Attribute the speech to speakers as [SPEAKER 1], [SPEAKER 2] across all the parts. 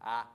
[SPEAKER 1] Ah.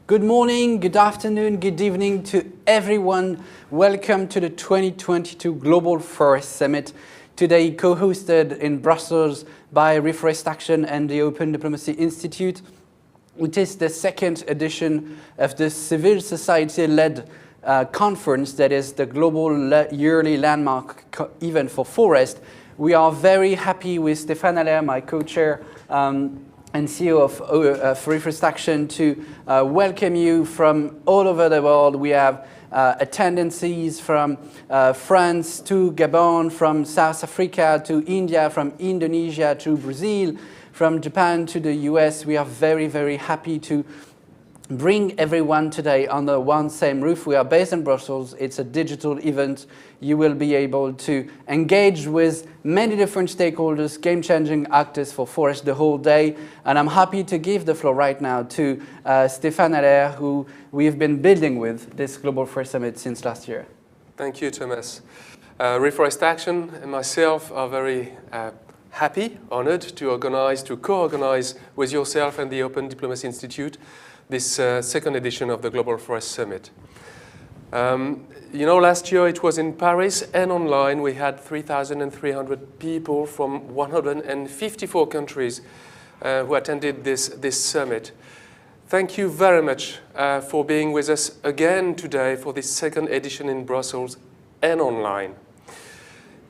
[SPEAKER 1] Good morning, good afternoon, good evening to everyone. Welcome to the 2022 Global Forest Summit, today co-hosted in Brussels by Reforest Action and the Open Diplomacy Institute. It is the second edition of the civil society-led conference that is the global yearly landmark event for forest. We are very happy with Stéphane Allaire, my co-chair, and CEO of Reforest Action, to welcome you from all over the world. We have attendances from France to Gabon, from South Africa to India, from Indonesia to Brazil, from Japan to the US. We are very, very happy to bring everyone today under one same roof. We are based in Brussels. It's a digital event. You will be able to engage with many different stakeholders, game-changing actors for forest the whole day. And I'm happy to give the floor right now to Stéphane Allaire, who we've been building with this Global Forest Summit since last year.
[SPEAKER 2] Thank you, Thomas. Reforest Action and myself are very happy, honored to co-organize with yourself and the Open Diplomacy Institute this second edition of the Global Forest Summit. You know, last year it was in Paris and online. We had 3,300 people from 154 countries who attended this summit. Thank you very much for being with us again today for this second edition in Brussels and online.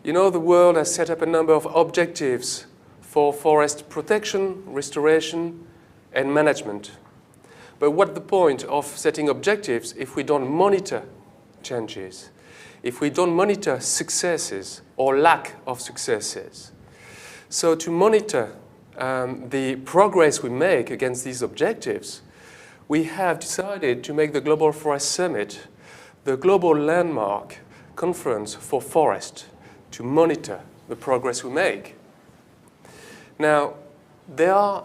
[SPEAKER 2] You know, the world has set up a number of objectives for forest protection, restoration, and management. But what's the point of setting objectives if we don't monitor changes, if we don't monitor successes or lack of successes? So to monitor the progress we make against these objectives, we have decided to make the Global Forest Summit the global landmark conference for forest to monitor the progress we make. Now, there are,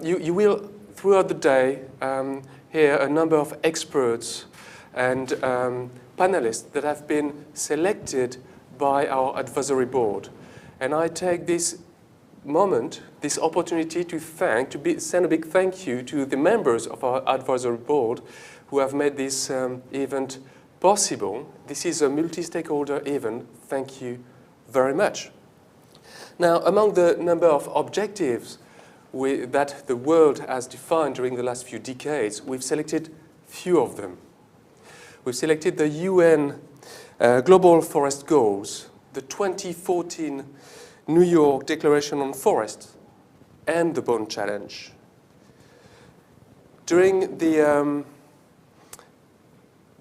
[SPEAKER 2] you will throughout the day hear a number of experts and panelists that have been selected by our advisory board. And I take this moment, this opportunity to send a big thank you to the members of our advisory board who have made this event possible. This is a multi-stakeholder event. Thank you very much. Now, among the number of objectives that the world has defined during the last few decades, we've selected few of them. We've selected the UN Global Forest Goals, the 2014 New York Declaration on Forests, and the Bonn Challenge. During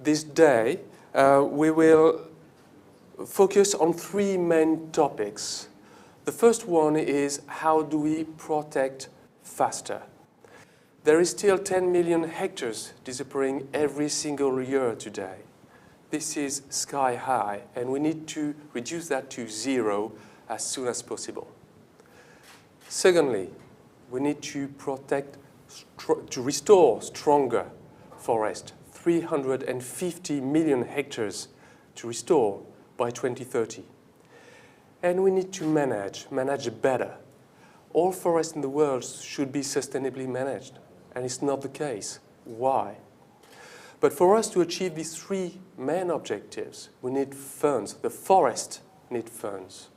[SPEAKER 2] this day, we will focus on three main topics. The first one is, how do we protect faster? There is still 10 million hectares disappearing every single year today. This is sky high, and we need to reduce that to zero as soon as possible. Secondly, we need to restore stronger forest, 350 million hectares to restore by 2030. And we need to manage better. All forests in the world should be sustainably managed, and it's not the case. Why? But for us to achieve these three main objectives, we need funds. The forest need funds.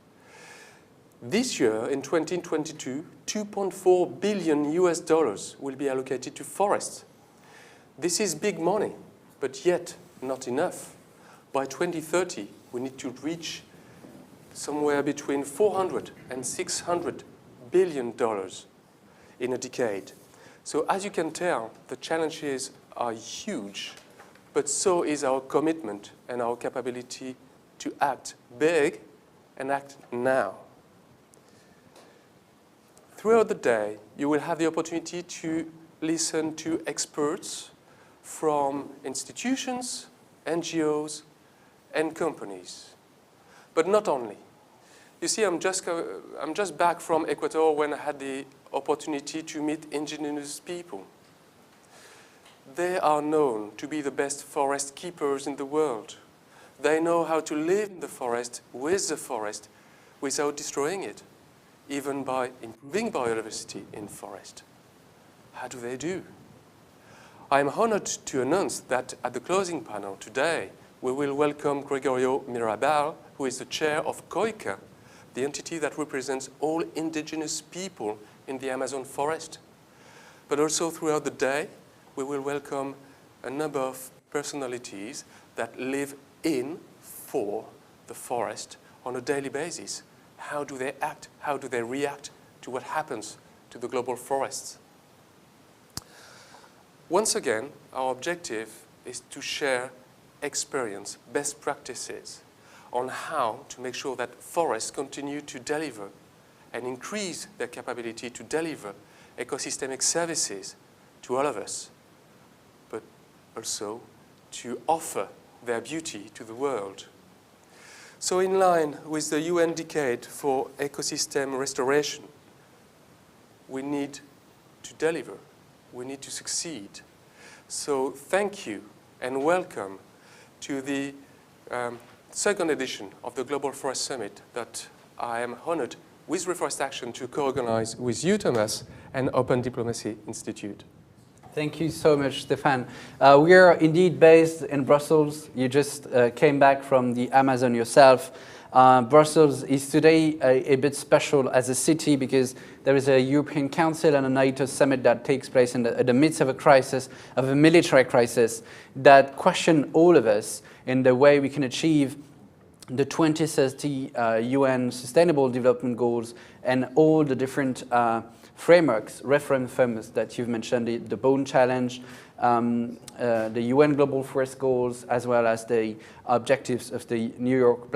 [SPEAKER 2] This year, in 2022, $2.4 billion will be allocated to forests. This is big money, but yet not enough. By 2030, we need to reach somewhere between $400 and $600 billion in a decade. So as you can tell, the challenges are huge, but so is our commitment and our capability to act big and act now. throughout the day, you will have the opportunity to listen to experts from institutions, NGOs, and companies. But not only. You see, I'm just back from Ecuador when I had the opportunity to meet indigenous people. They are known to be the best forest keepers in the world. They know how to live in the forest, with the forest, without destroying it, even by improving biodiversity in forest. How do they do? I'm honored to announce that at the closing panel today, we will welcome Gregorio Mirabal, who is the chair of COICA, the entity that represents all indigenous people in the Amazon forest. But also throughout the day, we will welcome a number of personalities that live in, for the forest on a daily basis. How do they act? How do they react to what happens to the global forests? Once again, our objective is to share experience, best practices on how to make sure that forests continue to deliver and increase their capability to deliver ecosystemic services to all of us, but also to offer their beauty to the world. So in line with the UN Decade for Ecosystem Restoration, we need to deliver. We need to succeed. So thank you and welcome to the second edition of the Global Forest Summit that I am honored with Reforest Action to co-organize with you, Thomas, and Open Diplomacy Institute.
[SPEAKER 1] Thank you so much, Stéphane. We are indeed based in Brussels. You just came back from the Amazon yourself. Brussels is today a bit special as a city because there is a European Council and a NATO summit that takes place in the midst of a crisis, of a military crisis, that question all of us in the way we can achieve the 2030 UN Sustainable Development Goals and all the different frameworks, reference frameworks that you've mentioned, the Bonn Challenge, the UN Global Forest Goals, as well as the objectives of the New York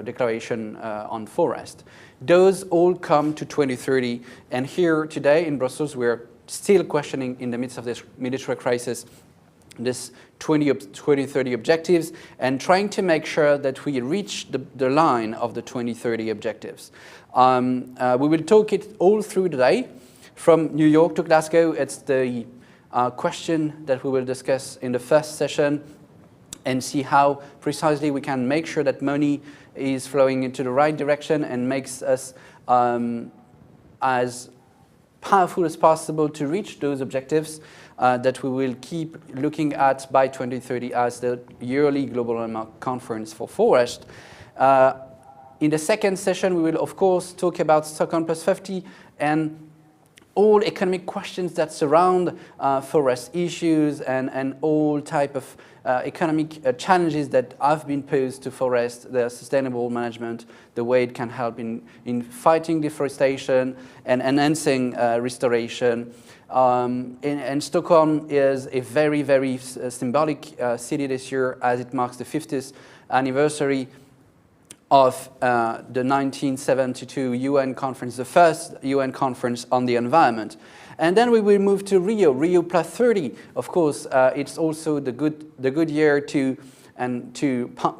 [SPEAKER 1] Declaration on Forest. Those all come to 2030, and here today in Brussels, we're still questioning in the midst of this military crisis this 2030 objectives and trying to make sure that we reach the line of the 2030 objectives. We will talk it all through the day. From New York to Glasgow, it's the question that we will discuss in the first session and see how precisely we can make sure that money is flowing into the right direction and makes us as powerful as possible to reach those objectives that we will keep looking at by 2030 as the yearly Global Landmark Conference for Forest. In the second session, we will, of course, talk about Stockholm Plus 50 and all economic questions that surround forest issues and all type of economic challenges that have been posed to forest, their sustainable management, the way it can help in fighting deforestation and enhancing restoration. And Stockholm is a very, very symbolic city this year as it marks the 50th anniversary of the 1972 UN conference, the first UN conference on the environment. And then we will move to Rio Plus 30. Of course, it's also the good year to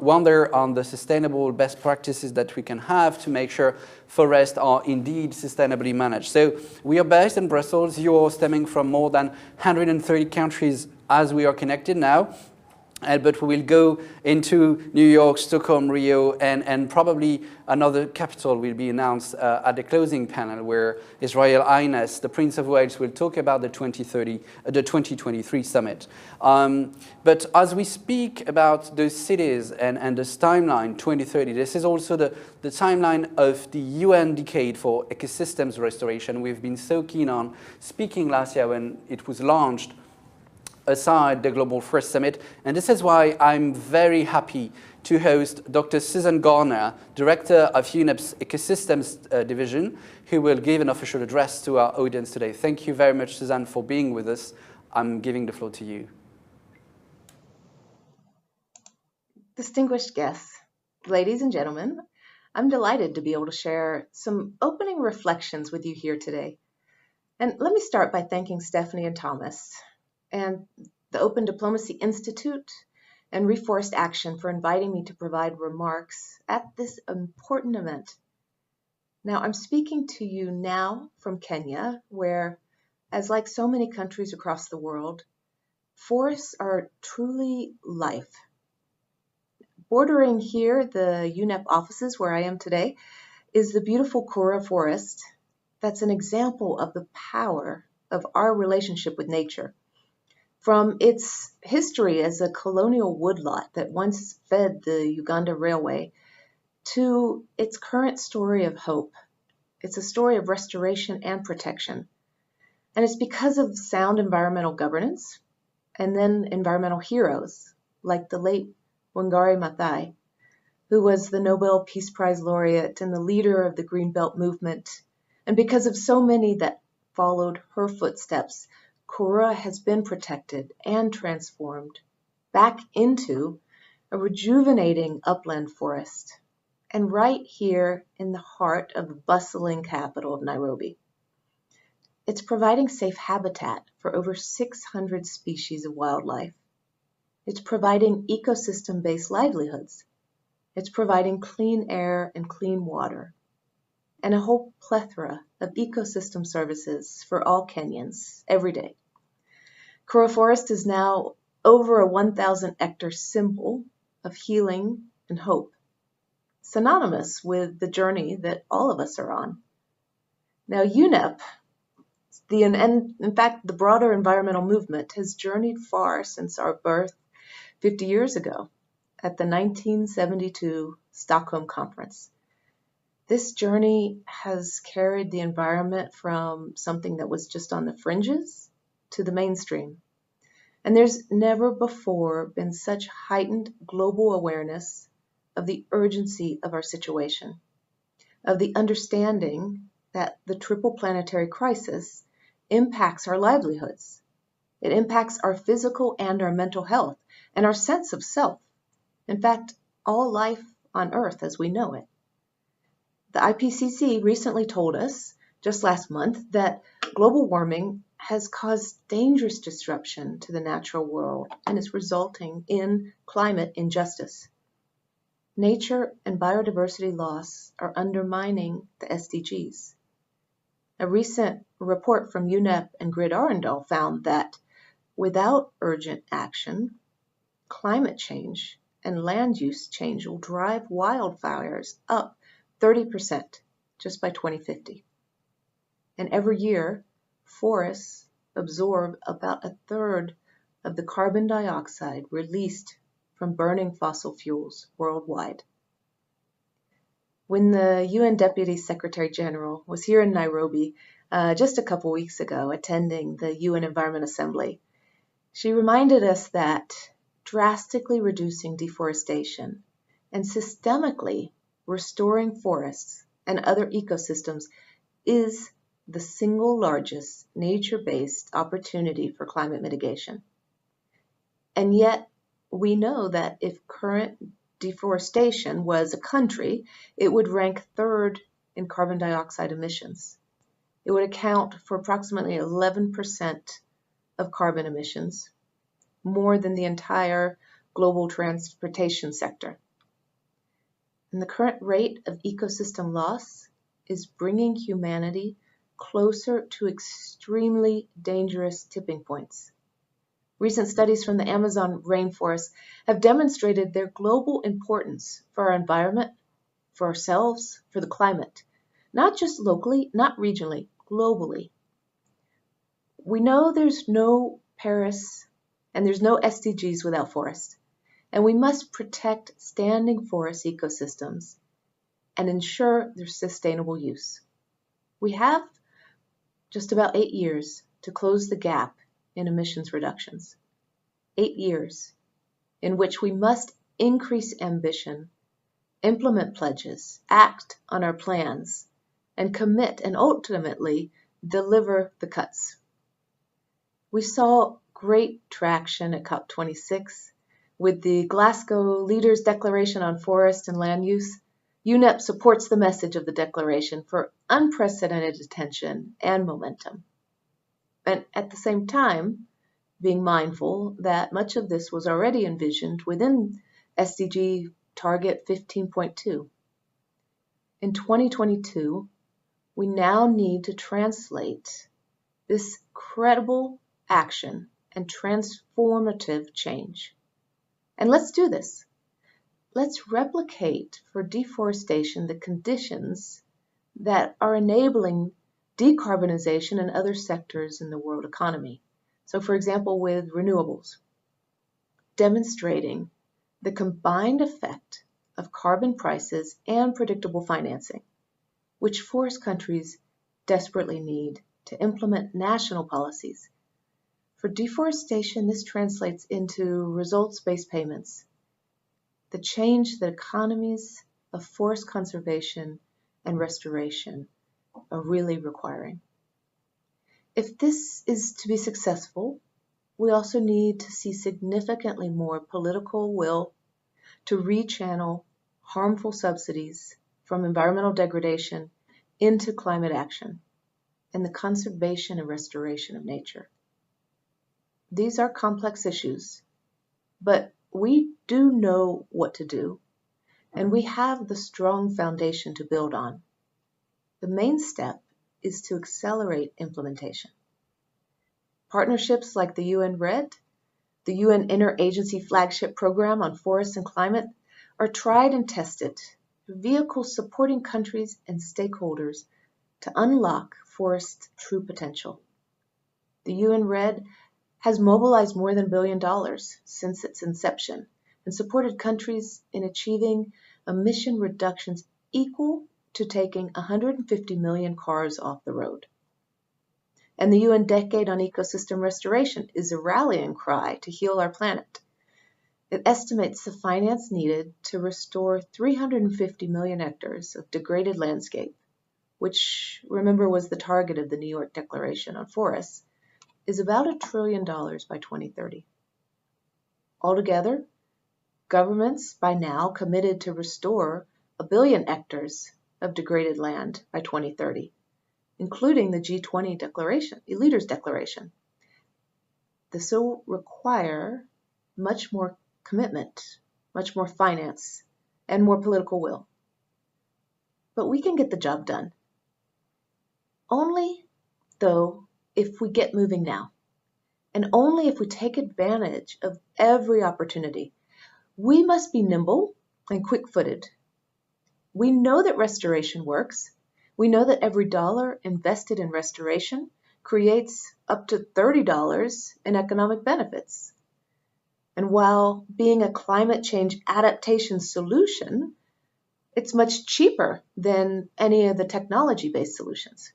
[SPEAKER 1] wonder on the sustainable best practices that we can have to make sure forests are indeed sustainably managed. So we are based in Brussels. You are stemming from more than 130 countries as we are connected now. But we will go into New York, Stockholm, Rio, and probably another capital will be announced at the closing panel where His Royal Highness, the Prince of Wales, will talk about the 2023 summit. But as we speak about those cities and this timeline, 2030, this is also the timeline of the UN Decade for Ecosystems Restoration. We've been so keen on speaking last year when it was launched aside the Global Forest Summit. And this is why I'm very happy to host Dr. Susan Garner, Director of UNEP's Ecosystems Division, who will give an official address to our audience today. Thank you very much, Susan, for being with us. I'm giving the floor to you.
[SPEAKER 3] Distinguished guests, ladies and gentlemen, I'm delighted to be able to share some opening reflections with you here today. And let me start by thanking Stephanie and Thomas and the Open Diplomacy Institute and Reforest Action for inviting me to provide remarks at this important event. Now, I'm speaking to you now from Kenya, where, as like so many countries across the world, forests are truly life. Bordering here, the UNEP offices where I am today, is the beautiful Kura Forest. That's an example of the power of our relationship with nature. From its history as a colonial woodlot that once fed the Uganda Railway to its current story of hope. It's a story of restoration and protection. And it's because of sound environmental governance and then environmental heroes like the late Wangari Maathai, who was the Nobel Peace Prize laureate and the leader of the Green Belt movement. And because of so many that followed her footsteps, Kura has been protected and transformed back into a rejuvenating upland forest, and right here in the heart of the bustling capital of Nairobi. It's providing safe habitat for over 600 species of wildlife. It's providing ecosystem-based livelihoods. It's providing clean air and clean water, and a whole plethora of ecosystem services for all Kenyans every day. Kura Forest is now over a 1,000-hectare symbol of healing and hope, synonymous with the journey that all of us are on. Now, UNEP, and in fact, the broader environmental movement has journeyed far since our birth 50 years ago at the 1972 Stockholm Conference. This journey has carried the environment from something that was just on the fringes to the mainstream. And there's never before been such heightened global awareness of the urgency of our situation, of the understanding that the triple planetary crisis impacts our livelihoods. It impacts our physical and our mental health and our sense of self. In fact, all life on Earth as we know it. The IPCC recently told us, just last month, that global warming has caused dangerous disruption to the natural world and is resulting in climate injustice. Nature and biodiversity loss are undermining the SDGs. A recent report from UNEP and Grid Arundel found that without urgent action, climate change and land use change will drive wildfires up 30% just by 2050. And every year, forests absorb about a third of the carbon dioxide released from burning fossil fuels worldwide. When the UN Deputy Secretary General was here in Nairobi just a couple weeks ago attending the UN Environment Assembly, she reminded us that drastically reducing deforestation and systemically restoring forests and other ecosystems is the single largest nature-based opportunity for climate mitigation. And yet, we know that if current deforestation was a country, it would rank third in carbon dioxide emissions. It would account for approximately 11% of carbon emissions, more than the entire global transportation sector. And the current rate of ecosystem loss is bringing humanity closer to extremely dangerous tipping points. Recent studies from the Amazon rainforest have demonstrated their global importance for our environment, for ourselves, for the climate, not just locally, not regionally, globally. We know there's no Paris and there's no SDGs without forest, and we must protect standing forest ecosystems and ensure their sustainable use. We have just about 8 years to close the gap in emissions reductions. 8 years in which we must increase ambition, implement pledges, act on our plans, and commit and ultimately deliver the cuts. We saw great traction at COP26 with the Glasgow Leaders' Declaration on Forest and Land Use. UNEP supports the message of the declaration for unprecedented attention and momentum. And at the same time, being mindful that much of this was already envisioned within SDG Target 15.2. In 2022, we now need to translate this credible action and transformative change. And let's do this. Let's replicate for deforestation the conditions that are enabling decarbonization in other sectors in the world economy. So for example, with renewables, demonstrating the combined effect of carbon prices and predictable financing, which forest countries desperately need to implement national policies. For deforestation, this translates into results-based payments that change the economies of forest conservation and restoration are really requiring. If this is to be successful, we also need to see significantly more political will to rechannel harmful subsidies from environmental degradation into climate action and the conservation and restoration of nature. These are complex issues, but we do know what to do, and we have the strong foundation to build on. The main step is to accelerate implementation. Partnerships like the UN RED, the UN Interagency Flagship Program on Forests and Climate, are tried and tested, vehicles supporting countries and stakeholders to unlock forest's true potential. The UN RED has mobilized more than $1 billion since its inception and supported countries in achieving emission reductions equal to taking 150 million cars off the road. And the UN Decade on Ecosystem Restoration is a rallying cry to heal our planet. It estimates the finance needed to restore 350 million hectares of degraded landscape, which, remember, was the target of the New York Declaration on Forests, is about $1 trillion by 2030. Altogether, governments by now committed to restore 1 billion hectares of degraded land by 2030, including the G20 declaration, the Leaders' Declaration. This will require much more commitment, much more finance, and more political will. But we can get the job done. Only, though, if we get moving now, and only if we take advantage of every opportunity. We must be nimble and quick-footed. We know that restoration works. We know that every dollar invested in restoration creates up to $30 in economic benefits. And while being a climate change adaptation solution, it's much cheaper than any of the technology-based solutions.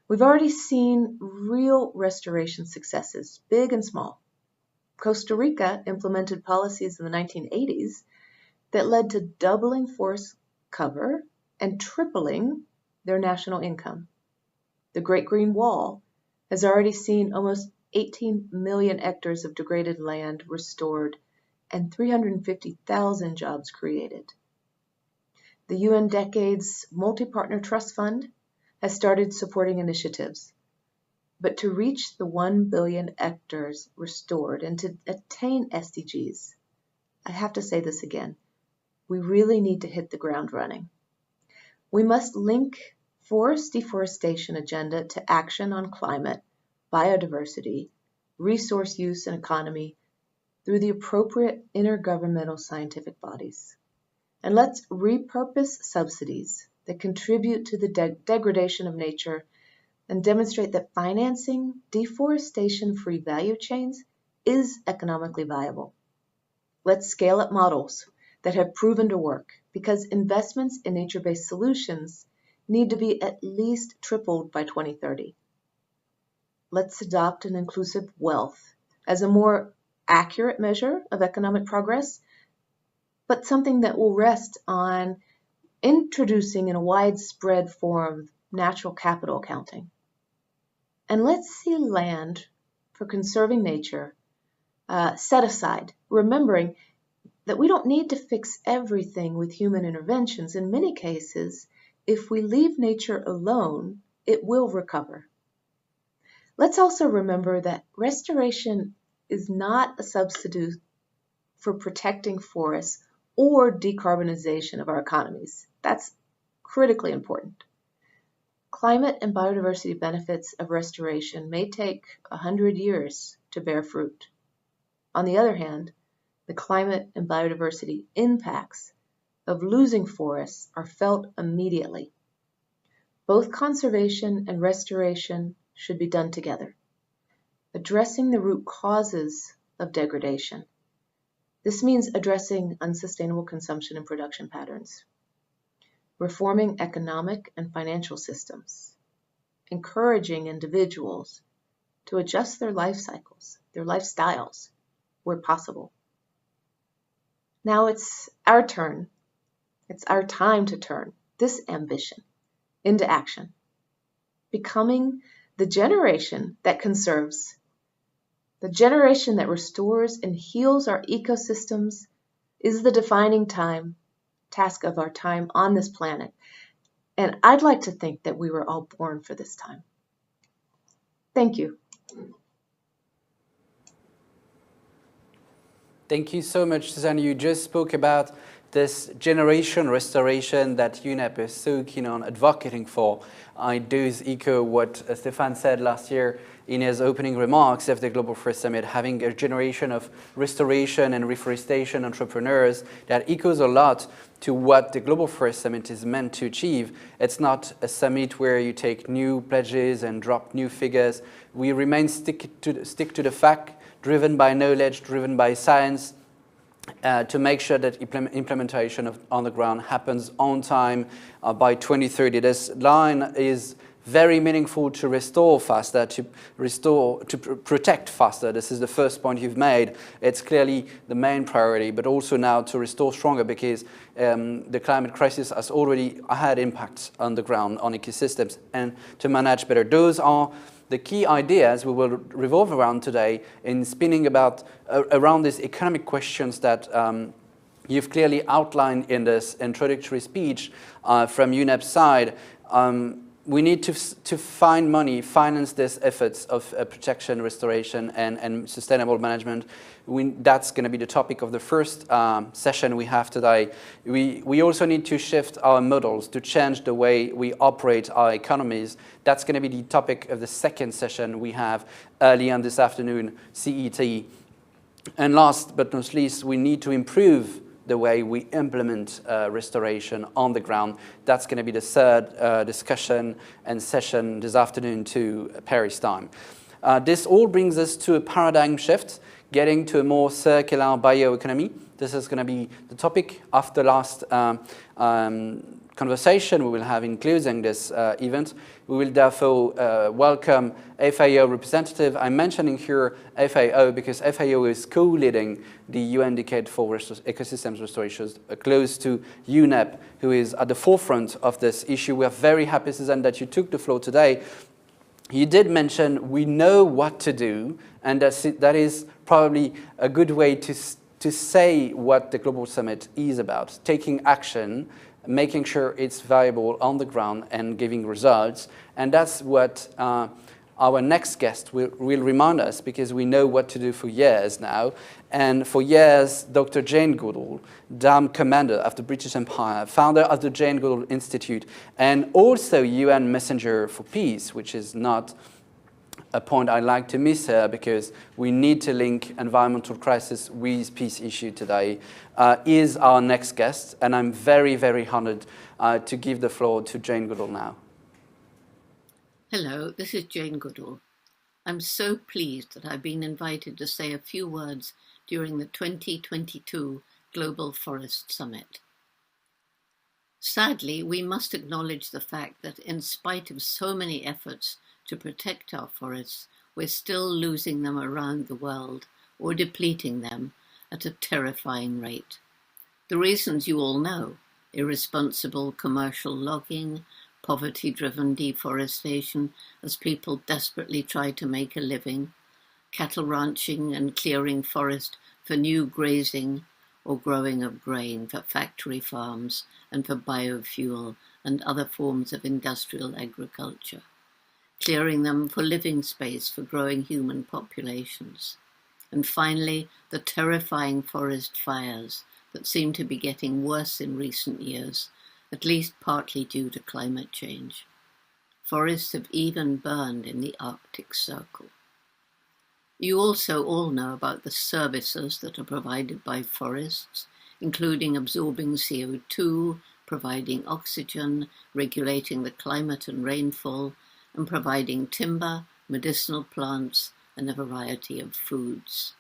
[SPEAKER 3] We've already seen real restoration successes, big and small. Costa Rica implemented policies in the 1980s that led to doubling forest cover and tripling their national income. The Great Green Wall has already seen almost 18 million hectares of degraded land restored and 350,000 jobs created. The UN Decade's Multi-Partner Trust Fund has started supporting initiatives. But to reach the 1 billion hectares restored and to attain SDGs, I have to say this again, we really need to hit the ground running. We must link forest deforestation agenda to action on climate, biodiversity, resource use and economy through the appropriate intergovernmental scientific bodies. And let's repurpose subsidies that contribute to the degradation of nature and demonstrate that financing deforestation-free value chains is economically viable. Let's scale up models that have proven to work, because investments in nature-based solutions need to be at least tripled by 2030. Let's adopt an inclusive wealth as a more accurate measure of economic progress, but something that will rest on introducing in a widespread form natural capital accounting. And let's see land for conserving nature set aside, remembering that we don't need to fix everything with human interventions. In many cases, if we leave nature alone, it will recover. Let's also remember that restoration is not a substitute for protecting forests or decarbonization of our economies. That's critically important. Climate and biodiversity benefits of restoration may take 100 years to bear fruit. On the other hand, the climate and biodiversity impacts of losing forests are felt immediately. Both conservation and restoration should be done together, addressing the root causes of degradation. This means addressing unsustainable consumption and production patterns, reforming economic and financial systems, encouraging individuals to adjust their life cycles, their lifestyles, where possible. Now it's our turn. It's our time to turn this ambition into action, becoming the generation that conserves, the generation that restores and heals our ecosystems is the defining task of our time on this planet. And I'd like to think that we were all born for this time. Thank you.
[SPEAKER 1] Thank you so much, Suzanne. You just spoke about this generation restoration that UNEP is so keen on advocating for. I do echo what Stefan said last year in his opening remarks of the Global Forest Summit, having a generation of restoration and reforestation entrepreneurs that echoes a lot to what the Global Forest Summit is meant to achieve. It's not a summit where you take new pledges and drop new figures. We remain stick to the fact, driven by knowledge, driven by science, to make sure that implementation on the ground happens on time by 2030. This line is very meaningful to restore faster, to protect faster. This is the first point you've made. It's clearly the main priority, but also now to restore stronger because the climate crisis has already had impacts on the ground, on ecosystems, and to manage better. Those are the key ideas we will revolve around today in spinning around these economic questions that you've clearly outlined in this introductory speech from UNEP's side. We need to find money, finance these efforts of protection, restoration, and sustainable management. That's going to be the topic of the first session we have today. We also need to shift our models to change the way we operate our economies. That's going to be the topic of the second session we have early on this afternoon, CET. And last but not least, we need to improve the way we implement restoration on the ground. That's going to be the third discussion and session this afternoon to Paris time. This all brings us to a paradigm shift, getting to a more circular bioeconomy. This is going to be the topic of the last conversation we will have in closing this event. We will therefore welcome FAO representative. I'm mentioning here FAO because FAO is co-leading the UN Decade for Ecosystems Restoration, close to UNEP, who is at the forefront of this issue. We are very happy, Suzanne, that you took the floor today. You did mention we know what to do, and that is probably a good way to say what the Global Summit is about, taking action, making sure it's viable on the ground and giving results. And that's what our next guest will remind us, because we know what to do for years now. And for years, Dr. Jane Goodall, Dam Commander of the British Empire, founder of the Jane Goodall Institute, and also UN Messenger for Peace, which is not a point I like to miss here because we need to link environmental crisis with peace issue today, is our next guest. And I'm very, very honored to give the floor to Jane Goodall now.
[SPEAKER 4] Hello, this is Jane Goodall. I'm so pleased that I've been invited to say a few words during the 2022 Global Forest Summit. Sadly, we must acknowledge the fact that in spite of so many efforts to protect our forests, we're still losing them around the world or depleting them at a terrifying rate. The reasons you all know: irresponsible commercial logging, poverty-driven deforestation as people desperately try to make a living, cattle ranching and clearing forest for new grazing or growing of grain for factory farms and for biofuel and other forms of industrial agriculture. clearing them for living space for growing human populations. And finally, the terrifying forest fires that seem to be getting worse in recent years, at least partly due to climate change. Forests have even burned in the Arctic Circle. You also all know about the services that are provided by forests, including absorbing CO2, providing oxygen, regulating the climate and rainfall, and providing timber, medicinal plants, and a variety of foods.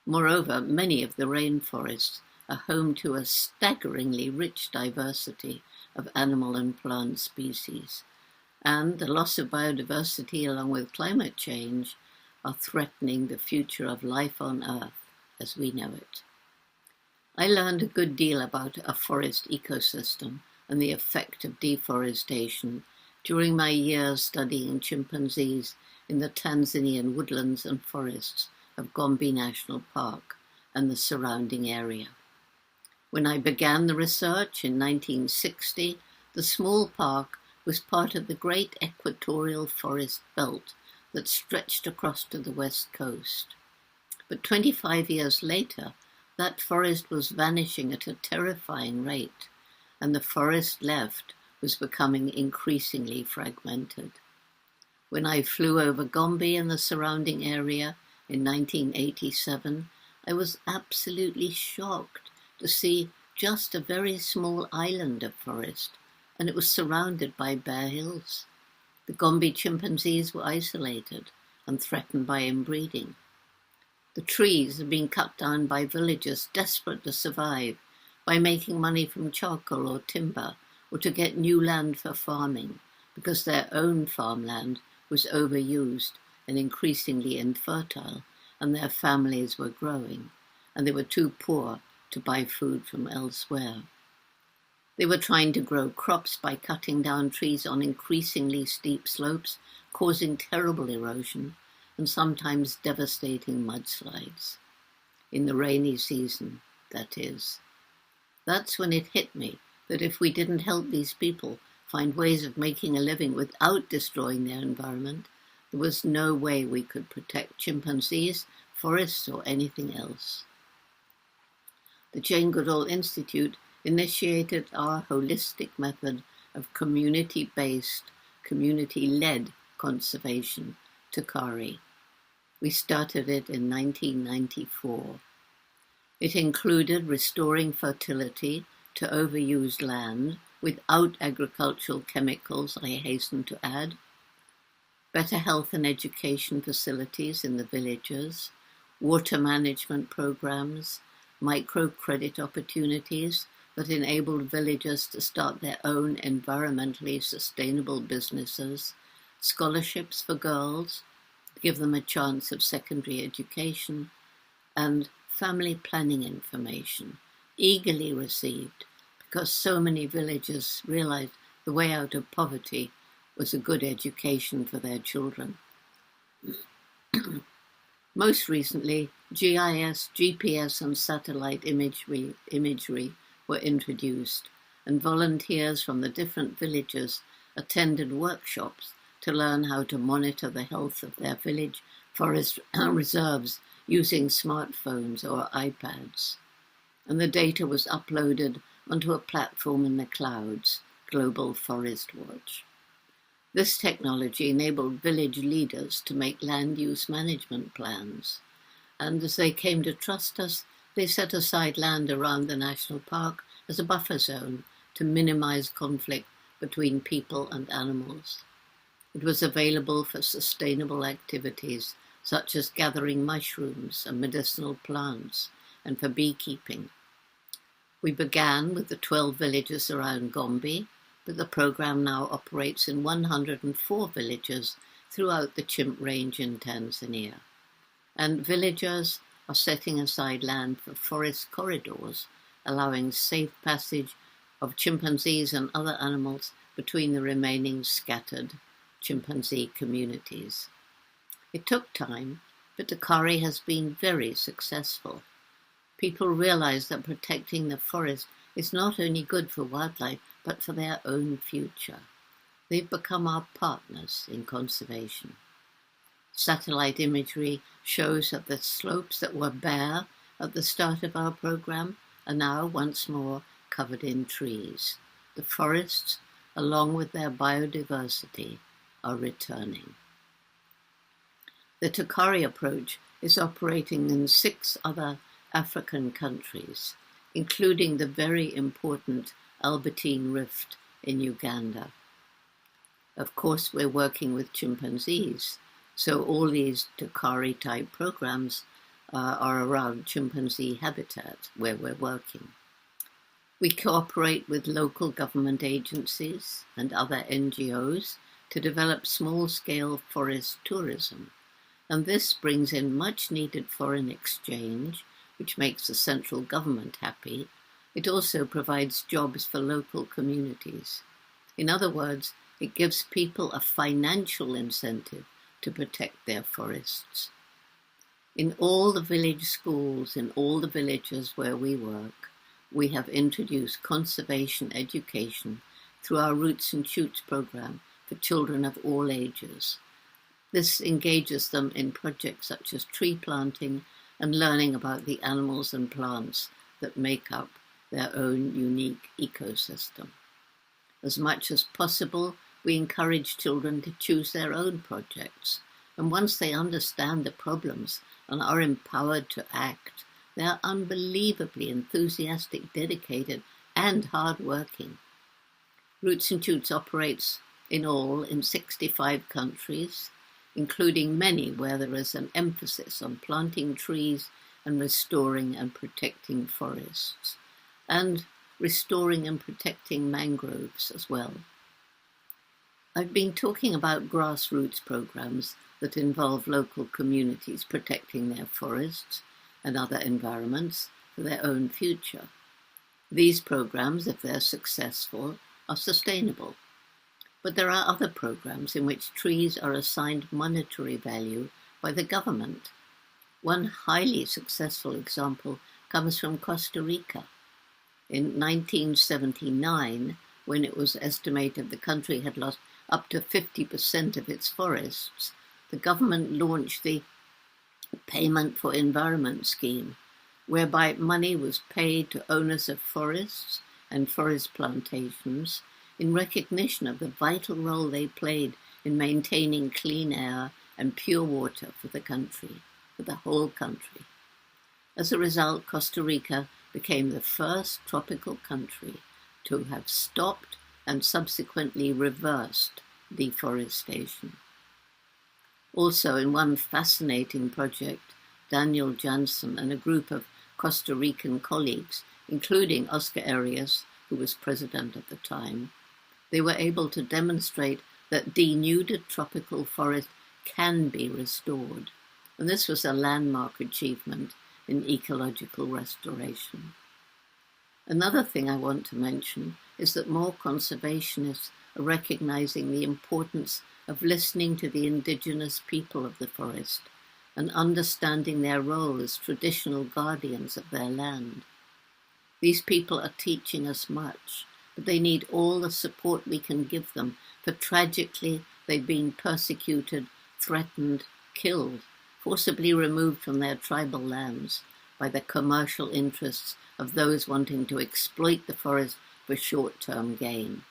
[SPEAKER 4] Moreover, many of the rainforests are home to a staggeringly rich diversity of animal and plant species, and the loss of biodiversity along with climate change are threatening the future of life on Earth as we know it. I learned a good deal about a forest ecosystem and the effect of deforestation during my years studying chimpanzees in the Tanzanian woodlands and forests of Gombe National Park and the surrounding area. When I began the research in 1960, the small park was part of the great equatorial forest belt that stretched across to the west coast. But 25 years later, that forest was vanishing at a terrifying rate, and the forest left was becoming increasingly fragmented. When I flew over Gombe and the surrounding area in 1987, I was absolutely shocked to see just a very small island of forest, and it was surrounded by bare hills. The Gombe chimpanzees were isolated and threatened by inbreeding. The trees had been cut down by villagers desperate to survive by making money from charcoal or timber or to get new land for farming because their own farmland was overused and increasingly infertile, and their families were growing, and they were too poor to buy food from elsewhere. They were trying to grow crops by cutting down trees on increasingly steep slopes, causing terrible erosion and sometimes devastating mudslides. In the rainy season, that is. That's when it hit me that if we didn't help these people find ways of making a living without destroying their environment, there was no way we could protect chimpanzees, forests, or anything else. The Jane Goodall Institute initiated our holistic method of community-based, community-led conservation, Takari. We started it in 1994. It included restoring fertility to overused land without agricultural chemicals, I hasten to add, better health and education facilities in the villages, water management programs, microcredit opportunities that enabled villagers to start their own environmentally sustainable businesses, scholarships for girls, give them a chance of secondary education, and family planning information, eagerly received because so many villagers realized the way out of poverty was a good education for their children. Most recently, GIS, GPS, and satellite imagery were introduced, and volunteers from the different villages attended workshops to learn how to monitor the health of their village forest reserves using smartphones or iPads. And the data was uploaded onto a platform in the clouds, Global Forest Watch. This technology enabled village leaders to make land use management plans, and as they came to trust us, they set aside land around the national park as a buffer zone to minimize conflict between people and animals. It was available for sustainable activities such as gathering mushrooms and medicinal plants, and for beekeeping. We began with the 12 villages around Gombe, but the program now operates in 104 villages throughout the chimp range in Tanzania. And villagers are setting aside land for forest corridors, allowing safe passage of chimpanzees and other animals between the remaining scattered chimpanzee communities. It took time, but Takari has been very successful. People realize that protecting the forest is not only good for wildlife, but for their own future. They've become our partners in conservation. Satellite imagery shows that the slopes that were bare at the start of our program are now once more covered in trees. The forests, along with their biodiversity, are returning. The Tokari approach is operating in 6 other African countries, including the very important Albertine Rift in Uganda. Of course, we're working with chimpanzees, so all these Tokari-type programs are around chimpanzee habitat where we're working. We cooperate with local government agencies and other NGOs to develop small-scale forest tourism, and this brings in much-needed foreign exchange, which makes the central government happy. It also provides jobs for local communities. In other words, it gives people a financial incentive to protect their forests. In all the village schools, in all the villages where we work, we have introduced conservation education through our Roots and Shoots program for children of all ages. This engages them in projects such as tree planting and learning about the animals and plants that make up their own unique ecosystem. As much as possible, we encourage children to choose their own projects, and once they understand the problems and are empowered to act, they are unbelievably enthusiastic, dedicated, and hard-working. Roots and Shoots operates in 65 countries, including many where there is an emphasis on planting trees and restoring and protecting forests, and restoring and protecting mangroves as well. I've been talking about grassroots programs that involve local communities protecting their forests and other environments for their own future. These programs, if they're successful, are sustainable. But there are other programs in which trees are assigned monetary value by the government. One highly successful example comes from Costa Rica. In 1979, when it was estimated the country had lost up to 50% of its forests, the government launched the Payment for Environment scheme, whereby money was paid to owners of forests and forest plantations in recognition of the vital role they played in maintaining clean air and pure water for the country, for the whole country. As a result, Costa Rica became the first tropical country to have stopped and subsequently reversed deforestation. Also, in one fascinating project, Daniel Jansen and a group of Costa Rican colleagues, including Oscar Arias, who was president at the time, they were able to demonstrate that denuded tropical forest can be restored, and this was a landmark achievement in ecological restoration. Another thing I want to mention is that more conservationists are recognizing the importance of listening to the indigenous people of the forest and understanding their role as traditional guardians of their land. These people are teaching us much, but they need all the support we can give them, for tragically they've been persecuted, threatened, killed, forcibly removed from their tribal lands by the commercial interests of those wanting to exploit the forest for short-term gain,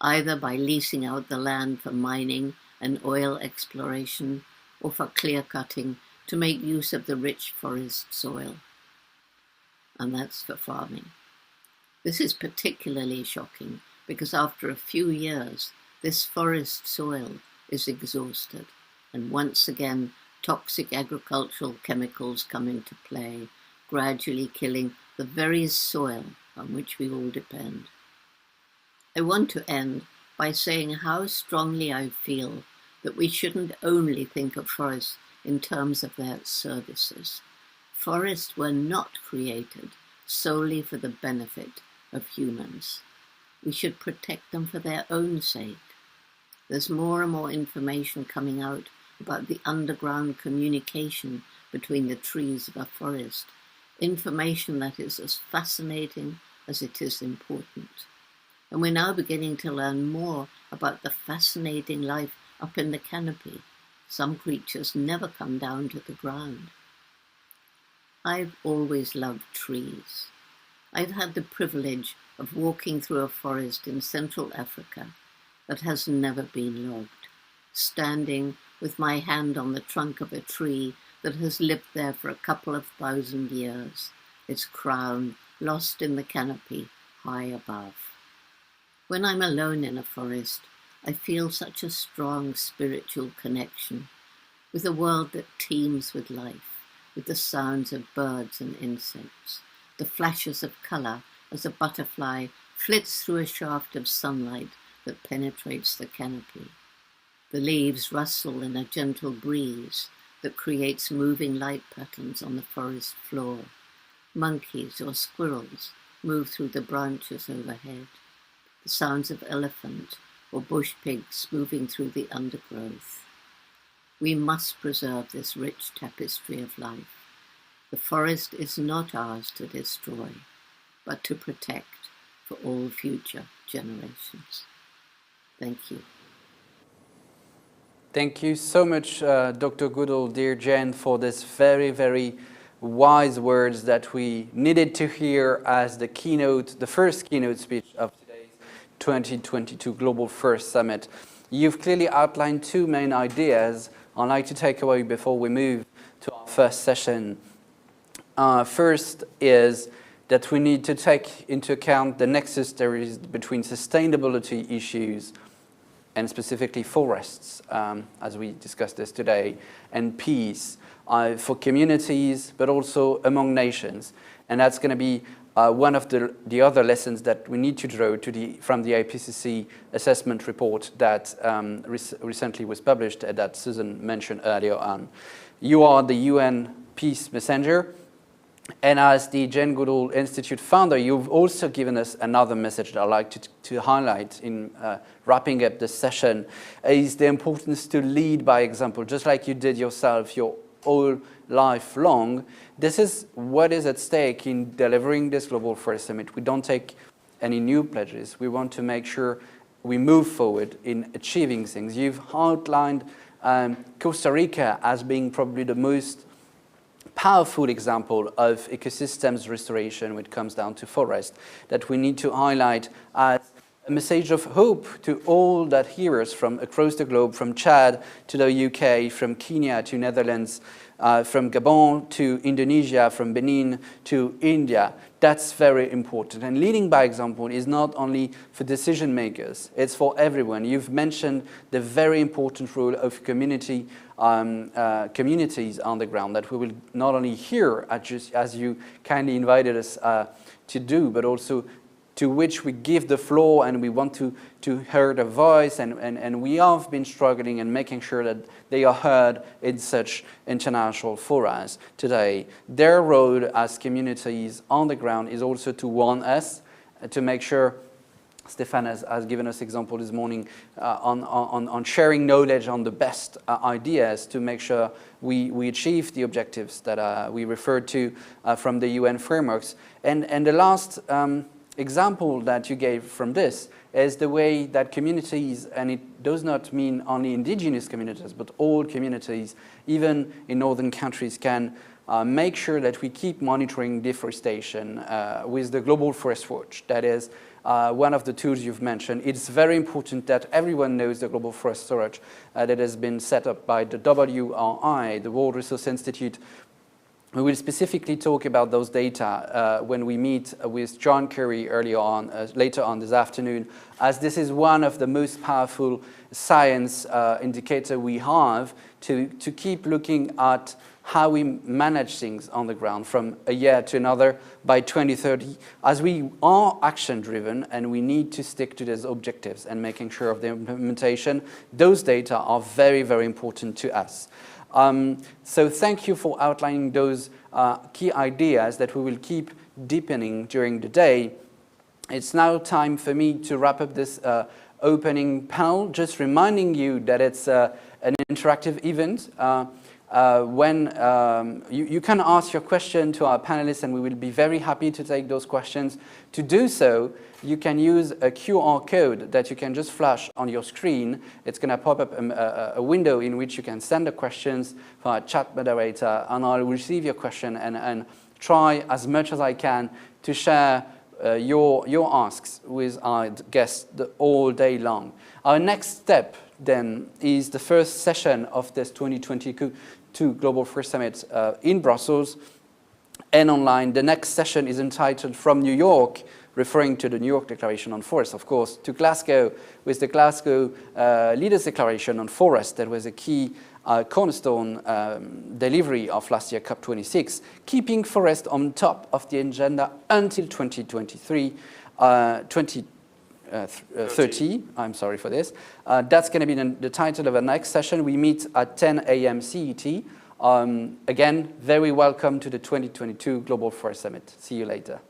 [SPEAKER 4] either by leasing out the land for mining and oil exploration or for clear-cutting to make use of the rich forest soil. And that's for farming. This is particularly shocking because after a few years, this forest soil is exhausted, and once again, toxic agricultural chemicals come into play, gradually killing the very soil on which we all depend. I want to end by saying how strongly I feel that we shouldn't only think of forests in terms of their services. Forests were not created solely for the benefit of humans. We should protect them for their own sake. There's more and more information coming out about the underground communication between the trees of a forest, information that is as fascinating as it is important. And we're now beginning to learn more about the fascinating life up in the canopy. Some creatures never come down to the ground. I've always loved trees. I've had the privilege of walking through a forest in Central Africa that has never been logged, standing with my hand on the trunk of a tree that has lived there for a couple of 1,000 years, its crown lost in the canopy high above. When I'm alone in a forest, I feel such a strong spiritual connection with a world that teems with life, with the sounds of birds and insects, the flashes of colour as a butterfly flits through a shaft of sunlight that penetrates the canopy. The leaves rustle in a gentle breeze that creates moving light patterns on the forest floor. Monkeys or squirrels move through the branches overhead. The sounds of elephant or bush pigs moving through the undergrowth. We must preserve this rich tapestry of life. The forest is not ours to destroy, but to protect for all future generations. Thank you.
[SPEAKER 1] Thank you so much, Dr. Goodall, dear Jen, for this very, very wise words that we needed to hear as the keynote, the first keynote speech of today's 2022 Global First Summit. You've clearly outlined two main ideas I'd like to take away before we move to our first session. First is that we need to take into account the nexus there is between sustainability issues and specifically forests, as we discussed this today, and peace for communities, but also among nations. And that's going to be one of the other lessons that we need to draw from the IPCC assessment report that recently was published, that Susan mentioned earlier on. You are the UN Peace Messenger, and as the Jane Goodall Institute founder, you've also given us another message that I'd like to highlight in wrapping up this session, is the importance to lead by example, just like you did yourself your whole life long. This is what is at stake in delivering this Global Forest Summit. We don't take any new pledges. We want to make sure we move forward in achieving things. You've outlined Costa Rica as being probably the most powerful example of ecosystems restoration when it comes down to forest, that we need to highlight as a message of hope to all that hear us from across the globe, from Chad to the UK, from Kenya to Netherlands, from Gabon to Indonesia, from Benin to India. That's very important. And leading by example is not only for decision makers, it's for everyone. You've mentioned the very important role of communities on the ground that we will not only hear as you kindly invited us to do, but also to which we give the floor, and we want to hear the voice, and we have been struggling and making sure that they are heard in such international forums today. Their role as communities on the ground is also to warn us, to make sure, Stefan has given us example this morning on sharing knowledge on the best ideas to make sure we achieve the objectives that we referred to from the UN frameworks. And the last example that you gave from this is the way that communities, and it does not mean only indigenous communities, but all communities, even in northern countries, can make sure that we keep monitoring deforestation with the Global Forest Watch. That is one of the tools you've mentioned. It's very important that everyone knows the Global Forest Storage that has been set up by the WRI, the World Resource Institute. We will specifically talk about those data when we meet with John Curry later on this afternoon, as this is one of the most powerful science indicator we have to keep looking at how we manage things on the ground from a year to another by 2030, as we are action-driven and we need to stick to those objectives and making sure of the implementation. Those data are very, very important to us. So thank you for outlining those key ideas that we will keep deepening during the day. It's now time for me to wrap up this opening panel, just reminding you that it's an interactive event. when you can ask your question to our panelists, and we will be very happy to take those questions. To do so, you can use a QR code that you can just flash on your screen. It's going to pop up a window in which you can send the questions for our chat moderator, and I'll receive your question and try as much as I can to share your asks with our guests all day long. Our next step then is the first session of this 2022 Global Forest Summit in Brussels and online. The next session is entitled From New York, referring to the New York Declaration on Forest, of course, to Glasgow with the Glasgow Leaders' Declaration on Forest. That was a key cornerstone delivery of last year COP26, keeping forest on top of the agenda until 2023, 2030. I'm sorry for this. That's going to be the title of our next session. We meet at 10 a.m. CET. Again, very welcome to the 2022 Global Forest Summit. See you later.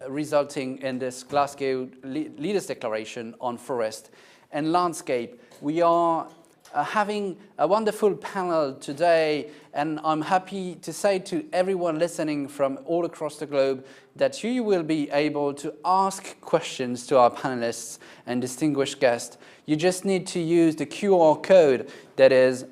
[SPEAKER 1] resulting in this Glasgow Leaders Declaration on Forest and Landscape. We are having a wonderful panel today, and I'm happy to say to everyone listening from all across the globe that you will be able to ask questions to our panelists and distinguished guests. You just need to use the QR code that is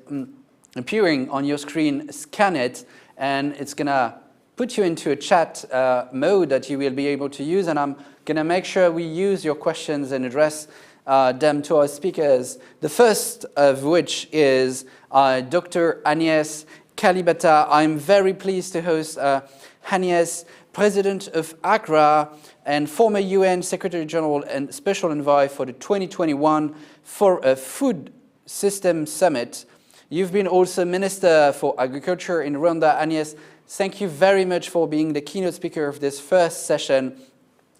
[SPEAKER 1] appearing on your screen, scan it, and it's gonna put you into a chat mode that you will be able to use, and I'm gonna make sure we use your questions and address them to our speakers. The first of which is Dr. Agnès Kalibata. I'm very pleased to host Agnès, President of AGRA and former UN Secretary General and Special Envoy for the 2021 Food System Summit. You've been also Minister for Agriculture in Rwanda. Agnès, thank you very much for being the keynote speaker of this first session.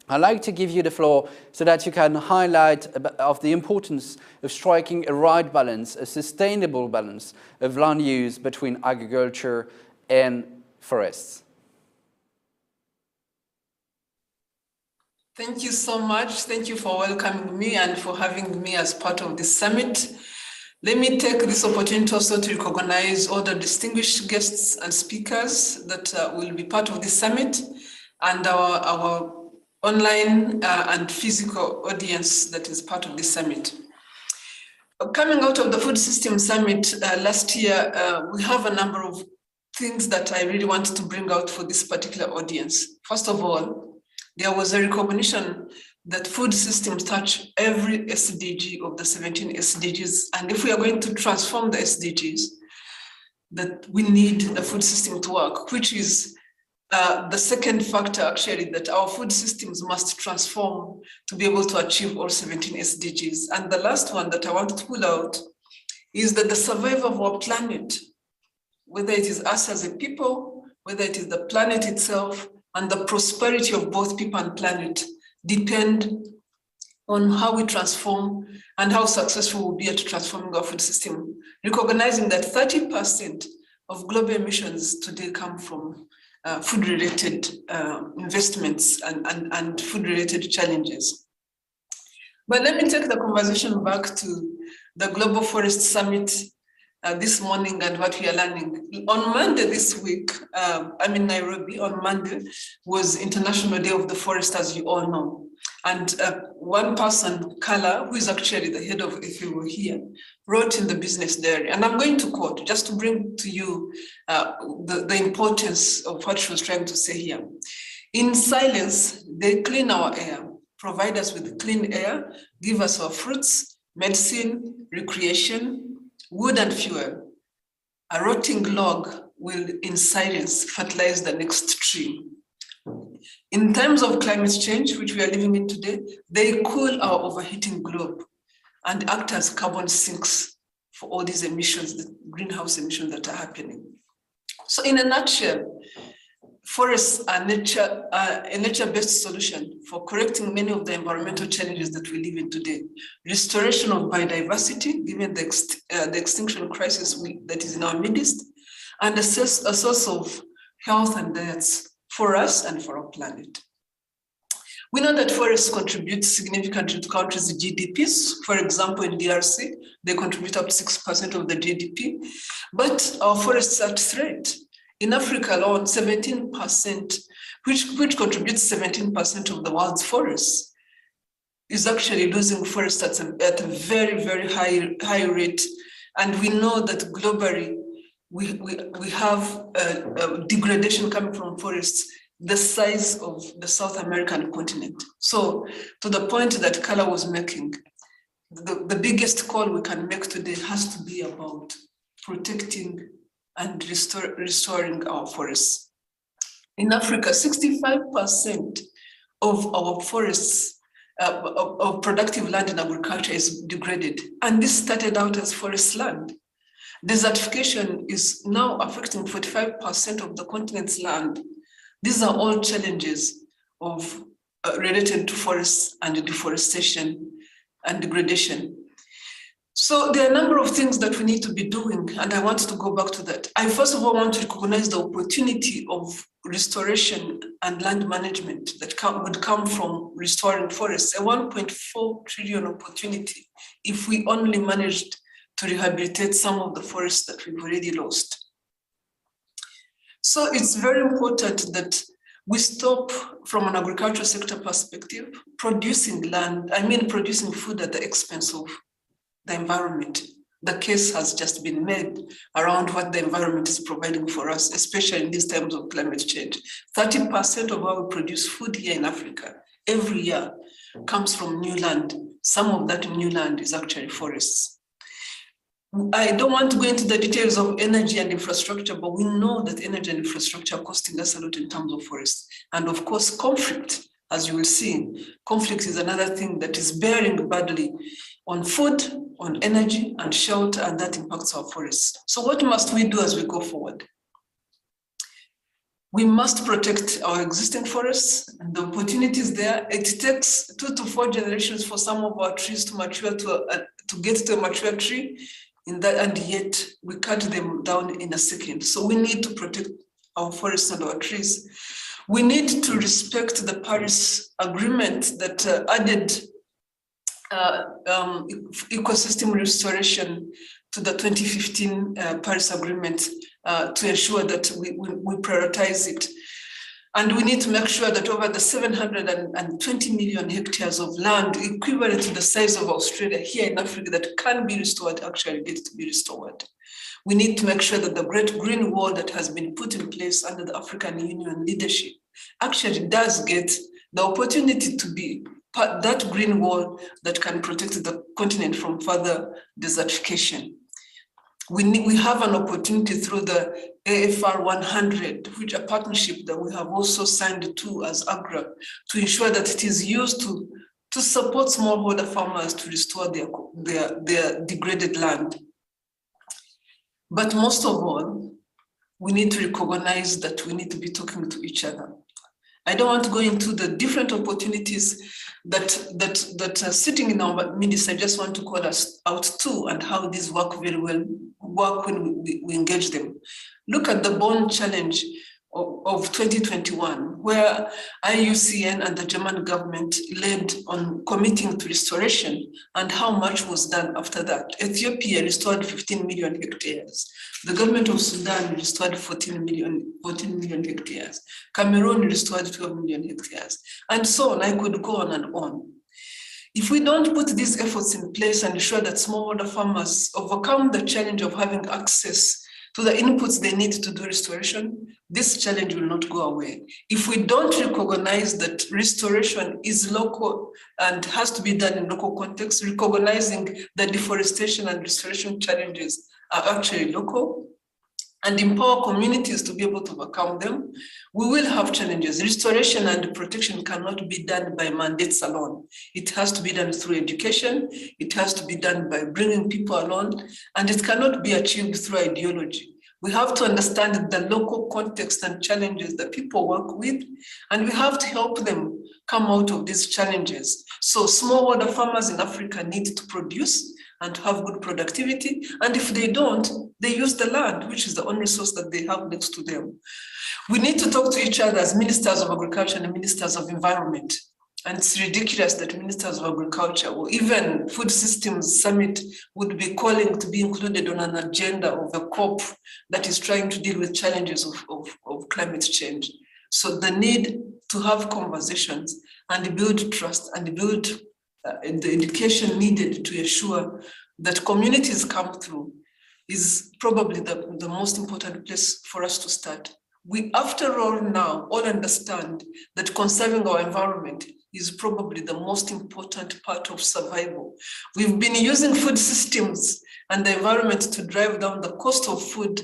[SPEAKER 1] I'd like to give you the floor so that you can highlight of the importance of striking a right balance, a sustainable balance of land use between agriculture and forests.
[SPEAKER 5] Thank you so much. Thank you for welcoming me and for having me as part of this summit. Let me take this opportunity also to recognize all the distinguished guests and speakers that will be part of this summit, and our online and physical audience that is part of this summit. Coming out of the Food System Summit last year, we have a number of things that I really wanted to bring out for this particular audience. First of all, there was a recognition that food systems touch every SDG of the 17 SDGs. And if we are going to transform the SDGs, that we need the food system to work, which is the second factor actually, that our food systems must transform to be able to achieve all 17 SDGs. And the last one that I want to pull out is that the survival of our planet, whether it is us as a people, whether it is the planet itself, and the prosperity of both people and planet depend on how we transform and how successful we'll be at transforming our food system, recognizing that 30% of global emissions today come from food-related investments and food-related challenges. But let me take the conversation back to the Global Forest Summit this morning and what we are learning. On Monday this week, I'm in Nairobi. On Monday was International Day of the Forest, as you all know. And one person, Kala, who is actually the head of FAO here, wrote in the Business Diary, and I'm going to quote, just to bring to you the importance of what she was trying to say here. In silence, they clean our air, provide us with clean air, give us our fruits, medicine, recreation, wood and fuel. A rotting log will, in silence, fertilize the next tree. In terms of climate change, which we are living in today, they cool our overheating globe and act as carbon sinks for all these emissions, the greenhouse emissions that are happening. So in a nutshell, forests are a nature-based solution for correcting many of the environmental challenges that we live in today. Restoration of biodiversity, given the extinction crisis that is in our midst, and a source of health and diets for us and for our planet. We know that forests contribute significantly to countries' GDPs. For example, in DRC, they contribute up to 6% of the GDP, but our forests are at threat. In Africa alone, 17%, which contributes 17% of the world's forests, is actually losing forests at a very, very high rate. And we know that globally, we have a degradation coming from forests the size of the South American continent. So to the point that Kala was making, the biggest call we can make today has to be about protecting and restoring our forests. In Africa, 65% of our forests, of productive land in agriculture is degraded. And this started out as forest land. Desertification is now affecting 45% of the continent's land. These are all challenges of related to forests and deforestation and degradation. So there are a number of things that we need to be doing, and I want to go back to that. I first of all want to recognize the opportunity of restoration and land management that would come from restoring forests, a 1.4 trillion opportunity if we only managed to rehabilitate some of the forests that we've already lost. So it's very important that we stop, from an agricultural sector perspective, producing food at the expense of the environment. The case has just been made around what the environment is providing for us, especially in these times of climate change. 30% of our produce food here in Africa every year comes from new land. Some of that new land is actually forests. I don't want to go into the details of energy and infrastructure, but we know that energy and infrastructure are costing us a lot in terms of forests. And of course, conflict, as you will see, conflict is another thing that is bearing badly on food, on energy and shelter, and that impacts our forests. So what must we do as we go forward? We must protect our existing forests and the opportunities there. It takes 2 to 4 generations for some of our trees to mature, to get to a mature tree, and yet we cut them down in a second. So we need to protect our forests and our trees. We need to respect the Paris Agreement that added ecosystem restoration to the 2015 Paris Agreement to ensure that we prioritize it. And we need to make sure that over the 720 million hectares of land, equivalent to the size of Australia here in Africa, that can be restored, actually get to be restored. We need to make sure that the Great Green Wall that has been put in place under the African Union leadership actually does get the opportunity to be that green wall that can protect the continent from further desertification. We have an opportunity through the AFR 100, which a partnership that we have also signed to as AGRA, to ensure that it is used to support smallholder farmers to restore their degraded land. But most of all, we need to recognize that we need to be talking to each other. I don't want to go into the different opportunities that are sitting in our midst. I just want to call us out to and how these work very well when we engage them. Look at the bond challenge of 2021, where IUCN and the German government led on committing to restoration, and how much was done after that. Ethiopia restored 15 million hectares. The government of Sudan restored 14 million hectares. Cameroon restored 12 million hectares, and so on. I could go on and on. If we don't put these efforts in place and ensure that smallholder farmers overcome the challenge of having access to the inputs they need to do restoration, this challenge will not go away. If we don't recognize that restoration is local and has to be done in local context, recognizing that deforestation and restoration challenges are actually local, and empower communities to be able to overcome them, we will have challenges. Restoration and protection cannot be done by mandates alone. It has to be done through education. It has to be done by bringing people along, and it cannot be achieved through ideology. We have to understand the local context and challenges that people work with, and we have to help them come out of these challenges. So smallholder farmers in Africa need to produce and have good productivity. And if they don't, they use the land, which is the only resource that they have next to them. We need to talk to each other as ministers of agriculture and ministers of environment. And it's ridiculous that ministers of agriculture or even food systems summit would be calling to be included on an agenda of a COP that is trying to deal with challenges of climate change. So the need to have conversations and build trust and build the education needed to ensure that communities come through is probably the most important place for us to start. We, after all, now all understand that conserving our environment is probably the most important part of survival. We've been using food systems and the environment to drive down the cost of food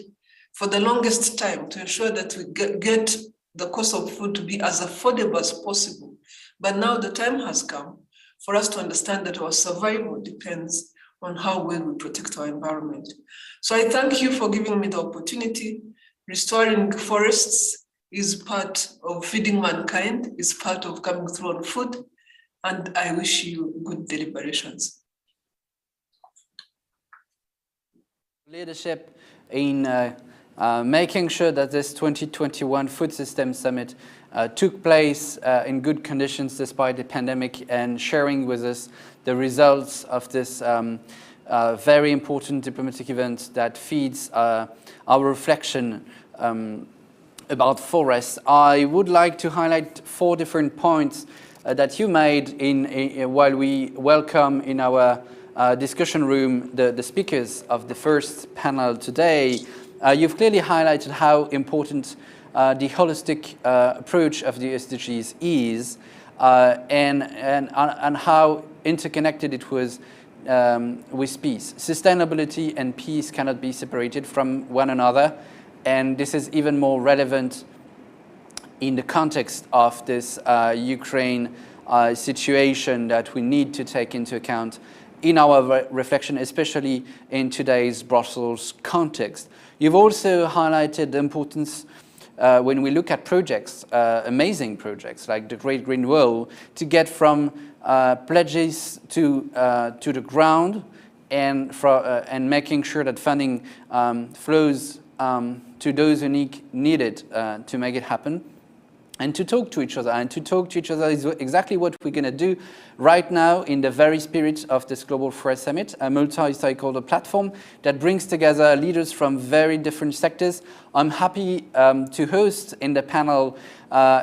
[SPEAKER 5] for the longest time to ensure that we get the cost of food to be as affordable as possible. But now the time has come for us to understand that our survival depends on how well we protect our environment. So I thank you for giving me the opportunity. Restoring forests is part of feeding mankind, is part of coming through on food, and I wish you good deliberations.
[SPEAKER 1] leadership in making sure that this 2021 Food System Summit took place in good conditions despite the pandemic, and sharing with us the results of this very important diplomatic event that feeds our reflection about forests. I would like to highlight 4 different points that you made while we welcome in our discussion room the speakers of the first panel today. You've clearly highlighted how important the holistic approach of the SDGs is, and how interconnected it was with peace. Sustainability and peace cannot be separated from one another, and this is even more relevant in the context of this Ukraine situation that we need to take into account in our reflection, especially in today's Brussels context. You've also highlighted the importance when we look at projects, amazing projects like the Great Green Wall, to get from pledges to the ground, and making sure that funding flows to those who need it to make it happen. And to talk to each other. And to talk to each other is exactly what we're going to do right now in the very spirit of this Global Forest Summit, a multi-stakeholder platform that brings together leaders from very different sectors. I'm happy to host in the panel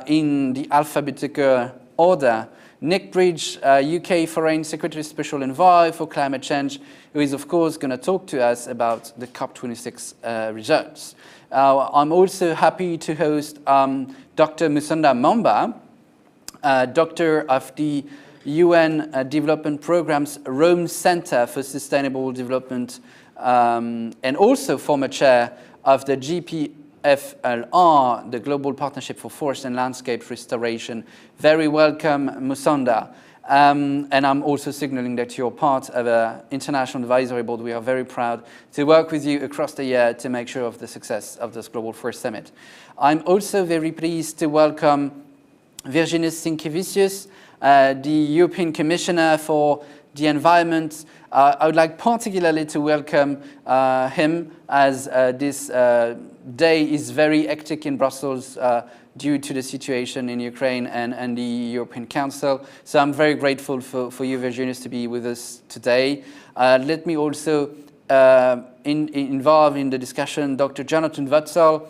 [SPEAKER 1] in the alphabetical order Nick Bridge, UK Foreign Secretary Special Envoy for Climate Change, who is of course going to talk to us about the COP26 results. I'm also happy to host Dr. Musonda Mamba, doctor of the UN Development Programme's Rome Center for Sustainable Development, and also former chair of the GPFLR, the Global Partnership for Forest and Landscape Restoration. Very welcome, Musonda. And I'm also signaling that you're part of an international advisory board. We are very proud to work with you across the year to make sure of the success of this Global Forest Summit. I'm also very pleased to welcome Virginijus Sinkevicius, the European Commissioner for the Environment. I would like particularly to welcome him, as this day is very hectic in Brussels due to the situation in Ukraine and the European Council. So I'm very grateful for you, Virginijus, to be with us today. Let me also involve in the discussion Dr. Jonathan Wetzel,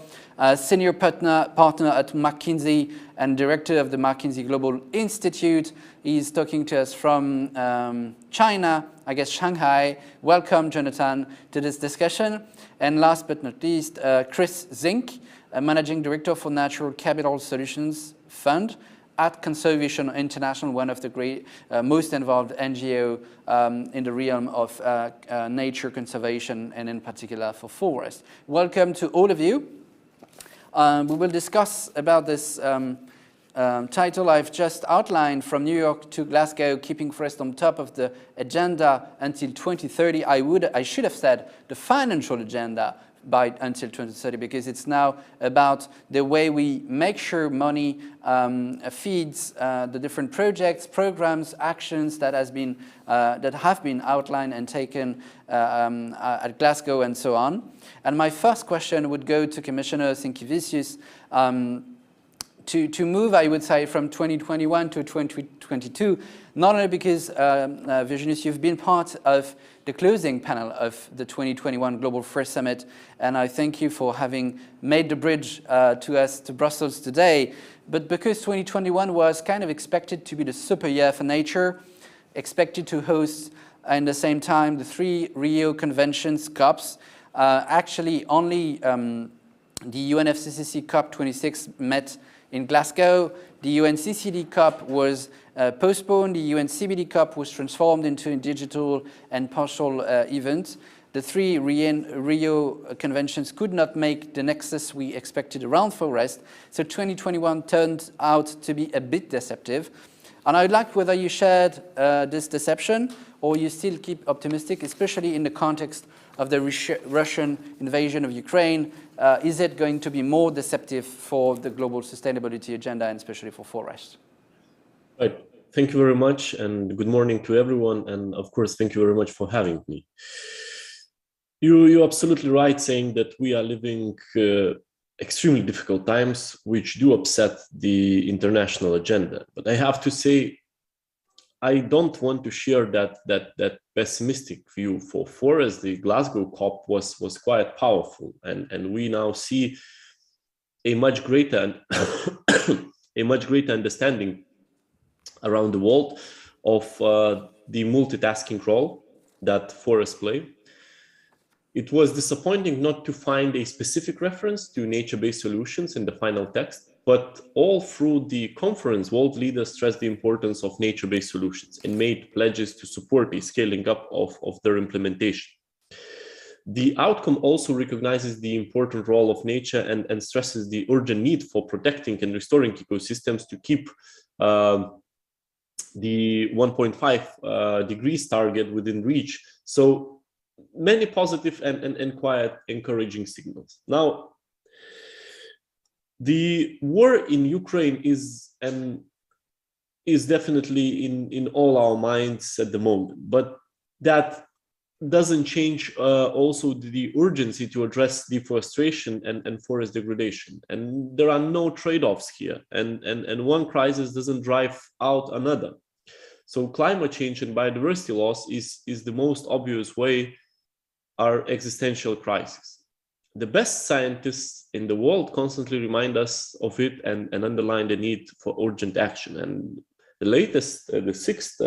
[SPEAKER 1] Senior Partner at McKinsey and Director of the McKinsey Global Institute. He's talking to us from China, I guess Shanghai. Welcome, Jonathan, to this discussion. And last but not least, Chris Zink, Managing Director for Natural Capital Solutions Fund at Conservation International, one of the most involved NGO in the realm of nature conservation, and in particular for forests. Welcome to all of you. We will discuss about this title I've just outlined, From New York to Glasgow, Keeping Forest on Top of the Agenda until 2030. I should have said the financial agenda until 2030, because it's now about the way we make sure money feeds the different projects, programs, actions that have been outlined and taken at Glasgow and so on. And my first question would go to Commissioner Sinkevicius, to move, I would say, from 2021 to 2022, not only because, Virginijus, you've been part of the closing panel of the 2021 Global Forest Summit, and I thank you for having made the bridge to Brussels today, but because 2021 was kind of expected to be the super year for nature, expected to host at the same time the 3 Rio conventions, COPs. Actually, only the UNFCCC COP26 met in Glasgow. The UNCCD COP was postponed. The UNCBD COP was transformed into a digital and partial event. The 3 Rio conventions could not make the nexus we expected around forest, so 2021 turned out to be a bit deceptive. And I'd like whether you shared this deception, or you still keep optimistic, especially in the context of the Russian invasion of Ukraine. Is it going to be more deceptive for the global sustainability agenda, and especially for forests?
[SPEAKER 6] Right. Thank you very much, and good morning to everyone. And of course, thank you very much for having me. You're absolutely right saying that we are living extremely difficult times, which do upset the international agenda. But I have to say, I don't want to share that pessimistic view. For us, the Glasgow COP was quite powerful, and we now see a much greater a much greater understanding around the world of the multitasking role that forests play. It was disappointing not to find a specific reference to nature-based solutions in the final text, but all through the conference, world leaders stressed the importance of nature-based solutions and made pledges to support a scaling up of their implementation. The outcome also recognizes the important role of nature and stresses the urgent need for protecting and restoring ecosystems to keep the 1.5 degrees target within reach. So many positive and quite encouraging signals. Now, the war in Ukraine is definitely in all our minds at the moment, but that doesn't change also the urgency to address deforestation and forest degradation. And there are no trade-offs here, and one crisis doesn't drive out another. So climate change and biodiversity loss is the most obvious way are existential crises. The best scientists in the world constantly remind us of it and underline the need for urgent action. And the latest, the sixth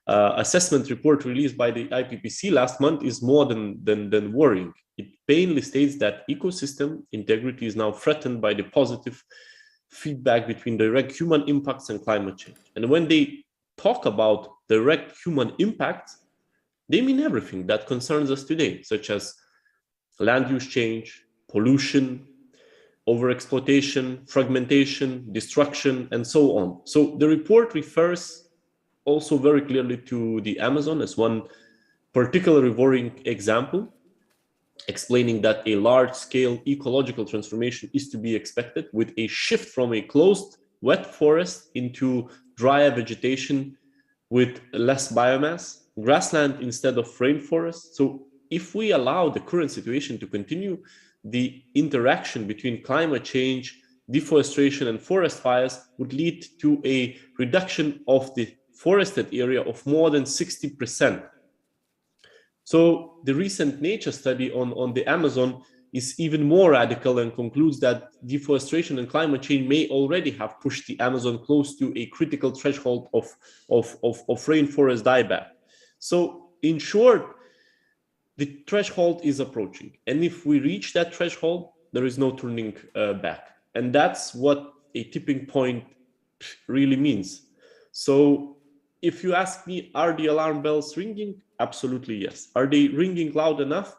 [SPEAKER 6] assessment report released by the IPCC last month is more than worrying. It plainly states that ecosystem integrity is now threatened by the positive feedback between direct human impacts and climate change. And when they talk about direct human impact, they mean everything that concerns us today, such as land use change, pollution, overexploitation, fragmentation, destruction, and so on. So the report refers also very clearly to the Amazon as one particularly worrying example, explaining that a large-scale ecological transformation is to be expected with a shift from a closed wet forest into drier vegetation with less biomass, grassland instead of rainforest. So if we allow the current situation to continue, the interaction between climate change, deforestation, and forest fires would lead to a reduction of the forested area of more than 60%. So the recent Nature study on the Amazon is even more radical and concludes that deforestation and climate change may already have pushed the Amazon close to a critical threshold of rainforest dieback. So in short, the threshold is approaching. And if we reach that threshold, there is no turning back. And that's what a tipping point really means. So if you ask me, are the alarm bells ringing? Absolutely yes. Are they ringing loud enough?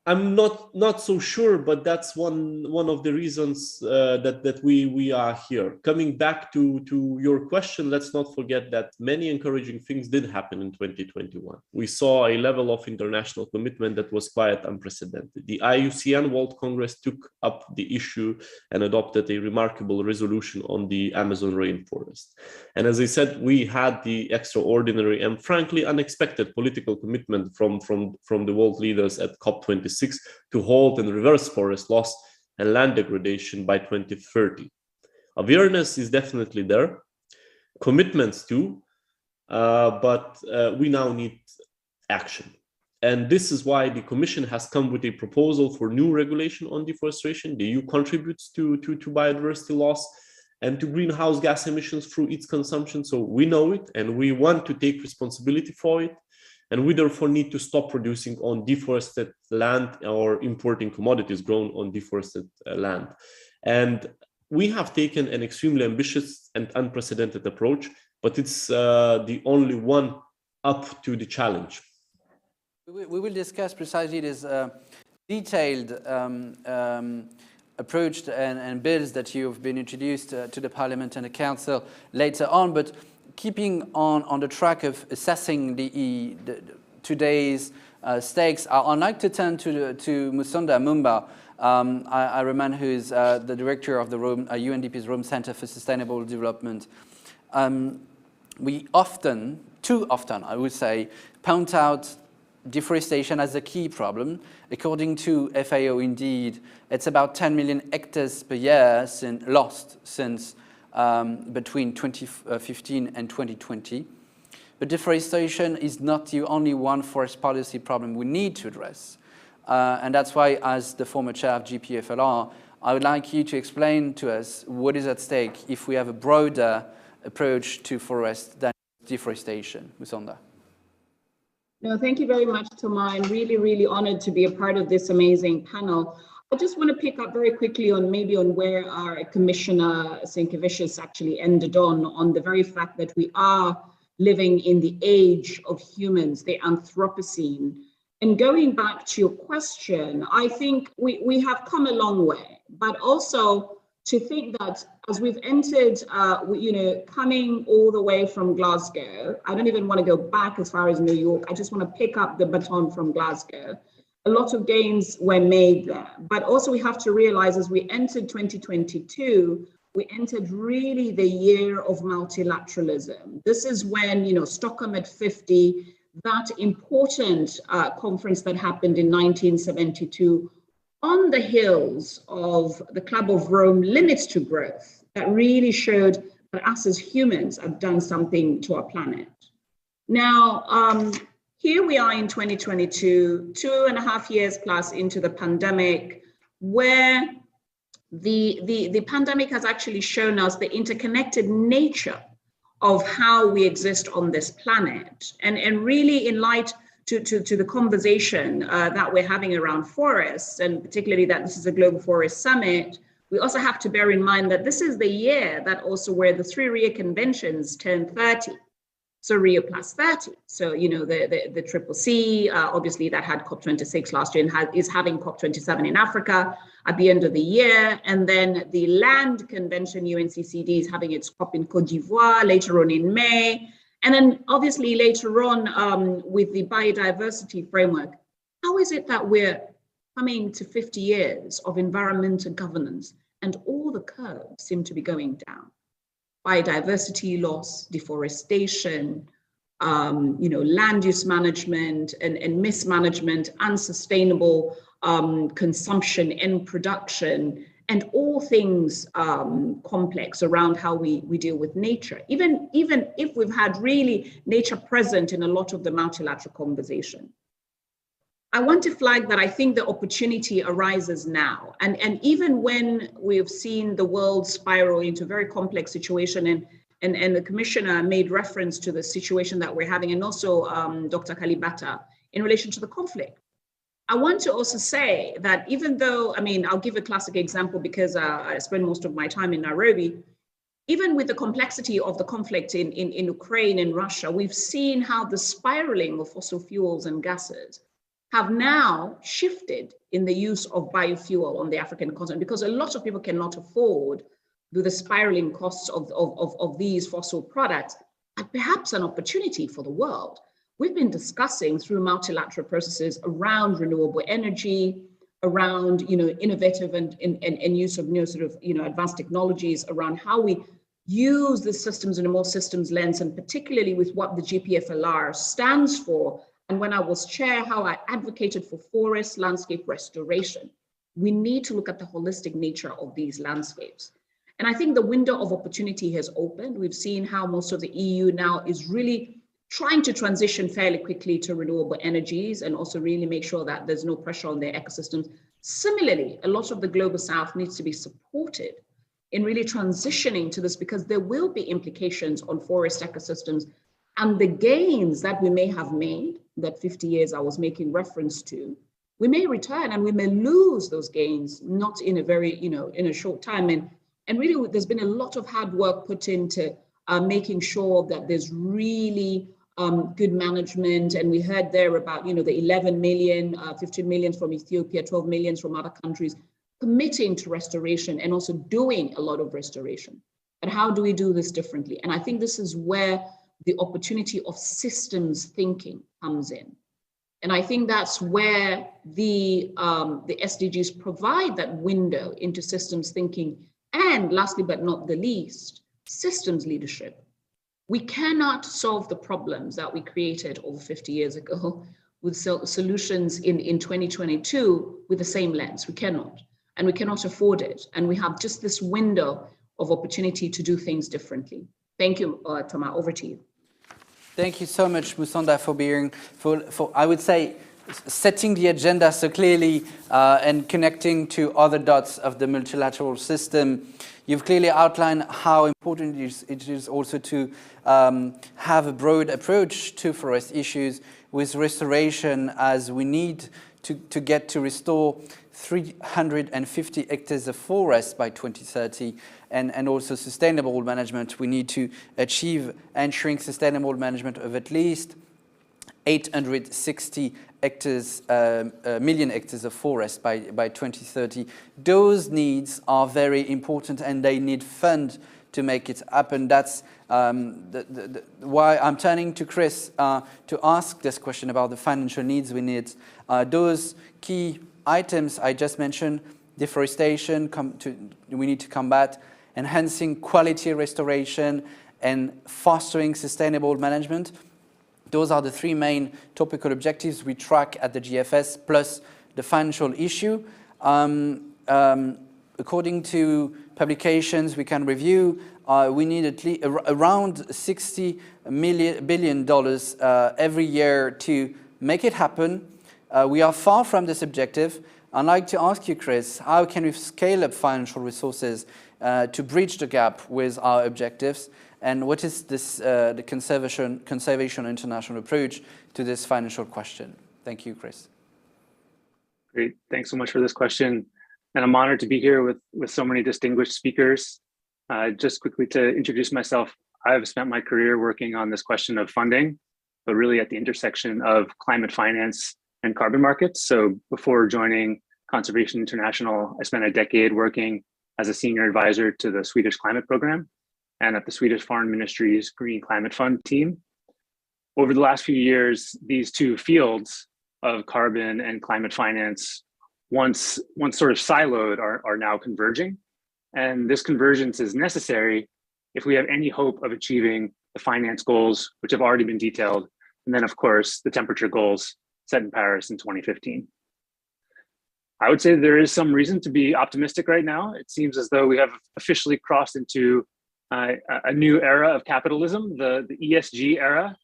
[SPEAKER 6] I'm not so sure, but that's one of the reasons that we are here. Coming back to your question, let's not forget that many encouraging things did happen in 2021. We saw a level of international commitment that was quite unprecedented. The IUCN World Congress took up the issue and adopted a remarkable resolution on the Amazon rainforest. And as I said, we had the extraordinary and frankly unexpected political commitment from the world leaders at COP26 to halt and reverse forest loss and land degradation by 2030. Awareness is definitely there, commitments too, but we now need action. And this is why the Commission has come with a proposal for new regulation on deforestation. The EU contributes to biodiversity loss and to greenhouse gas emissions through its consumption. So we know it and we want to take responsibility for it. And we therefore need to stop producing on deforested land or importing commodities grown on deforested land. And we have taken an extremely ambitious and unprecedented approach, but it's the only one up to the challenge.
[SPEAKER 1] We will discuss precisely this detailed approach and bills that you've been introduced to the Parliament and the Council later on, but keeping on the track of assessing the today's stakes, I'd like to turn to Musonda Mumba. I remind who is the director of the UNDP's Rome Center for Sustainable Development. We often, too often, I would say, point out deforestation as a key problem. According to FAO, indeed, it's about 10 million hectares per year lost since between 2015 and 2020. But deforestation is not the only one forest policy problem we need to address. And that's why, as the former chair of GPFLR, I would like you to explain to us what is at stake if we have a broader approach to forest than deforestation. Musonda.
[SPEAKER 7] No, thank you very much, Thomas. I'm really, really honored to be a part of this amazing panel. I just want to pick up very quickly on where our Commissioner Sienkiewicz actually ended on the very fact that we are living in the age of humans, the Anthropocene. And going back to your question, I think we have come a long way, but also to think that as we've entered, coming all the way from Glasgow, I don't even want to go back as far as New York. I just want to pick up the baton from Glasgow. A lot of gains were made there, but also we have to realize as we entered 2022, we entered really the year of multilateralism. This is when, Stockholm at 50, that important conference that happened in 1972 on the heels of the Club of Rome Limits to Growth, that really showed that us as humans have done something to our planet. Now, here we are in 2022, 2.5 years plus into the pandemic, where the pandemic has actually shown us the interconnected nature of how we exist on this planet. And really in light to the conversation that we're having around forests, and particularly that this is a Global Forest Summit, we also have to bear in mind that this is the year that also where the 3 Rio Conventions turned 30. So Rio plus 30. So, the CCC, obviously that had COP26 last year and is having COP27 in Africa at the end of the year. And then the Land Convention, UNCCD, is having its COP in Côte d'Ivoire later on in May. And then obviously later on with the biodiversity framework, how is it that we're coming to 50 years of environmental governance and all the curves seem to be going down? Biodiversity loss, deforestation, land use management and mismanagement, unsustainable consumption and production, and all things complex around how we deal with nature, even if we've had really nature present in a lot of the multilateral conversation. I want to flag that I think the opportunity arises now. And even when we've seen the world spiral into a very complex situation, and the commissioner made reference to the situation that we're having, and also Dr. Kalibata, in relation to the conflict. I want to also say that even though, I'll give a classic example because I spend most of my time in Nairobi, even with the complexity of the conflict in Ukraine and Russia, we've seen how the spiraling of fossil fuels and gases have now shifted in the use of biofuel on the African continent, because a lot of people cannot afford the spiraling costs of these fossil products, and perhaps an opportunity for the world. We've been discussing through multilateral processes around renewable energy, around innovative and use of advanced technologies, around how we use the systems in a more systems lens, and particularly with what the GPFLR stands for. And when I was chair, how I advocated for forest landscape restoration. We need to look at the holistic nature of these landscapes. And I think the window of opportunity has opened. We've seen how most of the EU now is really trying to transition fairly quickly to renewable energies and also really make sure that there's no pressure on their ecosystems. Similarly, a lot of the global south needs to be supported in really transitioning to this, because there will be implications on forest ecosystems, and the gains that we may have made, that 50 years I was making reference to, we may return and we may lose those gains, not in a very, in a short time. And really, there's been a lot of hard work put into making sure that there's really good management. And we heard there about, the 11 million, 15 million from Ethiopia, 12 million from other countries, committing to restoration and also doing a lot of restoration. But how do we do this differently? And I think this is where the opportunity of systems thinking comes in. And I think that's where the SDGs provide that window into systems thinking. And lastly, but not the least, systems leadership. We cannot solve the problems that we created over 50 years ago with solutions in 2022 with the same lens. We cannot, and we cannot afford it. And we have just this window of opportunity to do things differently. Thank you, Thomas, over to you.
[SPEAKER 1] Thank you so much, Musonda, for being, for I would say, setting the agenda so clearly and connecting to other dots of the multilateral system. You've clearly outlined how important it is also to have a broad approach to forest issues with restoration, as we need to get to restore 350 hectares of forest by 2030, and also sustainable management. We need to achieve ensuring sustainable management of at least 860 hectares, million hectares of forest by 2030. Those needs are very important, and they need fund to make it happen. That's why I'm turning to Chris to ask this question about the financial needs we need. Those key items I just mentioned: deforestation, we need to combat, enhancing quality restoration, and fostering sustainable management. Those are the three main topical objectives we track at the GFS, plus the financial issue. According to publications we can review, we need at least around $60 billion every year to make it happen. We are far from this objective. I'd like to ask you, Chris, how can we scale up financial resources to bridge the gap with our objectives? And what is this, the conservation international approach to this financial question? Thank you, Chris.
[SPEAKER 8] Great, thanks so much for this question. And I'm honored to be here with so many distinguished speakers. Just quickly to introduce myself, I've spent my career working on this question of funding, but really at the intersection of climate finance and carbon markets. So before joining Conservation International, I spent a decade working as a senior advisor to the Swedish climate program and at the Swedish Foreign Ministry's Green Climate Fund team. Over the last few years, these two fields of carbon and climate finance, once sort of siloed, are now converging. And this convergence is necessary if we have any hope of achieving the finance goals, which have already been detailed, and then of course, the temperature goals set in Paris in 2015. I would say there is some reason to be optimistic right now. It seems as though we have officially crossed into a new era of capitalism, the ESG era.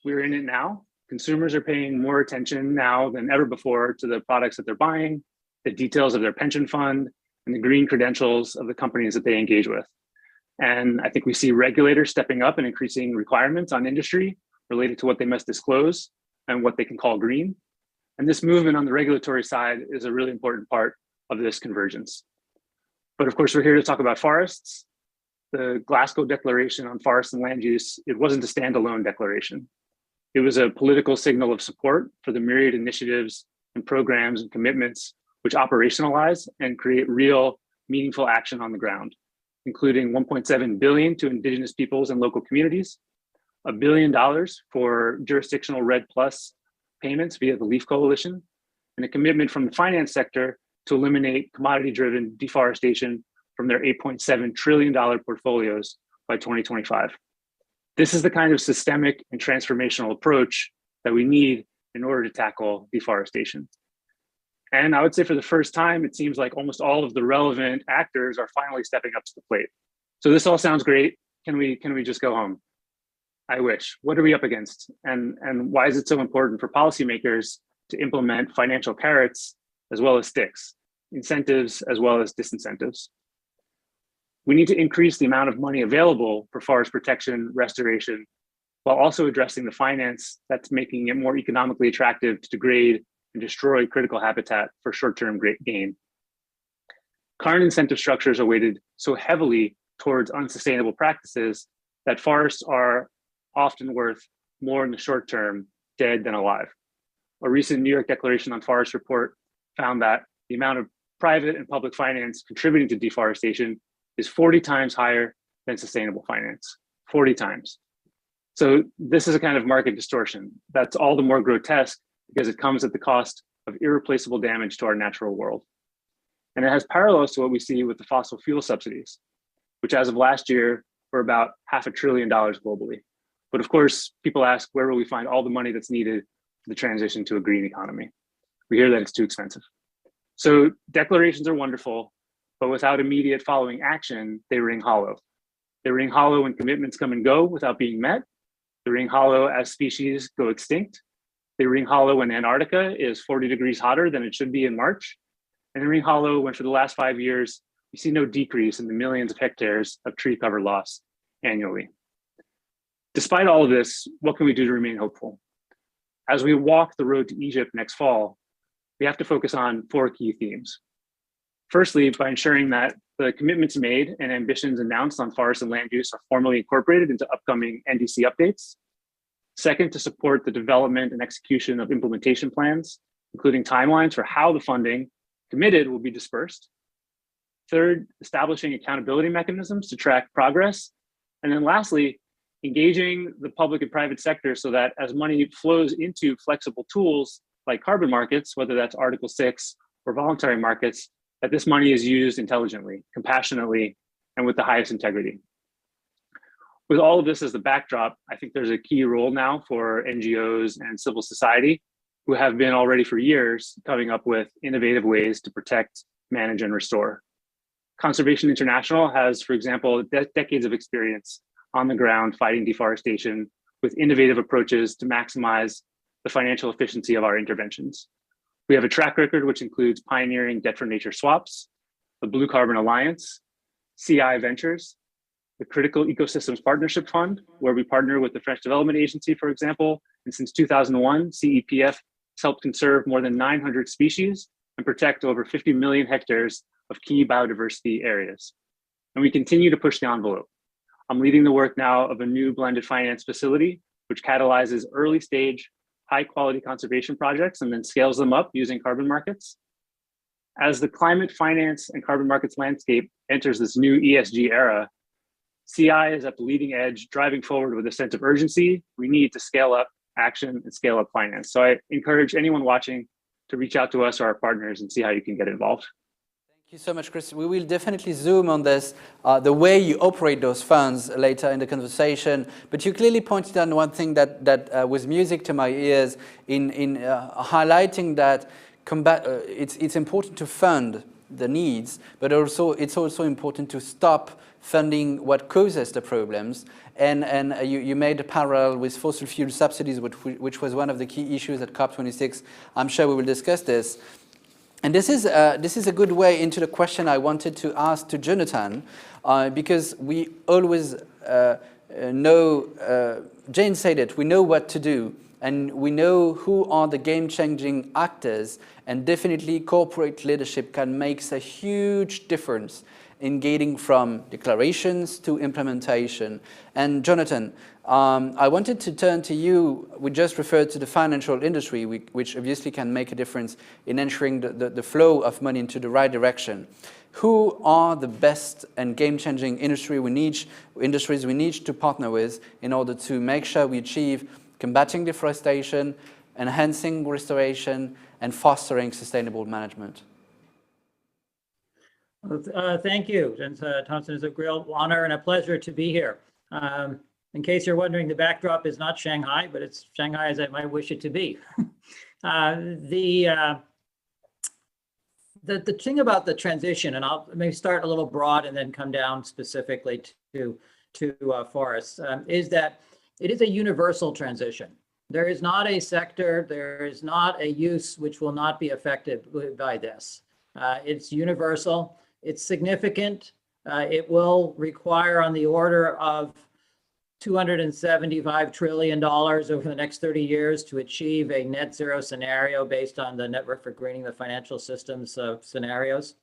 [SPEAKER 8] We're in it now. Consumers are paying more attention now than ever before to the products that they're buying, the details of their pension fund, and the green credentials of the companies that they engage with. And I think we see regulators stepping up and increasing requirements on industry related to what they must disclose and what they can call green. And this movement on the regulatory side is a really important part of this convergence. But of course, we're here to talk about forests. The Glasgow Declaration on Forest and Land Use, it wasn't a standalone declaration. It was a political signal of support for the myriad initiatives and programs and commitments which operationalize and create real, meaningful action on the ground, including $1.7 billion to indigenous peoples and local communities, $1 billion for jurisdictional REDD+ payments via the LEAF Coalition, and a commitment from the finance sector to eliminate commodity-driven deforestation from their $8.7 trillion portfolios by 2025. This is the kind of systemic and transformational approach that we need in order to tackle deforestation. And I would say for the first time, it seems like almost all of the relevant actors are finally stepping up to the plate. So this all sounds great. Can we just go home? I wish. What are we up against? And why is it so important for policymakers to implement financial carrots as well as sticks, incentives as well as disincentives? We need to increase the amount of money available for forest protection, restoration, while also addressing the finance that's making it more economically attractive to degrade and destroy critical habitat for short-term gain. Current incentive structures are weighted so heavily towards unsustainable practices that forests are often worth more in the short term dead than alive. A recent New York Declaration on Forest report found that the amount of private and public finance contributing to deforestation is 40 times higher than sustainable finance, 40 times. So this is a kind of market distortion that's all the more grotesque because it comes at the cost of irreplaceable damage to our natural world. And it has parallels to what we see with the fossil fuel subsidies, which as of last year were about $500 billion globally. But of course, people ask, where will we find all the money that's needed the transition to a green economy. We hear that it's too expensive. So declarations are wonderful, but without immediate following action, they ring hollow. They ring hollow when commitments come and go without being met. They ring hollow as species go extinct. They ring hollow when Antarctica is 40 degrees hotter than it should be in March. And they ring hollow when for the last 5 years, we see no decrease in the millions of hectares of tree cover loss annually. Despite all of this, what can we do to remain hopeful? As we walk the road to Egypt next fall, we have to focus on 4 key themes. Firstly, by ensuring that the commitments made and ambitions announced on forest and land use are formally incorporated into upcoming NDC updates. Second, to support the development and execution of implementation plans, including timelines for how the funding committed will be dispersed. Third, establishing accountability mechanisms to track progress. And then lastly, engaging the public and private sector so that as money flows into flexible tools like carbon markets, whether that's Article 6 or voluntary markets, that this money is used intelligently, compassionately, and with the highest integrity. With all of this as the backdrop, I think there's a key role now for NGOs and civil society who have been already for years coming up with innovative ways to protect, manage, and restore. Conservation International has, for example, decades of experience on the ground fighting deforestation with innovative approaches to maximize the financial efficiency of our interventions. We have a track record which includes pioneering debt for nature swaps, the Blue Carbon Alliance, CI Ventures, the Critical Ecosystems Partnership Fund, where we partner with the French Development Agency, for example. And since 2001, CEPF has helped conserve more than 900 species and protect over 50 million hectares of key biodiversity areas. And we continue to push the envelope. I'm leading the work now of a new blended finance facility, which catalyzes early stage, high quality conservation projects and then scales them up using carbon markets. As the climate finance and carbon markets landscape enters this new ESG era, CI is at the leading edge, driving forward with a sense of urgency. We need to scale up action and scale up finance. So I encourage anyone watching to reach out to us or our partners and see how you can get involved.
[SPEAKER 1] Thank you so much, Chris. We will definitely zoom on this, the way you operate those funds later in the conversation. But you clearly pointed out one thing that was music to my ears in highlighting that it's important to fund the needs, but also it's also important to stop funding what causes the problems. And you made a parallel with fossil fuel subsidies, which was one of the key issues at COP26. I'm sure we will discuss this. And this is a good way into the question I wanted to ask to Jonathan, because we always know, Jane said it, we know what to do, and we know who are the game-changing actors, and definitely corporate leadership can make a huge difference in getting from declarations to implementation. And Jonathan, I wanted to turn to you. We just referred to the financial industry, which obviously can make a difference in ensuring the flow of money into the right direction. Who are the best and game-changing industries we need to partner with in order to make sure we achieve combating deforestation, enhancing restoration, and fostering sustainable management?
[SPEAKER 9] Thank you, Jens Thompson. It's a real honor and a pleasure to be here. In case you're wondering, the backdrop is not Shanghai, but it's Shanghai as I might wish it to be. The thing about the transition, and I'll maybe start a little broad and then come down specifically to forests, is that it is a universal transition. There is not a sector, there is not a use which will not be affected by this. It's universal. It's significant. It will require on the order of $275 trillion over the next 30 years to achieve a net zero scenario based on the Network for Greening the Financial Systems scenarios.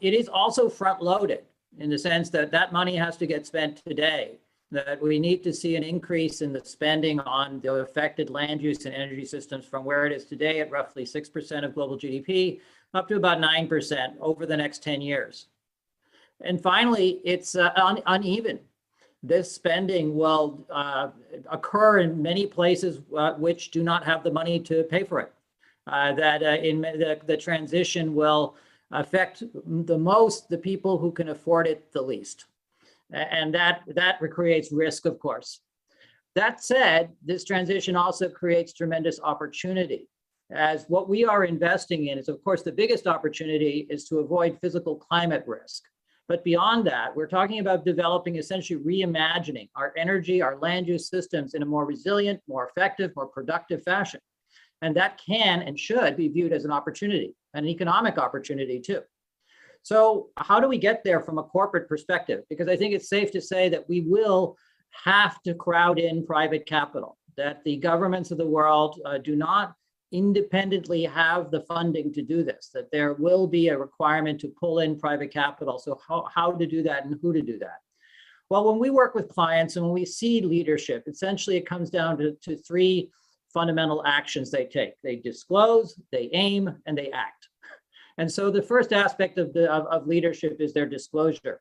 [SPEAKER 9] It is also front loaded in the sense that that money has to get spent today, that we need to see an increase in the spending on the affected land use and energy systems from where it is today at roughly 6% of global GDP up to about 9% over the next 10 years. And finally, it's uneven. This spending will occur in many places which do not have the money to pay for it. The transition will affect the most the people who can afford it the least. And that creates risk, of course. That said, this transition also creates tremendous opportunity, as what we are investing in is, of course, the biggest opportunity is to avoid physical climate risk. But beyond that, we're talking about developing, essentially reimagining our energy, our land use systems in a more resilient, more effective, more productive fashion. And that can and should be viewed as an opportunity, an economic opportunity too. So how do we get there from a corporate perspective? Because I think it's safe to say that we will have to crowd in private capital, that the governments of the world do not independently have the funding to do this, that there will be a requirement to pull in private capital. So how to do that and who to do that? Well, when we work with clients and when we see leadership, essentially it comes down to three fundamental actions they take. They disclose, they aim, and they act. And so the first aspect of leadership is their disclosure.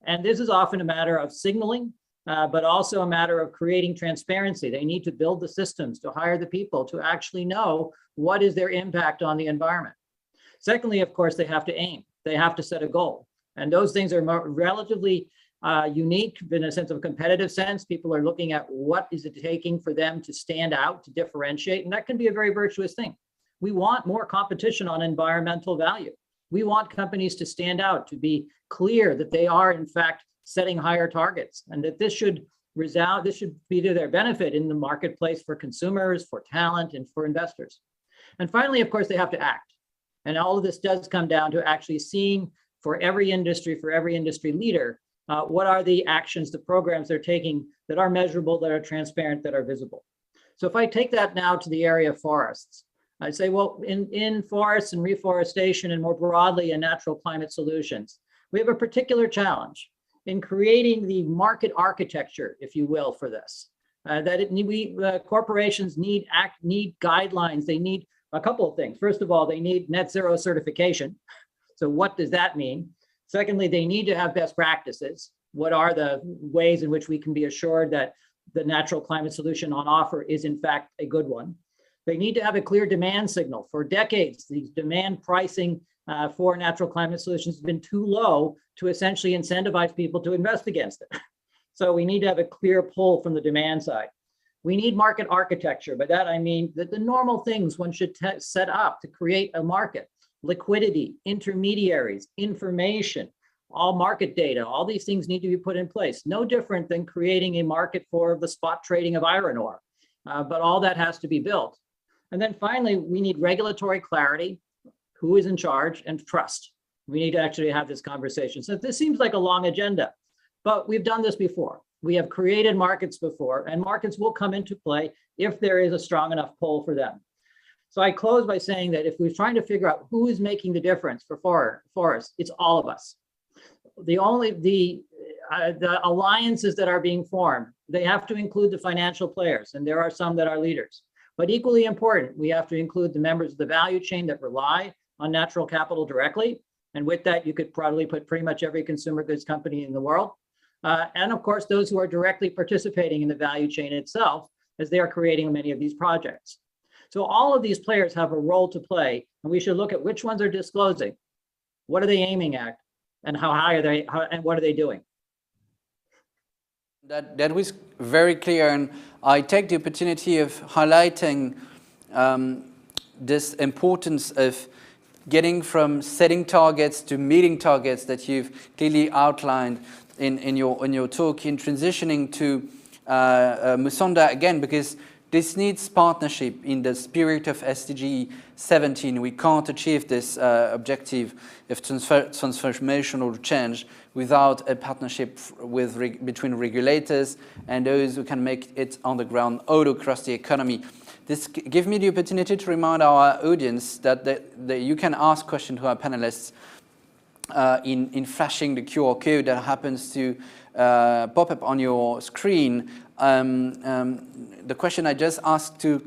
[SPEAKER 9] And this is often a matter of signaling, but also a matter of creating transparency. They need to build the systems to hire the people to actually know what is their impact on the environment. Secondly, of course, they have to aim. They have to set a goal. And those things are relatively unique in a sense of a competitive sense. People are looking at what is it taking for them to stand out, to differentiate, and that can be a very virtuous thing. We want more competition on environmental value. We want companies to stand out, to be clear that they are in fact setting higher targets, and that this should be to their benefit in the marketplace for consumers, for talent, and for investors. And finally, of course, they have to act. And all of this does come down to actually seeing for every industry leader, what are the actions, the programs they're taking that are measurable, that are transparent, that are visible. So if I take that now to the area of forests, I'd say, well, in forests and reforestation and more broadly in natural climate solutions, we have a particular challenge in creating the market architecture, if you will, for this. Corporations need guidelines. They need a couple of things. First of all, they need net zero certification. So what does that mean? Secondly, they need to have best practices. What are the ways in which we can be assured that the natural climate solution on offer is in fact a good one? They need to have a clear demand signal. For decades, the demand pricing for natural climate solutions has been too low to essentially incentivize people to invest against it. So we need to have a clear pull from the demand side. We need market architecture. By that I mean that the normal things one should set up to create a market: liquidity, intermediaries, information, all market data, all these things need to be put in place. No different than creating a market for the spot trading of iron ore, but all that has to be built. And then finally, we need regulatory clarity, who is in charge, and trust. We need to actually have this conversation. So this seems like a long agenda, but we've done this before. We have created markets before, and markets will come into play if there is a strong enough pull for them. So I close by saying that if we're trying to figure out who is making the difference for forests, it's all of us. The alliances that are being formed, they have to include the financial players, and there are some that are leaders. But equally important, we have to include the members of the value chain that rely on natural capital directly. And with that, you could probably put pretty much every consumer goods company in the world. And of course, those who are directly participating in the value chain itself, as they are creating many of these projects. So all of these players have a role to play, and we should look at which ones are disclosing, what are they aiming at, and how high are they, and what are they doing?
[SPEAKER 1] That was very clear, and I take the opportunity of highlighting this importance of getting from setting targets to meeting targets that you've clearly outlined in your talk, in transitioning to Musonda again, because this needs partnership in the spirit of SDG 17. We can't achieve this objective of transformational change without a partnership between regulators and those who can make it on the ground all across the economy. This gives me the opportunity to remind our audience that you can ask questions to our panelists in flashing the QR code that happens to pop up on your screen. The question I just asked to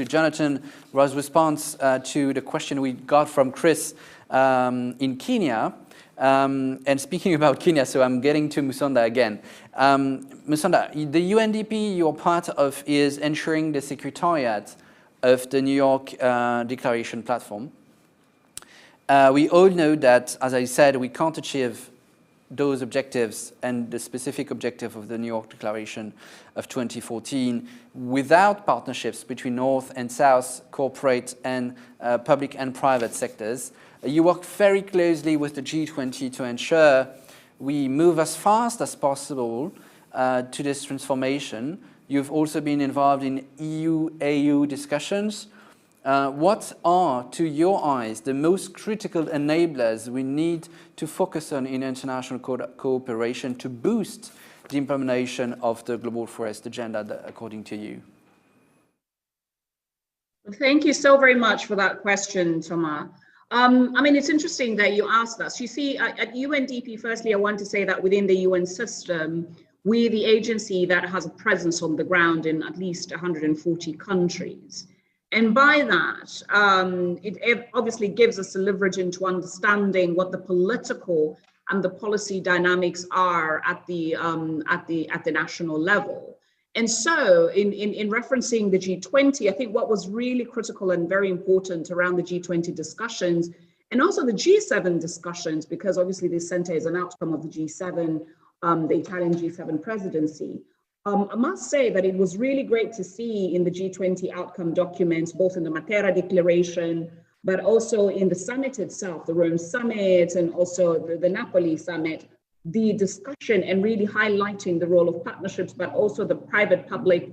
[SPEAKER 1] Jonathan was response to the question we got from Chris in Kenya. And speaking about Kenya, so I'm getting to Musonda again. Musonda, the UNDP you're part of is ensuring the secretariat of the New York Declaration Platform. We all know that, as I said, we can't achieve those objectives and the specific objective of the New York Declaration of 2014 without partnerships between North and South, corporate and public and private sectors. You work very closely with the G20 to ensure we move as fast as possible to this transformation. You've also been involved in EU-AU discussions. What are, to your eyes, the most critical enablers we need to focus on in international cooperation to boost the implementation of the Global Forest Agenda, according to you?
[SPEAKER 7] Thank you so very much for that question, Thomas. I mean, it's interesting that you asked us. You see, at UNDP, firstly, I want to say that within the UN system, we're the agency that has a presence on the ground in at least 140 countries. And by that, it obviously gives us a leverage into understanding what the political and the policy dynamics are at the national level. And so in referencing the G20, I think what was really critical and very important around the G20 discussions and also the G7 discussions, because obviously this center is an outcome of the G7, the Italian G7 presidency. I must say that it was really great to see in the G20 outcome documents, both in the Matera Declaration, but also in the summit itself, the Rome Summit, and also the Napoli Summit, the discussion and really highlighting the role of partnerships, but also the private-public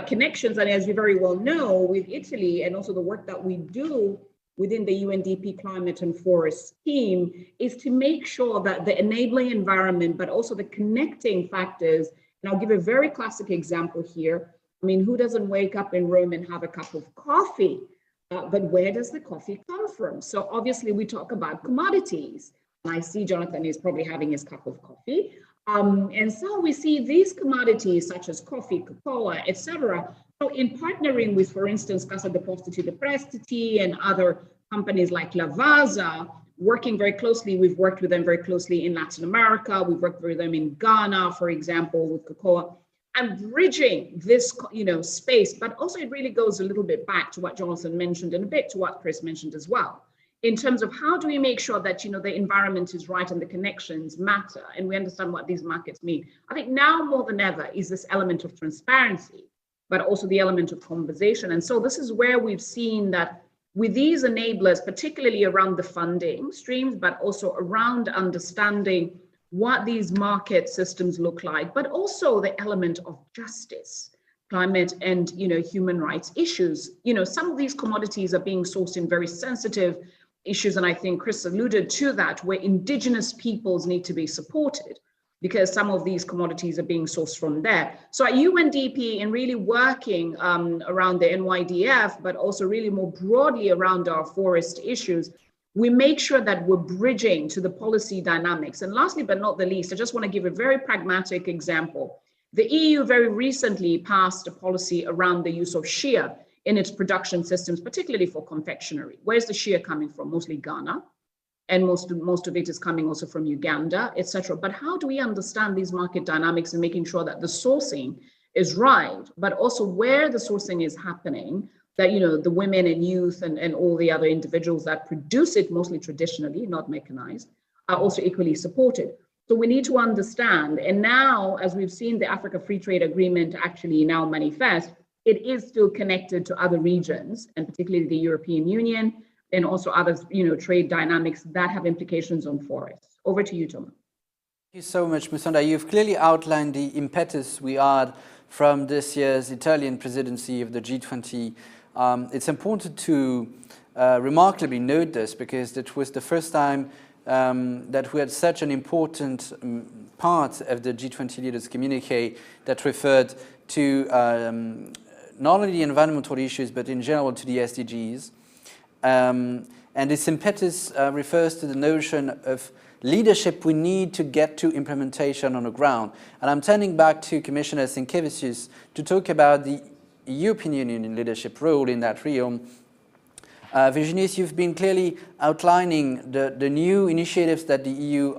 [SPEAKER 7] connections. And as you very well know, with Italy and also the work that we do within the UNDP Climate and Forest team is to make sure that the enabling environment, but also the connecting factors. And I'll give a very classic example here. I mean, who doesn't wake up in Rome and have a cup of coffee? But where does the coffee come from? So obviously we talk about commodities. And I see Jonathan is probably having his cup of coffee. And so we see these commodities such as coffee, cocoa, etc. So in partnering with, for instance, Casa Depositi di Prestiti and other companies like Lavazza, working very closely, we've worked with them very closely in Latin America. We've worked with them in Ghana, for example, with cocoa, and bridging this, space. But also it really goes a little bit back to what Jonathan mentioned and a bit to what Chris mentioned as well, in terms of how do we make sure that, the environment is right and the connections matter and we understand what these markets mean. I think now more than ever is this element of transparency, but also the element of conversation. And so this is where we've seen that with these enablers, particularly around the funding streams, but also around understanding what these market systems look like, but also the element of justice, climate and human rights issues. Some of these commodities are being sourced in very sensitive issues, and I think Chris alluded to that, where indigenous peoples need to be supported because some of these commodities are being sourced from there. So at UNDP, in really working around the NYDF, but also really more broadly around our forest issues, we make sure that we're bridging to the policy dynamics. And lastly, but not the least, I just want to give a very pragmatic example. The EU very recently passed a policy around the use of shea in its production systems, particularly for confectionery. Where's the shea coming from? Mostly Ghana. And most of it is coming also from Uganda, etc. But how do we understand these market dynamics and making sure that the sourcing is right, but also where the sourcing is happening, that the women and youth and all the other individuals that produce it, mostly traditionally, not mechanized, are also equally supported. So we need to understand. And now, as we've seen the Africa Free Trade Agreement actually now manifest, it is still connected to other regions, and particularly the European Union, and also other, trade dynamics that have implications on forests. Over to you, Thomas.
[SPEAKER 1] Thank you so much, Musonda. You've clearly outlined the impetus we had from this year's Italian presidency of the G20. It's important to remarkably note this because it was the first time that we had such an important part of the G20 leaders communique that referred to not only the environmental issues, but in general to the SDGs. And this impetus refers to the notion of leadership we need to get to implementation on the ground. And I'm turning back to Commissioner Sinkevicius to talk about the European Union leadership role in that realm. Virginie, you've been clearly outlining the new initiatives that the EU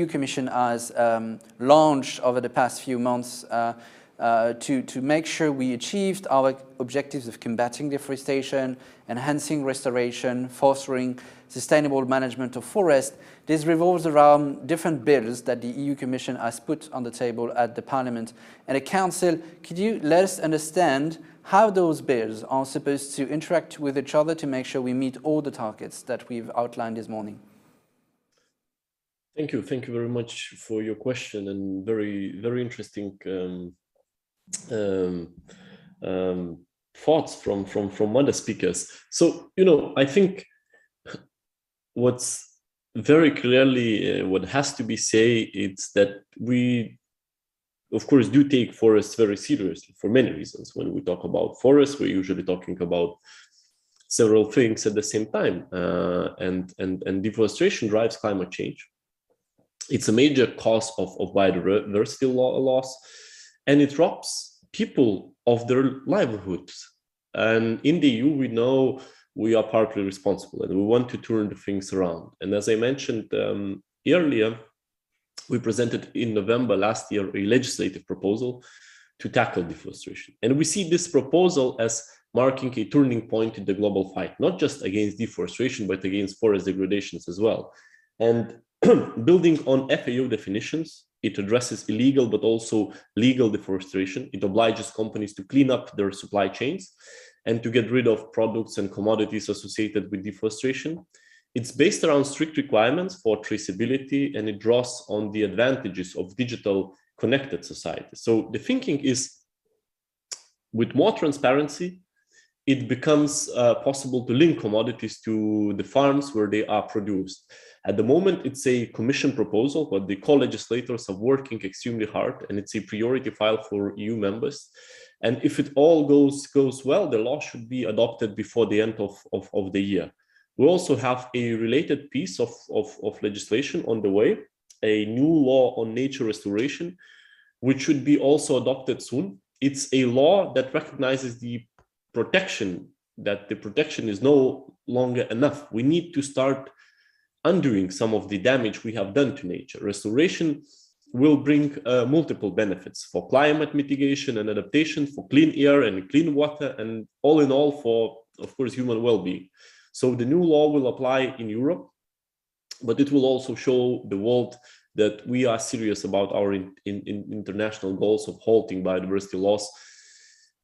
[SPEAKER 1] Commission has launched over the past few months. to make sure we achieved our objectives of combating deforestation, enhancing restoration, fostering sustainable management of forest. This revolves around different bills that the EU Commission has put on the table at the Parliament and the Council. Could you let us understand how those bills are supposed to interact with each other to make sure we meet all the targets that we've outlined this morning?
[SPEAKER 6] Thank you very much for your question, and very interesting thoughts from other speakers. So, I think what's very clearly what has to be said is that we, of course, do take forests very seriously for many reasons. When we talk about forests, we're usually talking about several things at the same time, and deforestation drives climate change. It's a major cause of biodiversity loss, and it robs people of their livelihoods. And in the EU, we know we are partly responsible, and we want to turn the things around. And as I mentioned earlier, we presented in November last year a legislative proposal to tackle deforestation. And we see this proposal as marking a turning point in the global fight, not just against deforestation, but against forest degradations as well. And building on FAO definitions, it addresses illegal but also legal deforestation. It obliges companies to clean up their supply chains and to get rid of products and commodities associated with deforestation. It's based around strict requirements for traceability, and it draws on the advantages of digital connected society. So the thinking is, with more transparency, it becomes possible to link commodities to the farms where they are produced. At the moment, it's a commission proposal, but the co-legislators are working extremely hard, and it's a priority file for EU members. And if it all goes well, the law should be adopted before the end of the year. We also have a related piece of legislation on the way, a new law on nature restoration, which should be also adopted soon. It's a law that recognizes the protection is no longer enough. We need to start undoing some of the damage we have done to nature. Restoration will bring multiple benefits for climate mitigation and adaptation, for clean air and clean water, and all in all for, of course, human well-being. So the new law will apply in Europe, but it will also show the world that we are serious about our international goals of halting biodiversity loss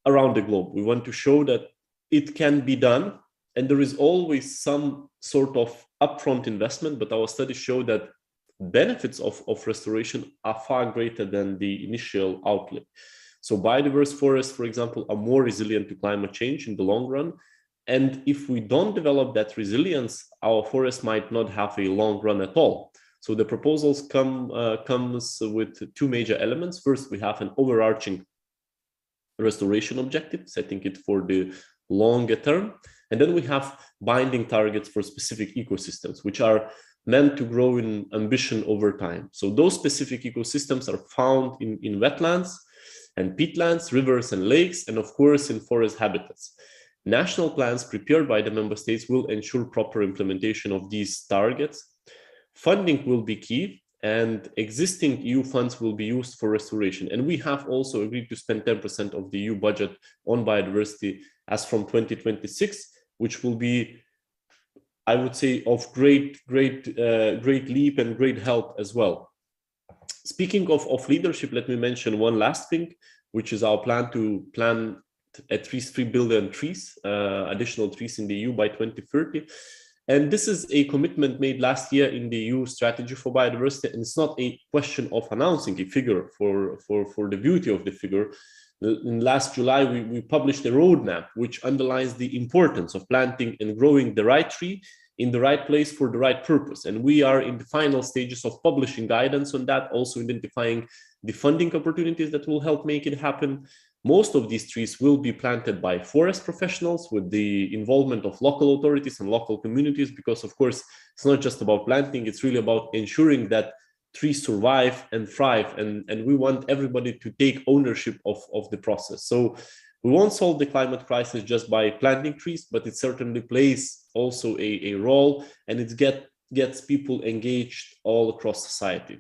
[SPEAKER 6] around the globe. We want to show that it can be done, and there is always some sort of upfront investment, but our studies show that benefits of restoration are far greater than the initial outlay. So biodiverse forests, for example, are more resilient to climate change in the long run. And if we don't develop that resilience, our forests might not have a long run at all. So the proposals comes with two major elements. First, we have an overarching restoration objective, setting it for the longer term. And then we have binding targets for specific ecosystems, which are meant to grow in ambition over time. So those specific ecosystems are found in wetlands and peatlands, rivers and lakes, and of course in forest habitats. National plans prepared by the member states will ensure proper implementation of these targets. Funding will be key, and existing EU funds will be used for restoration. And we have also agreed to spend 10% of the EU budget on biodiversity as from 2026, which will be, I would say, of great leap and great help as well. Speaking of leadership, let me mention one last thing, which is our plan to plant at least 3 billion trees, additional trees in the EU by 2030. And this is a commitment made last year in the EU strategy for biodiversity. And it's not a question of announcing a figure for the beauty of the figure. In last July, we published a roadmap which underlines the importance of planting and growing the right tree in the right place for the right purpose. And we are in the final stages of publishing guidance on that, also identifying the funding opportunities that will help make it happen. Most of these trees will be planted by forest professionals with the involvement of local authorities and local communities, because of course, it's not just about planting, it's really about ensuring that trees survive and thrive. And we want everybody to take ownership of the process. So we won't solve the climate crisis just by planting trees, but it certainly plays also a role, and it gets people engaged all across society.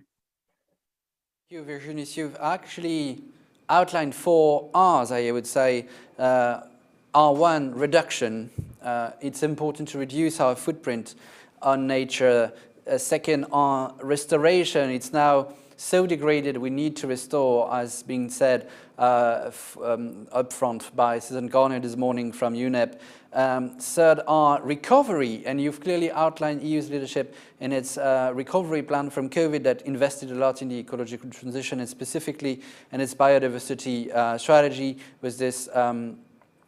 [SPEAKER 1] Thank you, Virginie. You've actually outlined 4 R's, I would say. R1, reduction. It's important to reduce our footprint on nature. Second, R, restoration. It's now so degraded, we need to restore, as being said upfront by Susan Garner this morning from UNEP. Third are recovery, and you've clearly outlined EU's leadership in its recovery plan from COVID that invested a lot in the ecological transition and specifically in its biodiversity strategy with this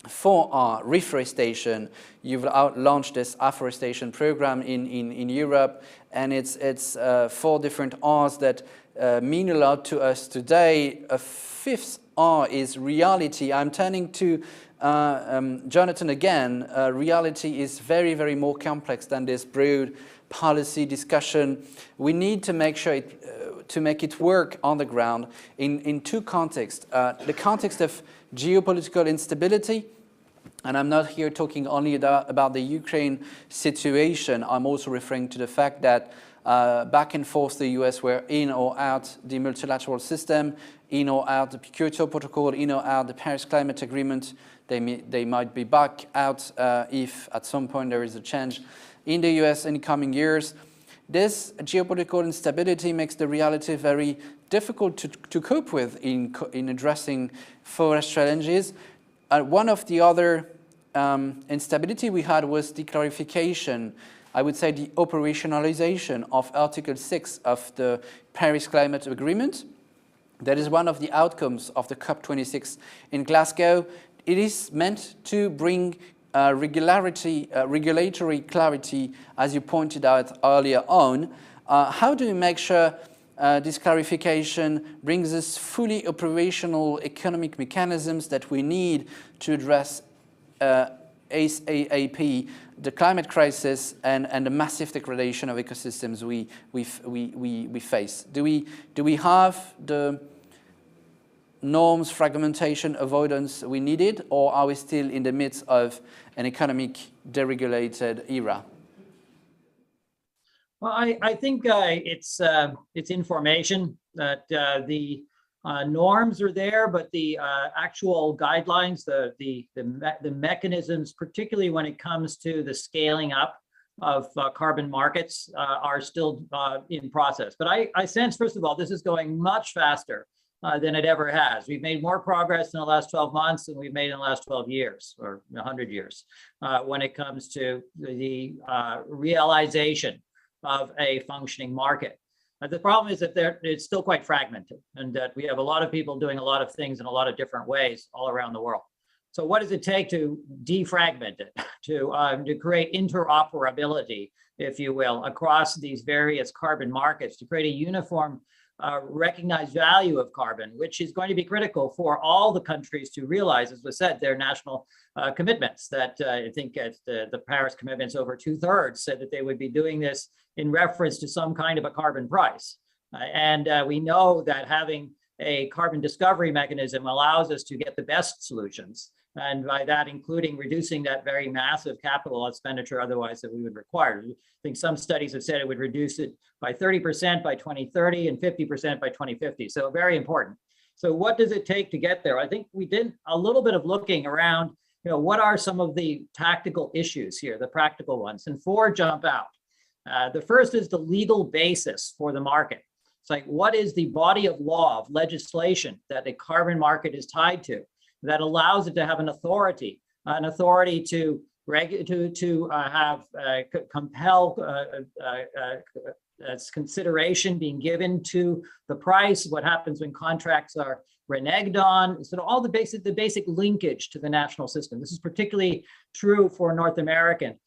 [SPEAKER 1] 4R, reforestation. You've launched this afforestation program in Europe, and it's 4 different R's that mean a lot to us today. A 5th R is reality. I'm turning to Jonathan again. Reality is very, very more complex than this broad policy discussion. We need to make sure to make it work on the ground in 2 contexts. The context of geopolitical instability, and I'm not here talking only about the Ukraine situation. I'm also referring to the fact that back and forth the US were in or out the multilateral system, in or out the Kyoto Protocol, in or out the Paris Climate Agreement. They might be back out if at some point there is a change in the US in the coming years. This geopolitical instability makes the reality very difficult to cope with in addressing forest challenges. One of the other instability we had was the clarification, I would say the operationalization of Article 6 of the Paris Climate Agreement. That is one of the outcomes of the COP26 in Glasgow. It is meant to bring regulatory clarity, as you pointed out earlier on. How do we make sure this clarification brings us fully operational economic mechanisms that we need to address ASAP, the climate crisis and the massive degradation of ecosystems we face? Do we have the norms, fragmentation, avoidance we needed, or are we still in the midst of an economic deregulated era?
[SPEAKER 9] Well, I think it's information that the norms are there, but the actual guidelines, the mechanisms, particularly when it comes to the scaling up of carbon markets, are still in process. But I sense, first of all, this is going much faster than it ever has. We've made more progress in the last 12 months than we've made in the last 12 years or 100 years when it comes to the realization of a functioning market. The problem is that it's still quite fragmented, and that we have a lot of people doing a lot of things in a lot of different ways all around the world. So what does it take to defragment it, to create interoperability, if you will, across these various carbon markets, to create a uniform recognized value of carbon, which is going to be critical for all the countries to realize, as was said, their national commitments. That I think the Paris commitments, over 2/3 said that they would be doing this in reference to some kind of a carbon price. And we know that having a carbon discovery mechanism allows us to get the best solutions. And by that, including reducing that very massive capital expenditure otherwise that we would require. I think some studies have said it would reduce it by 30% by 2030 and 50% by 2050. So very important. So what does it take to get there? I think we did a little bit of looking around, what are some of the tactical issues here, the practical ones, and 4 jump out. The first is the legal basis for the market. It's like, what is the body of law, of legislation that a carbon market is tied to, that allows it to have an authority to compel consideration being given to the price, what happens when contracts are reneged on, so all the basic linkage to the national system. This is particularly true for North American,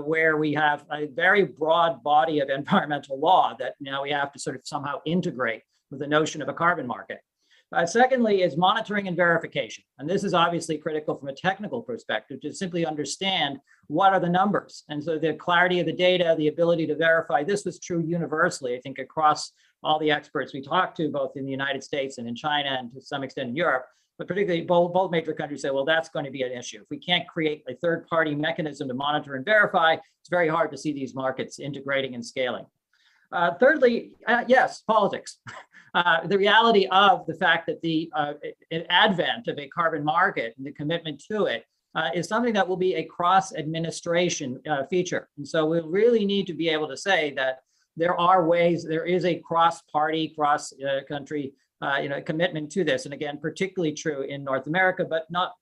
[SPEAKER 9] where we have a very broad body of environmental law that now we have to sort of somehow integrate with the notion of a carbon market. Secondly is monitoring and verification. And this is obviously critical from a technical perspective to simply understand what are the numbers. And so the clarity of the data, the ability to verify, this was true universally, I think, across all the experts we talked to, both in the United States and in China and to some extent in Europe, but particularly both major countries say, well, that's going to be an issue. If we can't create a third-party mechanism to monitor and verify, it's very hard to see these markets integrating and scaling. Thirdly, yes, politics. The reality of the fact that the advent of a carbon market and the commitment to it is something that will be a cross-administration feature. And so we really need to be able to say that there are ways, there is a cross-party, cross-country commitment to this. And again, particularly true in North America, but not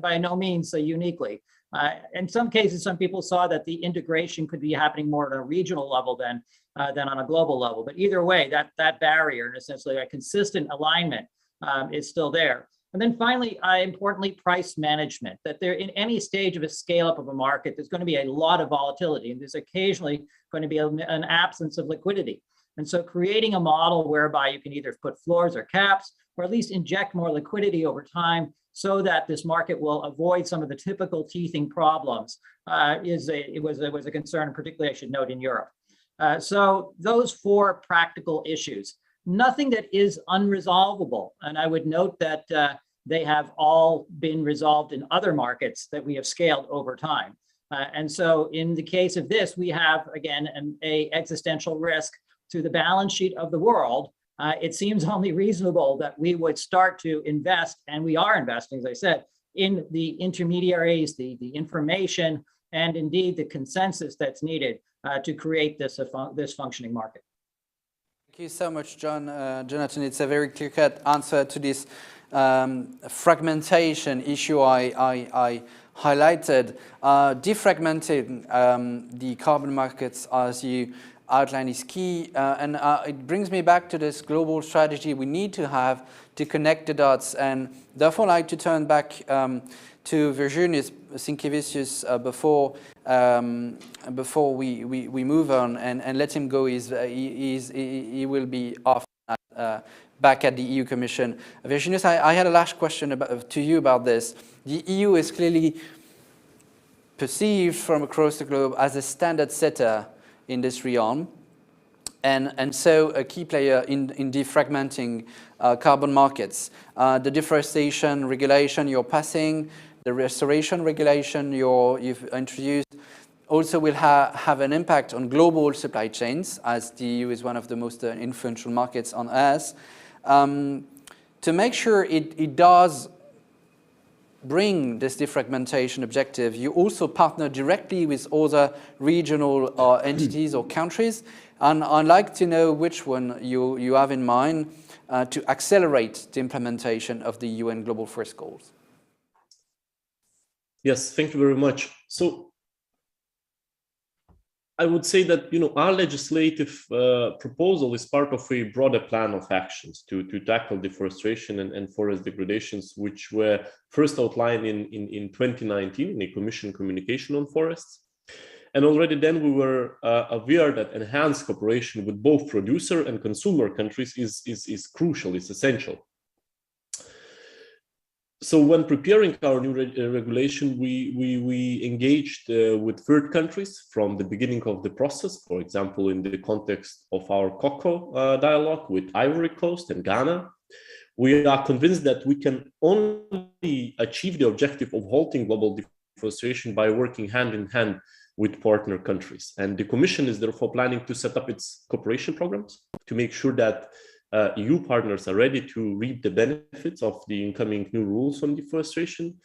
[SPEAKER 9] by no means uniquely. In some cases, some people saw that the integration could be happening more at a regional level than on a global level. But either way, that barrier and essentially a consistent alignment is still there. And then finally, importantly, price management, that there in any stage of a scale up of a market, there's going to be a lot of volatility, and there's occasionally going to be an absence of liquidity. And so creating a model whereby you can either put floors or caps, or at least inject more liquidity over time so that this market will avoid some of the typical teething problems was a concern, particularly I should note in Europe. So those 4 practical issues. Nothing that is unresolvable. And I would note that they have all been resolved in other markets that we have scaled over time. And so in the case of this, we have, again, an existential risk to the balance sheet of the world. It seems only reasonable that we would start to invest, and we are investing, as I said, in the intermediaries, the information, and indeed the consensus that's needed to create this functioning market.
[SPEAKER 1] Thank you so much, Jonathan. It's a very clear-cut answer to this fragmentation issue I highlighted. Defragmenting the carbon markets, as you outlined, is key. And it brings me back to this global strategy we need to have to connect the dots. And therefore, I'd like to turn back to Virginijus Sinkevicius before we move on and let him go. He will be off back at the EU Commission. Virginijus, I had a last question to you about this. The EU is clearly perceived from across the globe as a standard setter in this realm, and so a key player in defragmenting carbon markets. The deforestation regulation you're passing, the restoration regulation you've introduced, also will have an impact on global supply chains, as the EU is one of the most influential markets on Earth. To make sure it does bring this defragmentation objective, you also partner directly with other regional entities or countries. And I'd like to know which one you have in mind to accelerate the implementation of the UN Global Forest Goals.
[SPEAKER 6] Yes, thank you very much. So I would say that our legislative proposal is part of a broader plan of actions to tackle deforestation and forest degradations, which were first outlined in 2019 in a Commission communication on forests. And already then we were aware that enhanced cooperation with both producer and consumer countries is crucial, is essential. So when preparing our new regulation, we engaged with third countries from the beginning of the process. For example, in the context of our cocoa dialogue with Ivory Coast and Ghana, we are convinced that we can only achieve the objective of halting global deforestation by working hand in hand with partner countries. And the Commission is therefore planning to set up its cooperation programs to make sure that EU partners are ready to reap the benefits of the incoming new rules on deforestation.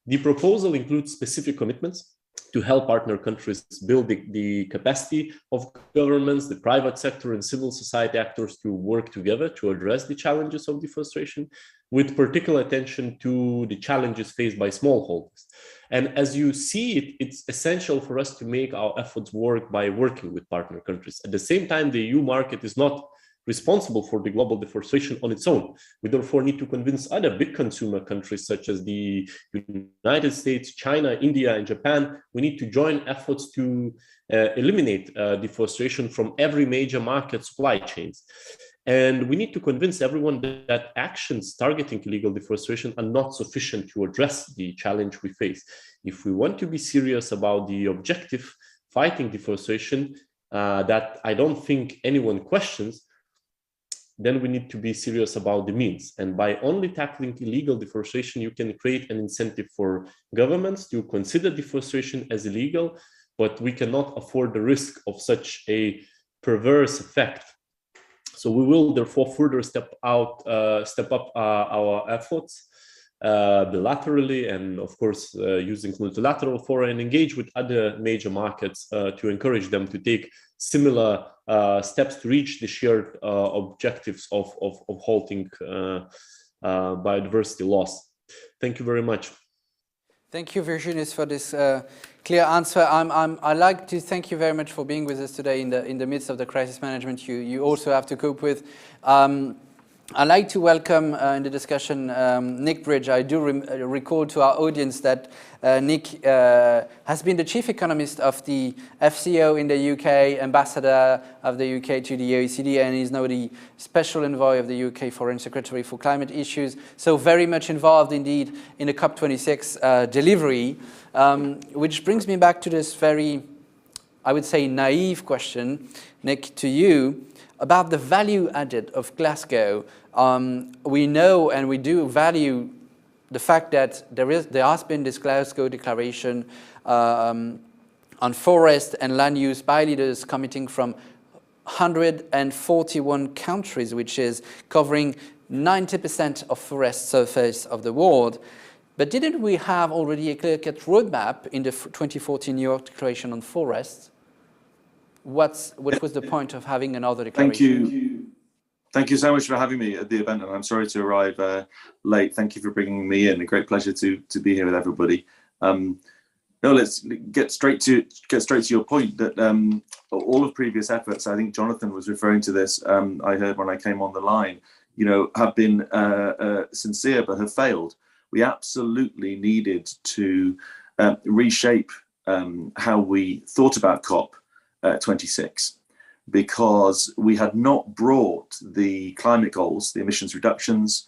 [SPEAKER 6] The proposal includes specific commitments to help partner countries build the capacity of governments, the private sector, and civil society actors to work together to address the challenges of deforestation, with particular attention to the challenges faced by smallholders. And as you see it's essential for us to make our efforts work by working with partner countries. At the same time, the EU market is not responsible for the global deforestation on its own. We therefore need to convince other big consumer countries such as the United States, China, India, and Japan. We need to join efforts to eliminate deforestation from every major market supply chains. And we need to convince everyone that actions targeting illegal deforestation are not sufficient to address the challenge we face. If we want to be serious about the objective, fighting deforestation, that I don't think anyone questions, then we need to be serious about the means. And by only tackling illegal deforestation, you can create an incentive for governments to consider deforestation as illegal, but we cannot afford the risk of such a perverse effect. So we will therefore further step up our efforts bilaterally, and of course using multilateral fora, and engage with other major markets to encourage them to take similar steps to reach the shared objectives of halting biodiversity loss. Thank you very much.
[SPEAKER 1] Thank you, Virginis, for this clear answer. I'd like to thank you very much for being with us today in the midst of the crisis management you also have to cope with. I'd like to welcome in the discussion Nick Bridge. I do recall to our audience that Nick has been the chief economist of the FCO in the UK, ambassador of the UK to the OECD, and he's now the special envoy of the UK Foreign Secretary for climate issues. So very much involved indeed in the COP26 delivery, which brings me back to this very, I would say, naive question, Nick, to you, about the value added of Glasgow. We know and we do value the fact that there has been this Glasgow Declaration on forest and land use by leaders committing from 141 countries, which is covering 90% of forest surface of the world. But didn't we have already a clear-cut roadmap in the 2014 New York Declaration on forests? What was the point of having another declaration?
[SPEAKER 10] Thank you so much for having me at the event, and I'm sorry to arrive late. Thank you for bringing me in. A great pleasure to be here with everybody. No, let's get straight to your point that all of previous efforts, I think Jonathan was referring to this, I heard when I came on the line, have been sincere but have failed. We absolutely needed to reshape how we thought about COP26, because we had not brought the climate goals, the emissions reductions,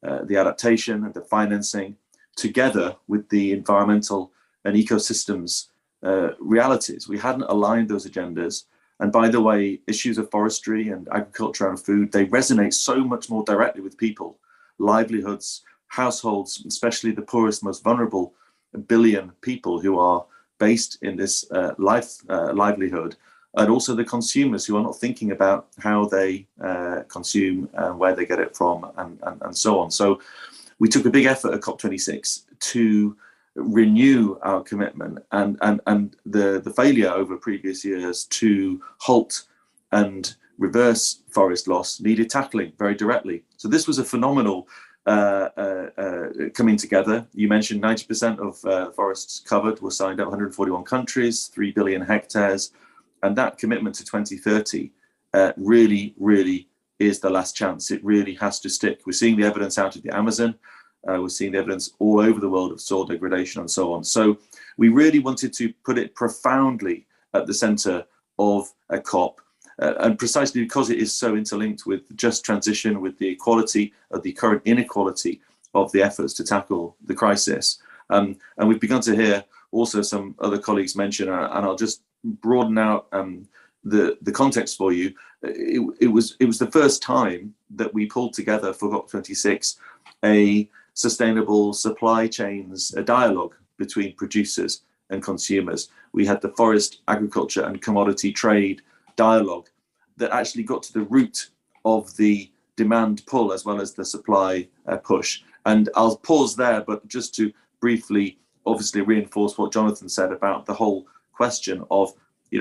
[SPEAKER 10] the adaptation and the financing together with the environmental and ecosystems realities. We hadn't aligned those agendas. And by the way, issues of forestry and agriculture and food, they resonate so much more directly with people, livelihoods, households, especially the poorest, most vulnerable billion people who are based in this livelihood, and also the consumers who are not thinking about how they consume and where they get it from, and so on. So we took a big effort at COP26 to renew our commitment, and the failure over previous years to halt and reverse forest loss needed tackling very directly. So this was a phenomenal coming together. You mentioned 90% of forests covered were signed up, 141 countries, 3 billion hectares, and that commitment to 2030 really, really is the last chance. It really has to stick. We're seeing the evidence out of the Amazon. We're seeing the evidence all over the world of soil degradation and so on. So we really wanted to put it profoundly at the center of a COP, and precisely because it is so interlinked with just transition, with the equality of the current inequality of the efforts to tackle the crisis. And we've begun to hear also some other colleagues mention, and I'll just broaden out the context for you. It was the first time that we pulled together for COP26 a sustainable supply chains, a dialogue between producers and consumers. We had the forest, agriculture and commodity trade dialogue that actually got to the root of the demand pull as well as the supply push. And I'll pause there, but just to briefly, obviously reinforce what Jonathan said about the whole question of,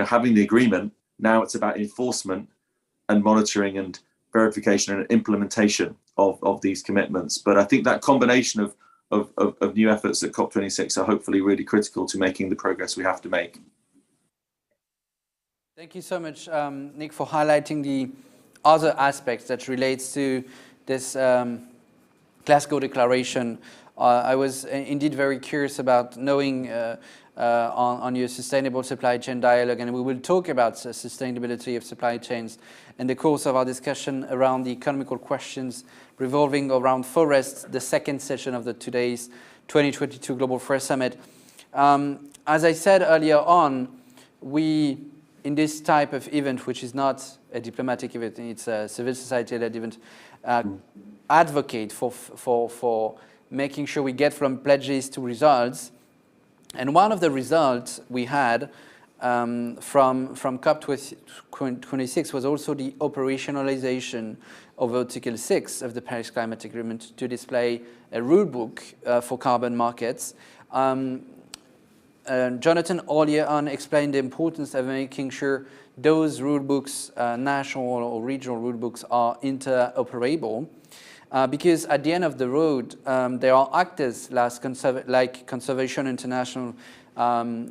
[SPEAKER 10] having the agreement. Now it's about enforcement and monitoring and verification and implementation of these commitments. But I think that combination of new efforts at COP26 are hopefully really critical to making the progress we have to make.
[SPEAKER 1] Thank you so much, Nick, for highlighting the other aspects that relates to this Glasgow Declaration. I was indeed very curious about knowing on your sustainable supply chain dialogue, and we will talk about the sustainability of supply chains in the course of our discussion around the economical questions revolving around forests, the second session of today's 2022 Global Forest Summit. As I said earlier on, we, in this type of event, which is not a diplomatic event, it's a civil society-led event, advocate for making sure we get from pledges to results. And one of the results we had from COP26 was also the operationalization of Article 6 of the Paris Climate Agreement to display a rule book for carbon markets. Jonathan earlier on explained the importance of making sure those rule books, national or regional rule books, are interoperable. Because at the end of the road, there are actors like Conservation International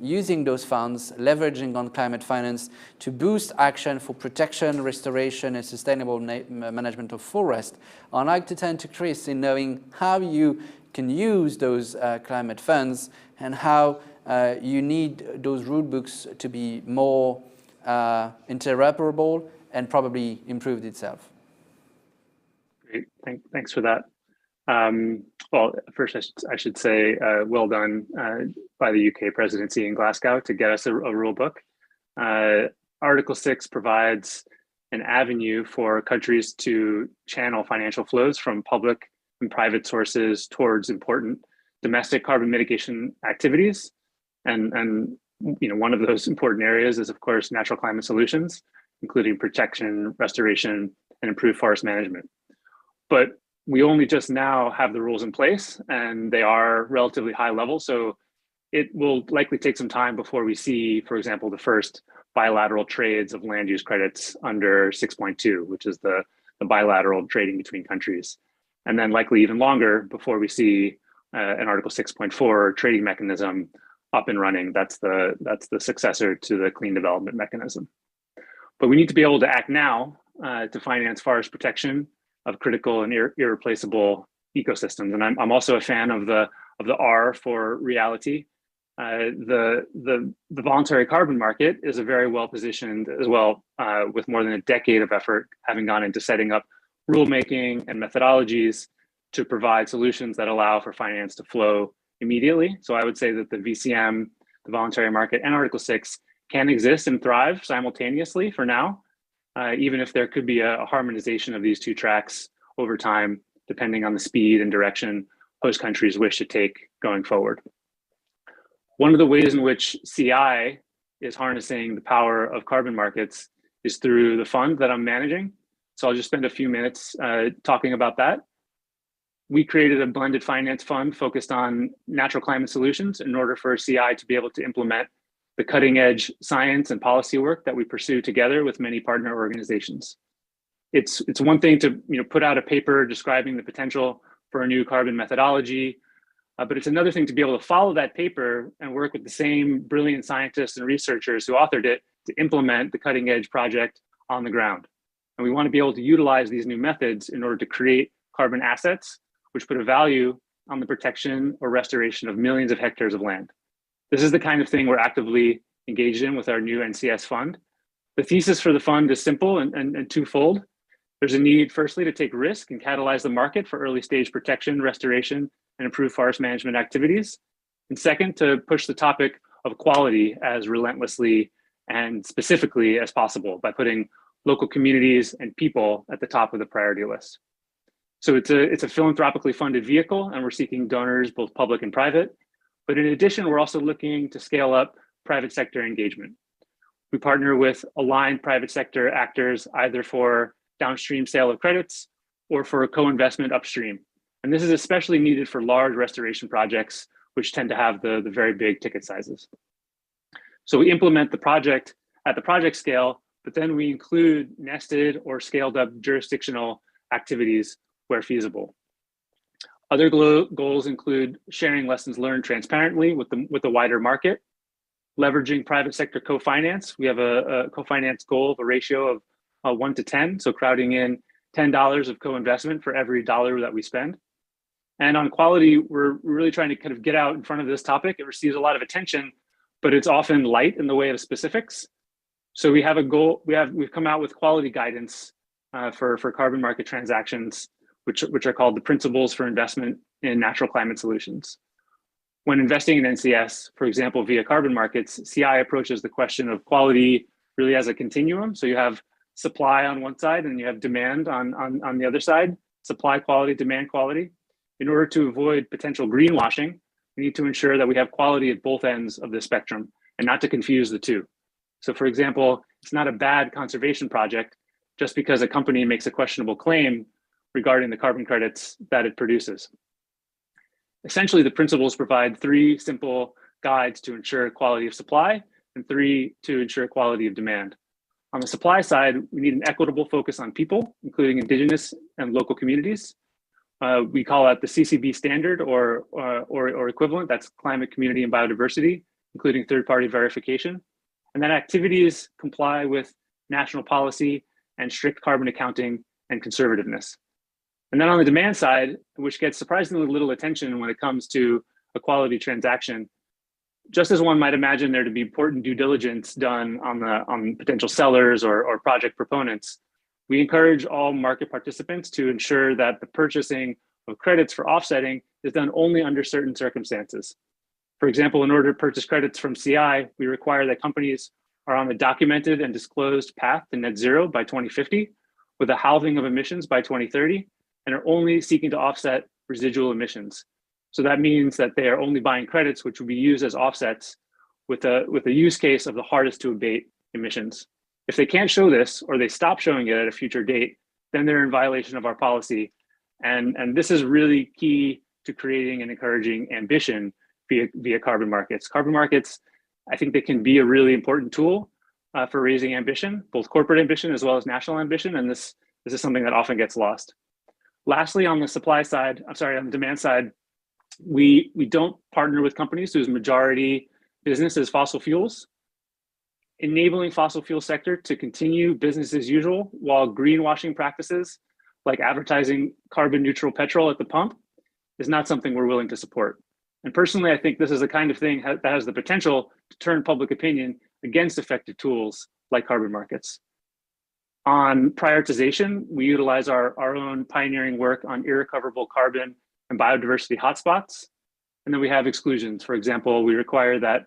[SPEAKER 1] using those funds, leveraging on climate finance to boost action for protection, restoration, and sustainable management of forest. I'd like to turn to Chris in knowing how you can use those climate funds and how you need those rule books to be more interoperable and probably improved itself.
[SPEAKER 8] Great, thanks for that. Well, first I should say well done by the UK presidency in Glasgow to get us a rule book. Article 6 provides an avenue for countries to channel financial flows from public and private sources towards important domestic carbon mitigation activities. And one of those important areas is, of course, natural climate solutions, including protection, restoration, and improved forest management. But we only just now have the rules in place, and they are relatively high level. So it will likely take some time before we see, for example, the first bilateral trades of land use credits under 6.2, which is the bilateral trading between countries. And then likely even longer before we see an Article 6.4 trading mechanism up and running. That's the successor to the clean development mechanism. But we need to be able to act now to finance forest protection of critical and irreplaceable ecosystems. And I'm also a fan of the R for reality. The voluntary carbon market is a very well positioned as well, with more than a decade of effort having gone into setting up rulemaking and methodologies to provide solutions that allow for finance to flow immediately. So I would say that the VCM, the voluntary market, and Article 6 can exist and thrive simultaneously for now, even if there could be a harmonization of these two tracks over time, depending on the speed and direction host countries wish to take going forward. One of the ways in which CI is harnessing the power of carbon markets is through the fund that I'm managing. So I'll just spend a few minutes talking about that. We created a blended finance fund focused on natural climate solutions in order for CI to be able to implement the cutting edge science and policy work that we pursue together with many partner organizations. It's one thing to put out a paper describing the potential for a new carbon methodology, but it's another thing to be able to follow that paper and work with the same brilliant scientists and researchers who authored it to implement the cutting edge project on the ground. And we want to be able to utilize these new methods in order to create carbon assets, which put a value on the protection or restoration of millions of hectares of land. This is the kind of thing we're actively engaged in with our new NCS fund. The thesis for the fund is simple and twofold. There's a need, firstly, to take risk and catalyze the market for early stage protection, restoration, and improved forest management activities. And second, to push the topic of quality as relentlessly and specifically as possible by putting local communities and people at the top of the priority list. So it's a philanthropically funded vehicle, and we're seeking donors, both public and private. But in addition, we're also looking to scale up private sector engagement. We partner with aligned private sector actors, either for downstream sale of credits or for co-investment upstream. And this is especially needed for large restoration projects, which tend to have the very big ticket sizes. So we implement the project at the project scale, but then we include nested or scaled up jurisdictional activities where feasible. Other goals include sharing lessons learned transparently with the wider market, leveraging private sector co-finance. We have a co-finance goal of a ratio of 1 to 10, so crowding in $10 of co-investment for every dollar that we spend. And on quality, we're really trying to kind of get out in front of this topic. It receives a lot of attention, but it's often light in the way of specifics. So we have a goal. We've come out with quality guidance for carbon market transactions, which are called the Principles for Investment in Natural Climate Solutions. When investing in NCS, for example, via carbon markets, CI approaches the question of quality really as a continuum. So you have supply on one side and you have demand on the other side, supply quality, demand quality. In order to avoid potential greenwashing, we need to ensure that we have quality at both ends of the spectrum and not to confuse the two. So for example, it's not a bad conservation project just because a company makes a questionable claim regarding the carbon credits that it produces. Essentially, the principles provide 3 simple guides to ensure quality of supply and 3 to ensure quality of demand. On the supply side, we need an equitable focus on people, including indigenous and local communities. We call that the CCB standard or equivalent. That's climate, community, and biodiversity, including third-party verification. And then activities comply with national policy and strict carbon accounting and conservativeness. And then on the demand side, which gets surprisingly little attention when it comes to a quality transaction, just as one might imagine there to be important due diligence done on potential sellers or project proponents, we encourage all market participants to ensure that the purchasing of credits for offsetting is done only under certain circumstances. For example, in order to purchase credits from CI, we require that companies are on the documented and disclosed path to net zero by 2050, with a halving of emissions by 2030, and are only seeking to offset residual emissions. So that means that they are only buying credits which will be used as offsets with a use case of the hardest to abate emissions. If they can't show this, or they stop showing it at a future date, then they're in violation of our policy. And this is really key to creating and encouraging ambition via carbon markets. Carbon markets, I think they can be a really important tool for raising ambition, both corporate ambition as well as national ambition. And this is something that often gets lost. Lastly, on the supply side, on the demand side, we don't partner with companies whose majority business is fossil fuels. Enabling fossil fuel sector to continue business as usual while greenwashing practices like advertising carbon neutral petrol at the pump is not something we're willing to support. And personally, I think this is the kind of thing that has the potential to turn public opinion against effective tools like carbon markets. On prioritization, we utilize our own pioneering work on irrecoverable carbon and biodiversity hotspots. And then we have exclusions. For example, we require that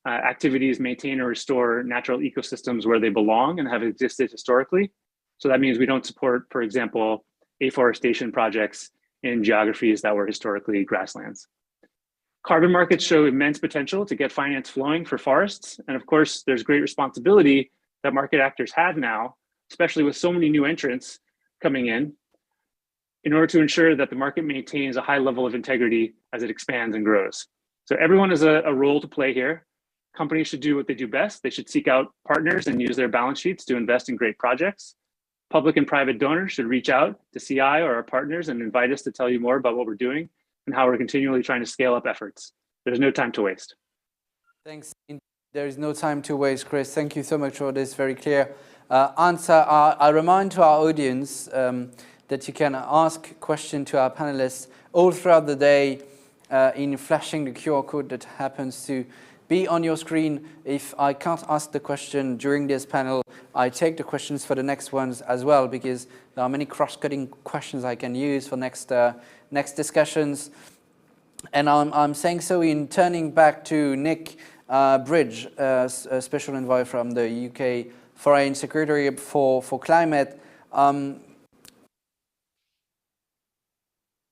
[SPEAKER 8] activities maintain or restore natural ecosystems where they belong and have existed historically. So that means we don't support, for example, afforestation projects in geographies that were historically grasslands. Carbon markets show immense potential to get finance flowing for forests. And of course, there's great responsibility that market actors have now, especially with so many new entrants coming in order to ensure that the market maintains a high level of integrity as it expands and grows. So everyone has a role to play here. Companies should do what they do best. They should seek out partners and use their balance sheets to invest in great projects. Public and private donors should reach out to CI or our partners and invite us to tell you more about what we're doing and how we're continually trying to scale up efforts. There's no time to waste.
[SPEAKER 1] Thanks. There is no time to waste, Chris. Thank you so much for this very clear answer. I remind to our audience that you can ask questions to our panelists all throughout the day in flashing the QR code that happens to be on your screen. If I can't ask the question during this panel, I take the questions for the next ones as well, because there are many cross-cutting questions I can use for next discussions. And I'm saying so in turning back to Nick Bridge, a special envoy from the UK Foreign Secretary for Climate.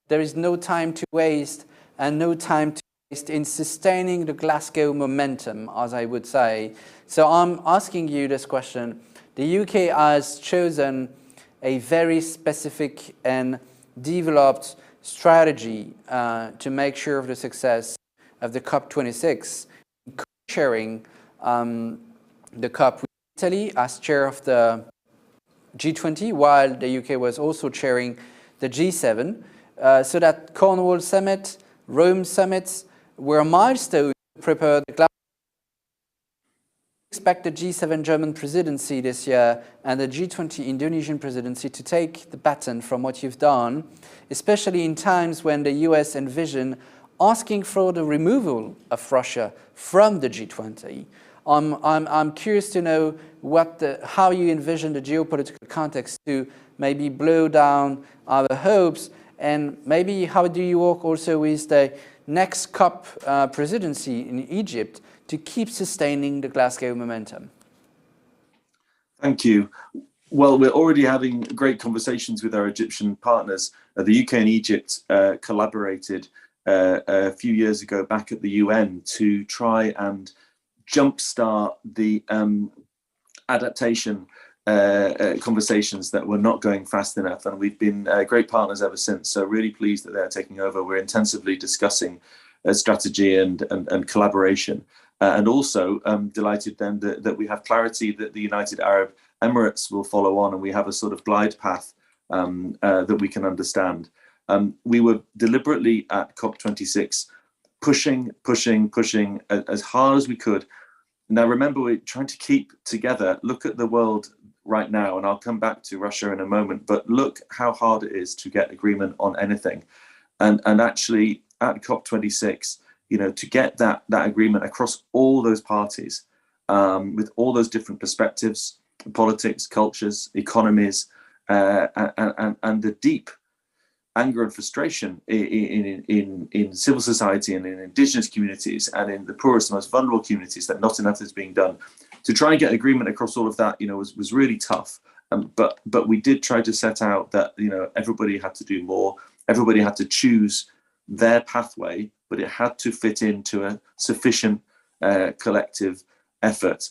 [SPEAKER 1] There is no time to waste, and no time to waste in sustaining the Glasgow momentum, as I would say. So I'm asking you this question. The UK has chosen a very specific and developed strategy to make sure of the success of the COP26, co-chairing the COP with Italy as chair of the G20, while the UK was also chairing the G7. So that Cornwall Summit, Rome Summits were milestones to prepare the Glasgow. Expect the G7 German presidency this year and the G20 Indonesian presidency to take the baton from what you've done, especially in times when the US envision asking for the removal of Russia from the G20. I'm curious to know how you envision the geopolitical context to maybe blow down our hopes. And maybe how do you work also with the next COP presidency in Egypt to keep sustaining the Glasgow momentum?
[SPEAKER 10] Thank you. Well, we're already having great conversations with our Egyptian partners. The UK and Egypt collaborated a few years ago back at the UN to try and jumpstart the adaptation conversations that were not going fast enough, and we've been great partners ever since. So really pleased that they're taking over. We're intensively discussing strategy and collaboration, and also delighted then that we have clarity that the United Arab Emirates will follow on, and we have a sort of glide path that we can understand. We were deliberately at COP26 pushing as hard as we could. Now, remember, we're trying to keep together. Look at the world right now, and I'll come back to Russia in a moment, but look how hard it is to get agreement on anything. And actually at COP26, to get that agreement across all those parties, with all those different perspectives, politics, cultures, economies, and the deep anger and frustration in civil society and in indigenous communities and in the poorest, most vulnerable communities, that not enough is being done. To try and get agreement across all of that, was really tough. But we did try to set out that, everybody had to do more. Everybody had to choose their pathway, but it had to fit into a sufficient collective effort.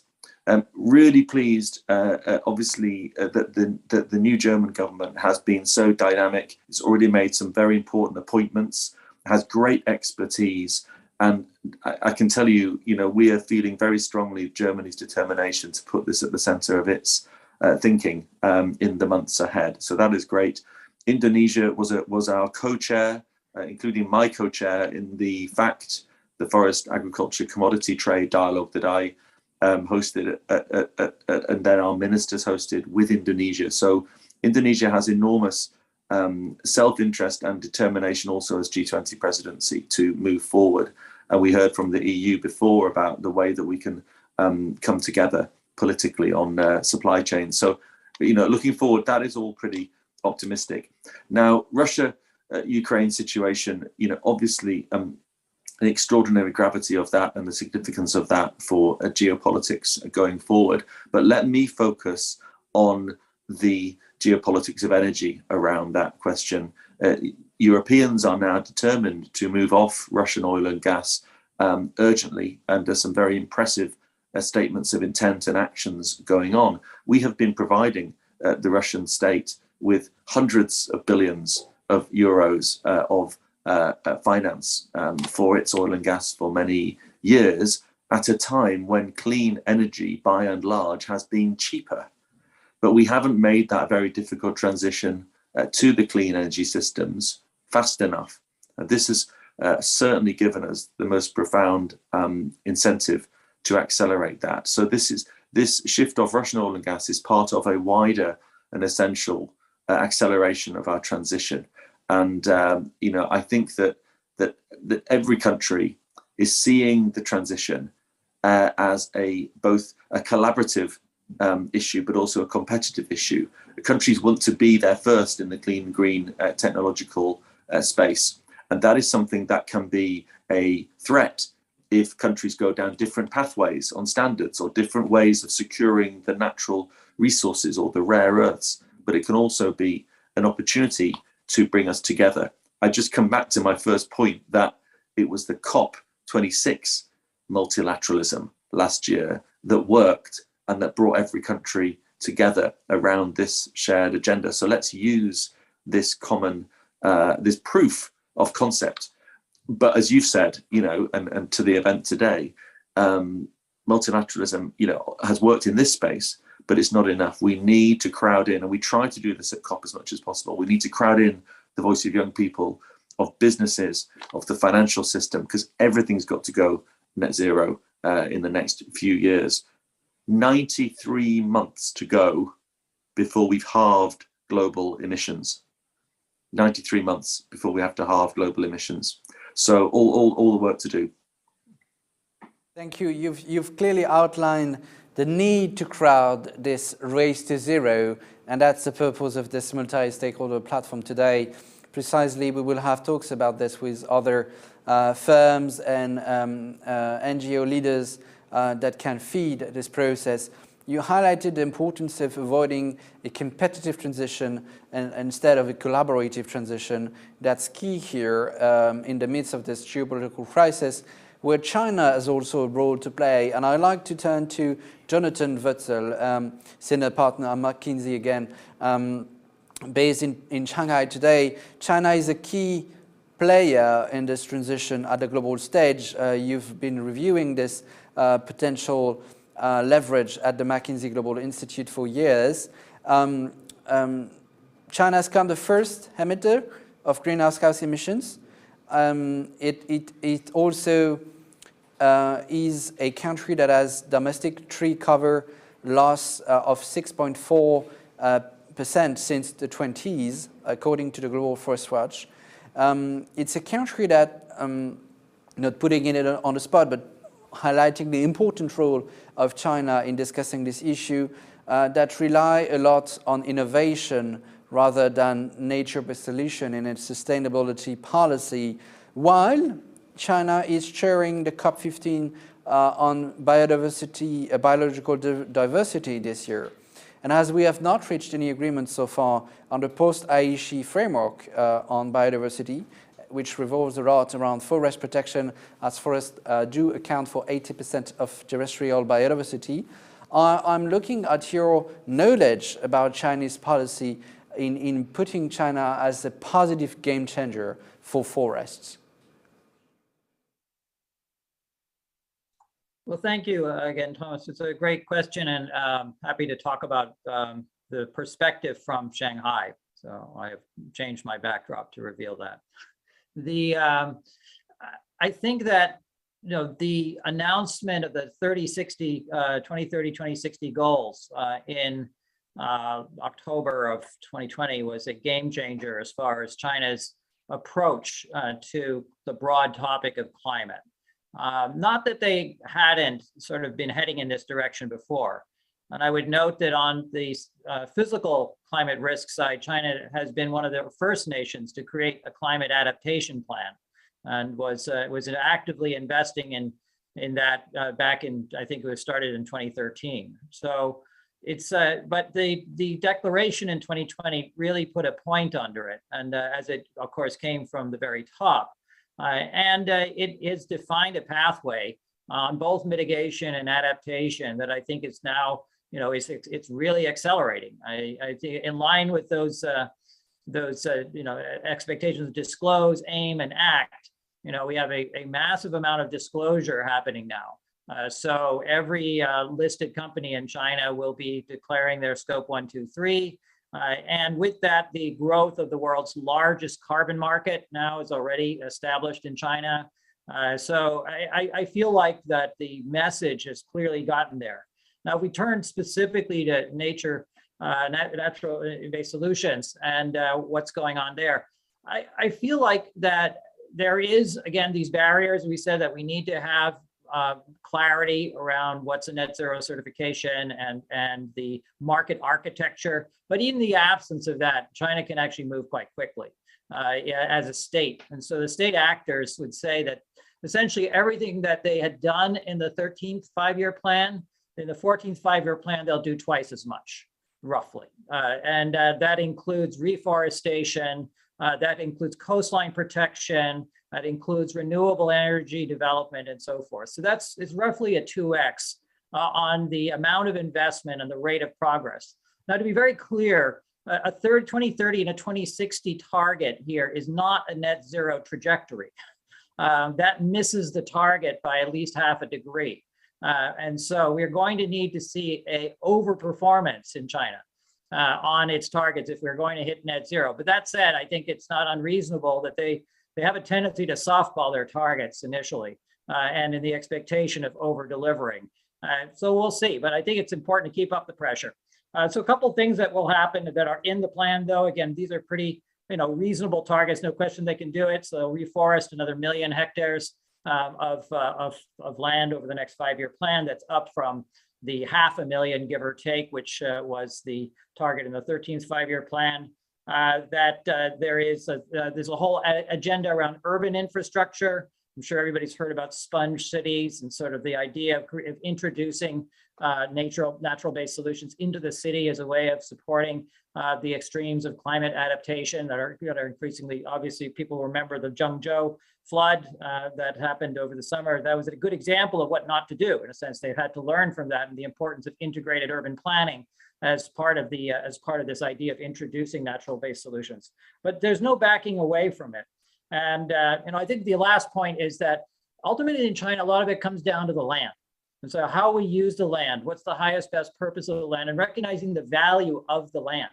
[SPEAKER 10] Really pleased, obviously, that the new German government has been so dynamic. It's already made some very important appointments, has great expertise. And I can tell you, we are feeling very strongly Germany's determination to put this at the center of its thinking in the months ahead. So that is great. Indonesia was our co-chair, including my co-chair in the FACT, the Forest Agriculture Commodity Trade Dialogue that I hosted and then our ministers hosted with Indonesia. So Indonesia has enormous self-interest and determination also as G20 presidency to move forward. And we heard from the EU before about the way that we can come together politically on supply chains. So, looking forward, that is all pretty optimistic. Now, Russia-Ukraine situation, obviously the extraordinary gravity of that and the significance of that for geopolitics going forward. But let me focus on the geopolitics of energy around that question. Europeans are now determined to move off Russian oil and gas urgently, and there's some very impressive statements of intent and actions going on. We have been providing the Russian state with hundreds of billions of euros of finance for its oil and gas for many years, at a time when clean energy, by and large, has been cheaper. But we haven't made that very difficult transition to the clean energy systems fast enough. This has certainly given us the most profound incentive to accelerate that. So this shift of Russian oil and gas is part of a wider and essential acceleration of our transition. And I think that every country is seeing the transition as both a collaborative issue, but also a competitive issue. Countries want to be there first in the clean, green technological space. And that is something that can be a threat if countries go down different pathways on standards or different ways of securing the natural resources or the rare earths. But it can also be an opportunity to bring us together. I just come back to my first point that it was the COP26 multilateralism last year that worked and that brought every country together around this shared agenda. So let's use this common, this proof of concept. But as you've said, and to the event today, multilateralism, has worked in this space, but it's not enough. We need to crowd in, and we try to do this at COP as much as possible. We need to crowd in the voice of young people, of businesses, of the financial system, because everything's got to go net zero in the next few years. 93 months to go before we've halved global emissions. 93 months before we have to halve global emissions. So all the work to do.
[SPEAKER 1] Thank you. You've clearly outlined the need to crowd this race to zero, and that's the purpose of this multi-stakeholder platform today. Precisely, we will have talks about this with other firms and NGO leaders that can feed this process. You highlighted the importance of avoiding a competitive transition and instead of a collaborative transition. That's key here in the midst of this geopolitical crisis. where China has also a role to play. And I'd like to turn to Jonathan Wetzel, senior partner at McKinsey again, based in Shanghai today. China is a key player in this transition at the global stage. You've been reviewing this potential leverage at the McKinsey Global Institute for years. China has become the first emitter of greenhouse gas emissions. It also is a country that has domestic tree cover loss of 6.4% since the 20s, according to the Global Forest Watch. It's a country that, not putting it on the spot, but highlighting the important role of China in discussing this issue, that rely a lot on innovation rather than nature-based solution in its sustainability policy, while China is chairing the COP15 on biodiversity, biological diversity this year. And as we have not reached any agreement so far on the post-Aichi framework on biodiversity, which revolves a lot around forest protection, as forests do account for 80% of terrestrial biodiversity, I'm looking at your knowledge about Chinese policy in putting China as a positive game changer for forests.
[SPEAKER 9] Well, thank you again, Thomas. It's a great question, and happy to talk about the perspective from Shanghai. So I have changed my backdrop to reveal that. I think that the announcement of the 2030-2060 goals in October of 2020 was a game changer as far as China's approach to the broad topic of climate. Not that they hadn't sort of been heading in this direction before. And I would note that on the physical climate risk side, China has been one of the first nations to create a climate adaptation plan, and was actively investing in that back in, I think it was started in 2013. So it's, but the declaration in 2020 really put a point under it, and as it of course came from the very top, and it has defined a pathway on both mitigation and adaptation that I think is now, it's really accelerating. I think in line with those expectations of disclose, aim, and act. We have a massive amount of disclosure happening now. So every listed company in China will be declaring their scope 1, 2, 3. And with that, the growth of the world's largest carbon market now is already established in China. So I feel like that the message has clearly gotten there. Now, if we turn specifically to natural-based solutions and what's going on there, I feel like that there is, again, these barriers. We said that we need to have clarity around what's a net zero certification and the market architecture. But in the absence of that, China can actually move quite quickly as a state. And so the state actors would say that essentially everything that they had done in the 13th five-year plan, in the 14th five-year plan, they'll do twice as much, roughly. And that includes reforestation, that includes coastline protection, that includes renewable energy development, and so forth. So it's roughly a 2x on the amount of investment and the rate of progress. Now, to be very clear, a 2030 and a 2060 target here is not a net zero trajectory. That misses the target by at least half a degree. And so we're going to need to see a overperformance in China on its targets if we're going to hit net zero. But that said, I think it's not unreasonable that they have a tendency to softball their targets initially and in the expectation of over-delivering. So we'll see, but I think it's important to keep up the pressure. So a couple of things that will happen that are in the plan, though. Again, these are pretty reasonable targets, no question they can do it. So reforest another 1 million hectares of land over the next five-year plan. That's up from the 500,000, give or take, which was the target in the 13th five-year plan. There's a whole agenda around urban infrastructure. I'm sure everybody's heard about sponge cities and sort of the idea of introducing natural-based solutions into the city as a way of supporting the extremes of climate adaptation that are increasingly, obviously, people remember the Zhengzhou flood that happened over the summer. That was a good example of what not to do. In a sense, they've had to learn from that and the importance of integrated urban planning as part of this idea of introducing natural-based solutions. But there's no backing away from it. And I think the last point is that ultimately in China, a lot of it comes down to the land. And so how we use the land, what's the highest best purpose of the land, and recognizing the value of the land.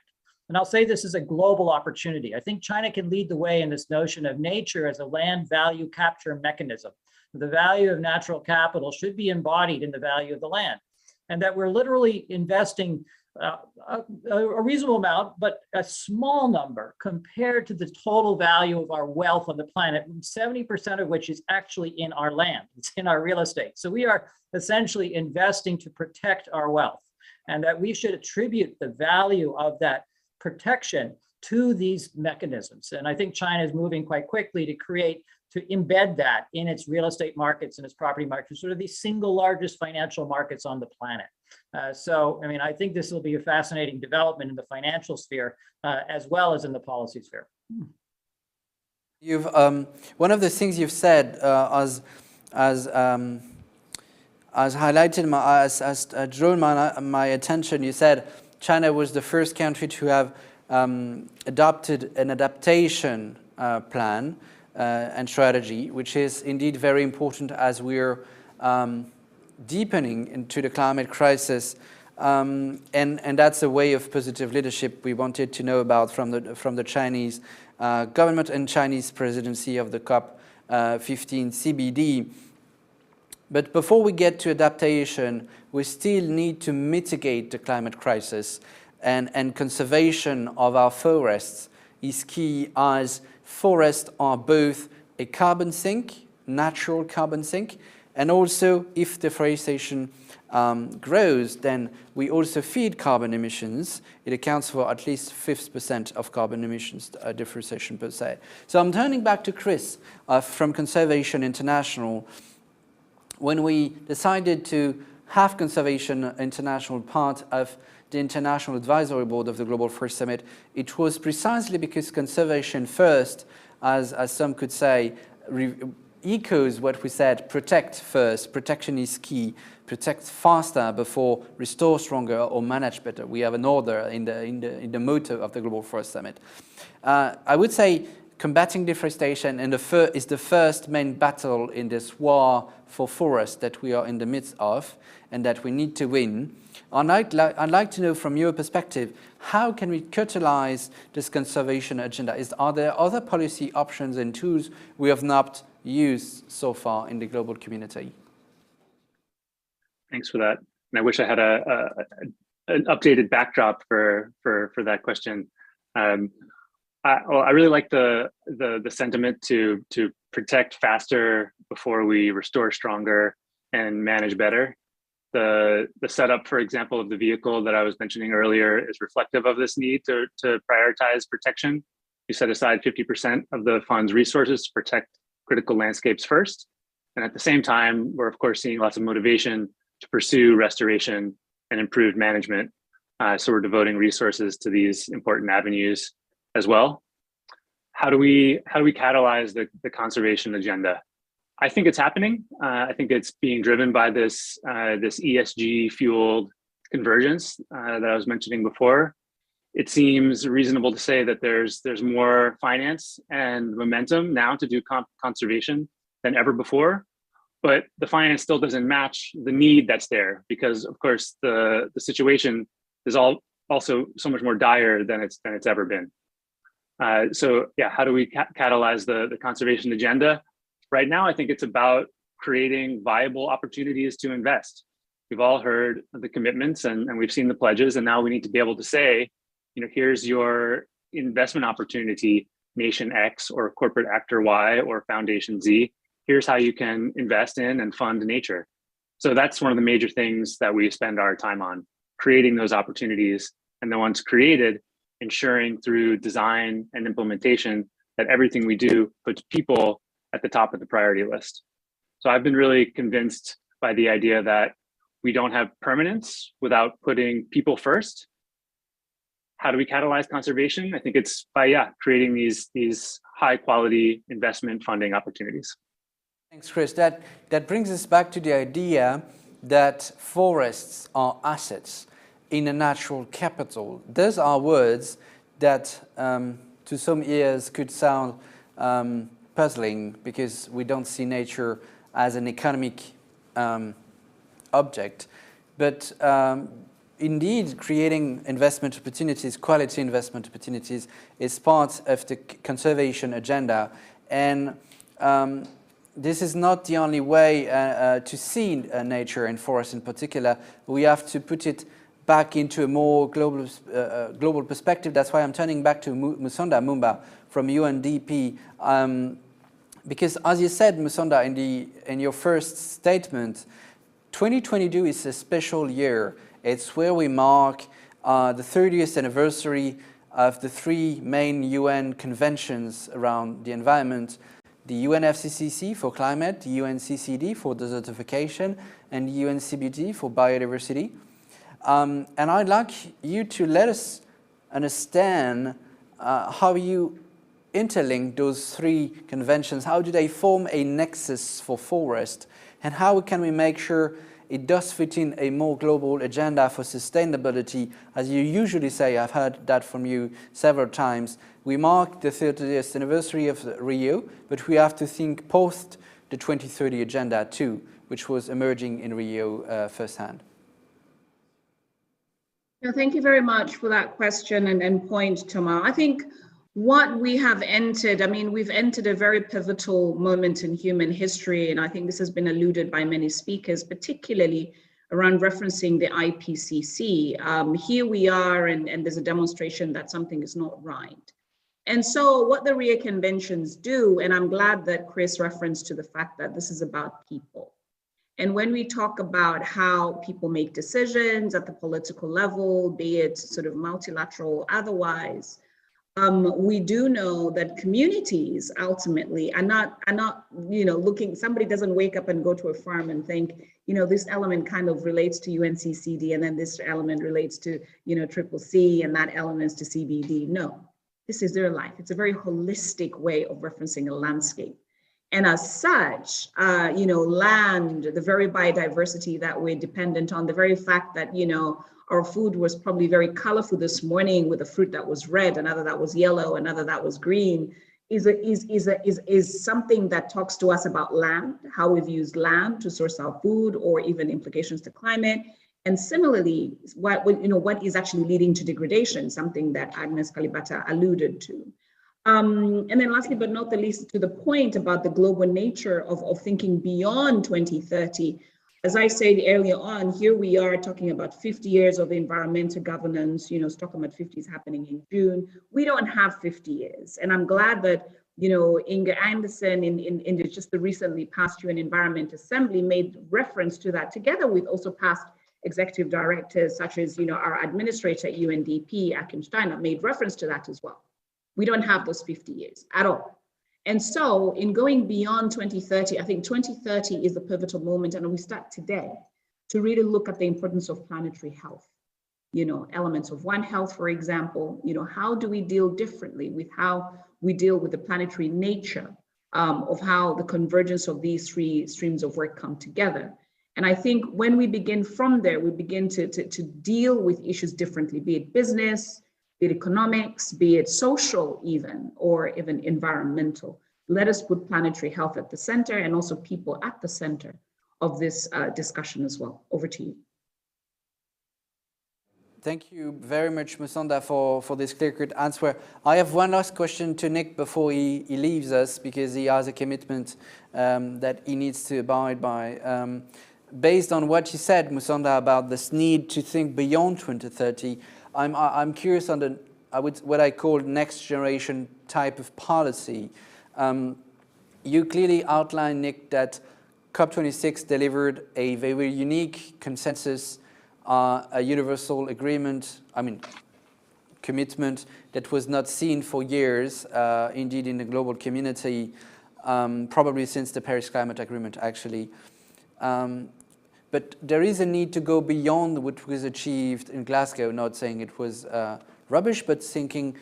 [SPEAKER 9] And I'll say this is a global opportunity. I think China can lead the way in this notion of nature as a land value capture mechanism. The value of natural capital should be embodied in the value of the land. And that we're literally investing a reasonable amount, but a small number compared to the total value of our wealth on the planet, 70% of which is actually in our land, it's in our real estate. So we are essentially investing to protect our wealth, and that we should attribute the value of that protection to these mechanisms. And I think China is moving quite quickly to embed that in its real estate markets and its property markets, sort of the single largest financial markets on the planet. So, I mean, I think this will be a fascinating development in the financial sphere as well as in the policy sphere.
[SPEAKER 1] You've one of the things you've said as highlighted, as drawn my attention. You said China was the first country to have adopted an adaptation plan and strategy, which is indeed very important as we're deepening into the climate crisis, and that's a way of positive leadership we wanted to know about from the Chinese government and Chinese presidency of the COP15 CBD. But before we get to adaptation, we still need to mitigate the climate crisis, and conservation of our forests is key, as forests are both a carbon sink, natural carbon sink, and also if deforestation grows, then we also feed carbon emissions. It accounts for at least 50% of carbon emissions, deforestation per se. So I'm turning back to Chris from Conservation International. When we decided to have Conservation International part of the International Advisory Board of the Global Forest Summit, it was precisely because conservation first, as some could say, echoes what we said: protect first. Protection is key. Protect faster before restore stronger or manage better. We have an order in the motto of the Global Forest Summit. I would say combating deforestation is the first main battle in this war for forests that we are in the midst of and that we need to win. I'd like to know from your perspective, how can we catalyze this conservation agenda? Are there other policy options and tools we have not used so far in the global community?
[SPEAKER 8] Thanks for that. And I wish I had an updated backdrop for that question. I really like the sentiment to protect faster before we restore stronger and manage better. The setup, for example, of the vehicle that I was mentioning earlier is reflective of this need to prioritize protection. We set aside 50% of the fund's resources to protect critical landscapes first. And at the same time, we're of course seeing lots of motivation to pursue restoration and improved management. So we're devoting resources to these important avenues as well. How do we catalyze the conservation agenda? I think it's happening. I think it's being driven by this ESG fueled convergence that I was mentioning before. It seems reasonable to say that there's more finance and momentum now to do conservation than ever before, but the finance still doesn't match the need that's there, because of course the situation is also so much more dire than it's ever been. So yeah, how do we catalyze the conservation agenda? Right now, I think it's about creating viable opportunities to invest. We've all heard the commitments and we've seen the pledges, and now we need to be able to say, here's your investment opportunity, nation X or corporate actor Y or foundation Z. Here's how you can invest in and fund nature. So that's one of the major things that we spend our time on, creating those opportunities, and then once created, ensuring through design and implementation that everything we do puts people at the top of the priority list. So I've been really convinced by the idea that we don't have permanence without putting people first. How do we catalyze conservation? I think it's by creating these high quality investment funding opportunities.
[SPEAKER 1] Thanks, Chris. That brings us back to the idea that forests are assets in a natural capital. Those are words that to some ears could sound puzzling because we don't see nature as an economic object. But indeed, creating investment opportunities, quality investment opportunities, is part of the conservation agenda. And this is not the only way to see nature and forests in particular. We have to put it back into a more global perspective. That's why I'm turning back to Musonda Mumba from UNDP. Because as you said, Musonda, in your first statement, 2022 is a special year. It's where we mark the 30th anniversary of the three main UN conventions around the environment: the UNFCCC for climate, the UNCCD for desertification, and the UNCBD for biodiversity. And I'd like you to let us understand how you interlink those three conventions. How do they form a nexus for forest? And how can we make sure it does fit in a more global agenda for sustainability? As you usually say, I've heard that from you several times, we mark the 30th anniversary of Rio, but we have to think post the 2030 agenda too, which was emerging in Rio firsthand.
[SPEAKER 7] No, thank you very much for that question and point, Thomas. I think what we have entered, we've entered a very pivotal moment in human history, and I think this has been alluded by many speakers, particularly around referencing the IPCC. Here we are, and there's a demonstration that something is not right. And so what the Rio Conventions do, and I'm glad that Chris referenced to the fact that this is about people. And when we talk about how people make decisions at the political level, be it sort of multilateral, otherwise, we do know that communities ultimately are not, looking, somebody doesn't wake up and go to a farm and think, this element kind of relates to UNCCD, and then this element relates to, CCC, and that elements to CBD. No, this is their life. It's a very holistic way of referencing a landscape. And as such, land, the very biodiversity that we're dependent on, the very fact that, our food was probably very colorful this morning with a fruit that was red, another that was yellow, another that was green, is something that talks to us about land, how we've used land to source our food, or even implications to climate. And similarly, what is actually leading to degradation, something that Agnes Kalibata alluded to. And then lastly, but not the least, to the point about the global nature of thinking beyond 2030. As I said earlier on, here we are talking about 50 years of environmental governance. Stockholm at 50 is happening in June. We don't have 50 years. And I'm glad that, Inga Anderson in just the recently passed UN Environment Assembly made reference to that, together with also past executive directors, such as, our administrator at UNDP, Achim Steiner, made reference to that as well. We don't have those 50 years at all. And so in going beyond 2030, I think 2030 is the pivotal moment, and we start today to really look at the importance of planetary health. Elements of One Health, for example, how do we deal differently with how we deal with the planetary nature of how the convergence of these three streams of work come together. And I think when we begin from there, we begin to deal with issues differently, be it business, be it economics, be it social even, or even environmental. Let us put planetary health at the center, and also people at the center of this discussion as well. Over to you.
[SPEAKER 1] Thank you very much, Musonda, for this clear-cut answer. I have one last question to Nick before he leaves us, because he has a commitment that he needs to abide by. Based on what you said, Musonda, about this need to think beyond 2030, I'm curious on what I call next generation type of policy. You clearly outlined, Nick, that COP26 delivered a very unique consensus, a universal agreement, commitment that was not seen for years, indeed in the global community. probably since the Paris Climate Agreement, actually. But there is a need to go beyond what was achieved in Glasgow, not saying it was rubbish, but thinking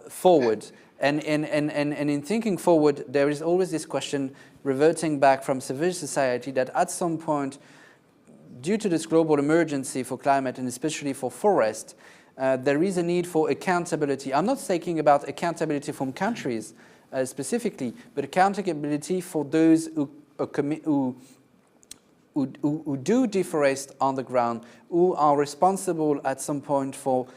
[SPEAKER 1] forward. And in thinking forward, there is always this question reverting back from civil society that at some point, due to this global emergency for climate and especially for forest, there is a need for accountability. I'm not thinking about accountability from countries specifically, but accountability for those who do deforest on the ground, who are responsible at some point for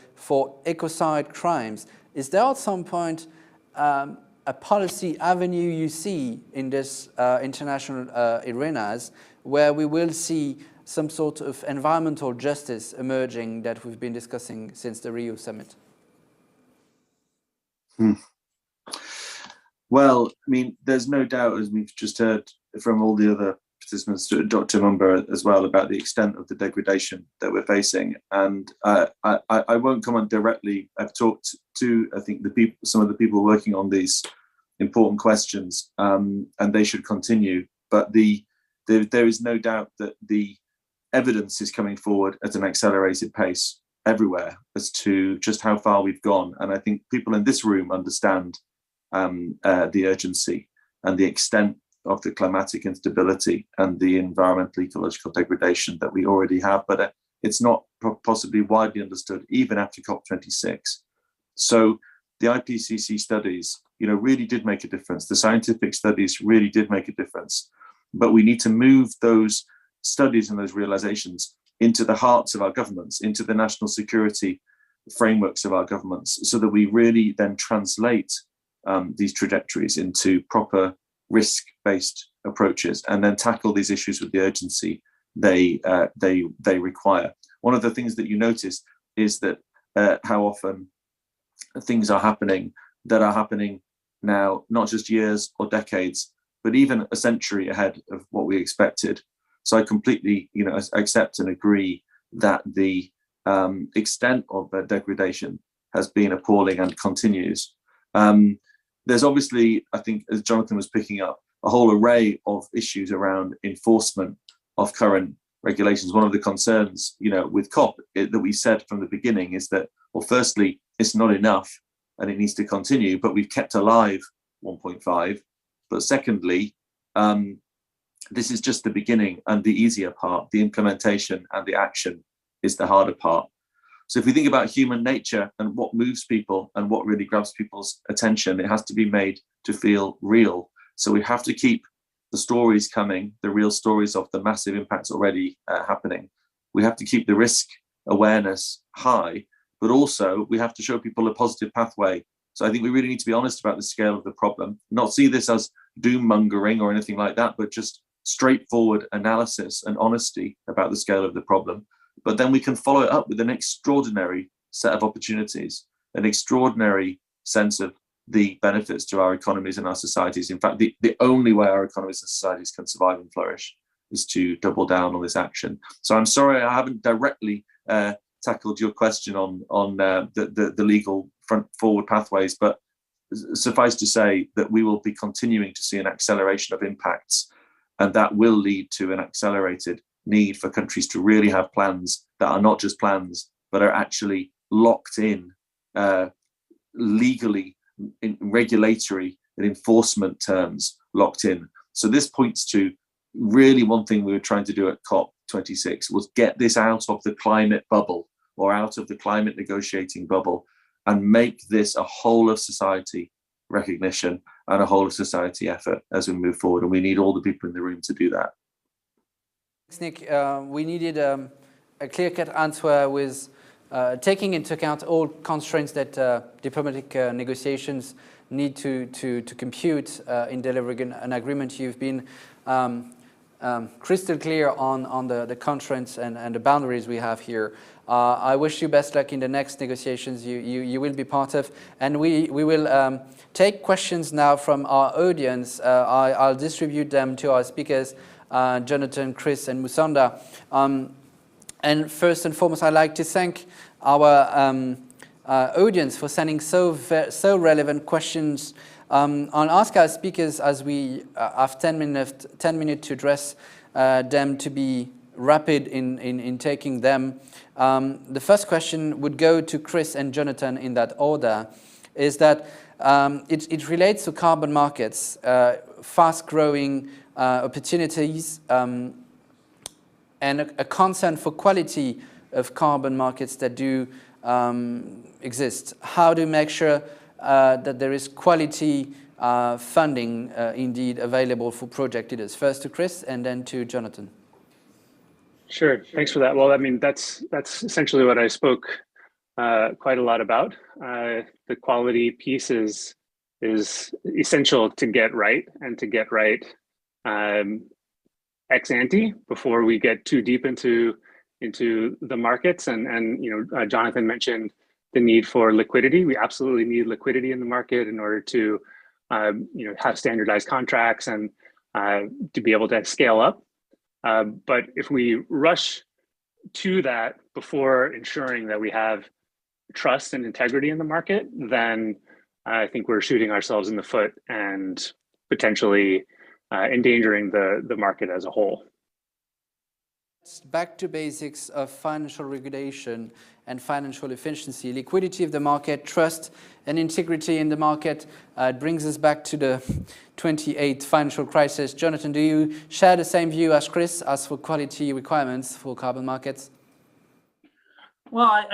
[SPEAKER 1] ecocide crimes. Is there at some point a policy avenue you see in this international arenas where we will see some sort of environmental justice emerging that we've been discussing since the Rio summit?
[SPEAKER 10] Well, I mean, there's no doubt, as we've just heard from all the other participants, Dr. Mumba as well, about the extent of the degradation that we're facing. And I won't comment directly. I've talked to, I think, some of the people working on these important questions, and they should continue. But there is no doubt that the evidence is coming forward at an accelerated pace everywhere as to just how far we've gone. And I think people in this room understand the urgency and the extent of the climatic instability and the environmental ecological degradation that we already have, but it's not possibly widely understood even after COP26. So the IPCC studies, really did make a difference. The scientific studies really did make a difference, but we need to move those studies and those realizations into the hearts of our governments, into the national security frameworks of our governments, so that we really then translate these trajectories into proper risk-based approaches and then tackle these issues with the urgency they require. One of the things that you notice is that how often things are happening that are happening now, not just years or decades, but even a century ahead of what we expected. So I completely, accept and agree that the extent of the degradation has been appalling and continues. There's obviously, I think, as Jonathan was picking up, a whole array of issues around enforcement of current regulations. One of the concerns, with COP that we said from the beginning is that, well, firstly, it's not enough and it needs to continue, but we've kept alive 1.5. But secondly, this is just the beginning and the easier part. The implementation and the action is the harder part. So if we think about human nature and what moves people and what really grabs people's attention, it has to be made to feel real. So we have to keep the stories coming, the real stories of the massive impacts already happening. We have to keep the risk awareness high, but also we have to show people a positive pathway. So I think we really need to be honest about the scale of the problem, not see this as doom mongering or anything like that, but just straightforward analysis and honesty about the scale of the problem. But then we can follow it up with an extraordinary set of opportunities, an extraordinary sense of the benefits to our economies and our societies. In fact, the only way our economies and societies can survive and flourish is to double down on this action. So I'm sorry I haven't directly tackled your question on the legal forward pathways, but suffice to say that we will be continuing to see an acceleration of impacts, and that will lead to an accelerated need for countries to really have plans that are not just plans, but are actually locked in legally, in regulatory and enforcement terms, locked in. So this points to really one thing we were trying to do at COP26 was get this out of the climate bubble or out of the climate negotiating bubble and make this a whole of society recognition and a whole of society effort as we move forward. And we need all the people in the room to do that.
[SPEAKER 1] Thanks, Nick. We needed a clear-cut answer with taking into account all constraints that diplomatic negotiations need to compute in delivering an agreement. You've been crystal clear on the constraints and the boundaries we have here. I wish you best luck in the next negotiations you will be part of. And we will take questions now from our audience. I'll distribute them to our speakers, Jonathan, Chris, and Musonda. And first and foremost, I'd like to thank our audience for sending so relevant questions I'll ask our speakers, as we have 10 minutes to address them, to be rapid in taking them. The first question would go to Chris and Jonathan in that order, is that it relates to carbon markets, fast-growing opportunities, and a concern for quality of carbon markets that do exist. How do you make sure that there is quality funding indeed available for project leaders? First to Chris and then to Jonathan.
[SPEAKER 8] Sure, thanks for that. Well, I mean, that's essentially what I spoke quite a lot about. The quality piece is essential to get right, and to get right ex ante before we get too deep into the markets. And Jonathan mentioned the need for liquidity. We absolutely need liquidity in the market in order to have standardized contracts and to be able to scale up. But if we rush to that before ensuring that we have trust and integrity in the market, then I think we're shooting ourselves in the foot and potentially endangering the market as a whole.
[SPEAKER 1] Back to basics of financial regulation and financial efficiency, liquidity of the market, trust and integrity in the market. It brings us back to the 28th financial crisis. Jonathan, do you share the same view as Chris as for quality requirements for carbon markets?
[SPEAKER 9] Well,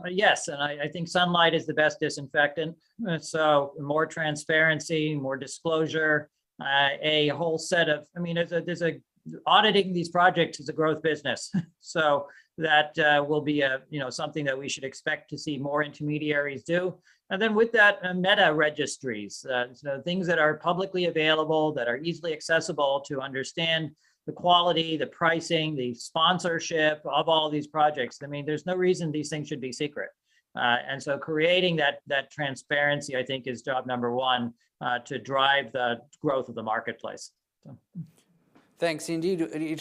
[SPEAKER 9] yes, and I think sunlight is the best disinfectant. So more transparency, more disclosure, a whole set of, I mean, there's a auditing these projects is a growth business. So that will be something that we should expect to see more intermediaries do. And then with that, meta registries, so things that are publicly available, that are easily accessible to understand the quality, the pricing, the sponsorship of all these projects. I mean, there's no reason these things should be secret. And so creating that transparency, I think, is job number one to drive the growth of the marketplace. So.
[SPEAKER 1] Thanks. Indeed,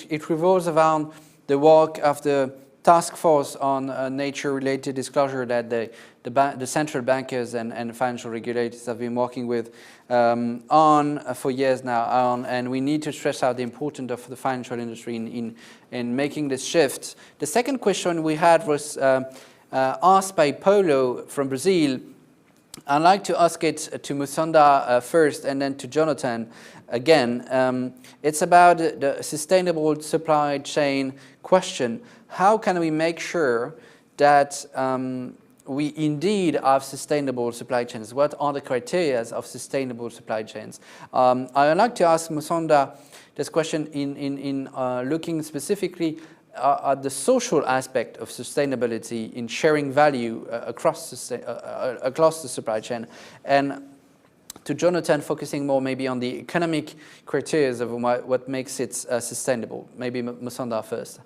[SPEAKER 1] it revolves around the work of the task force on nature-related disclosure that the central bankers and financial regulators have been working with on for years now. And we need to stress out the importance of the financial industry in making this shift. The second question we had was asked by Paulo from Brazil. I'd like to ask it to Musonda first and then to Jonathan again. It's about the sustainable supply chain question. How can we make sure that we indeed have sustainable supply chains? What are the criteria of sustainable supply chains? I would like to ask Musonda this question in looking specifically at the social aspect of sustainability in sharing value across the supply chain, and to Jonathan focusing more maybe on the economic criteria of what makes it sustainable. Maybe Musonda first.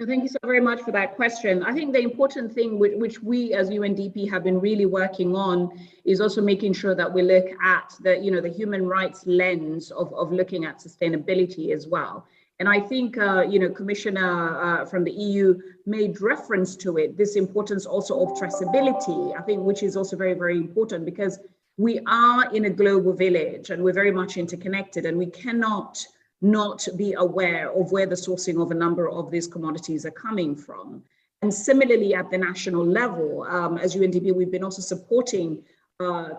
[SPEAKER 7] Thank you so very much for that question. I think the important thing which we as UNDP have been really working on is also making sure that we look at the human rights lens of looking at sustainability as well. And I think, Commissioner from the EU made reference to it, this importance also of traceability, I think, which is also very, very important because we are in a global village and we're very much interconnected, and we cannot not be aware of where the sourcing of a number of these commodities are coming from. And similarly, at the national level, as UNDP, we've been also supporting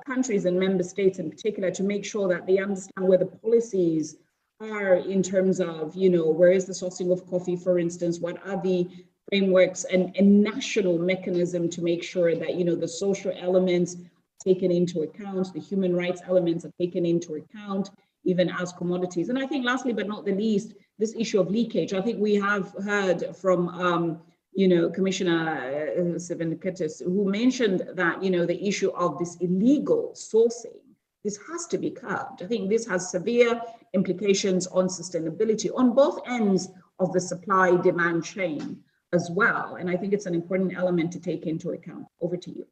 [SPEAKER 7] countries and member states in particular to make sure that they understand where the policies are in terms of, where is the sourcing of coffee, for instance, what are the frameworks and national mechanism to make sure that, the social elements taken into account, the human rights elements are taken into account, even as commodities. And I think lastly, but not the least, this issue of leakage. I think we have heard from, Commissioner Sivanikatis, who mentioned that, the issue of this illegal sourcing, this has to be curbed. I think this has severe implications on sustainability on both ends of the supply-demand chain as well. And I think it's an important element to take into account. Over to you.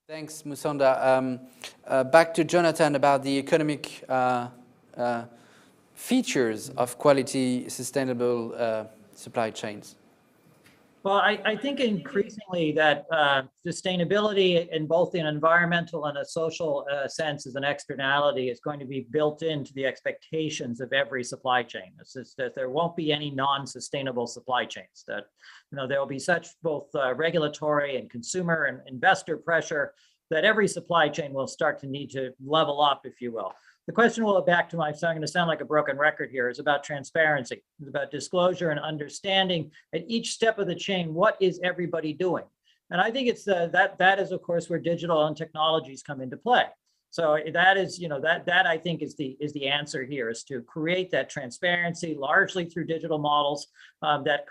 [SPEAKER 1] Thanks, Musonda. Back to Jonathan about the economic features of quality, sustainable supply chains.
[SPEAKER 9] Well, I think increasingly that sustainability in both an environmental and a social sense as an externality is going to be built into the expectations of every supply chain. It's just that there won't be any non-sustainable supply chains. That there will be such both regulatory and consumer and investor pressure that every supply chain will start to need to level up, if you will. The question will go back to I'm going to sound like a broken record here, is about transparency. It's about disclosure and understanding at each step of the chain, what is everybody doing? And I think it's that is, of course, where digital and technologies come into play. So that is, that I think is the answer here, is to create that transparency largely through digital models that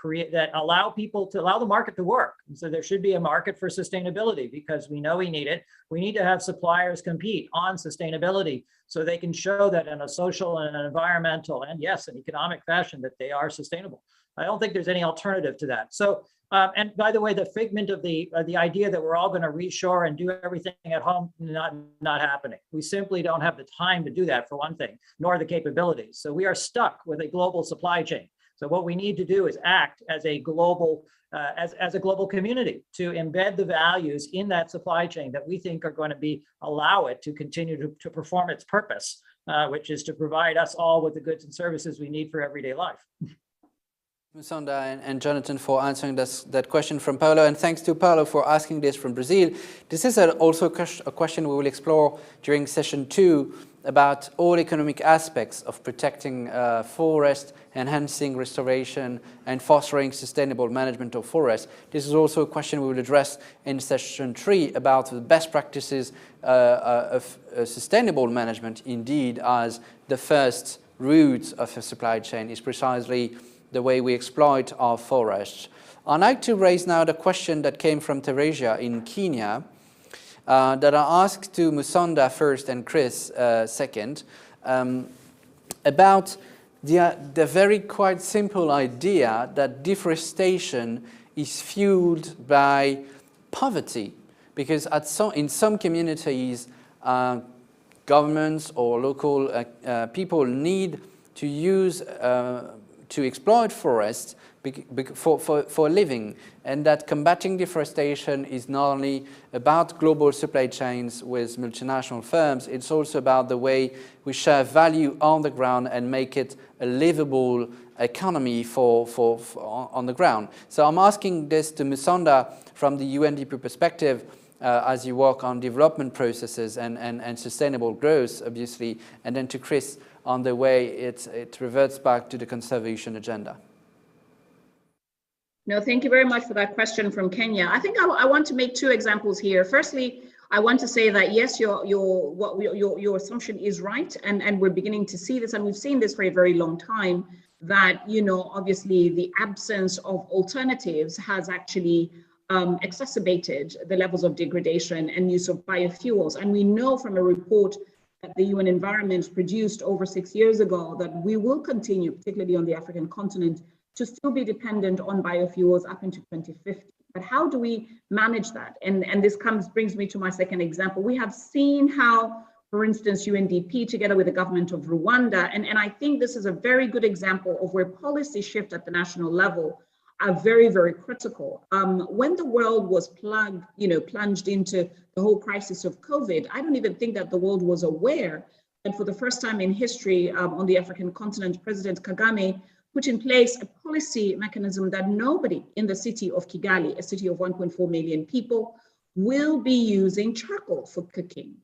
[SPEAKER 9] allow the market to work. And so there should be a market for sustainability, because we know we need it. We need to have suppliers compete on sustainability so they can show that in a social and an environmental and yes, an economic fashion that they are sustainable. I don't think there's any alternative to that. So, and by the way, the figment of the idea that we're all going to reshore and do everything at home, not happening. We simply don't have the time to do that, for one thing, nor the capabilities. So we are stuck with a global supply chain. So what we need to do is act as a global as a global community to embed the values in that supply chain that we think are going to allow it to continue to perform its purpose, which is to provide us all with the goods and services we need for everyday life.
[SPEAKER 1] Musonda and Jonathan for answering that question from Paulo, and thanks to Paulo for asking this from Brazil. This is also a question we will explore during session 2 about all economic aspects of protecting forest, enhancing restoration, and fostering sustainable management of forests. This is also a question we will address in session 3 about the best practices of sustainable management. Indeed, as the first root of a supply chain is precisely the way we exploit our forests. I'd like to raise now the question that came from Teresia in Kenya, that I asked to Musonda first and Chris second, about the very quite simple idea that deforestation is fueled by poverty, because in some communities, governments or local people need to use to exploit forests for a living, and that combating deforestation is not only about global supply chains with multinational firms, it's also about the way we share value on the ground and make it a livable economy on the ground. So I'm asking this to Musonda from the UNDP perspective, as you work on development processes and sustainable growth, obviously, and then to Chris on the way it reverts back to the conservation agenda.
[SPEAKER 7] No, thank you very much for that question from Kenya. I think I want to make 2 examples here. Firstly, I want to say that yes, your assumption is right, and we're beginning to see this, and we've seen this for a very long time, that obviously the absence of alternatives has actually exacerbated the levels of degradation and use of biofuels. And we know from a report that the UN Environment produced over 6 years ago that we will continue, particularly on the African continent, to still be dependent on biofuels up into 2050. But how do we manage that? And this brings me to my second example. We have seen how, for instance, UNDP, together with the government of Rwanda, and I think this is a very good example of where policy shift at the national level are very, very critical. When the world was plunged into the whole crisis of COVID, I don't even think that the world was aware that for the first time in history on the African continent, President Kagame put in place a policy mechanism that nobody in the city of Kigali, a city of 1.4 million people, will be using charcoal for cooking.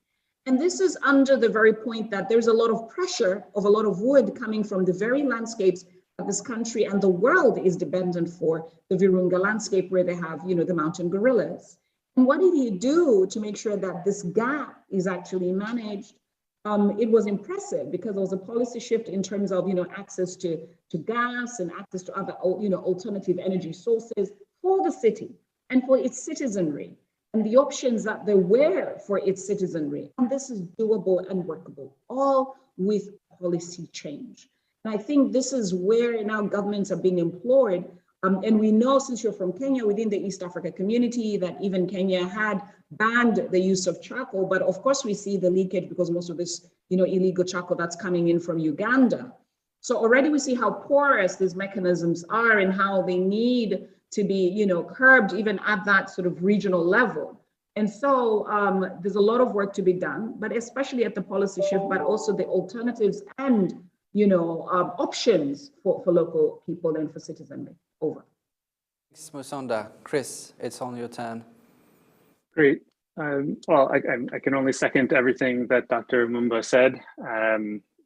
[SPEAKER 7] And this is under the very point that there's a lot of pressure of a lot of wood coming from the very landscapes that this country and the world is dependent for, the Virunga landscape where they have, the mountain gorillas. And what did he do to make sure that this gap is actually managed? It was impressive because there was a policy shift in terms of, access to gas and access to other, alternative energy sources for the city and for its citizenry, and the options that there were for its citizenry. And this is doable and workable, all with policy change. And I think this is where now governments are being implored. And we know, since you're from Kenya, within the East Africa community, that even Kenya had banned the use of charcoal. But of course, we see the leakage because most of this, illegal charcoal that's coming in from Uganda. So already we see how porous these mechanisms are and how they need to be, curbed even at that sort of regional level. And so there's a lot of work to be done, but especially at the policy shift, but also the alternatives and, options for local people and for citizenry. Over.
[SPEAKER 1] Thanks, Musonda. Chris, it's on your turn.
[SPEAKER 8] Great. Well, I can only second everything that Dr. Mumba said.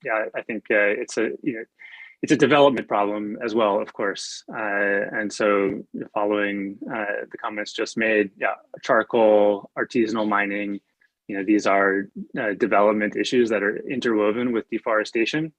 [SPEAKER 8] Yeah, I think it's a development problem as well, of course. And so following the comments just made, yeah, charcoal, artisanal mining, these are development issues that are interwoven with deforestation.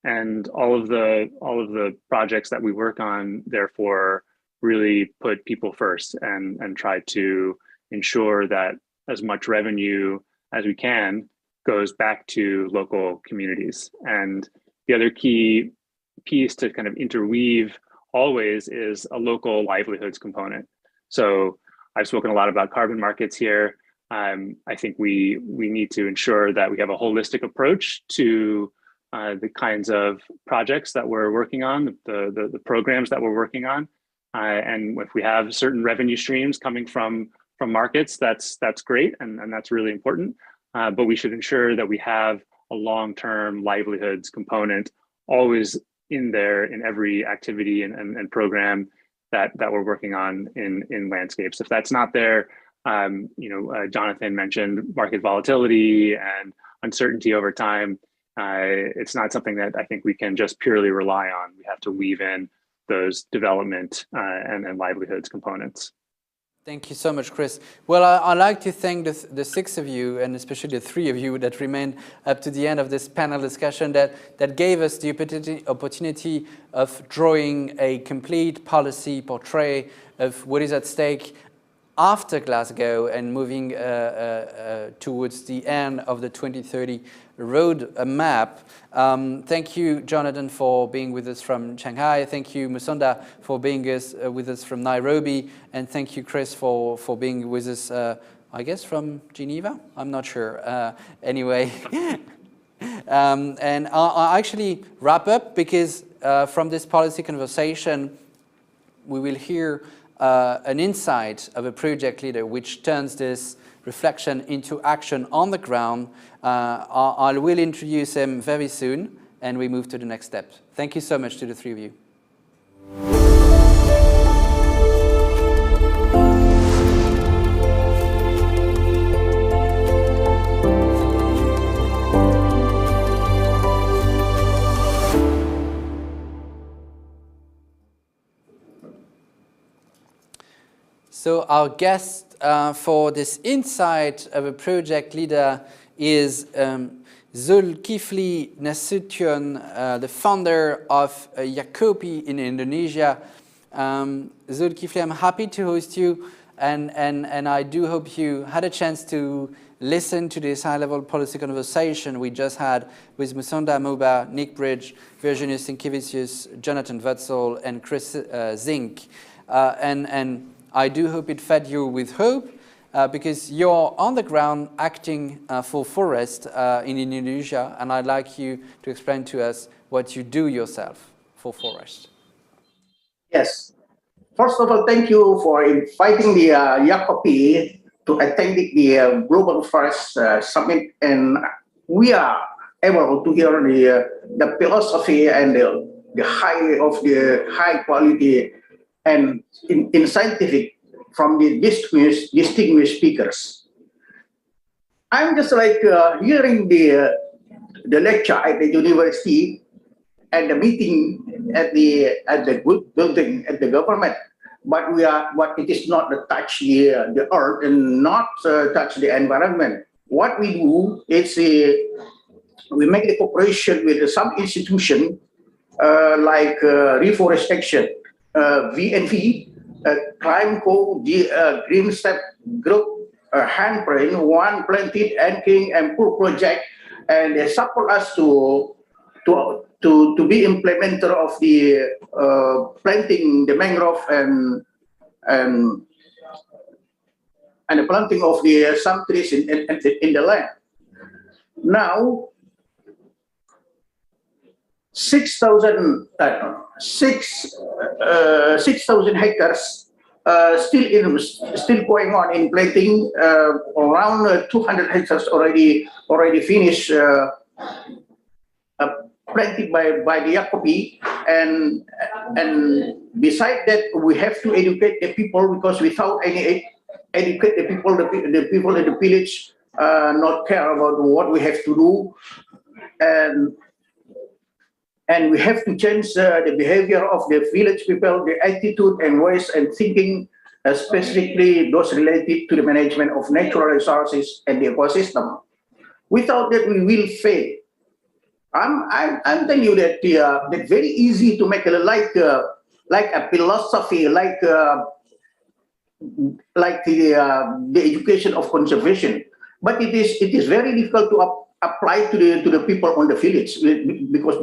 [SPEAKER 8] And all of the projects that we work on, therefore, really put people first and try to ensure that as much revenue as we can goes back to local communities. And the other key piece to kind of interweave always is a local livelihoods component. So I've spoken a lot about carbon markets here. I think we need to ensure that we have a holistic approach to the kinds of projects that we're working on, the programs that we're working on. And if we have certain revenue streams coming from markets, that's great, and that's really important. But we should ensure that we have a long-term livelihoods component always in there in every activity and program that we're working on in landscapes. If that's not there, Jonathan mentioned market volatility and uncertainty over time. It's not something that I think we can just purely rely on. We have to weave in those development and livelihoods components.
[SPEAKER 1] Thank you so much, Chris. Well, I'd like to thank the six of you, and especially the three of you that remained up to the end of this panel discussion that gave us the opportunity of drawing a complete policy portrait of what is at stake after Glasgow and moving towards the end of the 2030 roadmap. Thank you, Jonathan, for being with us from Shanghai. Thank you, Musonda, for being with us from Nairobi. And thank you, Chris, for being with us, I guess, from Geneva? I'm not sure. Anyway. And I'll actually wrap up because from this policy conversation, we will hear an insight of a project leader which turns this reflection into action on the ground. I will introduce him very soon and we move to the next step. Thank you so much to the three of you. So our guest for this insight of a project leader is Zulkifli Nasution, the founder of Yakopi in Indonesia. Zulkifli, I'm happy to host you, and I do hope you had a chance to listen to this high-level policy conversation we just had with Musonda Muba, Nick Bridge, Virginia Sinkevicius, Jonathan Wetzel, and Chris Zink. And I do hope it fed you with hope because you're on the ground acting for forest in Indonesia, and I'd like you to explain to us what you do yourself for forest.
[SPEAKER 11] Yes. First of all, thank you for inviting the Yakopi to attend the Global Forest Summit, and we are able to hear the philosophy and the high quality and in scientific from the distinguished speakers. I'm just like hearing the lecture at the university and the meeting at the good building at the government, but it is not to touch the earth and not touch the environment. What we do is we make the cooperation with some institution like reforestation. VNV, Climeco, Green Step Group, Handprint, One Planted, King, and Pool Project, and they support us to be implementer of the planting the mangrove and the planting of the some trees in the land. Now, 6,000 hectares still going on in planting. Around 200 hectares already finished planted by the Yakopi, and beside that we have to educate the people, because without any educate the people in the village not care about what we have to do, and we have to change the behavior of the village people, the attitude and ways and thinking, specifically those related to the management of natural resources and the ecosystem. Without that, we will fail. I'm telling you that it's very easy to make like a philosophy, like the education of conservation, but it is very difficult to apply to the people on the village, because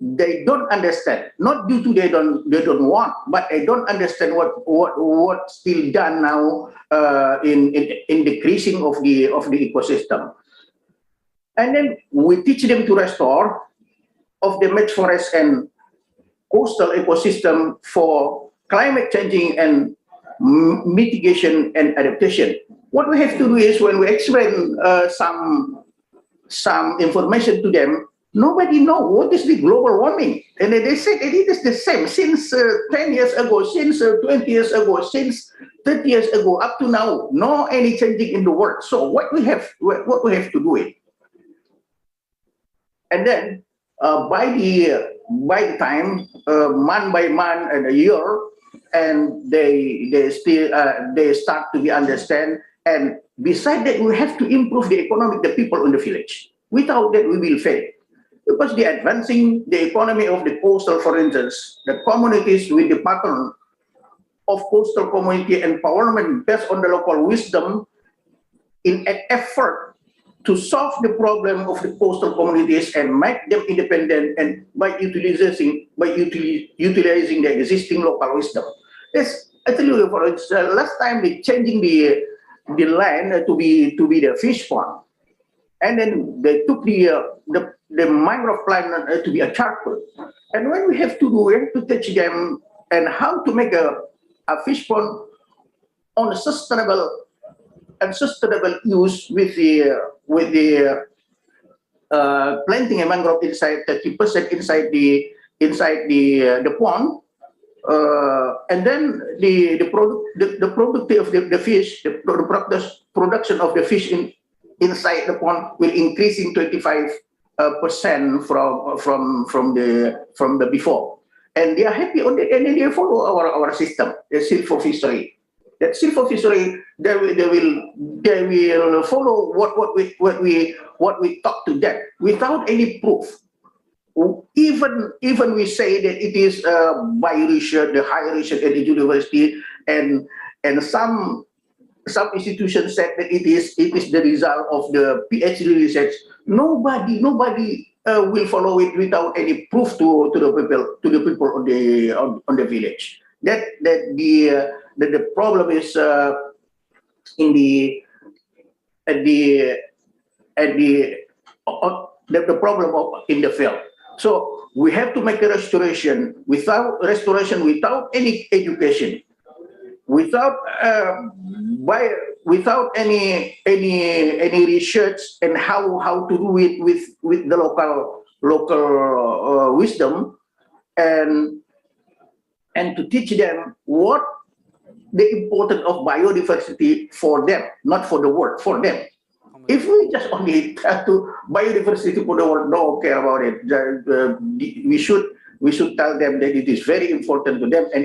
[SPEAKER 11] they don't understand. Not due to they don't want, but they don't understand what's still done now in decreasing of the ecosystem. And then we teach them to restore of the match forest and coastal ecosystem for climate changing and mitigation and adaptation. What we have to do is, when we explain some information to them, nobody knows what is the global warming. And they said it is the same since 10 years ago, since 20 years ago, since 30 years ago, up to now. No any changing in the world. So what we have to do it. And then by the time, month by month and a year, and they start to be understand. And beside that, we have to improve the economic, the people in the village. Without that, we will fail. Because the advancing the economy of the coastal, for instance, the communities with the pattern of coastal community empowerment based on the local wisdom in an effort to solve the problem of the coastal communities and make them independent, and by utilizing the existing local wisdom. Yes, I tell you, for instance, last time they changing the land to be the fish pond, and then they took the mangrove plant to be a charcoal. And when we have to teach them and how to make a fish pond on a sustainable use with the planting a mangrove inside 30% inside the pond, and then the productivity of the fish, the production of the fish inside the pond will increase in 25% from the before, and they are happy on it, and they follow our system, the silvophishery. That silvophishery, they will follow what we talk to them without any proof. Even we say that it is by research, the higher research at the university, and some institutions said that it is the result of the PhD research. Nobody will follow it without any proof to the people on the village. That the problem is the problem in the field. So we have to make a restoration. Without any education, without any research and how to do it with the local wisdom, and to teach them what the importance of biodiversity for them, not for the world, for them. If we just only try to biodiversity for the world, don't care about it. We should tell them that it is very important to them, and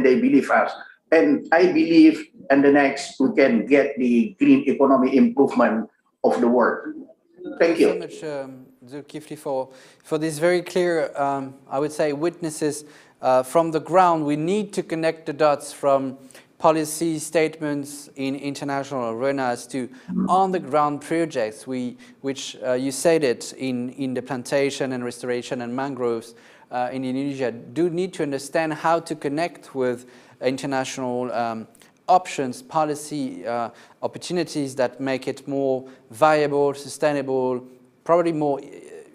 [SPEAKER 11] they believe us. And I believe, and the next we can get the green economy improvement of the world. Thank you.
[SPEAKER 1] Thank you so much, Zulkifli, for this very clear, I would say, witnesses from the ground. We need to connect the dots from policy statements in international arenas to on-the-ground projects, which you said it in the plantation and restoration and mangroves in Indonesia, do need to understand how to connect with international options, policy opportunities that make it more viable, sustainable, probably more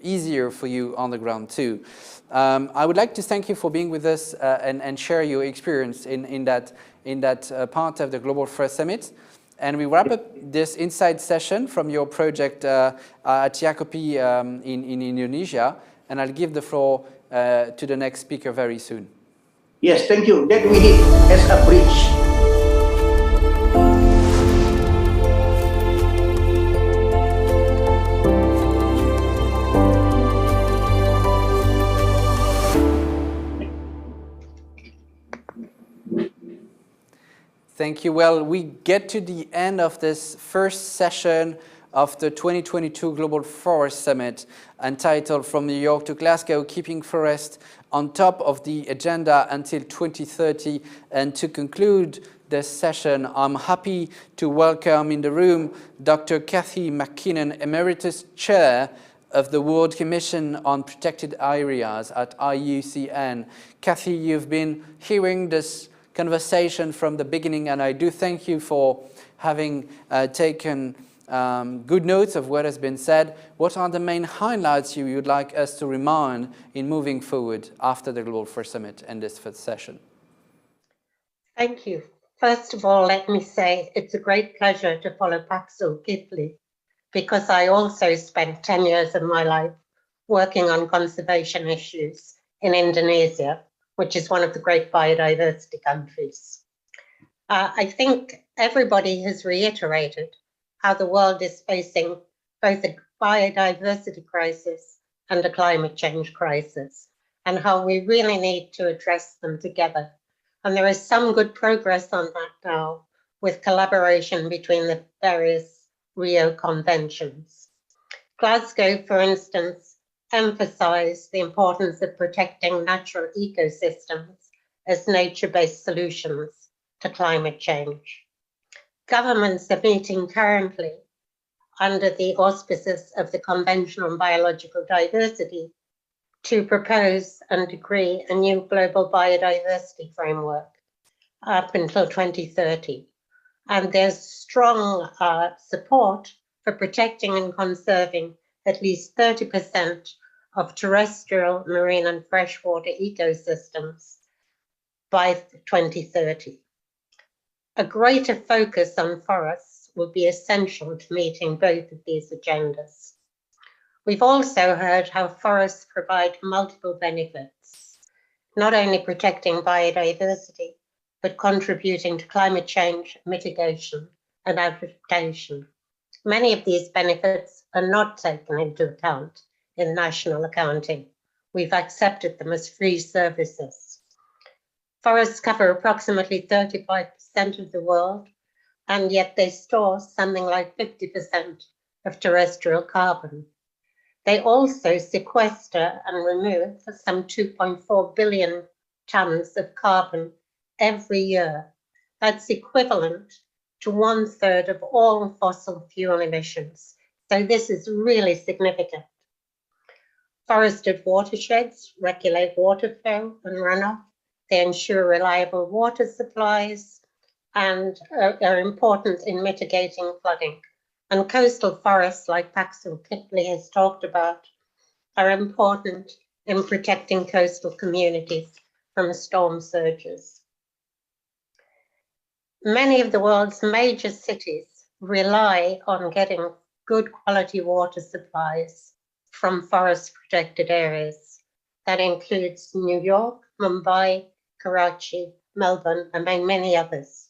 [SPEAKER 1] easier for you on the ground too. I would like to thank you for being with us and share your experience in that part of the Global Forest Summit. And we wrap up this insight session from your project at Yakopi in Indonesia. And I'll give the floor to the next speaker very soon.
[SPEAKER 11] Yes, thank you. That we did as a bridge.
[SPEAKER 1] Thank you. Well, we get to the end of this first session of the 2022 Global Forest Summit, entitled From New York to Glasgow, Keeping Forest on Top of the Agenda Until 2030. And to conclude this session, I'm happy to welcome in the room Dr. Cathy McKinnon, Emeritus Chair of the World Commission on Protected Areas at IUCN. Cathy, you've been hearing this conversation from the beginning, and I do thank you for having taken good notes of what has been said. What are the main highlights you would like us to remind in moving forward after the Global Forest Summit and this fifth session?
[SPEAKER 12] Thank you. First of all, let me say it's a great pleasure to follow Paxil Kipli, because I also spent 10 years of my life working on conservation issues in Indonesia, which is one of the great biodiversity countries. I think everybody has reiterated how the world is facing both a biodiversity crisis and a climate change crisis, and how we really need to address them together. And there is some good progress on that now, with collaboration between the various Rio conventions. Glasgow, for instance, emphasized the importance of protecting natural ecosystems as nature-based solutions to climate change. Governments are meeting currently under the auspices of the Convention on Biological Diversity to propose and agree a new global biodiversity framework up until 2030. And there's strong support for protecting and conserving at least 30% of terrestrial, marine, and freshwater ecosystems by 2030. A greater focus on forests will be essential to meeting both of these agendas. We've also heard how forests provide multiple benefits, not only protecting biodiversity, but contributing to climate change, mitigation, and adaptation. Many of these benefits are not taken into account in national accounting. We've accepted them as free services. Forests cover approximately 35% of the world, and yet they store something like 50% of terrestrial carbon. They also sequester and remove some 2.4 billion tons of carbon every year. That's equivalent to 1/3 of all fossil fuel emissions. So this is really significant. Forested watersheds regulate water flow and runoff. They ensure reliable water supplies and are important in mitigating flooding. And coastal forests, like Paxil Kipli has talked about, are important in protecting coastal communities from storm surges. Many of the world's major cities rely on getting good quality water supplies from forest protected areas. That includes New York, Mumbai, Karachi, Melbourne, among many others.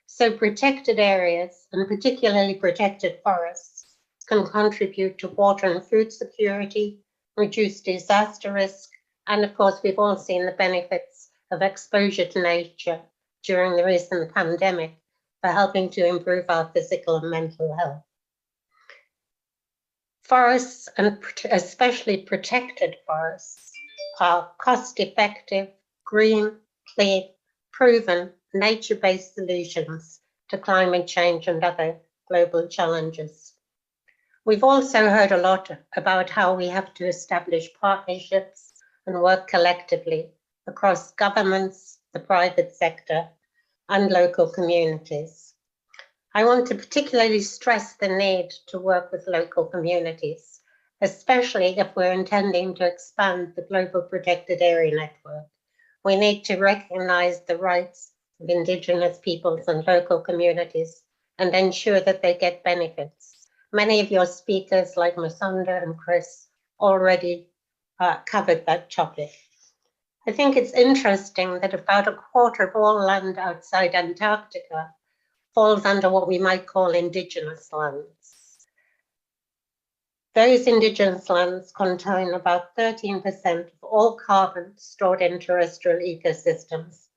[SPEAKER 12] So protected areas, and particularly protected forests, can contribute to water and food security, reduce disaster risk, and of course we've all seen the benefits of exposure to nature during the recent pandemic for helping to improve our physical and mental health. Forests, and especially protected forests, are cost-effective, green, clean, proven, nature-based solutions to climate change and other global challenges. We've also heard a lot about how we have to establish partnerships and work collectively across governments, the private sector, and local communities. I want to particularly stress the need to work with local communities especially if we're intending to expand the Global Protected Area Network. We need to recognize the rights of indigenous peoples and local communities and ensure that they get benefits. Many of your speakers, like Masunda and Chris, already covered that topic. I think it's interesting that about a quarter of all land outside Antarctica falls under what we might call indigenous lands. Those indigenous lands contain about 13% of all carbon stored in terrestrial ecosystems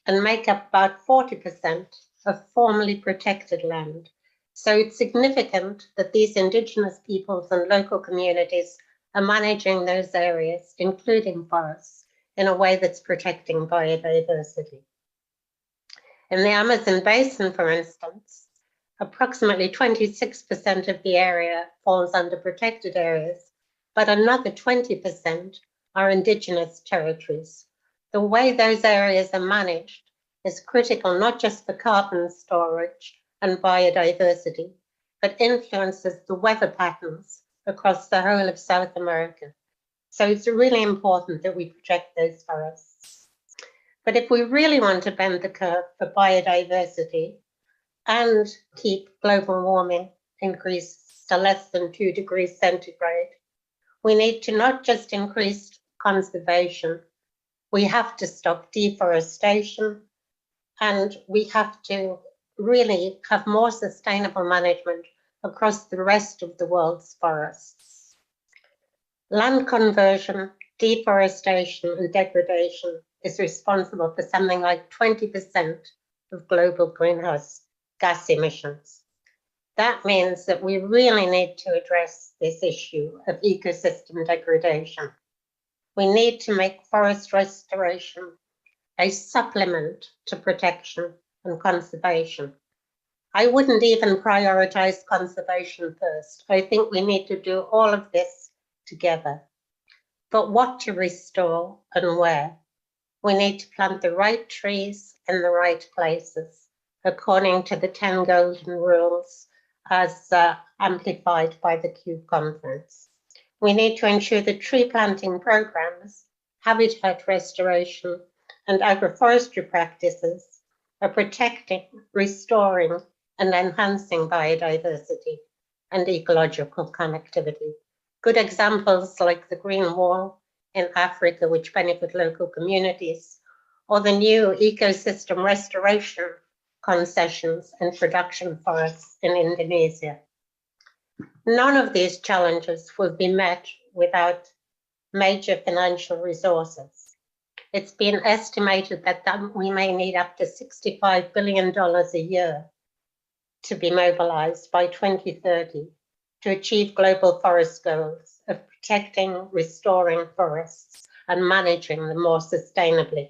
[SPEAKER 12] and make up about 40% of formerly protected land. So it's significant that these indigenous peoples and local communities are managing those areas, including forests, in a way that's protecting biodiversity. In the Amazon basin, for instance, approximately 26% of the area falls under protected areas, but another 20% are indigenous territories. The way those areas are managed is critical not just for carbon storage and biodiversity, but influences the weather patterns across the whole of South America. So it's really important that we protect those forests. But if we really want to bend the curve for biodiversity and keep global warming increase to less than 2 degrees centigrade, we need to not just increase conservation, we have to stop deforestation, and we have to really have more sustainable management across the rest of the world's forests. Land conversion, deforestation, and degradation is responsible for something like 20% of global greenhouse gas emissions. That means that we really need to address this issue of ecosystem degradation. We need to make forest restoration a supplement to protection and conservation. I wouldn't even prioritize conservation first. I think we need to do all of this together. But what to restore and where? We need to plant the right trees in the right places, according to the 10 golden rules as amplified by the CUBE conference. We need to ensure that tree planting programs, habitat restoration, and agroforestry practices are protecting, restoring, and enhancing biodiversity and ecological connectivity. Good examples like the Green Wall in Africa, which benefit local communities, or the new ecosystem restoration concessions and production forests in Indonesia. None of these challenges will be met without major financial resources. It's been estimated that we may need up to $65 billion a year to be mobilized by 2030 to achieve global forest goals of protecting, restoring forests and managing them more sustainably.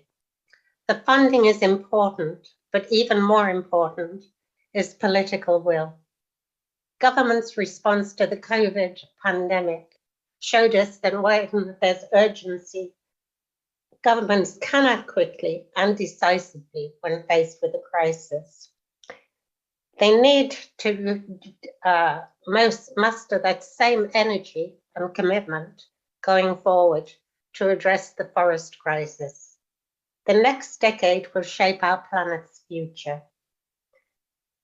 [SPEAKER 12] The funding is important, but even more important is political will. Government's response to the COVID pandemic showed us that when there's urgency, governments can act quickly and decisively when faced with a crisis. They need to muster that same energy and commitment going forward to address the forest crisis. The next decade will shape our planet's future.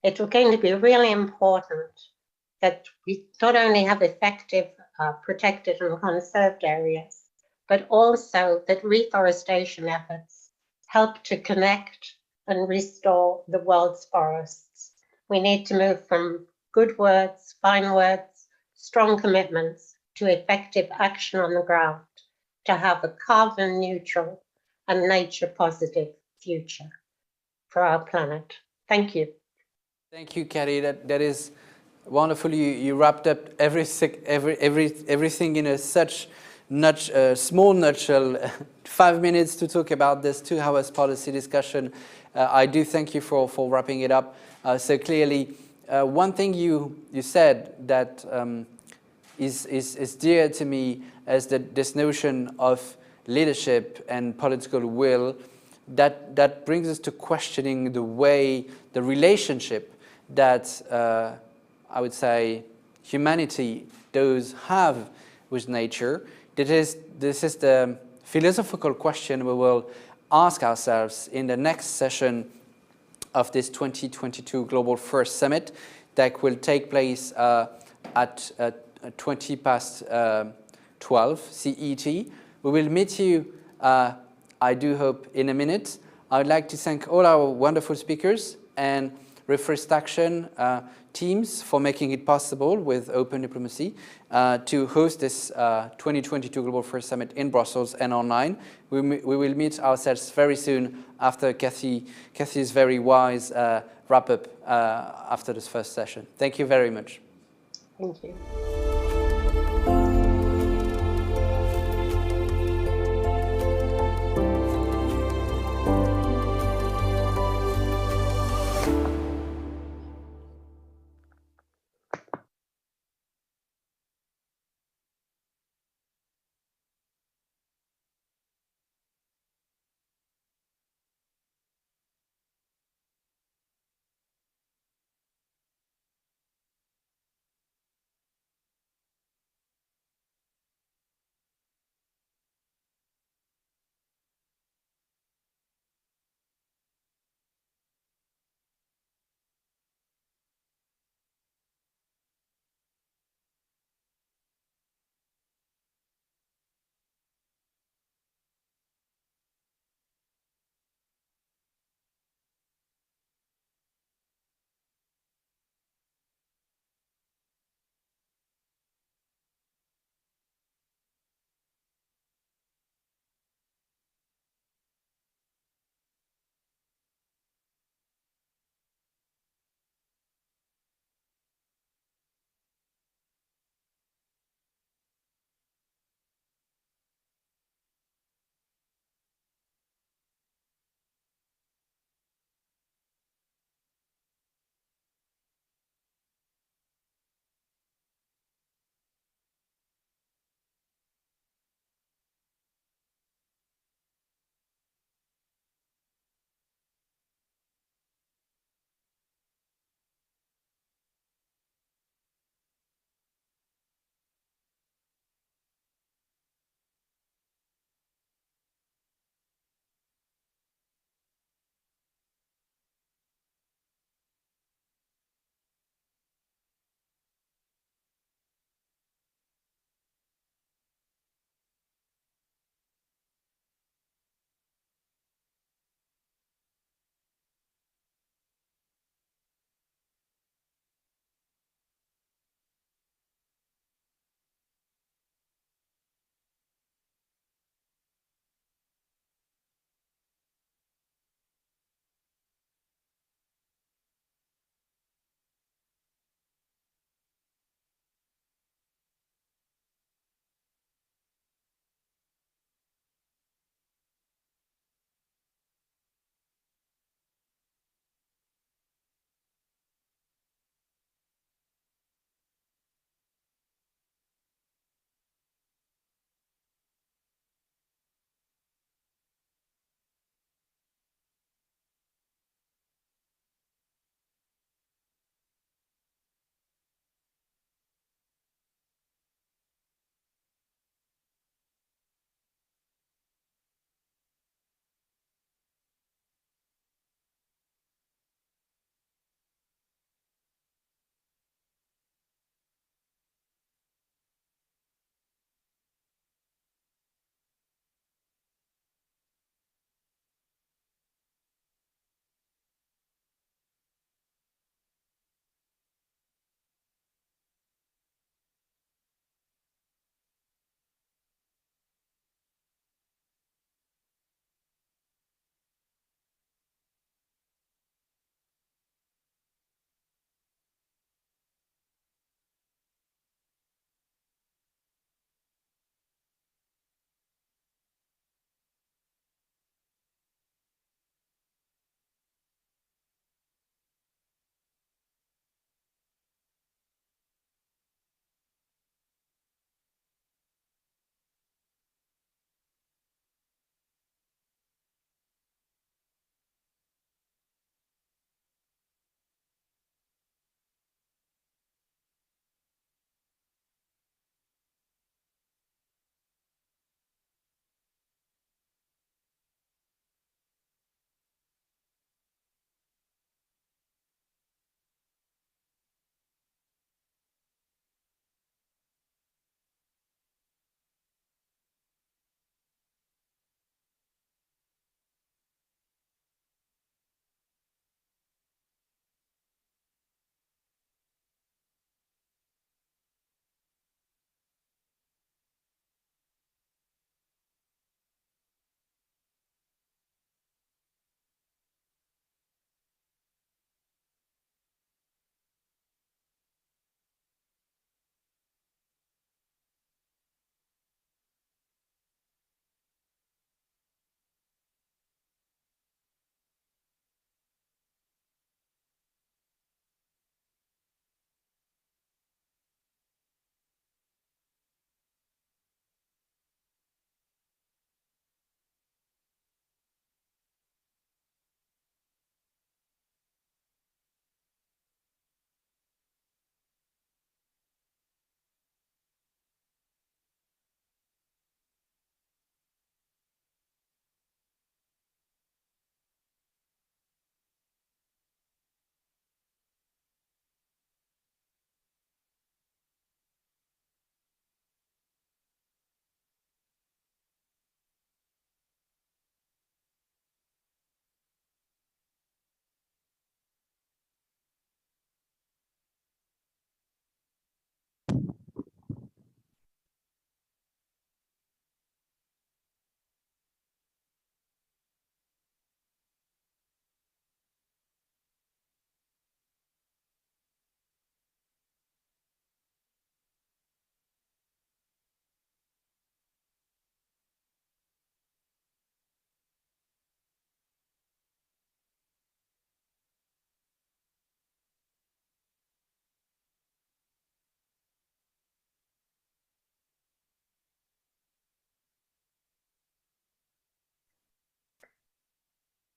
[SPEAKER 12] It's going to be really important that we not only have effective protected and conserved areas, but also that reforestation efforts help to connect and restore the world's forests. We need to move from good words, fine words, strong commitments to effective action on the ground to have a carbon neutral and nature positive future for our planet. Thank you.
[SPEAKER 1] Thank you, Carrie. That is wonderful. You wrapped up everything in a such small nutshell. 5 minutes to talk about this 2 hours policy discussion. I do thank you for wrapping it up. So clearly, one thing you said that is dear to me is that this notion of leadership and political will that brings us to questioning the relationship that I would say humanity does have with nature? This is the philosophical question we will ask ourselves in the next session of this 2022 Global First Summit that will take place at 20 past 12 CET. We will meet you, I do hope, in a minute. I would like to thank all our wonderful speakers and Reforest Action teams for making it possible with Open Diplomacy to host this 2022 Global First Summit in Brussels and online. We will meet ourselves very soon after Kathy's very wise wrap-up after this first session. Thank you very much.
[SPEAKER 12] Thank you.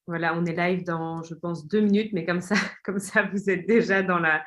[SPEAKER 13] Voilà, on est live dans, je pense, 2 minutes, mais comme ça, vous êtes déjà dans la...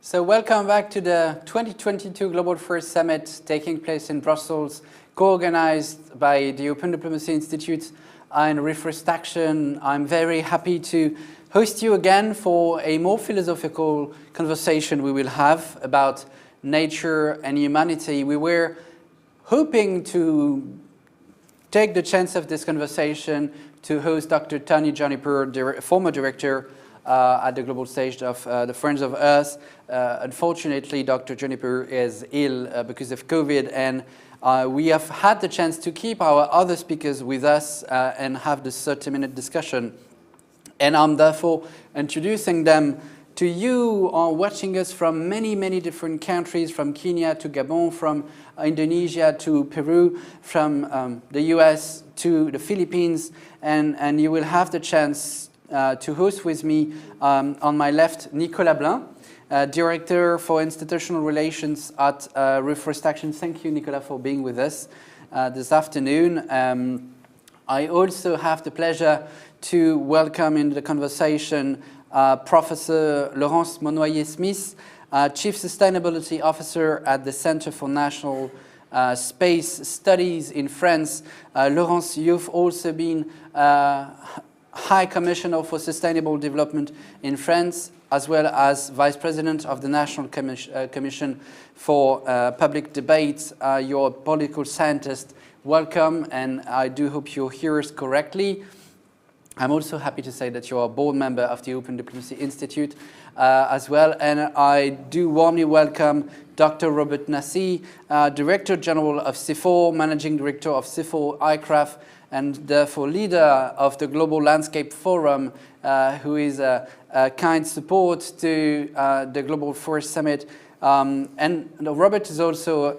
[SPEAKER 1] So welcome back to the 2022 Global First Summit taking place in Brussels, co-organized by the Open Diplomacy Institute and Reforest Action. I'm very happy to host you again for a more philosophical conversation we will have about nature and humanity. We were hoping to take the chance of this conversation to host Dr. Tony Juniper, former director at the global stage of the Friends of Earth. Unfortunately, Dr. Juniper is ill because of COVID, and we have had the chance to keep our other speakers with us and have this 30-minute discussion. And I'm therefore introducing them to you watching us from many, many different countries, from Kenya to Gabon, from Indonesia to Peru, from the US to the Philippines, and you will have the chance to host with me on my left, Nicolas Blin. Director for Institutional Relations at Reforest Action. Thank you, Nicolas, for being with us this afternoon. I also have the pleasure to welcome in the conversation Professor Laurence Monnoyer-Smith, Chief Sustainability Officer at the Center for National Space Studies in France. Laurence, you've also been High Commissioner for Sustainable Development in France, as well as Vice President of the National Commission for Public Debates. You're a political scientist. Welcome, and I do hope you hear us correctly. I'm also happy to say that you're a board member of the Open Diplomacy Institute as well, and I do warmly welcome Dr. Robert Nassy, Director General of CIFOR, Managing Director of CIFOR ICRAF, and therefore leader of the Global Landscape Forum, who is a kind support to the Global Forest Summit. And Robert is also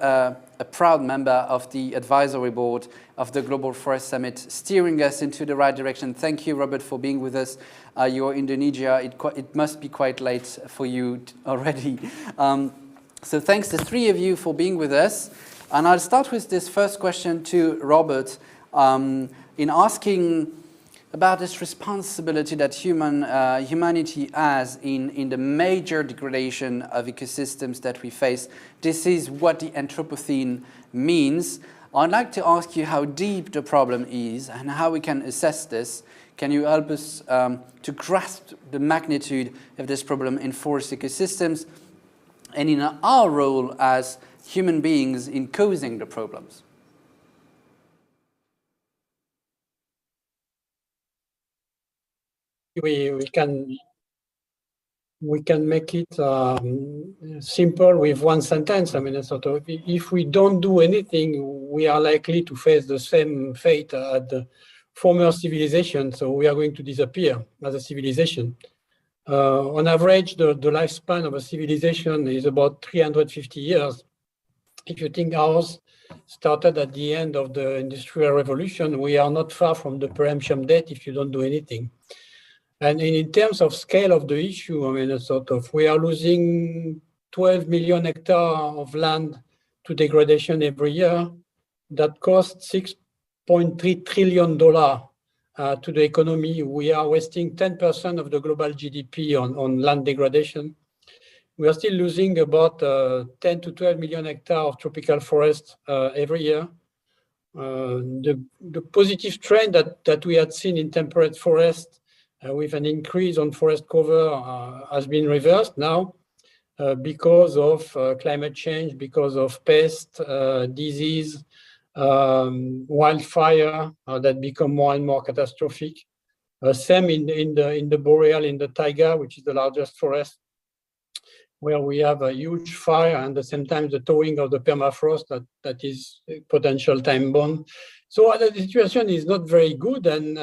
[SPEAKER 1] a proud member of the advisory board of the Global Forest Summit, steering us into the right direction. Thank you, Robert, for being with us. You're in Indonesia. It must be quite late for you already. So thanks to three of you for being with us. And I'll start with this first question to Robert, in asking about this responsibility that humanity has in the major degradation of ecosystems that we face. This is what the Anthropocene means. I'd like to ask you how deep the problem is and how we can assess this. Can you help us to grasp the magnitude of this problem in forest ecosystems and in our role as human beings in causing the problems?
[SPEAKER 14] We can make it simple with one sentence. I mean, sort of, if we don't do anything, we are likely to face the same fate as the former civilization. So we are going to disappear as a civilization. On average, the lifespan of a civilization is about 350 years. If you think ours started at the end of the Industrial Revolution, we are not far from the preemption date if you don't do anything. And in terms of scale of the issue, I mean, sort of, we are losing 12 million hectares of land to degradation every year. That costs $6.3 trillion to the economy. We are wasting 10% of the global GDP on land degradation. We are still losing about 10 to 12 million hectares of tropical forest every year. The positive trend that we had seen in temperate forest with an increase on forest cover has been reversed now because of climate change, because of pest, disease, wildfire that become more and more catastrophic. Same in the boreal, in the taiga, which is the largest forest, where we have a huge fire and at the same time the thawing of the permafrost that is potential time bomb. So the situation is not very good, and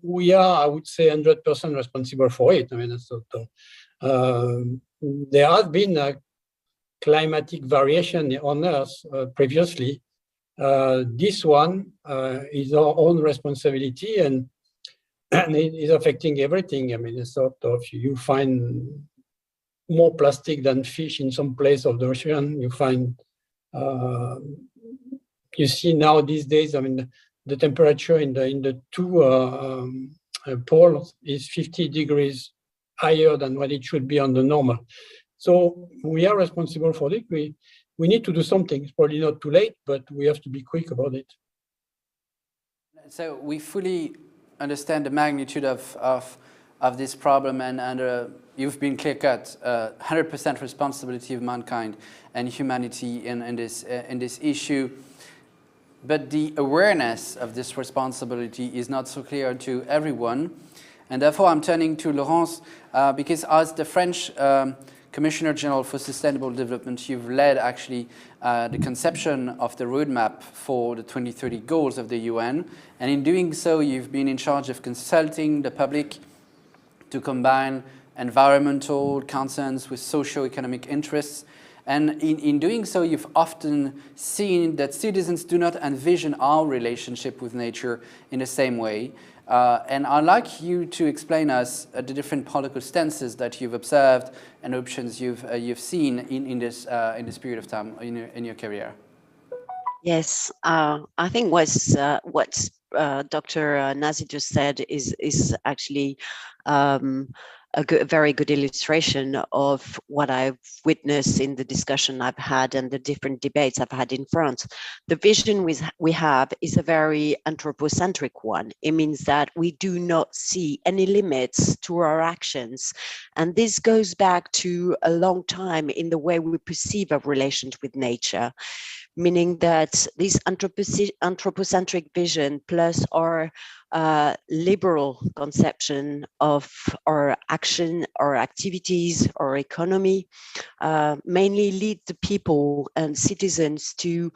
[SPEAKER 14] we are, I would say, 100% responsible for it. I mean, there has been a climatic variation on Earth previously. This one is our own responsibility, and it is affecting everything. I mean, sort of, you find more plastic than fish in some place of the ocean. You find, you see now these days, I mean, the temperature in the two poles is 50 degrees higher than what it should be on the normal. So we are responsible for it. We need to do something. It's probably not too late, but we have to be quick about it.
[SPEAKER 1] So we fully understand the magnitude of this problem, and you've been clear-cut, 100% responsibility of mankind and humanity in this issue. But the awareness of this responsibility is not so clear to everyone. And therefore, I'm turning to Laurence, because as the French Commissioner General for Sustainable Development, you've led actually the conception of the roadmap for the 2030 goals of the UN. And in doing so, you've been in charge of consulting the public to combine environmental concerns with socio-economic interests. And in doing so, you've often seen that citizens do not envision our relationship with nature in the same way. And I'd like you to explain us the different political stances that you've observed and options you've seen in this period of time in your career.
[SPEAKER 15] Yes, I think what Dr. Nazi just said is actually a very good illustration of what I've witnessed in the discussion I've had and the different debates I've had in France. The vision we have is a very anthropocentric one. It means that we do not see any limits to our actions. And this goes back to a long time in the way we perceive our relations with nature, meaning that this anthropocentric vision plus our liberal conception of our action, our activities, our economy, mainly lead the people and citizens to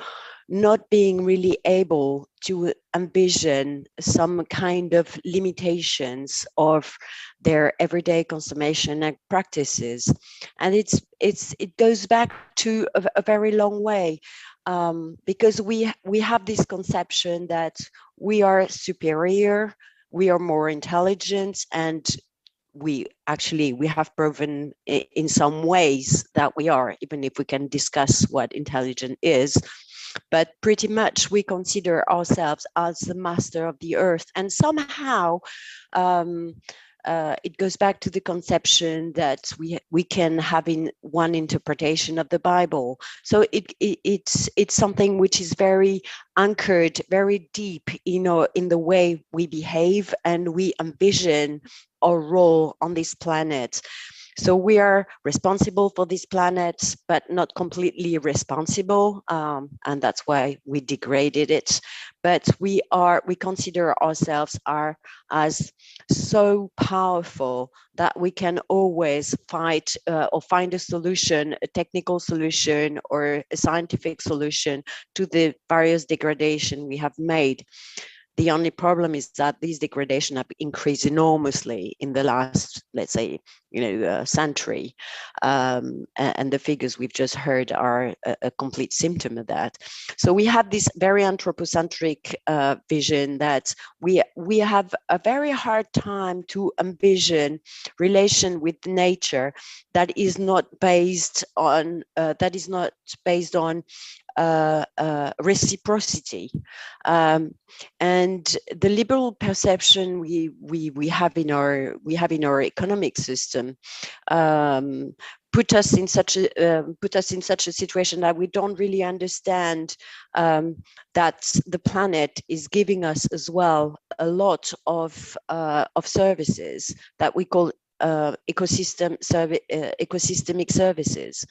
[SPEAKER 15] not being really able to envision some kind of limitations of their everyday consumption and practices. And it goes back to a very long way. Because we have this conception that we are superior, we are more intelligent, and we have proven in some ways that we are, even if we can discuss what intelligent is. But pretty much we consider ourselves as the master of the earth, and somehow it goes back to the conception that we can have in one interpretation of the Bible. So it's something which is very anchored, very deep, in the way we behave and we envision our role on this planet. So we are responsible for this planet, but not completely responsible, and that's why we degraded it. But we consider ourselves as so powerful that we can always fight or find a solution, a technical solution or a scientific solution to the various degradation we have made. The only problem is that these degradation have increased enormously in the last, let's say, century, and the figures we've just heard are a complete symptom of that. So we have this very anthropocentric vision that we have a very hard time to envision relation with nature that is not based on reciprocity, and the liberal perception we have in our economic system put us in such a situation that we don't really understand that the planet is giving us as well a lot of services that we call ecosystemic services,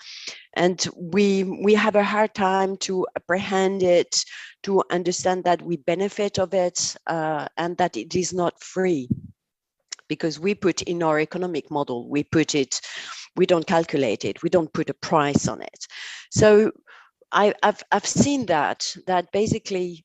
[SPEAKER 15] and we have a hard time to apprehend it, to understand that we benefit of it, and that it is not free, because we put in our economic model, we don't calculate it, we don't put a price on it. So I've seen that basically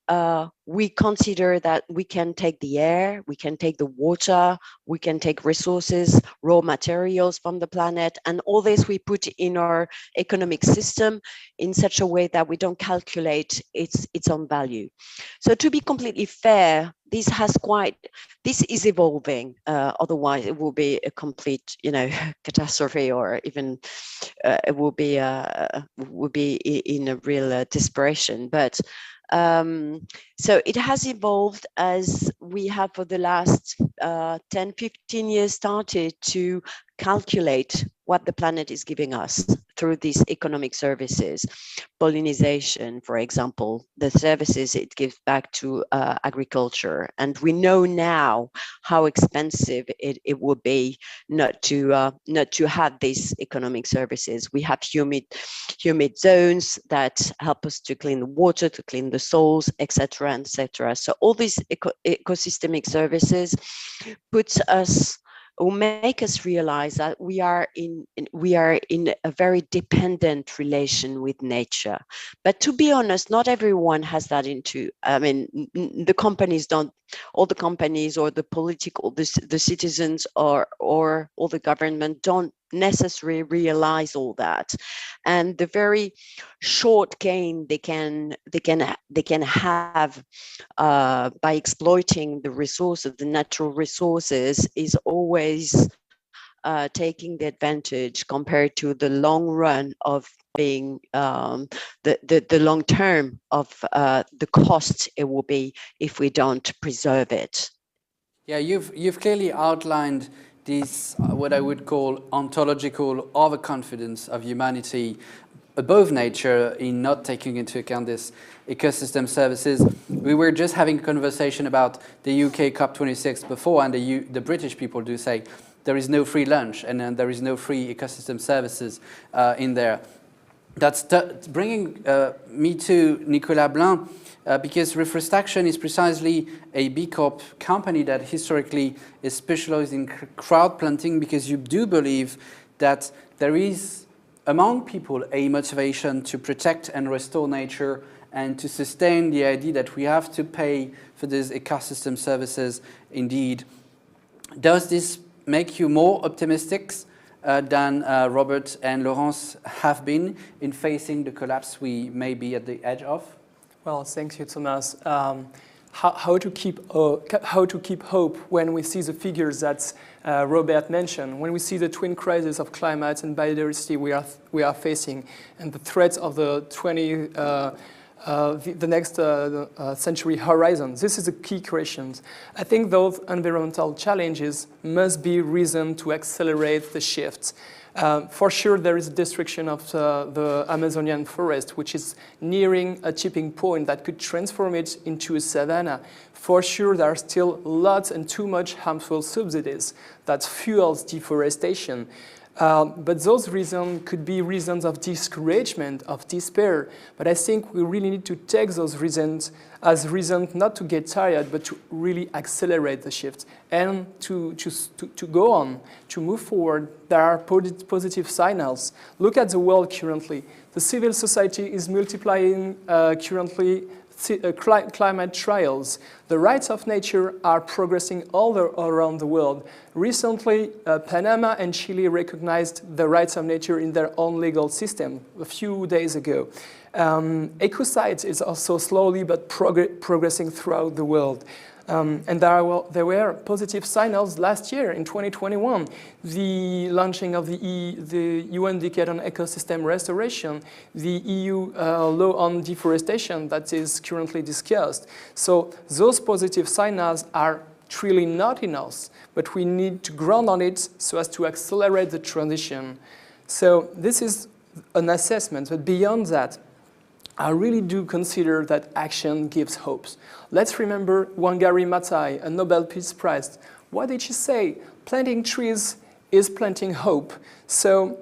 [SPEAKER 15] we consider that we can take the air, we can take the water, we can take resources, raw materials from the planet, and all this we put in our economic system in such a way that we don't calculate its own value. So to be completely fair, this is evolving. Otherwise, it will be a complete, catastrophe, or even it will be in a real desperation. But so it has evolved as we have for the last 10, 15 years started to calculate what the planet is giving us through these economic services. Pollination, for example, the services it gives back to agriculture. And we know now how expensive it would be not to have these economic services. We have humid zones that help us to clean the water, to clean the soils, etc., etc. So all these ecosystemic services puts us or make us realize that we are in a very dependent relation with nature. But to be honest, not everyone has that into. I mean, the companies don't. All the companies or the political, the citizens or all the government don't necessarily realize all that. And the very short gain they can have by exploiting the resources, the natural resources, is always taking the advantage compared to the long run of being the long term of the cost it will be if we don't preserve it.
[SPEAKER 1] Yeah, you've clearly outlined this what I would call ontological overconfidence of humanity above nature in not taking into account this ecosystem services. We were just having a conversation about the UK COP26 before, and the British people do say there is no free lunch and there is no free ecosystem services in there. That's bringing me to Nicolas Blin, because Reforestation is precisely a B Corp company that historically is specialized in crowd planting, because you do believe that there is among people a motivation to protect and restore nature and to sustain the idea that we have to pay for these ecosystem services indeed. Does this make you more optimistic than Robert and Laurence have been in facing the collapse we may be at the edge of?
[SPEAKER 16] Well, thank you, Thomas. How to keep hope when we see the figures that Robert mentioned, when we see the twin crises of climate and biodiversity we are facing, and the threats of the next century horizon. This is a key question. I think those environmental challenges must be reason to accelerate the shift. For sure, there is destruction of the Amazonian forest, which is nearing a tipping point that could transform it into a savanna. For sure, there are still lots and too much harmful subsidies that fuels deforestation. But those reasons could be reasons of discouragement, of despair. But I think we really need to take those reasons as reasons not to get tired, but to really accelerate the shift and to go on, to move forward. There are positive signals. Look at the world currently. The civil society is multiplying currently climate trials. The rights of nature are progressing all around the world. Recently, Panama and Chile recognized the rights of nature in their own legal system a few days ago. Ecocide is also slowly but progressing throughout the world. And there were positive signals last year in 2021. The launching of the UN Decade on Ecosystem Restoration, the EU law on deforestation that is currently discussed. So those positive signals are truly not enough, but we need to ground on it so as to accelerate the transition. So this is an assessment, but beyond that, I really do consider that action gives hopes. Let's remember Wangari Maathai, a Nobel Peace Prize. What did she say? Planting trees is planting hope. So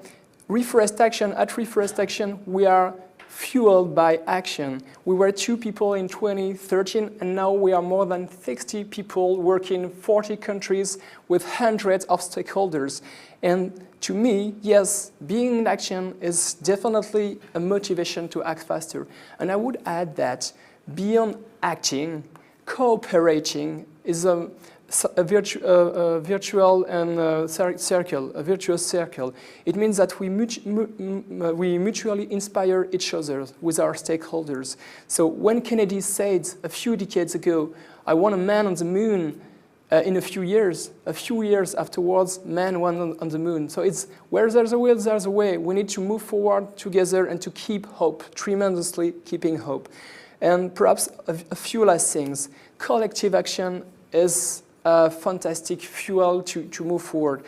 [SPEAKER 16] at Reforestation, we are fueled by action. We were 2 people in 2013, and now we are more than 60 people working in 40 countries with hundreds of stakeholders. And to me, yes, being in action is definitely a motivation to act faster. And I would add that beyond acting, cooperating is a virtual and a virtuous circle. It means that we mutually inspire each other with our stakeholders. So when Kennedy said a few decades ago, I want a man on the moon, in a few years afterwards, man went on the moon. So it's where there's a will, there's a way. We need to move forward together and to keep hope, tremendously keeping hope. And perhaps a few last things. Collective action is a fantastic fuel to move forward.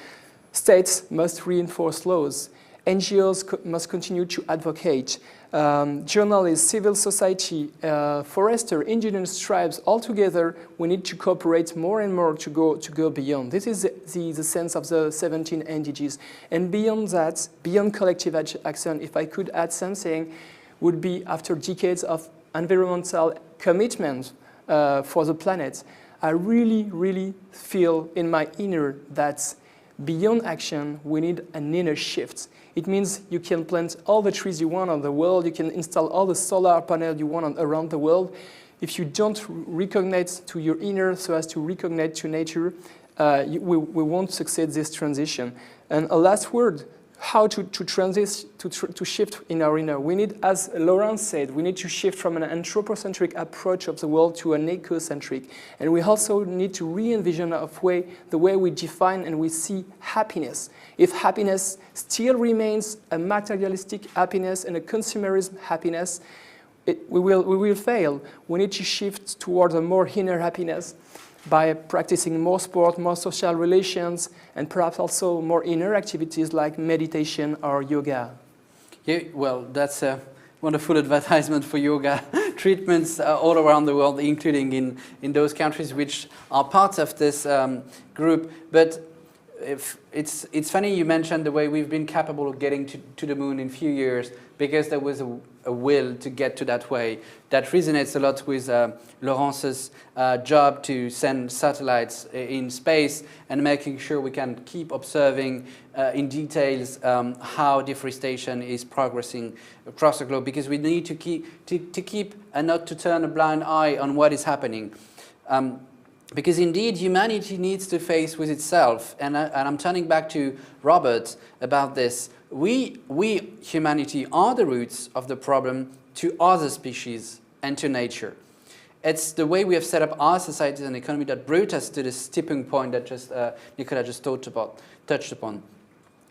[SPEAKER 16] States must reinforce laws. NGOs must continue to advocate. Journalists, civil society, forester, indigenous tribes, all together, we need to cooperate more and more to go beyond. This is the sense of the 17 NDGs. And beyond that, beyond collective action, if I could add something, would be after decades of environmental commitment for the planet, I really feel in my inner that beyond action, we need an inner shift. It means you can plant all the trees you want on the world, you can install all the solar panels you want around the world. If you don't recognize to your inner so as to recognize to nature, we won't succeed this transition. And a last word, how to shift in our inner. We need, as Laurent said, we need to shift from an anthropocentric approach of the world to an ecocentric. And we also need to re-envision the way we define and we see happiness. If happiness still remains a materialistic happiness and a consumerism happiness, we will fail. We need to shift towards a more inner happiness by practicing more sport, more social relations, and perhaps also more inner activities like meditation or yoga.
[SPEAKER 1] Yeah, well, that's a wonderful advertisement for yoga treatments all around the world, including in those countries which are part of this group. But it's funny you mentioned the way we've been capable of getting to the moon in a few years because there was a will to get to that way. That resonates a lot with Laurence's job to send satellites in space and making sure we can keep observing in details how deforestation is progressing across the globe, because we need to keep and not to turn a blind eye on what is happening. Because indeed, humanity needs to face with itself, and I'm turning back to Robert about this. We, humanity, are the roots of the problem to other species and to nature. It's the way we have set up our society and economy that brought us to this tipping point that Nicolas just touched upon.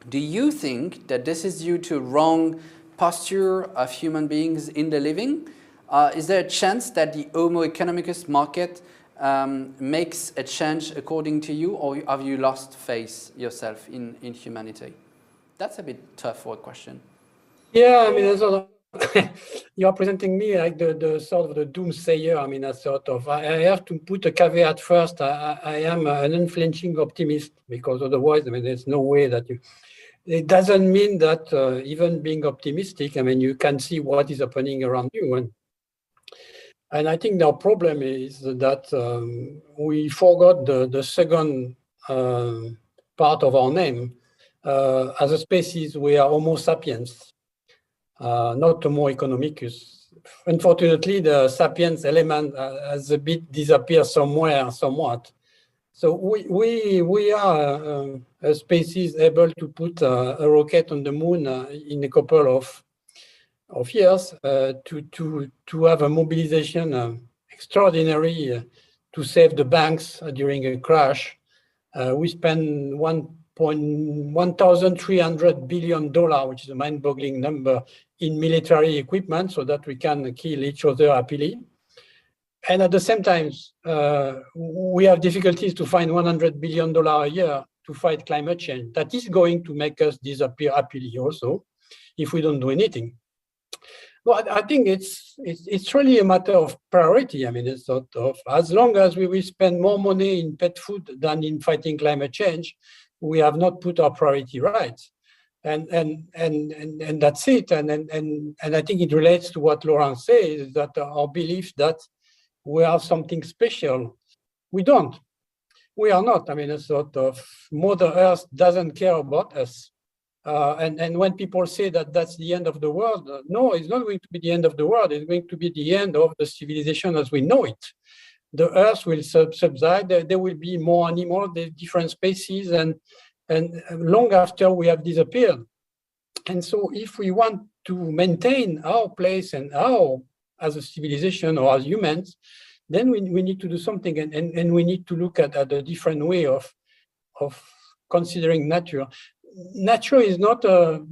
[SPEAKER 1] Do you think that this is due to wrong posture of human beings in the living? Is there a chance that the Homo economicus market makes a change according to you, or have you lost faith yourself in humanity? That's a bit tough for a question.
[SPEAKER 14] Yeah, I mean, sort of, you're presenting me like the sort of the doomsayer. I mean, I have to put a caveat first. I am an unflinching optimist, because otherwise, I mean, there's no way that you. It doesn't mean that even being optimistic, I mean, you can see what is happening around you. And I think our problem is that we forgot the second part of our name. As a species, we are Homo sapiens, not Homo economicus. Unfortunately, the sapiens element has a bit disappeared somewhat. So we are a species able to put a rocket on the moon in a couple of years to have a mobilization extraordinary to save the banks during a crash. We spend $1,300 billion, which is a mind-boggling number, in military equipment so that we can kill each other happily. And at the same time, we have difficulties to find $100 billion a year to fight climate change. That is going to make us disappear happily also if we don't do anything. Well, I think it's really a matter of priority. I mean, it's sort of, as long as we will spend more money in pet food than in fighting climate change, we have not put our priority right. And that's it. And I think it relates to what Laurent says, that our belief that we have something special. We don't. We are not. I mean, a sort of Mother Earth doesn't care about us. And when people say that that's the end of the world, no, it's not going to be the end of the world. It's going to be the end of the civilization as we know it. The Earth will subside. There will be more animals, different species, and long after we have disappeared. And so if we want to maintain our place and as a civilization or as humans, then we need to do something, and we need to look at a different way of considering nature. Nature is not a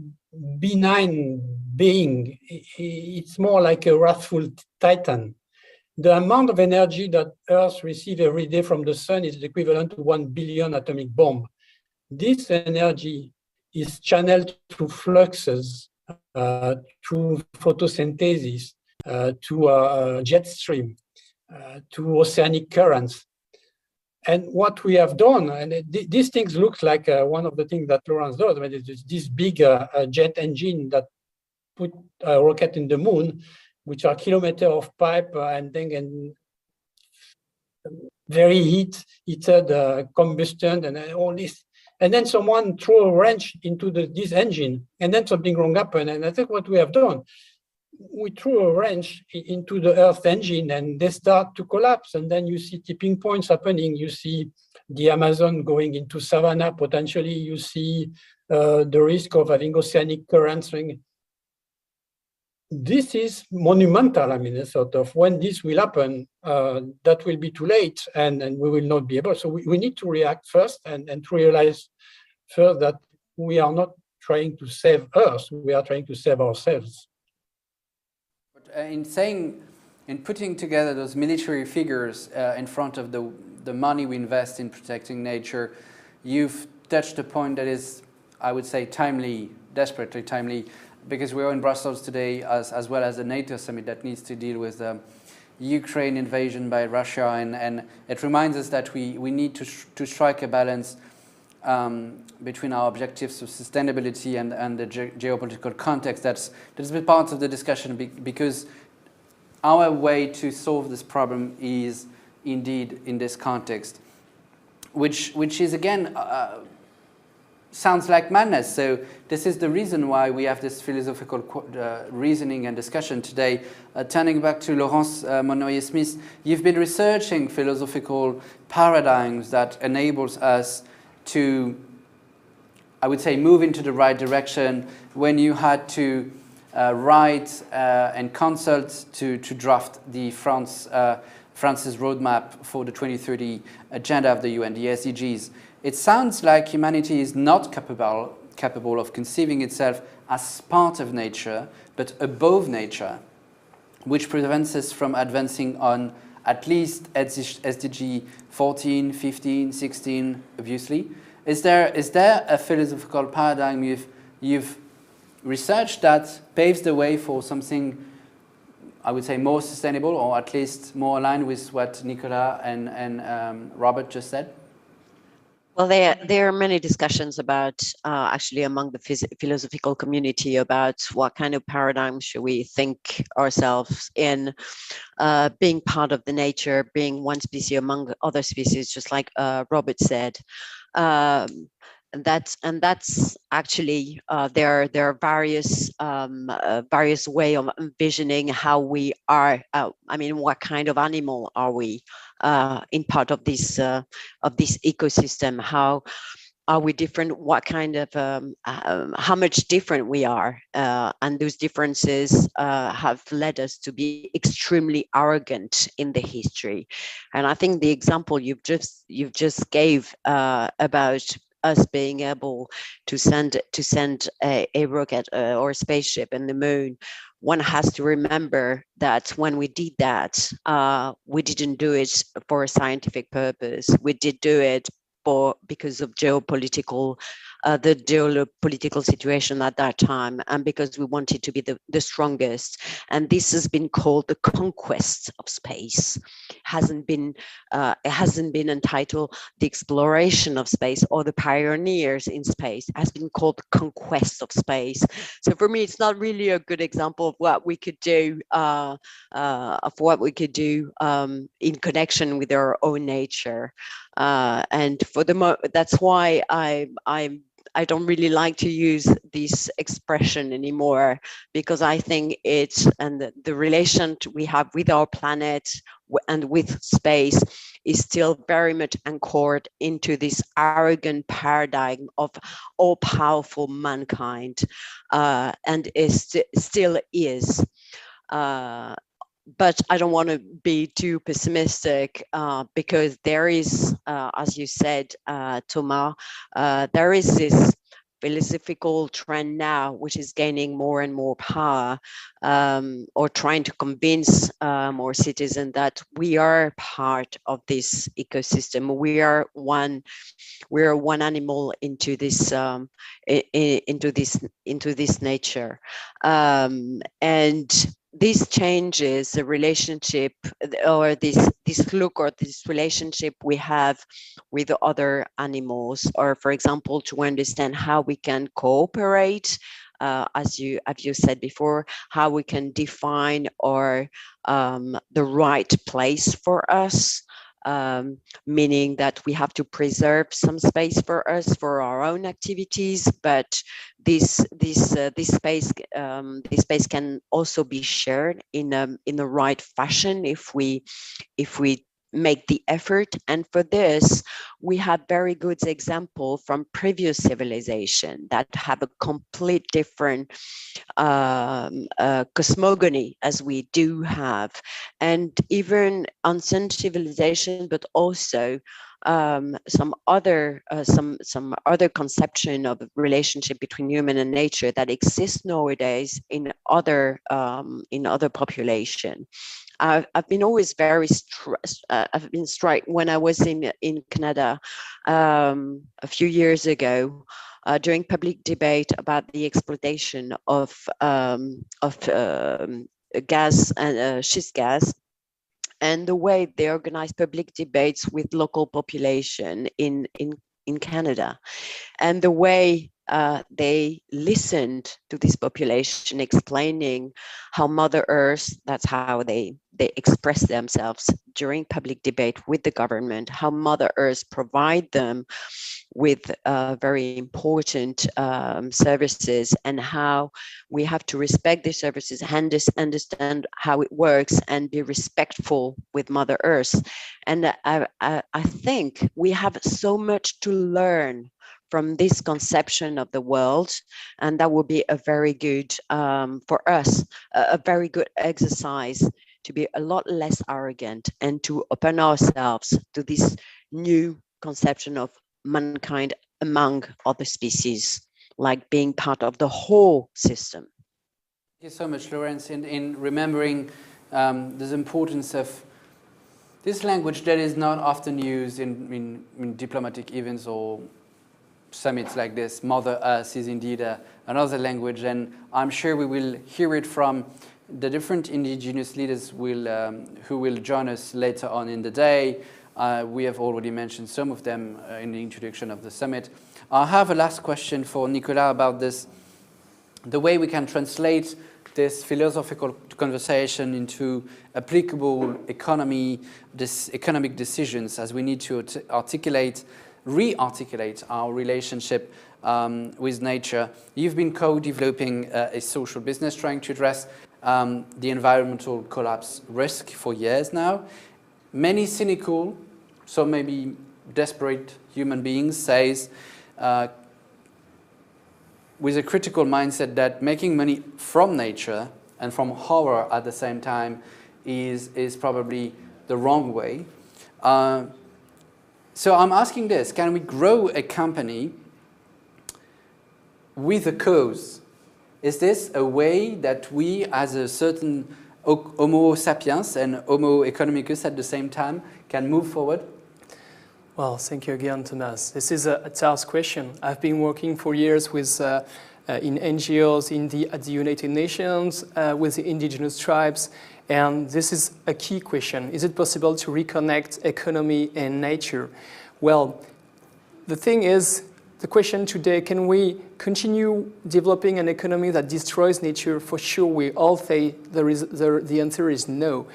[SPEAKER 14] benign being. It's more like a wrathful titan. The amount of energy that Earth receives every day from the sun is equivalent to 1 billion atomic bomb. This energy is channeled through fluxes, through photosynthesis, to jet stream, to oceanic currents. And what we have done, and these things look like one of the things that Laurent does, I mean, it's this big jet engine that put a rocket in the moon, which are kilometers of pipe and then very heated combustion and all this. And then someone threw a wrench into this engine, and then something wrong happened. And I think what we have done, we threw a wrench into the Earth engine and they start to collapse. And then you see tipping points happening. You see the Amazon going into savanna potentially. You see the risk of having oceanic currents. This is monumental. I mean, sort of when this will happen, that will be too late and we will not be able. So we need to react first and to realize first that we are not trying to save Earth, we are trying to save ourselves.
[SPEAKER 1] But in putting together those military figures in front of the money we invest in protecting nature, you've touched a point that is, I would say, timely, desperately timely, because we're in Brussels today as well as the NATO summit that needs to deal with the Ukraine invasion by Russia, and it reminds us that we need to strike a balance between our objectives of sustainability and the geopolitical context. That's been part of the discussion because our way to solve this problem is indeed in this context, which is again sounds like madness. So this is the reason why we have this philosophical reasoning and discussion today. Turning back to Laurence Monnoyer-Smith, you've been researching philosophical paradigms that enables us to, I would say, move into the right direction when you had to write and consult to draft the France's roadmap for the 2030 agenda of the UN, the SDGs. It sounds like humanity is not capable of conceiving itself as part of nature, but above nature, which prevents us from advancing on at least SDG 14, 15, 16, obviously. Is there a philosophical paradigm you've researched that paves the way for something, I would say, more sustainable, or at least more aligned with what Nicolas and Robert just said?
[SPEAKER 15] Well, there are many discussions about actually among the philosophical community about what kind of paradigm should we think ourselves in, being part of the nature, being one species among other species, just like Robert said. And that's actually there are various way of envisioning how we are. I mean, what kind of animal are we in part of this ecosystem? How are we different? What kind of how much different we are, and those differences have led us to be extremely arrogant in the history. And I think the example you've just gave about us being able to send a rocket or a spaceship in the moon, one has to remember that when we did that, we didn't do it for a scientific purpose. We did do it because of geopolitical, the geopolitical situation at that time, and because we wanted to be the strongest. And this has been called the conquest of space. It hasn't been entitled the exploration of space or the pioneers in space. It has been called the conquest of space. So for me, it's not really a good example of what we could do, in connection with our own nature. And for that's why I don't really like to use this expression anymore, because I think the relation we have with our planet and with space is still very much anchored into this arrogant paradigm of all-powerful mankind, and still is. But I don't want to be too pessimistic, because there is, as you said, Thomas, there is this philosophical trend now which is gaining more and more power, or trying to convince more citizens that we are part of this ecosystem. We are one animal into this nature, and this changes the relationship, or this look, or this relationship we have with other animals, or for example, to understand how we can cooperate, as you said before, how we can define the right place for us, meaning that we have to preserve some space for us, for our own activities, but this space can also be shared in the right fashion if we make the effort. And for this, we have very good example from previous civilization that have a complete different cosmogony as we do have, and even ancient civilization, but also some other conception of relationship between human and nature that exists nowadays in other population. I've been always very stressed. I've been struck when I was in Canada a few years ago during public debate about the exploitation of gas and schist gas, and the way they organize public debates with local population in Canada, and the way they listened to this population explaining how Mother Earth, that's how they express themselves during public debate with the government, how Mother Earth provide them with very important services, and how we have to respect these services and understand how it works and be respectful with Mother Earth. And I think we have so much to learn from this conception of the world, and that will be a very good, for us, a very good exercise to be a lot less arrogant and to open ourselves to this new conception of mankind among other species, like being part of the whole system.
[SPEAKER 1] Thank you so much, Laurence, in remembering the importance of this language that is not often used in diplomatic events or summits like this. Mother Earth is indeed another language, and I'm sure we will hear it from the different indigenous leaders who will join us later on in the day. We have already mentioned some of them in the introduction of the summit. I have a last question for Nicolas about this, the way we can translate this philosophical conversation into applicable economic decisions, as we need to re-articulate our relationship with nature. You've been co-developing a social business trying to address the environmental collapse risk for years now. Many cynical, so maybe desperate human beings says, with a critical mindset, that making money from nature and from horror at the same time is probably the wrong way. So I'm asking this: can we grow a company with a cause? Is this a way that we, as a certain Homo sapiens and Homo economicus at the same time, can move forward?
[SPEAKER 16] Well, thank you again, Thomas. This is a tough question. I've been working for years with in NGOs at the United Nations, with the indigenous tribes, and this is a key question. Is it possible to reconnect economy and nature? Well, the thing is, the question today, can we continue developing an economy that destroys nature? For sure, we all say the answer is no.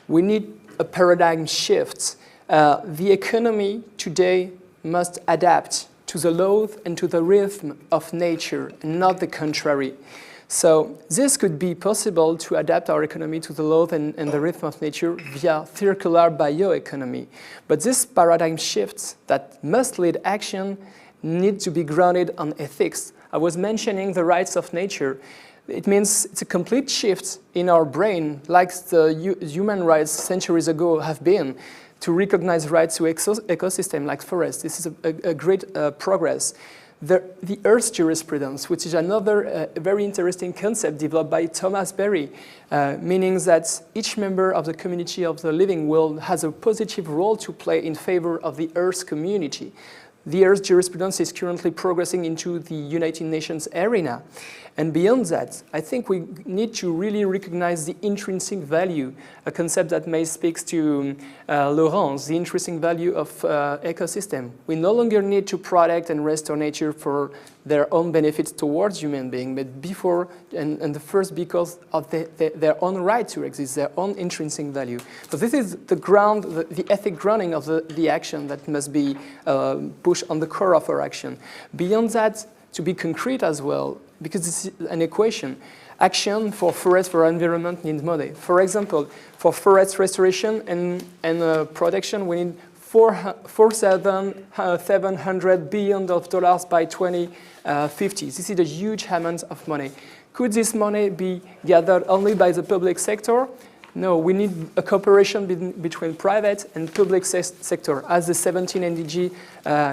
[SPEAKER 16] We need a paradigm shift. The economy today must adapt to the laws and to the rhythm of nature, and not the contrary. So this could be possible to adapt our economy to the laws and the rhythm of nature via circular bioeconomy. But this paradigm shift that must lead action need to be grounded on ethics. I was mentioning the rights of nature. It means it's a complete shift in our brain, like the human rights centuries ago have been, to recognize rights to ecosystem like forests. This is a great progress. The Earth jurisprudence, which is another very interesting concept developed by Thomas Berry, meaning that each member of the community of the living world has a positive role to play in favor of the Earth community. The Earth jurisprudence is currently progressing into the United Nations arena. And beyond that, I think we need to really recognize the intrinsic value, a concept that may speak to Laurence, the intrinsic value of ecosystem. We no longer need to protect and restore nature for their own benefits towards human beings, but before and the first because of their own right to exist, their own intrinsic value. So this is the ground, the ethic grounding of the action that must be pushed on the core of our action. Beyond that, to be concrete as well, because this is an equation, action for forest, for environment needs money. For example, for forest restoration and protection, we need $700 billion by 2050. This is a huge amount of money. Could this money be gathered only by the public sector? No, we need a cooperation between private and public sector, as the 17 NDG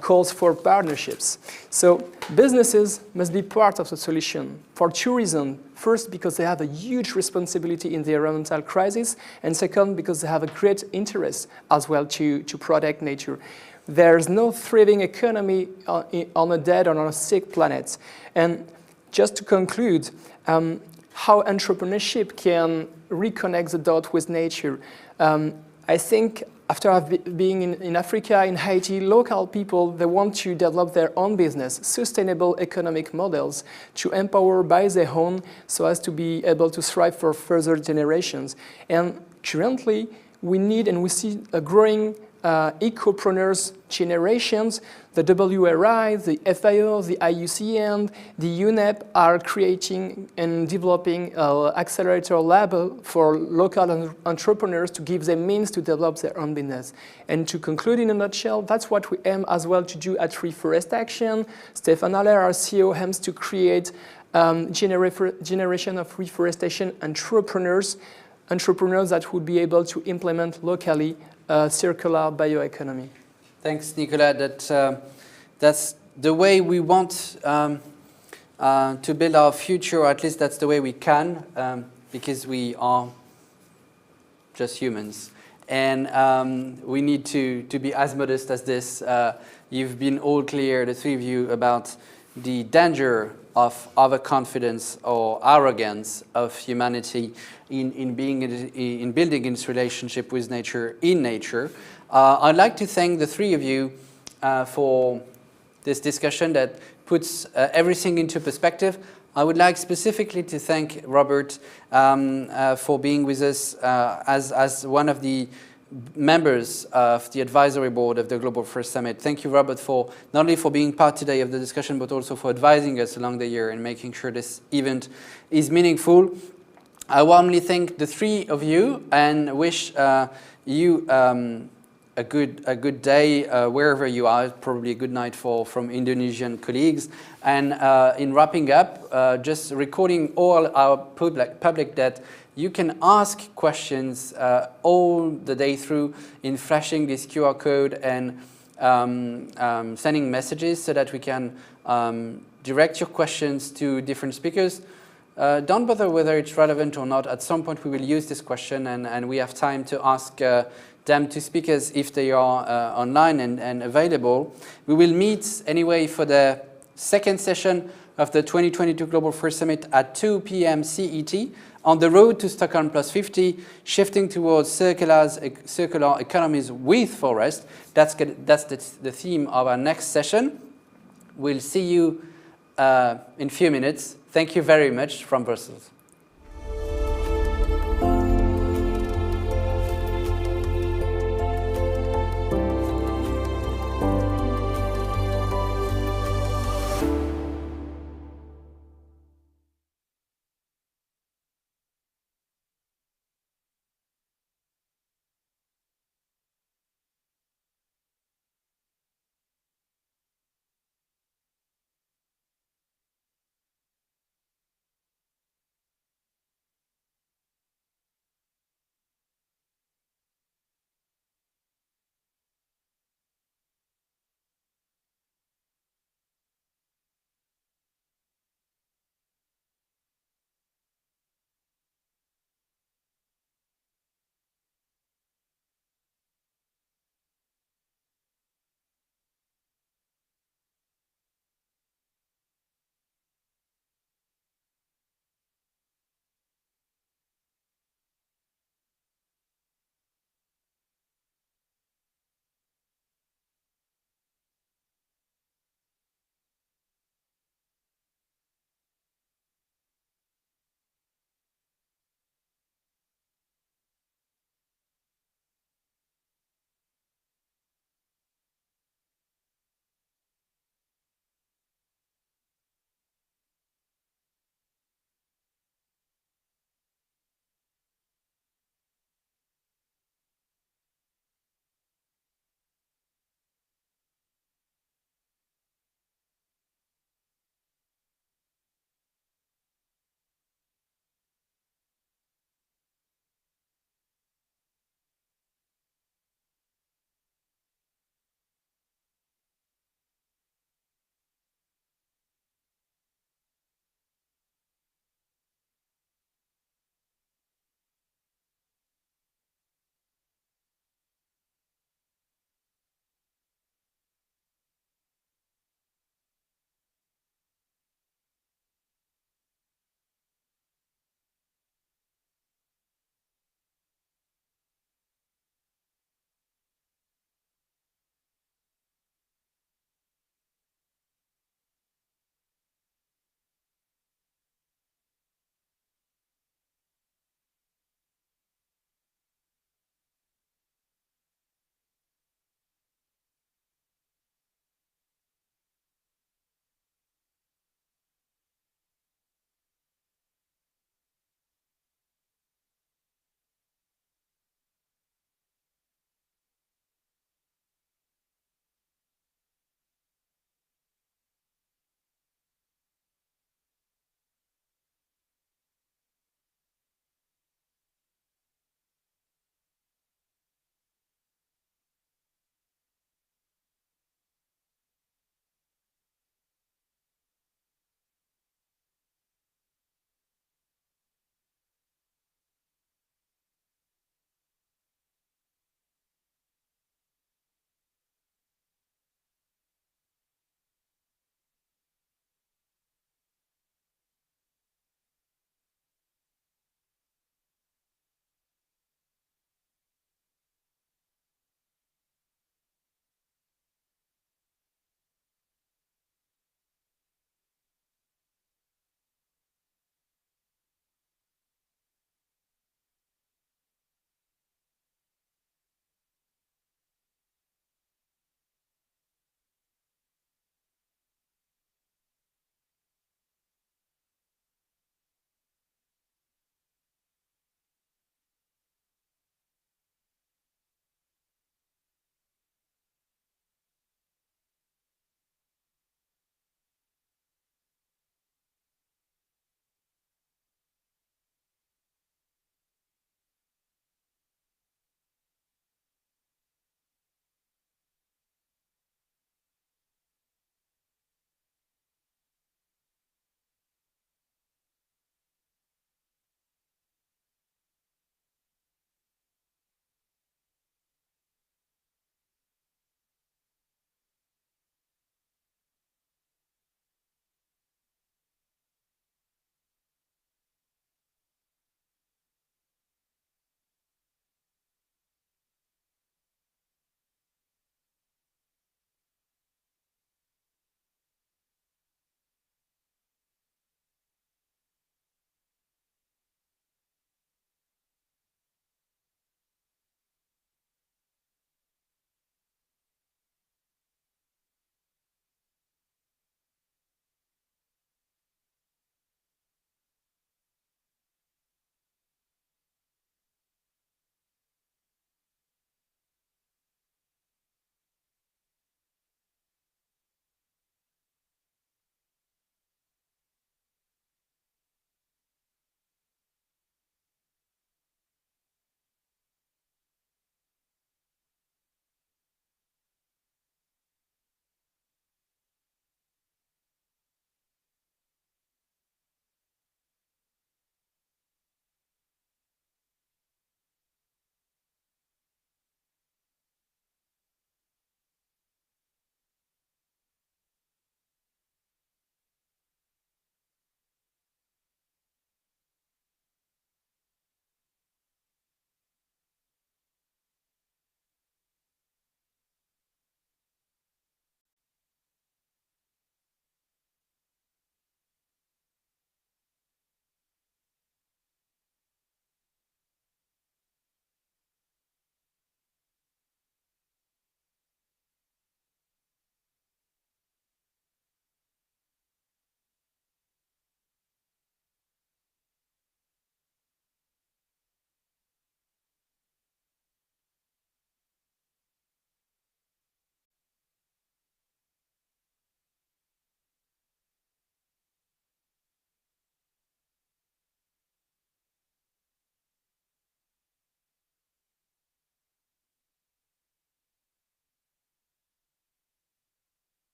[SPEAKER 16] calls for partnerships. So businesses must be part of the solution for two reasons. First, because they have a huge responsibility in the environmental crisis, and second, because they have a great interest as well to protect nature. There's no thriving economy on a dead or on a sick planet. And just to conclude, how entrepreneurship can reconnect the dot with nature. I think after being in Africa, in Haiti, local people, they want to develop their own business, sustainable economic models to empower by their own so as to be able to thrive for further generations. And currently, we need and we see a growing ecopreneurs generations. The WRI, the FAO, the IUCN, the UNEP are creating and developing an accelerator lab for local entrepreneurs to give them means to develop their own business. And to conclude in a nutshell, that's what we aim as well to do at Reforest Action. Stéphane Haller, our CEO, aims to create generation of reforestation entrepreneurs that would be able to implement locally circular bioeconomy.
[SPEAKER 1] Thanks, Nicolas. That's the way we want to build our future, or at least that's the way we can, because we are just humans. And we need to be as modest as this. You've been all clear, the three of you, about the danger of overconfidence or arrogance of humanity in building its relationship with nature, in nature. I'd like to thank the three of you for this discussion that puts everything into perspective. I would like specifically to thank Robert for being with us as one of the members of the advisory board of the Global Forest Summit. Thank you, Robert, for not only for being part today of the discussion, but also for advising us along the year and making sure this event is meaningful. I warmly thank the three of you and wish you a good day wherever you are. Probably a good night from Indonesian colleagues. And in wrapping up, just recording all our public that you can ask questions all the day through in flashing this QR code and sending messages so that we can direct your questions to different speakers. Don't bother whether it's relevant or not. At some point we will use this question and we have time to ask them to speakers if they are online and available. We will meet anyway for the second session of the 2022 Global Forest Summit at 2 p.m. CET on the road to Stockholm Plus 50, shifting towards circular economies with forest. That's the theme of our next session. We'll see you in a few minutes. Thank you very much from Brussels.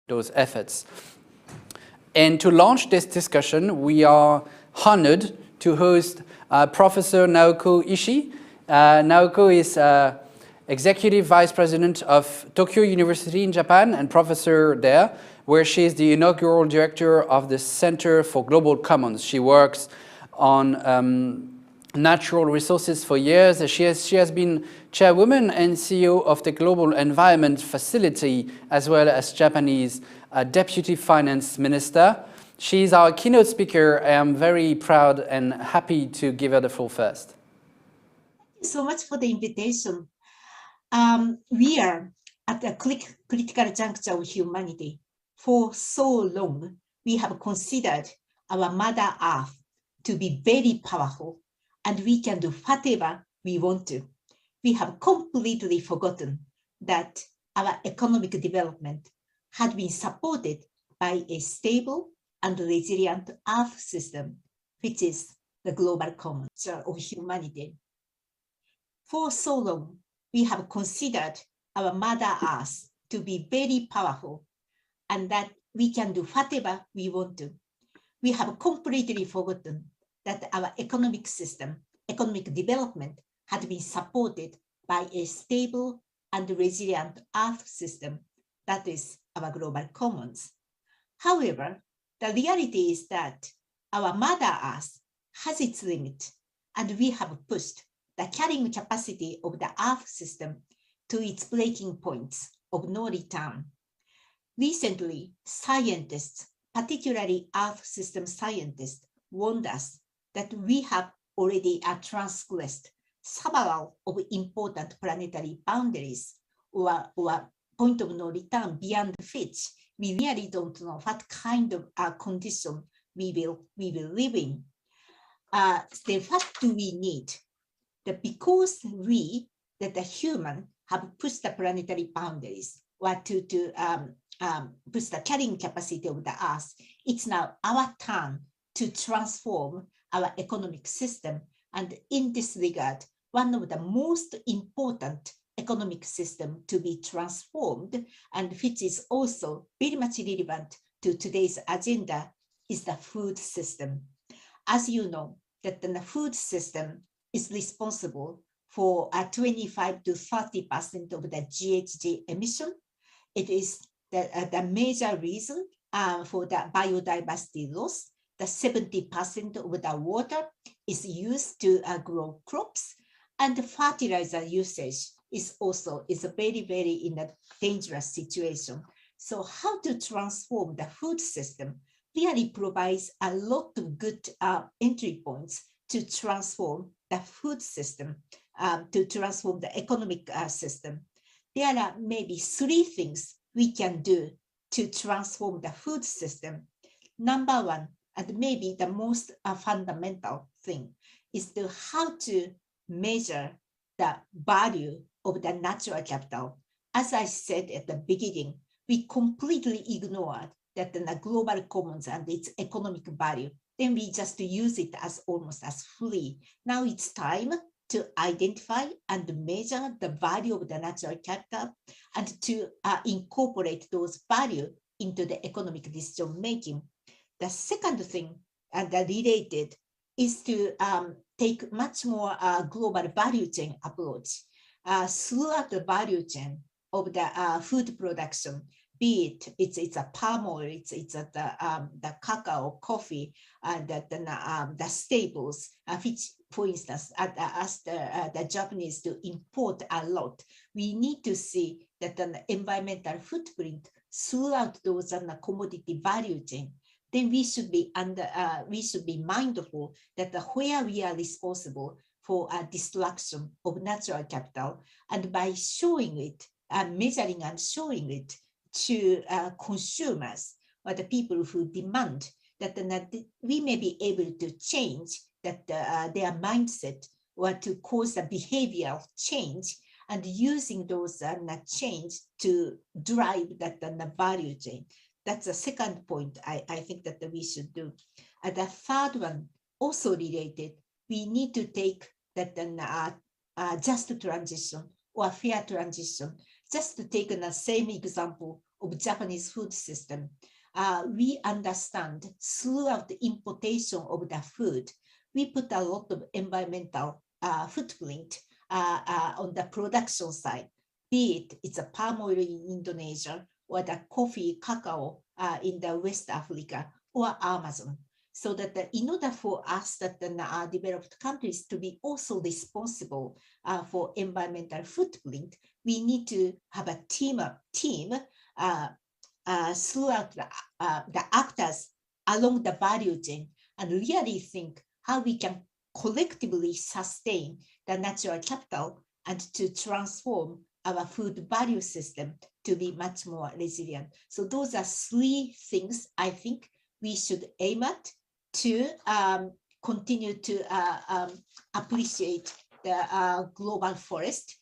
[SPEAKER 1] those efforts. And to launch this discussion, we are honored to host Professor Naoko Ishii. Naoko is Executive Vice President of Tokyo University in Japan and professor there, where she is the inaugural director of the Center for Global Commons. She works on natural resources for years. She has been chairwoman and CEO of the Global Environment Facility, as well as Japanese Deputy Finance Minister. She's our keynote speaker. I am very proud and happy to give her the floor first.
[SPEAKER 17] Thank you so much for the invitation. We are at a critical juncture of humanity. For so long, we have considered our Mother Earth to be very powerful, and we can do whatever we want to. We have completely forgotten that our economic development had been supported by a stable and resilient Earth system, which is the global commons of humanity. For so long, we have considered our Mother Earth to be very powerful and that we can do whatever we want to. We have completely forgotten that our economic system, economic development had been supported by a stable and resilient Earth system, that is our global commons. However, the reality is that our Mother Earth has its limit, and we have pushed the carrying capacity of the Earth system to its breaking points of no return. Recently, scientists, particularly Earth system scientists, warned us that we have already transgressed several of important planetary boundaries or point of no return beyond which we really don't know what kind of condition we will live in. Then what do we need? Because that the human have pushed the planetary boundaries or to push the carrying capacity of the Earth, it's now our turn to transform our economic system. And in this regard, one of the most important economic system to be transformed, and which is also very much relevant to today's agenda, is the food system. As you know, that the food system is responsible for 25 to 30% of the GHG emission. It is the major reason for the biodiversity loss. The 70% of the water is used to grow crops, and the fertilizer usage is also a very, very in a dangerous situation. So how to transform the food system really provides a lot of good entry points to transform the food system, to transform the economic system. There are maybe three things we can do to transform the food system. Number one, and maybe the most fundamental thing, is to how to measure the value of the natural capital. As I said at the beginning, we completely ignored that the global commons and its economic value. Then we just use it as almost as free. Now it's time to identify and measure the value of the natural capital and to incorporate those value into the economic decision making. The second thing and the related is to take much more global value chain approach throughout the value chain of the food production. Be it it's a palm oil, it's the cacao, coffee, and the staples, which, for instance, as the Japanese do import a lot. We need to see that the environmental footprint throughout those commodity value chain. Then we should be mindful that where we are responsible for destruction of natural capital, and by showing it, measuring and showing it to consumers or the people who demand that we may be able to change that their mindset or to cause a behavioral change, and using those change to drive that value chain. That's the second point I think that we should do. And the third one, also related, we need to take that just transition or fair transition. Just to take the same example of Japanese food system, we understand throughout the importation of the food, we put a lot of environmental footprint on the production side, be it's a palm oil in Indonesia or the coffee, cacao in the West Africa or Amazon. So that in order for us that the developed countries to be also responsible for environmental footprint, we need to have a team throughout the actors along the value chain and really think how we can collectively sustain the natural capital and to transform our food value system to be much more resilient. So those are three things I think we should aim at to continue to appreciate the global forest,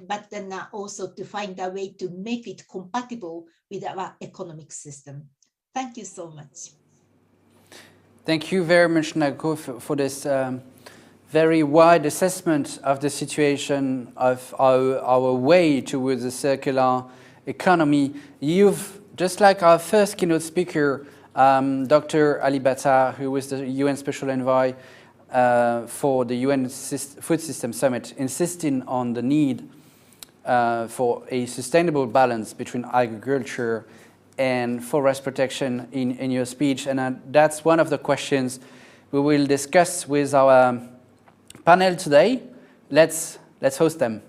[SPEAKER 17] but then also to find a way to make it compatible with our economic system. Thank you so much.
[SPEAKER 1] Thank you very much, Nako, for this very wide assessment of the situation of our way towards a circular economy. You've, just like our first keynote speaker, Dr. Ali Bata, who was the UN Special Envoy for the UN Food System Summit, insisting on the need for a sustainable balance between agriculture and forest protection in your speech. And that's one of the questions we will discuss with our panel today. Let's host them.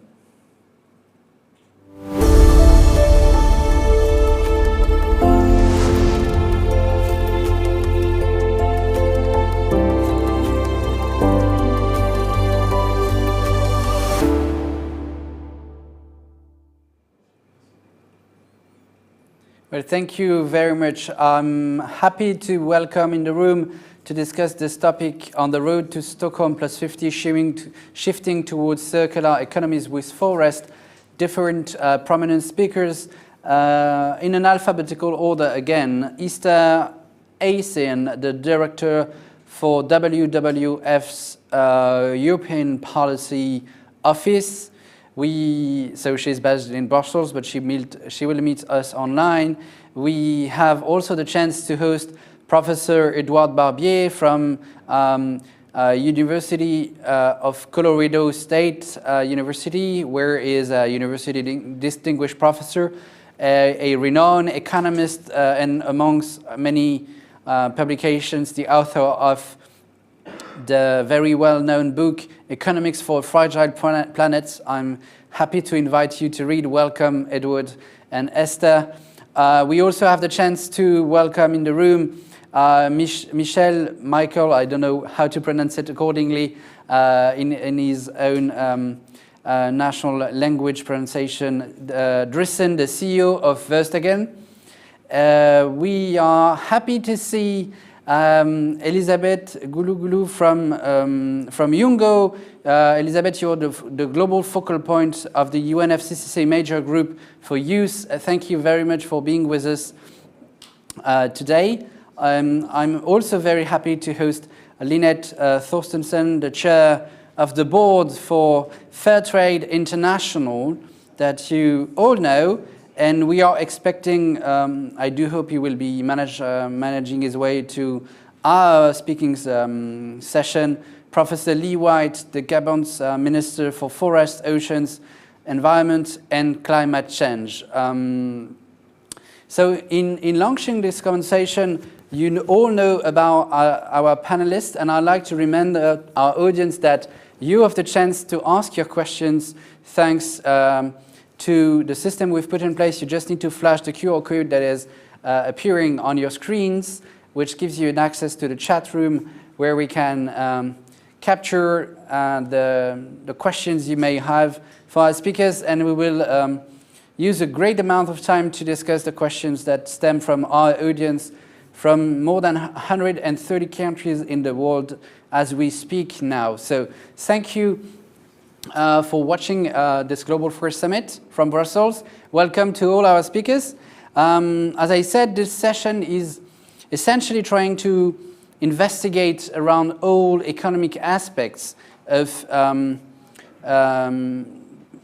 [SPEAKER 1] Well, thank you very much. I'm happy to welcome in the room to discuss this topic on the road to Stockholm plus 50, shifting towards circular economies with forest, different prominent speakers in an alphabetical order again. Esther Aysen, the director for WWF's European Policy Office. So she's based in Brussels, but she will meet us online. We have also the chance to host Professor Edouard Barbier from University of Colorado State University, where is a university distinguished professor, a renowned economist, and amongst many publications, the author of the very well-known book, Economics for Fragile Planets. I'm happy to invite you to read. Welcome, Edward and Esther. We also have the chance to welcome in the room Michael, I don't know how to pronounce it accordingly, in his own national language pronunciation, Drissen, the CEO of Verstegen. We are happy to see Elisabeth Gulu from UNGO. Elisabeth, you're the global focal point of the UNFCCC Major Group for Youth. Thank you very much for being with us today. I'm also very happy to host Lynette Thorstensen, the chair of the board for Fairtrade International, that you all know. And we are expecting, I do hope he will be managing his way to our speaking session, Professor Lee White, the Gabon's Minister for Forests, Oceans, Environment and Climate Change. So in launching this conversation, you all know about our panelists, and I'd like to remind our audience that you have the chance to ask your questions thanks to the system we've put in place. You just need to flash the QR code that is appearing on your screens, which gives you an access to the chat room where we can capture the questions you may have for our speakers, and we will use a great amount of time to discuss the questions that stem from our audience from more than 130 countries in the world as we speak now. So thank you for watching this Global Forest Summit from Brussels. Welcome to all our speakers. As I said, this session is essentially trying to investigate around all economic aspects of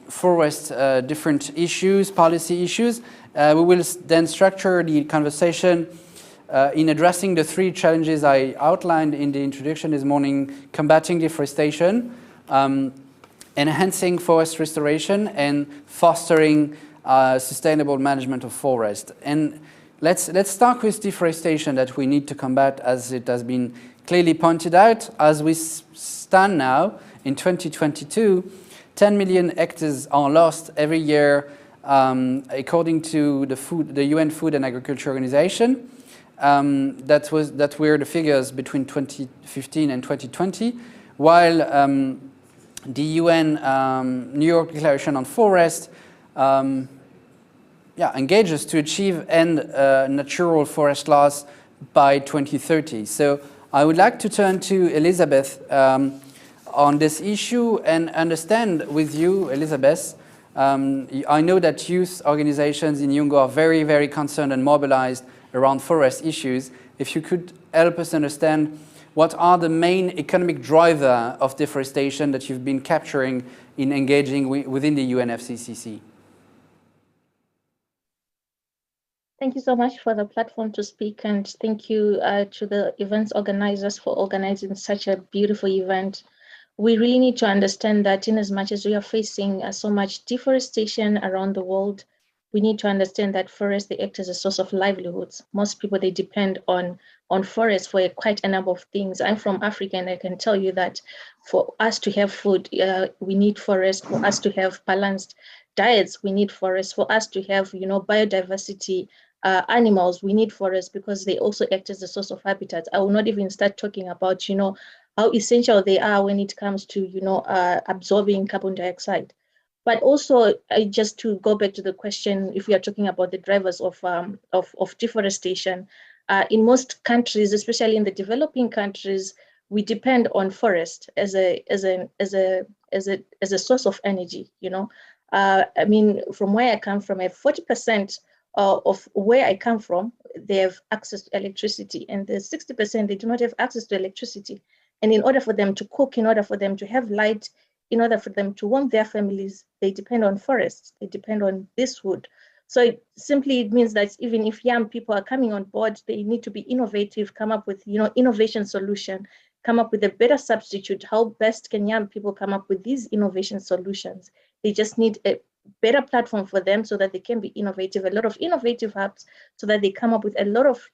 [SPEAKER 1] forest different issues, policy issues. We will then structure the conversation in addressing the three challenges I outlined in the introduction this morning: combating deforestation, enhancing forest restoration, and fostering sustainable management of forest. And let's start with deforestation that we need to combat, as it has been clearly pointed out. As we stand now in 2022, 10 million hectares are lost every year, according to the UN Food and Agriculture Organization. That were the figures between 2015 and 2020, while the UN New York Declaration on Forest engages to achieve end natural forest loss by 2030. So I would like to turn to Elizabeth on this issue and understand with you, Elizabeth. I know that youth organizations in Yungo are very, very concerned and mobilized around forest issues. If you could help us understand what are the main economic driver of deforestation that you've been capturing in engaging within the UNFCCC.
[SPEAKER 18] Thank you so much for the platform to speak, and thank you to the events organizers for organizing such a beautiful event. We really need to understand that in as much as we are facing so much deforestation around the world, we need to understand that forests, they act as a source of livelihoods. Most people, they depend on forests for quite a number of things. I'm from Africa, and I can tell you that for us to have food, we need forests. For us to have balanced diets, we need forests. For us to have, biodiversity, animals, we need forests because they also act as a source of habitat. I will not even start talking about, how essential they are when it comes to, absorbing carbon dioxide. But also, just to go back to the question, if we are talking about the drivers of deforestation, in most countries, especially in the developing countries, we depend on forest as a source of energy. I mean, from where I come from, 40% of where I come from, they have access to electricity, and the 60% they do not have access to electricity. And in order for them to cook, in order for them to have light, in order for them to warm their families, they depend on forests. They depend on this wood. So it means that even if young people are coming on board, they need to be innovative, come up with innovation solution, come up with a better substitute. How best can young people come up with these innovation solutions? They just need a better platform for them so that they can be innovative, a lot of innovative hubs, so that they come up with a lot of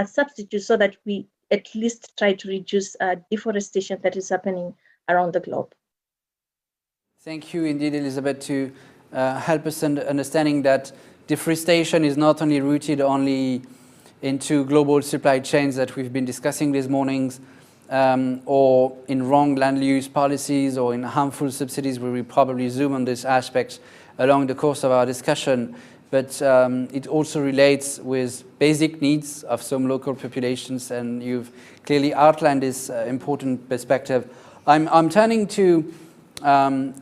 [SPEAKER 18] substitutes, so that we at least try to reduce deforestation that is happening around the globe.
[SPEAKER 1] Thank you indeed, Elizabeth, to help us understanding that deforestation is not only rooted only into global supply chains that we've been discussing these mornings, or in wrong land use policies or in harmful subsidies. We will probably zoom on this aspect along the course of our discussion, but it also relates with basic needs of some local populations, and you've clearly outlined this important perspective. I'm turning to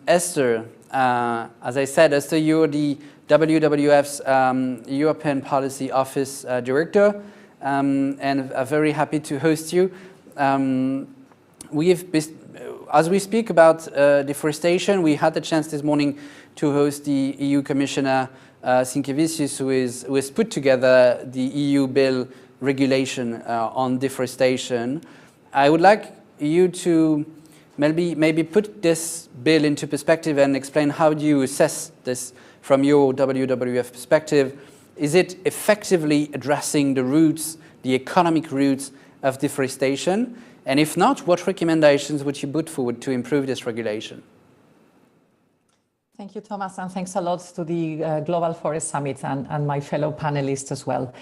[SPEAKER 1] Esther. As I said, Esther, you're the WWF's European Policy Office Director, and I'm very happy to host you. As we speak about deforestation, we had the chance this morning to host the EU Commissioner Sinkevicius, who has put together the EU bill regulation on deforestation. I would like you to maybe put this bill into perspective and explain how do you assess this from your WWF perspective. Is it effectively addressing the roots, the economic roots of deforestation? And if not, what recommendations would you put forward to improve this regulation?
[SPEAKER 19] Thank you, Thomas, and thanks a lot to the Global Forest Summit and my fellow panelists as well.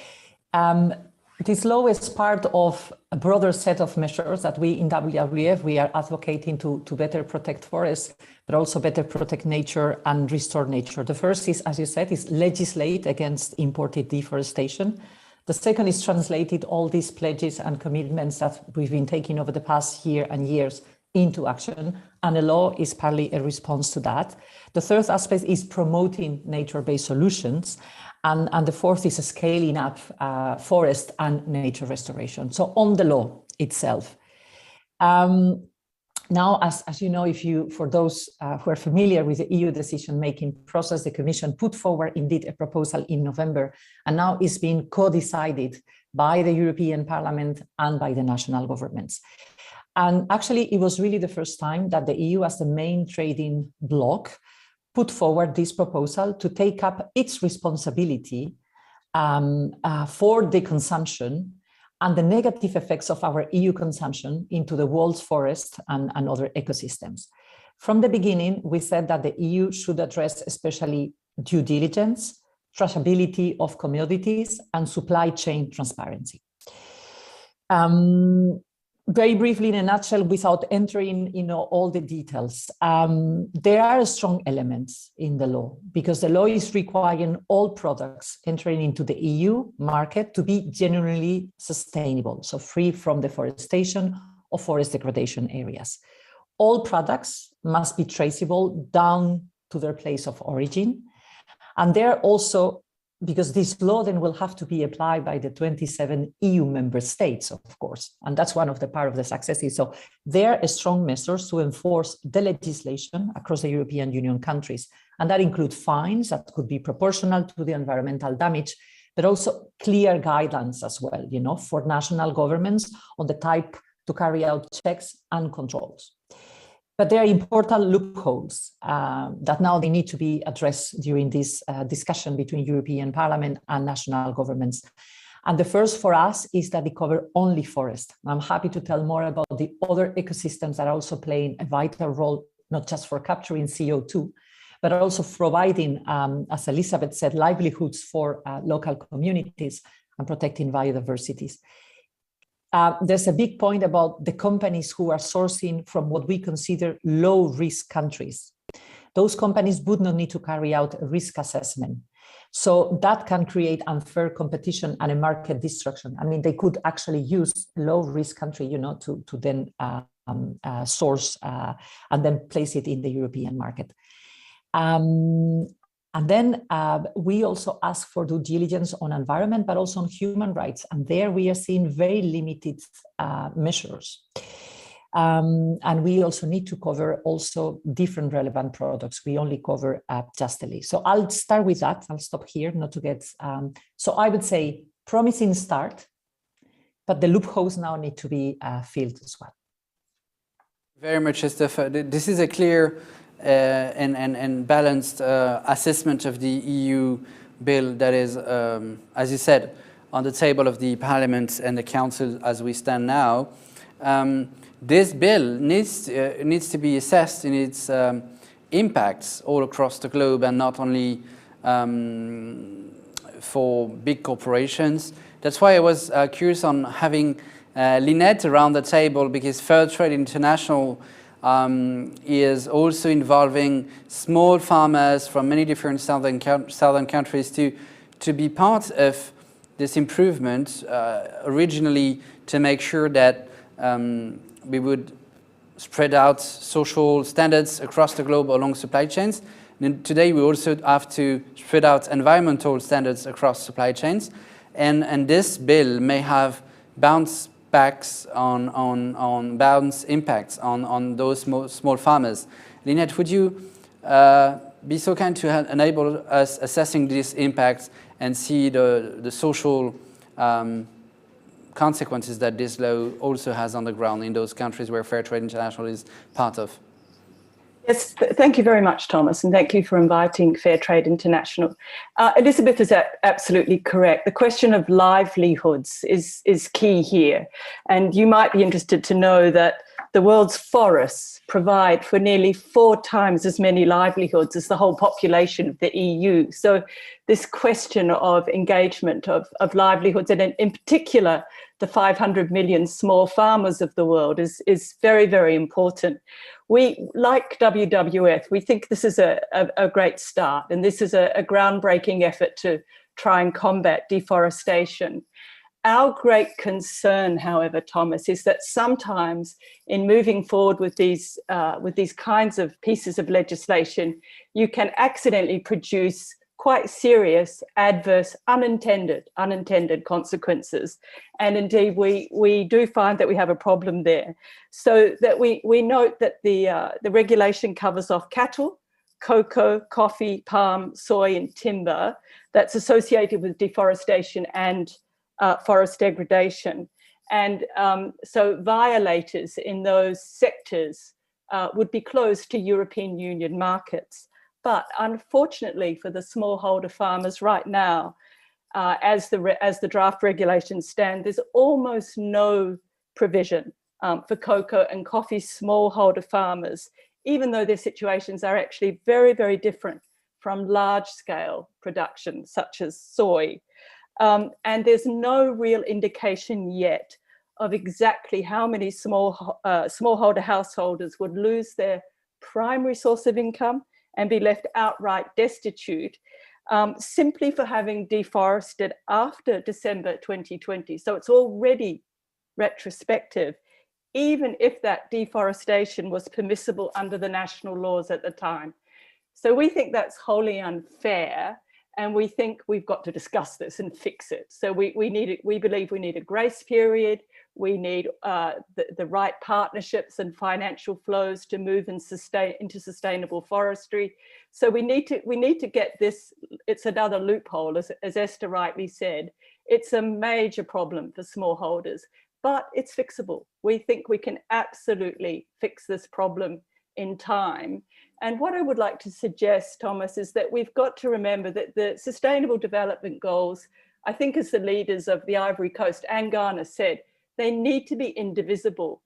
[SPEAKER 19] This law is part of a broader set of measures that we in WWF, we are advocating to better protect forests, but also better protect nature and restore nature. The first is, as you said, is legislate against imported deforestation. The second is translated all these pledges and commitments that we've been taking over the past year and years into action, and the law is partly a response to that. The third aspect is promoting nature-based solutions, and the fourth is scaling up forest and nature restoration. So on the law itself. Now, as you know, for those who are familiar with the EU decision-making process, the Commission put forward indeed a proposal in November, and now it's being co-decided by the European Parliament and by the national governments. And actually, it was really the first time that the EU, as the main trading bloc, put forward this proposal to take up its responsibility for the consumption and the negative effects of our EU consumption into the world's forests and other ecosystems. From the beginning, we said that the EU should address especially due diligence, traceability of commodities, and supply chain transparency. Very briefly, in a nutshell, without entering all the details, there are strong elements in the law because the law is requiring all products entering into the EU market to be genuinely sustainable, so free from deforestation or forest degradation areas. All products must be traceable down to their place of origin. And they're also, because this law then will have to be applied by the 27 EU member states, of course. And that's one of the part of the successes. So there are strong measures to enforce the legislation across the European Union countries. And that includes fines that could be proportional to the environmental damage, but also clear guidelines as well, for national governments on the type to carry out checks and controls. But there are important loopholes that now they need to be addressed during this discussion between European Parliament and national governments. And the first for us is that they cover only forest. I'm happy to tell more about the other ecosystems that are also playing a vital role, not just for capturing CO2, but also providing, as Elizabeth said, livelihoods for local communities and protecting biodiversities. There's a big point about the companies who are sourcing from what we consider low-risk countries. Those companies would not need to carry out a risk assessment. So that can create unfair competition and a market destruction. I mean, they could actually use low-risk country, to then source and then place it in the European market. And then we also ask for due diligence on environment, but also on human rights. And there we are seeing very limited measures. And we also need to cover also different relevant products. We only cover justly. So I'll start with that. I'll stop here, not to get... so I would say promising start, but the loopholes now need to be filled as well.
[SPEAKER 1] Very much, Esther. This is a clear and balanced assessment of the EU bill that is, as you said, on the table of the Parliament and the Council as we stand now. This bill needs to be assessed in its impacts all across the globe and not only for big corporations. That's why I was curious on having Lynette around the table, because Fair Trade International is also involving small farmers from many different southern countries to be part of this improvement, originally to make sure that we would spread out social standards across the globe along supply chains. And today we also have to spread out environmental standards across supply chains. And this bill may have bounce impacts on those small farmers. Lynette, would you be so kind to enable us assessing these impacts and see the social consequences that this law also has on the ground in those countries where Fair Trade International is part of?
[SPEAKER 20] Yes, thank you very much, Thomas, and thank you for inviting Fair Trade International. Elizabeth is absolutely correct. The question of livelihoods is key here. And you might be interested to know that the world's forests provide for nearly 4 times as many livelihoods as the whole population of the EU. So this question of engagement of livelihoods, and in particular, the 500 million small farmers of the world is very, very important. We, like WWF, we think this is a great start, and this is a groundbreaking effort to try and combat deforestation. Our great concern, however, Thomas, is that sometimes in moving forward with these kinds of pieces of legislation, you can accidentally produce quite serious, adverse, unintended consequences. And indeed, we do find that we have a problem there. So that we note that the regulation covers off cattle, cocoa, coffee, palm, soy, and timber that's associated with deforestation and forest degradation. And so violators in those sectors would be closed to European Union markets. But unfortunately for the smallholder farmers right now, as the draft regulations stand, there's almost no provision for cocoa and coffee smallholder farmers, even though their situations are actually very, very different from large-scale production, such as soy. And there's no real indication yet of exactly how many smallholder householders would lose their primary source of income and be left outright destitute simply for having deforested after December 2020. So it's already retrospective, even if that deforestation was permissible under the national laws at the time. So we think that's wholly unfair, and we think we've got to discuss this and fix it. So we believe we need a grace period. We need the right partnerships and financial flows to move and into sustainable forestry. So we need to get this. It's another loophole, as Esther rightly said. It's a major problem for smallholders, but it's fixable. We think we can absolutely fix this problem in time. And what I would like to suggest, Thomas, is that we've got to remember that the Sustainable Development Goals, I think as the leaders of the Ivory Coast and Ghana said, they need to be indivisible.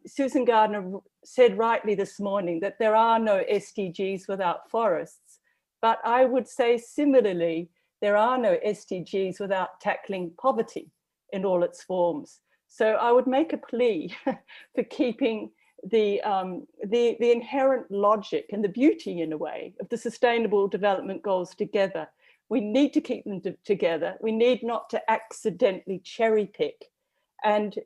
[SPEAKER 20] Susan Gardner said rightly this morning that there are no SDGs without forests, but I would say similarly, there are no SDGs without tackling poverty in all its forms. So I would make a plea for keeping the inherent logic and the beauty, in a way, of the Sustainable Development Goals together. We need to keep them together. We need not to accidentally cherry pick. And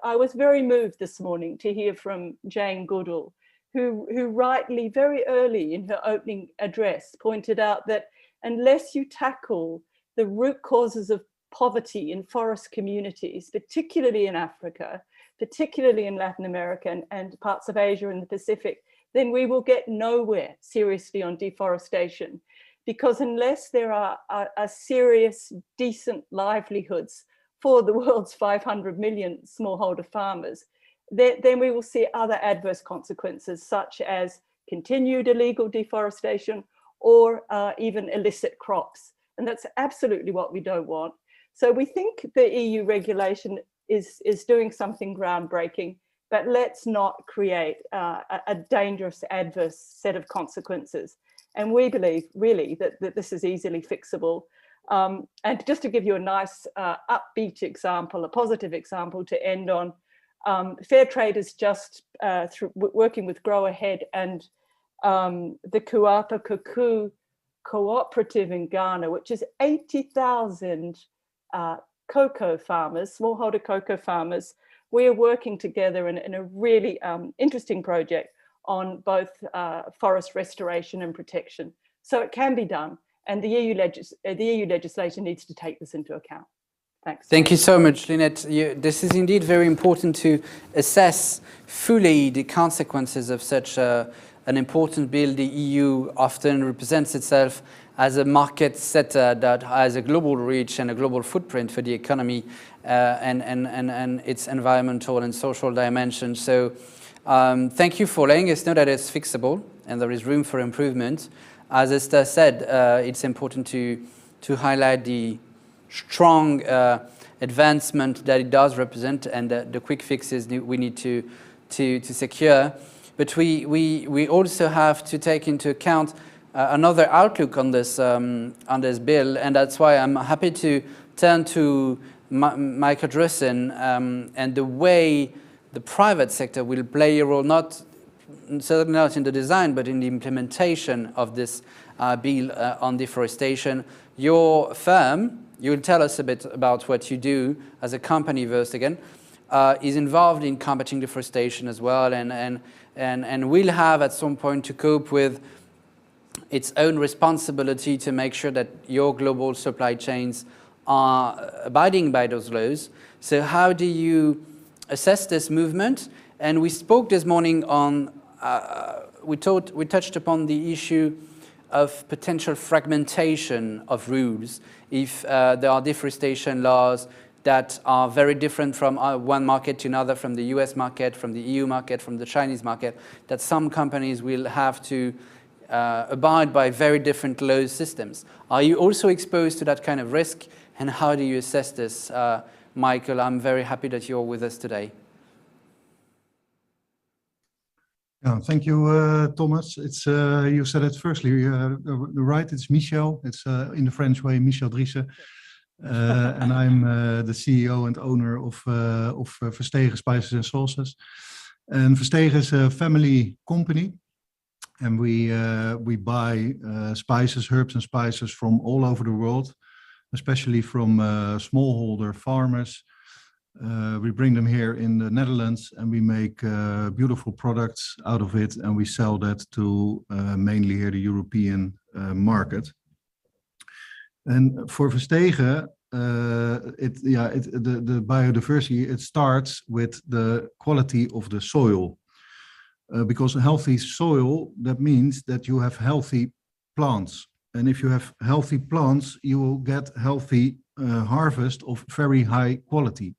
[SPEAKER 20] I was very moved this morning to hear from Jane Goodall, who rightly very early in her opening address pointed out that unless you tackle the root causes of poverty in forest communities, particularly in Africa, particularly in Latin America and parts of Asia and the Pacific, then we will get nowhere seriously on deforestation. Because unless there are serious, decent livelihoods for the world's 500 million smallholder farmers, then we will see other adverse consequences, such as continued illegal deforestation or even illicit crops. And that's absolutely what we don't want. So we think the EU regulation is doing something groundbreaking, but let's not create a dangerous, adverse set of consequences. And we believe really that this is easily fixable. And just to give you a nice upbeat example, a positive example to end on, Fairtrade is just working with Grow Ahead and the Kuapa Kuku cooperative in Ghana, which is 80,000 cocoa farmers, smallholder cocoa farmers. We are working together in a really interesting project on both forest restoration and protection. So it can be done, and the EU legislation needs to take this into account. Thanks.
[SPEAKER 1] Thank you so much, Lynette. This is indeed very important to assess fully the consequences of such an important bill. The EU often represents itself as a market setter that has a global reach and a global footprint for the economy and its environmental and social dimensions. So thank you for letting us know that it's fixable and there is room for improvement. As Esther said, it's important to highlight the strong advancement that it does represent and the quick fixes we need to secure. But we also have to take into account another outlook on this bill, and that's why I'm happy to turn to Michael Dressen and the way the private sector will play a role, certainly not in the design, but in the implementation of this bill on deforestation. Your firm, you'll tell us a bit about what you do as a company first again, is involved in combating deforestation as well, and will have at some point to cope with its own responsibility to make sure that your global supply chains are abiding by those laws. So how do you assess this movement? And we spoke this morning on, we touched upon the issue of potential fragmentation of rules if there are deforestation laws that are very different from one market to another, from the US market, from the EU market, from the Chinese market, that some companies will have to abide by very different law systems. Are you also exposed to that kind of risk, and how do you assess this? Michael, I'm very happy that you're with us today.
[SPEAKER 21] Yeah, thank you, Thomas. It's you said it firstly, right? It's Michel. It's in the French way, Michel Driessen. And I'm the CEO and owner of Verstegen Spices and Sauces. And Verstegen is a family company, and we buy spices, herbs, and spices from all over the world, especially from smallholder farmers. We bring them here in the Netherlands, and we make beautiful products out of it, and we sell that to mainly here the European market. And for Verstegen, the biodiversity, it starts with the quality of the soil. Because a healthy soil, that means that you have healthy plants. And if you have healthy plants, you will get healthy harvest of very high quality.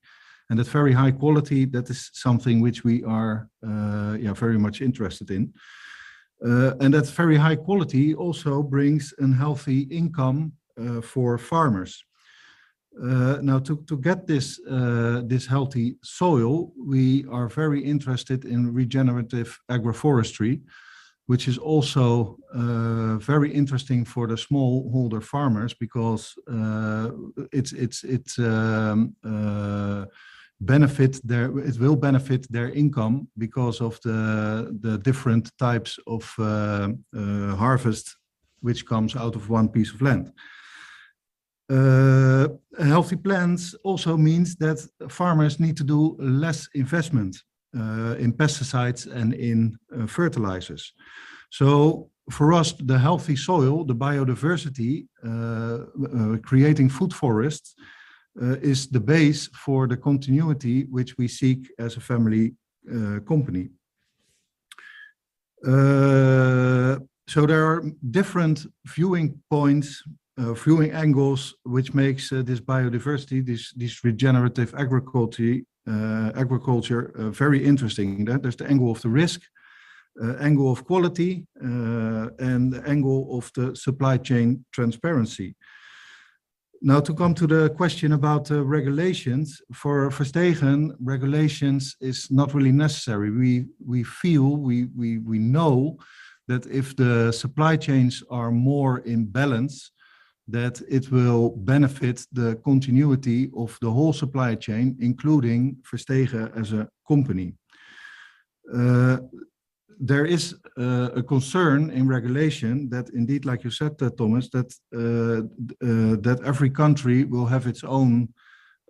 [SPEAKER 21] And that very high quality, that is something which we are very much interested in. And that very high quality also brings a healthy income for farmers. Now, to get this healthy soil, we are very interested in regenerative agroforestry, which is also very interesting for the smallholder farmers, because it will benefit their income because of the different types of harvest which comes out of one piece of land. Healthy plants also means that farmers need to do less investment in pesticides and in fertilizers. So for us, the healthy soil, the biodiversity, creating food forests, is the base for the continuity which we seek as a family company. So there are different viewing points, viewing angles, which makes this biodiversity, this regenerative agriculture very interesting. There's the angle of the risk, angle of quality, and the angle of the supply chain transparency. Now, to come to the question about regulations, for Verstegen, regulations is not really necessary. We feel, we know that if the supply chains are more in balance, that it will benefit the continuity of the whole supply chain, including Verstegen as a company. There is a concern in regulation that indeed, like you said, Thomas, that every country will have its own,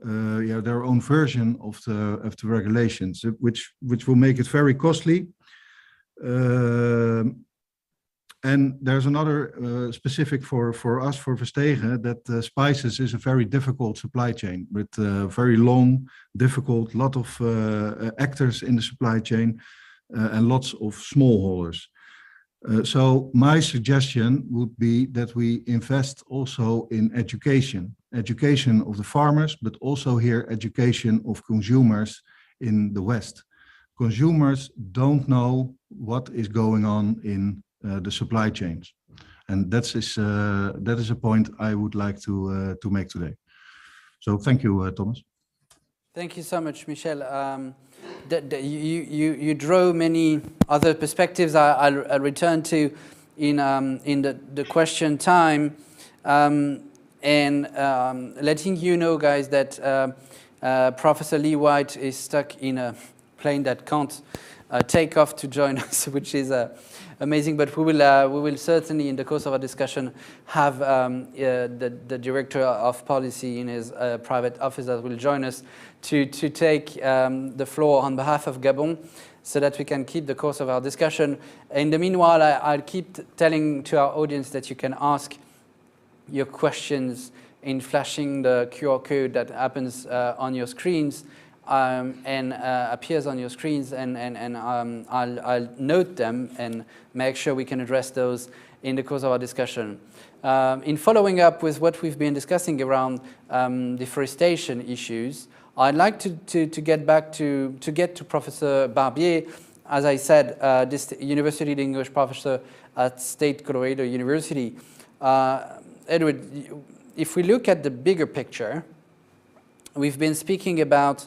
[SPEAKER 21] their own version of the regulations, which will make it very costly. And there's another specific for us, for Verstegen, that spices is a very difficult supply chain with very long, difficult, lot of actors in the supply chain and lots of smallholders. So my suggestion would be that we invest also in education of the farmers, but also here education of consumers in the West. Consumers don't know what is going on in the supply chains, and that is a point I would like to make today. So thank you, Thomas.
[SPEAKER 1] Thank you so much, Michel. You draw many other perspectives I'll return to in the question time, and letting you know, guys, that Professor Lee White is stuck in a plane that can't take off to join us, which is amazing. But we will certainly, in the course of our discussion, have the director of policy in his private office that will join us to take the floor on behalf of Gabon, so that we can keep the course of our discussion. In the meanwhile, I'll keep telling to our audience that you can ask your questions in flashing the QR code that happens on your screens and appears on your screens, and I'll note them and make sure we can address those in the course of our discussion. In following up with what we've been discussing around deforestation issues, I'd like to get to Professor Barbier. As I said, this university English professor at State Colorado University. Edward, if we look at the bigger picture, we've been speaking about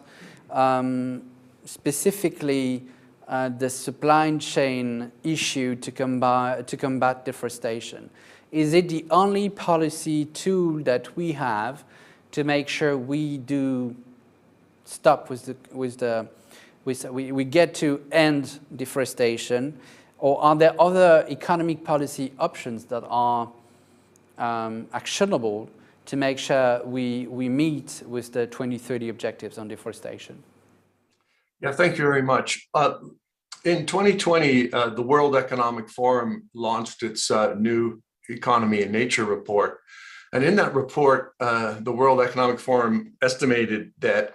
[SPEAKER 1] specifically the supply chain issue to combat deforestation. Is it the only policy tool that we have to make sure we do stop we get to end deforestation, or are there other economic policy options that are actionable to make sure we meet with the 2030 objectives on deforestation?
[SPEAKER 2] Yeah, thank you very much. In 2020, the World Economic Forum launched its new Economy and Nature report. And in that report, the World Economic Forum estimated that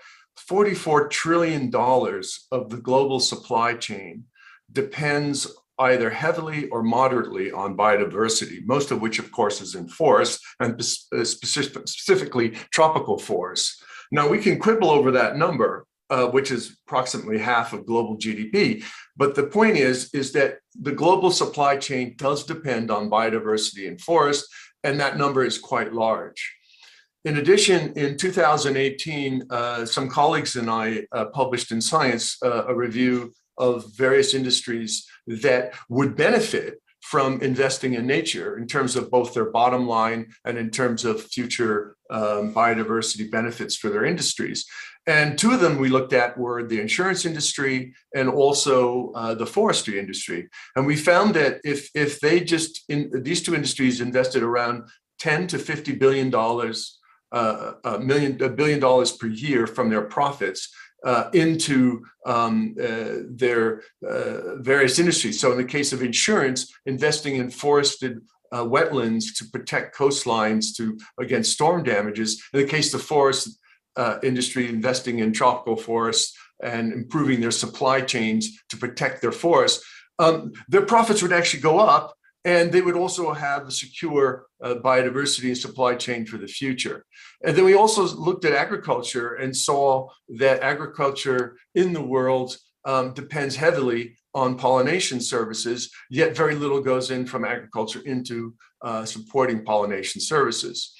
[SPEAKER 2] $44 trillion of the global supply chain depends either heavily or moderately on biodiversity, most of which, of course, is in forests, and specifically tropical forests. Now, we can quibble over that number, which is approximately half of global GDP. But the point is that the global supply chain does depend on biodiversity in forests, and that number is quite large. In addition, in 2018, some colleagues and I published in Science a review of various industries that would benefit from investing in nature in terms of both their bottom line and in terms of future biodiversity benefits for their industries. And two of them we looked at were the insurance industry and also the forestry industry. And we found that if they these two industries invested around $10 to $50 billion, $1 billion per year from their profits into their various industries. So in the case of insurance, investing in forested wetlands to protect coastlines against storm damages. In the case of forest industry, investing in tropical forests and improving their supply chains to protect their forests, their profits would actually go up, and they would also have a secure biodiversity and supply chain for the future. And then we also looked at agriculture and saw that agriculture in the world depends heavily on pollination services, yet very little goes in from agriculture into supporting pollination services.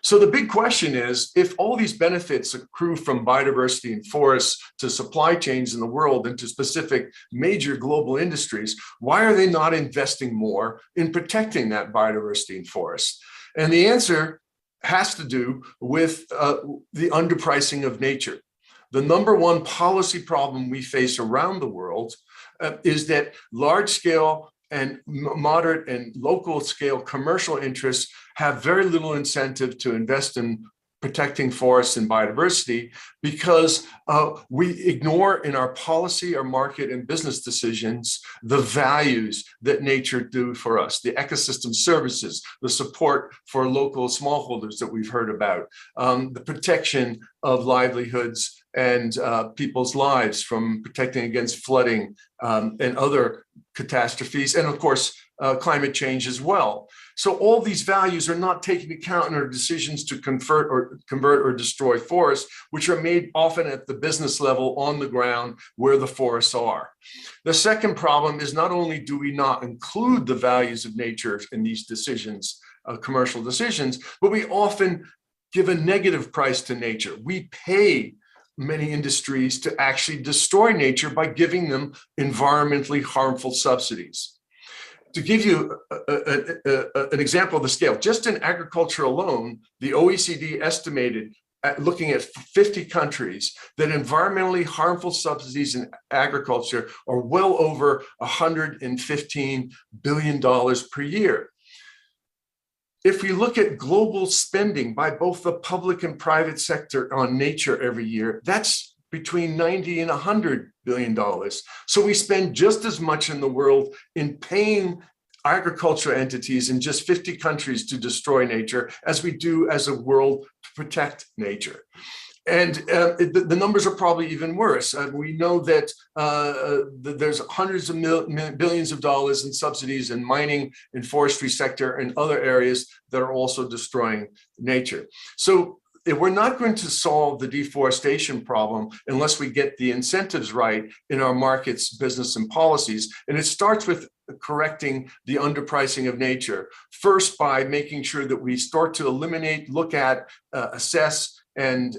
[SPEAKER 2] So the big question is, if all these benefits accrue from biodiversity in forests to supply chains in the world and to specific major global industries, why are they not investing more in protecting that biodiversity in forests? And the answer has to do with the underpricing of nature. The number one policy problem we face around the world is that large-scale and moderate and local scale commercial interests have very little incentive to invest in protecting forests and biodiversity because we ignore in our policy, our market and business decisions, the values that nature do for us, the ecosystem services, the support for local smallholders that we've heard about, the protection of livelihoods and people's lives from protecting against flooding and other catastrophes, and of course, climate change as well. So all these values are not taken into account in our decisions to convert or destroy forests, which are made often at the business level on the ground where the forests are. The second problem is not only do we not include the values of nature in these decisions, commercial decisions, but we often give a negative price to nature. We pay many industries to actually destroy nature by giving them environmentally harmful subsidies. To give you an example of the scale, just in agriculture alone, the OECD estimated looking at 50 countries, that environmentally harmful subsidies in agriculture are well over $115 billion per year. If we look at global spending by both the public and private sector on nature every year, that's between 90 and $100 billion. So we spend just as much in the world in paying agricultural entities in just 50 countries to destroy nature as we do as a world to protect nature. And the numbers are probably even worse. We know that there's hundreds of billions of dollars in subsidies in mining and forestry sector and other areas that are also destroying nature. So if we're not going to solve the deforestation problem unless we get the incentives right in our markets, business, and policies. And it starts with correcting the underpricing of nature. First, by making sure that we start to eliminate, look at, assess, and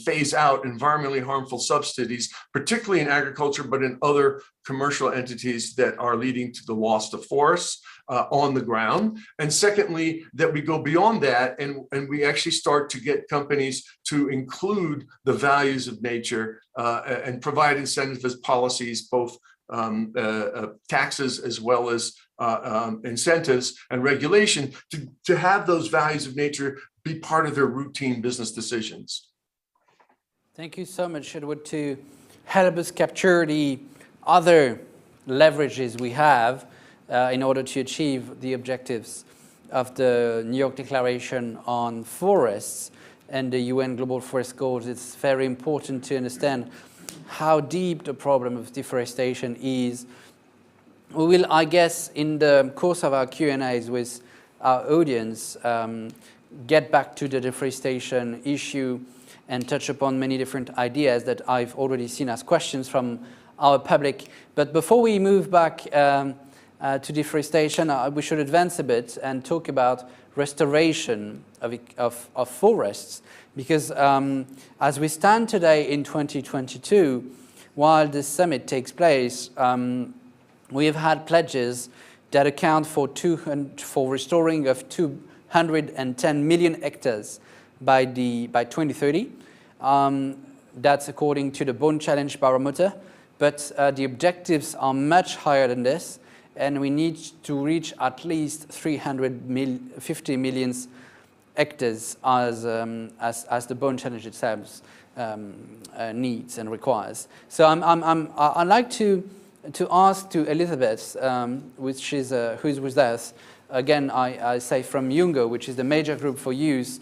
[SPEAKER 2] phase out environmentally harmful subsidies, particularly in agriculture, but in other commercial entities that are leading to the loss of forests on the ground. And secondly, that we go beyond that and we actually start to get companies to include the values of nature and provide incentives policies, both taxes as well as incentives and regulation to have those values of nature be part of their routine business decisions.
[SPEAKER 1] Thank you so much, Edward, to help us capture the other leverages we have in order to achieve the objectives of the New York Declaration on Forests and the UN Global Forest Goals. It's very important to understand how deep the problem of deforestation is. We will, I guess, in the course of our Q&As with our audience, get back to the deforestation issue and touch upon many different ideas that I've already seen as questions from our public. But before we move back to deforestation, we should advance a bit and talk about restoration of forests, because as we stand today in 2022, while this summit takes place, we have had pledges that account for restoring of 210 million hectares by 2030. That's according to the Bone Challenge Barometer, but the objectives are much higher than this, and we need to reach at least 350 million hectares as the Bone Challenge itself needs and requires. So I'd like to ask to Elizabeth, which is who's with us. Again, I say from UNGO, which is the major group for youth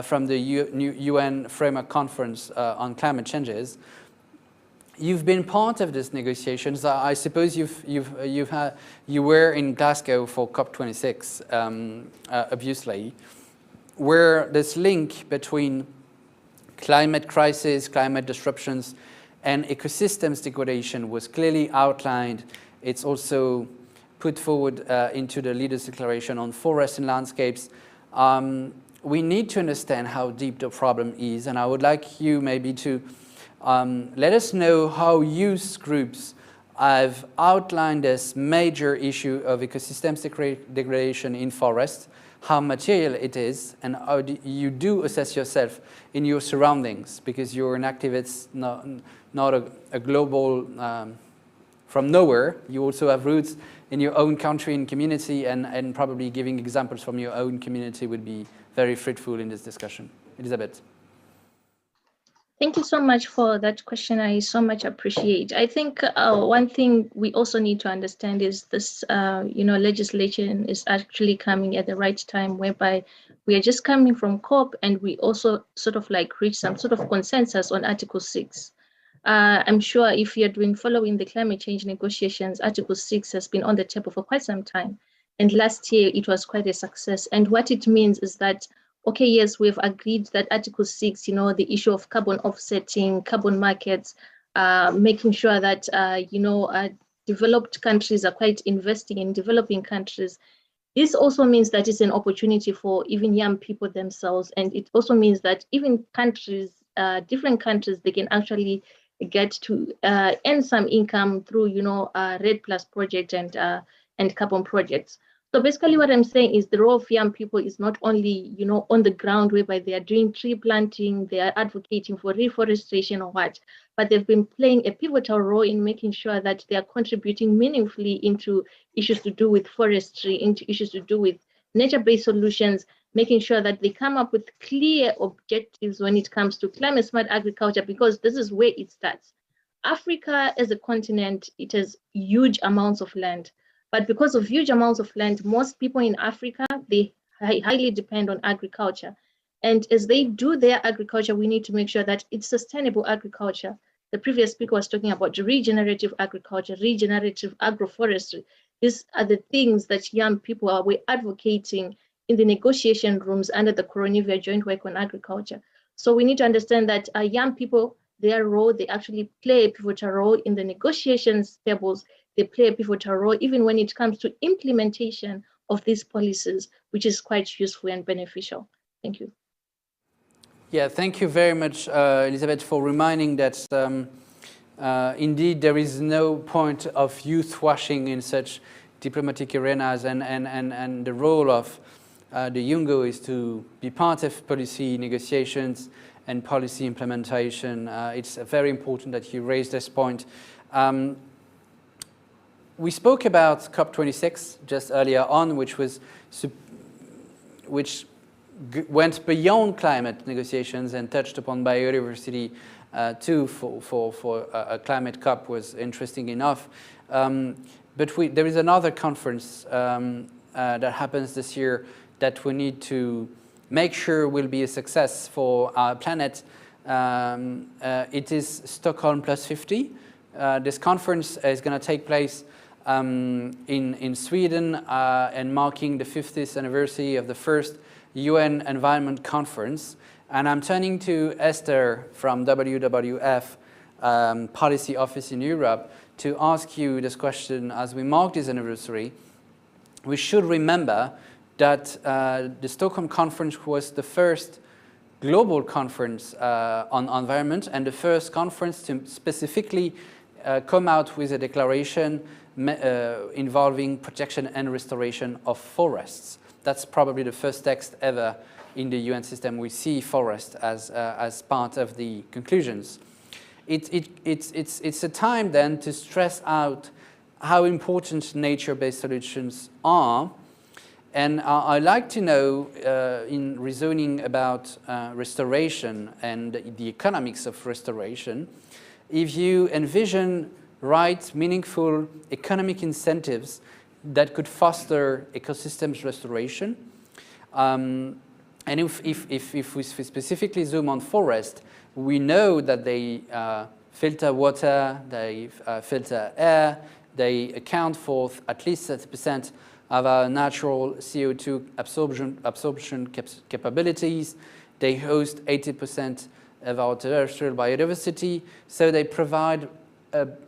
[SPEAKER 1] from the UN Framework Conference on Climate Changes. You've been part of these negotiations. I suppose you were in Glasgow for COP26, obviously, where this link between climate crisis, climate disruptions, and ecosystems degradation was clearly outlined. It's also put forward into the Leaders' Declaration on Forests and Landscapes. We need to understand how deep the problem is, and I would like you maybe to let us know how youth groups have outlined this major issue of ecosystems degradation in forests, how material it is, and how you do assess yourself in your surroundings, because you're an activist, not a global from nowhere. You also have roots in your own country and community, and probably giving examples from your own community would be very fruitful in this discussion. Elizabeth.
[SPEAKER 18] Thank you so much for that question. I so much appreciate. I think one thing we also need to understand is this, legislation is actually coming at the right time, whereby we are just coming from COP, and we also sort of like reach some sort of consensus on Article 6. I'm sure if you're following the climate change negotiations, Article 6 has been on the table for quite some time. And last year it was quite a success. And what it means is that, okay, yes, we've agreed that Article 6, the issue of carbon offsetting, carbon markets, making sure that, developed countries are quite investing in developing countries. This also means that it's an opportunity for even young people themselves. And it also means that even countries, different countries, they can actually get to earn some income through, REDD+ project and carbon projects. So basically what I'm saying is the role of young people is not only, on the ground whereby they are doing tree planting, they are advocating for reforestation or what, but they've been playing a pivotal role in making sure that they are contributing meaningfully into issues to do with forestry, into issues to do with nature-based solutions, making sure that they come up with clear objectives when it comes to climate smart agriculture, because this is where it starts. Africa as a continent, it has huge amounts of land. But because of huge amounts of land, most people in Africa, they highly depend on agriculture. And as they do their agriculture, we need to make sure that it's sustainable agriculture. The previous speaker was talking about regenerative agriculture, regenerative agroforestry. These are the things that young people are advocating in the negotiation rooms under the Coronivia Joint Work on Agriculture. So we need to understand that young people, their role, they actually play a pivotal role in the negotiations tables. They play a pivotal role even when it comes to implementation of these policies, which is quite useful and beneficial. Thank you.
[SPEAKER 1] Yeah, thank you very much, Elizabeth, for reminding that indeed there is no point of youth washing in such diplomatic arenas, and the role of the NGO is to be part of policy negotiations and policy implementation. It's very important that you raised this point. We spoke about COP26 just earlier on, which went beyond climate negotiations and touched upon biodiversity too. For a climate COP was interesting enough. But there is another conference that happens this year that we need to make sure will be a success for our planet. It is Stockholm Plus 50. This conference is going to take place in Sweden and marking the 50th anniversary of the first UN Environment Conference. And I'm turning to Esther from WWF Policy Office in Europe to ask you this question. As we mark this anniversary, we should remember that the Stockholm Conference was the first global conference on environment and the first conference to specifically come out with a declaration involving protection and restoration of forests. That's probably the first text ever in the UN system. We see forest as part of the conclusions. It's a time then to stress out how important nature-based solutions are. And I'd like to know, in reasoning about restoration and the economics of restoration, if you envision right, meaningful economic incentives that could foster ecosystems restoration. And if we specifically zoom on forest, we know that they filter water, they filter air, they account for at least 30% of our natural CO2 absorption capabilities. They host 80% of our terrestrial biodiversity, so they provide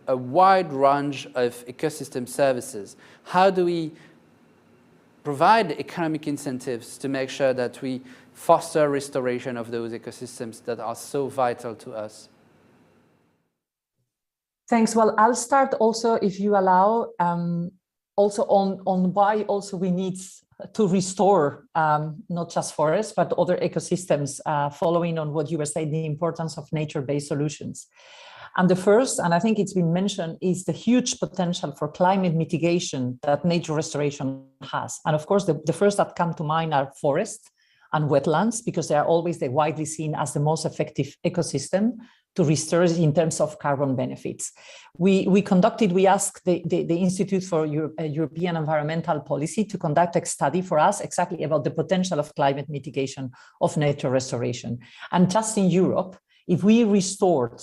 [SPEAKER 1] a wide range of ecosystem services. How do we provide economic incentives to make sure that we foster restoration of those ecosystems that are so vital to us?
[SPEAKER 19] Thanks. Well, I'll start also, if you allow, also on why also we need to restore not just forests, but other ecosystems, following on what you were saying, the importance of nature-based solutions. And the first, and I think it's been mentioned, is the huge potential for climate mitigation that nature restoration has. And of course, the first that come to mind are forests and wetlands, because they are always widely seen as the most effective ecosystem to restore in terms of carbon benefits. We asked the Institute for European Environmental Policy to conduct a study for us exactly about the potential of climate mitigation of nature restoration. And just in Europe, if we restored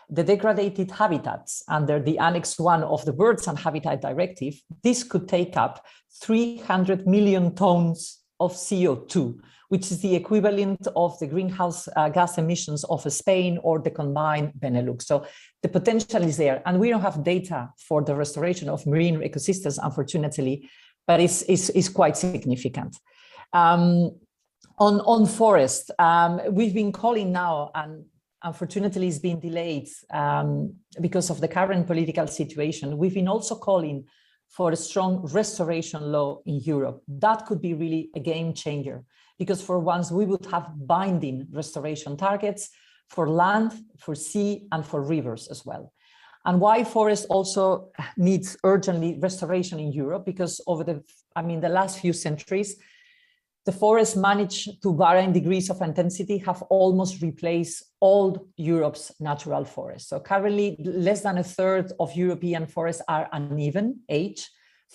[SPEAKER 19] the degraded habitats under the Annex 1 of the Birds and Habitat Directive, this could take up 300 million tons of CO2, which is the equivalent of the greenhouse gas emissions of Spain or the combined Benelux. So the potential is there. And we don't have data for the restoration of marine ecosystems, unfortunately, but it's quite significant. On forest, we've been calling now, and unfortunately it's been delayed because of the current political situation. We've been also calling for a strong restoration law in Europe. That could be really a game changer, because for once we would have binding restoration targets for land, for sea, and for rivers as well. And why forest also needs urgently restoration in Europe, because over the last few centuries, the forests managed to varying degrees of intensity have almost replaced all Europe's natural forests. So currently, less than a third of European forests are uneven age.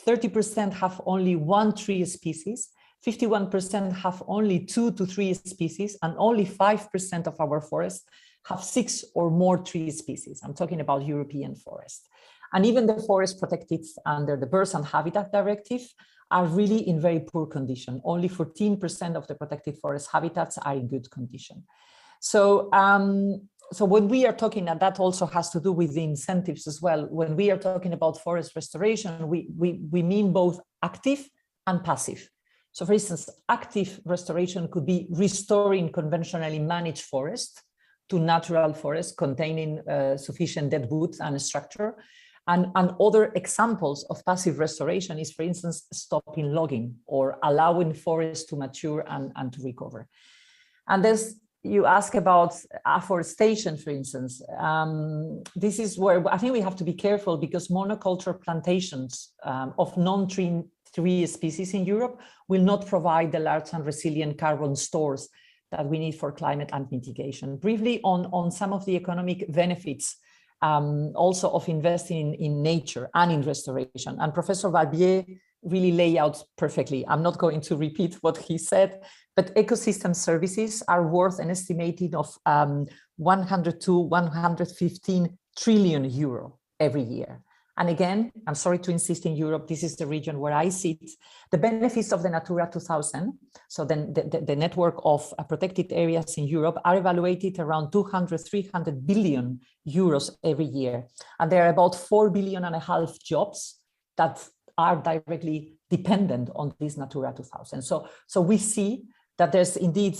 [SPEAKER 19] 30% have only 1 tree species. 51% have only 2 to 3 species, and only 5% of our forests have 6 or more tree species. I'm talking about European forests. And even the forests protected under the Birds and Habitat Directive are really in very poor condition. Only 14% of the protected forest habitats are in good condition. So, so when we are talking, and that also has to do with the incentives as well, when we are talking about forest restoration, we mean both active and passive. So for instance, active restoration could be restoring conventionally managed forest to natural forest containing sufficient dead wood and structure. And other examples of passive restoration is, for instance, stopping logging or allowing forests to mature and to recover. And there's, you ask about afforestation, for instance. This is where I think we have to be careful, because monoculture plantations of non-tree species in Europe will not provide the large and resilient carbon stores that we need for climate and mitigation. Briefly on some of the economic benefits also of investing in nature and in restoration. And Professor Barbier really lay out perfectly. I'm not going to repeat what he said, but ecosystem services are worth an estimated of 100 to 115 trillion euro every year. And again, I'm sorry to insist in Europe, this is the region where I sit. The benefits of the Natura 2000, so then the network of protected areas in Europe, are evaluated around 200-300 billion euros every year. And there are about 4.5 billion jobs that are directly dependent on this Natura 2000. So we see that there's indeed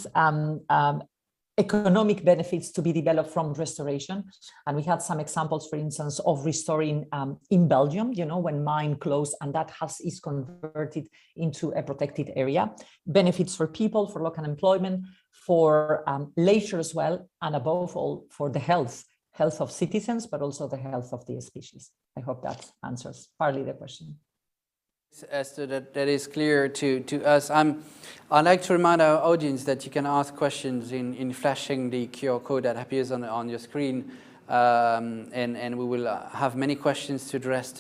[SPEAKER 19] economic benefits to be developed from restoration. And we had some examples, for instance, of restoring in Belgium, you know, when mine closed and that is converted into a protected area. Benefits for people, for local employment, for leisure as well, and above all, for the health of citizens, but also the health of the species. I hope that answers partly the question.
[SPEAKER 1] Esther, that is clear to us. I'd like to remind our audience that you can ask questions in flashing the QR code that appears on your screen, and we will have many questions to address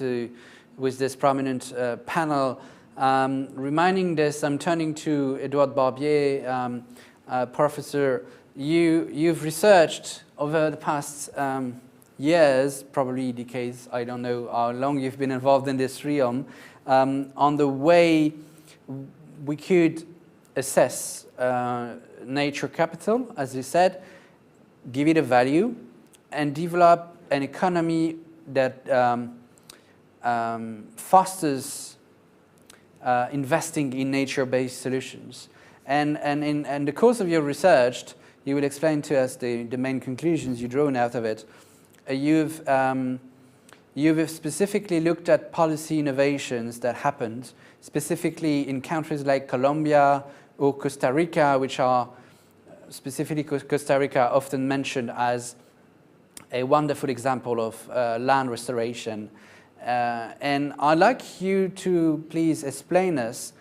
[SPEAKER 1] with this prominent panel. Reminding this, I'm turning to Edouard Barbier, Professor. You've researched over the past years, probably decades, I don't know how long you've been involved in this realm, on the way we could assess nature capital, as you said, give it a value, and develop an economy that fosters investing in nature-based solutions. And in the course of your research, you will explain to us the main conclusions you've drawn out of it. You've specifically looked at policy innovations that happened, specifically in countries like Colombia or Costa Rica, which are, specifically Costa Rica, often mentioned as a wonderful example of land restoration. And I'd like you to please explain us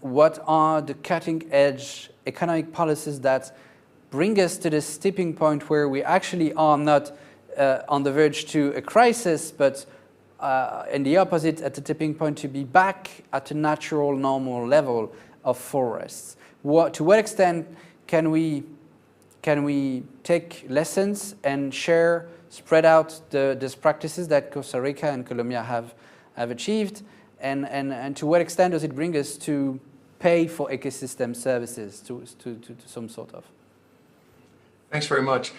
[SPEAKER 1] what are the cutting-edge economic policies that bring us to this tipping point where we actually are not on the verge to a crisis, but in the opposite, at the tipping point to be back at a natural, normal level of forests. To what extent can we take lessons and share, spread out these practices that Costa Rica and Colombia have achieved, and to what extent does it bring us to pay for ecosystem services to some sort of?
[SPEAKER 2] Thanks very much.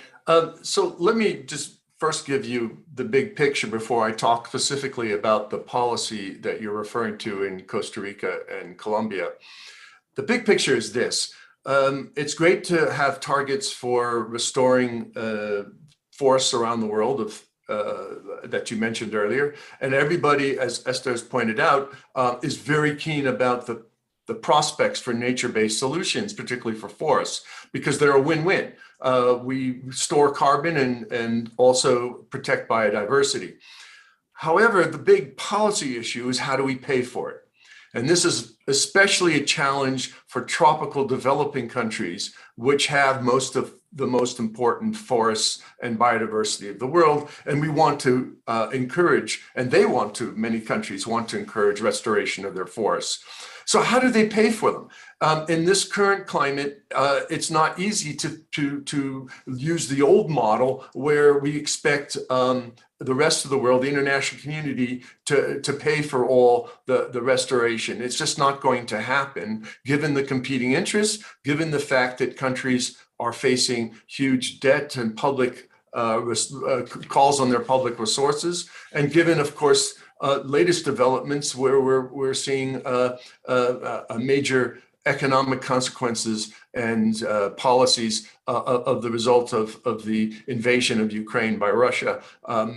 [SPEAKER 2] So let me just first give you the big picture before I talk specifically about the policy that you're referring to in Costa Rica and Colombia. The big picture is this. It's great to have targets for restoring forests around the world of that you mentioned earlier. And everybody, as Esther has pointed out, is very keen about the prospects for nature-based solutions, particularly for forests, because they're a win-win. We store carbon and also protect biodiversity. However, the big policy issue is how do we pay for it? And this is especially a challenge for tropical developing countries, which have most of the most important forests and biodiversity of the world. And we want to encourage, and they want to, many countries want to encourage restoration of their forests. So how do they pay for them? In this current climate, it's not easy to use the old model where we expect the rest of the world, the international community, to pay for all the restoration. It's just not going to happen, given the competing interests, given the fact that countries are facing huge debt and public calls on their public resources, and given, of course, latest developments where we're seeing a major economic consequences and policies of the result of the invasion of Ukraine by Russia,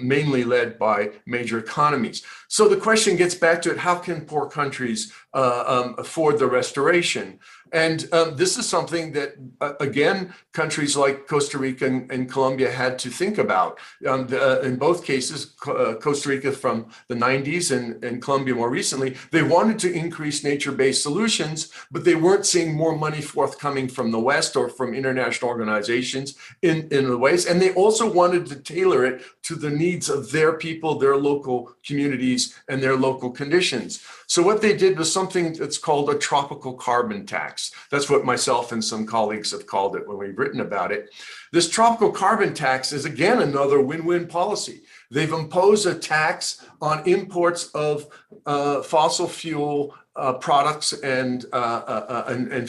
[SPEAKER 2] mainly led by major economies. So the question gets back to it, how can poor countries afford the restoration? And this is something that, again, countries like Costa Rica and Colombia had to think about. In both cases, Costa Rica from the 90s and Colombia more recently, they wanted to increase nature-based solutions, but they weren't seeing more money forthcoming from the West or from international organizations in the ways. And they also wanted to tailor it to the needs of their people, their local communities, and their local conditions. So what they did was something that's called a tropical carbon tax. That's what myself and some colleagues have called it when we've written about it. This tropical carbon tax is, again, another win-win policy. They've imposed a tax on imports of fossil fuel products and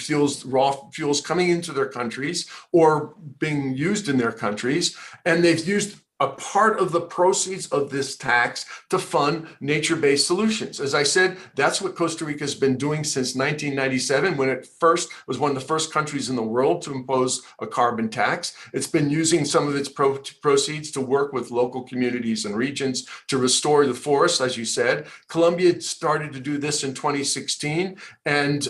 [SPEAKER 2] fuels, raw fuels coming into their countries or being used in their countries. And they've used a part of the proceeds of this tax to fund nature-based solutions. As I said, that's what Costa Rica has been doing since 1997, when it first was one of the first countries in the world to impose a carbon tax. It's been using some of its proceeds to work with local communities and regions to restore the forest, as you said. Colombia started to do this in 2016. And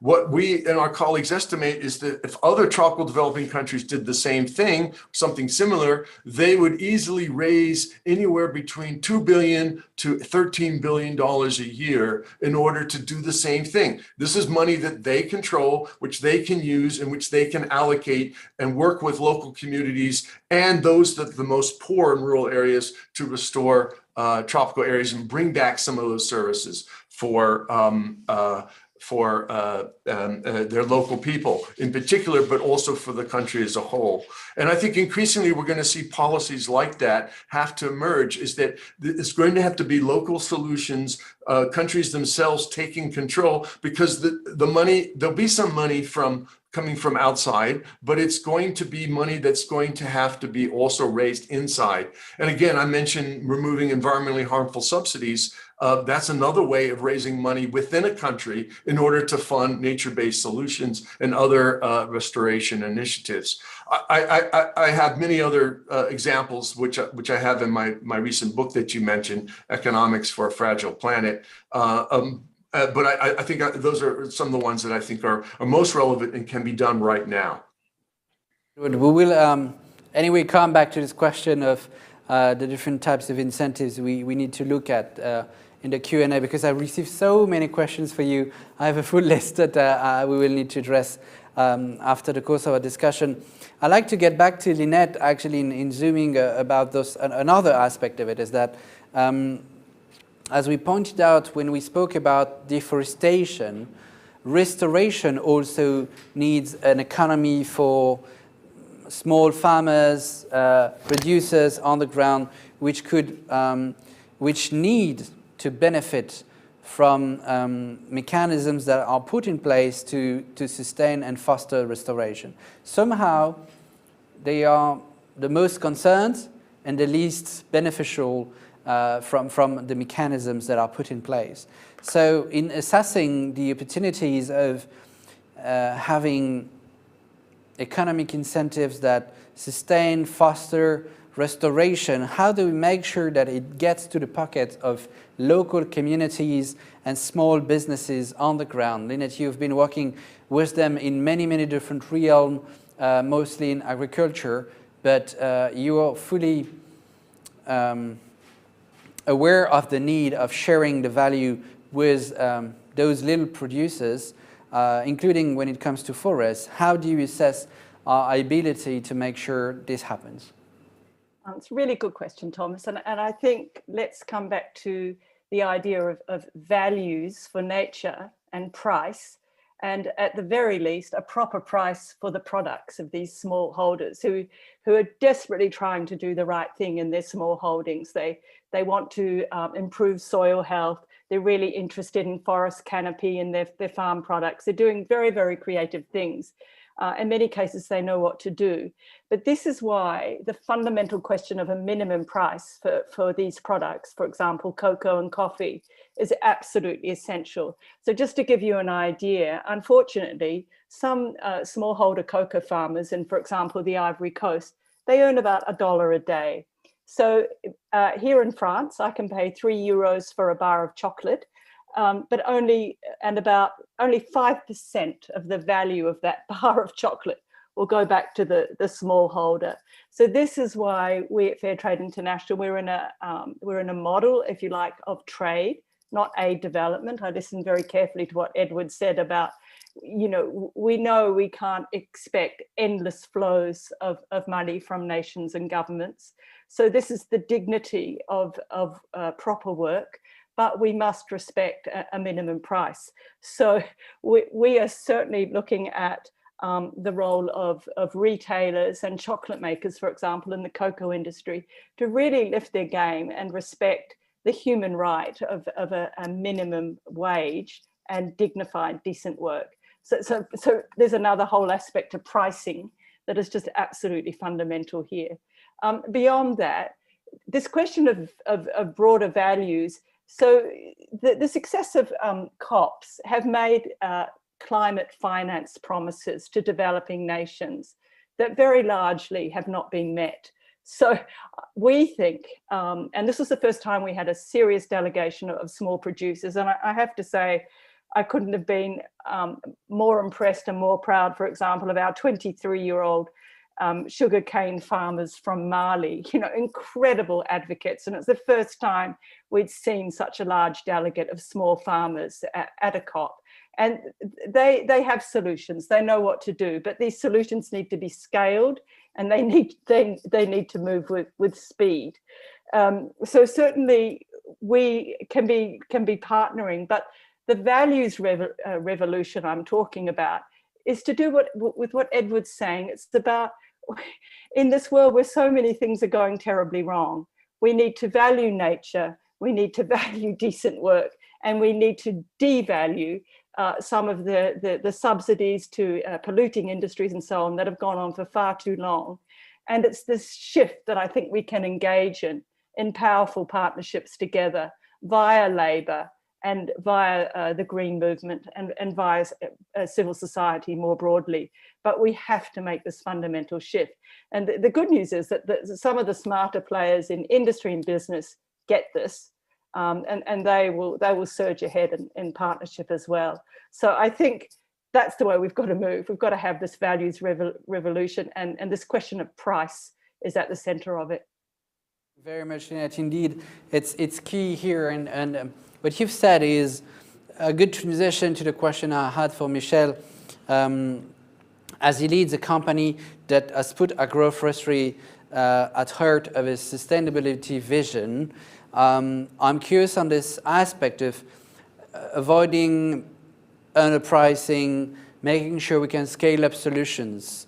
[SPEAKER 2] what we and our colleagues estimate is that if other tropical developing countries did the same thing, something similar, they would easily raise anywhere between $2 billion to $13 billion a year in order to do the same thing. This is money that they control, which they can use and which they can allocate and work with local communities and those that the most poor in rural areas to restore tropical areas and bring back some of those services for their local people in particular, but also for the country as a whole. And I think increasingly we're going to see policies like that have to emerge, is that it's going to have to be local solutions, countries themselves taking control, because the money, there'll be some money coming from outside, but it's going to be money that's going to have to be also raised inside. And again, I mentioned removing environmentally harmful subsidies. That's another way of raising money within a country in order to fund nature-based solutions and other restoration initiatives. I have many other examples, which I have in my recent book that you mentioned, Economics for a Fragile Planet. But I think those are some of the ones that I think are most relevant and can be done right now.
[SPEAKER 1] We will anyway come back to this question of the different types of incentives we need to look at in the Q&A, because I received so many questions for you. I have a full list that we will need to address after the course of our discussion. I'd like to get back to Lynette, actually, in zooming about this. Another aspect of it is that, as we pointed out when we spoke about deforestation, restoration also needs an economy for small farmers, producers on the ground, which need to benefit from mechanisms that are put in place to sustain and foster restoration. Somehow, they are the most concerned and the least beneficial from the mechanisms that are put in place. So in assessing the opportunities of having economic incentives that sustain, foster restoration? How do we make sure that it gets to the pockets of local communities and small businesses on the ground? Lynette, you've been working with them in many, many different realms, mostly in agriculture, but you are fully aware of the need of sharing the value with those little producers, including when it comes to forests. How do you assess our ability to make sure this happens?
[SPEAKER 20] It's a really good question, Thomas. And I think let's come back to the idea of values for nature and price, and at the very least, a proper price for the products of these small holders who are desperately trying to do the right thing in their small holdings. They want to improve soil health. They're really interested in forest canopy and their farm products. They're doing very, very creative things. In many cases, they know what to do. But this is why the fundamental question of a minimum price for these products, for example, cocoa and coffee, is absolutely essential. So just to give you an idea, unfortunately, some smallholder cocoa farmers in, for example, the Ivory Coast, they earn about $1 a day. So here in France, I can pay €3 for a bar of chocolate, but only 5% of the value of that bar of chocolate will go back to the smallholder. So this is why we at Fair Trade International, we're in a model, if you like, of trade, not aid development. I listened very carefully to what Edward said about, we know we can't expect endless flows of money from nations and governments. So this is the dignity of proper work, but we must respect a minimum price. So we are certainly looking at the role of retailers and chocolate makers, for example, in the cocoa industry, to really lift their game and respect the human right of a minimum wage and dignified, decent work. So there's another whole aspect of pricing that is just absolutely fundamental here. Beyond that, this question of broader values. So the successive COPs have made climate finance promises to developing nations that very largely have not been met. So we think, and this was the first time we had a serious delegation of small producers, and I have to say, I couldn't have been more impressed and more proud, for example, of our 23-year-old sugarcane farmers from Mali, incredible advocates. And it's the first time we'd seen such a large delegate of small farmers at a COP. And they have solutions, they know what to do, but these solutions need to be scaled and they need to move with speed. So certainly we can be partnering, but the values revolution I'm talking about is to do with what Edward's saying. It's about, in this world where so many things are going terribly wrong, we need to value nature, we need to value decent work, and we need to devalue some of the subsidies to polluting industries and so on that have gone on for far too long. And it's this shift that I think we can engage in powerful partnerships together via labour and via the green movement and via civil society more broadly. But we have to make this fundamental shift. And the good news is that some of the smarter players in industry and business get this, and they will surge ahead in partnership as well. So I think that's the way we've got to move. We've got to have this values revolution, and this question of price is at the center of it.
[SPEAKER 1] Very much, Lynette. Indeed, it's key here, and what you've said is a good transition to the question I had for Michel. As he leads a company that has put agroforestry at heart of his sustainability vision, I'm curious on this aspect of avoiding underpricing, making sure we can scale up solutions.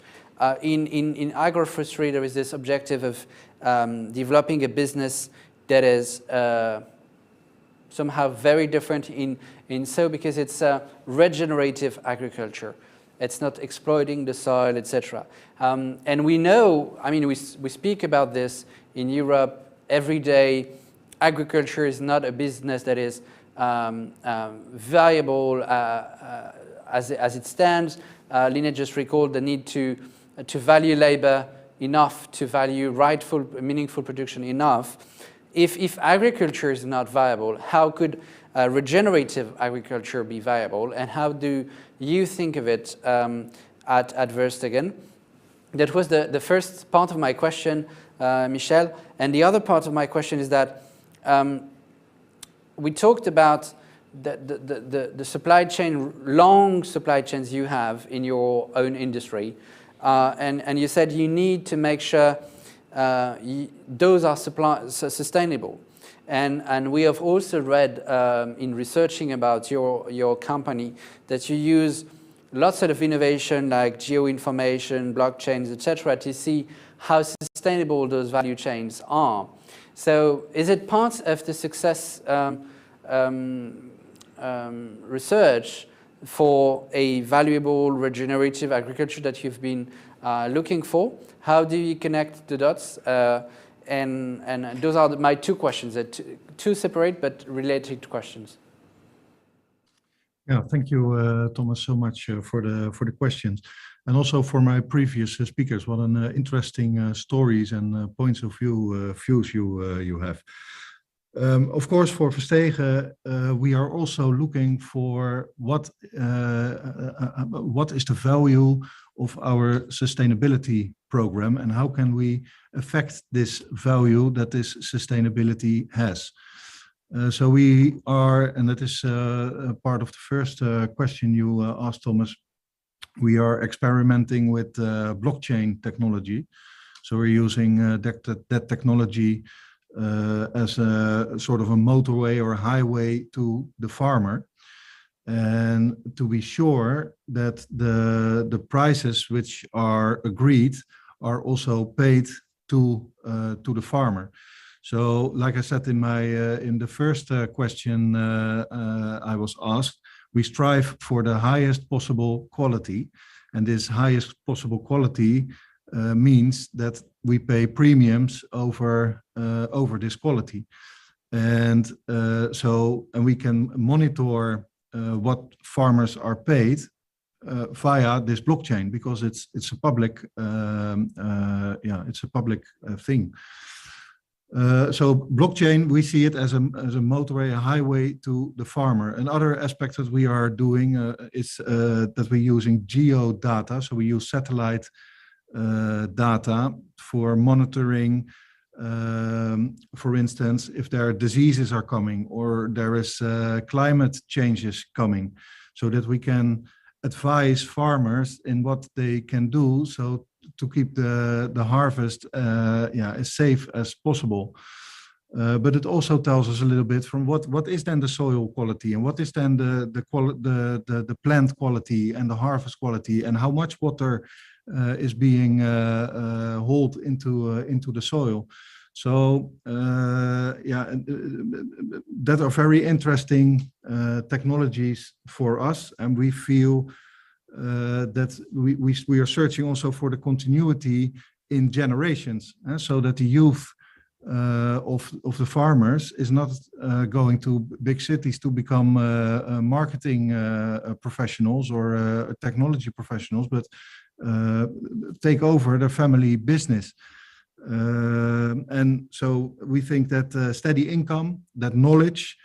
[SPEAKER 1] In agroforestry, there is this objective of developing a business that is somehow very different because it's regenerative agriculture. It's not exploiting the soil, etc. And we know, we speak about this in Europe every day. Agriculture is not a business that is viable as it stands. Lynette just recalled the need to to value labor enough, to value rightful, meaningful production enough. If agriculture is not viable, how could regenerative agriculture be viable, and how do you think of it at Verstegen? That was the first part of my question, Michel. And the other part of my question is that we talked about the supply chain, long supply chains you have in your own industry. And you said you need to make sure those are sustainable. And we have also read in researching about your company that you use lots of innovation like geoinformation, blockchains, etc., to see how sustainable those value chains are. So is it part of the success research for a valuable regenerative agriculture that you've been looking for? How do you connect the dots? And those are my two questions, two separate but related questions.
[SPEAKER 21] Yeah, thank you, Thomas, so much for the questions, and also for my previous speakers. What an interesting stories and points of views you have. Of course, for Verstegen, we are also looking for what is the value of our sustainability program, and how can we affect this value that this sustainability has. So we are, and that is part of the first question you asked, Thomas, we are experimenting with blockchain technology. So we're using that technology as a sort of a motorway or a highway to the farmer, and to be sure that the prices which are agreed are also paid to the farmer. So, like I said in the first question I was asked, we strive for the highest possible quality, and this highest possible quality means that we pay premiums over this quality, and we can monitor what farmers are paid via this blockchain, because it's a public thing. So blockchain, we see it as a motorway, a highway to the farmer. Another aspect that we are doing is that we're using geo data. So we use satellite data for monitoring, for instance, if there are diseases are coming or there is climate changes coming, so that we can advise farmers in what they can do so to keep the harvest as safe as possible. But it also tells us a little bit from what is then the soil quality, and what is then the plant quality and the harvest quality, and how much water is being hauled into the soil. So that are very interesting technologies for us, and we feel that we are searching also for the continuity in generations, so that the youth of the farmers is not going to big cities to become marketing professionals or technology professionals, but take over the family business. And so we think that steady income, that knowledge,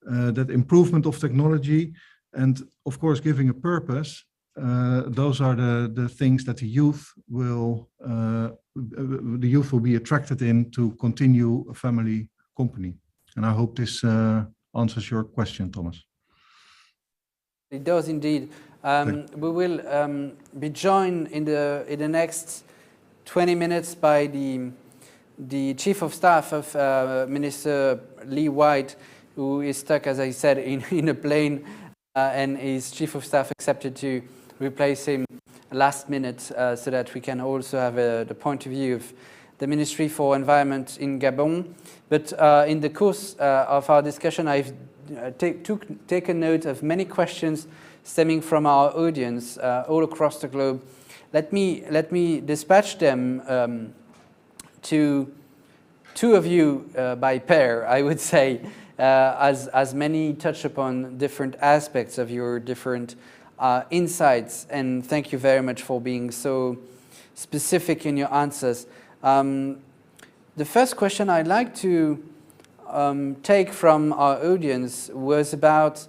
[SPEAKER 21] that improvement of technology, and of course giving a purpose, those are the things that the youth will be attracted in to continue a family company. And I hope this answers your question, Thomas.
[SPEAKER 1] It does indeed. We will be joined in the next 20 minutes by the Chief of Staff of Minister Lee White, who is stuck, as I said, in a plane, and his Chief of Staff accepted to replace him last minute, so that we can also have the point of view of the Ministry for Environment in Gabon. But in the course of our discussion, I've taken note of many questions stemming from our audience all across the globe. Let me dispatch them to two of you by pair, I would say, as many touch upon different aspects of your different insights, and thank you very much for being so specific in your answers. The first question I'd like to take from our audience was about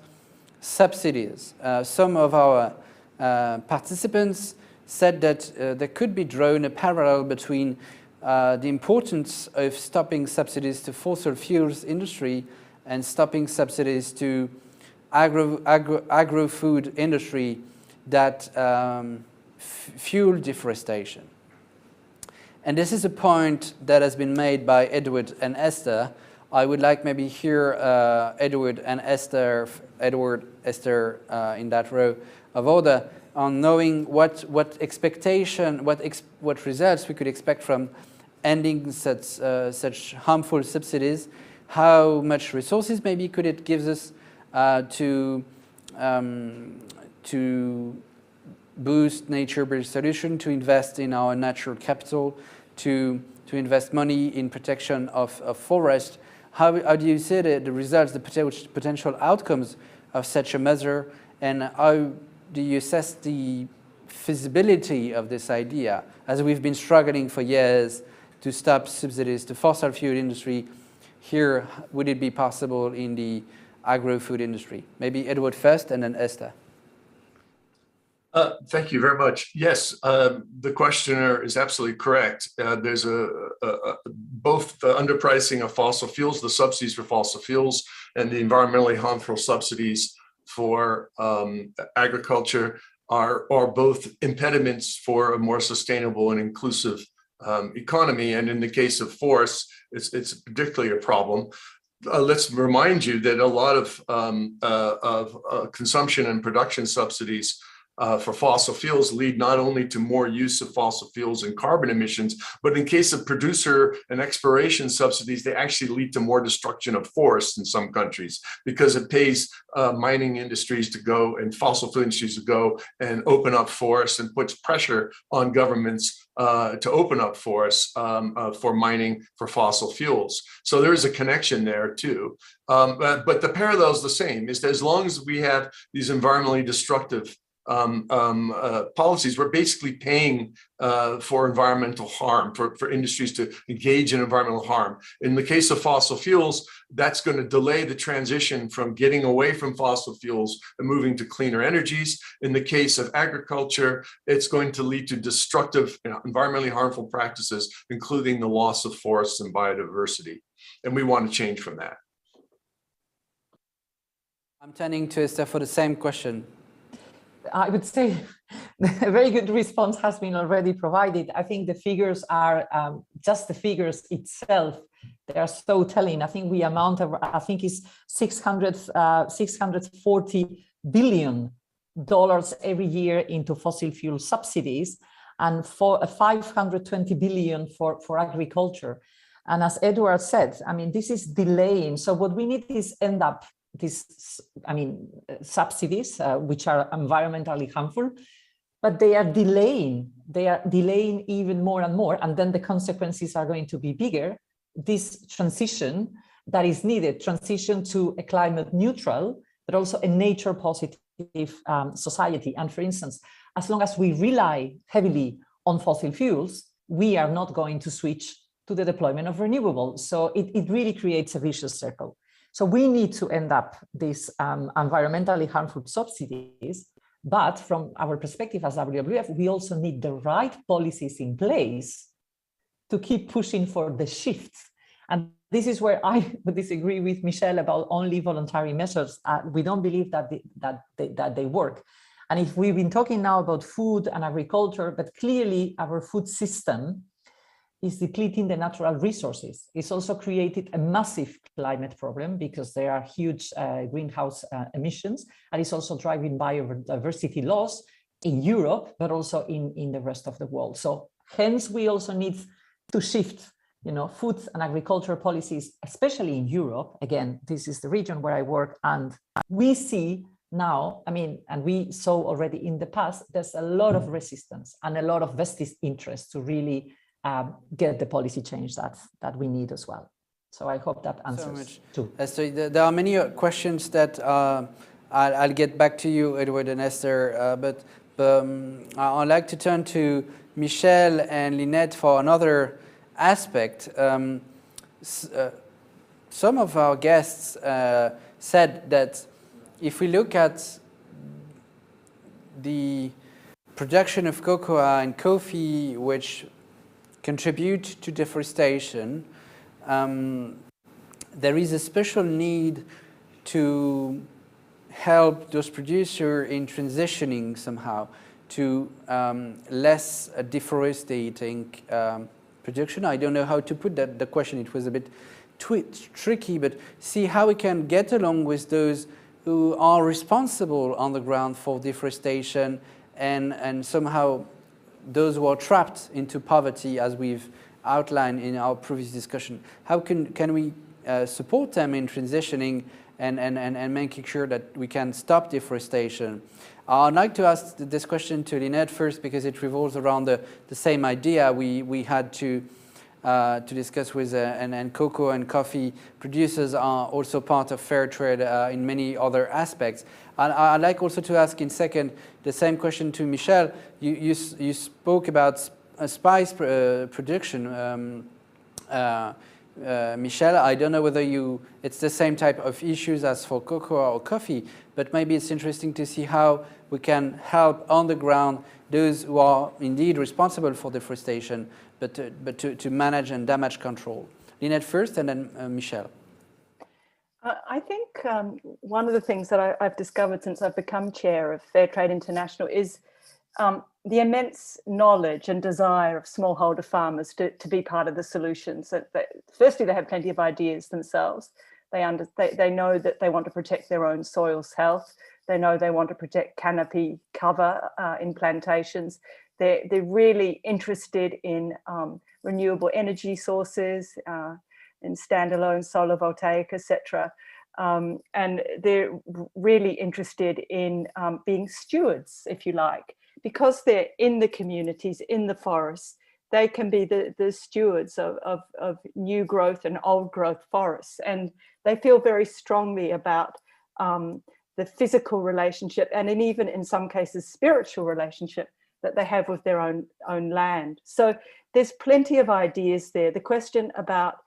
[SPEAKER 1] subsidies. Some of our participants said that there could be drawn a parallel between the importance of stopping subsidies to fossil fuels industry and stopping subsidies to agro-food industry that fuel deforestation. And this is a point that has been made by Edward and Esther. I would like maybe hear Edward, Esther in that row of order, on knowing what expectation, what results we could expect from ending such harmful subsidies. How much resources maybe could it give us to boost nature-based solution, to invest in our natural capital, to invest money in protection of forest. How do you see the results, the potential outcomes of such a measure, and how do you assess the feasibility of this idea, as we've been struggling for years to stop subsidies to fossil fuel industry? Here, would it be possible in the agro-food industry? Maybe Edward first and then Esther.
[SPEAKER 2] Thank you very much. Yes, the questioner is absolutely correct. There's both the underpricing of fossil fuels, the subsidies for fossil fuels, and the environmentally harmful subsidies for agriculture are both impediments for a more sustainable and inclusive economy. And in the case of forests, it's particularly a problem. Let's remind you that a lot of consumption and production subsidies for fossil fuels lead not only to more use of fossil fuels and carbon emissions, but in case of producer and exploration subsidies, they actually lead to more destruction of forests in some countries, because it pays mining industries to go and fossil fuel industries to go and open up forests, and puts pressure on governments to open up forests for mining for fossil fuels. So there is a connection there too. But the parallel is the same, is that as long as we have these environmentally destructive policies, we're basically paying for environmental harm, for industries to engage in environmental harm. In the case of fossil fuels, that's going to delay the transition from getting away from fossil fuels and moving to cleaner energies. In the case of agriculture, it's going to lead to destructive, environmentally harmful practices, including the loss of forests and biodiversity. And we want to change from that.
[SPEAKER 1] I'm turning to Esther for the same question.
[SPEAKER 19] I would say a very good response has been already provided. I think the figures are just the figures itself. They are so telling. I think we amount of, I think it's $640 billion every year into fossil fuel subsidies, and for $520 billion for agriculture. And as Edward said, I mean, this is delaying. So what we need is end up these, subsidies, which are environmentally harmful, but they are delaying even more and more. And then the consequences are going to be bigger. This transition that is needed, transition to a climate neutral, but also a nature positive society. And for instance, as long as we rely heavily on fossil fuels, we are not going to switch to the deployment of renewables. So it really creates a vicious circle. So we need to end up these environmentally harmful subsidies, but from our perspective as WWF, we also need the right policies in place to keep pushing for the shift. And this is where I would disagree with Michelle about only voluntary measures. We don't believe that they work. And if we've been talking now about food and agriculture, but clearly our food system is depleting the natural resources. It's also created a massive climate problem because there are huge greenhouse emissions, and it's also driving biodiversity loss in Europe, but also in the rest of the world. So hence we also need to shift, food and agriculture policies, especially in Europe. Again, this is the region where I work, and we see now, and we saw already in the past, there's a lot of resistance and a lot of vested interest to really get the policy change that we need as well. So I hope that answers too.
[SPEAKER 1] Esther, there are many questions that I'll get back to you, Edward and Esther, but I'd like to turn to Michel and Lynette for another aspect. Some of our guests said that if we look at the production of cocoa and coffee, which contribute to deforestation, there is a special need to help those producers in transitioning somehow to less deforesting production. I don't know how to put the question. It was a bit tricky, but see how we can get along with those who are responsible on the ground for deforestation and somehow those who are trapped into poverty, as we've outlined in our previous discussion. How can we support them in transitioning and making sure that we can stop deforestation? I'd like to ask this question to Lynette first, because it revolves around the same idea we had to discuss with, and cocoa and coffee producers are also part of fair trade in many other aspects. And I'd like also to ask in second the same question to Michel. You spoke about spice production. Michel, I don't know whether it's the same type of issues as for cocoa or coffee, but maybe it's interesting to see how we can help on the ground those who are indeed responsible for deforestation, but to manage and damage control. Lynette first, and then Michel.
[SPEAKER 20] I think one of the things that I've discovered since I've become chair of Fair Trade International is the immense knowledge and desire of smallholder farmers to be part of the solutions. Firstly, they have plenty of ideas themselves. They know that they want to protect their own soil's health. They know they want to protect canopy cover in plantations. They're really interested in renewable energy sources, in standalone solar voltaic, etc. And they're really interested in being stewards, if you like. Because they're in the communities, in the forests, they can be the stewards of new growth and old growth forests. And they feel very strongly about the physical relationship, and even in some cases, spiritual relationship that they have with their own land. So there's plenty of ideas there. The question about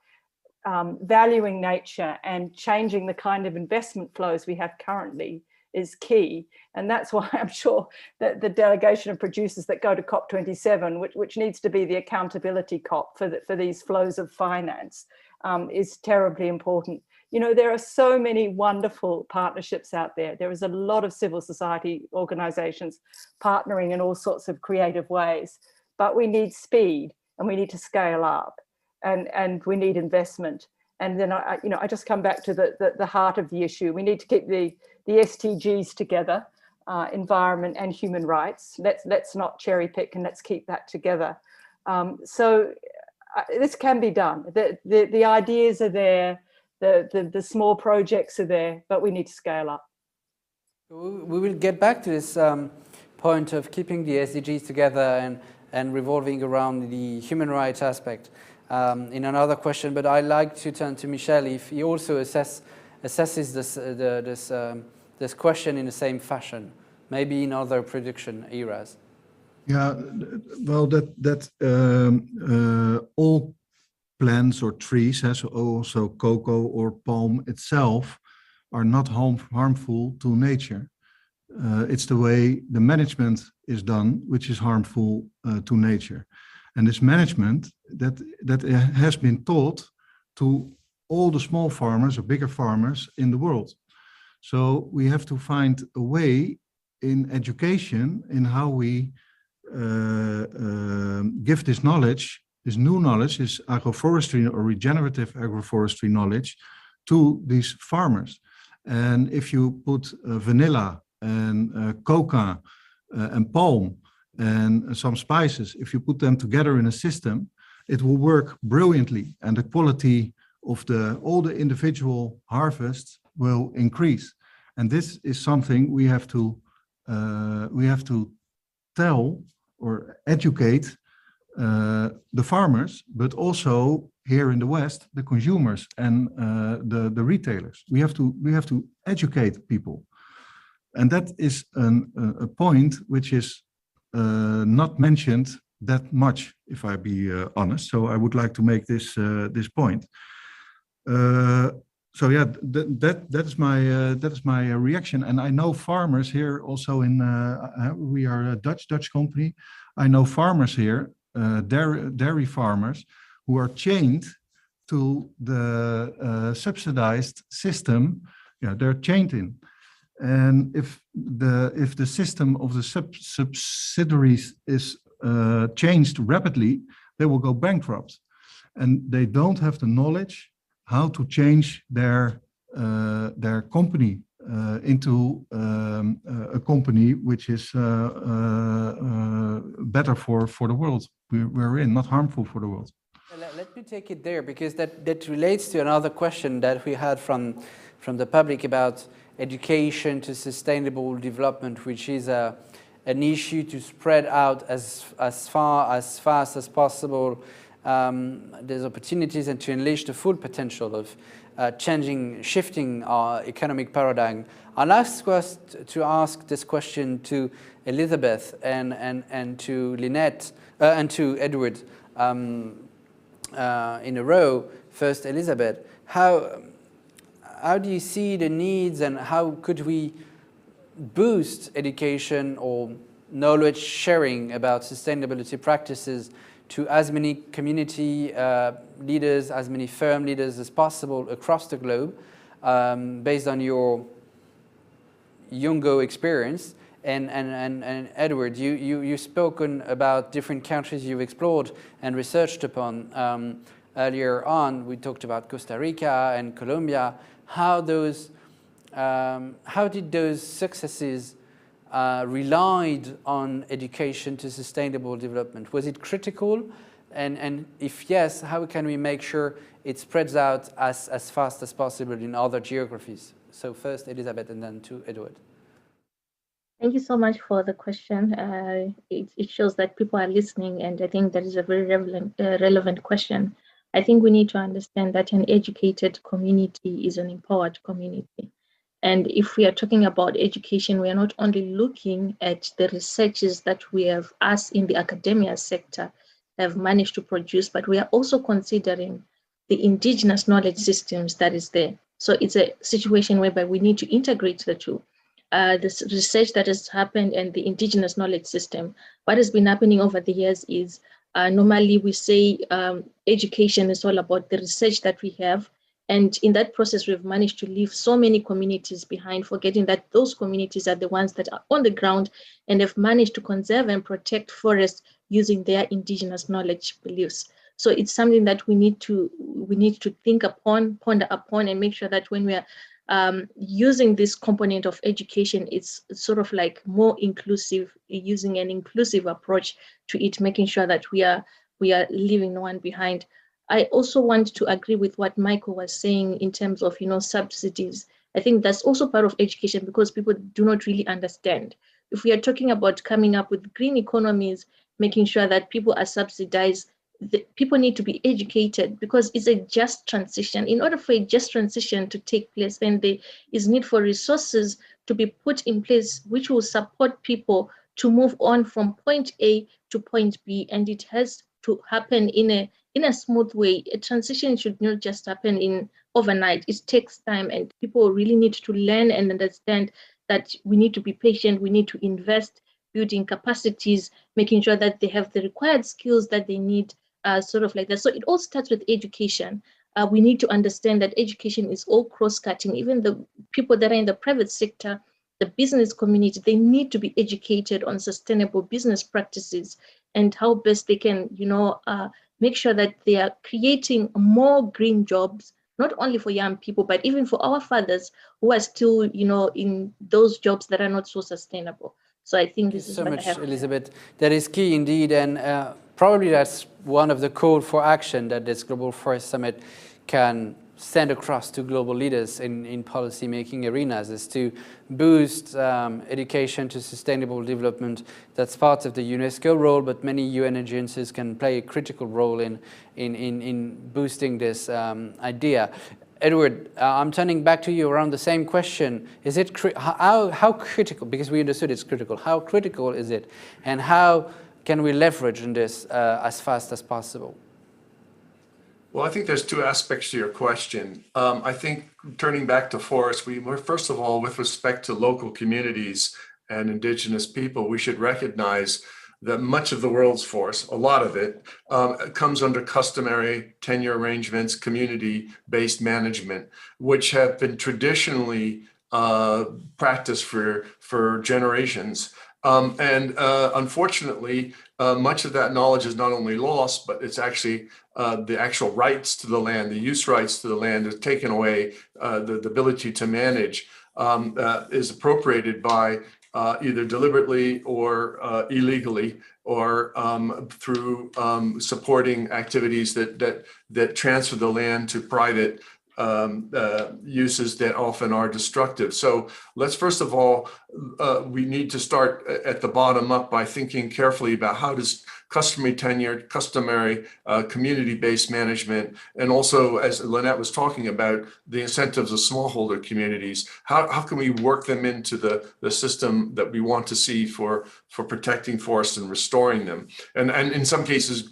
[SPEAKER 20] valuing nature and changing the kind of investment flows we have currently is key. And that's why I'm sure that the delegation of producers that go to COP27, which needs to be the accountability COP for these flows of finance, is terribly important. You know, there are so many wonderful partnerships out there. There is a lot of civil society organizations partnering in all sorts of creative ways, but we need speed and we need to scale up, and we need investment. And then I just come back to the heart of the issue. We need to keep the SDGs together, environment and human rights. Let's not cherry pick, and let's keep that together. So this can be done. The ideas are there, the small projects are there, but we need to scale up.
[SPEAKER 1] We will get back to this point of keeping the SDGs together and revolving around the human rights aspect in another question. But I'd like to turn to Michel if he also assesses this question in the same fashion, maybe in other production eras.
[SPEAKER 21] Yeah, well, all plants or trees, so also cocoa or palm itself, are not harmful to nature. It's the way the management is done which is harmful to nature. And this management that has been taught to all the small farmers or bigger farmers in the world. So we have to find a way in education in how we give this knowledge, this new knowledge, this agroforestry or regenerative agroforestry knowledge to these farmers. And if you put vanilla and coca and palm and some spices, if you put them together in a system, it will work brilliantly, and the quality of all the individual harvests will increase. And this is something we have to tell or educate the farmers, but also here in the West, the consumers and the retailers. We have to educate people. And that is a point which is not mentioned that much, if I be honest. So I would like to make this this point. So yeah, that is my reaction. And I know farmers here also in we are a Dutch company. I know farmers here, dairy farmers, who are chained to the subsidized system. Yeah, they're chained in. And if the system of the subsidiaries is changed rapidly, they will go bankrupt, and they don't have the knowledge how to change their company into a company which is better for the world we're in, not harmful for the world.
[SPEAKER 1] Let me take it there, because that relates to another question that we had from the public about education to sustainable development, which is an issue to spread out as fast as possible. There's opportunities and to unleash the full potential of shifting our economic paradigm. I'll ask us to ask this question to Elizabeth and to Lynette and to Edward in a row. First, Elizabeth, how do you see the needs, and how could we boost education or knowledge sharing about sustainability practices to as many community leaders, as many firm leaders as possible across the globe, based on your Yungo experience? And Edward, you've spoken about different countries you've explored and researched upon. Earlier on, we talked about Costa Rica and Colombia. How did those successes relied on education to sustainable development? Was it critical? And if yes, how can we make sure it spreads out as fast as possible in other geographies? So first Elizabeth, and then to Edward.
[SPEAKER 18] Thank you so much for the question. It shows that people are listening, and I think that is a very relevant question. I think we need to understand that an educated community is an empowered community. And if we are talking about education, we are not only looking at the researches that we have, us in the academia sector, have managed to produce, but we are also considering the indigenous knowledge systems that is there. So it's a situation whereby we need to integrate the two. This research that has happened and the indigenous knowledge system, what has been happening over the years is normally we say education is all about the research that we have. And in that process, we've managed to leave so many communities behind, forgetting that those communities are the ones that are on the ground and have managed to conserve and protect forests using their indigenous knowledge beliefs. So it's something that we need to think upon, ponder upon, and make sure that when we are using this component of education, it's sort of like more inclusive, using an inclusive approach to it, making sure that we are leaving no one behind. I also want to agree with what Michael was saying in terms of, subsidies. I think that's also part of education, because people do not really understand. If we are talking about coming up with green economies, making sure that people are subsidized, people need to be educated, because it's a just transition. In order for a just transition to take place, then there is need for resources to be put in place which will support people to move on from point A to point B, and it has to happen in a smooth way. A transition should not just happen in overnight. It takes time, and people really need to learn and understand that we need to be patient, we need to invest, building capacities, making sure that they have the required skills that they need, sort of like that. So it all starts with education. We need to understand that education is all cross-cutting. Even the people that are in the private sector, the business community, they need to be educated on sustainable business practices and how best they can, make sure that they are creating more green jobs, not only for young people, but even for our fathers who are still, in those jobs that are not so sustainable. So I think this is
[SPEAKER 1] so
[SPEAKER 18] what
[SPEAKER 1] much,
[SPEAKER 18] I have.
[SPEAKER 1] Elizabeth. That is key indeed, and probably that's one of the call for action that this Global Forest Summit can send across to global leaders in policy-making arenas, is to boost education to sustainable development. That's part of the UNESCO role, but many UN agencies can play a critical role in boosting this idea. Edward, I'm turning back to you around the same question. Is it how critical, because we understood it's critical, how critical is it, and how can we leverage in this as fast as possible?
[SPEAKER 2] Well, I think there's two aspects to your question. I think turning back to forests, first of all, with respect to local communities and indigenous people, we should recognize that much of the world's forest, a lot of it, comes under customary tenure arrangements, community-based management, which have been traditionally practiced for generations. Unfortunately, much of that knowledge is not only lost, but it's actually the actual rights to the land, the use rights to the land is taken away, the ability to manage is appropriated by either deliberately or illegally, or through supporting activities that transfer the land to private uses that often are destructive. So let's first of all, we need to start at the bottom up by thinking carefully about how does customary tenure, customary community-based management, and also, as Lynette was talking about, the incentives of smallholder communities, how can we work them into the system that we want to see for protecting forests and restoring them, and in some cases,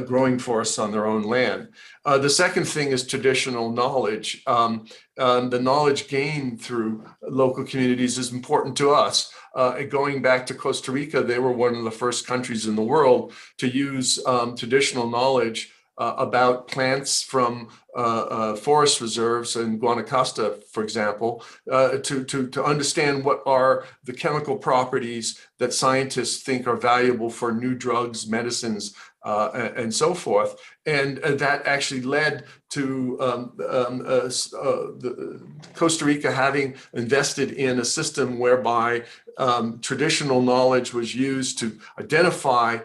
[SPEAKER 2] growing forests on their own land. The second thing is traditional knowledge. The knowledge gained through local communities is important to us. Going back to Costa Rica, they were one of the first countries in the world to use traditional knowledge about plants from forest reserves in Guanacaste, for example, to understand what are the chemical properties that scientists think are valuable for new drugs, medicines, and so forth. And that actually led to Costa Rica having invested in a system whereby traditional knowledge was used to identify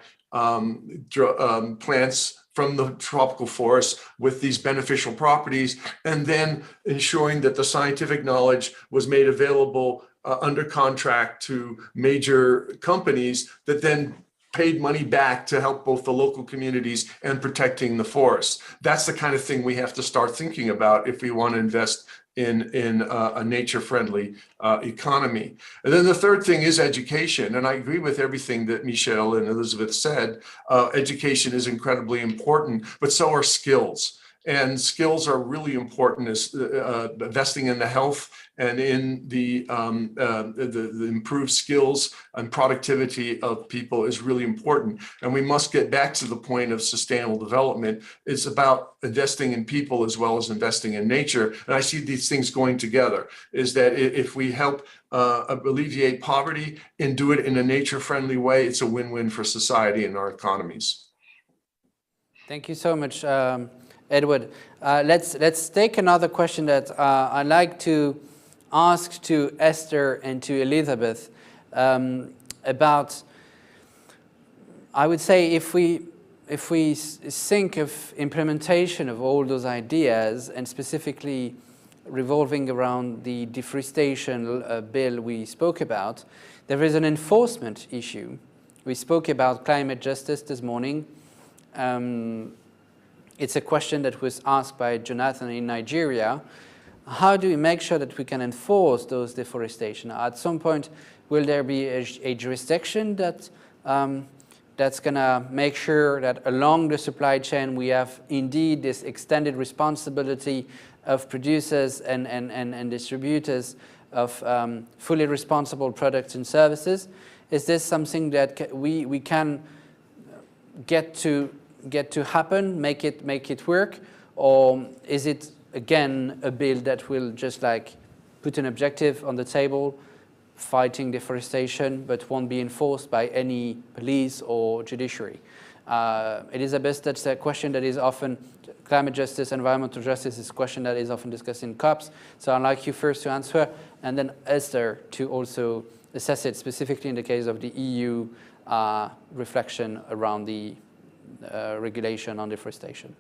[SPEAKER 2] plants from the tropical forest with these beneficial properties, and then ensuring that the scientific knowledge was made available under contract to major companies that then paid money back to help both the local communities and protecting the forests. That's the kind of thing we have to start thinking about if we want to invest in a nature-friendly economy. And then the third thing is education. And I agree with everything that Michelle and Elizabeth said. Education is incredibly important, but so are skills. And skills are really important, as investing in the health and in the improved skills and productivity of people is really important. And we must get back to the point of sustainable development. It's about investing in people as well as investing in nature. And I see these things going together, is that if we help alleviate poverty and do it in a nature-friendly way, it's a win-win for society and our economies.
[SPEAKER 1] Thank you so much, Edward. Let's take another question that I'd like to ask to Esther and to Elizabeth about, I would say, if we think of implementation of all those ideas, and specifically revolving around the deforestation bill we spoke about, there is an enforcement issue. We spoke about climate justice this morning. It's a question that was asked by Jonathan in Nigeria. How do we make sure that we can enforce those deforestation? At some point, will there be a jurisdiction that that's going to make sure that along the supply chain we have indeed this extended responsibility of producers and distributors of fully responsible products and services? Is this something that we can get to happen, make it work, or is it again a bill that will just like put an objective on the table, fighting deforestation, but won't be enforced by any police or judiciary? Elizabeth, that's a question that is often, climate justice, environmental justice is a question that is often discussed in COPs. So I'd like you first to answer, and then Esther to also assess it specifically in the case of the EU reflection around the regulation on deforestation.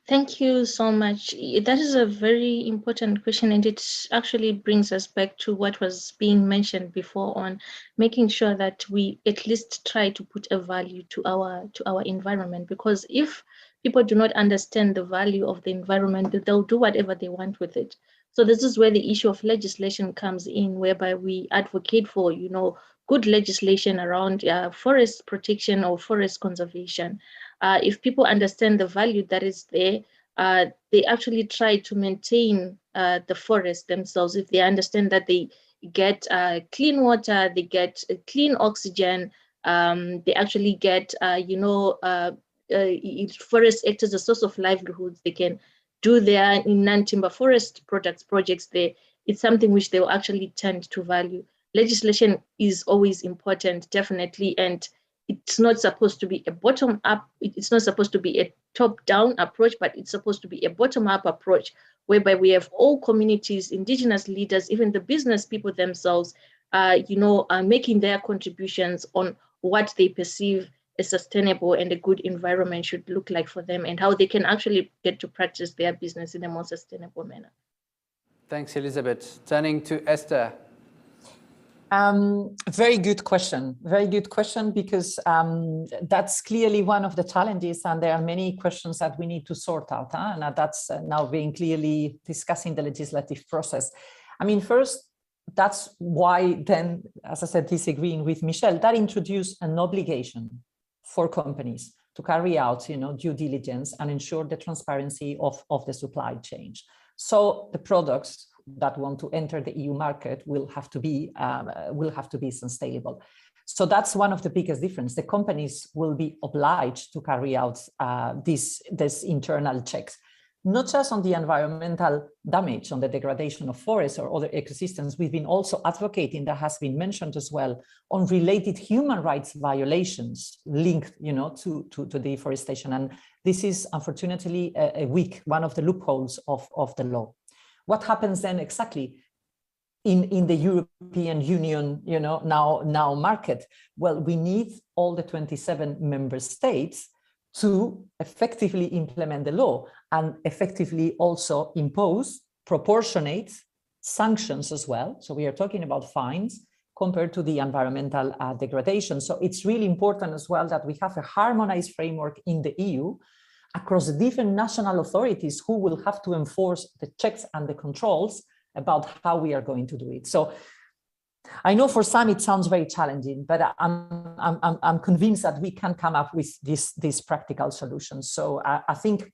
[SPEAKER 18] Thank you so much. That is a very important question, and it actually brings us back to what was being mentioned before on making sure that we at least try to put a value to our environment. Because if people do not understand the value of the environment, they'll do whatever they want with it. So this is where the issue of legislation comes in, whereby we advocate for, good legislation around forest protection or forest conservation. If people understand the value that is there, they actually try to maintain the forest themselves. If they understand that they get clean water, they get clean oxygen, they actually get, forest act as a source of livelihoods. They can do their non-timber forest projects there. It's something which they will actually tend to value. Legislation is always important, definitely, and it's not supposed to be a bottom-up, it's not supposed to be a top-down approach, but it's supposed to be a bottom-up approach, whereby we have all communities, indigenous leaders, even the business people themselves, making their contributions on what they perceive a sustainable and a good environment should look like for them, and how they can actually get to practice their business in a more sustainable manner.
[SPEAKER 1] Thanks, Elizabeth. Turning to Esther.
[SPEAKER 19] Very good question. Very good question, because that's clearly one of the challenges, and there are many questions that we need to sort out, and that's now being clearly discussing the legislative process. I mean, first, that's why then, as I said, disagreeing with Michelle, that introduced an obligation for companies to carry out, due diligence and ensure the transparency of the supply chain. So the products that want to enter the EU market will have to be sustainable. So that's one of the biggest difference. The companies will be obliged to carry out these internal checks, not just on the environmental damage, on the degradation of forests or other ecosystems. We've been also advocating, that has been mentioned as well, on related human rights violations linked, to deforestation. And this is unfortunately one of the loopholes of the law. What happens then exactly in the European Union, now market? Well, we need all the 27 member states to effectively implement the law and effectively also impose proportionate sanctions as well. So we are talking about fines compared to the environmental degradation. So it's really important as well that we have a harmonized framework in the EU across the different national authorities who will have to enforce the checks and the controls about how we are going to do it. So I know for some it sounds very challenging, but I'm convinced that we can come up with these practical solutions. So I think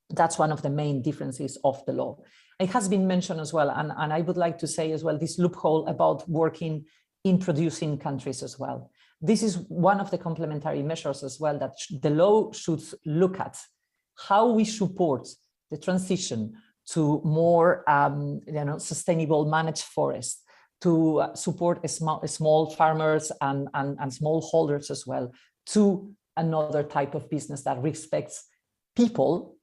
[SPEAKER 19] that's one of the main differences of the law. It has been mentioned as well, and I would like to say as well, this loophole about working in producing countries as well. This is one of the complementary measures as well that the law should look at, how we support the transition to more sustainable managed forests, to support small farmers and smallholders as well, to another type of business that respects people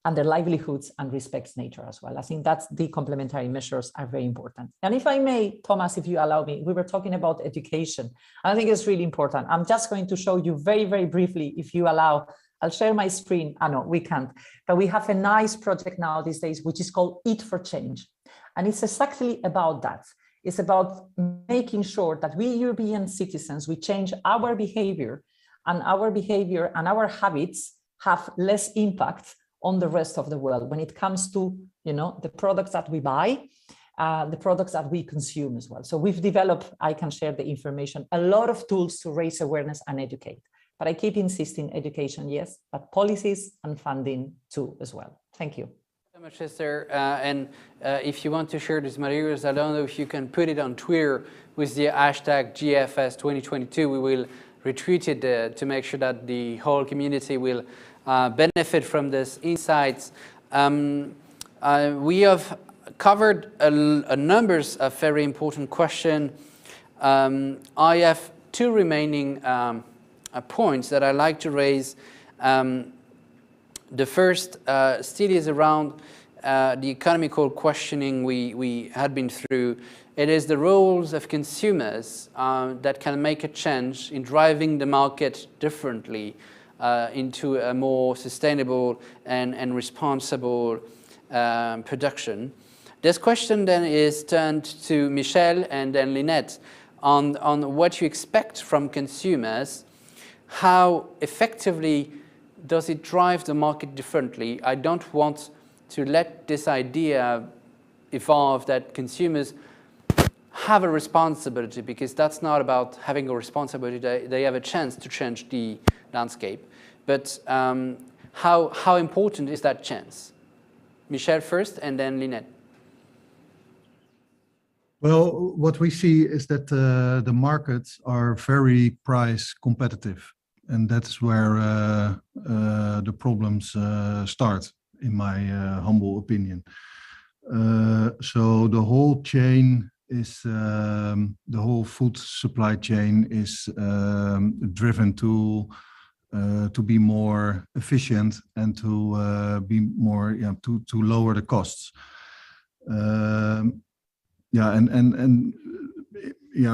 [SPEAKER 19] and their livelihoods and respects nature as well. I think that's the complementary measures are very important. And if I may, Thomas, if you allow me, we were talking about education. I think it's really important. I'm just going to show you very, very briefly, if you allow. I'll share my screen. No, we can't. But we have a nice project now these days, which is called Eat for Change. And it's exactly about that. It's about making sure that we European citizens, we change our behavior and our habits have less impact on the rest of the world when it comes to, the products that we buy, the products that we consume as well. So we've developed, I can share the information, a lot of tools to raise awareness and educate. But I keep insisting education, yes, but policies and funding too as well. Thank you.
[SPEAKER 1] So much, Esther. And if you want to share these materials, I don't know if you can put it on Twitter with the hashtag GFS 2022. We will retweet it to make sure that the whole community will benefit from these insights. We have covered a numbers of very important questions. I have two remaining points that I'd like to raise. The first still is around the economical questioning we had been through. It is the roles of consumers that can make a change in driving the market differently into a more sustainable and responsible production. This question then is turned to Michelle and then Lynette on what you expect from consumers, how effectively does it drive the market differently? I don't want to let this idea evolve that consumers have a responsibility, because that's not about having a responsibility. They have a chance to change the landscape. But how important is that chance? Michel first, and then Lynette.
[SPEAKER 21] Well, what we see is that the markets are very price competitive, and that's where the problems start, in my humble opinion. So the whole chain is, the whole food supply chain is driven to be more efficient and to be more, to lower the costs.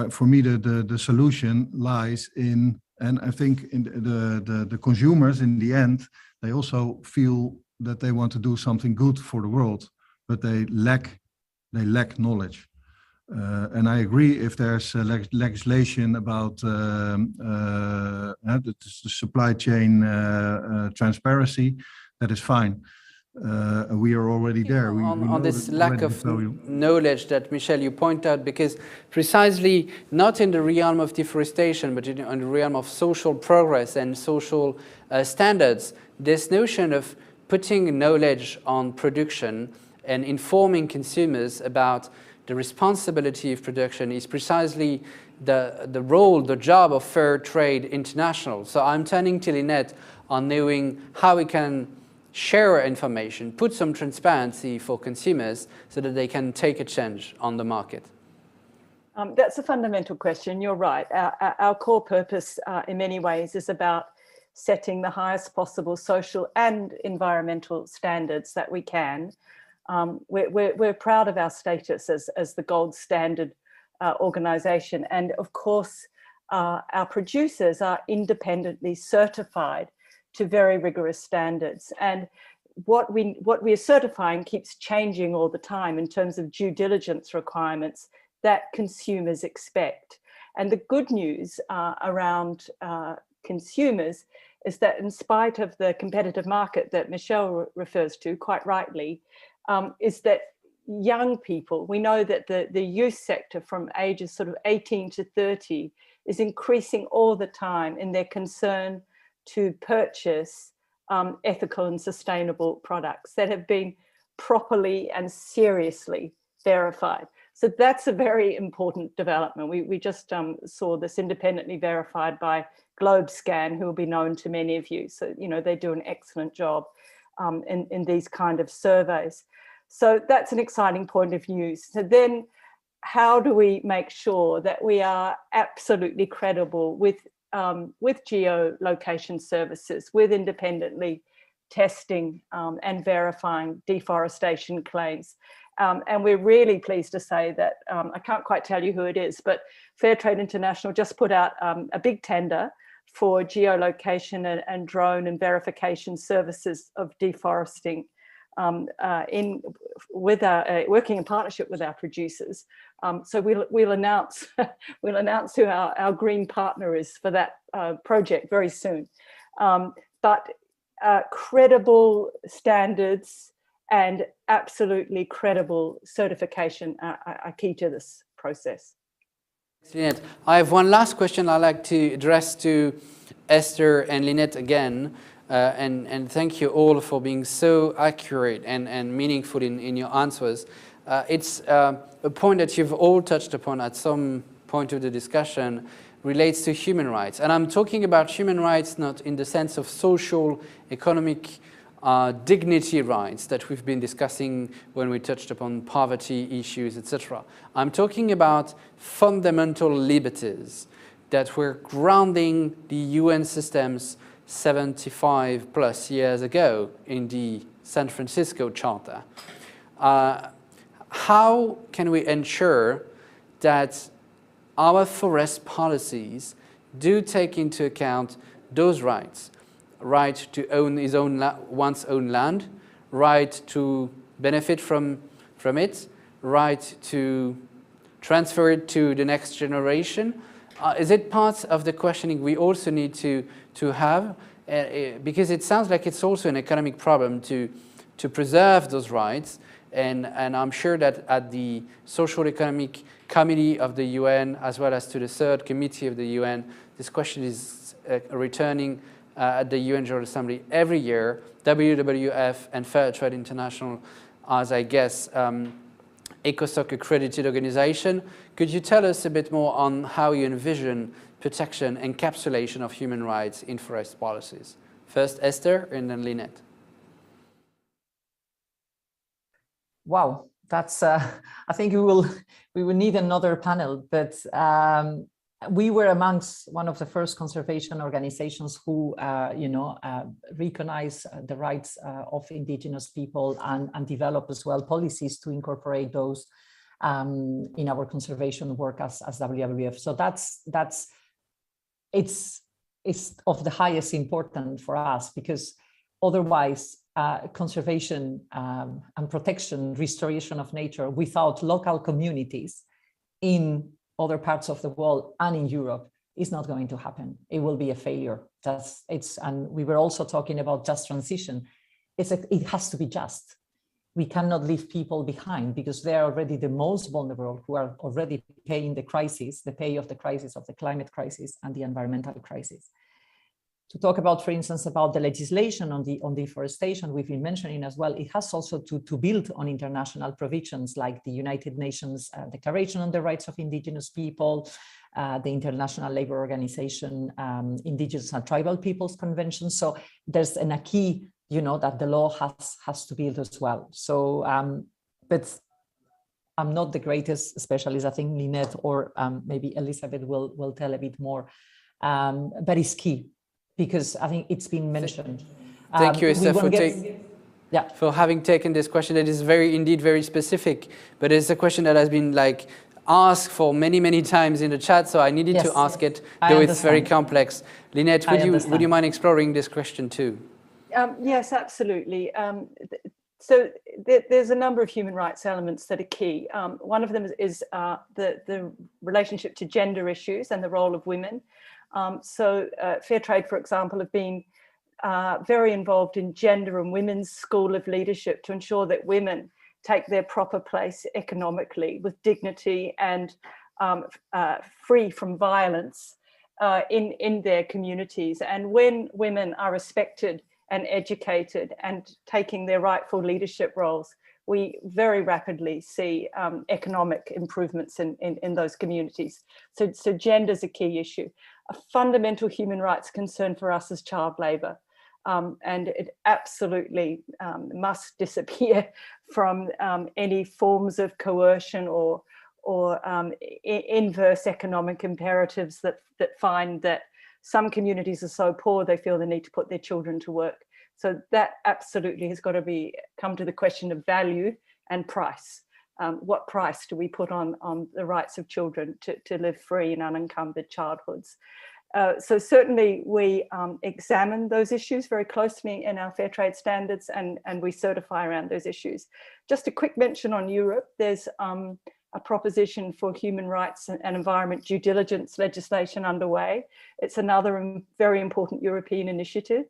[SPEAKER 21] For me, the solution lies in, and I think in the consumers in the end, they also feel that they want to do something good for the world, but they lack knowledge. And I agree, if there's legislation about the supply chain transparency, that is fine. We are already there. We
[SPEAKER 1] on this lack of knowledge that, Michel, you point out, because precisely not in the realm of deforestation, but in the realm of social progress and social standards, this notion of putting knowledge on production and informing consumers about the responsibility of production is precisely the role, the job of Fair Trade International. So I'm turning to Lynette on knowing how we can share information, put some transparency for consumers so that they can take a change on the market.
[SPEAKER 20] That's a fundamental question. You're right. Our core purpose in many ways is about setting the highest possible social and environmental standards that we can. We're proud of our status as the gold standard organization. And of course, our producers are independently certified to very rigorous standards. And what we are certifying keeps changing all the time in terms of due diligence requirements that consumers expect. And the good news around consumers is that, in spite of the competitive market that Michel refers to quite rightly, is that young people, we know that the youth sector from ages sort of 18 to 30 is increasing all the time in their concern to purchase ethical and sustainable products that have been properly and seriously verified. So that's a very important development. We just saw this independently verified by GlobeScan, who will be known to many of you. So, you know, they do an excellent job in these kind of surveys. So that's an exciting point of view. So then how do we make sure that we are absolutely credible with geolocation services, with independently testing and verifying deforestation claims? And we're really pleased to say that, I can't quite tell you who it is, but Fair Trade International just put out a big tender for geolocation and drone and verification services of deforesting, working in partnership with our producers. So we'll announce who our green partner is for that project very soon. But credible standards and absolutely credible certification are key to this process.
[SPEAKER 1] Lynette, I have one last question I'd like to address to Esther and Lynette again. And thank you all for being so accurate and meaningful in your answers. It's a point that you've all touched upon at some point of the discussion, relates to human rights. And I'm talking about human rights not in the sense of social, economic, dignity rights that we've been discussing when we touched upon poverty issues, etc. I'm talking about fundamental liberties that were grounding the UN systems 75 plus years ago in the San Francisco Charter. How can we ensure that our forest policies do take into account those rights? Right to own one's own land, right to benefit from it, right to transfer it to the next generation? Is it part of the questioning we also need to have? because it sounds like it's also an economic problem to preserve those rights. And I'm sure that at the Social Economic Committee of the UN, as well as to the Third Committee of the UN, this question is returning at the UN General Assembly every year. WWF and Fair Trade International, as I guess, ECOSOC accredited organization. Could you tell us a bit more on how you envision protection, encapsulation of human rights in forest policies? First Esther and then Lynette.
[SPEAKER 19] Wow, that's. I think we will need another panel, but we were amongst one of the first conservation organizations who, recognize the rights of indigenous people and develop as well policies to incorporate those in our conservation work as WWF. So it's of the highest importance for us, because otherwise conservation and protection, restoration of nature without local communities in other parts of the world and in Europe is not going to happen. It will be a failure. And we were also talking about just transition. It has to be just. We cannot leave people behind, because they are already the most vulnerable, who are already paying the crisis, the pay of the crisis of the climate crisis and the environmental crisis. To talk about, for instance, about the legislation on deforestation, we've been mentioning as well, it has also to build on international provisions like the United Nations Declaration on the Rights of Indigenous People, the International Labour Organization, Indigenous and Tribal Peoples Convention. So there's a key, that the law has to build as well. So, but I'm not the greatest specialist. I think Lynette or maybe Elizabeth will tell a bit more, but it's key, because I think it's been mentioned.
[SPEAKER 1] Thank you, Esther, for having taken this question. That is indeed very specific, but it's a question that has been asked for many times in the chat, so I needed to ask it, though it's very complex. Lynette, would you mind exploring this question too?
[SPEAKER 20] Yes, absolutely. So there's a number of human rights elements that are key. One of them is the relationship to gender issues and the role of women. So Fair Trade, for example, have been very involved in gender and women's school of leadership to ensure that women take their proper place economically with dignity and free from violence in their communities. And when women are respected and educated and taking their rightful leadership roles, we very rapidly see economic improvements in those communities. So gender is a key issue. A fundamental human rights concern for us is child labour, and it absolutely must disappear from any forms of coercion or inverse economic imperatives that find that some communities are so poor they feel the need to put their children to work. So that absolutely has got to come to the question of value and price. What price do we put on the rights of children to live free and unencumbered childhoods? So certainly we examine those issues very closely in our fair trade standards, and we certify around those issues. Just a quick mention on Europe, there's a proposition for human rights and environment due diligence legislation underway. It's another very important European initiative.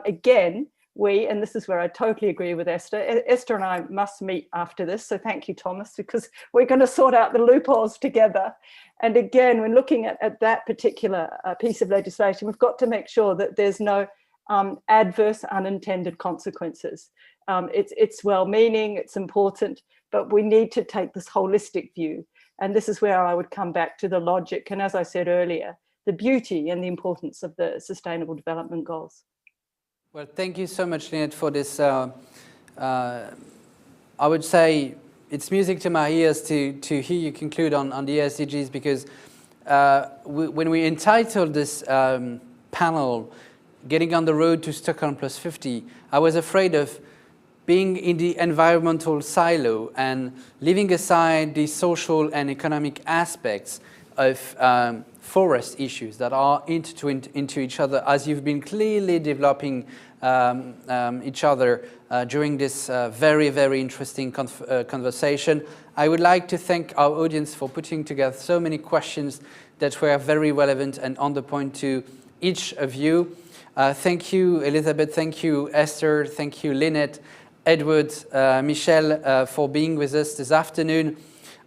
[SPEAKER 20] Again, and this is where I totally agree with Esther. Esther and I must meet after this, so thank you, Thomas, because we're going to sort out the loopholes together. And again, when looking at that particular piece of legislation, we've got to make sure that there's no adverse unintended consequences. It's well-meaning, it's important, but we need to take this holistic view. And this is where I would come back to the logic, and as I said earlier, the beauty and the importance of the Sustainable Development Goals.
[SPEAKER 1] Well, thank you so much, Lynette, for this. I would say it's music to my ears to hear you conclude on the SDGs, because when we entitled this panel, Getting on the Road to Stockholm Plus 50, I was afraid of being in the environmental silo and leaving aside the social and economic aspects of forest issues that are intertwined into each other, as you've been clearly developing each other during this very interesting conversation. I would like to thank our audience for putting together so many questions that were very relevant and on the point to each of you. Thank you, Elizabeth. Thank you, Esther. Thank you, Lynette, Edward, Michelle, for being with us this afternoon.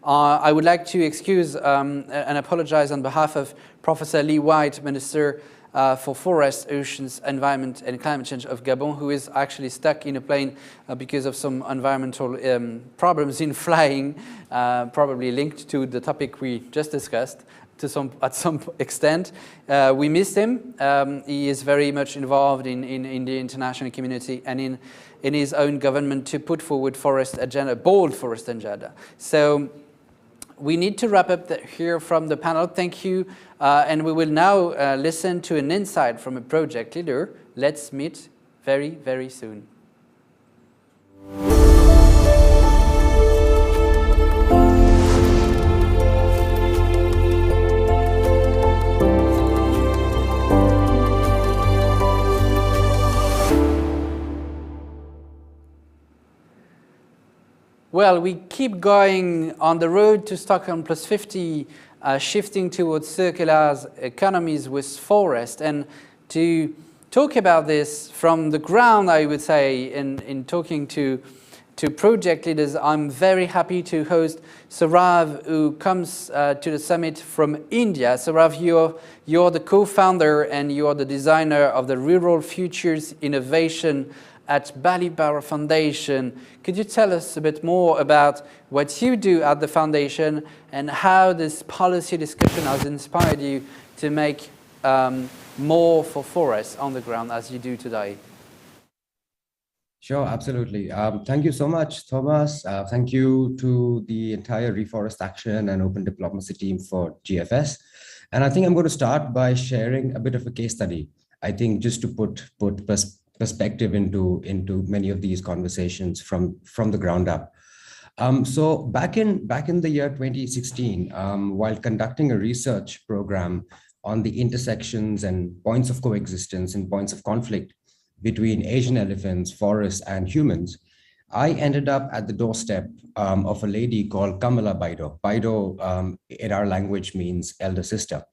[SPEAKER 1] I would like to excuse and apologize on behalf of Professor Lee White, Minister for Forests, Oceans, Environment and Climate Change of Gabon, who is actually stuck in a plane because of some environmental problems in flying, probably linked to the topic we just discussed at some extent. We missed him. He is very much involved in the international community and in his own government to put forward forest agenda, bold forest agenda. So we need to wrap up here from the panel. Thank you. And we will now listen to an insight from a project leader. Let's meet very, very soon. Well, we keep going on the road to Stockholm Plus 50, shifting towards circular economies with forest. And to talk about this from the ground, I would say, in talking to project leaders, I'm very happy to host Saurav, who comes to the summit from India. Saurav, you're the co-founder and you are the designer of the Rural Futures Innovation at Balipara Foundation. Could you tell us a bit more about what you do at the foundation and how this policy discussion has inspired you to make more for forests on the ground as you do today?
[SPEAKER 3] Sure, absolutely. Thank you so much, Thomas. Thank you to the entire Reforest Action and Open Diplomacy team for GFS. And I think I'm going to start by sharing a bit of a case study. I think just to put perspective into many of these conversations from the ground up. So back in the year 2016, while conducting a research program on the intersections and points of coexistence and points of conflict between Asian elephants, forests, and humans, I ended up at the doorstep of a lady called Kamala Baido. Baido in our language means elder sister.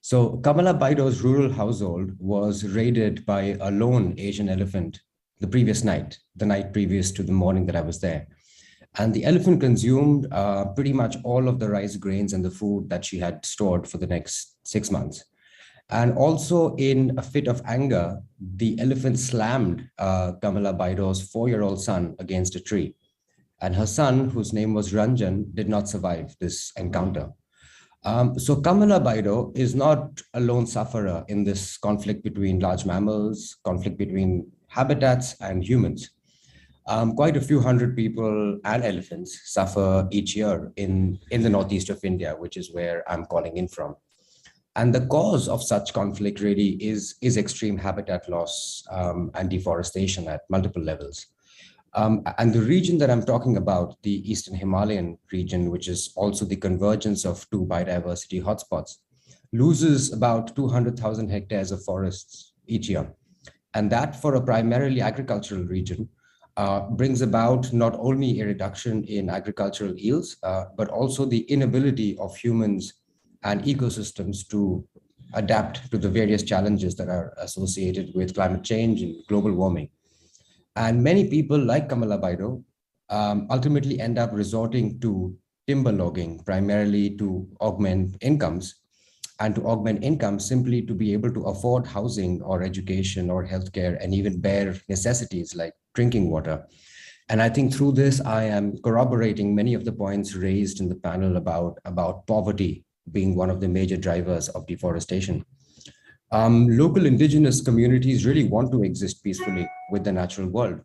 [SPEAKER 3] So Kamala Baido's rural household was raided by a lone Asian elephant the previous night, the night previous to the morning that I was there. And the elephant consumed pretty much all of the rice grains and the food that she had stored for the next 6 months. And also in a fit of anger, the elephant slammed Kamala Baido's 4-year-old son against a tree. And her son, whose name was Ranjan, did not survive this encounter. So Kamala Baido is not a lone sufferer in this conflict between large mammals, conflict between habitats and humans. Quite a few hundred people and elephants suffer each year in the northeast of India, which is where I'm calling in from. And the cause of such conflict really is extreme habitat loss and deforestation at multiple levels. And the region that I'm talking about, the Eastern Himalayan region, which is also the convergence of 2 biodiversity hotspots, loses about 200,000 hectares of forests each year. And that, for a primarily agricultural region, brings about not only a reduction in agricultural yields, but also the inability of humans and ecosystems to adapt to the various challenges that are associated with climate change and global warming. And many people like Kamala Baido ultimately end up resorting to timber logging, primarily to augment incomes, and to augment income simply to be able to afford housing or education or healthcare and even bare necessities like drinking water. And I think through this, I am corroborating many of the points raised in the panel about poverty being one of the major drivers of deforestation. Local indigenous communities really want to exist peacefully with the natural world.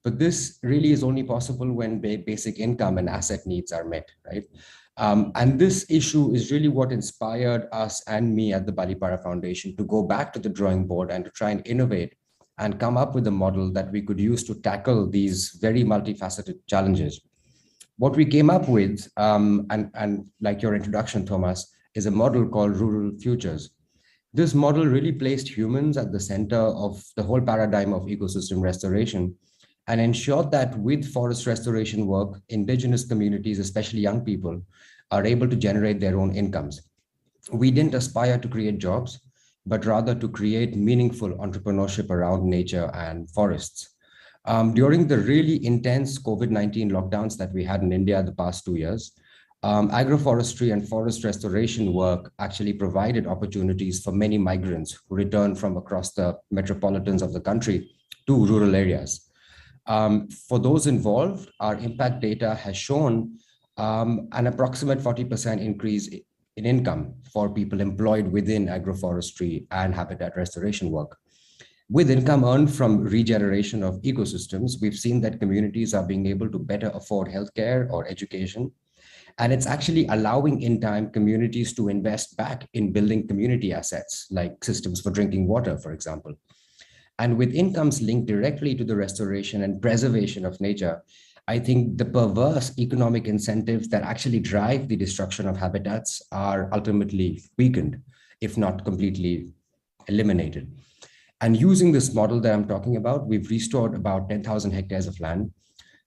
[SPEAKER 3] But this really is only possible when basic income and asset needs are met, right? And this issue is really what inspired us and me at the Balipara Foundation to go back to the drawing board and to try and innovate and come up with a model that we could use to tackle these very multifaceted challenges. What we came up with, and like your introduction, Thomas, is a model called Rural Futures. This model really placed humans at the center of the whole paradigm of ecosystem restoration and ensured that with forest restoration work, indigenous communities, especially young people, are able to generate their own incomes. We didn't aspire to create jobs. but rather to create meaningful entrepreneurship around nature and forests. During the really intense COVID-19 lockdowns that we had in India the past 2 years, agroforestry and forest restoration work actually provided opportunities for many migrants who returned from across the metropolitans of the country to rural areas. For those involved, our impact data has shown an approximate 40% increase in income for people employed within agroforestry and habitat restoration work. With income earned from regeneration of ecosystems, we've seen that communities are being able to better afford healthcare or education. And it's actually allowing in time communities to invest back in building community assets like systems for drinking water, for example. And with incomes linked directly to the restoration and preservation of nature, I think the perverse economic incentives that actually drive the destruction of habitats are ultimately weakened, if not completely eliminated. And using this model that I'm talking about, we've restored about 10,000 hectares of land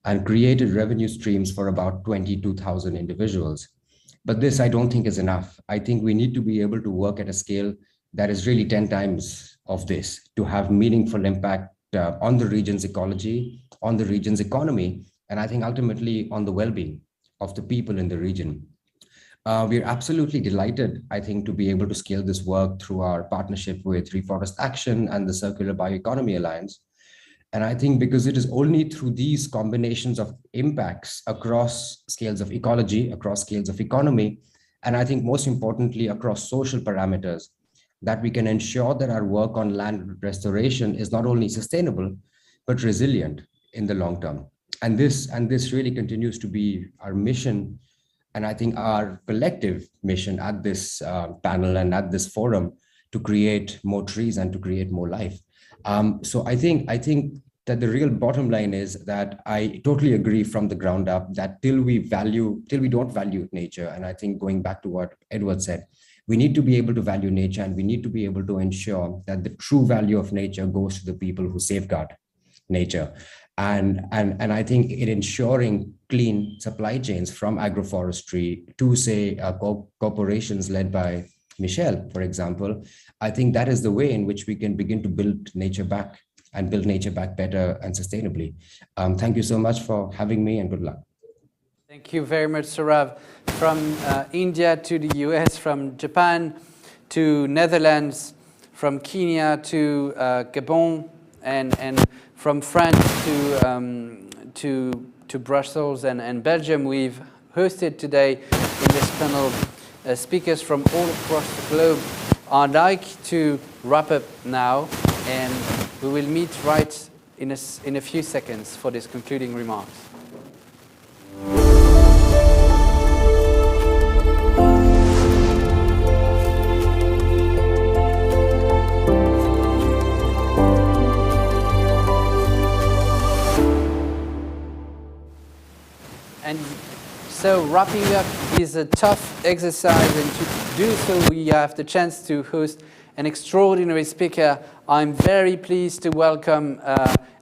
[SPEAKER 3] and created revenue streams for about 22,000 individuals. But this, I don't think, is enough. I think we need to be able to work at a scale that is really 10 times of this to have meaningful impact on the region's ecology, on the region's economy, and I think ultimately on the well-being of the people in the region. We're absolutely delighted, I think, to be able to scale this work through our partnership with Reforest Action and the Circular Bioeconomy Alliance. And I think because it is only through these combinations of impacts across scales of ecology, across scales of economy, and I think most importantly, across social parameters, that we can ensure that our work on land restoration is not only sustainable, but resilient in the long term. And this really continues to be our mission, and I think our collective mission at this panel and at this forum to create more trees and to create more life. So I think that the real bottom line is that I totally agree from the ground up that till we don't value nature, and I think going back to what Edward said, we need to be able to value nature, and we need to be able to ensure that the true value of nature goes to the people who safeguard nature. And I think in ensuring clean supply chains from agroforestry to, say, corporations led by Michelle, for example, I think that is the way in which we can begin to build nature back and build nature back better and sustainably. Thank you so much for having me, and good luck.
[SPEAKER 1] Thank you very much, Saurav. From India to the US, from Japan to Netherlands, from Kenya to Gabon, and from France to Brussels and Belgium. We've hosted today in this panel speakers from all across the globe. I'd like to wrap up now, and we will meet right in a few seconds for these concluding remarks. And so wrapping up is a tough exercise, and to do so we have the chance to host an extraordinary speaker. I'm very pleased to welcome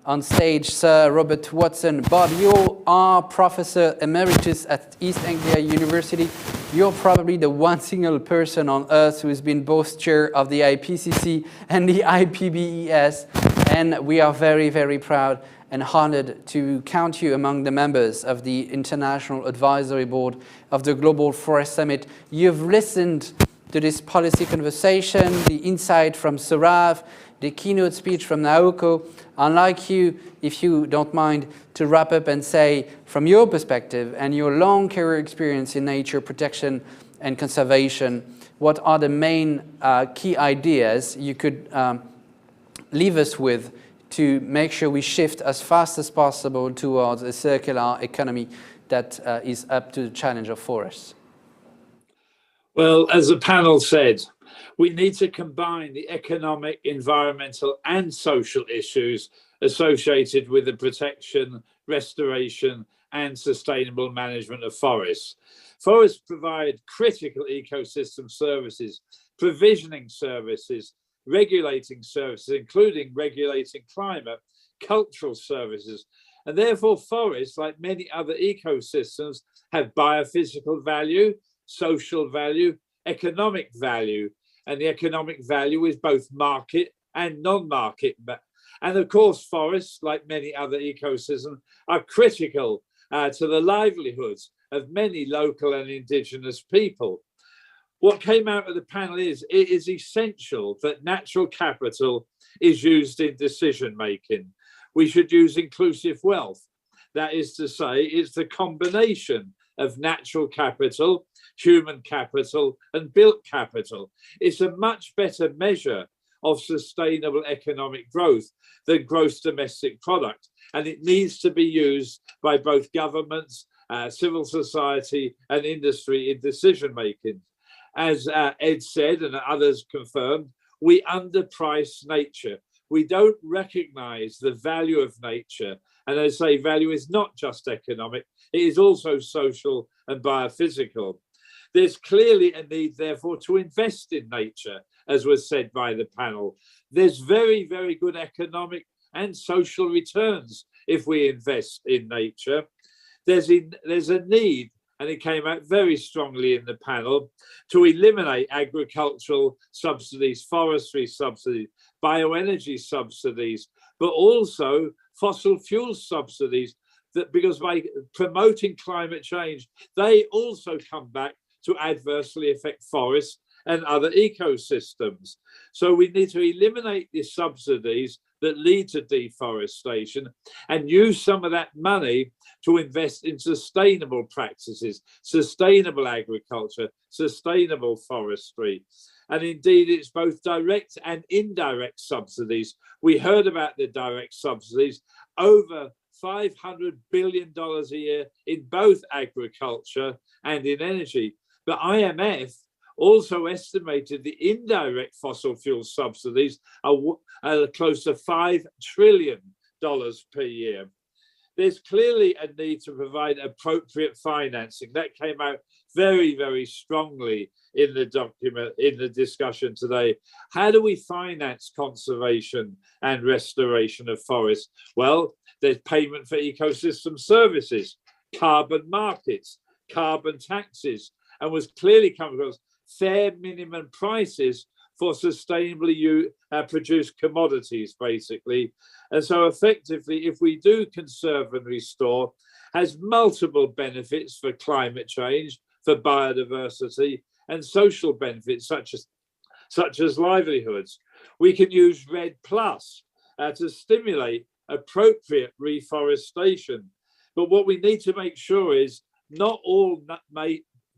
[SPEAKER 1] on stage Sir Robert Watson. Bob, you are Professor Emeritus at East Anglia University. You're probably the one single person on earth who has been both chair of the IPCC and the IPBES, and we are very, very proud and honored to count you among the members of the International Advisory Board of the Global Forest Summit. You've listened to this policy conversation, the insight from Saurav, the keynote speech from Naoko. I'd like you, if you don't mind, to wrap up and say, from your perspective and your long career experience in nature protection and conservation, what are the main key ideas you could leave us with to make sure we shift as fast as possible towards a circular economy that is up to the challenge of forests?
[SPEAKER 4] Well, as the panel said, we need to combine the economic, environmental and social issues associated with the protection, restoration and sustainable management of forests. Forests provide critical ecosystem services, provisioning services, regulating services, including regulating climate, cultural services, and therefore forests, like many other ecosystems, have biophysical value, social value, economic value, and the economic value is both market and non-market. And of course, forests, like many other ecosystems, are critical to the livelihoods of many local and indigenous people. What came out of the panel is it is essential that natural capital is used in decision making. We should use inclusive wealth. That is to say, it's the combination of natural capital, human capital, and built capital. It's a much better measure of sustainable economic growth than gross domestic product. And it needs to be used by both governments, civil society, and industry in decision making. As Ed said and others confirmed, we underprice nature. We don't recognize the value of nature. And as I say, value is not just economic, it is also social and biophysical. There's clearly a need, therefore, to invest in nature, as was said by the panel. There's very, very good economic and social returns if we invest in nature. There's a need, and it came out very strongly in the panel, to eliminate agricultural subsidies, forestry subsidies, bioenergy subsidies, but also fossil fuel subsidies, that because by promoting climate change, they also come back to adversely affect forests and other ecosystems. So we need to eliminate the subsidies that lead to deforestation and use some of that money to invest in sustainable practices, sustainable agriculture, sustainable forestry. And indeed, it's both direct and indirect subsidies. We heard about the direct subsidies, over $500 billion a year in both agriculture and in energy. But IMF also estimated the indirect fossil fuel subsidies are close to $5 trillion per year. There's clearly a need to provide appropriate financing. That came out very, very strongly in the document, in the discussion today. How do we finance conservation and restoration of forests? Well, there's payment for ecosystem services, carbon markets, carbon taxes, and was clearly coming across fair minimum prices for sustainably produced commodities, basically. And so effectively, if we do conserve and restore, has multiple benefits for climate change, for biodiversity, and social benefits such as livelihoods. We can use REDD+ to stimulate appropriate reforestation. But what we need to make sure is not all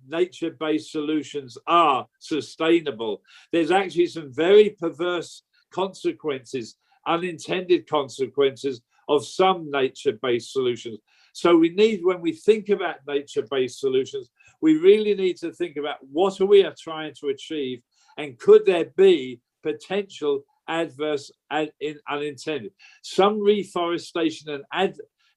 [SPEAKER 4] nature-based solutions are sustainable. There's actually some very perverse consequences, unintended consequences of some nature-based solutions. So we need, when we think about nature-based solutions, we really need to think about what are we trying to achieve, and could there be potential adverse and unintended. Some reforestation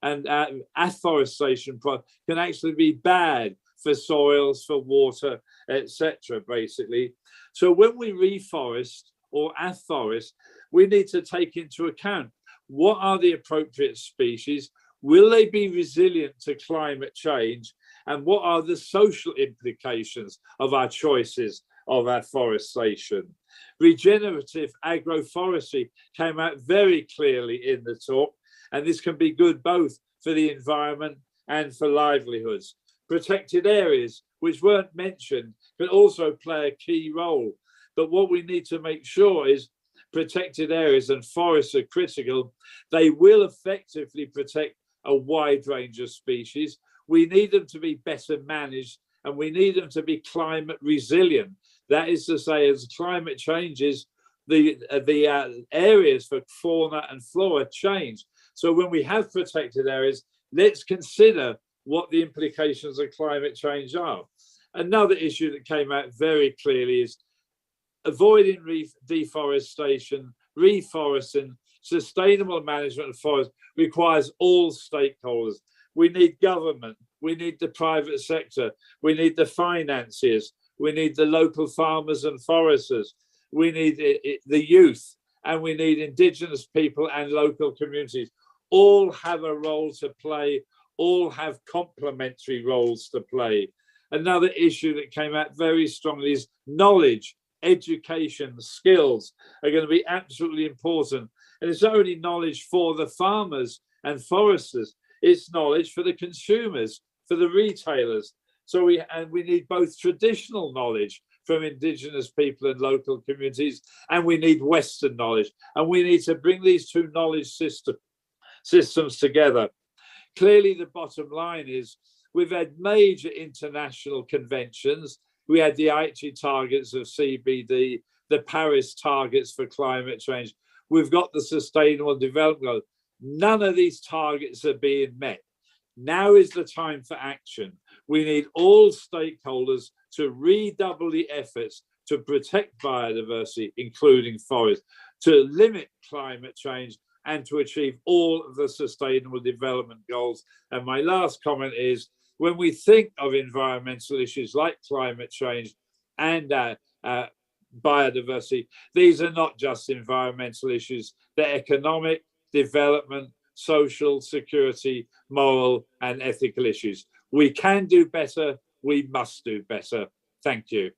[SPEAKER 4] and afforestation can actually be bad for soils, for water, etc., basically. So when we reforest or afforest, we need to take into account what are the appropriate species, will they be resilient to climate change, and what are the social implications of our choices of afforestation. Regenerative agroforestry came out very clearly in the talk, and this can be good both for the environment and for livelihoods. Protected areas, which weren't mentioned, can also play a key role. But what we need to make sure is protected areas and forests are critical. They will effectively protect a wide range of species. We need them to be better managed, and we need them to be climate resilient. That is to say, as climate changes, the areas for fauna and flora change. So when we have protected areas, let's consider what the implications of climate change are. Another issue that came out very clearly is avoiding deforestation, reforesting, sustainable management of forests requires all stakeholders. We need government, we need the private sector, we need the financiers, we need the local farmers and foresters, we need the youth, and we need indigenous people and local communities. All have a role to play, all have complementary roles to play. Another issue that came out very strongly is knowledge. education, skills are going to be absolutely important. And it's not only knowledge for the farmers and foresters, it's knowledge for the consumers, for the retailers. So we need both traditional knowledge from indigenous people and local communities, and we need Western knowledge. And we need to bring these two knowledge systems together. Clearly, the bottom line is we've had major international conventions. We had the Aichi targets of CBD, the Paris targets for climate change. We've got the Sustainable Development Goals. None of these targets are being met. Now is the time for action. We need all stakeholders to redouble the efforts to protect biodiversity, including forests, to limit climate change, and to achieve all of the Sustainable Development Goals. And my last comment is, when we think of environmental issues like climate change and biodiversity, these are not just environmental issues, they're economic, development, social, security, moral, and ethical issues. We can do better, we must do better. Thank you.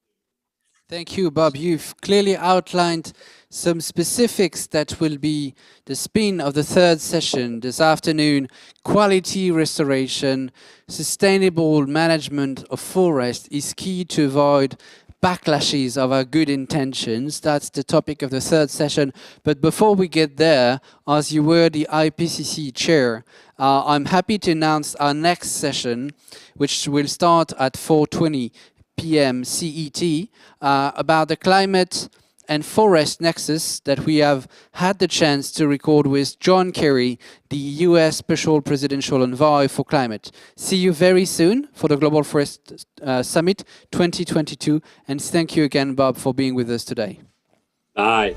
[SPEAKER 1] Thank you, Bob. You've clearly outlined some specifics that will be the spin of the third session this afternoon: quality restoration, sustainable management of forest is key to avoid backlashes of our good intentions. That's the topic of the third session. But before we get there, as you were the IPCC chair, I'm happy to announce our next session, which will start at 4:20 p.m. CET, about the climate and forest nexus that we have had the chance to record with John Kerry, the US Special Presidential Envoy for Climate. See you very soon for the Global Forest Summit 2022, and thank you again, Bob, for being with us today.
[SPEAKER 4] Bye.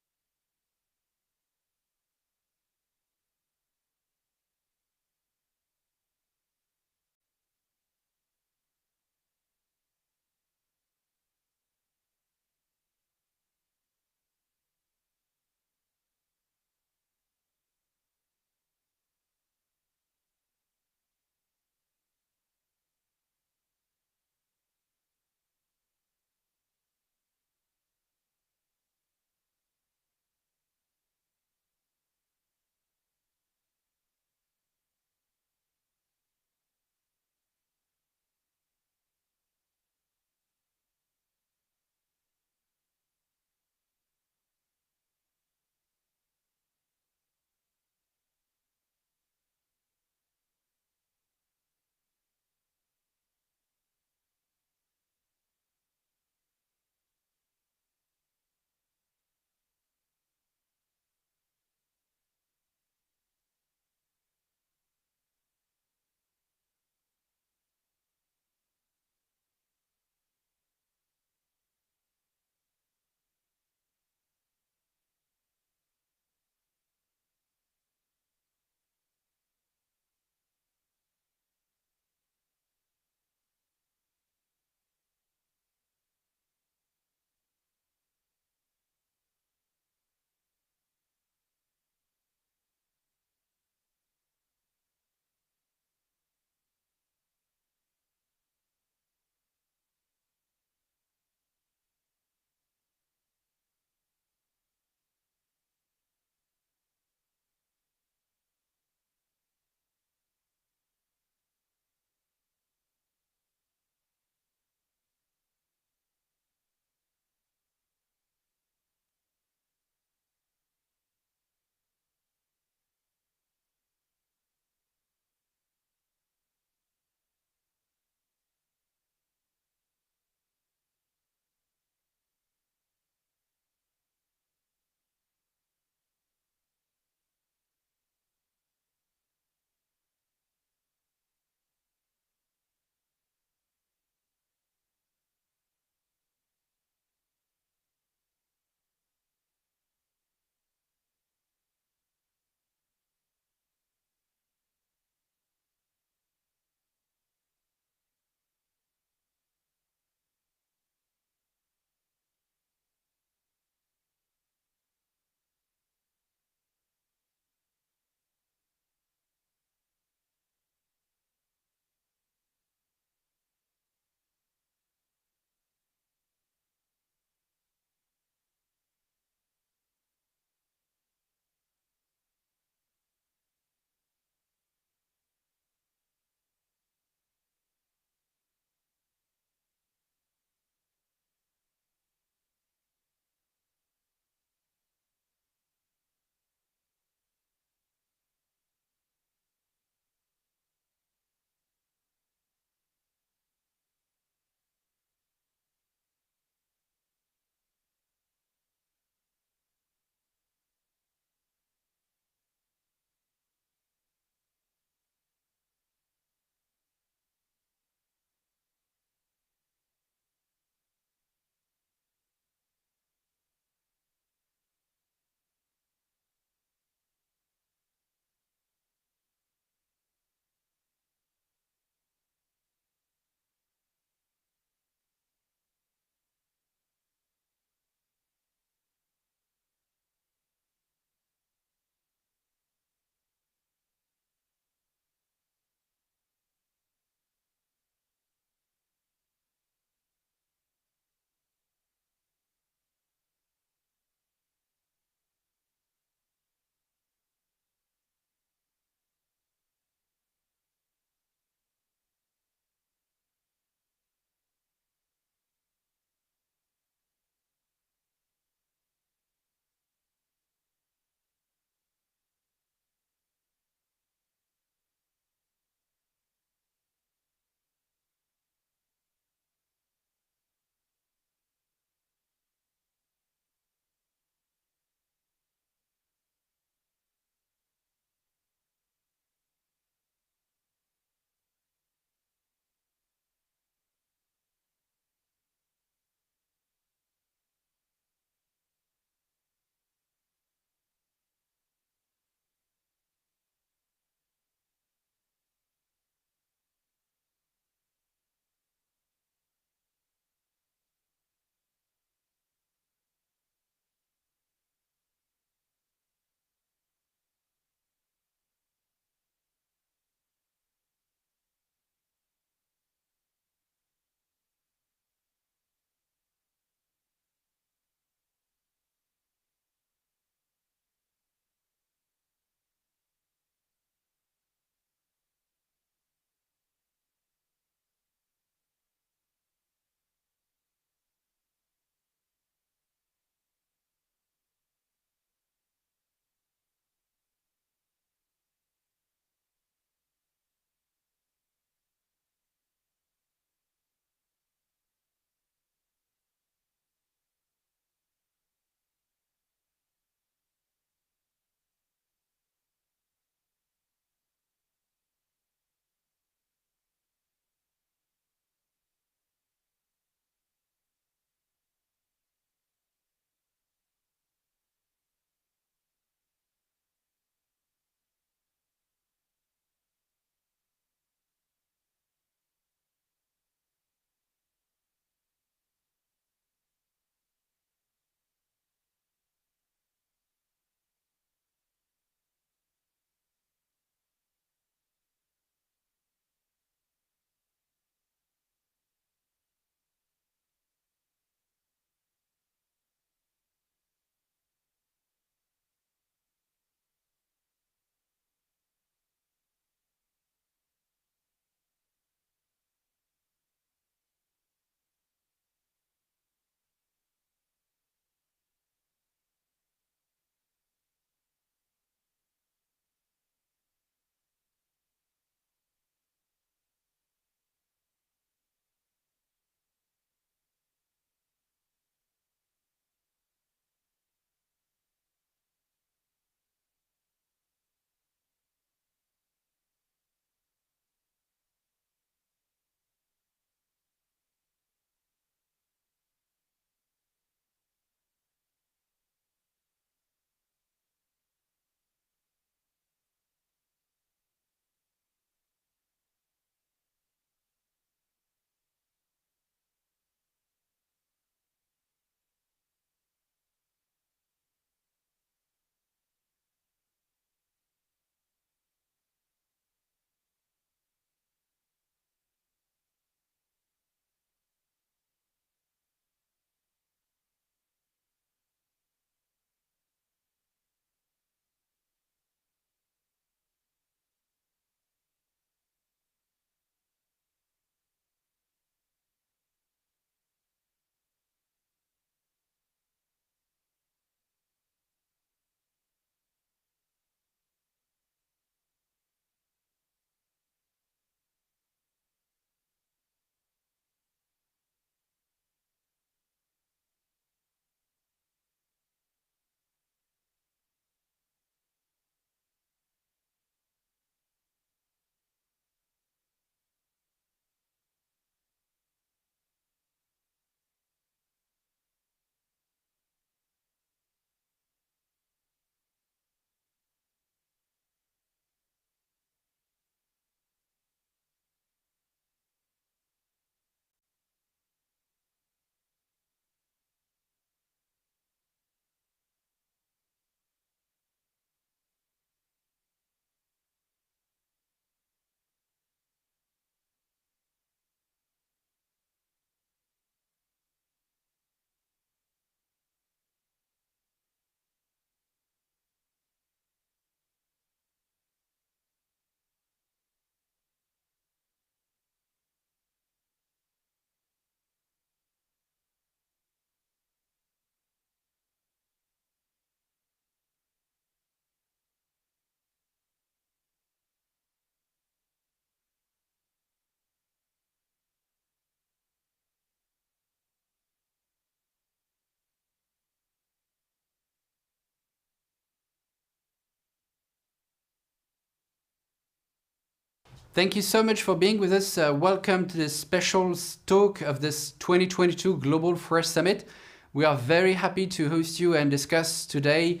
[SPEAKER 1] Thank you so much for being with us. Welcome to this special talk of this 2022 Global Forest Summit. We are very happy to host you and discuss today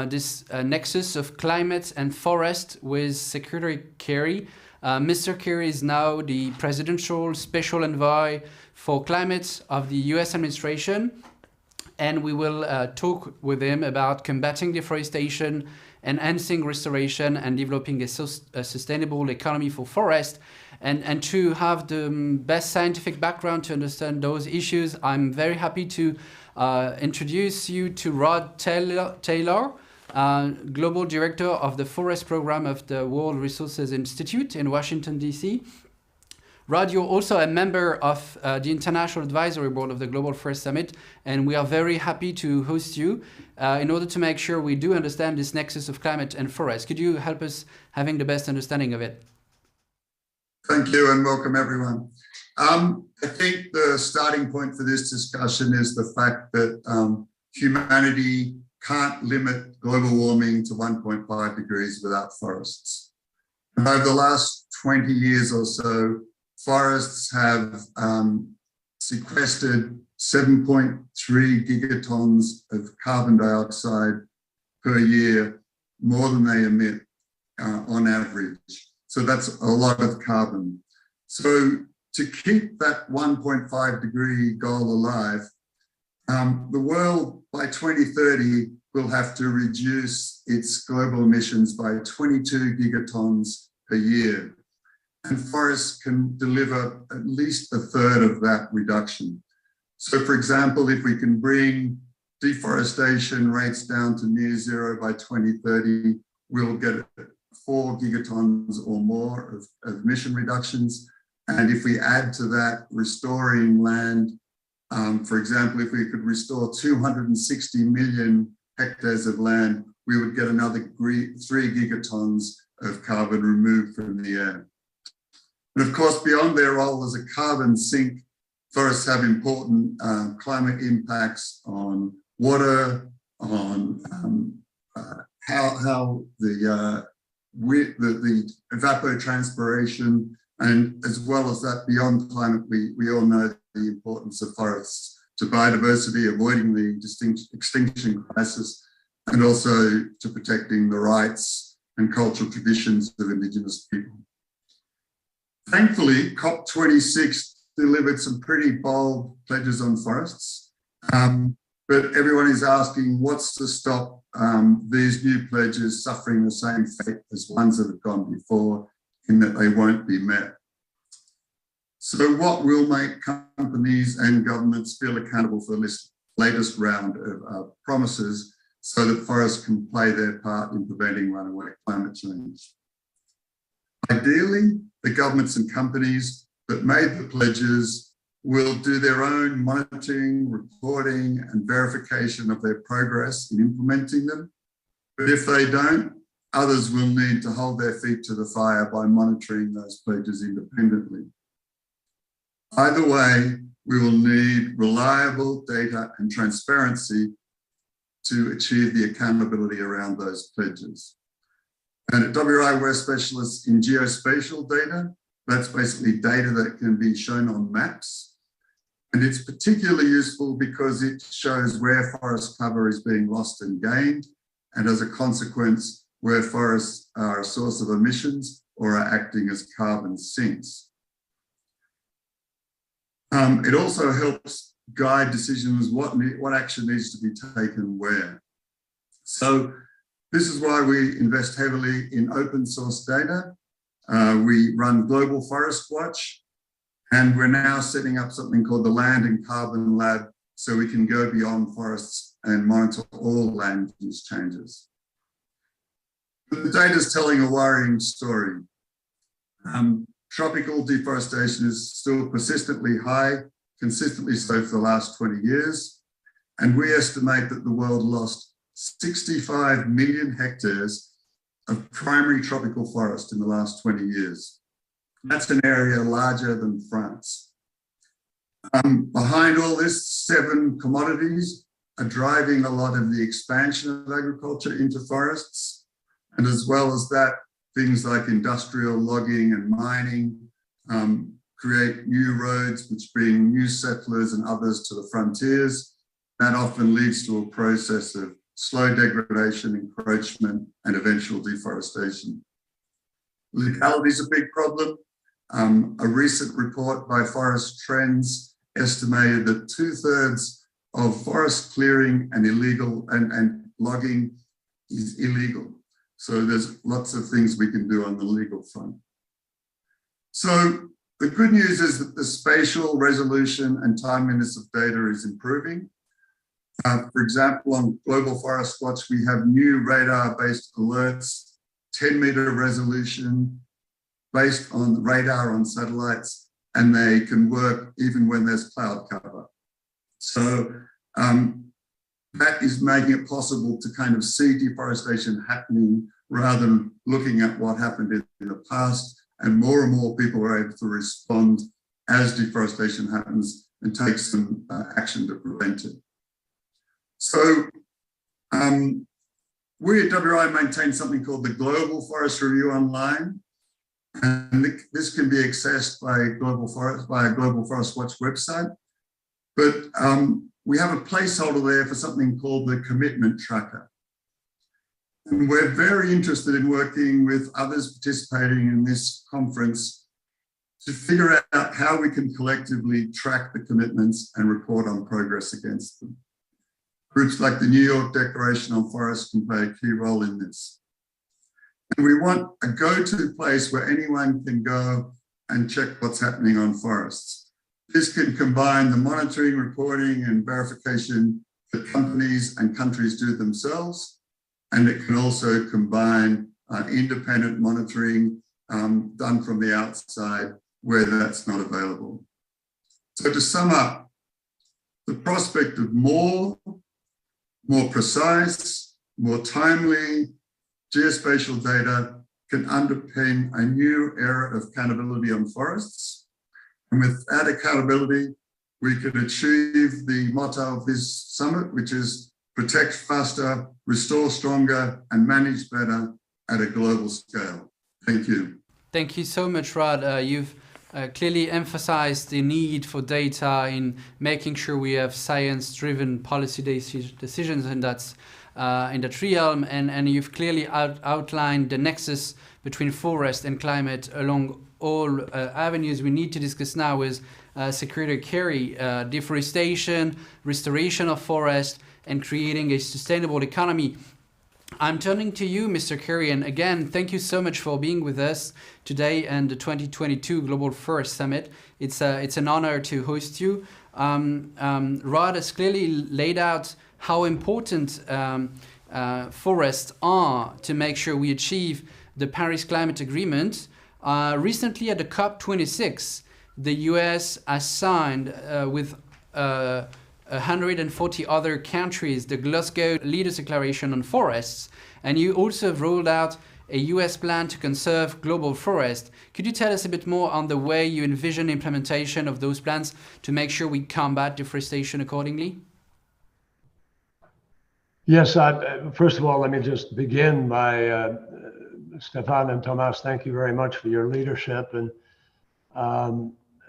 [SPEAKER 1] this nexus of climate and forest with Secretary Kerry. Mr. Kerry is now the Presidential Special Envoy for Climate of the US administration, and we will talk with him about combating deforestation, enhancing restoration, and developing a sustainable economy for forest. And to have the best scientific background to understand those issues, I'm very happy to introduce you to Rod Taylor, Global Director of the Forest Program of the World Resources Institute in Washington, D.C. Rod, you're also a member of the International Advisory Board of the Global Forest Summit, and we are very happy to host you in order to make sure we do understand this nexus of climate and forest. Could you help us having the best understanding of it?
[SPEAKER 5] Thank you and welcome everyone. I think the starting point for this discussion is the fact that humanity can't limit global warming to 1.5 degrees without forests. And over the last 20 years or so, forests have sequestered 7.3 gigatons of carbon dioxide per year, more than they emit on average. So that's a lot of carbon. So to keep that 1.5 degree goal alive, the world by 2030 will have to reduce its global emissions by 22 gigatons per year. And forests can deliver at least a third of that reduction. So for example, if we can bring deforestation rates down to near zero by 2030, we'll get 4 gigatons or more of emission reductions. And if we add to that restoring land, for example, if we could restore 260 million hectares of land, we would get another 3 gigatons of carbon removed from the air. And of course, beyond their role as a carbon sink, forests have important climate impacts on water, on how the evapotranspiration, and as well as that, beyond climate, we all know the importance of forests to biodiversity, avoiding the extinction crisis, and also to protecting the rights and cultural traditions of indigenous people. Thankfully, COP26 delivered some pretty bold pledges on forests, but everyone is asking what's to stop these new pledges suffering the same fate as ones that have gone before, in that they won't be met. So what will make companies and governments feel accountable for this latest round of promises so that forests can play their part in preventing runaway climate change? Ideally, the governments and companies that made the pledges will do their own monitoring, reporting, and verification of their progress in implementing them. But if they don't, others will need to hold their feet to the fire by monitoring those pledges independently. Either way, we will need reliable data and transparency to achieve the accountability around those pledges. And at WRI, we're specialists in geospatial data. That's basically data that can be shown on maps. And it's particularly useful because it shows where forest cover is being lost and gained, and as a consequence, where forests are a source of emissions or are acting as carbon sinks. It also helps guide decisions what action needs to be taken where. So this is why we invest heavily in open source data. We run Global Forest Watch, and we're now setting up something called the Land and Carbon Lab so we can go beyond forests and monitor all land use changes. But the data is telling a worrying story. Tropical deforestation is still persistently high, consistently so for the last 20 years. And we estimate that the world lost 65 million hectares of primary tropical forest in the last 20 years. That's an area larger than France. Behind all this, 7 commodities are driving a lot of the expansion of agriculture into forests. And as well as that, things like industrial logging and mining, create new roads which bring new settlers and others to the frontiers. That often leads to a process of slow degradation, encroachment, and eventual deforestation. Legality is a big problem. A recent report by Forest Trends estimated that 2/3 of forest clearing and logging is illegal. So there's lots of things we can do on the legal front. So the good news is that the spatial resolution and timeliness of data is improving. For example, on Global Forest Watch, we have new radar-based alerts, 10-meter resolution, based on radar on satellites, and they can work even when there's cloud cover. So that is making it possible to kind of see deforestation happening rather than looking at what happened in the past. And more people are able to respond as deforestation happens and take some action to prevent it. So we at WRI maintain something called the Global Forest Review Online. And this can be accessed by a Global Forest Watch website. But we have a placeholder there for something called the Commitment Tracker. And we're very interested in working with others participating in this conference to figure out how we can collectively track the commitments and report on progress against them. Groups like the New York Declaration on Forests can play a key role in this. And we want a go-to place where anyone can go and check what's happening on forests. This can combine the monitoring, reporting, and verification that companies and countries do themselves. And it can also combine independent monitoring done from the outside where that's not available. So to sum up, the prospect of more precise, more timely geospatial data can underpin a new era of accountability on forests. And with that accountability, we can achieve the motto of this summit, which is protect faster, restore stronger, and manage better at a global scale. Thank you.
[SPEAKER 1] Thank you so much, Rod. You've clearly emphasized the need for data in making sure we have science-driven policy decisions in that realm, and you've clearly outlined the nexus between forest and climate along all avenues we need to discuss now is Secretary Kerry, deforestation, restoration of forest, and creating a sustainable economy. I'm turning to you, Mr. Kerry, and again, thank you so much for being with us today and the 2022 Global Forest Summit. It's an honor to host you. Rod has clearly laid out how important forests are to make sure we achieve the Paris Climate Agreement. Recently at the COP26, the US has signed with 140 other countries the Glasgow Leaders Declaration on Forests, and you also have rolled out a US plan to conserve global forest. Could you tell us a bit more on the way you envision implementation of those plans to make sure we combat deforestation accordingly?
[SPEAKER 6] Yes, first of all, let me just begin by Stefan and Thomas, thank you very much for your leadership, and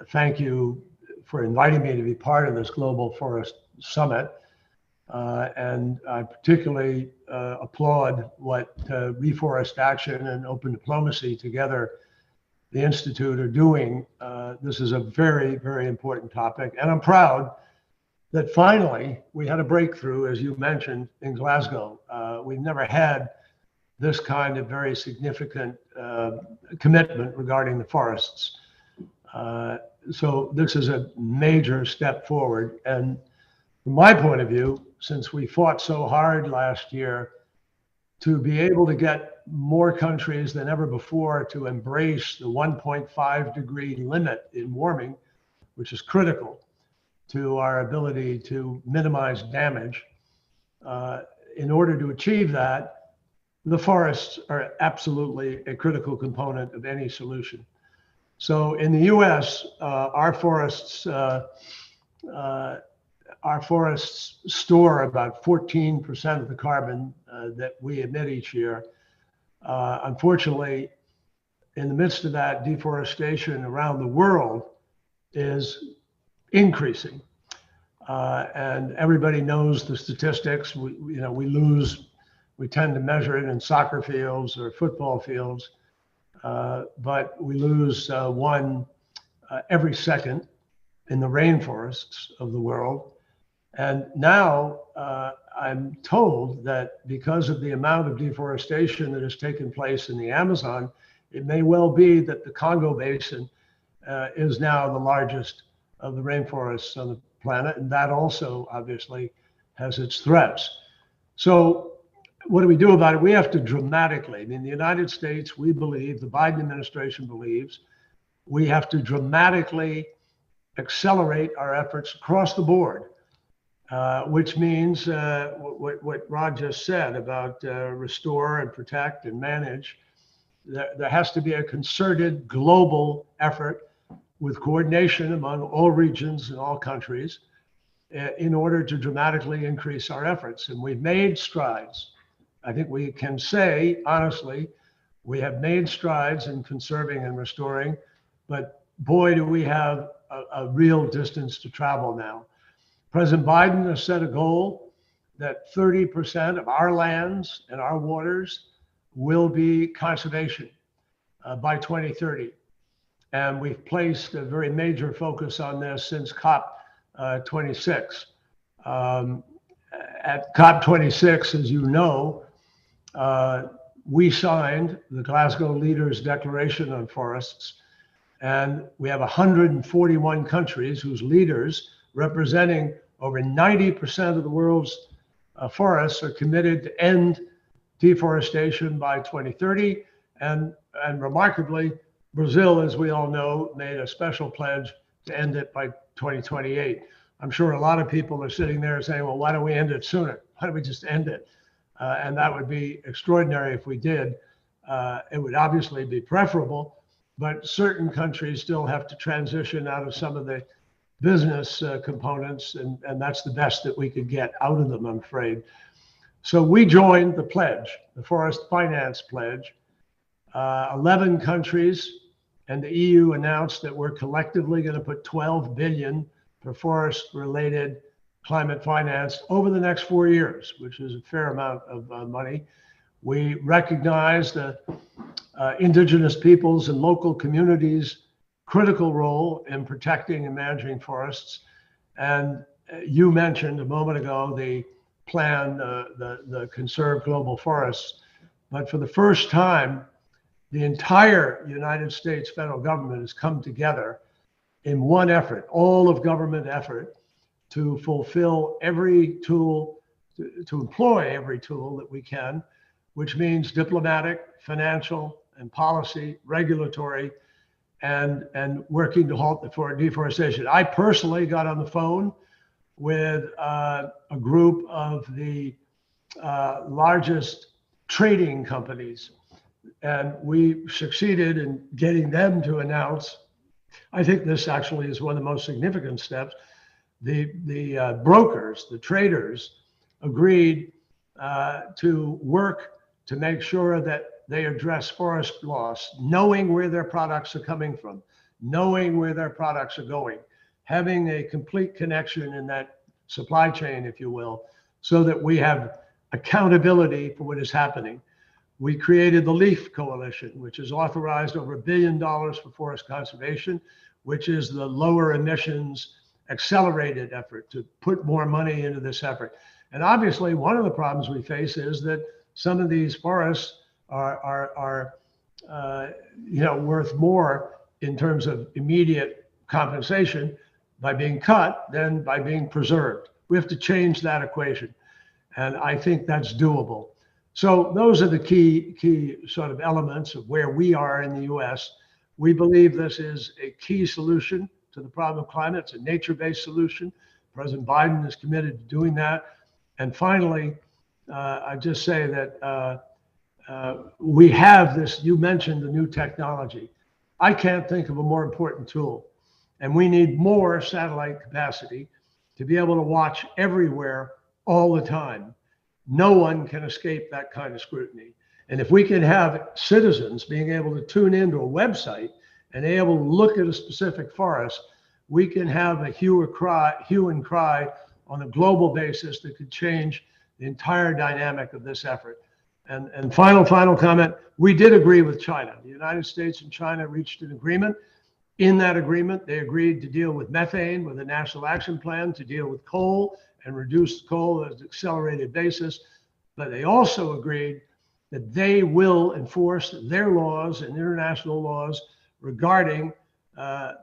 [SPEAKER 6] thank you for inviting me to be part of this Global Forest Summit. And I particularly applaud what Reforest Action and Open Diplomacy together, the Institute, are doing. This is a very, very important topic. And I'm proud that finally we had a breakthrough, as you mentioned, in Glasgow. We've never had this kind of very significant commitment regarding the forests. So this is a major step forward. And from my point of view, since we fought so hard last year to be able to get more countries than ever before to embrace the 1.5 degree limit in warming, which is critical to our ability to minimize damage, in order to achieve that, the forests are absolutely a critical component of any solution. So in the US, our forests store about 14% of the carbon that we emit each year. Unfortunately, in the midst of that, deforestation around the world is increasing. And everybody knows the statistics. We tend to measure it in soccer fields or football fields, but we lose one every second in the rainforests of the world. And now I'm told that because of the amount of deforestation that has taken place in the Amazon, it may well be that the Congo Basin is now the largest of the rainforests on the planet. And that also obviously has its threats. So what do we do about it? We have to dramatically, in the United States, we believe, the Biden administration believes, we have to dramatically accelerate our efforts across the board, which means what Rod just said about restore and protect and manage. There has to be a concerted global effort with coordination among all regions and all countries in order to dramatically increase our efforts. And we've made strides. I think we can say, honestly, we have made strides in conserving and restoring, but boy, do we have a real distance to travel now. President Biden has set a goal that 30% of our lands and our waters will be conservation by 2030. And we've placed a very major focus on this since COP26. At COP26, as you know, we signed the Glasgow Leaders Declaration on Forests, and we have 141 countries whose leaders, representing over 90% of the world's forests, are committed to end deforestation by 2030. And remarkably, Brazil, as we all know, made a special pledge to end it by 2028. I'm sure a lot of people are sitting there saying, well, why don't we end it sooner? Why don't we just end it? And that would be extraordinary if we did. It would obviously be preferable, but certain countries still have to transition out of some of the business components, and that's the best that we could get out of them, I'm afraid. So we joined the pledge, the Forest Finance Pledge. 11 countries and the EU announced that we're collectively going to put 12 billion for forest-related climate finance over the next 4 years, which is a fair amount of money. We recognize the indigenous peoples and local communities' critical role in protecting and managing forests. And you mentioned a moment ago the plan, the Conserve Global Forests. But for the first time, the entire United States federal government has come together in one effort, all of government effort, to fulfill every tool, to employ every tool that we can, which means diplomatic, financial, and policy, regulatory, and working to halt the deforestation. I personally got on the phone with a group of the largest trading companies, and we succeeded in getting them to announce, I think this actually is one of the most significant steps, the brokers, the traders agreed to work to make sure that they address forest loss, knowing where their products are coming from, knowing where their products are going, having a complete connection in that supply chain, if you will, so that we have accountability for what is happening. We created the LEAF Coalition, which has authorized over $1 billion for forest conservation, which is the lower emissions accelerated effort to put more money into this effort. And obviously, one of the problems we face is that some of these forests are worth more in terms of immediate compensation by being cut than by being preserved. We have to change that equation. And I think that's doable. So those are the key sort of elements of where we are in the US. We believe this is a key solution to the problem of climate. It's a nature-based solution. President Biden is committed to doing that. And finally, I just say that we have this, you mentioned the new technology. I can't think of a more important tool. And we need more satellite capacity to be able to watch everywhere all the time. No one can escape that kind of scrutiny. And if we can have citizens being able to tune into a website and able to look at a specific forest, we can have a hue and cry on a global basis that could change the entire dynamic of this effort. And final comment, we did agree with China. The United States and China reached an agreement. In that agreement, they agreed to deal with methane with a national action plan, to deal with coal and reduce coal at an accelerated basis. But they also agreed that they will enforce their laws and international laws regarding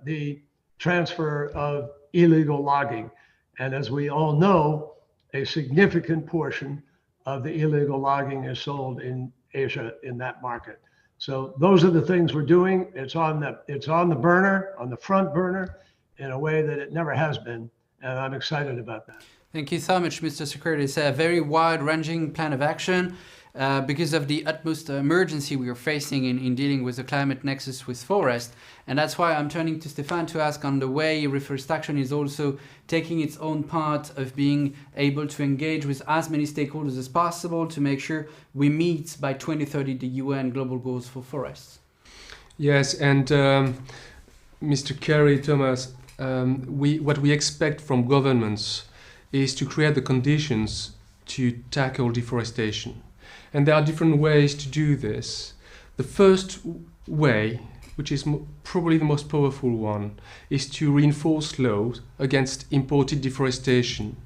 [SPEAKER 6] the transfer of illegal logging. And as we all know, a significant portion of the illegal logging is sold in Asia in that market. So those are the things we're doing. It's on the burner, on the front burner, in a way that it never has been. And I'm excited about that.
[SPEAKER 1] Thank you so much, Mr. Secretary. It's a very wide-ranging plan of action because of the utmost emergency we are facing in dealing with the climate nexus with forest. And that's why I'm turning to Stefan to ask on the way Reforest Action is also taking its own part of being able to engage with as many stakeholders as possible to make sure we meet by 2030 the UN global goals for forests.
[SPEAKER 10] Yes, and Mr. Kerry, Thomas, what we expect from governments is to create the conditions to tackle deforestation. And there are different ways to do this. The first way, which is probably the most powerful one, is to reinforce laws against imported deforestation.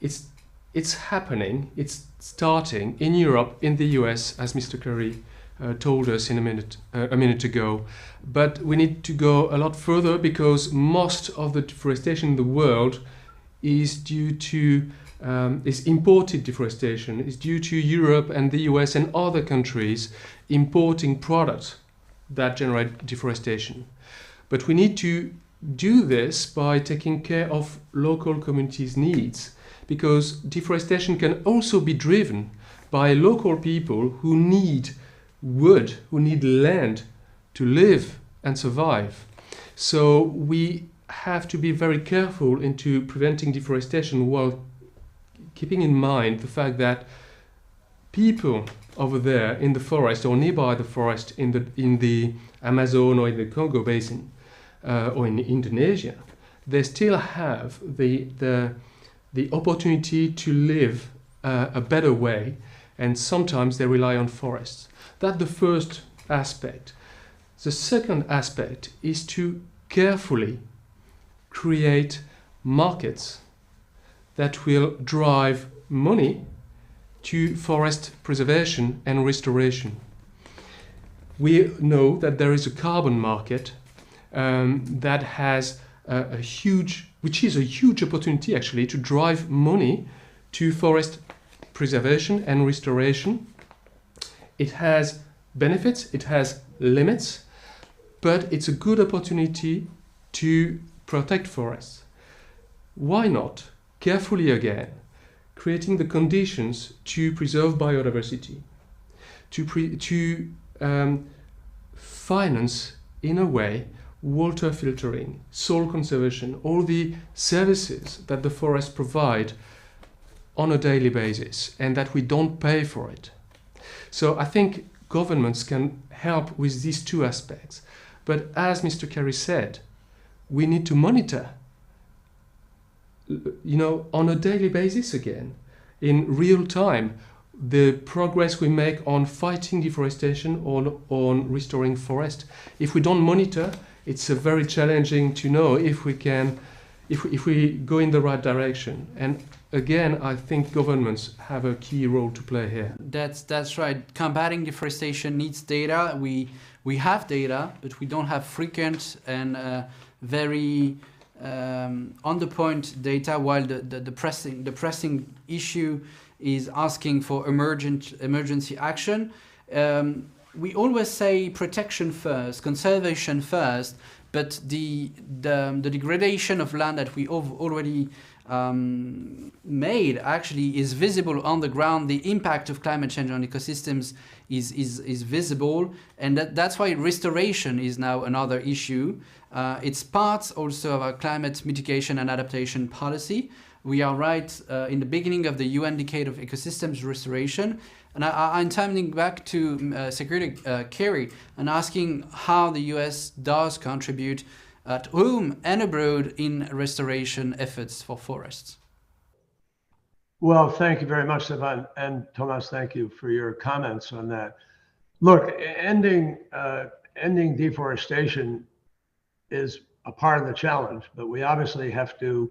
[SPEAKER 10] It's happening, it's starting in Europe, in the US, as Mr. Curry told us in a minute ago. But we need to go a lot further because most of the deforestation in the world is due to is imported deforestation, is due to Europe and the US and other countries importing products that generate deforestation. But we need to do this by taking care of local communities' needs, because deforestation can also be driven by local people who need wood, who need land to live and survive. So we have to be very careful into preventing deforestation while keeping in mind the fact that people over there in the forest or nearby the forest in the Amazon or in the Congo Basin or in Indonesia, they still have the opportunity to live a better way, and sometimes they rely on forests. That's the first aspect. The second aspect is to carefully create markets that will drive money to forest preservation and restoration. We know that there is a carbon market that has which is a huge opportunity actually to drive money to forest preservation and restoration. It has benefits, it has limits, but it's a good opportunity to protect forests. Why not? Carefully again, creating the conditions to preserve biodiversity, to finance in a way water filtering, soil conservation, all the services that the forests provide on a daily basis and that we don't pay for it. So I think governments can help with these two aspects. But as Mr. Kerry said, we need to monitor on a daily basis again, in real time, the progress we make on fighting deforestation or on restoring forest. If we don't monitor, it's very challenging to know if we go in the right direction. And again, I think governments have a key role to play here.
[SPEAKER 1] That's right. Combating deforestation needs data. We have data, but we don't have frequent and very on the point data, while the pressing issue is asking for emergency action. We always say protection first, conservation first, but the degradation of land that we already made actually is visible on the ground. The impact of climate change on ecosystems is visible, and that's why restoration is now another issue. It's part also of our climate mitigation and adaptation policy. We are right in the beginning of the UN Decade of Ecosystems Restoration. And I'm turning back to Secretary Kerry and asking how the US does contribute at home and abroad in restoration efforts for forests.
[SPEAKER 6] Well, thank you very much, Stefan. And Thomas, thank you for your comments on that. Look, ending deforestation is a part of the challenge, but we obviously have to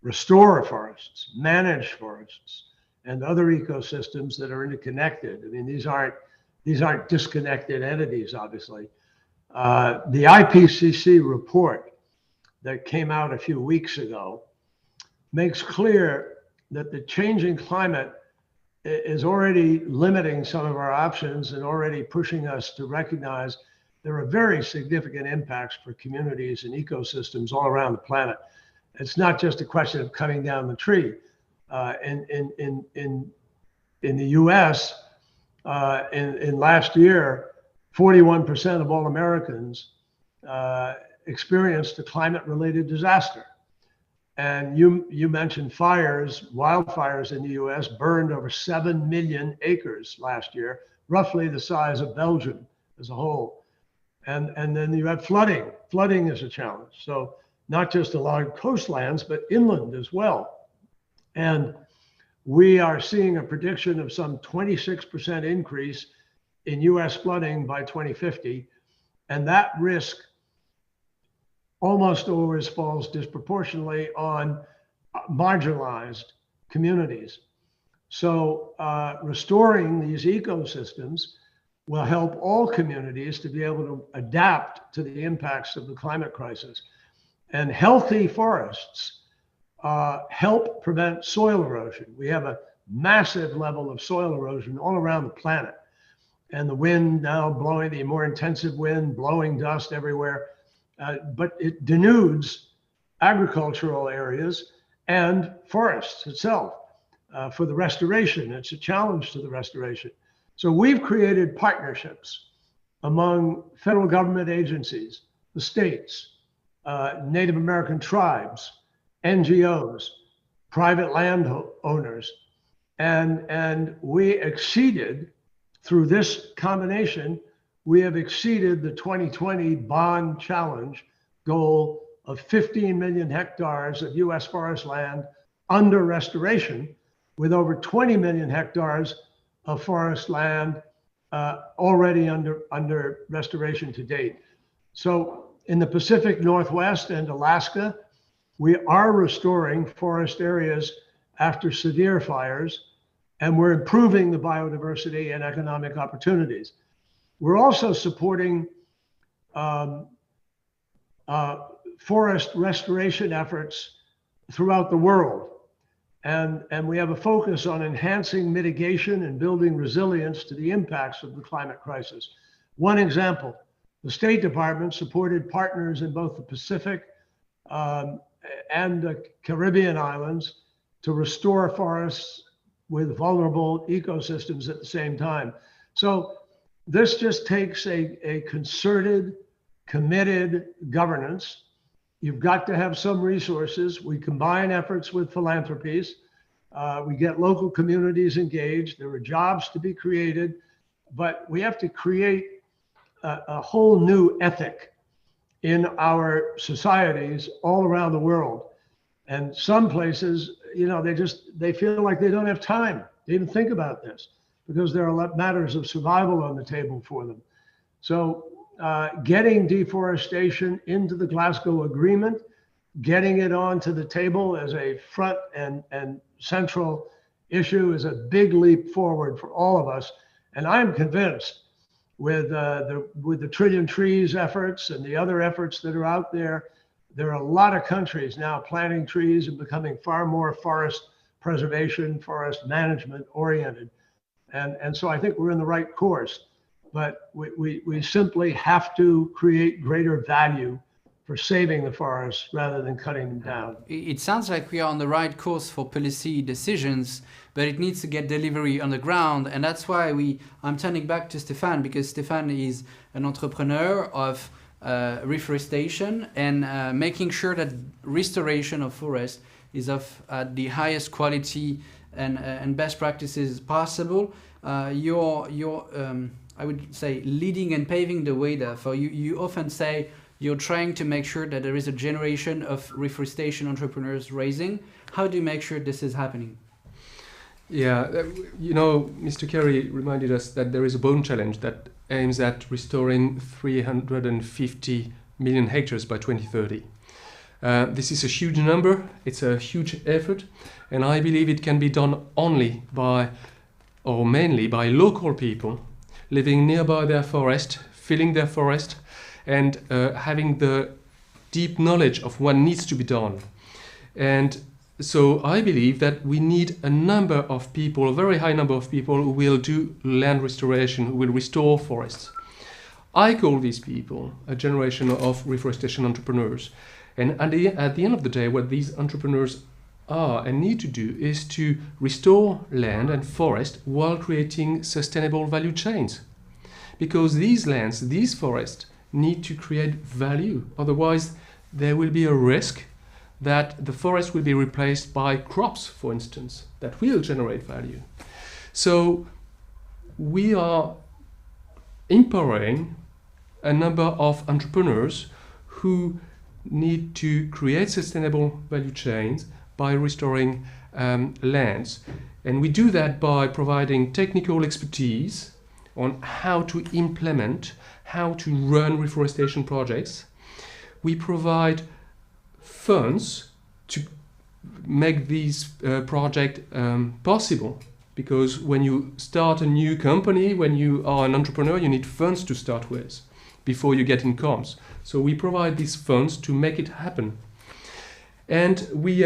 [SPEAKER 6] restore forests, manage forests, and other ecosystems that are interconnected. I mean, these aren't disconnected entities, obviously. The IPCC report that came out a few weeks ago makes clear that the changing climate is already limiting some of our options and already pushing us to recognize there are very significant impacts for communities and ecosystems all around the planet. It's not just a question of cutting down the tree. In the US, in last year, 41% of all Americans experienced a climate-related disaster. And you mentioned fires, wildfires in the US burned over 7 million acres last year, roughly the size of Belgium as a whole. And then you have flooding. Flooding is a challenge. So not just along coastlands, but inland as well. And we are seeing a prediction of some 26% increase in US flooding by 2050. And that risk almost always falls disproportionately on marginalized communities. So restoring these ecosystems will help all communities to be able to adapt to the impacts of the climate crisis. And healthy forests help prevent soil erosion. We have a massive level of soil erosion all around the planet. And the wind now blowing, the more intensive wind, blowing dust everywhere. But it denudes agricultural areas and forests itself for the restoration. It's a challenge to the restoration. So we've created partnerships among federal government agencies, the states, Native American tribes, NGOs, private landowners, and we exceeded, through this combination, we have exceeded the 2020 bond challenge goal of 15 million hectares of US forest land under restoration, with over 20 million hectares of forest land already under restoration to date. So in the Pacific Northwest and Alaska, we are restoring forest areas after severe fires, and we're improving the biodiversity and economic opportunities. We're also supporting forest restoration efforts throughout the world. And we have a focus on enhancing mitigation and building resilience to the impacts of the climate crisis. One example, the State Department supported partners in both the Pacific and the Caribbean islands to restore forests with vulnerable ecosystems at the same time. So this just takes a concerted, committed governance. You've got to have some resources. We combine efforts with philanthropies. We get local communities engaged. There are jobs to be created, but we have to create a whole new ethic in our societies all around the world. And some places, you know, they feel like they don't have time to even think about this because there are matters of survival on the table for them. So getting deforestation into the Glasgow Agreement, getting it onto the table as a front and central issue is a big leap forward for all of us. And I'm convinced with the Trillion Trees efforts and the other efforts that are out there, there are a lot of countries now planting trees and becoming far more forest preservation, forest management oriented. And so I think we're in the right course, but we simply have to create greater value for saving the forests rather than cutting them down.
[SPEAKER 1] It sounds like we are on the right course for policy decisions, but it needs to get delivery on the ground. And that's why I'm turning back to Stefan, because Stefan is an entrepreneur of reforestation and making sure that restoration of forests is of the highest quality and best practices possible. You're I would say leading and paving the way there. For you often say you're trying to make sure that there is a generation of reforestation entrepreneurs raising. How do you make sure this is happening?
[SPEAKER 10] Yeah, you know, Mr. Kerry reminded us that there is a bone challenge that aims at restoring 350 million hectares by 2030. This is a huge number, it's a huge effort, and I believe it can be done only by, or mainly by, local people living nearby their forest, filling their forest, and having the deep knowledge of what needs to be done. And so I believe that we need a number of people, a very high number of people who will do land restoration, who will restore forests. I call these people a generation of reforestation entrepreneurs. And at the end of the day, what these entrepreneurs are and need to do is to restore land and forest while creating sustainable value chains. Because these lands, these forests, need to create value. Otherwise, there will be a risk that the forest will be replaced by crops, for instance, that will generate value. So we are empowering a number of entrepreneurs who need to create sustainable value chains by restoring lands. And we do that by providing technical expertise on how to implement, how to run reforestation projects. We provide funds to make these projects possible, because when you start a new company, when you are an entrepreneur, you need funds to start with before you get incomes. So we provide these funds to make it happen. And we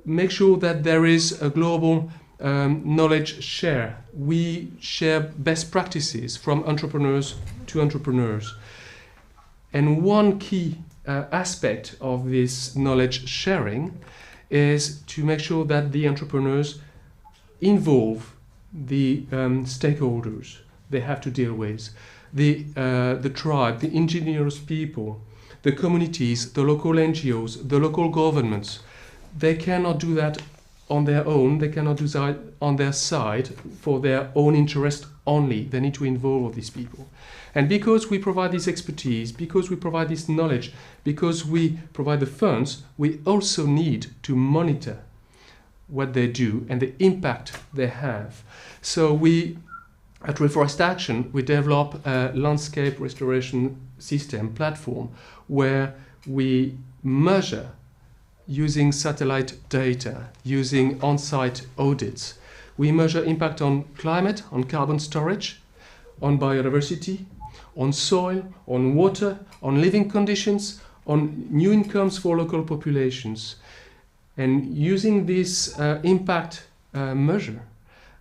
[SPEAKER 10] make sure that there is a global knowledge share. We share best practices from entrepreneurs to entrepreneurs. And one key aspect of this knowledge sharing is to make sure that the entrepreneurs involve the stakeholders they have to deal with, the tribe, the indigenous people, the communities, the local NGOs, the local governments. They cannot do that on their own. They cannot do that on their side for their own interest only. They need to involve these people. And because we provide this expertise, because we provide this knowledge, because we provide the funds, we also need to monitor what they do and the impact they have. So we, at Reforest Action, we develop a landscape restoration system platform where we measure using satellite data, using on-site audits. We measure impact on climate, on carbon storage, on biodiversity, on soil, on water, on living conditions, on new incomes for local populations. And using this impact measure,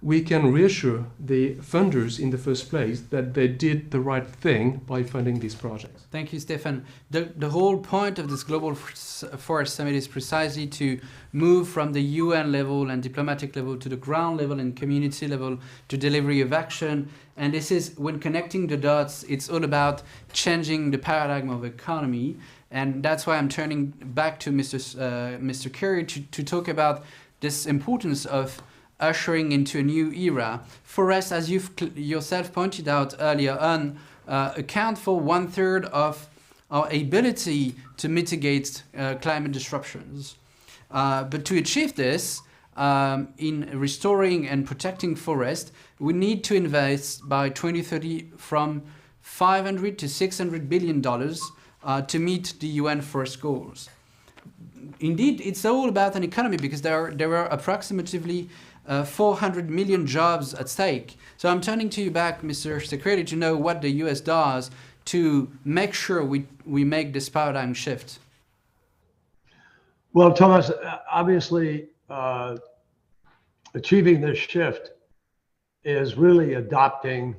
[SPEAKER 10] we can reassure the funders in the first place that they did the right thing by funding these projects.
[SPEAKER 1] Thank you, Stefan. The whole point of this Global Forest Summit is precisely to move from the UN level and diplomatic level to the ground level and community level to delivery of action. And this is, when connecting the dots, it's all about changing the paradigm of economy. And that's why I'm turning back to Mr. Kerry to talk about this importance of ushering into a new era. Forests, as you've yourself pointed out earlier on, account for 1/3 of our ability to mitigate climate disruptions. But to achieve this, in restoring and protecting forests, we need to invest by 2030 from $500 to $600 billion to meet the UN forest goals. Indeed, it's all about an economy, because there are approximately 400 million jobs at stake. So I'm turning to you back, Mr. Secretary, to know what the US does to make sure we make this paradigm shift.
[SPEAKER 6] Well, Thomas, obviously, achieving this shift is really adopting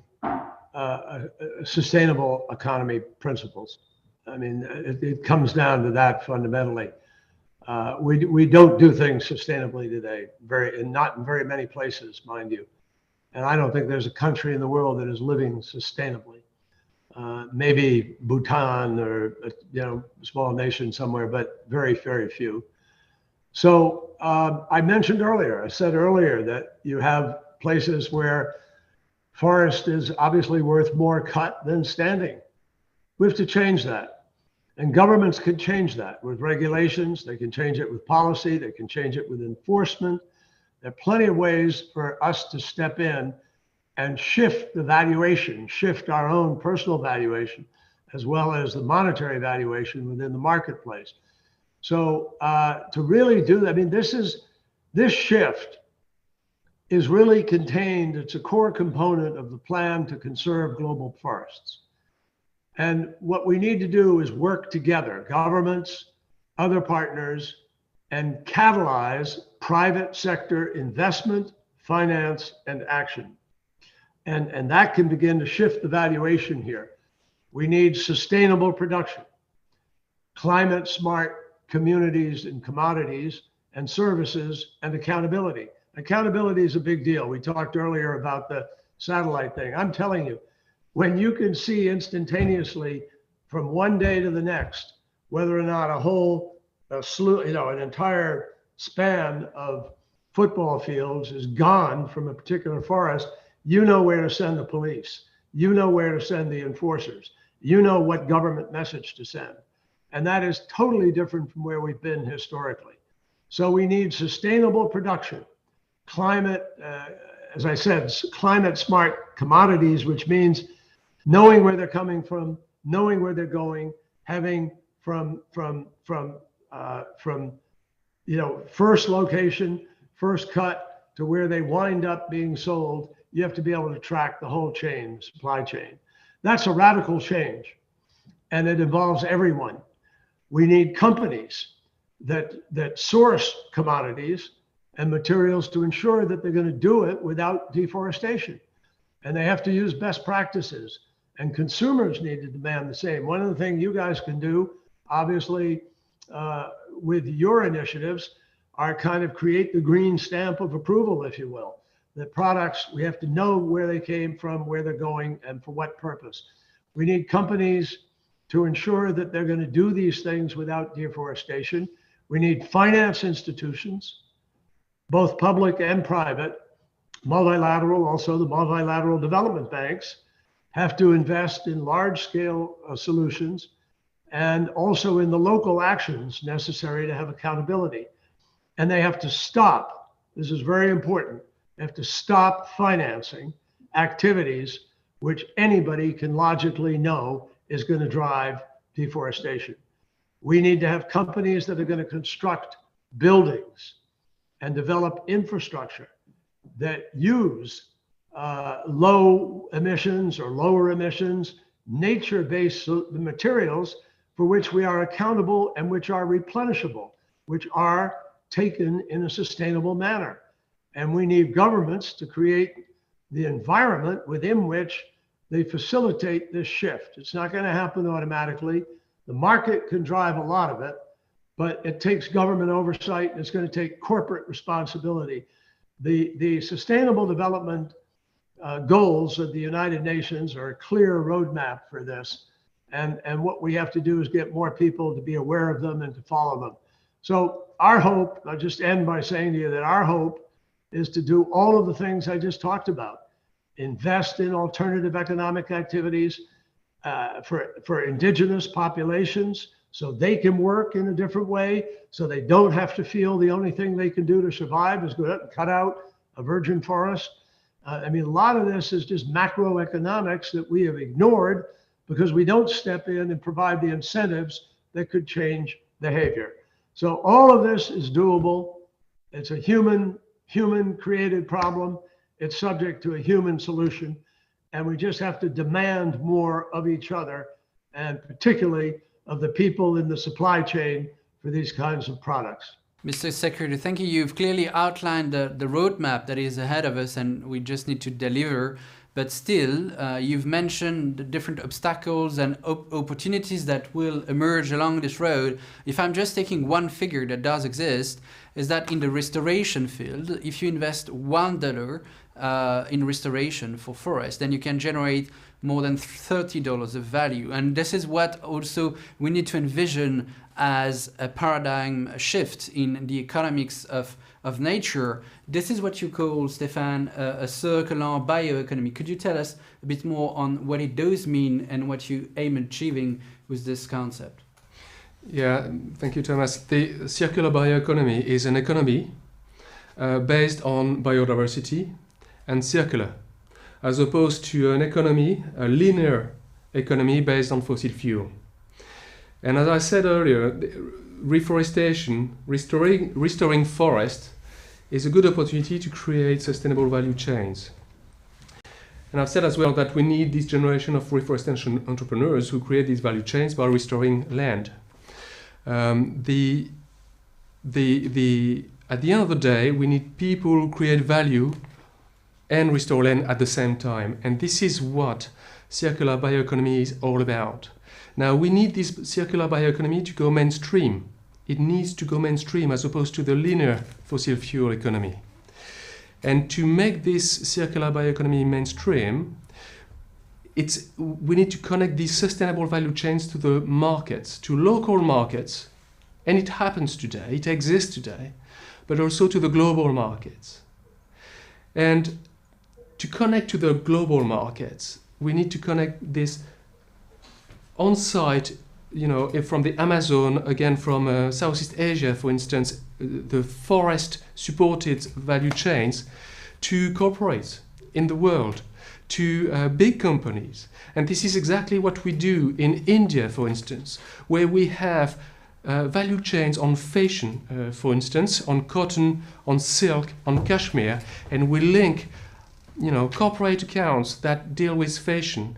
[SPEAKER 6] sustainable economy principles. I mean, it comes down to that fundamentally. We don't do things sustainably today, not in very many places, mind you. And I don't think there's a country in the world that is living sustainably. Maybe Bhutan or a small nation somewhere, but very, very few. So I mentioned earlier, I said earlier that you have places where forest is obviously worth more cut than standing. We have to change that. And governments can change that with regulations. They can change it with policy. They can change it with enforcement. There are plenty of ways for us to step in and shift the valuation, shift our own personal valuation, as well as the monetary valuation within the marketplace. So to really do that, I mean, this shift is really contained, it's a core component of the plan to conserve global forests. And what we need to do is work together, governments, other partners, and catalyze private sector investment, finance, and action. And that can begin to shift the valuation here. We need sustainable production, climate smart communities and commodities and services, and accountability. Accountability is a big deal. We talked earlier about the satellite thing. I'm telling you, when you can see instantaneously from one day to the next, whether or not an entire span of football fields is gone from a particular forest, you know where to send the police. You know where to send the enforcers. You know what government message to send. And that is totally different from where we've been historically. So we need sustainable production, climate, as I said, climate smart commodities, which means knowing where they're coming from, knowing where they're going, having from first location, first cut to where they wind up being sold. You have to be able to track the whole chain, supply chain. That's a radical change, and it involves everyone. We need companies that source commodities and materials to ensure that they're going to do it without deforestation. And they have to use best practices, and consumers need to demand the same. One of the things you guys can do, obviously, with your initiatives are kind of create the green stamp of approval, if you will. The products, we have to know where they came from, where they're going, and for what purpose. We need companies to ensure that they're going to do these things without deforestation. We need finance institutions, both public and private, multilateral, also the multilateral development banks have to invest in large-scale solutions and also in the local actions necessary to have accountability. And they have to stop, this is very important, they have to stop financing activities which anybody can logically know is going to drive deforestation. We need to have companies that are going to construct buildings and develop infrastructure that use low emissions or lower emissions, nature-based materials for which we are accountable and which are replenishable, which are taken in a sustainable manner. And we need governments to create the environment within which they facilitate this shift. It's not going to happen automatically. The market can drive a lot of it, but it takes government oversight, and it's going to take corporate responsibility. The Sustainable Development Goals of the United Nations are a clear roadmap for this. And what we have to do is get more people to be aware of them and to follow them. So our hope, I'll just end by saying to you that our hope is to do all of the things I just talked about. Invest in alternative economic activities for indigenous populations so they can work in a different way, so they don't have to feel the only thing they can do to survive is go out and cut out a virgin forest. I mean, a lot of this is just macroeconomics that we have ignored because we don't step in and provide the incentives that could change behavior. So all of this is doable. It's a human created problem. It's subject to a human solution. And we just have to demand more of each other, and particularly of the people in the supply chain for these kinds of products.
[SPEAKER 1] Mr. Secretary, thank you. You've clearly outlined the roadmap that is ahead of us, and we just need to deliver. But still, you've mentioned the different obstacles and opportunities that will emerge along this road. If I'm just taking one figure that does exist, is that in the restoration field, if you invest $1 in restoration for forest, then you can generate more than $30 of value. And this is what also we need to envision as a paradigm shift in the economics of nature. This is what you call, Stefan, a circular bioeconomy. Could you tell us a bit more on what it does mean and what you aim at achieving with this concept?
[SPEAKER 10] Yeah, thank you, Thomas. The circular bioeconomy is an economy based on biodiversity and circular, as opposed to an economy, a linear economy based on fossil fuel. And as I said earlier, reforestation, restoring forest, is a good opportunity to create sustainable value chains. And I've said as well that we need this generation of reforestation entrepreneurs who create these value chains by restoring land. At the end of the day, we need people who create value and restore land at the same time. And this is what circular bioeconomy is all about. Now, we need this circular bioeconomy to go mainstream. It needs to go mainstream as opposed to the linear fossil fuel economy. And to make this circular bioeconomy mainstream, we need to connect these sustainable value chains to the markets, to local markets. And it happens today, it exists today, but also to the global markets. And to connect to the global markets, we need to connect this on-site, from the Amazon, again from Southeast Asia, for instance, the forest-supported value chains, to corporates in the world, to big companies. And this is exactly what we do in India, for instance, where we have value chains on fashion, for instance, on cotton, on silk, on cashmere, and we link corporate accounts that deal with fashion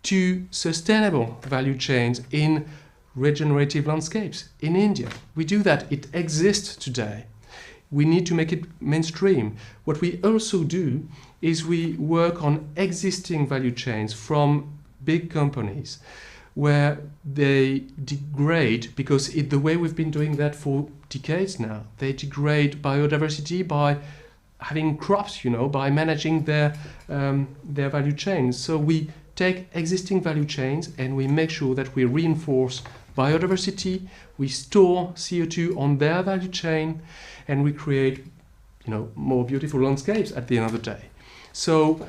[SPEAKER 10] to sustainable value chains in regenerative landscapes in India. We do that. It exists today. We need to make it mainstream. What we also do is we work on existing value chains from big companies where they degrade, because the way we've been doing that for decades now, they degrade biodiversity by having crops, by managing their value chains. So we take existing value chains and we make sure that we reinforce biodiversity, we store CO2 on their value chain, and we create, more beautiful landscapes at the end of the day. So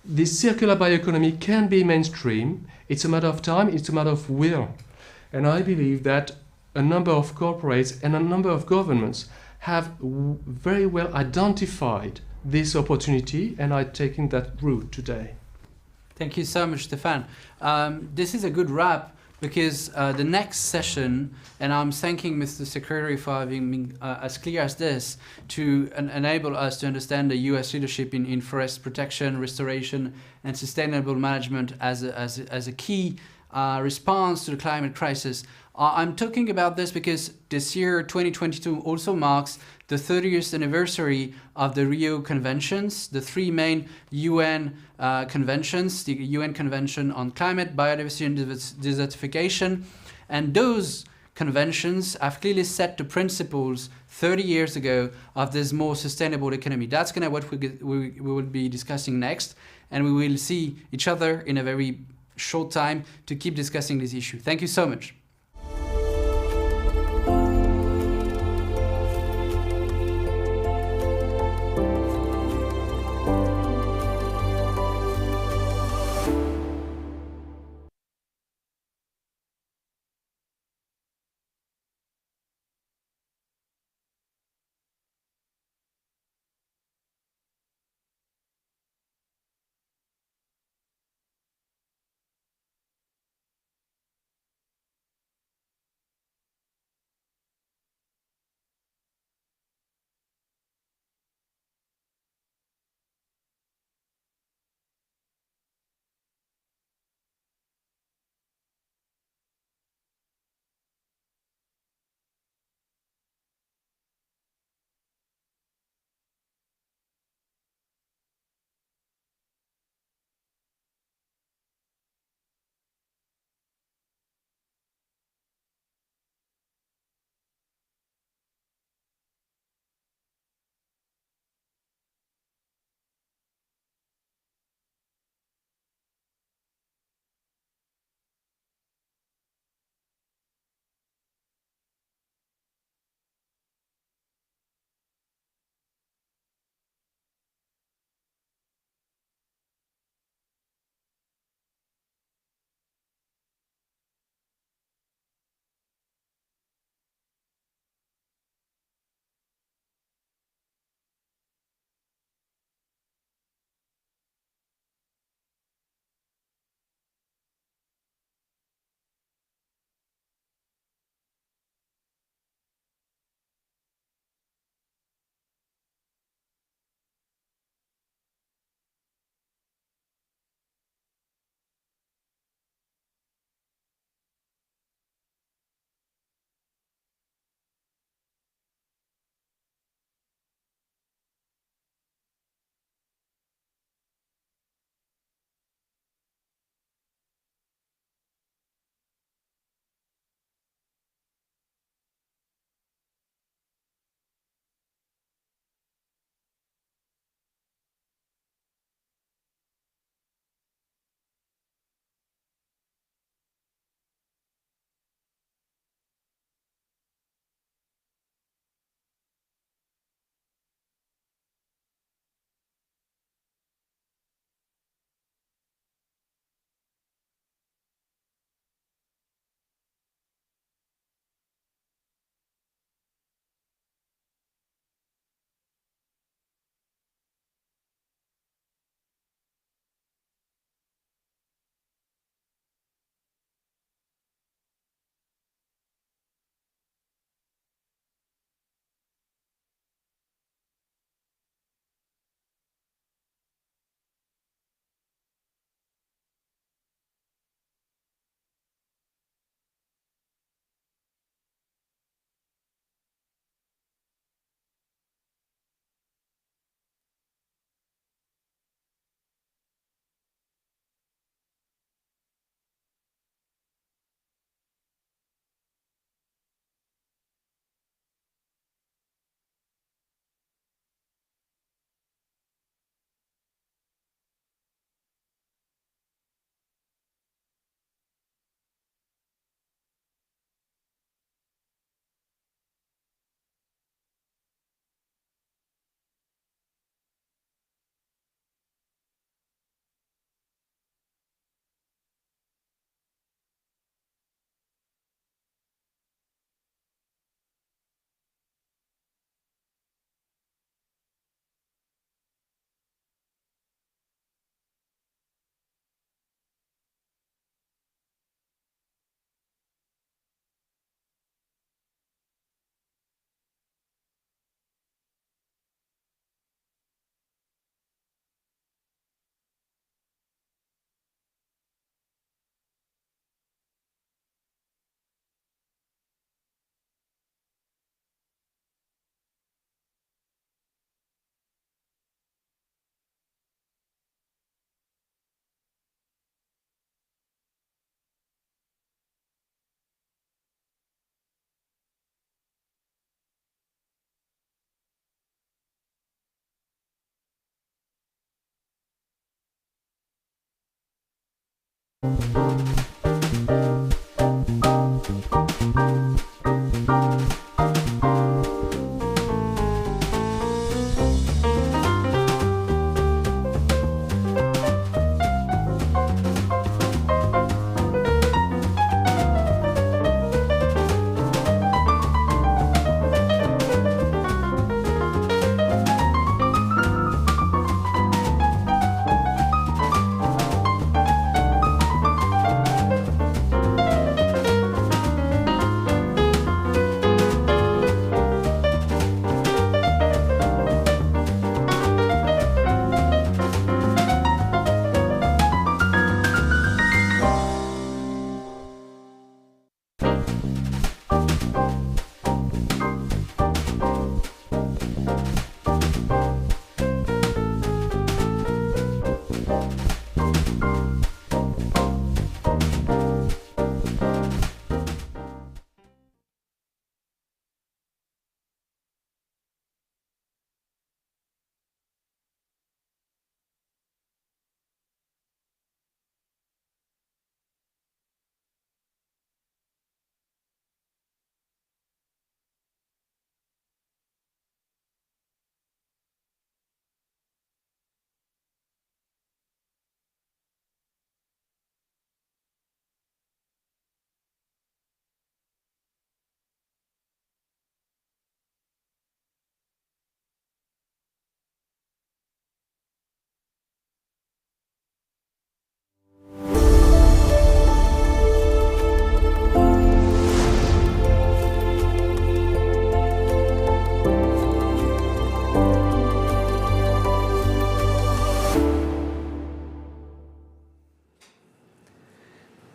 [SPEAKER 10] this circular bioeconomy can be mainstream. It's a matter of time, it's a matter of will. And I believe that a number of corporates and a number of governments have very well identified this opportunity and are taking that route today.
[SPEAKER 1] Thank you so much, Stefan. This is a good wrap because the next session, and I'm thanking Mr. Secretary for having been as clear as this to enable us to understand the US leadership in forest protection, restoration, and sustainable management as a key response to the climate crisis. I'm talking about this because this year, 2022, also marks the 30th anniversary of the Rio Conventions, the three main UN conventions, the UN Convention on Climate, Biodiversity and Desertification. And those conventions have clearly set the principles 30 years ago of this more sustainable economy. That's kind of what we will be discussing next. And we will see each other in a very short time to keep discussing this issue. Thank you so much.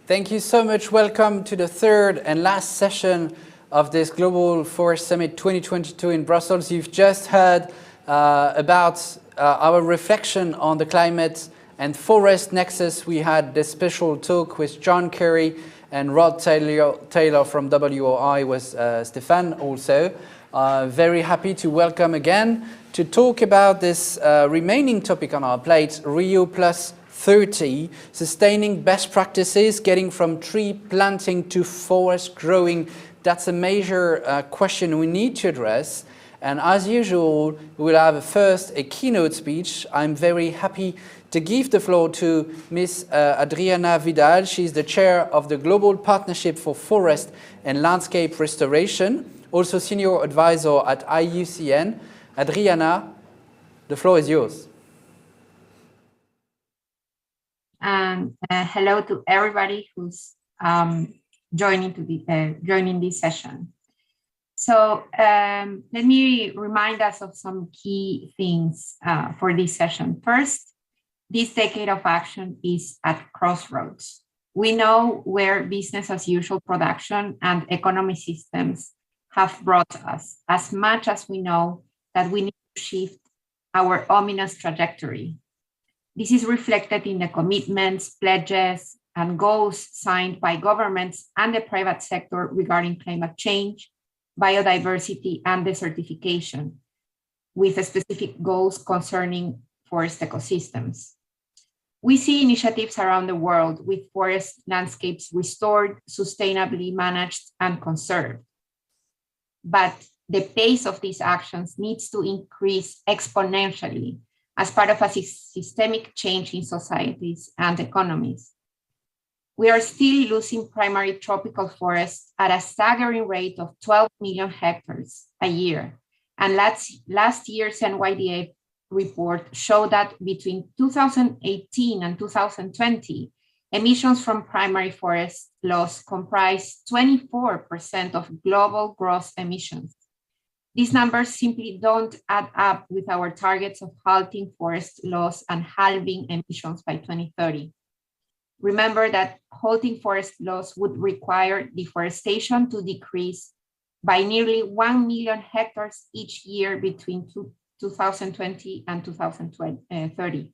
[SPEAKER 1] Thank you so much. Welcome to the third and last session of this Global Forest Summit 2022 in Brussels. You've just heard about our reflection on the climate and forest nexus. We had this special talk with John Kerry and Rod Taylor from WOI, with Stefan also. Very happy to welcome again to talk about this remaining topic on our plate, Rio Plus 30, sustaining best practices, getting from tree planting to forest growing. That's a major question we need to address. And as usual, we'll have first a keynote speech. I'm very happy to give the floor to Ms. Adriana Vidal. She's the chair of the Global Partnership for Forest and Landscape Restoration, also senior advisor at IUCN. Adriana, the floor is yours.
[SPEAKER 9] And hello to everybody who's joining this session. So let me remind us of some key things for this session. First, this decade of action is at crossroads. We know where business as usual production and economic systems have brought us, as much as we know that we need to shift our ominous trajectory. This is reflected in the commitments, pledges, and goals signed by governments and the private sector regarding climate change, biodiversity, and desertification, with specific goals concerning forest ecosystems. We see initiatives around the world with forest landscapes restored, sustainably managed, and conserved. But the pace of these actions needs to increase exponentially as part of a systemic change in societies and economies. We are still losing primary tropical forests at a staggering rate of 12 million hectares a year. And last year's NYDA report showed that between 2018 and 2020, emissions from primary forest loss comprised 24% of global gross emissions. These numbers simply don't add up with our targets of halting forest loss and halving emissions by 2030. Remember that halting forest loss would require deforestation to decrease by nearly 1 million hectares each year between 2020 and 2030.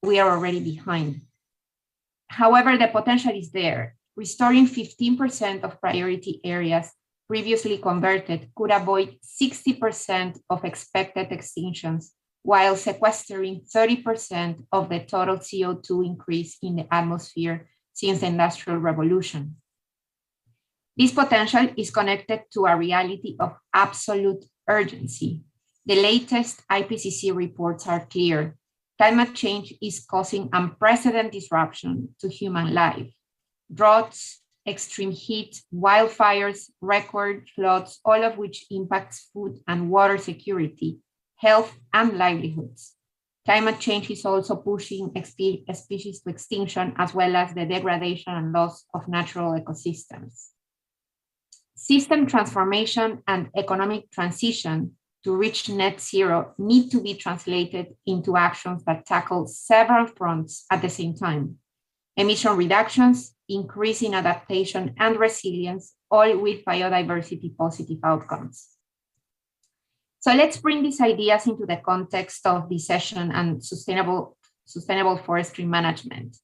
[SPEAKER 9] We are already behind. However, the potential is there. Restoring 15% of priority areas previously converted could avoid 60% of expected extinctions, while sequestering 30% of the total CO2 increase in the atmosphere since the Industrial Revolution. This potential is connected to a reality of absolute urgency. The latest IPCC reports are clear. Climate change is causing unprecedented disruption to human life. Droughts, extreme heat, wildfires, record floods, all of which impacts food and water security, health, and livelihoods. Climate change is also pushing species to extinction, as well as the degradation and loss of natural ecosystems. System transformation and economic transition to reach net zero need to be translated into actions that tackle several fronts at the same time. Emission reductions, increasing adaptation and resilience, all with biodiversity positive outcomes. So let's bring these ideas into the context of this session and sustainable forestry management.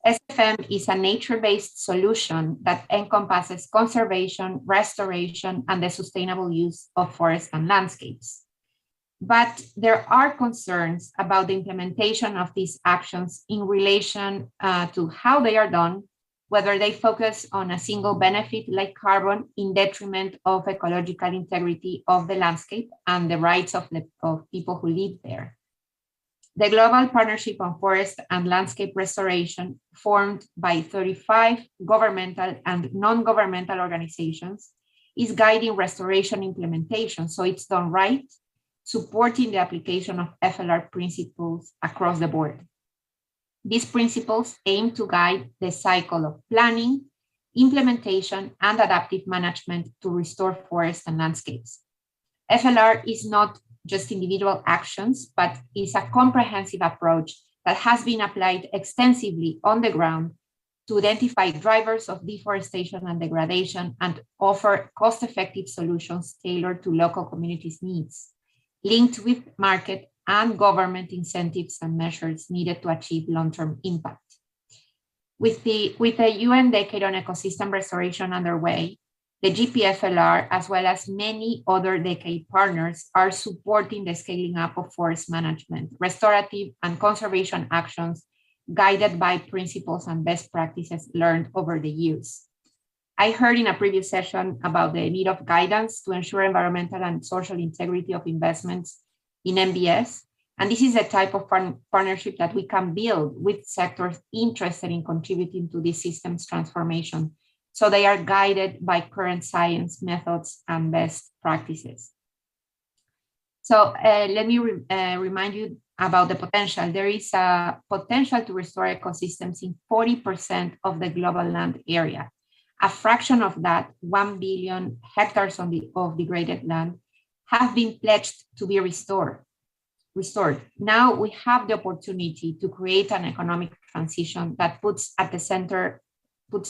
[SPEAKER 9] SFM is a nature-based solution that encompasses conservation, restoration, and the sustainable use of forests and landscapes. But there are concerns about the implementation of these actions in relation to how they are done, whether they focus on a single benefit like carbon in detriment of ecological integrity of the landscape and the rights of people who live there. The Global Partnership on Forest and Landscape Restoration, formed by 35 governmental and non-governmental organizations, is guiding restoration implementation so it's done right, supporting the application of FLR principles across the board. These principles aim to guide the cycle of planning, implementation, and adaptive management to restore forests and landscapes. FLR is not just individual actions, but is a comprehensive approach that has been applied extensively on the ground to identify drivers of deforestation and degradation and offer cost-effective solutions tailored to local communities' needs, linked with market and government incentives and measures needed to achieve long-term impact. With the UN Decade on Ecosystem Restoration underway, the GPFLR, as well as many other decade partners, are supporting the scaling up of forest management, restorative and conservation actions guided by principles and best practices learned over the years. I heard in a previous session about the need of guidance to ensure environmental and social integrity of investments in MBS. And this is a type of partnership that we can build with sectors interested in contributing to this system's transformation. So they are guided by current science methods and best practices. So let me remind you about the potential. There is a potential to restore ecosystems in 40% of the global land area. A fraction of that, 1 billion hectares of degraded land, have been pledged to be restored. Now we have the opportunity to create an economic transition that puts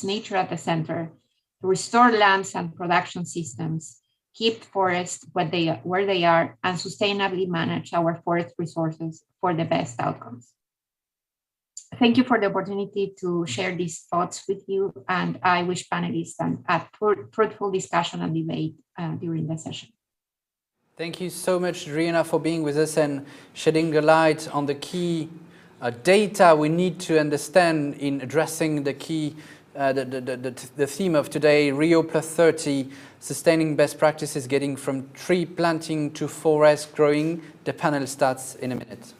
[SPEAKER 9] nature at the center, to restore lands and production systems, keep forests where they are, and sustainably manage our forest resources for the best outcomes. Thank you for the opportunity to share these thoughts with you, and I wish panelists a fruitful discussion and debate during the session.
[SPEAKER 1] Thank you so much, Rihanna, for being with us and shedding a light on the key data we need to understand in addressing the key the theme of today, Rio +30, sustaining best practices getting from tree planting to forest growing. The panel starts in a minute.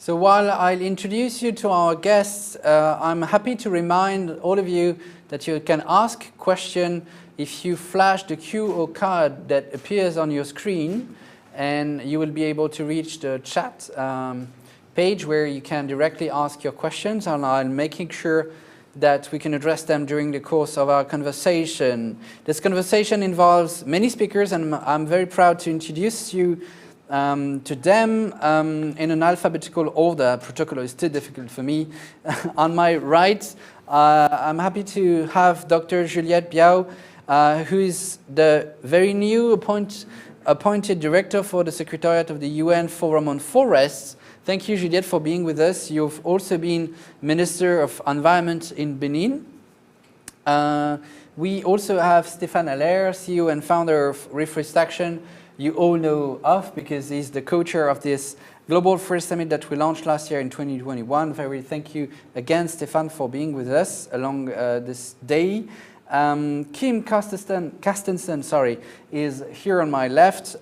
[SPEAKER 1] So while I'll introduce you to our guests, I'm happy to remind all of you that you can ask a question if you flash the QR code that appears on your screen, and you will be able to reach the chat page where you can directly ask your questions, and I'm making sure that we can address them during the course of our conversation. This conversation involves many speakers, and I'm very proud to introduce you to them in an alphabetical order. Protocol is still difficult for me. On my right, I'm happy to have Dr. Juliette Biao, who is the very new appointed director for the Secretariat of the UN Forum on Forests. Thank you, Juliette, for being with us. You've also been Minister of Environment in Benin. We also have Stéphane Allaire, CEO and founder of Reforest Action, you all know of because he's the co-chair of this Global Forest Summit that we launched last year in 2021. Very thank you again, Stéphane, for being with us along this day. Kim Carstensen, is here on my left.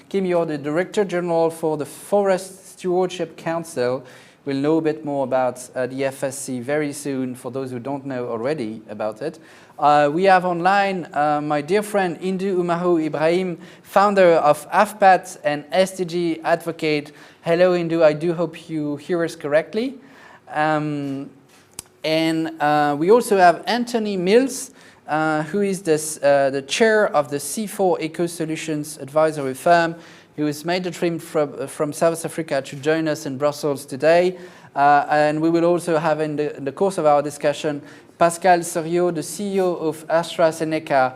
[SPEAKER 1] Kim, you're the Director General for the Forest Stewardship Council. We'll know a bit more about the FSC very soon, for those who don't know already about it. We have online my dear friend Indu Umahu Ibrahim, founder of AFPAT and SDG advocate. Hello, Indu. I do hope you hear us correctly. And we also have Anthony Mills, who is the chair of the C4 Eco Solutions Advisory Firm, who has made the trip from South Africa to join us in Brussels today. And we will also have in the course of our discussion Pascal Soriot, the CEO of AstraZeneca,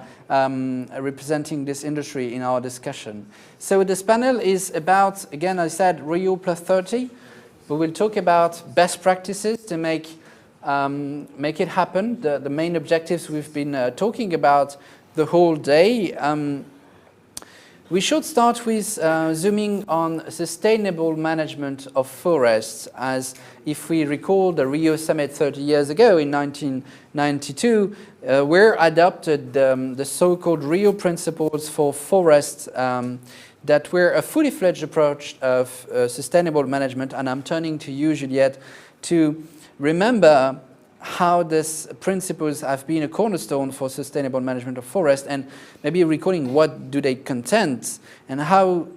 [SPEAKER 1] representing this industry in our discussion. So this panel is about, again, I said, Rio +30. We will talk about best practices to make it happen, the main objectives we've been talking about the whole day. We should start with zooming on sustainable management of forests, as if we recall the Rio Summit 30 years ago in 1992, were adopted the so-called Rio Principles for Forests that were a fully fledged approach of sustainable management. And I'm turning to you, Juliette, to remember how these principles have been a cornerstone for sustainable management of forest, and maybe recalling what do they contain and how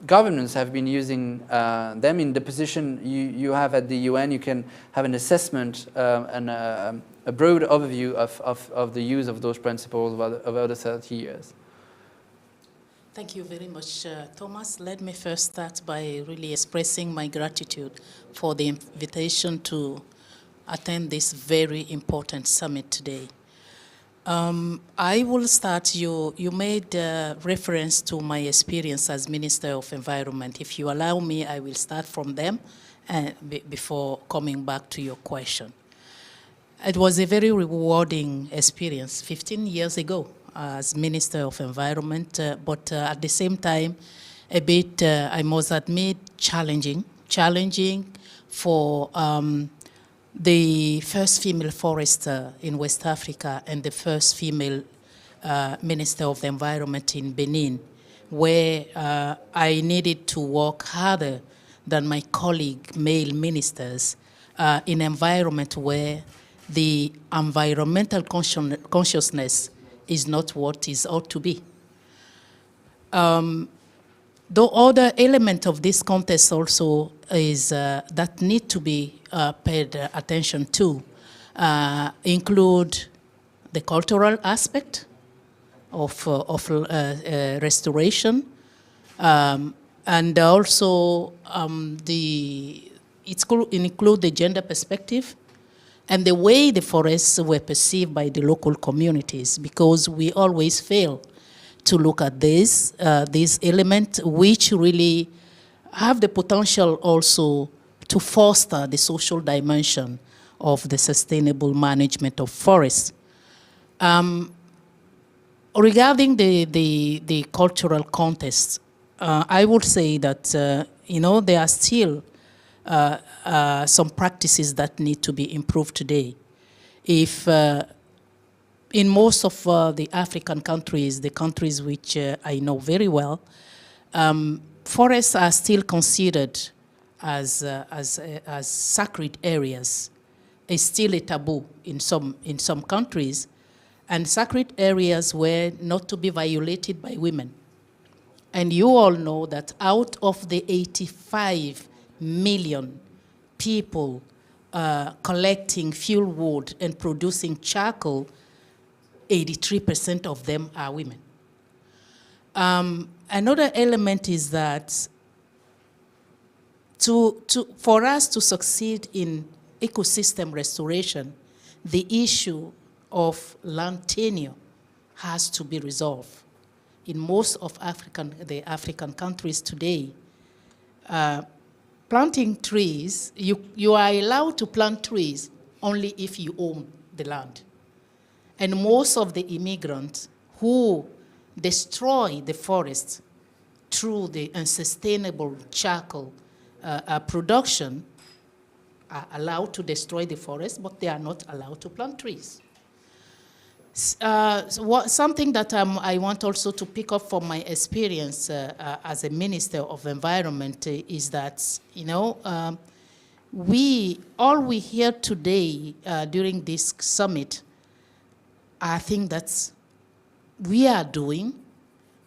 [SPEAKER 1] governments have been using them. In the position you have at the UN, you can have an assessment and a broad overview of the use of those principles over the 30 years.
[SPEAKER 7] Thank you very much, Thomas. Let me first start by really expressing my gratitude for the invitation to attend this very important summit today. I will start, you made reference to my experience as Minister of Environment. If you allow me, I will start from them before coming back to your question. It was a very rewarding experience 15 years ago as Minister of Environment, but at the same time, a bit, I must admit, challenging for the first female forester in West Africa and the first female Minister of the Environment in Benin, where I needed to work harder than my colleague male ministers in an environment where the environmental consciousness is not what it ought to be. The other element of this contest also is that need to be paid attention to include the cultural aspect of restoration, and also it could include the gender perspective and the way the forests were perceived by the local communities, because we always fail to look at this element, which really have the potential also to foster the social dimension of the sustainable management of forests. Regarding the cultural context, I would say that there are still some practices that need to be improved today. If in most of the African countries, the countries which I know very well, forests are still considered as sacred areas. It's still a taboo in some countries, and sacred areas were not to be violated by women. And you all know that out of the 85 million people collecting fuel wood and producing charcoal, 83% of them are women. Another element is that for us to succeed in ecosystem restoration, the issue of land tenure has to be resolved. In most of the African countries today, planting trees, you are allowed to plant trees only if you own the land. And most of the immigrants who destroy the forest through the unsustainable charcoal production are allowed to destroy the forest, but they are not allowed to plant trees. Something that I want also to pick up from my experience as a Minister of Environment is that, all we hear today during this summit are things that we are doing,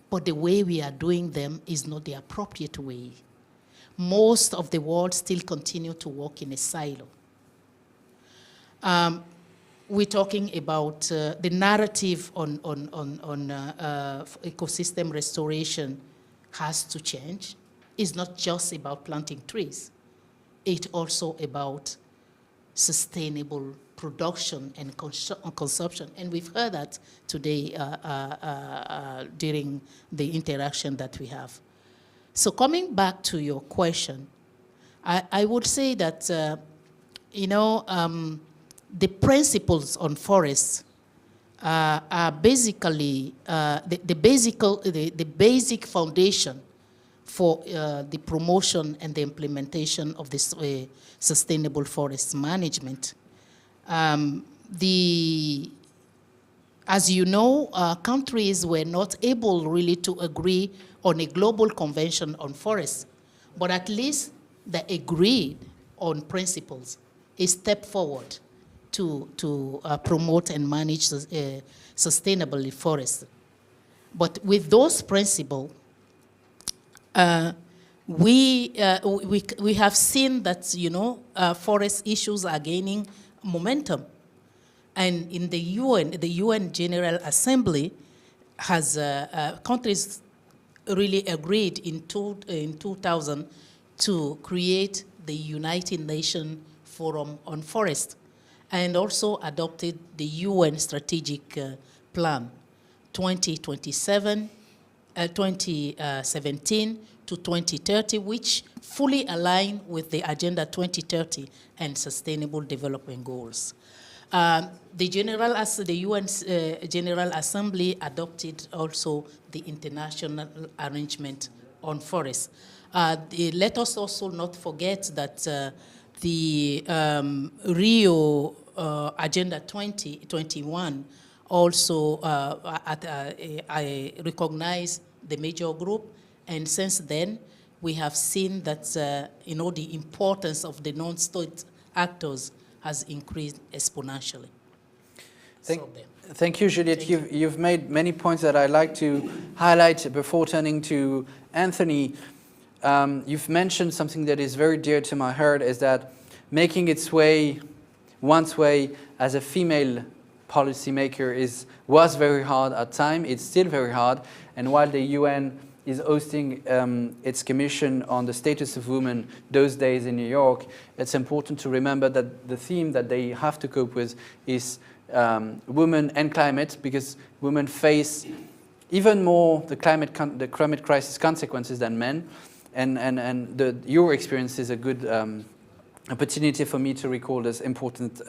[SPEAKER 7] but the way we are doing them is not the appropriate way. Most of the world still continue to work in a silo. We're talking about the narrative on ecosystem restoration has to change. It's not just about planting trees. It's also about sustainable production and consumption. And we've heard that today during the interaction that we have. So coming back to your question, I would say that, the principles on forests are basically the basic foundation for the promotion and the implementation of this sustainable forest management. As you know, countries were not able really to agree on a global convention on forests, but at least they agreed on principles, a step forward to promote and manage sustainably forests. But with those principles, we have seen that, you know, forest issues are gaining momentum. And in the UN General Assembly has countries really agreed in 2000 to create the United Nations Forum on Forest, and also adopted the UN Strategic Plan 2017 to 2030, which fully align with the Agenda 2030 and Sustainable Development Goals. The UN General Assembly adopted also the International Arrangement on Forests. Let us also not forget that the Rio Agenda 2021 also I recognize the major group, and since then we have seen that you know, the importance of the non-state actors has increased exponentially.
[SPEAKER 1] Thank you, Juliette. You've made many points that I'd like to highlight before turning to Anthony. You've mentioned something that is very dear to my heart, is that making its way, one's way as a female policymaker was very hard at times. It's still very hard. And while the UN is hosting its commission on the status of women those days in New York, it's important to remember that the theme that they have to cope with is women and climate, because women face even more the climate crisis consequences than men. And your experience is a good opportunity for me to recall this important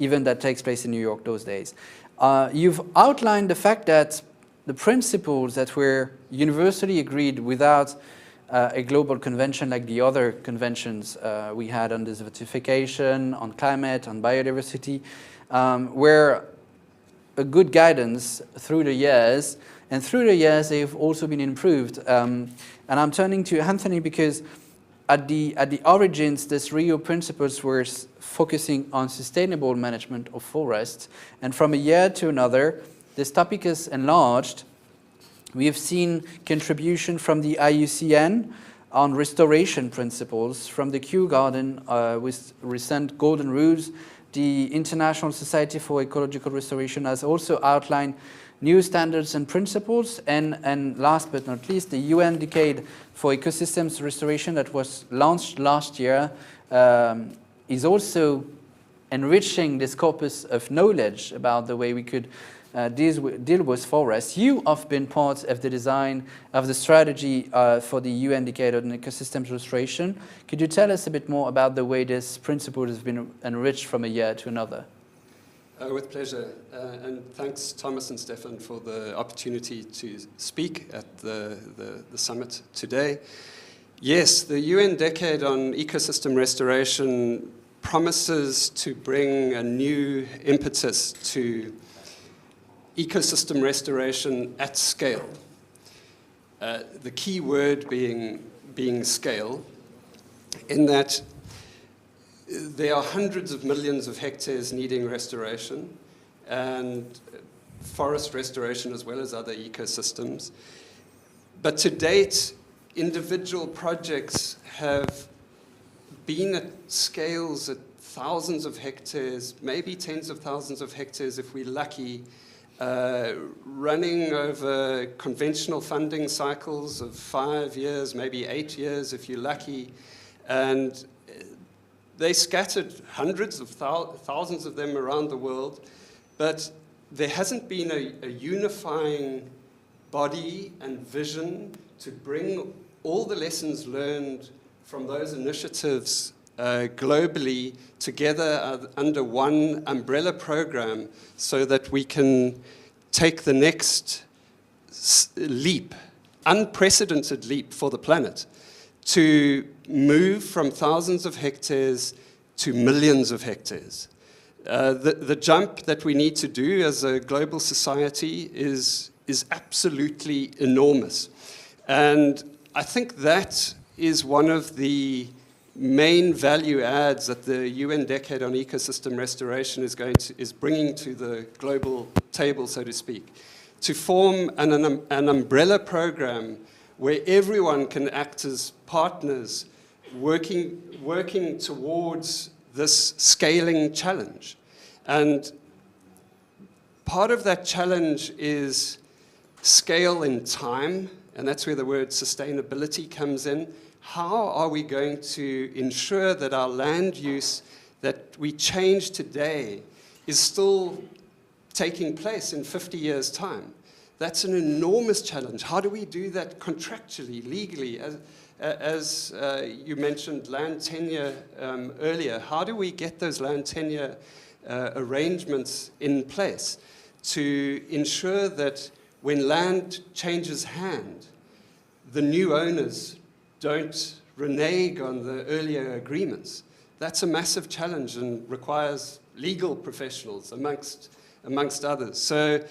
[SPEAKER 1] event that takes place in New York those days. You've outlined the fact that the principles that were universally agreed without a global convention like the other conventions we had on desertification, on climate, on biodiversity, were a good guidance through the years. And through the years, they've also been improved. And I'm turning to Anthony because at the origins, these Rio principles were focusing on sustainable management of forests. And from a year to another, this topic is enlarged. We have seen contribution from the IUCN on restoration principles, from the Kew Garden with recent Golden Rules. The International Society for Ecological Restoration has also outlined new standards and principles, and last but not least, the UN Decade for Ecosystems Restoration that was launched last year is also enriching this corpus of knowledge about the way we could deal with forests. You have been part of the design of the strategy for the UN Decade on Ecosystems Restoration. Could you tell us a bit more about the way this principle has been enriched from a year to another?
[SPEAKER 8] With pleasure, and thanks Thomas and Stefan for the opportunity to speak at the summit today. Yes, the UN Decade on Ecosystem Restoration promises to bring a new impetus to ecosystem restoration at scale. The key word being scale, in that there are hundreds of millions of hectares needing restoration, and forest restoration as well as other ecosystems. But to date, individual projects have been at scales at thousands of hectares, maybe tens of thousands of hectares if we're lucky, running over conventional funding cycles of 5 years, maybe 8 years if you're lucky. And they scattered hundreds of thousands of them around the world, but there hasn't been a unifying body and vision to bring all the lessons learned from those initiatives globally together under one umbrella program so that we can take the next leap, unprecedented leap for the planet, to move from thousands of hectares to millions of hectares. The jump that we need to do as a global society is absolutely enormous. And I think that is one of the main value adds that the UN Decade on Ecosystem Restoration is bringing to the global table, so to speak, to form an umbrella program where everyone can act as partners working towards this scaling challenge. And part of that challenge is scale in time, and that's where the word sustainability comes in. How are we going to ensure that our land use that we change today is still taking place in 50 years' time? That's an enormous challenge. How do we do that contractually, legally? As you mentioned land tenure earlier, how do we get those land tenure arrangements in place to ensure that when land changes hand, the new owners don't renege on the earlier agreements? That's a massive challenge and requires legal professionals amongst others. So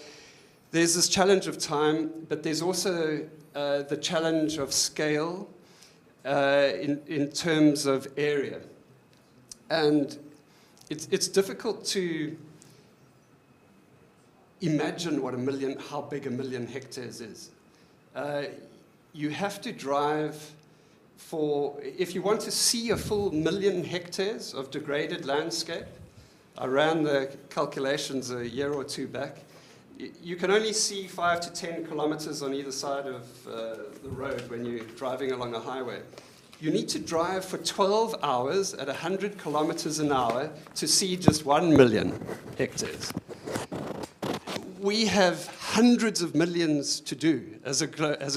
[SPEAKER 8] there's this challenge of time, but there's also the challenge of scale in terms of area. And it's difficult to imagine how big 1 million hectares is. You have to drive if you want to see a full 1 million hectares of degraded landscape, I ran the calculations a year or two back, you can only see 5 to 10 kilometers on either side of the road when you're driving along a highway. You need to drive for 12 hours at 100 kilometers an hour to see just 1 million hectares. We have hundreds of millions to do as a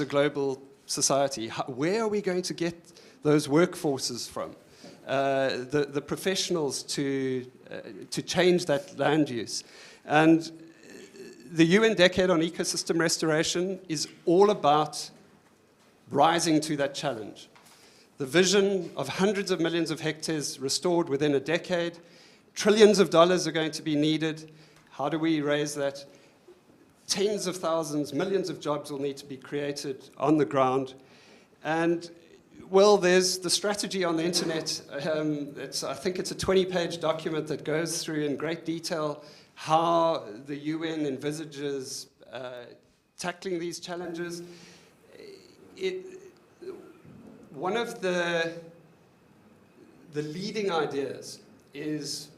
[SPEAKER 8] global society. Where are we going to get those workforces from? The professionals to change that land use. And the UN Decade on Ecosystem Restoration is all about rising to that challenge. The vision of hundreds of millions of hectares restored within a decade, trillions of dollars are going to be needed. How do we raise that? Tens of thousands, millions of jobs will need to be created on the ground. And, well, there's the strategy on the internet. I think it's a 20-page document that goes through in great detail how the UN envisages tackling these challenges. One of the leading ideas is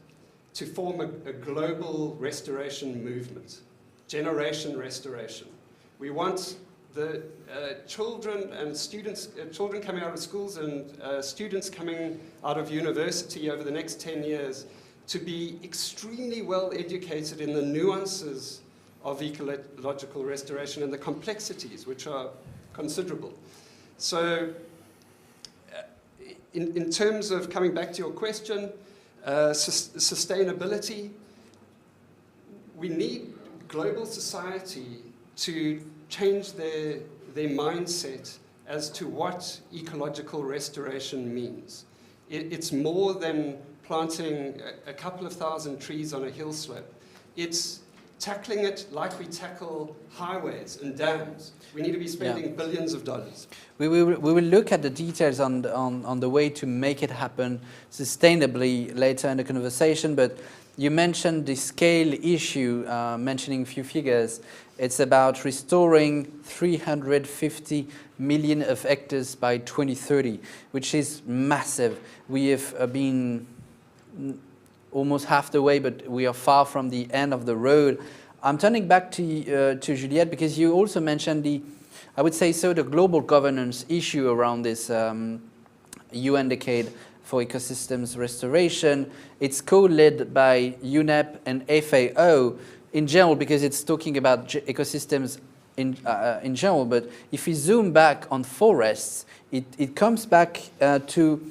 [SPEAKER 8] to form a global restoration movement, generation restoration. We want the children and students, children coming out of schools and students coming out of university over the next 10 years to be extremely well educated in the nuances of ecological restoration and the complexities, which are considerable. So in terms of coming back to your question, sustainability, we need global society to change their mindset as to what ecological restoration means. It's more than planting a couple of thousand trees on a hill slope. It's tackling it like we tackle highways and dams. We need to be spending billions of dollars.
[SPEAKER 1] We will look at the details on the way to make it happen sustainably later in the conversation, but you mentioned the scale issue, mentioning a few figures. It's about restoring 350 million of hectares by 2030, which is massive. We have been almost half the way, but we are far from the end of the road. I'm turning back to Juliette, because you also mentioned I would say so, the global governance issue around this UN Decade for Ecosystems Restoration. It's co-led by UNEP and FAO in general, because it's talking about ecosystems in general. But if we zoom back on forests, it comes back to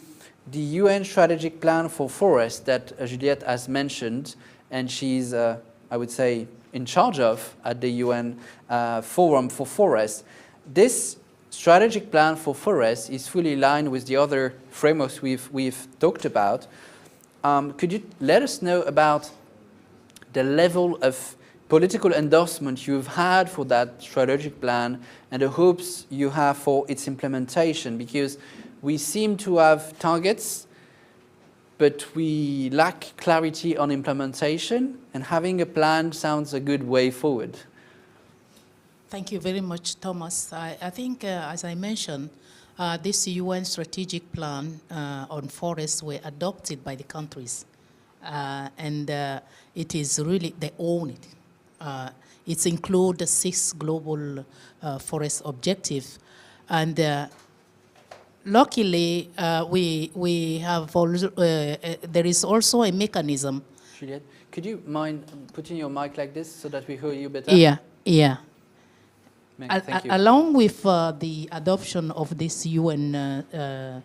[SPEAKER 1] the UN Strategic Plan for Forests that Juliette has mentioned, and she's, I would say, in charge of at the UN Forum for Forests. This strategic plan for forests is fully aligned with the other frameworks we've talked about. Could you let us know about the level of political endorsement you've had for that strategic plan and the hopes you have for its implementation? Because we seem to have targets, but we lack clarity on implementation, and having a plan sounds a good way forward.
[SPEAKER 7] Thank you very much, Thomas. I think, as I mentioned, this UN strategic plan on forests were adopted by the countries. And it is really, they own it. It includes the 6 global forest objectives. And luckily, we have also, there is also a mechanism.
[SPEAKER 1] Juliette, could you mind putting your mic like this so that we hear you better?
[SPEAKER 7] Yeah, yeah.
[SPEAKER 1] Thank you.
[SPEAKER 7] Along with the adoption of this UN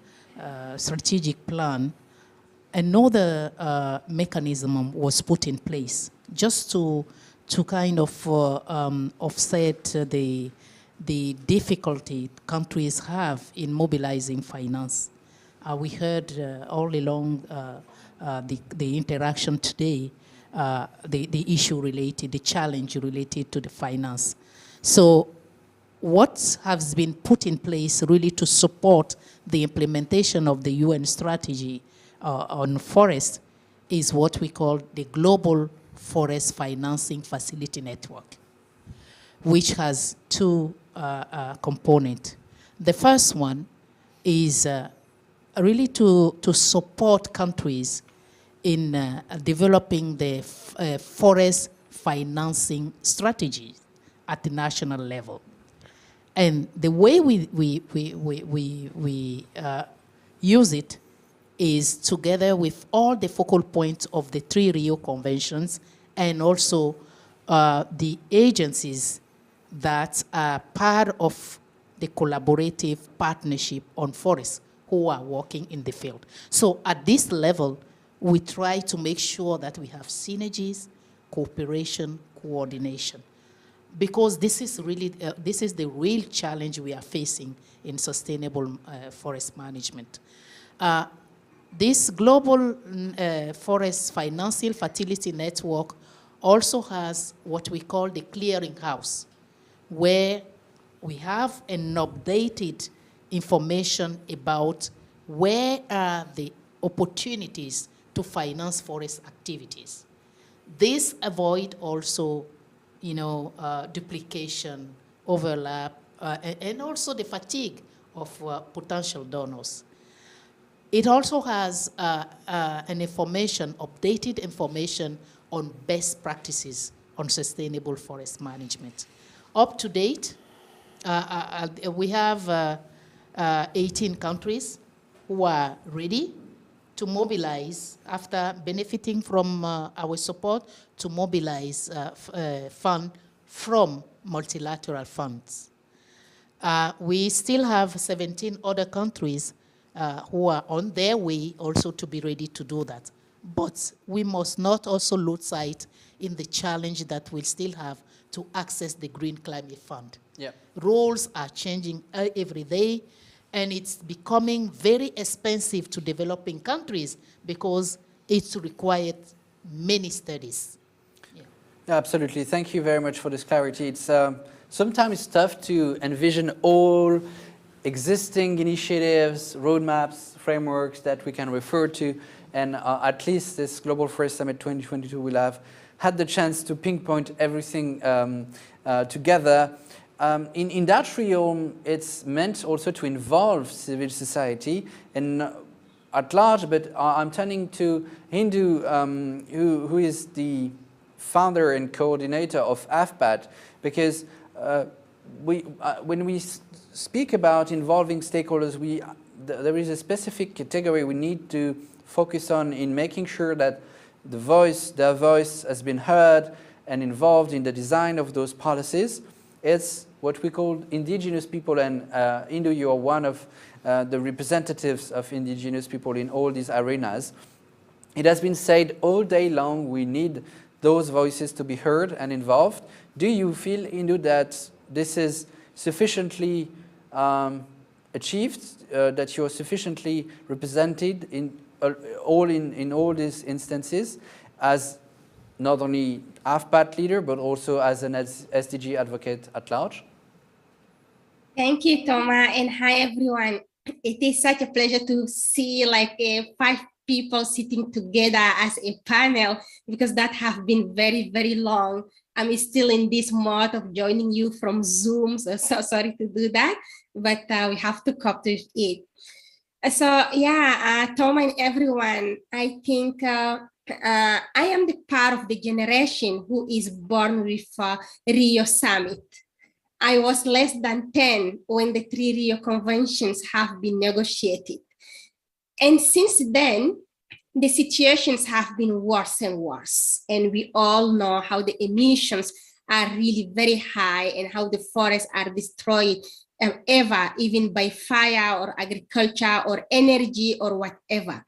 [SPEAKER 7] strategic plan, another mechanism was put in place just to kind of offset the difficulty countries have in mobilizing finance. We heard all along the interaction today, the issue related, the challenge related to the finance. So what has been put in place really to support the implementation of the UN strategy on forest is what we call the Global Forest Financing Facility Network, which has 2 components. The first one is really to support countries in developing the forest financing strategy at the national level. And the way we use it is together with all the focal points of the 3 Rio Conventions and also the agencies that are part of the collaborative partnership on forests who are working in the field. So at this level, we try to make sure that we have synergies, cooperation, coordination, because this is really, this is the real challenge we are facing in sustainable forest management. This Global Forest Financial Facility Network also has what we call the clearinghouse, where we have an updated information about where are the opportunities to finance forest activities. This avoid also, you know, duplication, overlap, and also the fatigue of potential donors. It also has an information, updated information on best practices on sustainable forest management. Up to date, we have 18 countries who are ready to mobilize, after benefiting from our support, to mobilize funds from multilateral funds. We still have 17 other countries who are on their way also to be ready to do that. But we must not also lose sight in the challenge that we still have to access the Green Climate Fund.
[SPEAKER 1] Yeah.
[SPEAKER 7] Rules are changing every day, and it's becoming very expensive to developing countries because it's required many studies.
[SPEAKER 1] Yeah, absolutely. Thank you very much for this clarity. It's sometimes tough to envision all existing initiatives, roadmaps, frameworks that we can refer to, and at least this Global Forest Summit 2022 will have had the chance to pinpoint everything together. In that realm, it's meant also to involve civil society and at large, but I'm turning to Hindu, who is the founder and coordinator of AFPAT, because when we speak about involving stakeholders, there is a specific category we need to focus on in making sure that their voice has been heard and involved in the design of those policies. It's what we call indigenous people, and Hindu, you are one of the representatives of indigenous people in all these arenas. It has been said all day long, we need those voices to be heard and involved. Do you feel, Hindu, that this is sufficiently achieved, that you are sufficiently represented in all these instances as not only AFPAT leader, but also as an SDG advocate at large?
[SPEAKER 11] Thank you, Thomas, and hi, everyone. It is such a pleasure to see like 5 people sitting together as a panel, because that have been very, very long I'm still in this mode of joining you from Zoom, so sorry to do that, but we have to cope with it. So yeah, Tom and everyone, I think I am the part of the generation who is born with Rio Summit. I was less than 10 when the 3 Rio conventions have been negotiated. And since then, the situations have been worse and worse. And we all know how the emissions are really very high and how the forests are destroyed even by fire or agriculture or energy or whatever.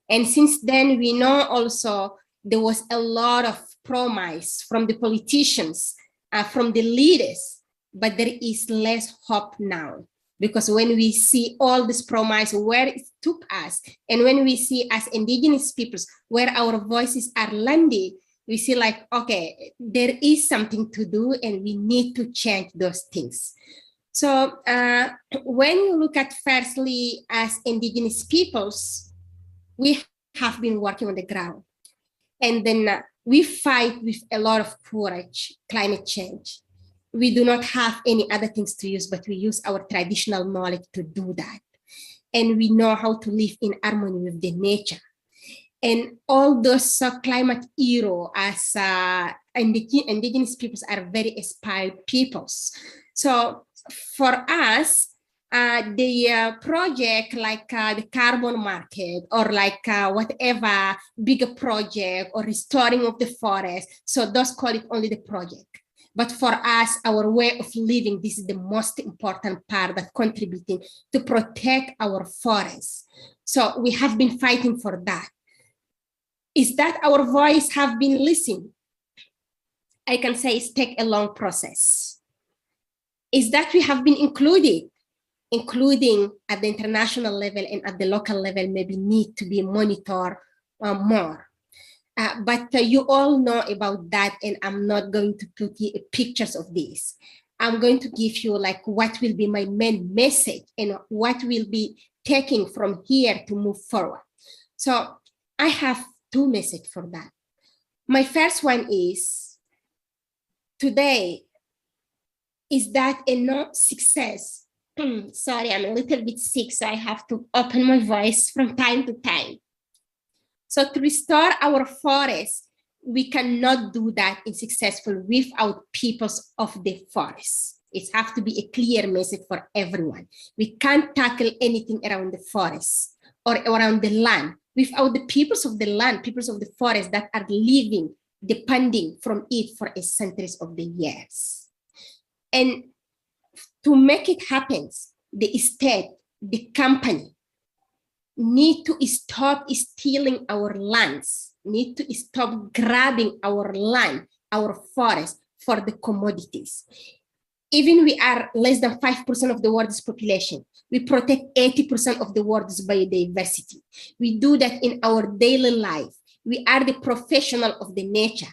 [SPEAKER 11] And since then, we know also there was a lot of promise from the politicians, from the leaders, but there is less hope now. Because when we see all this promise, where it took us, and when we see as indigenous peoples, where our voices are landing, we see like, okay, there is something to do and we need to change those things. So when you look at firstly as indigenous peoples, we have been working on the ground. And then we fight with a lot of courage, climate change. We do not have any other things to use, but we use our traditional knowledge to do that. And we know how to live in harmony with the nature. And all those climate heroes as indigenous peoples are very inspired peoples. So for us, the project like the carbon market or like whatever bigger project or restoring of the forest, so those call it only the project. But for us, our way of living, this is the most important part that contributing to protect our forests. So we have been fighting for that. Is that our voice have been listened? I can say it's take a long process. Is that we have been including at the international level and at the local level maybe need to be monitored more. But you all know about that, and I'm not going to put pictures of this. I'm going to give you like what will be my main message and what will be taking from here to move forward. So I have 2 messages for that. My first one is, today, is that a no success? Sorry, I'm a little bit sick, so I have to open my voice from time to time. So to restore our forests, we cannot do that in successful without peoples of the forest. It has to be a clear message for everyone. We can't tackle anything around the forest or around the land without the peoples of the land, peoples of the forest that are living, depending from it for a centuries of the years. And to make it happen, the state, the company, need to stop stealing our lands, need to stop grabbing our land, our forest for the commodities. Even we are less than 5% of the world's population, we protect 80% of the world's biodiversity. We do that in our daily life. We are the professional of the nature.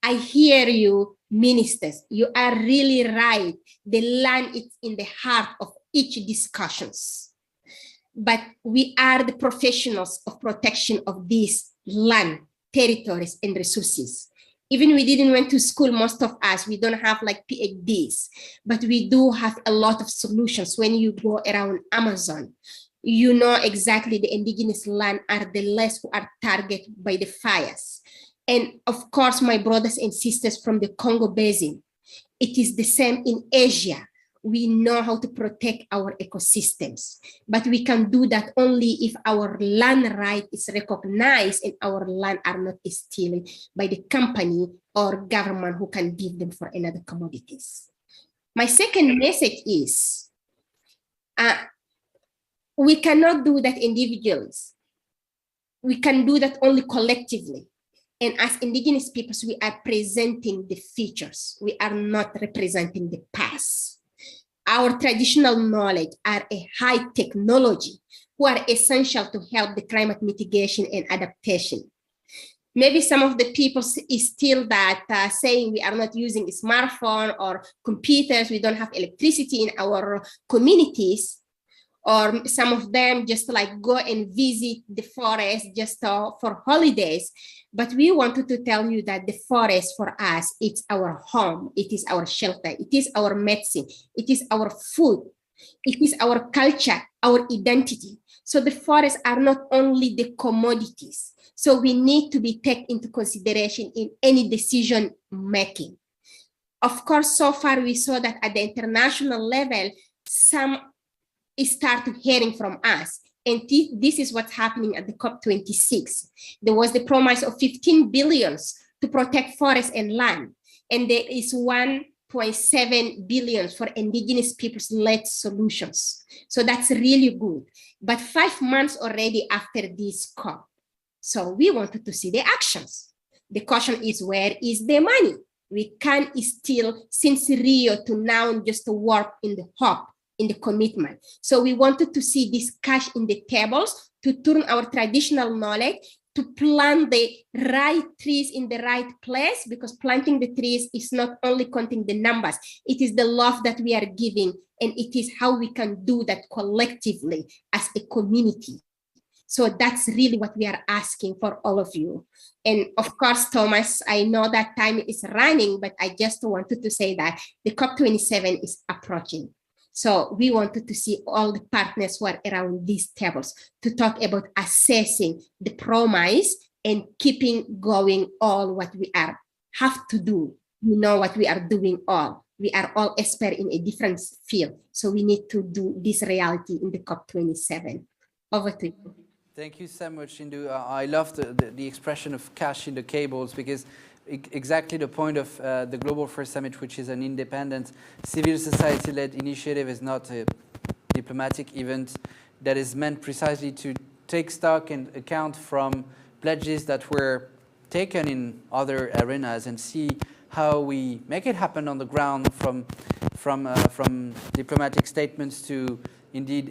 [SPEAKER 11] I hear you, ministers, you are really right. The land is in the heart of each discussions. But we are the professionals of protection of these land, territories, and resources. Even we didn't went to school, most of us, we don't have like PhDs, but we do have a lot of solutions. When you go around Amazon, you know exactly the indigenous land are the less who are targeted by the fires. And of course, my brothers and sisters from the Congo Basin, it is the same in Asia. We know how to protect our ecosystems, but we can do that only if our land right is recognized and our land are not stolen by the company or government who can give them for another commodities. My second message is, we cannot do that individually. We can do that only collectively. And as indigenous peoples, we are presenting the futures. We are not representing the past. Our traditional knowledge are a high technology who are essential to help the climate mitigation and adaptation. Maybe some of the people is still that saying we are not using a smartphone or computers, we don't have electricity in our communities. or some of them just like go and visit the forest just for holidays. But we wanted to tell you that the forest for us, it's our home, it is our shelter, it is our medicine, it is our food, it is our culture, our identity. So the forests are not only the commodities. So we need to be taken into consideration in any decision making. Of course, so far we saw that at the international level, some start hearing from us. And this is what's happening at the COP26. There was the promise of 15 billions to protect forests and land. And there is 1.7 billion for indigenous peoples-led solutions. So that's really good. But 5 months already after this COP. So we wanted to see the actions. The question is, where is the money? We can still, since Rio to now, just work in the hope, in the commitment. So we wanted to see this cash in the tables to turn our traditional knowledge to plant the right trees in the right place, because planting the trees is not only counting the numbers, it is the love that we are giving, and it is how we can do that collectively as a community. So that's really what we are asking for all of you. And of course, Thomas, I know that time is running, but I just wanted to say that the COP27 is approaching. So we wanted to see all the partners who are around these tables to talk about assessing the promise and keeping going all what we have to do. We know what we are doing all. We are all experts in a different field. So we need to do this reality in the COP27. Over to you.
[SPEAKER 1] Thank you so much, Indu. I love the expression of cash in the cables, because exactly the point of the Global Forest Summit, which is an independent civil society-led initiative, is not a diplomatic event that is meant precisely to take stock and account from pledges that were taken in other arenas and see how we make it happen on the ground, from diplomatic statements to indeed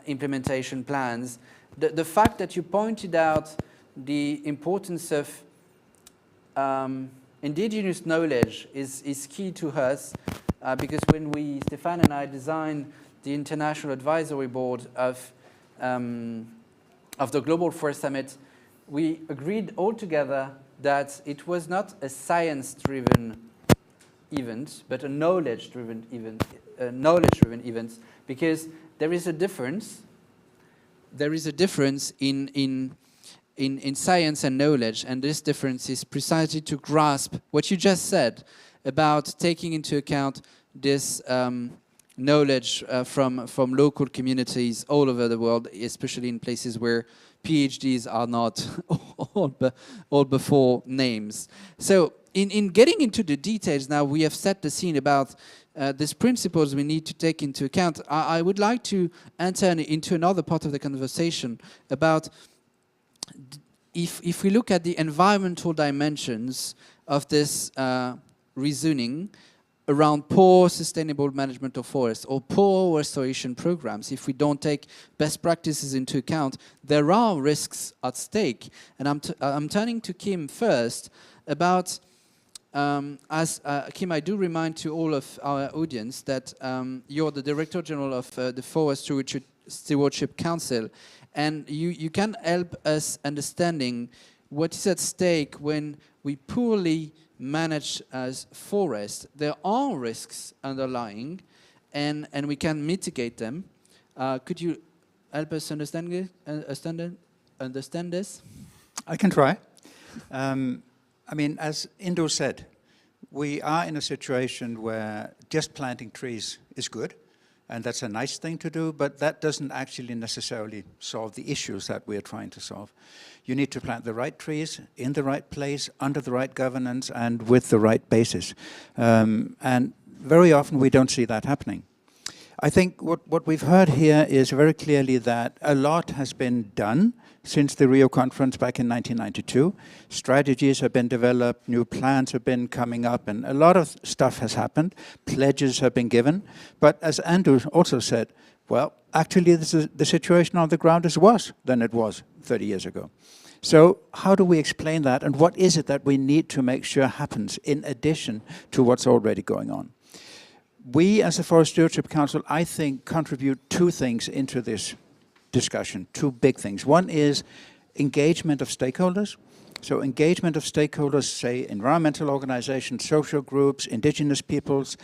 [SPEAKER 1] implementation plans. The fact that you pointed out the importance of indigenous knowledge is key to us, because when Stefan and I designed the International Advisory Board of the Global Forest Summit, we agreed all together that it was not a science-driven event, but a knowledge-driven event, because there is a difference. There is a difference in science and knowledge, and this difference is precisely to grasp what you just said about taking into account this knowledge from local communities all over the world, especially in places where PhDs are not all before names. So in getting into the details now, we have set the scene about these principles we need to take into account. I would like to enter into another part of the conversation about if we look at the environmental dimensions of this reasoning around poor sustainable management of forests or poor restoration programs, if we don't take best practices into account, there are risks at stake. And I'm turning to Kim first about, Kim, I do remind to all of our audience that you're the Director General of the Forest Stewardship Council, and you can help us understanding what is at stake when we poorly manage as forests. There are risks underlying, and we can mitigate them. Could you help us understand this?
[SPEAKER 12] I can try. I mean, as Indo said, we are in a situation where just planting trees is good, and that's a nice thing to do, but that doesn't actually necessarily solve the issues that we're trying to solve. You need to plant the right trees in the right place, under the right governance, and with the right basis. And very often we don't see that happening. I think what we've heard here is very clearly that a lot has been done since the Rio conference back in 1992. Strategies have been developed, new plans have been coming up, and a lot of stuff has happened. Pledges have been given. But as Andrew also said, well, actually the situation on the ground is worse than it was 30 years ago. So how do we explain that, and what is it that we need to make sure happens in addition to what's already going on? we as the Forest Stewardship Council, I think, contribute two things into this discussion, two big things. One is engagement of stakeholders. So engagement of stakeholders, say environmental organizations, social groups, indigenous peoples,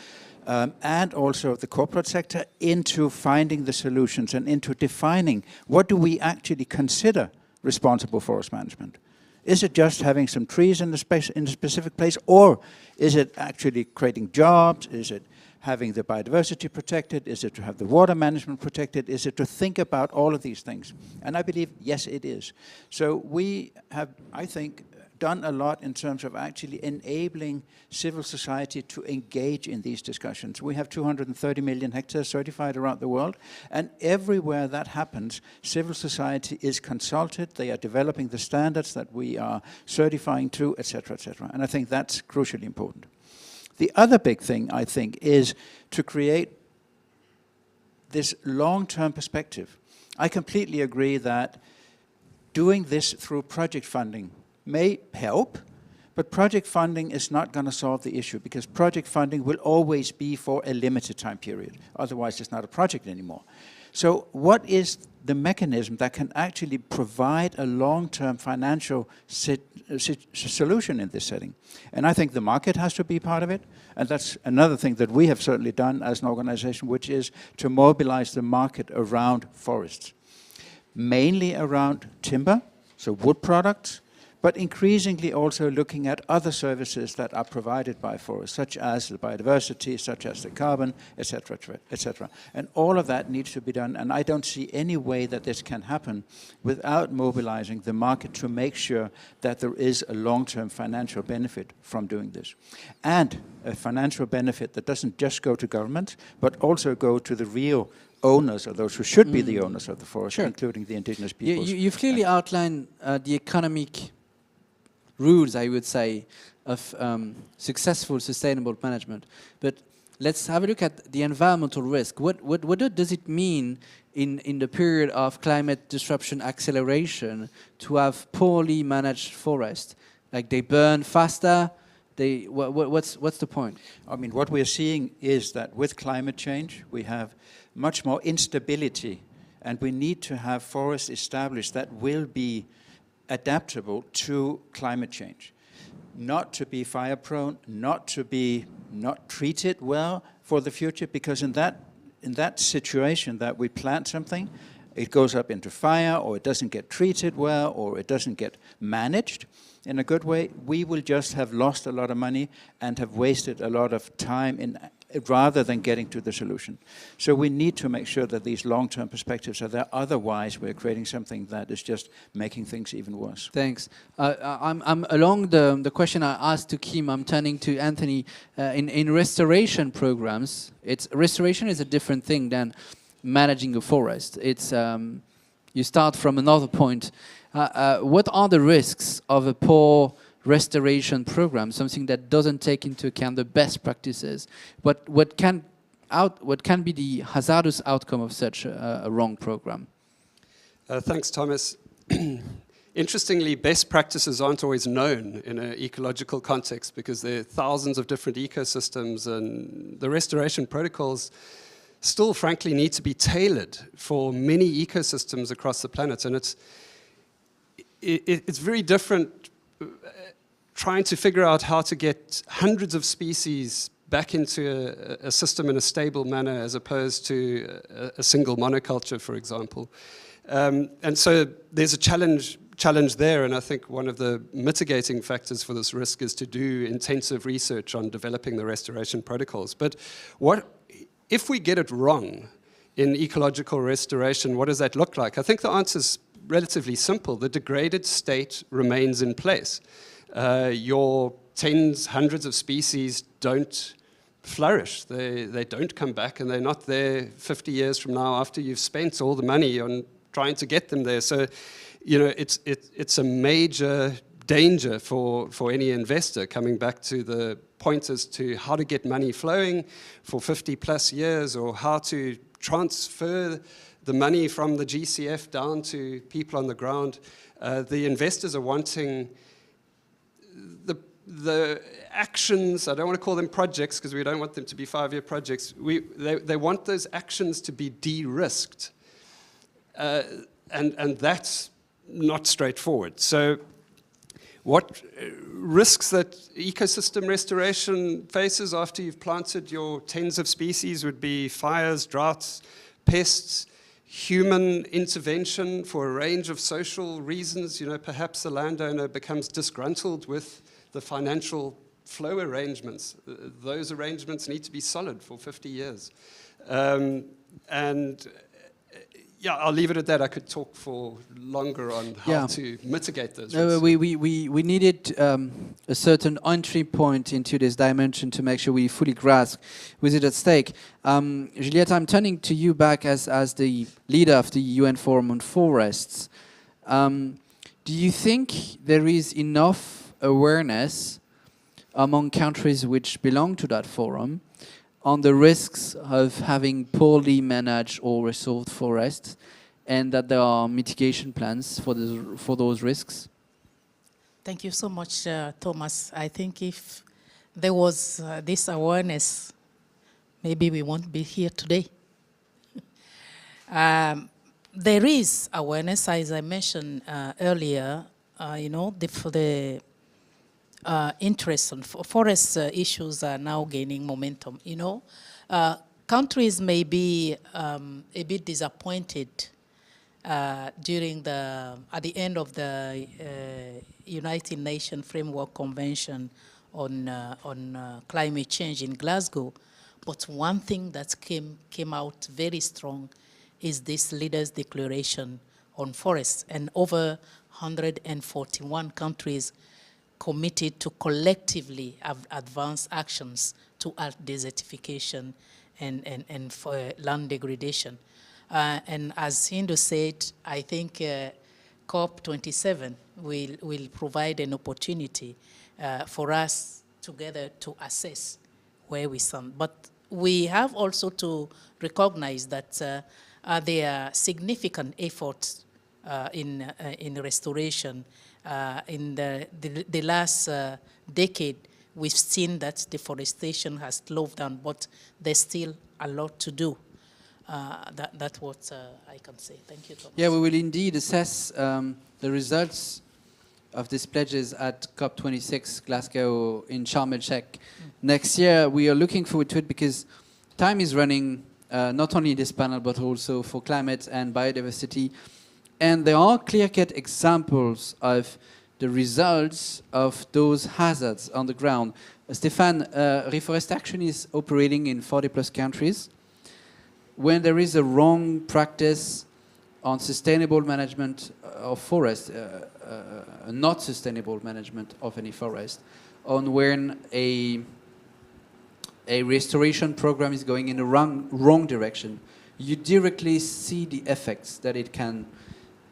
[SPEAKER 12] and also the corporate sector, into finding the solutions and into defining what do we actually consider responsible forest management. Is it just having some trees in a specific place, or is it actually creating jobs? Is it having the biodiversity protected? Is it to have the water management protected? Is it to think about all of these things? And I believe, yes, it is. So we have, I think, done a lot in terms of actually enabling civil society to engage in these discussions. We have 230 million hectares certified around the world, and everywhere that happens, civil society is consulted. They are developing the standards that we are certifying to, etc., etc. And I think that's crucially important. The other big thing, I think, is to create this long-term perspective. I completely agree that doing this through project funding may help, but project funding is not going to solve the issue, because project funding will always be for a limited time period. Otherwise, it's not a project anymore. So what is the mechanism that can actually provide a long-term financial solution in this setting? And I think the market has to be part of it. And that's another thing that we have certainly done as an organization, which is to mobilize the market around forests. Mainly around timber, so wood products, but increasingly also looking at other services that are provided by forests, such as the biodiversity, such as the carbon, etc., etc. And all of that needs to be done, and I don't see any way that this can happen without mobilizing the market to make sure that there is a long-term financial benefit from doing this. And a financial benefit that doesn't just go to government, but also go to the real owners, or those who should be the owners of the forest, including the indigenous peoples.
[SPEAKER 1] You've clearly outlined the economic rules, I would say, of successful sustainable management. But let's have a look at the environmental risk. What does it mean in the period of climate disruption acceleration to have poorly managed forests? Like they burn faster? What's the point?
[SPEAKER 12] I mean, what we're seeing is that with climate change, we have much more instability, and we need to have forests established that will be adaptable to climate change. Not to be fire prone, not treated well for the future, because in that situation that we plant something, it goes up into fire, or it doesn't get treated well, or it doesn't get managed in a good way, we will just have lost a lot of money and have wasted a lot of time rather than getting to the solution. So we need to make sure that these long-term perspectives are there. Otherwise, we're creating something that is just making things even worse.
[SPEAKER 1] Thanks. I'm along the question I asked to Kim, I'm turning to Anthony. In restoration programs, restoration is a different thing than managing a forest. It's you start from another point. What are the risks of a poor restoration program, something that doesn't take into account the best practices? What can be the hazardous outcome of such a wrong program?
[SPEAKER 8] Thanks, Thomas. Interestingly, best practices aren't always known in an ecological context, because there are thousands of different ecosystems, and the restoration protocols still, frankly, need to be tailored for many ecosystems across the planet. And it's very different trying to figure out how to get hundreds of species back into a system in a stable manner, as opposed to a single monoculture, for example. And so there's a challenge there, and I think one of the mitigating factors for this risk is to do intensive research on developing the restoration protocols. But if we get it wrong in ecological restoration, what does that look like? I think the answer is relatively simple. The degraded state remains in place. Your tens, hundreds of species don't flourish. They don't come back, and they're not there 50 years from now after you've spent all the money on trying to get them there. So, it's a major danger for any investor, coming back to the point as to how to get money flowing for 50 plus years, or how to transfer the money from the GCF down to people on the ground. The investors are wanting the actions, I don't want to call them projects because we don't want them to be 5-year projects, they want those actions to be de-risked. And that's not straightforward. So what risks that ecosystem restoration faces after you've planted your tens of species would be fires, droughts, pests, human intervention for a range of social reasons. You know, perhaps the landowner becomes disgruntled with the financial flow arrangements. Those arrangements need to be solid for 50 years. Yeah, I'll leave it at that. I could talk for longer on how to mitigate those risks.
[SPEAKER 1] We needed a certain entry point into this dimension to make sure we fully grasp with it at stake. Juliette, I'm turning to you back as the leader of the UN Forum on Forests. Do you think there is enough awareness among countries which belong to that forum on the risks of having poorly managed or resolved forests, and that there are mitigation plans for those risks?
[SPEAKER 7] Thank you so much, Thomas. I think if there was this awareness, maybe we won't be here today. There is awareness, as I mentioned earlier, you know, for the interest on forest issues are now gaining momentum. You know, countries may be a bit disappointed at the end of the United Nations Framework Convention on climate change in Glasgow, but one thing that came out very strong is this Leaders' Declaration on Forests, and over 141 countries committed to collectively advance actions to halt desertification and for land degradation. And as Hindu said, I think COP27 will provide an opportunity for us together to assess where we stand. But we have also to recognize that there are significant efforts in restoration. In the last decade, we've seen that deforestation has slowed down, but there's still a lot to do. That's what I can say. Thank you, Thomas.
[SPEAKER 1] Yeah, we will indeed assess the results of these pledges at COP26 Glasgow in Sharm el-Sheikh next year. We are looking forward to it because time is running, not only this panel, but also for climate and biodiversity. And there are clear-cut examples of the results of those hazards on the ground. Stéphane, Reforest Action is operating in 40-plus countries. When there is a wrong practice on sustainable management of forests, not sustainable management of any forest, on when a restoration program is going in the wrong direction, you directly see the effects that it can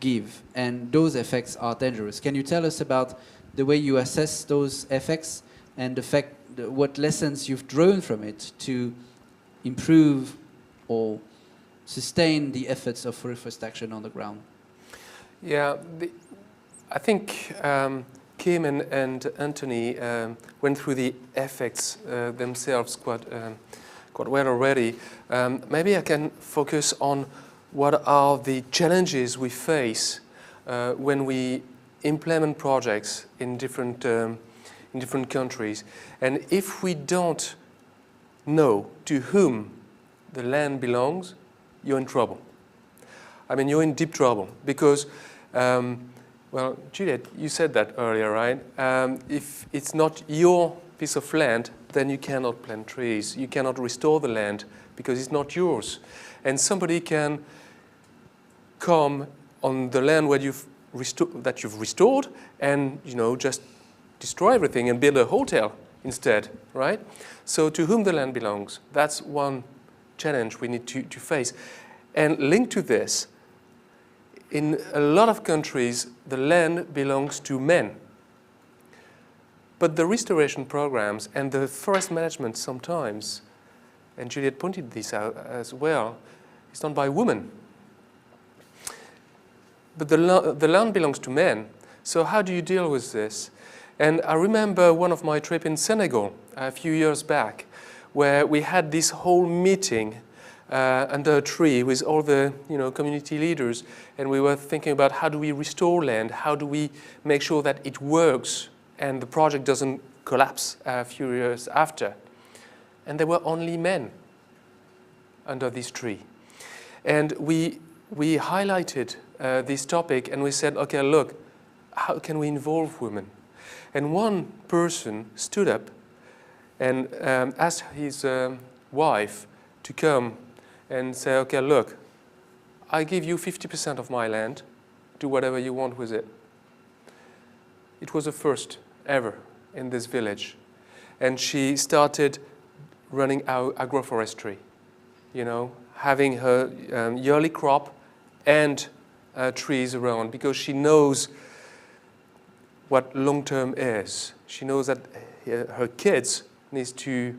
[SPEAKER 1] give, and those effects are dangerous. Can you tell us about the way you assess those effects and what lessons you've drawn from it to improve or sustain the efforts of Reforest Action on the ground?
[SPEAKER 10] Yeah, I think Kim and Anthony went through the effects themselves quite well already. Maybe I can focus on what are the challenges we face when we implement projects in different countries. And if we don't know to whom the land belongs, you're in trouble. I mean, you're in deep trouble because, well, Juliette, you said that earlier, right? If it's not your piece of land, then you cannot plant trees. You cannot restore the land because it's not yours. And somebody can come on the land where you've restored and, you know, just destroy everything and build a hotel instead, right? So to whom the land belongs, that's one challenge we need to face. And linked to this, in a lot of countries, the land belongs to men. But the restoration programs and the forest management sometimes, and Juliette pointed this out as well, is done by women. But the land belongs to men. So how do you deal with this?
[SPEAKER 13] And I remember one of my trips in Senegal a few years back, where we had this whole meeting under a tree with all the community leaders, and we were thinking about how do we restore land, how do we make sure that it works and the project doesn't collapse a few years after. And there were only men under this tree. And we highlighted this topic, and we said, okay, look, how can we involve women? And one person stood up and asked his wife to come and say, okay, look, I give you 50% of my land, do whatever you want with it. It was the first ever in this village. And she started running agroforestry, having her yearly crop and trees around, because she knows what long-term is. She knows that her kids need to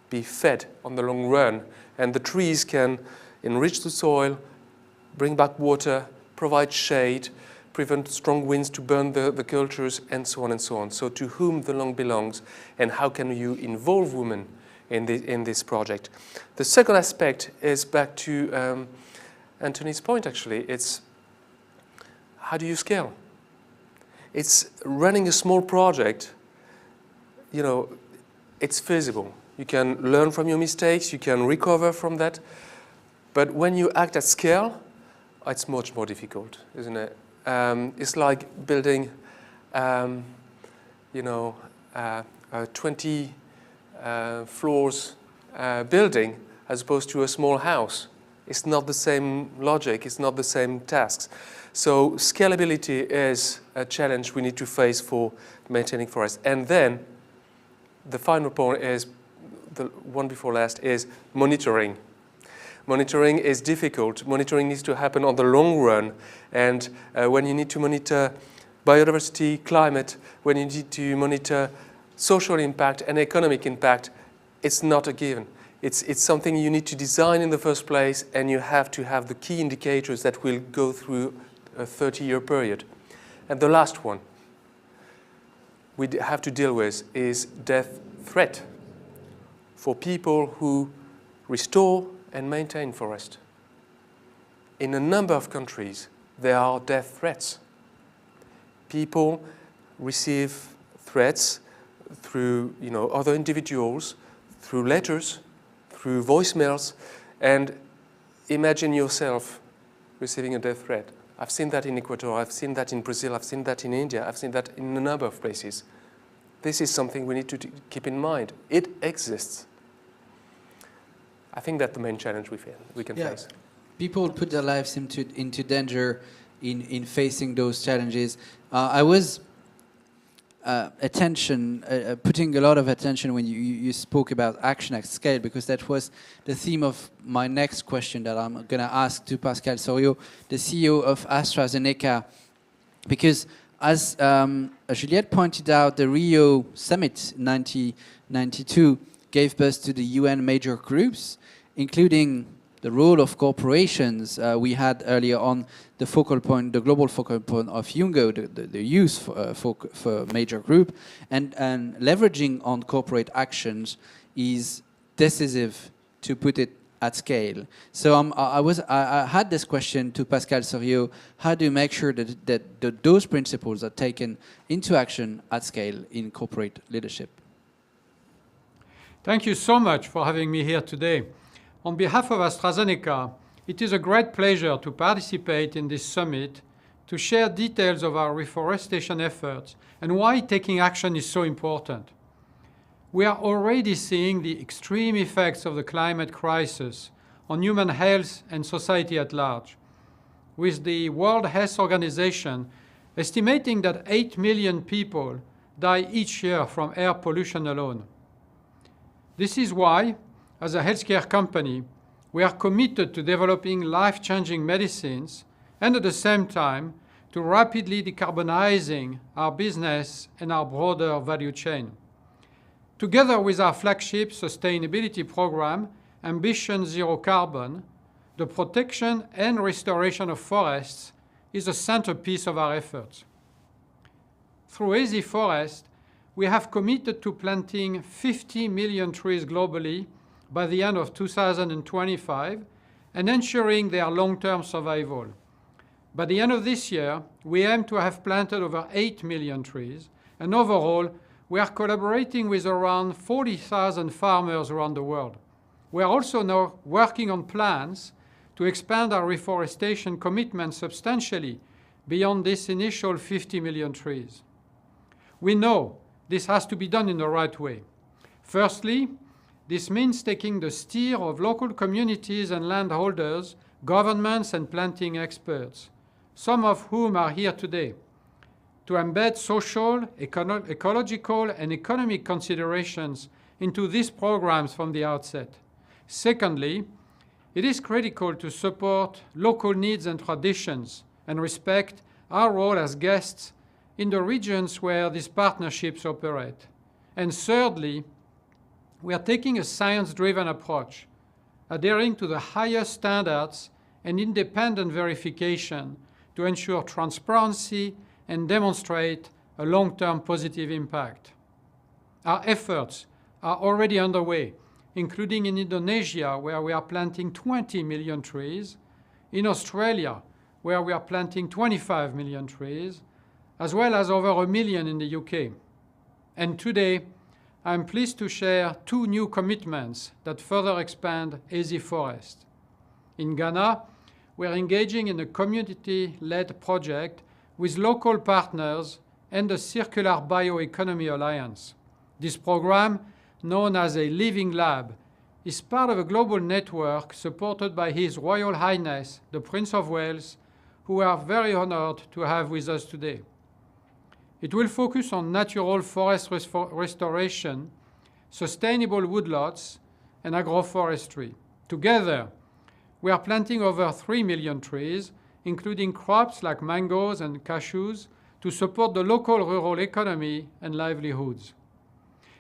[SPEAKER 13] be fed on the long run, and the trees can enrich the soil, bring back water, provide shade, prevent strong winds to burn the cultures, and so on and so on. So to whom the land belongs, and how can you involve women in this project? The second aspect is back to Anthony's point, actually. It's how do you scale? It's running a small project, it's feasible. You can learn from your mistakes, you can recover from that. But when you act at scale, it's much more difficult, isn't it? It's like building, a 20 floors building as opposed to a small house. It's not the same logic, it's not the same tasks. So scalability is a challenge we need to face for maintaining forests. And then the final point is, the one before last, is monitoring. Monitoring is difficult. Monitoring needs to happen on the long run. And when you need to monitor biodiversity, climate, when you need to monitor social impact and economic impact, it's not a given. It's something you need to design in the first place, and you have to have the key indicators that will go through a 30-year period. And the last one we have to deal with is death threat for people who restore and maintain forest. In a number of countries, there are death threats. People receive threats through other individuals, through letters, through voicemails, and imagine yourself receiving a death threat. I've seen that in Ecuador, I've seen that in Brazil, I've seen that in India, I've seen that in a number of places. This is something we need to keep in mind. It exists. I think that's the main challenge we can face.
[SPEAKER 1] People put their lives into danger in facing those challenges. I was putting a lot of attention when you spoke about action at scale, because that was the theme of my next question that I'm going to ask to Pascal Soriot, the CEO of AstraZeneca, because as Juliette pointed out, the Rio Summit 1992 gave birth to the UN major groups, including the role of corporations. We had earlier on the focal point, the global focal point of UNGO, the youth for major group, and leveraging on corporate actions is decisive to put it at scale. So I had this question to Pascal Soriot: how do you make sure that those principles are taken into action at scale in corporate leadership?
[SPEAKER 22] Thank you so much for having me here today. On behalf of AstraZeneca, it is a great pleasure to participate in this summit to share details of our reforestation efforts and why taking action is so important. We are already seeing the extreme effects of the climate crisis on human health and society at large, with the World Health Organization estimating that 8 million people die each year from air pollution alone. This is why, as a healthcare company, we are committed to developing life-changing medicines and at the same time to rapidly decarbonizing our business and our broader value chain. Together with our flagship sustainability program, Ambition Zero Carbon, the protection and restoration of forests is a centerpiece of our efforts. Through Easy Forest, we have committed to planting 50 million trees globally by the end of 2025 and ensuring their long-term survival. By the end of this year, we aim to have planted over 8 million trees, and overall, we are collaborating with around 40,000 farmers around the world. We are also now working on plans to expand our reforestation commitment substantially beyond this initial 50 million trees. We know this has to be done in the right way. Firstly, this means taking the steer of local communities and landholders, governments and planting experts, some of whom are here today, to embed social, ecological and economic considerations into these programs from the outset. Secondly, it is critical to support local needs and traditions and respect our role as guests in the regions where these partnerships operate. And thirdly, we are taking a science-driven approach, adhering to the highest standards and independent verification to ensure transparency and demonstrate a long-term positive impact. Our efforts are already underway, including in Indonesia, where we are planting 20 million trees, in Australia, where we are planting 25 million trees, as well as over 1 million in the UK. And today, I'm pleased to share 2 new commitments that further expand AZ Forest. In Ghana, we're engaging in a community-led project with local partners and the Circular Bioeconomy Alliance. This program, known as a Living Lab, is part of a global network supported by His Royal Highness, the Prince of Wales, who we are very honored to have with us today. It will focus on natural forest restoration, sustainable woodlots, and agroforestry. Together, we are planting over 3 million trees, including crops like mangoes and cashews, to support the local rural economy and livelihoods.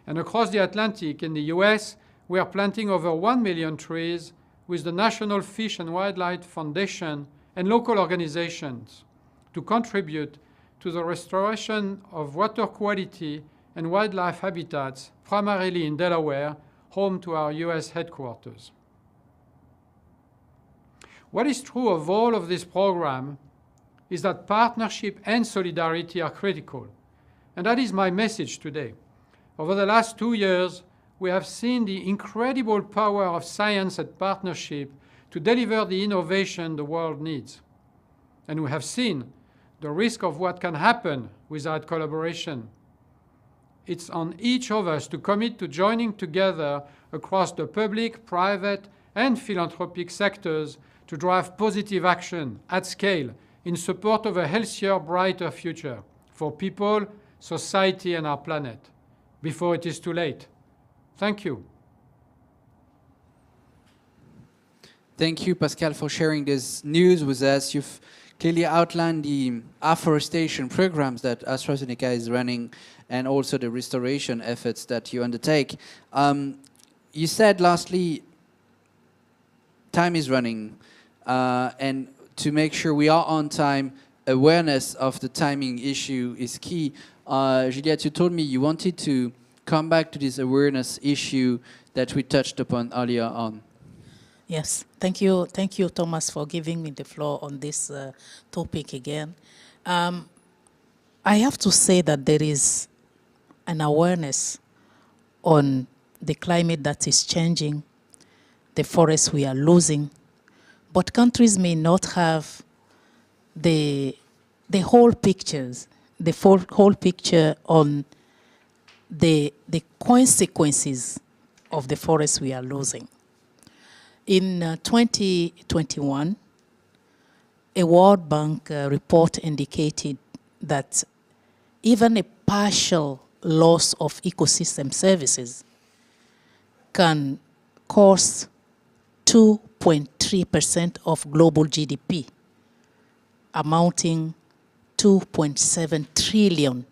[SPEAKER 22] And across the Atlantic, in the US, we are planting over 1 million trees with the National Fish and Wildlife Foundation and local organizations to contribute to the restoration of water quality and wildlife habitats, primarily in Delaware, home to our US headquarters. What is true of all of this program is that partnership and solidarity are critical, and that is my message today. Over the last 2 years, we have seen the incredible power of science and partnership to deliver the innovation the world needs. And we have seen the risk of what can happen without collaboration. It's on each of us to commit to joining together across the public, private, and philanthropic sectors to drive positive action at scale in support of a healthier, brighter future for people, society, and our planet, before it is too late. Thank you.
[SPEAKER 1] Thank you, Pascal, for sharing this news with us. You've clearly outlined the afforestation programs that AstraZeneca is running and also the restoration efforts that you undertake. You said, lastly, time is running, and to make sure we are on time, awareness of the timing issue is key. Juliette, you told me you wanted to come back to this awareness issue that we touched upon earlier on.
[SPEAKER 7] Yes, thank you, Thomas, for giving me the floor on this topic again. I have to say that there is an awareness on the climate that is changing, the forests we are losing, but countries may not have the whole pictures, the whole picture on the consequences of the forests we are losing. In 2021, a World Bank report indicated that even a partial loss of ecosystem services can cost 2.3% of global GDP, amounting $2.7 trillion.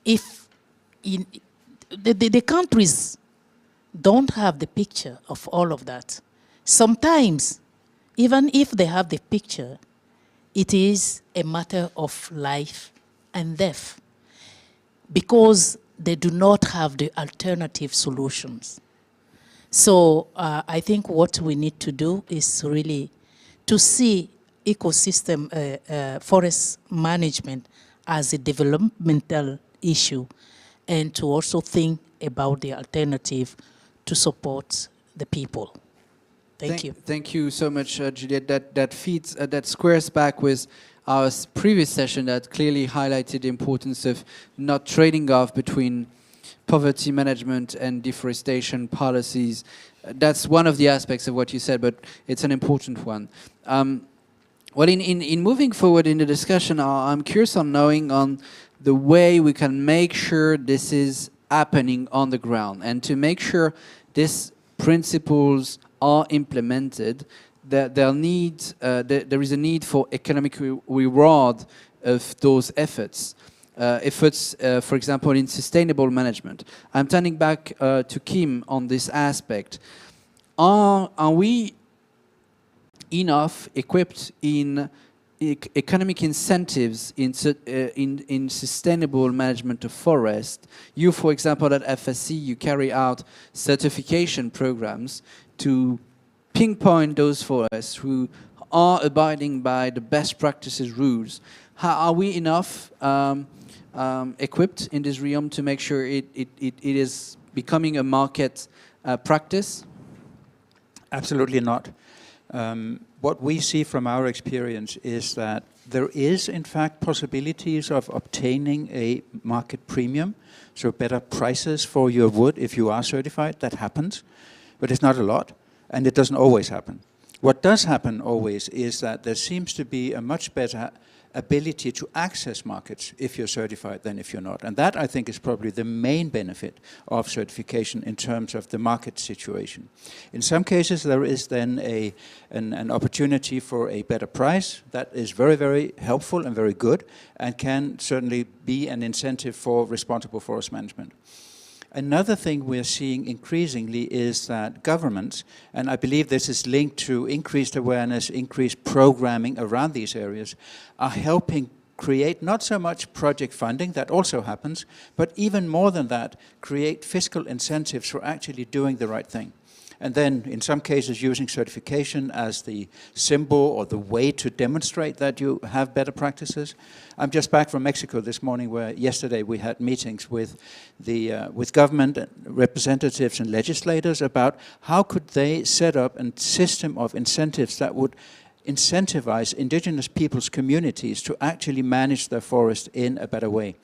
[SPEAKER 7] If the countries don't have the picture of all of that, sometimes, even if they have the picture, it is a matter of life and death, because they do not have the alternative solutions. So I think what we need to do is really to see ecosystem forest management as a developmental issue, and to also think about the alternative to support the people. Thank you.
[SPEAKER 1] Thank you so much, Juliette. That squares back with our previous session that clearly highlighted the importance of not trading off between poverty management and deforestation policies. That's one of the aspects of what you said, but it's an important one. Well, in moving forward in the discussion, I'm curious on knowing on the way we can make sure this is happening on the ground, and to make sure these principles are implemented, that there is a need for economic reward of those efforts. For example, in sustainable management. I'm turning back to Kim on this aspect. Are we enough equipped in economic incentives in sustainable management of forest? You, for example, at FSC, you carry out certification programs to pinpoint those forests who are abiding by the best practices rules. Are we enough equipped in this realm to make sure it is becoming a market practice?
[SPEAKER 12] Absolutely not. What we see from our experience is that there is, in fact, possibilities of obtaining a market premium, so better prices for your wood if you are certified. That happens, but it's not a lot, and it doesn't always happen. What does happen always is that there seems to be a much better ability to access markets if you're certified than if you're not. And that, I think, is probably the main benefit of certification in terms of the market situation. In some cases, there is then an opportunity for a better price. That is very, very helpful and very good, and can certainly be an incentive for responsible forest management. Another thing we're seeing increasingly is that governments, and I believe this is linked to increased awareness, increased programming around these areas, are helping create not so much project funding, that also happens, but even more than that, create fiscal incentives for actually doing the right thing. And then, in some cases, using certification as the symbol or the way to demonstrate that you have better practices. I'm just back from Mexico this morning, where yesterday we had meetings with government representatives and legislators about how could they set up a system of incentives that would incentivize indigenous peoples' communities to actually manage their forest in a better way,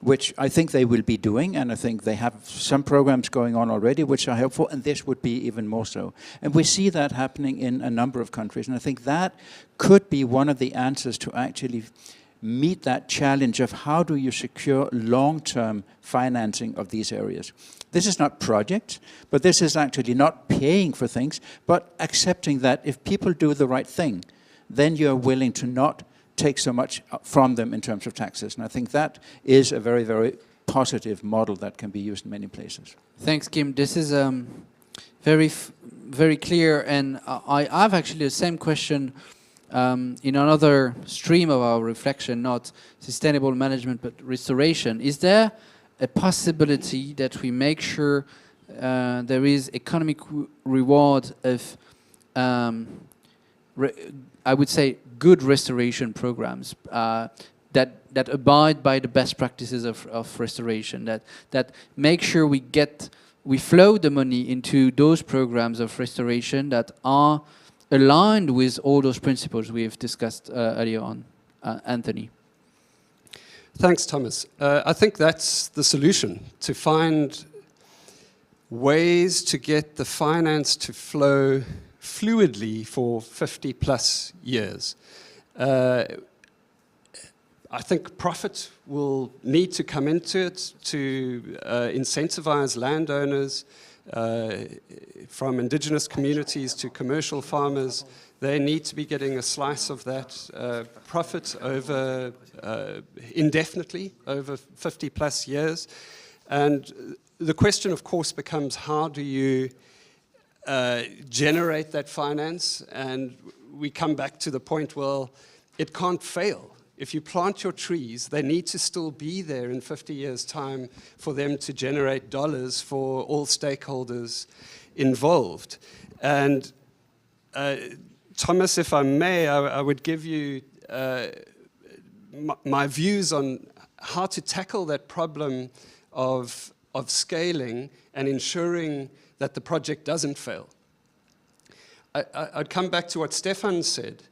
[SPEAKER 12] which I think they will be doing, and I think they have some programs going on already which are helpful, and this would be even more so. And we see that happening in a number of countries, and I think that could be one of the answers to actually meet that challenge of how do you secure long-term financing of these areas. This is not projects, but this is actually not paying for things, but accepting that if people do the right thing, then you're willing to not take so much from them in terms of taxes. And I think that is a very, very positive model that can be used in many places.
[SPEAKER 1] Thanks, Kim. This is very clear. And I have actually the same question in another stream of our reflection, not sustainable management, but restoration. Is there a possibility that we make sure there is economic reward of, I would say, good restoration programs that abide by the best practices of restoration, that make sure we flow the money into those programs of restoration that are aligned with all those principles we have discussed earlier on. Anthony.
[SPEAKER 8] Thanks, Thomas. I think that's the solution, to find ways to get the finance to flow fluidly for 50 plus years. I think profit will need to come into it to incentivize landowners, from indigenous communities to commercial farmers. They need to be getting a slice of that profit over indefinitely, over 50 plus years. And the question, of course, becomes how do you generate that finance? And we come back to the point, well, it can't fail. If you plant your trees, they need to still be there in 50 years' time for them to generate dollars for all stakeholders involved. And Thomas, if I may, I would give you my views on how to tackle that problem of scaling and ensuring that the project doesn't fail. I'd come back to what Stefan said.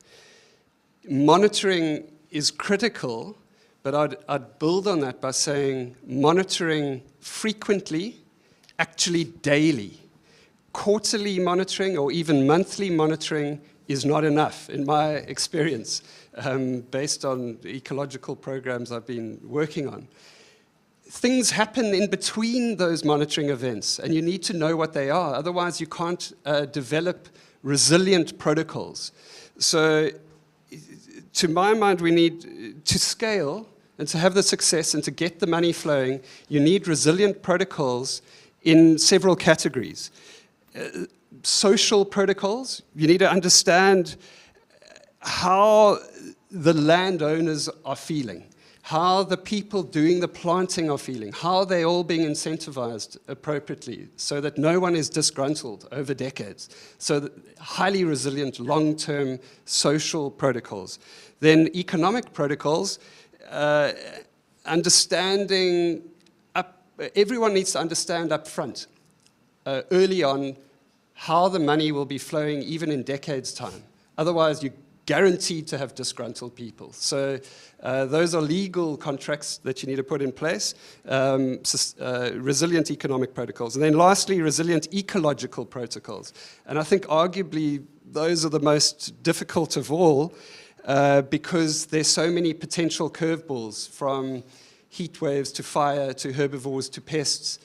[SPEAKER 8] Monitoring is critical, but I'd build on that by saying monitoring frequently, actually daily. Quarterly monitoring or even monthly monitoring is not enough, in my experience, based on the ecological programs I've been working on. Things happen in between those monitoring events, and you need to know what they are. Otherwise, you can't develop resilient protocols. So, to my mind, we need to scale and to have the success and to get the money flowing, you need resilient protocols in several categories. Social protocols, you need to understand how the landowners are feeling, how the people doing the planting are feeling, how they're all being incentivized appropriately so that no one is disgruntled over decades. So that highly resilient long-term social protocols. Then economic protocols, everyone needs to understand up front, early on, how the money will be flowing even in decades' time. Otherwise, you're guaranteed to have disgruntled people. So those are legal contracts that you need to put in place, resilient economic protocols. And then lastly, resilient ecological protocols. And I think arguably those are the most difficult of all because there's so many potential curveballs from heat waves to fire to herbivores to pests.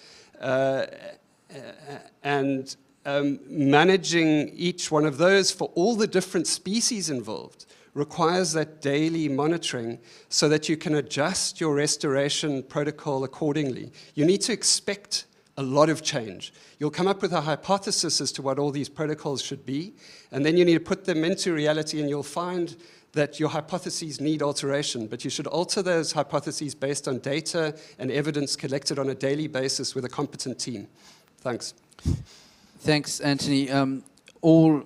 [SPEAKER 8] Managing each one of those for all the different species involved requires that daily monitoring so that you can adjust your restoration protocol accordingly. You need to expect a lot of change. You'll come up with a hypothesis as to what all these protocols should be, and then you need to put them into reality, and you'll find that your hypotheses need alteration, but you should alter those hypotheses based on data and evidence collected on a daily basis with a competent team. Thanks.
[SPEAKER 1] Thanks, Anthony. All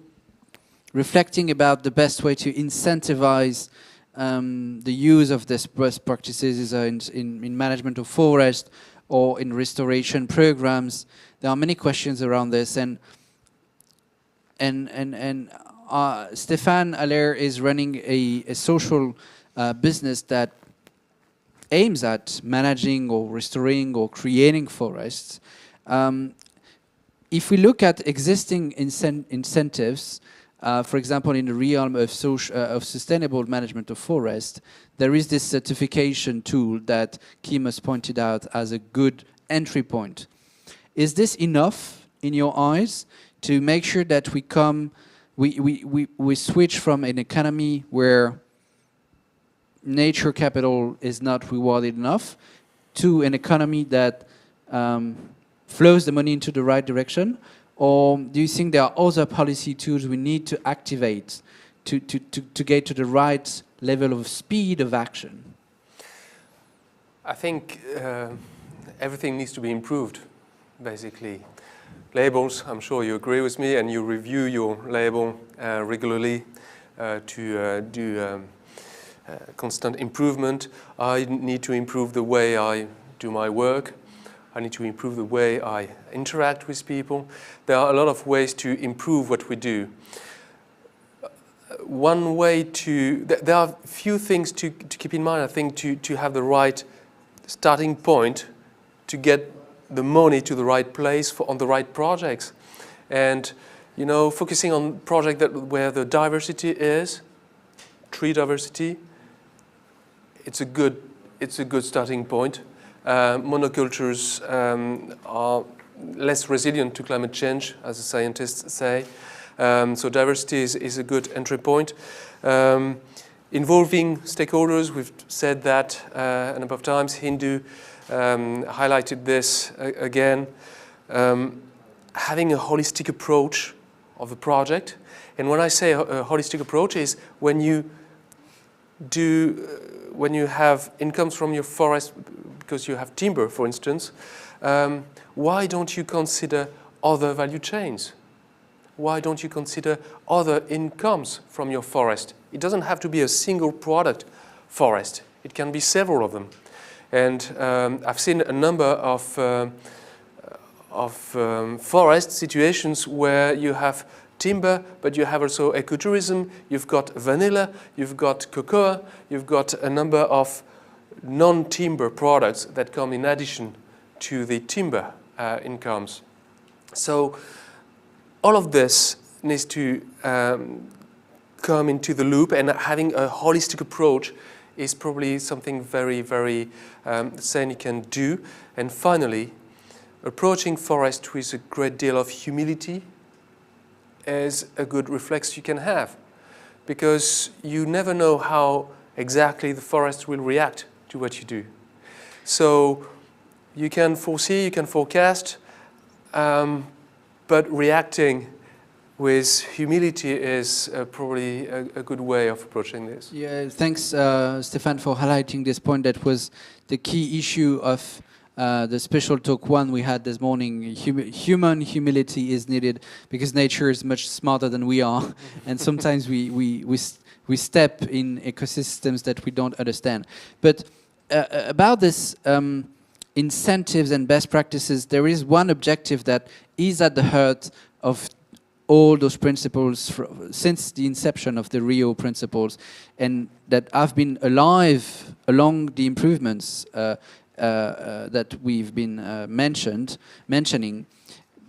[SPEAKER 1] reflecting about the best way to incentivize the use of these best practices in management of forest or in restoration programs. There are many questions around this, and Stéphane Allaire is running a social business that aims at managing or restoring or creating forests. If we look at existing incentives, for example, in the realm of sustainable management of forest, there is this certification tool that Kim has pointed out as a good entry point. Is this enough, in your eyes, to make sure that we switch from an economy where nature capital is not rewarded enough to an economy that flows the money into the right direction? Or do you think there are other policy tools we need to activate to get to the right level of speed of action?
[SPEAKER 13] I think everything needs to be improved, basically. Labels, I'm sure you agree with me, and you review your label regularly to do constant improvement. I need to improve the way I do my work. I need to improve the way I interact with people. There are a lot of ways to improve what we do. One way there are a few things to keep in mind, I think, to have the right starting point to get the money to the right place on the right projects. And, you know, focusing on projects where the diversity is, tree diversity, it's a good starting point. Monocultures are less resilient to climate change, as the scientists say. So diversity is a good entry point. Involving stakeholders, we've said that a number of times. Hindu highlighted this again. Having a holistic approach of the project. And when I say a holistic approach is when you when you have incomes from your forest because you have timber, for instance, why don't you consider other value chains? Why don't you consider other incomes from your forest? It doesn't have to be a single product forest. It can be several of them. And I've seen a number of forest situations where you have timber, but you have also ecotourism, you've got vanilla, you've got cocoa, you've got a number of non-timber products that come in addition to the timber incomes. So all of this needs to come into the loop, and having a holistic approach is probably something very, very sane you can do. And finally, approaching forest with a great deal of humility is a good reflex you can have, because you never know how exactly the forest will react to what you do. So you can foresee, you can forecast, but reacting with humility is probably a good way of approaching this.
[SPEAKER 1] Yeah, thanks, Stéphane, for highlighting this point. That was the key issue of the special talk one we had this morning. Human humility is needed because nature is much smarter than we are, and sometimes we step in ecosystems that we don't understand. But about this incentives and best practices, there is one objective that is at the heart of all those principles since the inception of the Rio principles, and that have been alive along the improvements that we've been mentioning.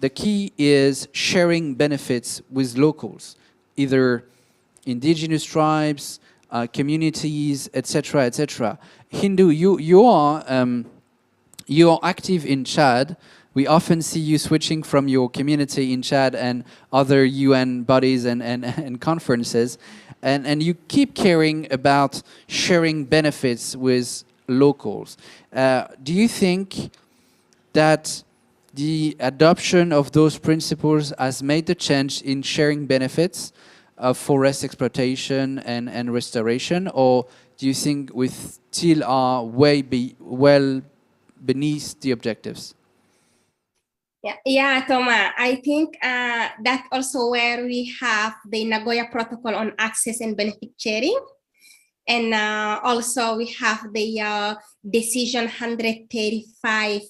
[SPEAKER 1] The key is sharing benefits with locals, either indigenous tribes, communities, etc., etc. Hindu, you are active in Chad. We often see you switching from your community in Chad and other UN bodies and conferences, and you keep caring about sharing benefits with locals. Do you think that the adoption of those principles has made the change in sharing benefits of forest exploitation and restoration, or do you think we still are well beneath the objectives?
[SPEAKER 11] Yeah, Thomas, I think that's also where we have the Nagoya Protocol on Access and Benefit Sharing. And also we have the Decision 135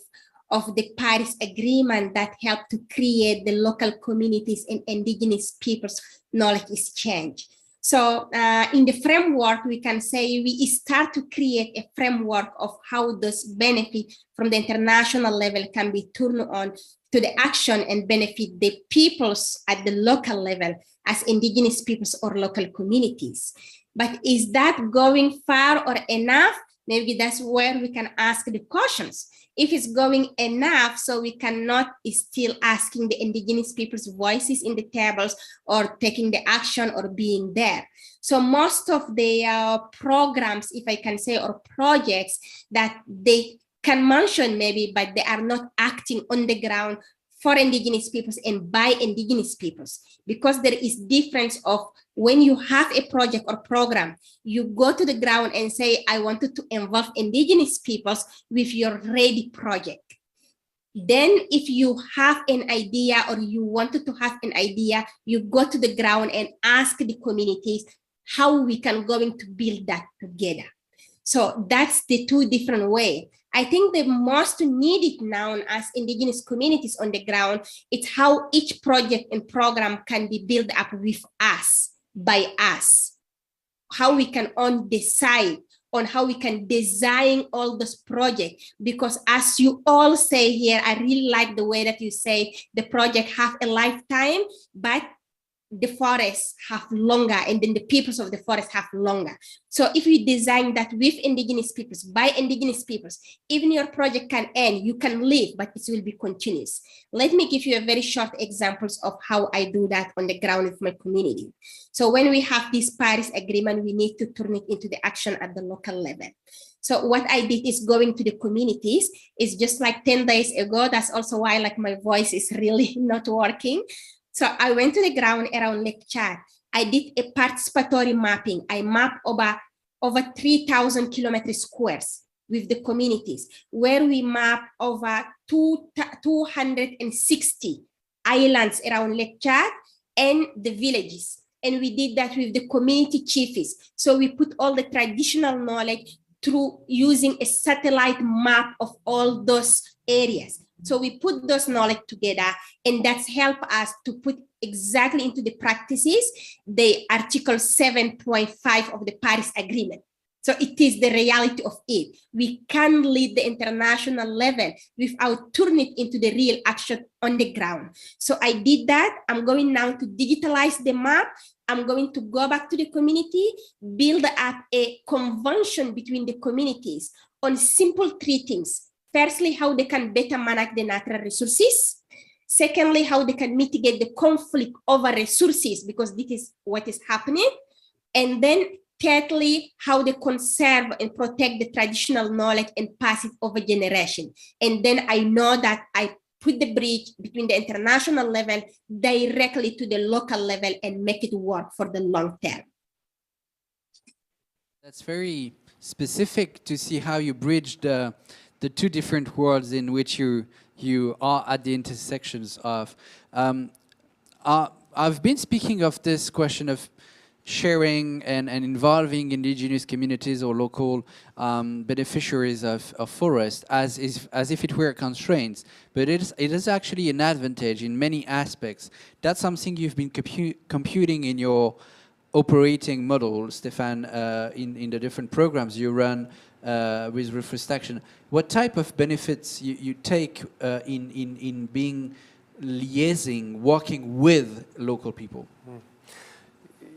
[SPEAKER 11] of the Paris Agreement that helped to create the local communities and indigenous peoples' knowledge exchange. So in the framework, we can say we start to create a framework of how this benefit from the international level can be turned on to the action and benefit the peoples at the local level as indigenous peoples or local communities. But is that going far or enough? Maybe that's where we can ask the questions. If it's going enough, so we cannot still asking the indigenous people's voices in the tables or taking the action or being there. So most of the programs, if I can say, or projects that they can mention maybe, but they are not acting on the ground for indigenous peoples and by indigenous peoples, because there is difference of when you have a project or program, you go to the ground and say, I wanted to involve indigenous peoples with your ready project. Then if you have an idea or you wanted to have an idea, you go to the ground and ask the communities how we can going to build that together. So that's the two different ways. I think the most needed now as indigenous communities on the ground, it's how each project and program can be built up with us, by us, how we can decide on how we can design all this project. Because as you all say here, I really like the way that you say the project have a lifetime, but the forests have longer, and then the peoples of the forest have longer. So if you design that with indigenous peoples, by indigenous peoples, even your project can end, you can leave, but it will be continuous. Let me give you a very short examples of how I do that on the ground with my community. So when we have this Paris Agreement, we need to turn it into the action at the local level. So what I did is going to the communities. It's just like 10 days ago. That's also why like my voice is really not working. So I went to the ground around Lake Chad. I did a participatory mapping. I mapped over over 3,000 kilometers squares with the communities, where we map over 260 islands around Lake Chad and the villages. And we did that with the community chiefs. So we put all the traditional knowledge through using a satellite map of all those areas. So we put those knowledge together, and that's helped us to put exactly into the practices the Article 7.5 of the Paris Agreement. So it is the reality of it. We can lead the international level without turning it into the real action on the ground. So I did that. I'm going now to digitalize the map. I'm going to go back to the community, build up a convention between the communities on simple three things. Firstly, how they can better manage the natural resources. Secondly, how they can mitigate the conflict over resources, because this is what is happening. And then thirdly, how they conserve and protect the traditional knowledge and pass it over generation. And then I know that I put the bridge between the international level directly to the local level and make it work for the long term.
[SPEAKER 1] That's very specific to see how you bridge the two different worlds in which you are at the intersections of. I've been speaking of this question of sharing and involving indigenous communities or local beneficiaries of forest as if it were constraints, but it is actually an advantage in many aspects. That's something you've been computing in your operating model, Stefan, in the different programs you run with reforestation. What type of benefits you take in being liaising, working with local people?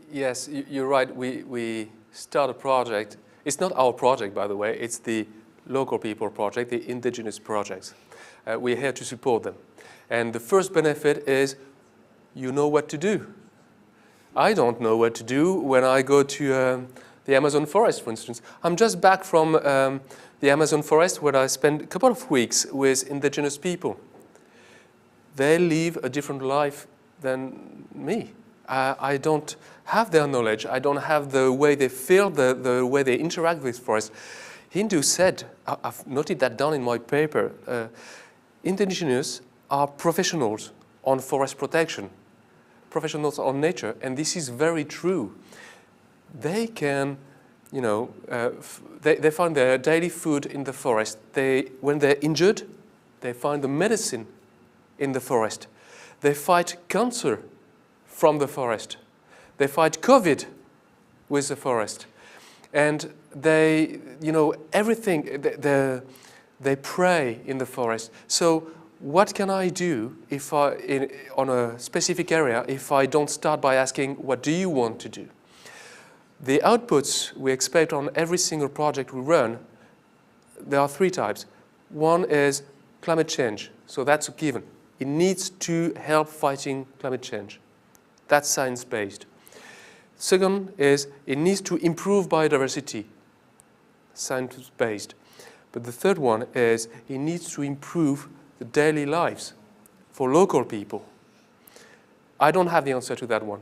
[SPEAKER 13] Yes, you're right. We start a project. It's not our project, by the way. It's the local people project, the indigenous projects. We're here to support them. And the first benefit is you know what to do. I don't know what to do when I go to the Amazon forest, for instance. I'm just back from the Amazon forest, where I spent a couple of weeks with indigenous people. They live a different life than me. I don't have their knowledge. I don't have the way they feel, the way they interact with forest. Hindu said, I've noted that down in my paper, indigenous are professionals on forest protection, professionals on nature, and this is very true. They can, you know, they find their daily food in the forest. When they're injured, they find the medicine in the forest. They fight cancer from the forest. They fight COVID with the forest. And they, you know, everything, they pray in the forest. So what can I do if on a specific area if I don't start by asking, what do you want to do? The outputs we expect on every single project we run, there are three types. One is climate change. So that's a given. It needs to help fighting climate change. That's science-based. Second is it needs to improve biodiversity, science-based. But the third one is it needs to improve the daily lives for local people. I don't have the answer to that one.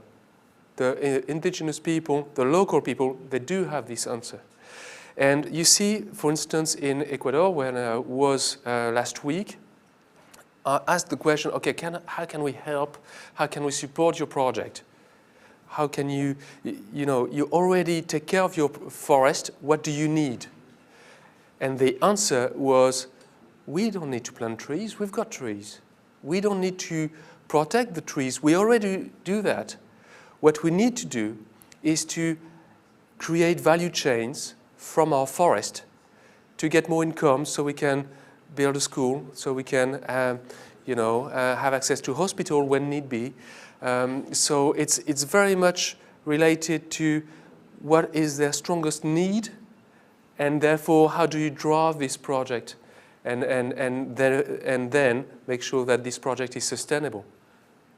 [SPEAKER 13] The indigenous people, the local people, they do have this answer. And you see, for instance, in Ecuador, when I was last week, I asked the question, okay, how can we help? How can we support your project? How can you already take care of your forest, what do you need? And the answer was, we don't need to plant trees, we've got trees. We don't need to protect the trees, we already do that. What we need to do is to create value chains from our forest to get more income so we can build a school, so we can have access to hospital when need be. So it's very much related to what is their strongest need, and therefore how do you drive this project and then make sure that this project is sustainable.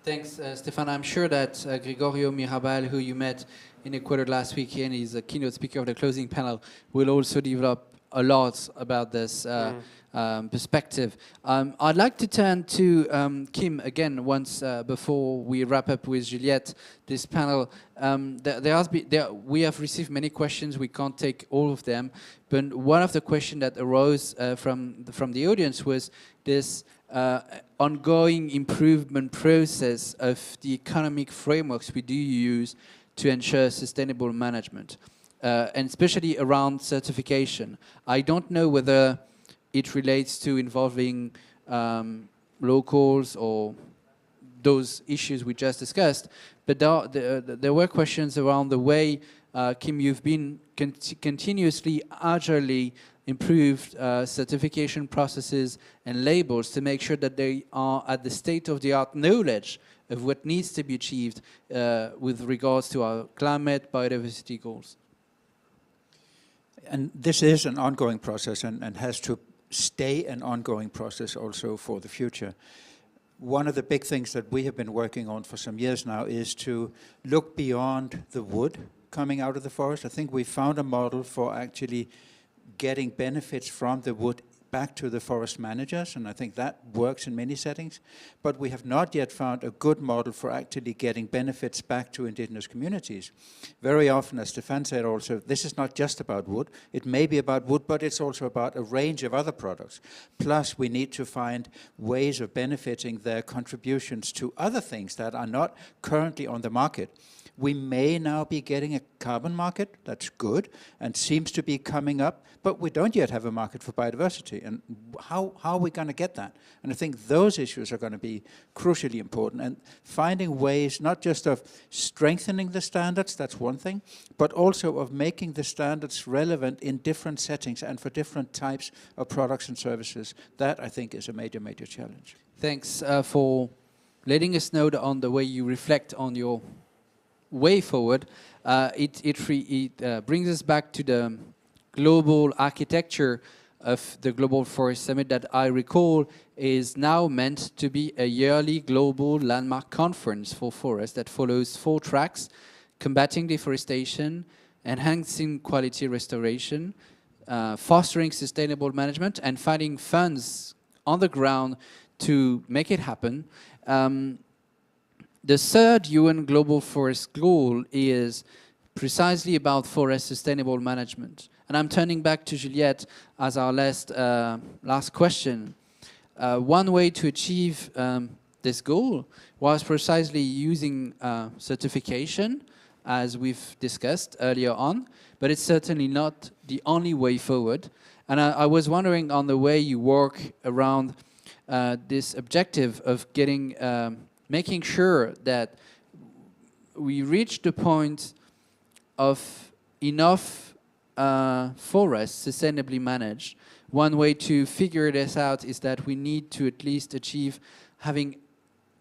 [SPEAKER 1] Thanks, Stefan. I'm sure that Gregorio Mirabal, who you met in Ecuador last weekend, is a keynote speaker of the closing panel, will also develop a lot about this perspective. I'd like to turn to Kim again once before we wrap up with Juliette this panel. We have received many questions. We can't take all of them, but one of the questions that arose from the audience was this ongoing improvement process of the economic frameworks we do use to ensure sustainable management, and especially around certification. I don't know whether it relates to involving locals or those issues we just discussed, but there were questions around the way, Kim, you've been continuously, agilely improved certification processes and labels to make sure that they are at the state-of-the-art knowledge of what needs to be achieved with regards to our climate, biodiversity goals.
[SPEAKER 12] And this is an ongoing process and has to stay an ongoing process also for the future. One of the big things that we have been working on for some years now is to look beyond the wood coming out of the forest. I think we found a model for actually getting benefits from the wood back to the forest managers, and I think that works in many settings. But we have not yet found a good model for actually getting benefits back to indigenous communities. Very often, as Stefan said also, this is not just about wood. It may be about wood, but it's also about a range of other products. Plus, we need to find ways of benefiting their contributions to other things that are not currently on the market. We may now be getting a carbon market, that's good, and seems to be coming up, but we don't yet have a market for biodiversity. And how are we going to get that? And I think those issues are going to be crucially important, and finding ways not just of strengthening the standards, that's one thing, but also of making the standards relevant in different settings and for different types of products and services. That, I think, is a major, major challenge.
[SPEAKER 1] Thanks for letting us know on the way you reflect on your way forward. It brings us back to the global architecture of the Global Forest Summit that I recall is now meant to be a yearly global landmark conference for forests that follows 4 tracks: combating deforestation, enhancing quality restoration, fostering sustainable management, and finding funds on the ground to make it happen. The third UN Global Forest Goal is precisely about forest sustainable management. And I'm turning back to Juliette as our last question. One way to achieve this goal was precisely using certification, as we've discussed earlier on, but it's certainly not the only way forward. And I was wondering on the way you work around this objective of getting making sure that we reach the point of enough forests sustainably managed. One way to figure this out is that we need to at least achieve having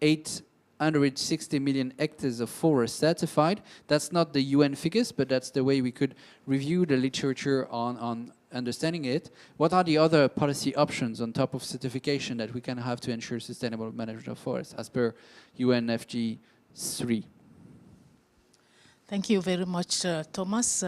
[SPEAKER 1] 860 million hectares of forest certified. That's not the UN figures, but that's the way we could review the literature on understanding it. What are the other policy options on top of certification that we can have to ensure sustainable management of forests as per UNFG 3?
[SPEAKER 7] Thank you very much, Thomas.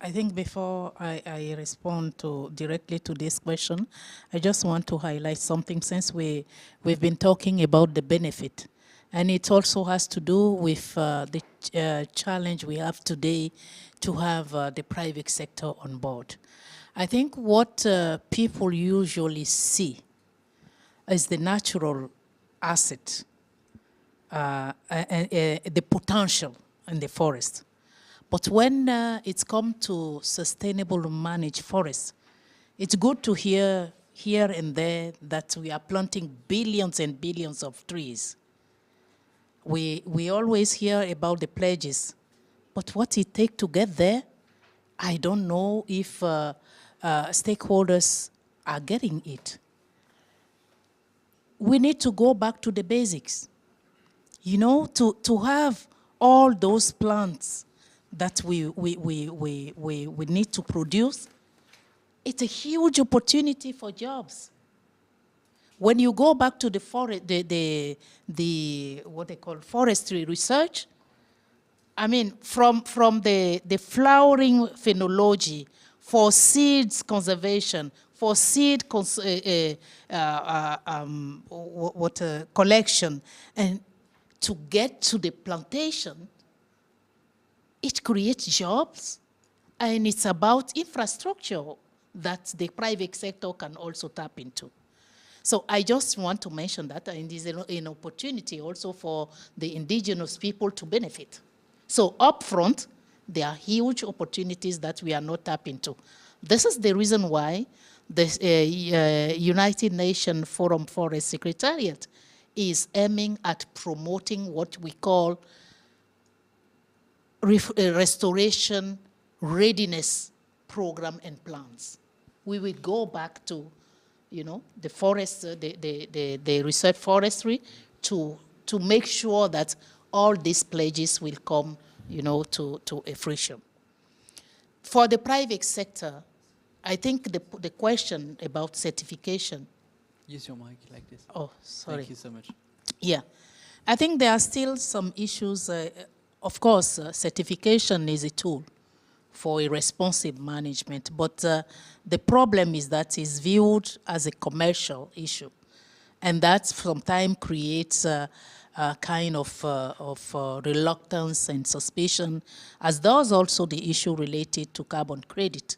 [SPEAKER 7] I think before I respond directly to this question, I just want to highlight something, since we've been talking about the benefit. And it also has to do with the challenge we have today to have the private sector on board. I think what people usually see is the natural asset, the potential in the forest. But when it's come to sustainable managed forests, it's good to hear here and there that we are planting billions and billions of trees. We always hear about the pledges, but what it takes to get there, I don't know if stakeholders are getting it. We need to go back to the basics. You know, to have all those plants that we need to produce, it's a huge opportunity for jobs. When you go back to the forest, what they call forestry research, I mean, from the flowering phenology for seeds conservation, for seed collection, and to get to the plantation, it creates jobs, and it's about infrastructure that the private sector can also tap into. So I just want to mention that, and it is an opportunity also for the indigenous people to benefit. So upfront, there are huge opportunities that we are not tapping into. This is the reason why the United Nations Forum Forest Secretariat is aiming at promoting what we call restoration readiness program and plans. We will go back to, the forest, the research forestry to make sure that all these pledges will come, to a fruition. For the private sector, I think the question about certification.
[SPEAKER 1] Use your mic like this.
[SPEAKER 7] Oh, sorry.
[SPEAKER 1] Thank you so much.
[SPEAKER 7] Yeah, I think there are still some issues. Of course, certification is a tool for a responsive management, but the problem is that it's viewed as a commercial issue, and that sometimes creates a kind of reluctance and suspicion, as does also the issue related to carbon credit.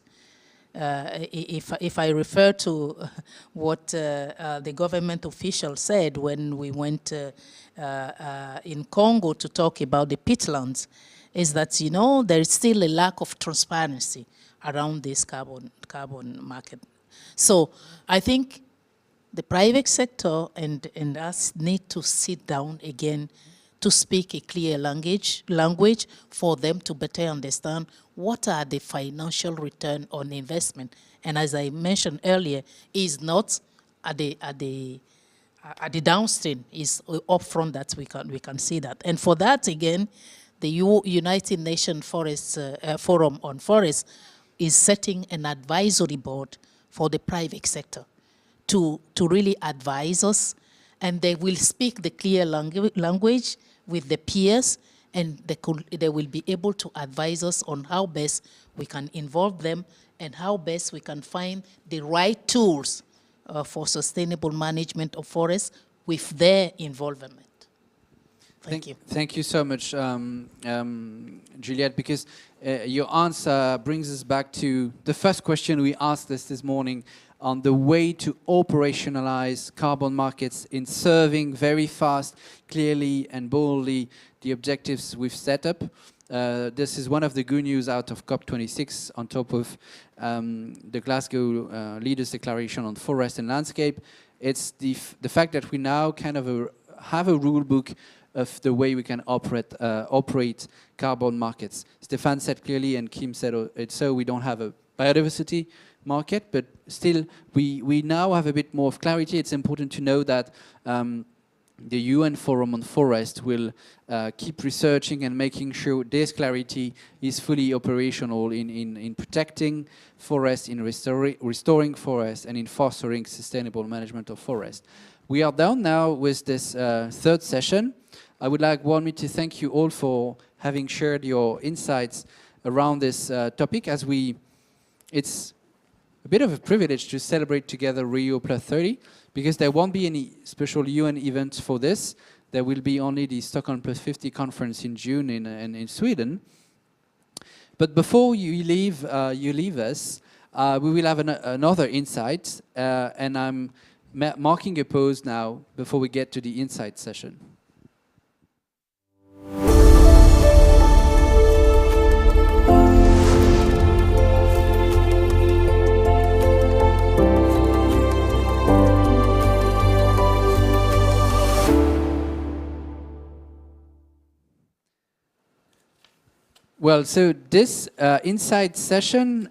[SPEAKER 7] If I refer to what the government official said when we went in Congo to talk about the peatlands, is that, there is still a lack of transparency around this carbon market. So I think the private sector and us need to sit down again to speak a clear language for them to better understand what are the financial return on investment. And as I mentioned earlier, is not at the downstream, is upfront that we can see that. And for that, again, the United Nations Forum on Forests is setting an advisory board for the private sector to really advise us, and they will speak the clear language with the peers, and they will be able to advise us on how best we can involve them and how best we can find the right tools for sustainable management of forests with their involvement. Thank you.
[SPEAKER 1] Thank you so much, Juliette, because your answer brings us back to the first question we asked us this morning on the way to operationalize carbon markets in serving very fast, clearly and boldly the objectives we've set up. This is one of the good news out of COP26 on top of the Glasgow Leaders Declaration on Forest and Landscape. It's the fact that we now kind of have a rule book of the way we can operate carbon markets. Stefan said clearly, and Kim said it, so we don't have a biodiversity market, but still we now have a bit more of clarity. It's important to know that the UN Forum on Forest will keep researching and making sure this clarity is fully operational in protecting forests, in restoring forests, and in fostering sustainable management of forest. We are done now with this third session. I would like warmly to thank you all for having shared your insights around this topic, as it's a bit of a privilege to celebrate together Rio Plus 30, because there won't be any special UN events for this. There will be only the Stockholm Plus 50 conference in June in Sweden. But before you leave us, we will have another insight, and I'm marking a pause now before we get to the insight session. Well, so this insight session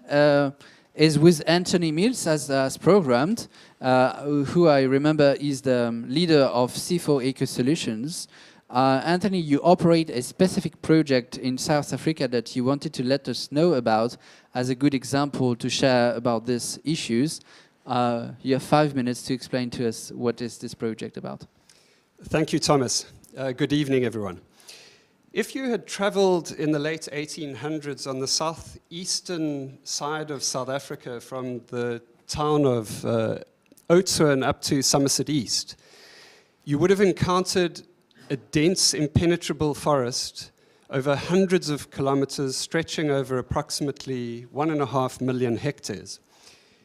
[SPEAKER 1] is with Anthony Mills as programmed, who I remember is the leader of C4 Eco Solutions. Anthony, you operate a specific project in South Africa that you wanted to let us know about as a good example to share about these issues. You have 5 minutes to explain to us what is this project about.
[SPEAKER 8] Thank you, Thomas. Good evening, everyone. If you had traveled in the late 1800s on the southeastern side of South Africa from the town of Oudtshoorn up to Somerset East, you would have encountered a dense, impenetrable forest over hundreds of kilometers, stretching over approximately 1.5 million hectares.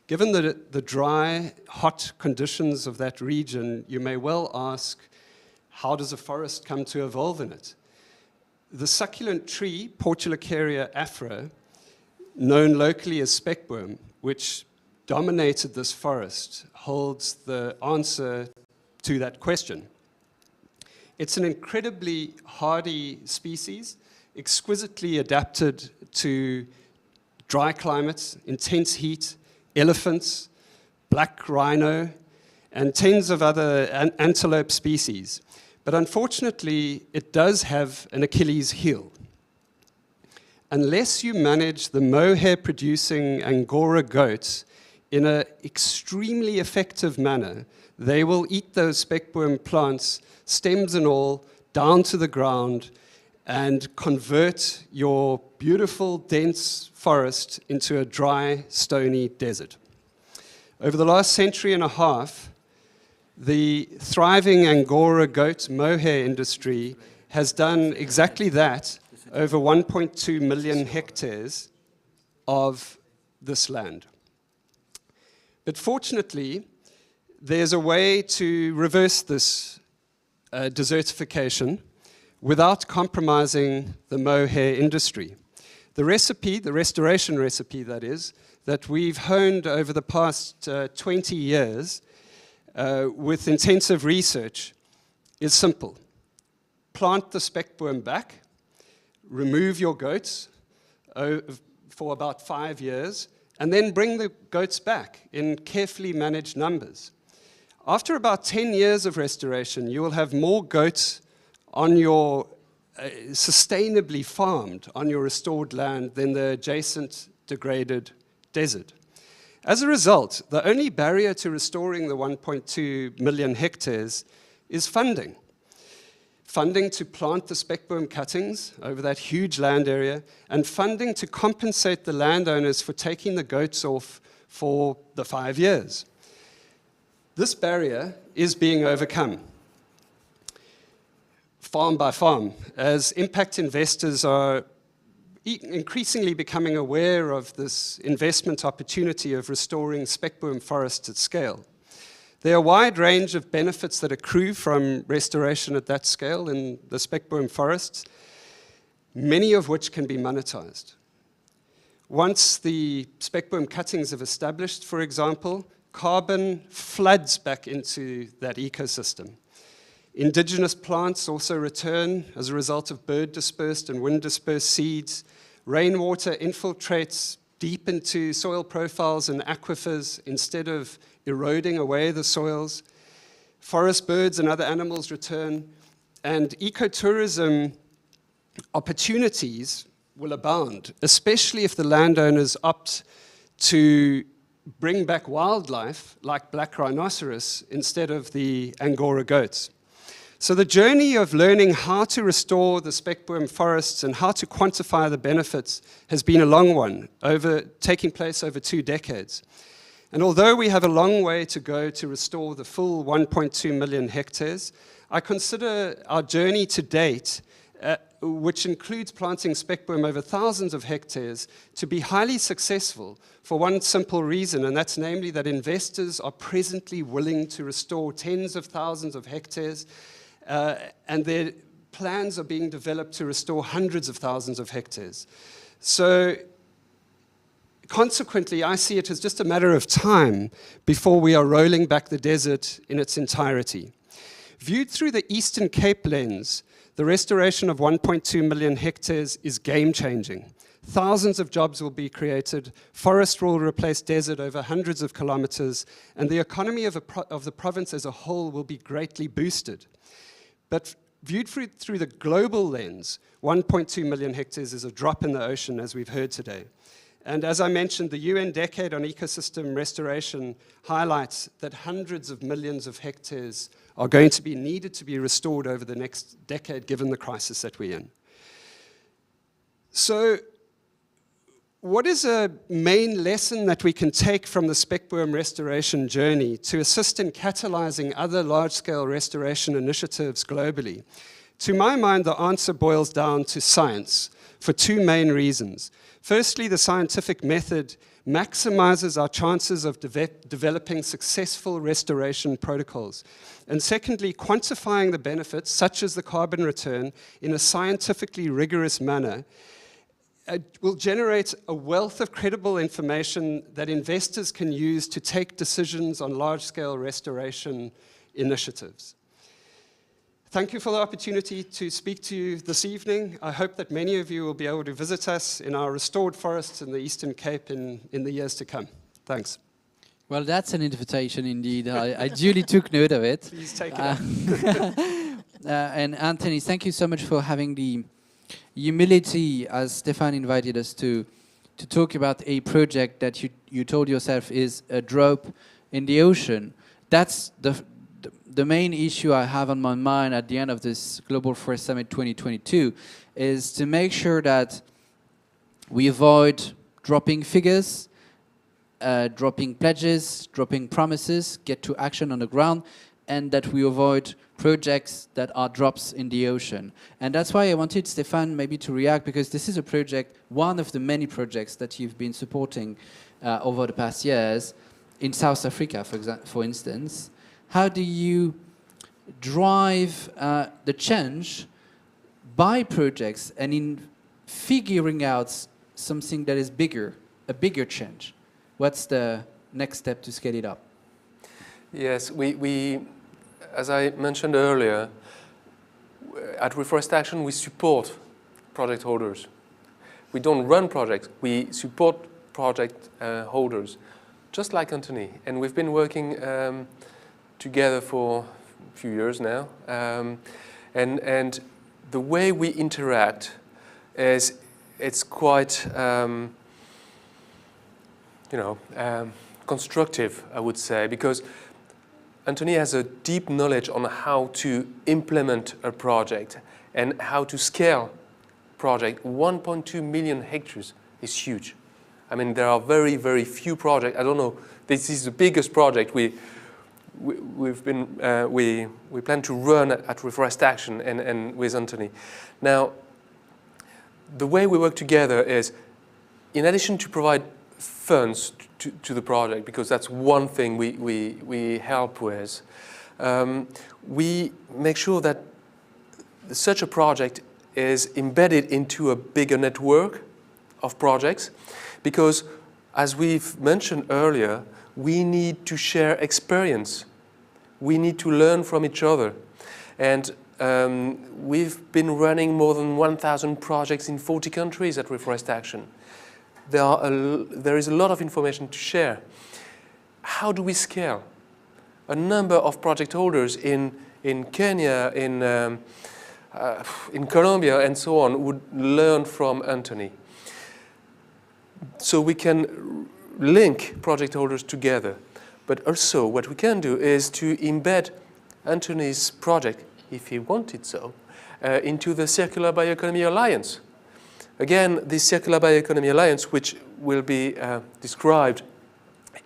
[SPEAKER 8] Given the dry, hot conditions of that region, you may well ask, how does a forest come to evolve in it? The succulent tree, Portulacaria afra, known locally as speckworm, which dominated this forest, holds the answer to that question. It's an incredibly hardy species, exquisitely adapted to dry climates, intense heat, elephants, black rhino, and tens of other antelope species. But unfortunately, it does have an Achilles heel. Unless you manage the mohair-producing Angora goats in an extremely effective manner, they will eat those speckworm plants, stems and all, down to the ground and convert your beautiful, dense forest into a dry, stony desert. Over the last century and a half, the thriving Angora goat mohair industry has done exactly that over 1.2 million hectares of this land. But fortunately, there's a way to reverse this desertification without compromising the mohair industry. The recipe, the restoration recipe that is, that we've honed over the past 20 years with intensive research is simple. Plant the speckworm back, remove your goats for about 5 years, and then bring the goats back in carefully managed numbers. After about 10 years of restoration, you will have more goats on your sustainably farmed on your restored land than the adjacent degraded desert. As a result, the only barrier to restoring the 1.2 million hectares is funding. Funding to plant the speckworm cuttings over that huge land area, and funding to compensate the landowners for taking the goats off for the 5 years. This barrier is being overcome, farm by farm, as impact investors are increasingly becoming aware of this investment opportunity of restoring speckworm forests at scale. There are a wide range of benefits that accrue from restoration at that scale in the speckworm forests, many of which can be monetized. Once the speckworm cuttings have established, for example, carbon floods back into that ecosystem. Indigenous plants also return as a result of bird-dispersed and wind-dispersed seeds. Rainwater infiltrates deep into soil profiles and aquifers instead of eroding away the soils. Forest birds and other animals return, and ecotourism opportunities will abound, especially if the landowners opt to bring back wildlife like black rhinoceros instead of the Angora goats. So the journey of learning how to restore the speckworm forests and how to quantify the benefits has been a long one, taking place over 2 decades. And although we have a long way to go to restore the full 1.2 million hectares, I consider our journey to date, which includes planting speckworm over thousands of hectares, to be highly successful for one simple reason, and that's namely that investors are presently willing to restore tens of thousands of hectares, and their plans are being developed to restore hundreds of thousands of hectares. So consequently, I see it as just a matter of time before we are rolling back the desert in its entirety. Viewed through the Eastern Cape lens, the restoration of 1.2 million hectares is game-changing. Thousands of jobs will be created, forest will replace desert over hundreds of kilometers, and the economy of the province as a whole will be greatly boosted. But viewed through the global lens, 1.2 million hectares is a drop in the ocean, as we've heard today. And as I mentioned, the UN Decade on Ecosystem Restoration highlights that hundreds of millions of hectares are going to be needed to be restored over the next decade, given the crisis that we're in. So what is a main lesson that we can take from the speckworm restoration journey to assist in catalyzing other large-scale restoration initiatives globally? To my mind, the answer boils down to science for two main reasons. Firstly, the scientific method maximizes our chances of developing successful restoration protocols. And secondly, quantifying the benefits, such as the carbon return, in a scientifically rigorous manner will generate a wealth of credible information that investors can use to take decisions on large-scale restoration initiatives. Thank you for the opportunity to speak to you this evening. I hope that many of you will be able to visit us in our restored forests in the Eastern Cape in the years to come. Thanks.
[SPEAKER 1] Well, that's an invitation indeed. I duly took note of it.
[SPEAKER 8] Please take it up.
[SPEAKER 1] And Anthony, thank you so much for having the humility, as Stefan invited us to talk about a project that you told yourself is a drop in the ocean. That's the main issue I have on my mind at the end of this Global Forest Summit 2022, is to make sure that we avoid dropping figures, dropping pledges, dropping promises, get to action on the ground, and that we avoid projects that are drops in the ocean. And that's why I wanted Stefan maybe to react, because this is a project, one of the many projects that you've been supporting over the past years in South Africa, for instance. How do you drive the change by projects and in figuring out something that is bigger, a bigger change? What's the next step to scale it up?
[SPEAKER 13] Yes, we as I mentioned earlier, at Reforest Action, we support project holders. We don't run projects, we support project holders, just like Anthony. And we've been working together for a few years now. And the way we interact is, it's quite, constructive, I would say, because Anthony has a deep knowledge on how to implement a project and how to scale project. 1.2 million hectares is huge. I mean, there are very, very few projects. I don't know, this is the biggest project we plan to run at Reforest Action and with Anthony. Now, the way we work together is, in addition to provide funds to the project, because that's one thing we help with, we make sure that such a project is embedded into a bigger network of projects, because as we've mentioned earlier, we need to share experience. We need to learn from each other. And we've been running more than 1,000 projects in 40 countries at Reforest Action. There is a lot of information to share. How do we scale? A number of project holders in Kenya, in Colombia, and so on, would learn from Anthony. So we can link project holders together. But also what we can do is to embed Anthony's project, if he wanted so, into the Circular Bioeconomy Alliance. Again, this Circular Bioeconomy Alliance, which will be described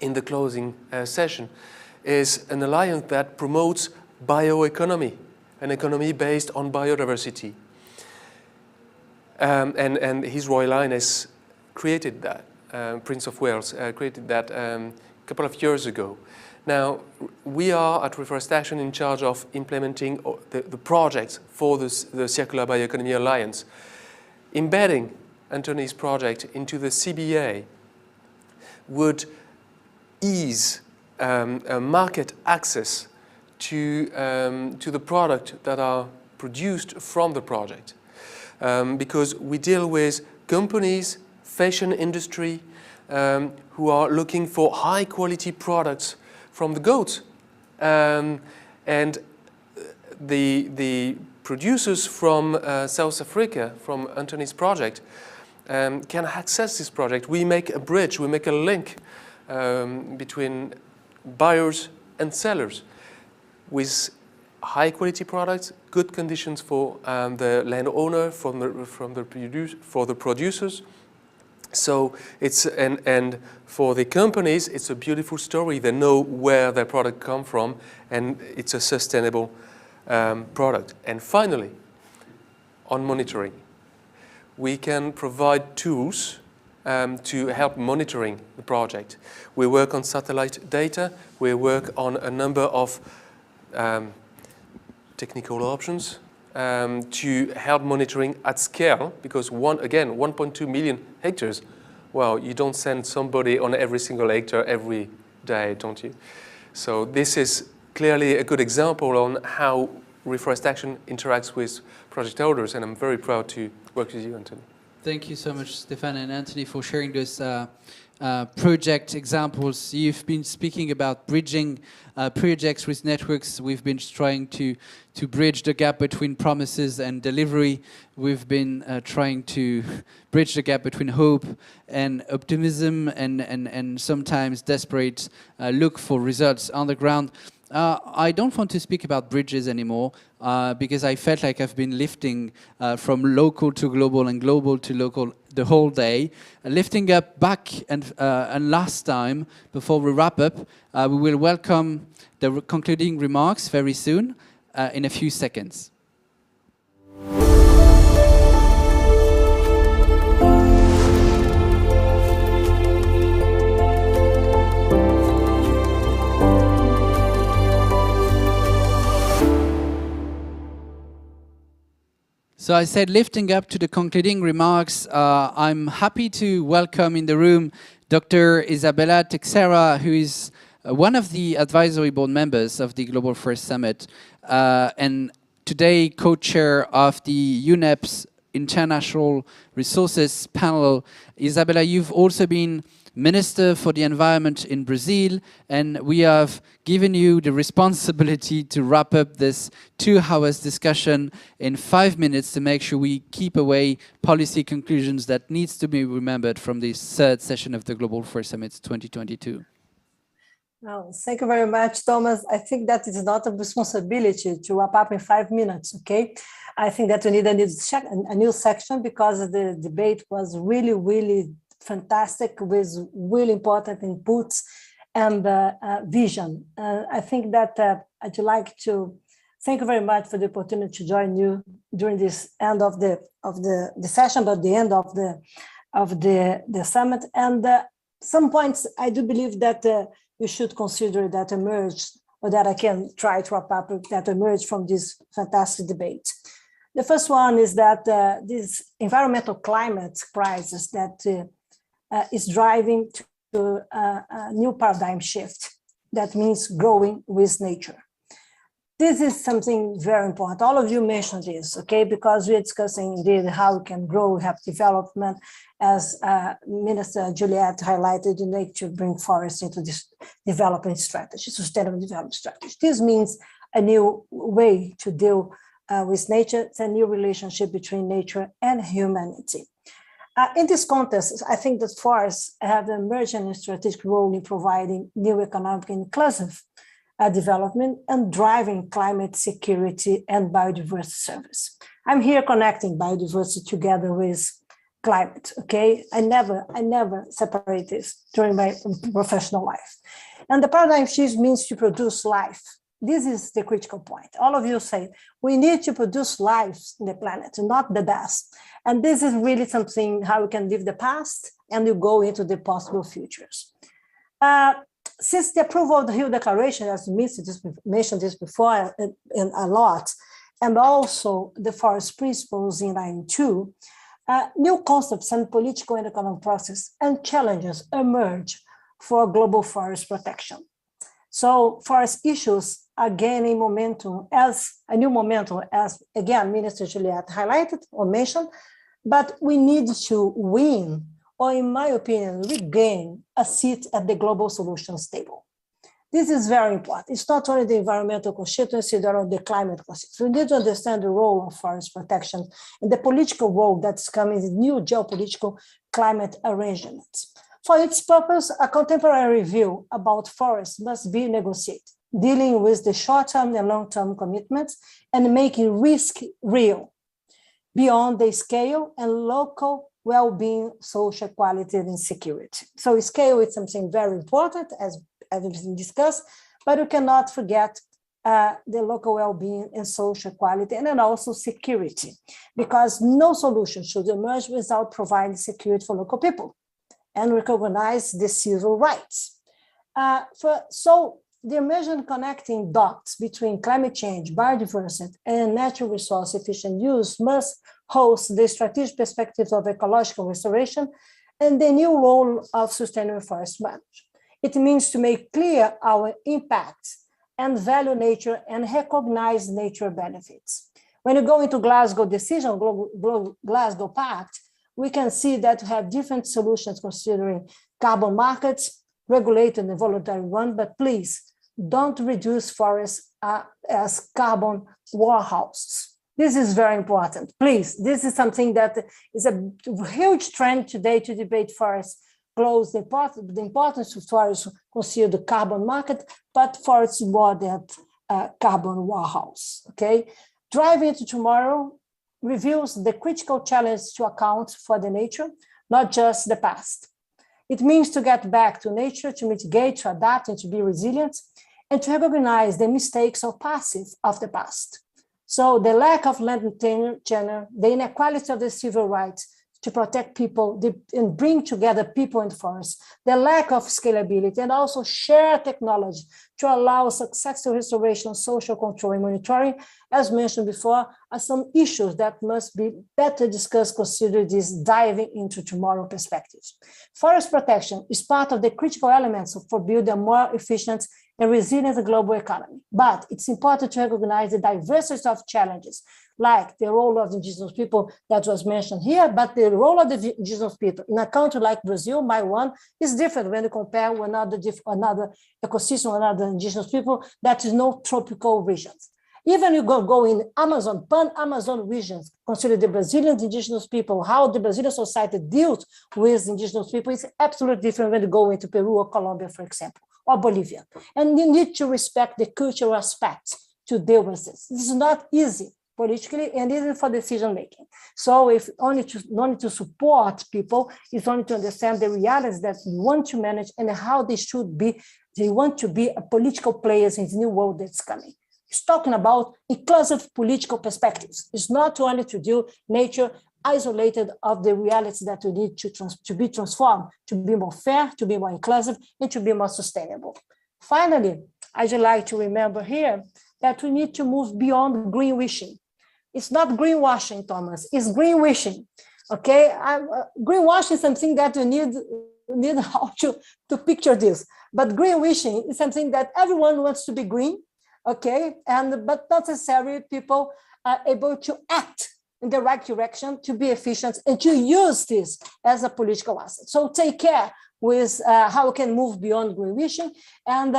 [SPEAKER 13] in the closing session, is an alliance that promotes bioeconomy, an economy based on biodiversity. And His Royal Highness created that, Prince of Wales created that a couple of years ago. Now, we are at Reforest Action in charge of implementing the projects for the Circular Bioeconomy Alliance. Embedding Anthony's project into the CBA would ease market access to the product that are produced from the project. Because we deal with companies, fashion industry, who are looking for high quality products from the goats. And the producers from South Africa, from Anthony's project, can access this project. We make a bridge, we make a link between buyers and sellers with high quality products, good conditions for the landowner, for the producers. So it's and for the companies, it's a beautiful story. They know where their product come from, and it's a sustainable product. And finally, on monitoring, we can provide tools to help monitoring the project. We work on satellite data. We work on a number of technical options to help monitoring at scale, because 1.2 million hectares, well, you don't send somebody on every single hectare every day, don't you? So this is clearly a good example on how reforestation interacts with project owners, and I'm very proud to work with you, Anthony.
[SPEAKER 1] Thank you so much, Stéphane and Anthony, for sharing those project examples. You've been speaking about bridging projects with networks. We've been trying to bridge the gap between promises and delivery. We've been trying to bridge the gap between hope and optimism and sometimes desperate look for results on the ground. I don't want to speak about bridges anymore because I felt like I've been lifting from local to global and global to local the whole day. Lifting up back and last time, before we wrap up, we will welcome the concluding remarks very soon in a few seconds. So I said lifting up to the concluding remarks. I'm happy to welcome in the room Dr. Isabella Teixeira, who is one of the advisory board members of the Global Forest Summit and today co-chair of the UNEP's International Resources Panel. Isabella, you've also been Minister for the Environment in Brazil, and we have given you the responsibility to wrap up this 2 hours discussion in 5 minutes to make sure we keep away policy conclusions that needs to be remembered from this 3rd session of the Global Forest Summit 2022.
[SPEAKER 14] Well, thank you very much, Thomas. I think that it is not a responsibility to wrap up in 5 minutes, okay? I think that we need a new section because the debate was really fantastic with really important inputs and vision. I think that I'd like to thank you very much for the opportunity to join you during this end of the session, but the end of the summit. And some points I do believe that you should consider that emerged, or that I can try to wrap up that emerged from this fantastic debate. The first one is that this environmental climate crisis that is driving to a new paradigm shift. That means growing with nature. This is something very important. All of you mentioned this, okay? Because we're discussing indeed how we can grow, have development, as Minister Juliette highlighted, you need to bring forests into this development strategy, sustainable development strategy. This means a new way to deal with nature. It's a new relationship between nature and humanity. In this context, I think that forests have an emerging strategic role in providing new economic and inclusive development and driving climate security and biodiversity service. I'm here connecting biodiversity together with climate, okay? I never separate this during my professional life. And the paradigm shift means to produce life. This is the critical point. All of you say, we need to produce life in the planet, not the best. And this is really something how we can live the past and you go into the possible futures. Since the approval of the Rio Declaration, as mentioned this before and a lot, and also the forest principles in 92, new concepts and political and economic process and challenges emerge for global forest protection. So forest issues are gaining momentum as a new momentum, as again, Minister Juliette highlighted or mentioned, but we need to win, or in my opinion, regain a seat at the global solutions table. This is very important. It's not only the environmental constituency, but also the climate constituency. We need to understand the role of forest protection and the political role that's coming in new geopolitical climate arrangements. For its purpose, a contemporary view about forests must be negotiated. dealing with the short-term and long-term commitments, and making risk real beyond the scale and local well-being, social equality, and security. So scale is something very important, as everything discussed, but we cannot forget the local well-being and social equality, and then also security, because no solution should emerge without providing security for local people and recognize the civil rights. So the emergent connecting dots between climate change, biodiversity, and natural resource efficient use must host the strategic perspectives of ecological restoration and the new role of sustainable forest management. It means to make clear our impacts and value nature and recognize nature benefits. When you go into Glasgow decision, Glasgow Pact, we can see that we have different solutions considering carbon markets, regulated and voluntary one, but please don't reduce forests as carbon warehouses. This is very important. Please, this is something that is a huge trend today to debate forests. Close the importance of forests consider the carbon market, but forests more than carbon warehouse. Okay, Driving to Tomorrow reveals the critical challenge to account for the nature, not just the past. It means to get back to nature, to mitigate, to adapt, and to be resilient, and to recognize the mistakes or passive of the past. So the lack of land tenure, the inequality of the civil rights to protect people and bring together people and forests, the lack of scalability, and also share technology to allow successful restoration, social control, and monitoring, as mentioned before, are some issues that must be better discussed considering this diving into tomorrow perspectives. Forest protection is part of the critical elements for building a more efficient and resilient global economy. But it's important to recognize the diversity of challenges, like the role of the indigenous people that was mentioned here, but the role of the indigenous people in a country like Brazil, my one, is different when you compare with another ecosystem, another indigenous people that is no tropical regions. Even you go in Amazon, pan-Amazon regions, consider the Brazilian indigenous people, how the Brazilian society deals with indigenous people is absolutely different when you go into Peru or Colombia, for example, or Bolivia. And you need to respect the cultural aspects to deal with this. This is not easy politically and even for decision making. So if only to support people, is only to understand the realities that we want to manage and how they should be, they want to be a political players in the new world that's coming. It's talking about inclusive political perspectives. It's not only to do nature isolated of the realities that we need to be transformed, to be more fair, to be more inclusive, and to be more sustainable. Finally, I'd like to remember here that we need to move beyond greenwashing. It's not greenwashing, Thomas, it's greenwashing. Okay, greenwashing is something that you need how to picture this. But greenwashing is something that everyone wants to be green, okay, but not necessarily people are able to act in the right direction to be efficient and to use this as a political asset. So take care with how we can move beyond greenwashing. And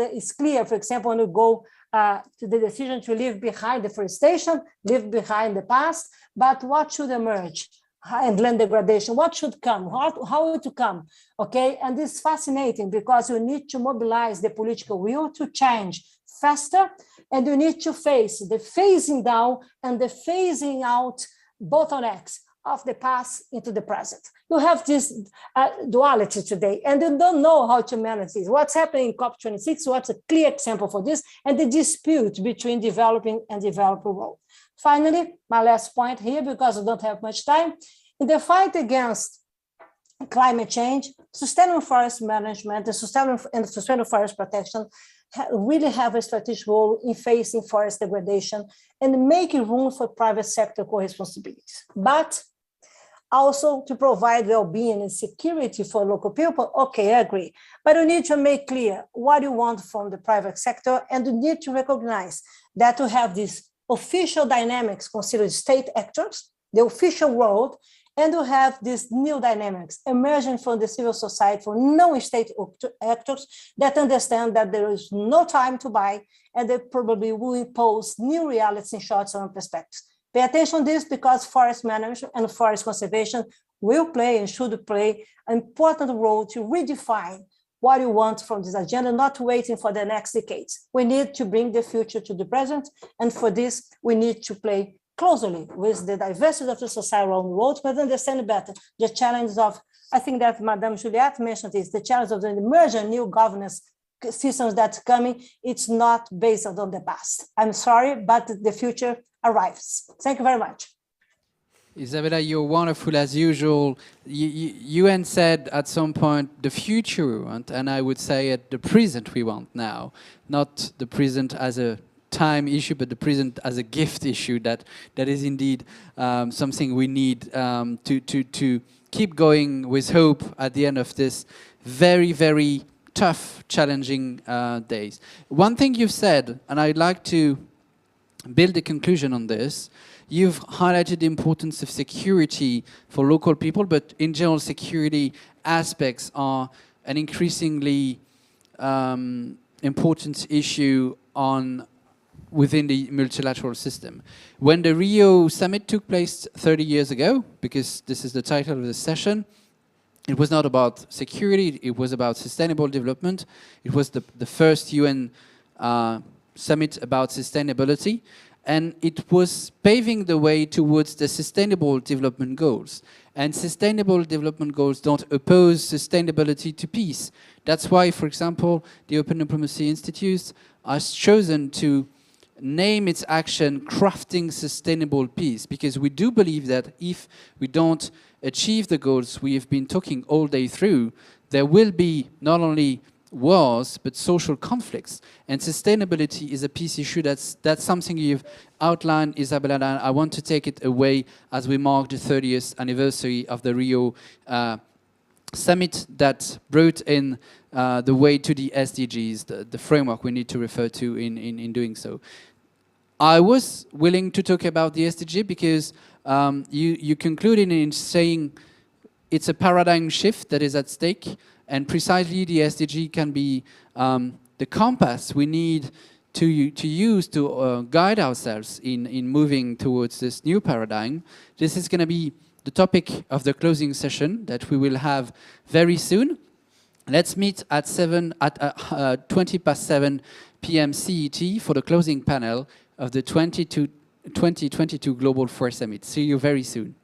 [SPEAKER 14] it's clear, for example, when you go to the decision to leave behind deforestation, leave behind the past, but what should emerge? And land degradation, what should come, how to come, okay? And this is fascinating because you need to mobilize the political will to change faster, and you need to face the phasing down and the phasing out bottlenecks of the past into the present. You have this duality today, and you don't know how to manage this. What's happening in COP26, what's a clear example for this, and the dispute between developing and developing world. Finally, my last point here, because I don't have much time, in the fight against climate change, sustainable forest management and sustainable forest protection really have a strategic role in facing forest degradation and making room for private sector co-responsibilities. But also to provide well-being and security for local people, okay, I agree. But you need to make clear what you want from the private sector, and you need to recognize that to have these official dynamics considered state actors, the official world, and to have these new dynamics emerging from the civil society, from non-state actors that understand that there is no time to buy, and they probably will impose new realities in short-term perspectives. Pay attention to this because forest management and forest conservation will play and should play an important role to redefine what you want from this agenda, not waiting for the next decades. We need to bring the future to the present. And for this, we need to play closely with the diversity of the society around the world, but understand better the challenges of, I think that Madame Juliette mentioned this, the challenge of the emerging new governance systems that's coming. It's not based on the past. I'm sorry, but the future arrives. Thank you very much.
[SPEAKER 1] Isabella, you're wonderful as usual. UN said at some point the future we want, and I would say at the present we want now, not the present as a time issue, but the present as a gift issue. That is indeed something we need to keep going with hope at the end of this very, very tough, challenging days. One thing you've said, and I'd like to build a conclusion on this. You've highlighted the importance of security for local people, but in general, security aspects are an increasingly important issue within the multilateral system. When the Rio summit took place 30 years ago, because this is the title of the session, it was not about security, it was about sustainable development. It was the first UN summit about sustainability. And it was paving the way towards the Sustainable Development Goals. And Sustainable Development Goals don't oppose sustainability to peace. That's why, for example, the Open Diplomacy Institute has chosen to name its action Crafting Sustainable Peace, because we do believe that if we don't achieve the goals we have been talking all day through, there will be not only wars, but social conflicts. And sustainability is a peace issue. That's something you've outlined, Isabella, and I want to take it away as we mark the 30th anniversary of the Rio summit that brought in the way to the SDGs, the framework we need to refer to in doing so. I was willing to talk about the SDG because you concluded in saying it's a paradigm shift that is at stake. And precisely the SDG can be the compass we need to use to guide ourselves in moving towards this new paradigm. This is going to be the topic of the closing session that we will have very soon. Let's meet at 20 past 7 p.m. CET for the closing panel of the 2022 Global Forest Summit. See you very soon.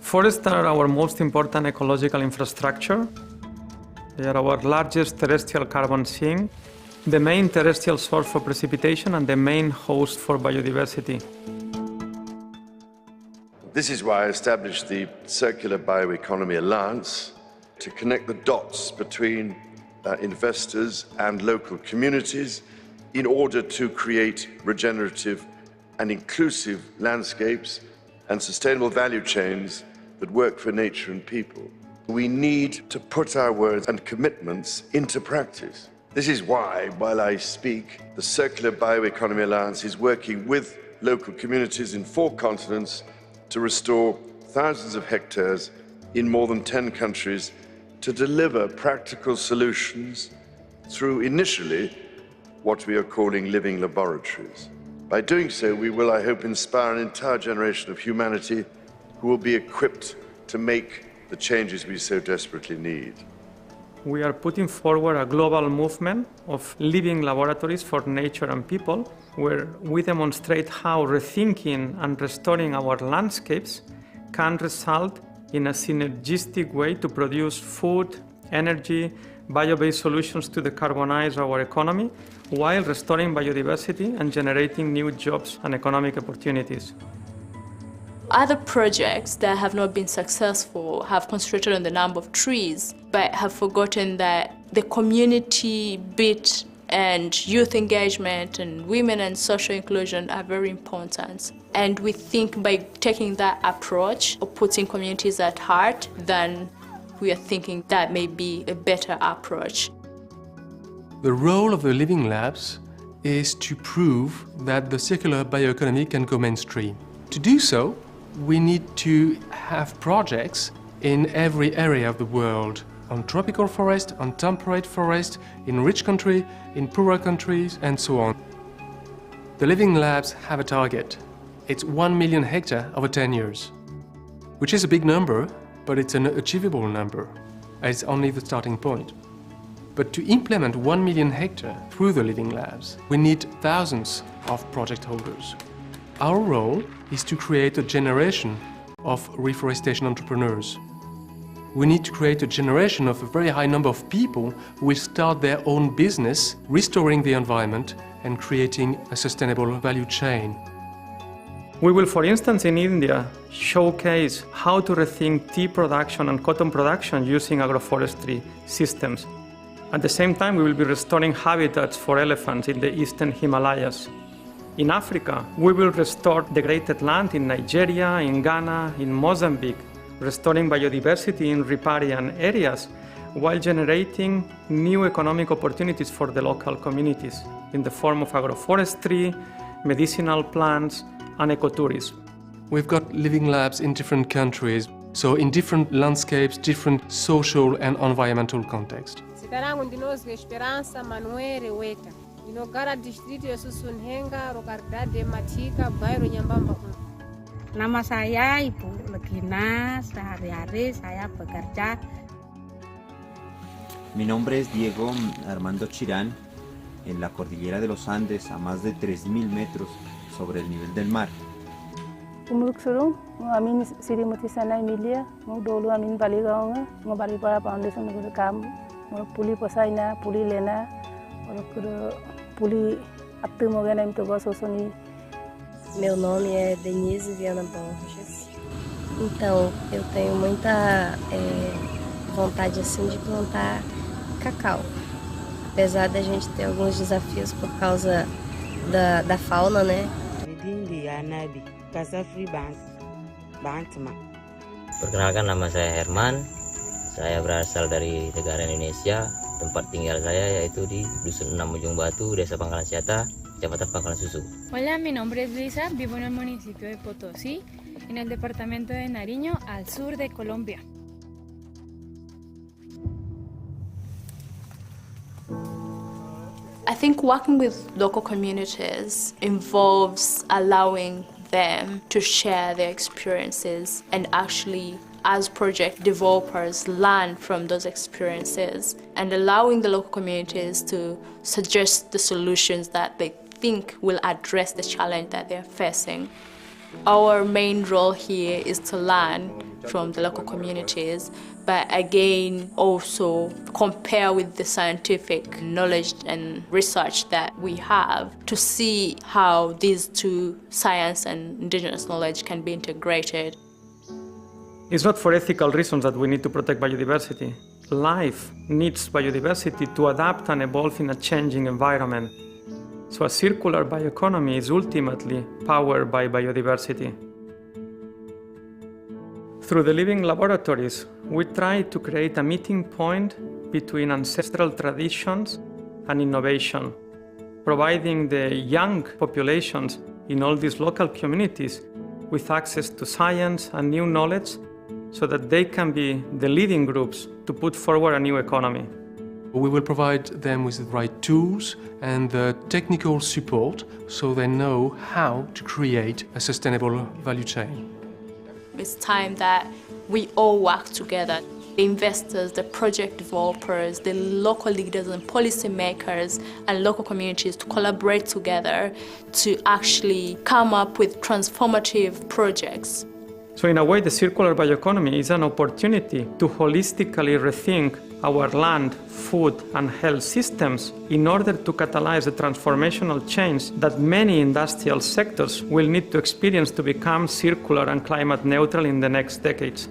[SPEAKER 15] Forests are our most important ecological infrastructure. They are our largest terrestrial carbon sink, the main terrestrial source for precipitation, and the main host for biodiversity.
[SPEAKER 16] This is why I established the Circular Bioeconomy Alliance to connect the dots between investors and local communities in order to create regenerative and inclusive landscapes and sustainable value chains that work for nature and people. We need to put our words and commitments into practice. This is why, while I speak, the Circular Bioeconomy Alliance is working with local communities in 4 continents to restore thousands of hectares in more than 10 countries to deliver practical solutions through initially what we are calling living laboratories. By doing so, we will, I hope, inspire an entire generation of humanity who will be equipped to make the changes we so desperately need.
[SPEAKER 15] We are putting forward a global movement of living laboratories for nature and people, where we demonstrate how rethinking and restoring our landscapes can result in a synergistic way to produce food, energy, bio-based solutions to decarbonize our economy, while restoring biodiversity and generating new jobs and economic opportunities.
[SPEAKER 23] Other projects that have not been successful have concentrated on the number of trees, but have forgotten that the community bit and youth engagement and women and social inclusion are very important. And we think by taking that approach of putting communities at heart, then we are thinking that may be a better approach.
[SPEAKER 13] The role of the Living Labs is to prove that the circular bioeconomy can go mainstream. To do so, we need to have projects in every area of the world, on tropical forest, on temperate forest, in rich country, in poorer countries, and so on. The Living Labs have a target. It's 1 million hectares over 10 years, which is a big number, but it's an achievable number. It's only the starting point. But to implement 1 million hectares through the Living Labs, we need thousands of project holders. Our role is to create a generation of reforestation entrepreneurs. We need to create a generation of a very high number of people who will start their own business, restoring the environment and creating a sustainable value chain.
[SPEAKER 15] We will, for instance, in India, showcase how to rethink tea production and cotton production using agroforestry systems. At the same time, we will be restoring habitats for elephants in the eastern Himalayas. In Africa, we will restore degraded land in Nigeria, in Ghana, in Mozambique, restoring biodiversity in riparian areas, while generating new economic opportunities for the local communities in the form of agroforestry, medicinal plants, and ecotourism.
[SPEAKER 13] We've got Living Labs in different countries, so in different landscapes, different social and environmental contexts.
[SPEAKER 24] Inogara distrito yesusunhenga rokardade matika bairo nyambamba. Nama saya Ibu Legina, sehari-hari saya bekerja.
[SPEAKER 25] Mi nombre es Diego Armando Chirán, en la cordillera de los Andes, a más de 3.000 metros sobre el nivel del mar.
[SPEAKER 26] Umluk surung, amin Sirimuti Sana Emilia, dulu amin Baligaonga, ngobali para foundation ngoro kam, ngoro puli pasaina, puli lena, ngoro puli aptu mogana imto gososoni.
[SPEAKER 27] Meu nome é Denise Viana Borges. Então, eu tenho muita vontade assim de plantar cacau. Apesar da gente ter alguns desafios por causa da fauna, né?
[SPEAKER 28] Perkenalkan, nama saya Herman. Saya berasal dari negara Indonesia. Tempat tinggal saya yaitu di Dusun 6 Ujung Batu, Desa Pangkalan Siata, Kecamatan Pangkalan Susu.
[SPEAKER 29] Hola, mi nombre es Luisa, vivo en el municipio de Potosí, en el departamento de Nariño, al sur de Colombia.
[SPEAKER 23] I think working with local communities involves allowing them to share their experiences and actually, as project developers, learn from those experiences and allowing the local communities to suggest the solutions that they think will address the challenge that they're facing. Our main role here is to learn from the local communities, but again also compare with the scientific knowledge and research that we have to see how these two, science and indigenous knowledge, can be integrated.
[SPEAKER 15] It's not for ethical reasons that we need to protect biodiversity. Life needs biodiversity to adapt and evolve in a changing environment. So a circular bioeconomy is ultimately powered by biodiversity. Through the living laboratories, we try to create a meeting point between ancestral traditions and innovation, providing the young populations in all these local communities with access to science and new knowledge so that they can be the leading groups to put forward a new economy.
[SPEAKER 13] We will provide them with the right tools and the technical support so they know how to create a sustainable value chain.
[SPEAKER 23] It's time that we all work together. The investors, the project developers, the local leaders and policymakers and local communities to collaborate together to actually come up with transformative projects.
[SPEAKER 15] So in a way, the circular bioeconomy is an opportunity to holistically rethink our land, food, and health systems in order to catalyze the transformational change that many industrial sectors will need to experience to become circular and climate neutral in the next decades.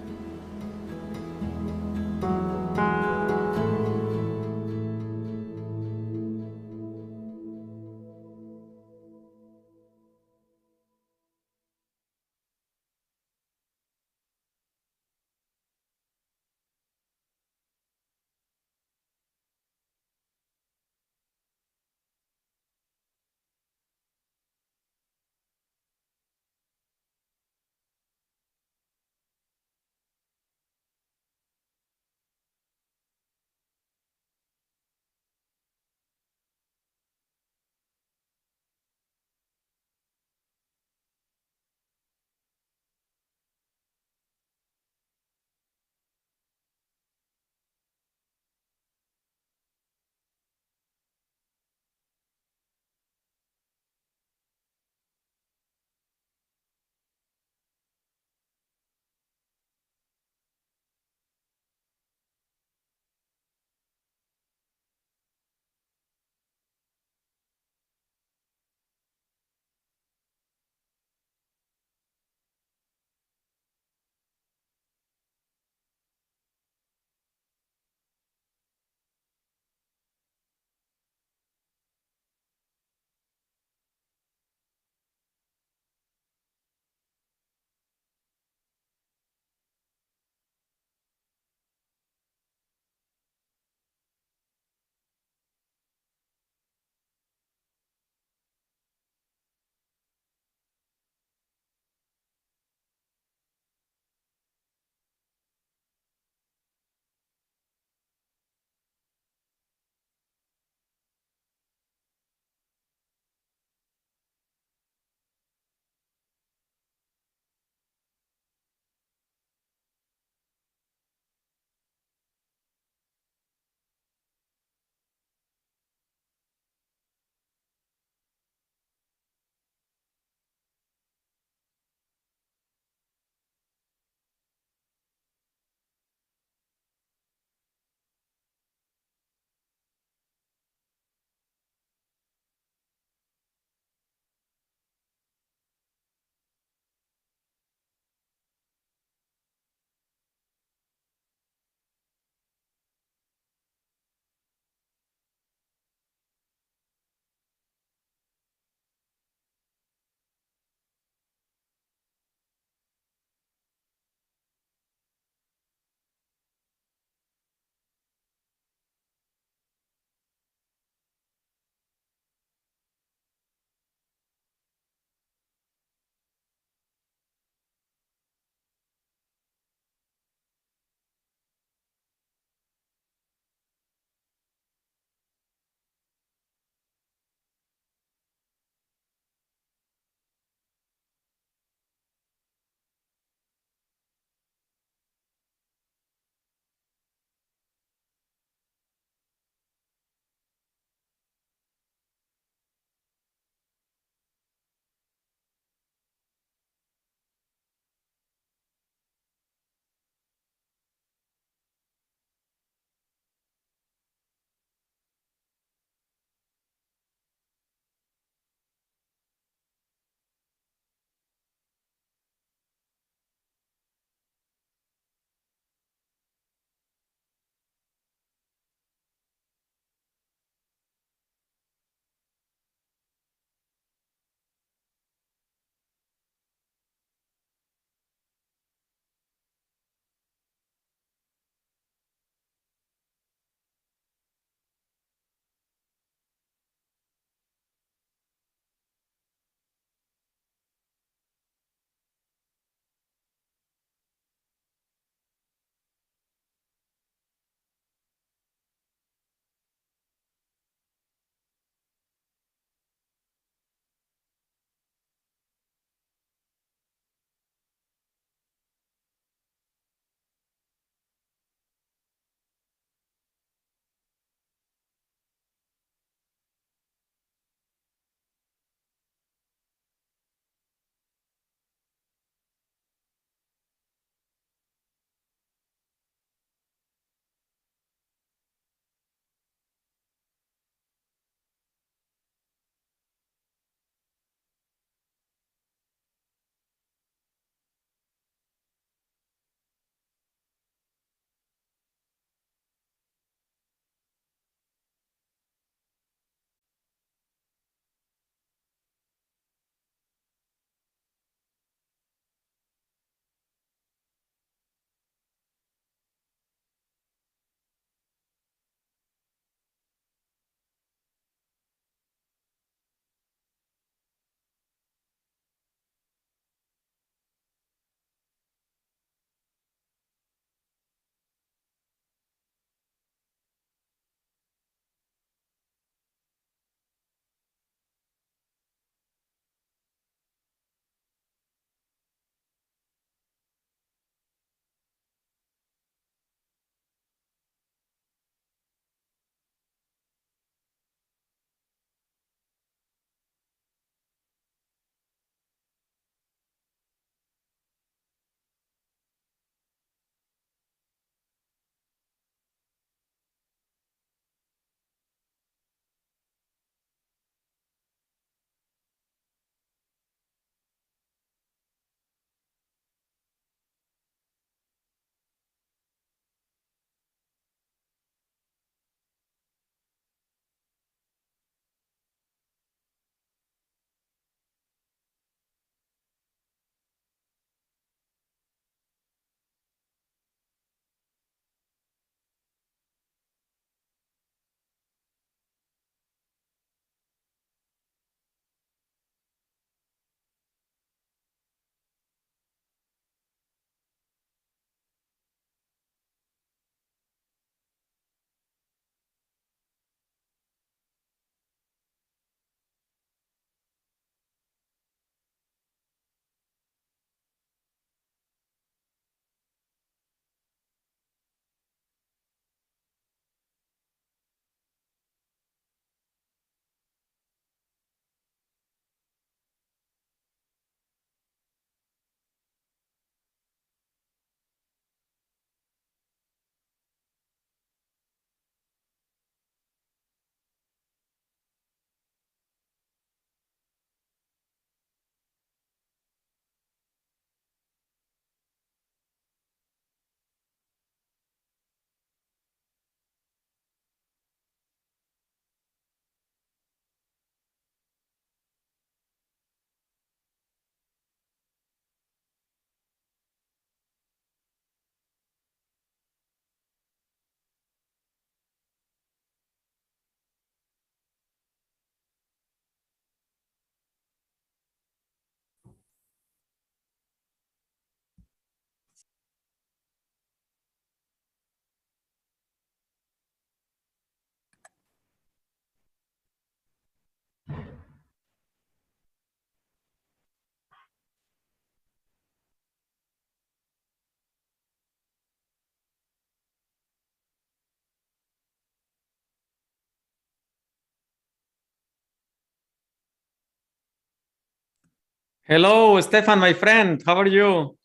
[SPEAKER 15] Hello, Stefan, my friend. How are you?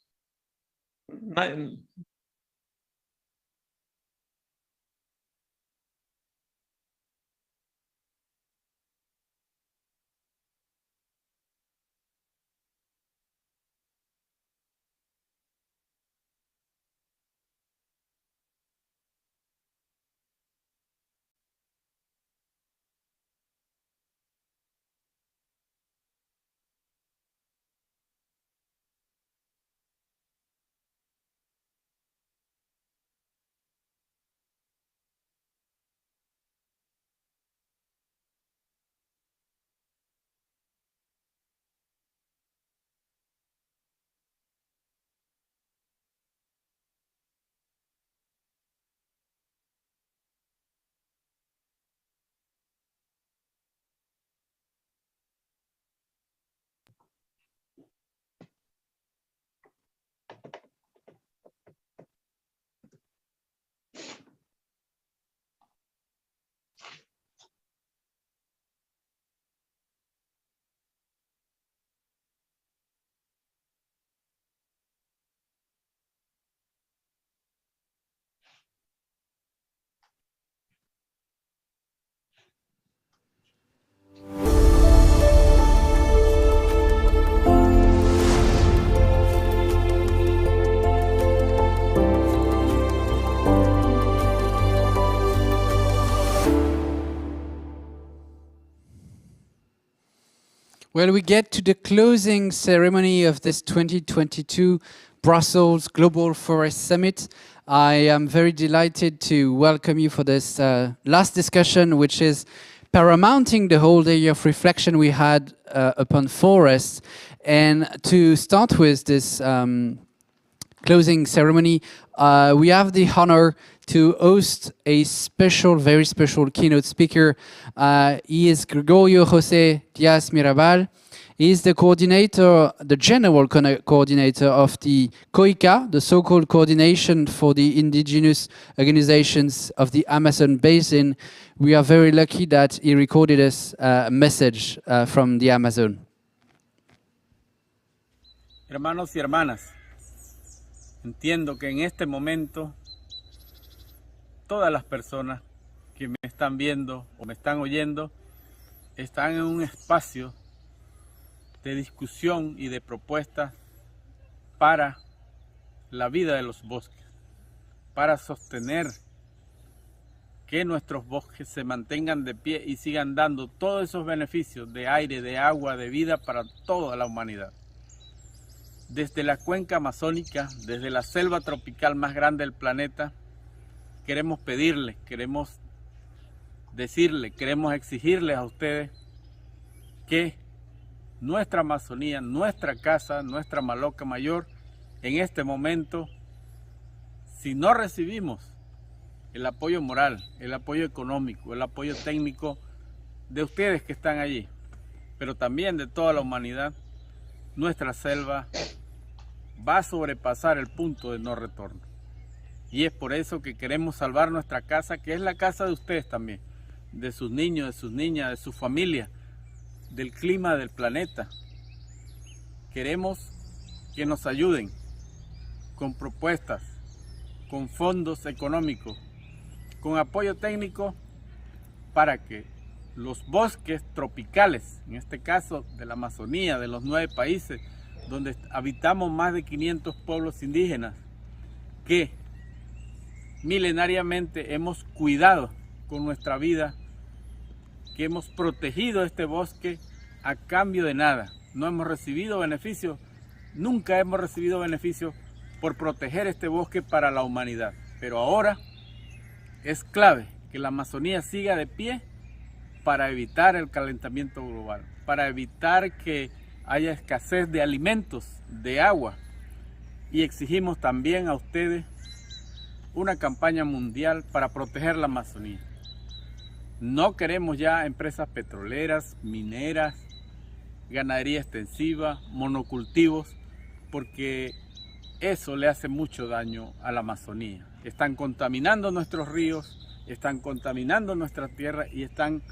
[SPEAKER 1] Well, we get to the closing ceremony of this 2022 Brussels Global Forest Summit. I am very delighted to welcome you for this last discussion, which is paramounting the whole day of reflection we had upon forests. And to start with this closing ceremony, we have the honor to host a special, very special keynote speaker. He is Gregorio José Díaz Mirabal. He is the coordinator, the general coordinator of the COICA, the so-called Coordination for the Indigenous Organizations of the Amazon Basin. We are very lucky that he recorded us a message from the Amazon.
[SPEAKER 2] Hermanos y hermanas, entiendo que en este momento todas las personas que me están viendo o me están oyendo están en un espacio de discusión y de propuestas para la vida de los bosques, para sostener que nuestros bosques se mantengan de pie y sigan dando todos esos beneficios de aire, de agua, de vida para toda la humanidad. Desde la cuenca amazónica, desde la selva tropical más grande del planeta, queremos pedirles, queremos decirles, queremos exigirles a ustedes que nuestra Amazonía, nuestra casa, nuestra Maloca Mayor, en este momento, si no recibimos el apoyo moral, el apoyo económico, el apoyo técnico de ustedes que están allí, pero también de toda la humanidad, nuestra selva va a sobrepasar el punto de no retorno. Y es por eso que queremos salvar nuestra casa, que es la casa de ustedes también, de sus niños, de sus niñas, de su familia, del clima del planeta. Queremos que nos ayuden con propuestas, con fondos económicos, con apoyo técnico para que los bosques tropicales, en este caso de la Amazonía, de los 9 países, donde habitamos más de 500 pueblos indígenas, que milenariamente hemos cuidado con nuestra vida, que hemos protegido este bosque a cambio de nada. No hemos recibido beneficios, nunca hemos recibido beneficios por proteger este bosque para la humanidad. Pero ahora es clave que la Amazonía siga de pie para evitar el calentamiento global, para evitar que haya escasez de alimentos, de agua. Y exigimos también a ustedes una campaña mundial para proteger la Amazonía. No queremos ya empresas petroleras, mineras, ganadería extensiva, monocultivos, porque eso le hace mucho daño a la Amazonía. Están contaminando nuestros ríos, están contaminando nuestra tierra y están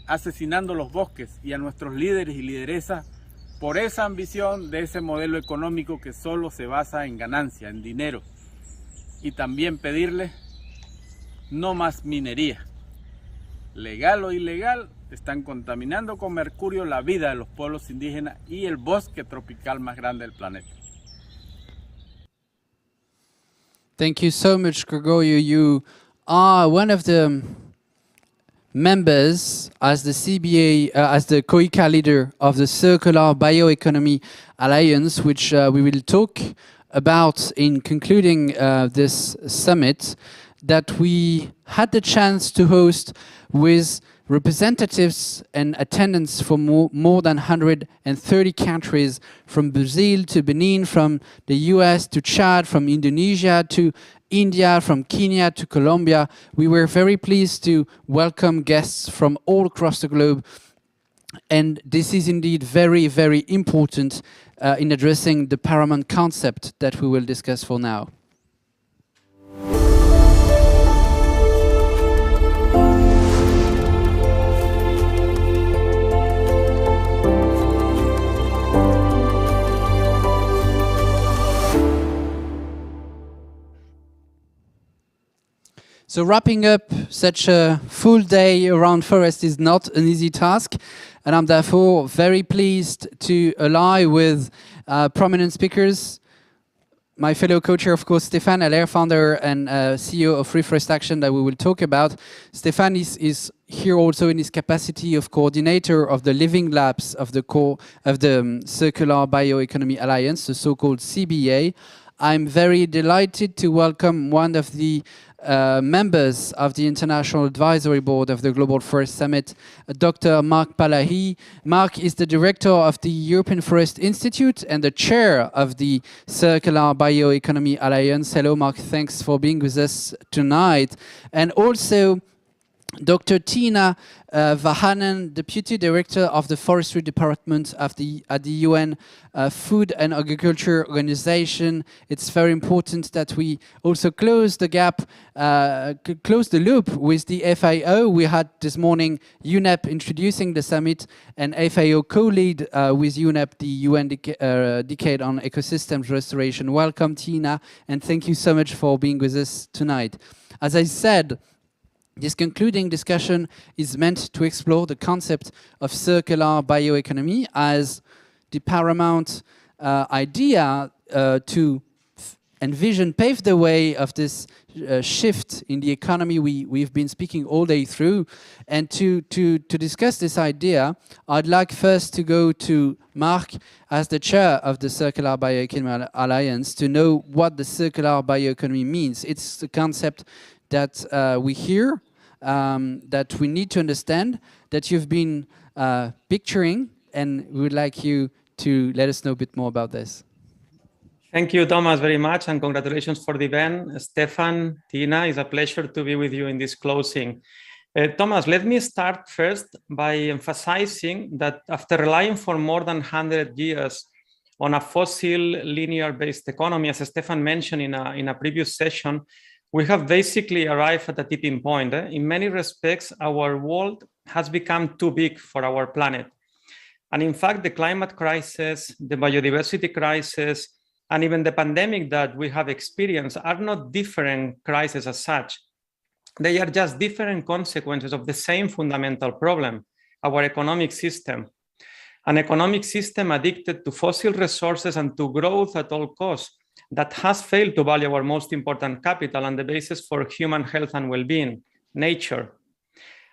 [SPEAKER 2] asesinando los bosques y a nuestros líderes y lideresas por esa ambición de ese modelo económico que solo se basa en ganancia, en dinero. Y también pedirle no más minería. Legal o ilegal, están contaminando con mercurio la vida de los pueblos indígenas y el bosque tropical más grande del planeta.
[SPEAKER 1] Thank you so much, Gregorio. You are one of the members as the CBA, as the COICA leader of the Circular Bioeconomy Alliance, which we will talk about in concluding this summit, that we had the chance to host with representatives and attendants from more than 130 countries, from Brazil to Benin, from the US to Chad, from Indonesia to India, from Kenya to Colombia. We were very pleased to welcome guests from all across the globe. And this is indeed very, very important in addressing the paramount concept that we will discuss for now. So wrapping up such a full day around forest is not an easy task, and I'm therefore very pleased to ally with prominent speakers. My fellow co-chair, of course, Stéphane Aller, founder and CEO of Reforest Action, that we will talk about. Stéphane is here also in his capacity of coordinator of the living labs of the Circular Bioeconomy Alliance, the so-called CBA. I'm very delighted to welcome one of the members of the International Advisory Board of the Global Forest Summit, Dr. Marc Palahi. Marc is the director of the European Forest Institute and the chair of the Circular Bioeconomy Alliance. Hello, Marc. Thanks for being with us tonight. And also, Dr. Tina Vahanen, Deputy Director of the Forestry Department at the UN Food and Agriculture Organization. It's very important that we also close the gap, close the loop with the FAO. We had this morning UNEP introducing the summit, and FAO co-lead with UNEP the UN Decade on Ecosystems Restoration. Welcome, Tina, and thank you so much for being with us tonight. As I said, this concluding discussion is meant to explore the concept of circular bioeconomy as the paramount idea to envision, pave the way of this shift in the economy we've been speaking all day through. And to discuss this idea, I'd like first to go to Marc as the chair of the Circular Bioeconomy Alliance to know what the circular bioeconomy means. It's the concept that we hear, that we need to understand, that you've been picturing, and we would like you to let us know a bit more about this.
[SPEAKER 15] Thank you, Thomas, very much, and congratulations for the event. Stéphane, Tina, it's a pleasure to be with you in this closing. Thomas, let me start first by emphasizing that after relying for more than 100 years on a fossil linear-based economy, as Stéphane mentioned in a previous session, we have basically arrived at a tipping point. In many respects, our world has become too big for our planet. And in fact, the climate crisis, the biodiversity crisis, and even the pandemic that we have experienced are not different crises as such. They are just different consequences of the same fundamental problem, our economic system. An economic system addicted to fossil resources and to growth at all costs, that has failed to value our most important capital and the basis for human health and well-being, nature.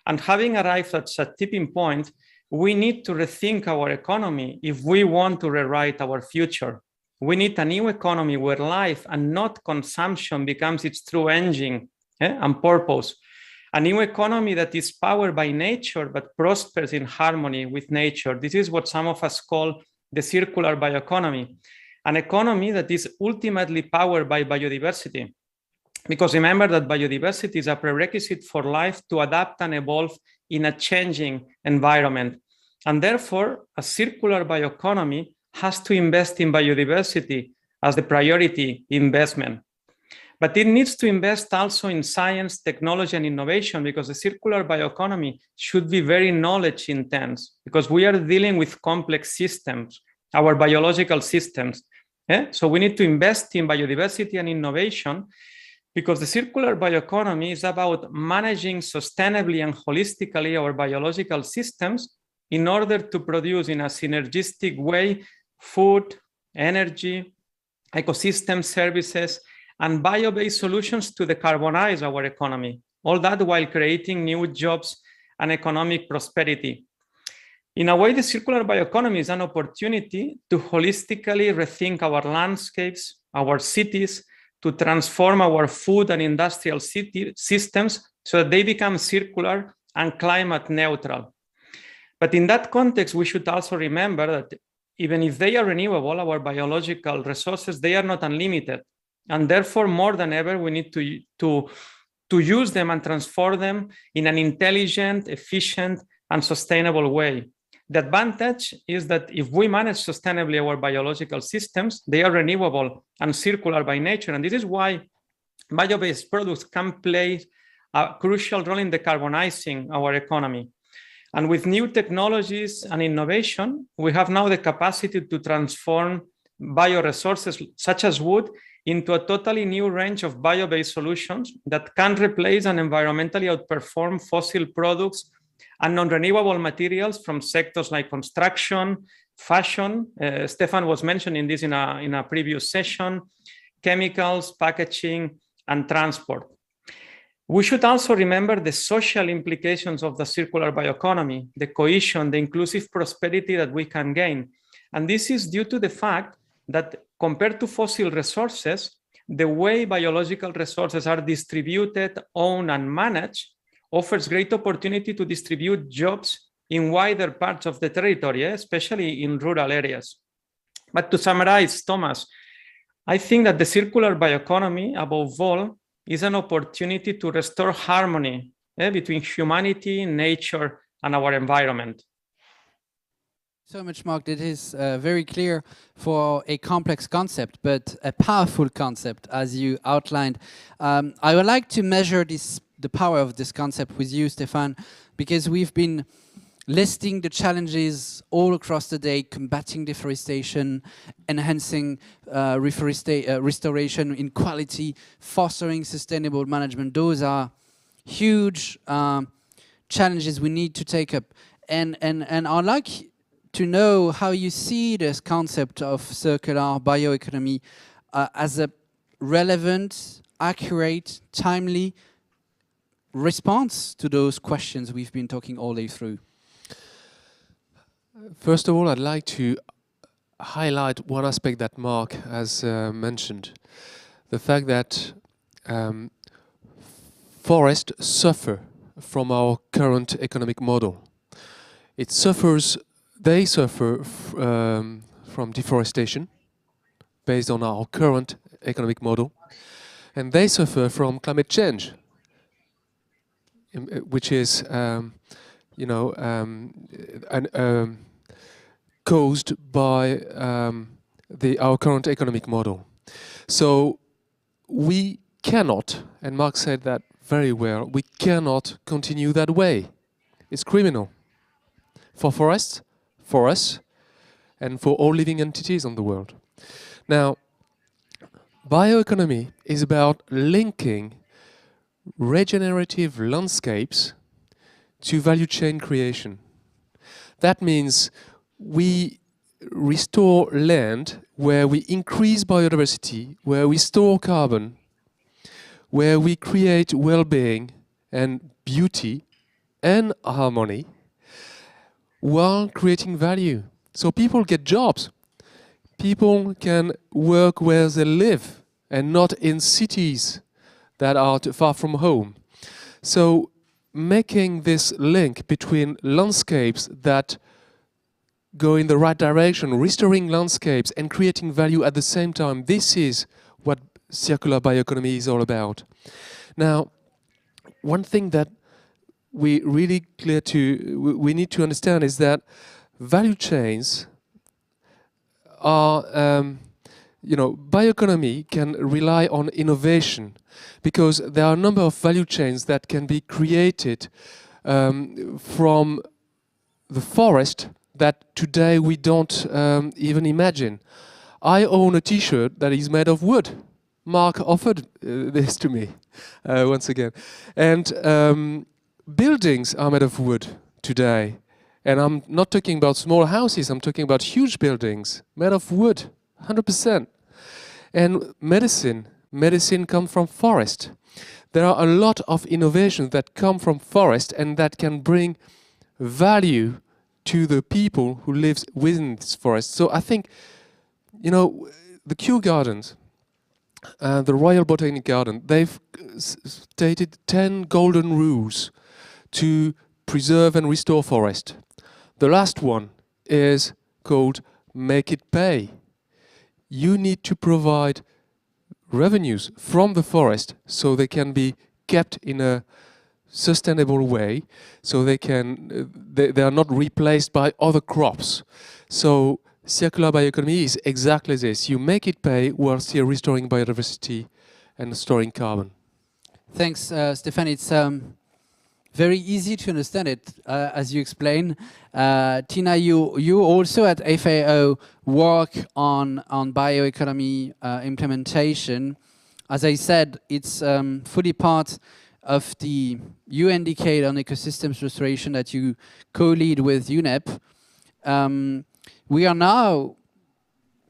[SPEAKER 15] And having arrived at a tipping point, we need to rethink our economy if we want to rewrite our future. We need a new economy where life and not consumption becomes its true engine and purpose. A new economy that is powered by nature but prospers in harmony with nature. This is what some of us call the circular bioeconomy. An economy that is ultimately powered by biodiversity. Because remember that biodiversity is a prerequisite for life to adapt and evolve in a changing environment. And therefore, a circular bioeconomy has to invest in biodiversity as the priority investment. But it needs to invest also in science, technology, and innovation, because the circular bioeconomy should be very knowledge intense, because we are dealing with complex systems our biological systems. So we need to invest in biodiversity and innovation, because the circular bioeconomy is about managing sustainably and holistically our biological systems in order to produce in a synergistic way food, energy, ecosystem services, and bio-based solutions to decarbonize our economy. All that while creating new jobs and economic prosperity. In a way, the circular bioeconomy is an opportunity to holistically rethink our landscapes, our cities, to transform our food and industrial systems so that they become circular and climate neutral. But in that context, we should also remember that even if they are renewable, our biological resources, they are not unlimited. And therefore, more than ever, we need to use them and transform them in an intelligent, efficient, and sustainable way. The advantage is that if we manage sustainably our biological systems, they are renewable and circular by nature. And this is why bio-based products can play a crucial role in decarbonizing our economy. And with new technologies and innovation, we have now the capacity to transform bioresources such as wood into a totally new range of bio-based solutions that can replace and environmentally outperform fossil products and non-renewable materials from sectors like construction, fashion. Stefan was mentioning this in a previous session, chemicals, packaging, and transport. We should also remember the social implications of the circular bioeconomy, the cohesion, the inclusive prosperity that we can gain. And this is due to the fact that compared to fossil resources, the way biological resources are distributed, owned, and managed offers great opportunity to distribute jobs in wider parts of the territory, especially in rural areas. But to summarize, Thomas, I think that the circular bioeconomy, above all, is an opportunity to restore harmony between humanity, nature, and our environment.
[SPEAKER 1] So much, Mark. It is very clear for a complex concept, but a powerful concept, as you outlined. I would like to measure the power of this concept with you, Stefan, because we've been listing the challenges all across the day: combating deforestation, enhancing restoration in quality, fostering sustainable management. Those are huge challenges we need to take up. And I'd like to know how you see this concept of circular bioeconomy as a relevant, accurate, timely response to those questions we've been talking all day through.
[SPEAKER 13] First of all, I'd like to highlight one aspect that Mark has mentioned. The fact that forests suffer from our current economic model. They suffer from deforestation based on our current economic model, and they suffer from climate change, which is caused by our current economic model. So we cannot, and Mark said that very well, we cannot continue that way. It's criminal for forests, for us, and for all living entities on the world. Now, bioeconomy is about linking regenerative landscapes to value chain creation. That means we restore land where we increase biodiversity, where we store carbon, where we create well-being and beauty and harmony, while creating value. So people get jobs. People can work where they live and not in cities that are too far from home. So making this link between landscapes that go in the right direction, restoring landscapes and creating value at the same time, this is what circular bioeconomy is all about. Now, one thing that we need to understand is that value chains are, bioeconomy can rely on innovation, because there are a number of value chains that can be created from the forest that today we don't even imagine. I own a t-shirt that is made of wood. Mark offered this to me once again. And buildings are made of wood today. And I'm not talking about small houses, I'm talking about huge buildings made of wood, 100%. And medicine comes from forest. There are a lot of innovations that come from forest and that can bring value to the people who live within this forest. So I think, you know, the Kew Gardens, the Royal Botanic Garden, they've stated 10 golden rules to preserve and restore forest. The last one is called make it pay. You need to provide revenues from the forest so they can be kept in a sustainable way, so they are not replaced by other crops. So circular bioeconomy is exactly this. You make it pay while still restoring biodiversity and storing carbon.
[SPEAKER 1] Thanks, Stefan. It's very easy to understand it, as you explain. Tina, you also at FAO work on bioeconomy implementation. As I said, it's fully part of the UN Decade on Ecosystems Restoration that you co-lead with UNEP. We are now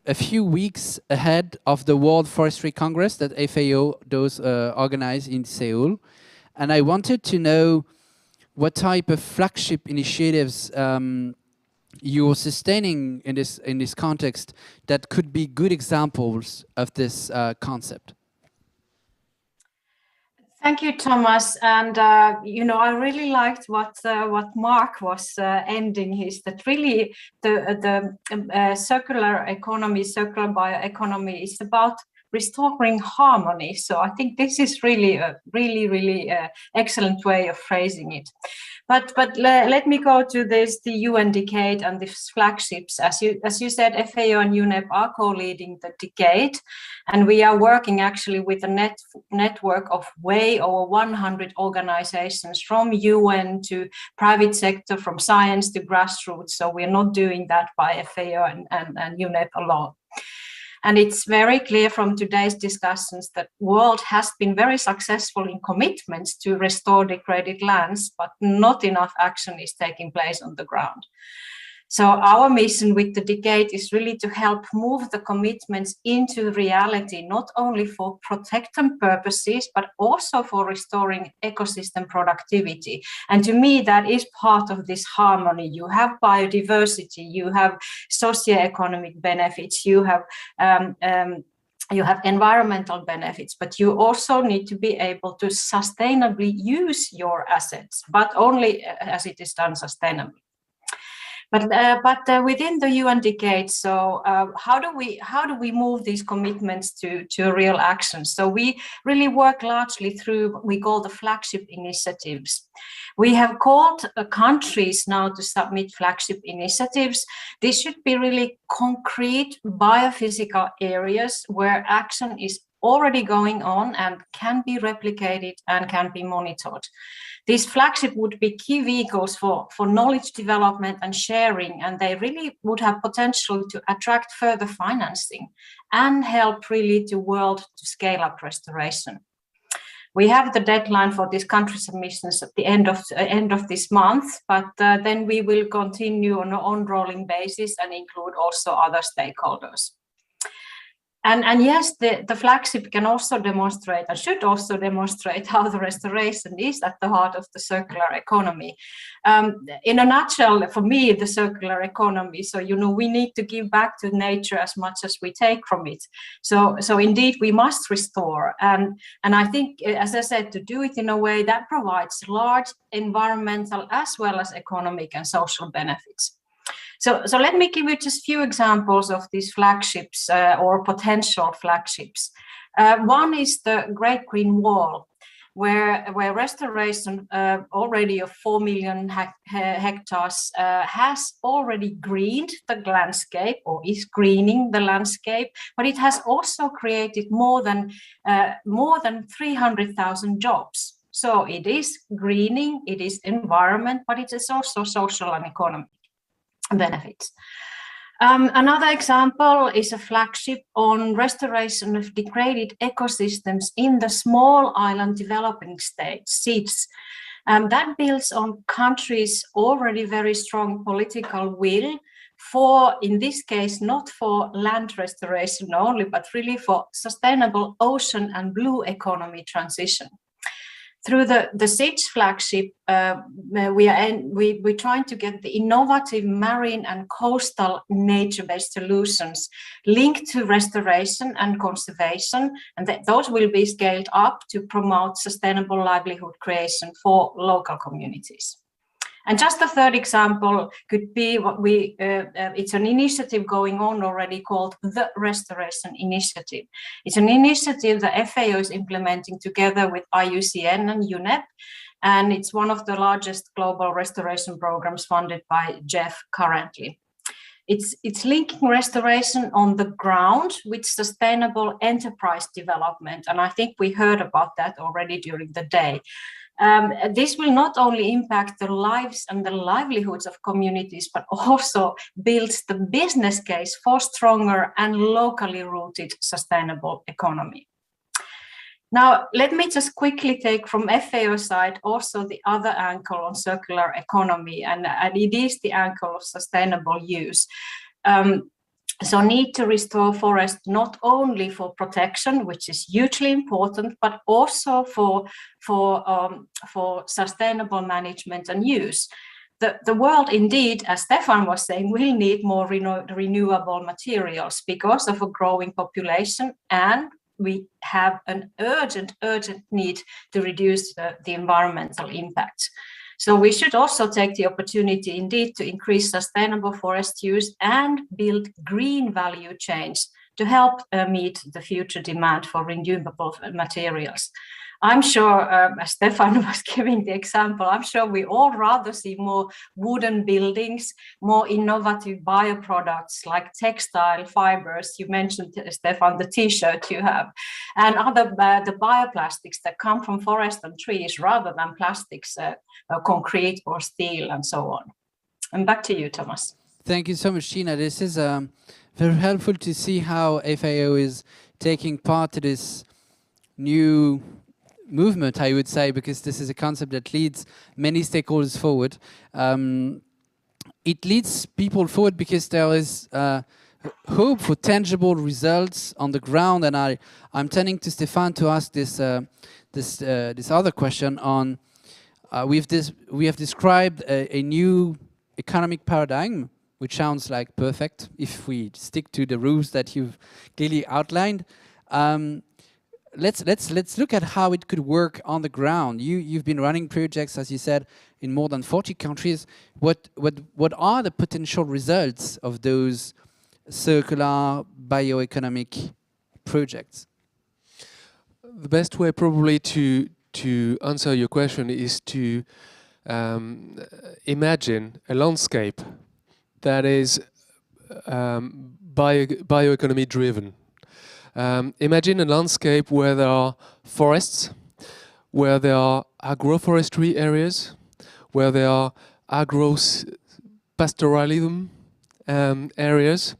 [SPEAKER 1] a few weeks ahead of the World Forestry Congress that FAO does organize in Seoul. And I wanted to know what type of flagship initiatives you're sustaining in this context that could be good examples of this concept.
[SPEAKER 3] Thank you, Thomas. And you know, I really liked what Mark was ending his. That really the circular economy, circular bioeconomy is about restoring harmony. So I think this is really a really excellent way of phrasing it. But let me go to the UN Decade and these flagships. As you said, FAO and UNEP are co-leading the decade, and we are working actually with a network of way over 100 organizations, from UN to private sector, from science to grassroots. So we're not doing that by FAO and UNEP alone. And it's very clear from today's discussions that the world has been very successful in commitments to restore degraded lands, but not enough action is taking place on the ground. So our mission with the decade is really to help move the commitments into reality, not only for protection purposes, but also for restoring ecosystem productivity. And to me, that is part of this harmony. You have biodiversity, you have socioeconomic benefits, you have environmental benefits, but you also need to be able to sustainably use your assets, but only as it is done sustainably. But within the UN decade, so how do we move these commitments to real action? So we really work largely through what we call the flagship initiatives. We have called countries now to submit flagship initiatives. This should be really concrete biophysical areas where action is already going on and can be replicated and can be monitored. These flagship would be key vehicles for knowledge development and sharing, and they really would have potential to attract further financing and help really the world to scale up restoration. We have the deadline for these country submissions at the end of this month, but then we will continue on an on-rolling basis and include also other stakeholders. And yes, the flagship can also demonstrate and should also demonstrate how the restoration is at the heart of the circular economy. In a nutshell, for me, the circular economy, so, you know, we need to give back to nature as much as we take from it. So indeed, we must restore. And I think, as I said, to do it in a way that provides large environmental as well as economic and social benefits. So let me give you just a few examples of these flagships or potential flagships. One is the Great Green Wall, where restoration already of 4 million hectares has already greened the landscape or is greening the landscape, but it has also created more than 300,000 jobs. So it is greening, it is environment, but it is also social and economic. benefits. Another example is a flagship on restoration of degraded ecosystems in the small island developing states, SIDS. That builds on countries' already very strong political will for, in this case, not for land restoration only, but really for sustainable ocean and blue economy transition. Through the SIDS flagship, we're trying to get the innovative marine and coastal nature-based solutions linked to restoration and conservation, and those will be scaled up to promote sustainable livelihood creation for local communities. And just a third example could be what it's an initiative going on already called the Restoration Initiative. It's an initiative the FAO is implementing together with IUCN and UNEP, and it's one of the largest global restoration programs funded by Jeff currently. It's linking restoration on the ground with sustainable enterprise development, and I think we heard about that already during the day. This will not only impact the lives and the livelihoods of communities, but also builds the business case for stronger and locally rooted sustainable economy. Now, let me just quickly take from FAO side also the other angle on circular economy, and it is the angle of sustainable use. So need to restore forest not only for protection, which is hugely important, but also for sustainable management and use. The world indeed, as Stefan was saying, will need more renewable materials because of a growing population, and we have an urgent need to reduce the environmental impact. So we should also take the opportunity indeed to increase sustainable forest use and build green value chains to help meet the future demand for renewable materials. I'm sure, as Stefan was giving the example, I'm sure we all rather see more wooden buildings, more innovative bioproducts like textile fibers. You mentioned, Stefan, the t-shirt you have, and other the bioplastics that come from forest and trees rather than plastics, concrete or steel and so on. And back to you, Thomas.
[SPEAKER 1] Thank you so much, Tina. This is very helpful to see how FAO is taking part in this new movement, I would say, because this is a concept that leads many stakeholders forward. It leads people forward because there is hope for tangible results on the ground, and I'm turning to Stefan to ask this other question on. We have described a new economic paradigm, which sounds like perfect if we stick to the rules that you've clearly outlined. Let's look at how it could work on the ground. You've been running projects, as you said, in more than 40 countries. What are the potential results of those circular bioeconomic projects?
[SPEAKER 10] The best way probably to answer your question is to imagine a landscape that is bioeconomy driven. Imagine a landscape where there are forests, where there are agroforestry areas, where there are agro-pastoralism areas.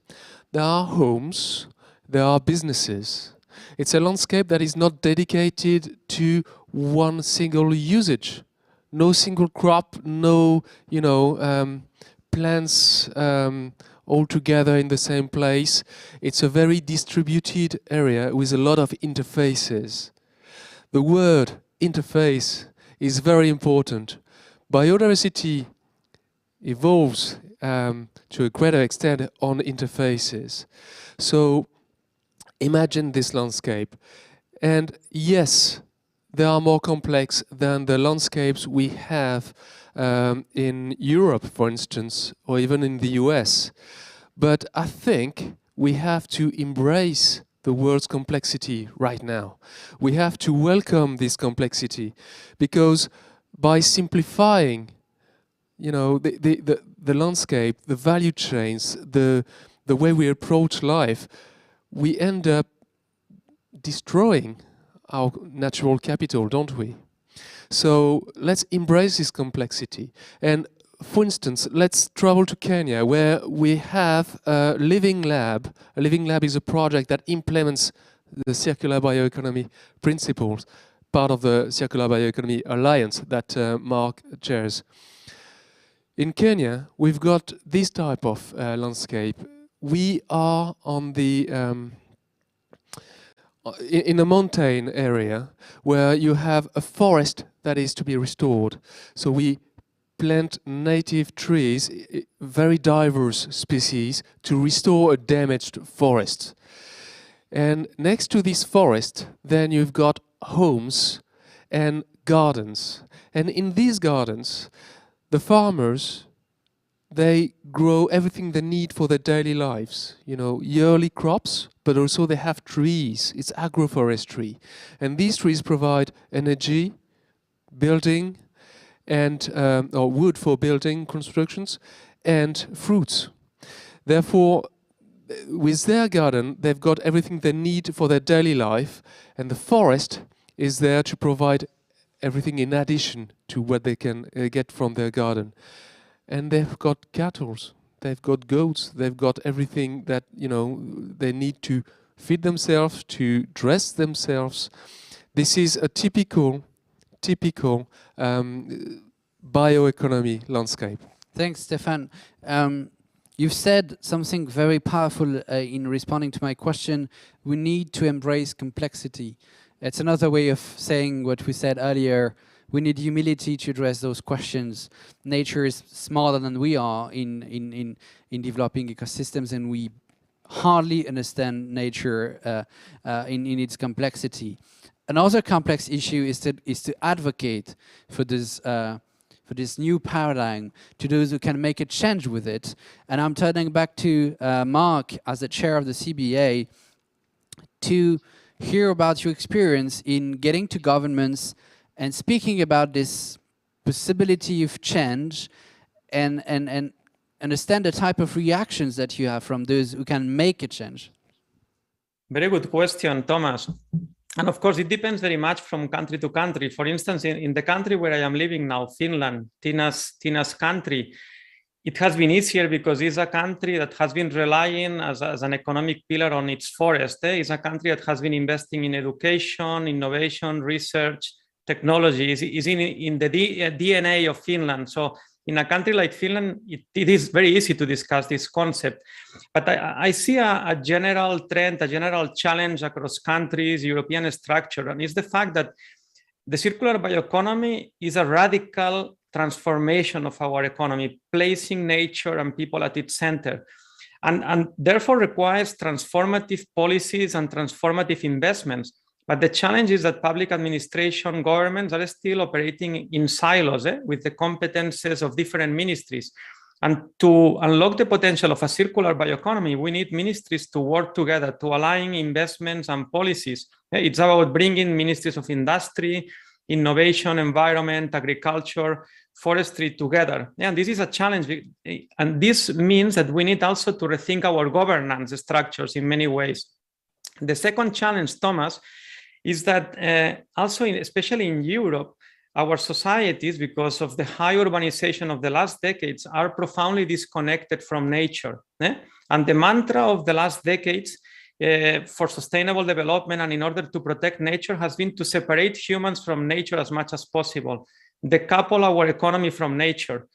[SPEAKER 10] There are homes, there are businesses. It's a landscape that is not dedicated to one single usage. No single crop, no, plants all together in the same place. It's a very distributed area with a lot of interfaces. The word interface is very important. Biodiversity evolves to a greater extent on interfaces. So imagine this landscape. And yes, they are more complex than the landscapes we have in Europe, for instance, or even in the US. But I think we have to embrace the world's complexity right now. We have to welcome this complexity, because by simplifying, the landscape, the value chains, the way we approach life, we end up destroying our natural capital, don't we? So let's embrace this complexity. And
[SPEAKER 13] for instance, let's travel to Kenya, where we have a living lab. A living lab is a project that implements the circular bioeconomy principles, part of the Circular Bioeconomy Alliance that Mark chairs. In Kenya, we've got this type of landscape. We are on the in a mountain area where you have a forest that is to be restored. So we plant native trees, very diverse species, to restore a damaged forest. And next to this forest, then you've got homes and gardens. And in these gardens, the farmers, they grow everything they need for their daily lives. You know, yearly crops, but also they have trees. It's agroforestry. And these trees provide energy, building, and or wood for building constructions, and fruits. Therefore, with their garden, they've got everything they need for their daily life, and the forest is there to provide everything in addition to what they can get from their garden. And they've got cattle, they've got goats, they've got everything that, you know, they need to feed themselves, to dress themselves. This is a typical bioeconomy landscape.
[SPEAKER 1] Thanks, Stefan. You've said something very powerful in responding to my question. We need to embrace complexity. It's another way of saying what we said earlier. We need humility to address those questions. Nature is smarter than we are in developing ecosystems, and we hardly understand nature in its complexity. Another complex issue is to advocate for this new paradigm, to those who can make a change with it. And I'm turning back to Mark as the chair of the CBA to hear about your experience in getting to governments and speaking about this possibility of change and understand the type of reactions that you have from those who can make a change.
[SPEAKER 15] Very good question, Thomas. And of course, it depends very much from country to country. For instance, in the country where I am living now, Finland, Tina's country, it has been easier because it's a country that has been relying as an economic pillar on its forest. It's a country that has been investing in education, innovation, research, technology. Is in the DNA of Finland. So in a country like Finland, it is very easy to discuss this concept. But I see a general trend, a general challenge across countries, European structure, and it's the fact that the circular bioeconomy is a radical transformation of our economy, placing nature and people at its center, and therefore requires transformative policies and transformative investments. But the challenge is that public administration, governments are still operating in silos with the competences of different ministries. And to unlock the potential of a circular bioeconomy, we need ministries to work together, to align investments and policies. It's about bringing ministries of industry, innovation, environment, agriculture, forestry together. And this is a challenge. And this means that we need also to rethink our governance structures in many ways. The second challenge, Thomas, is that also, especially in Europe, our societies, because of the high urbanization of the last decades, are profoundly disconnected from nature. And the mantra of the last decades for sustainable development and in order to protect nature has been to separate humans from nature as much as possible, decouple our economy from nature.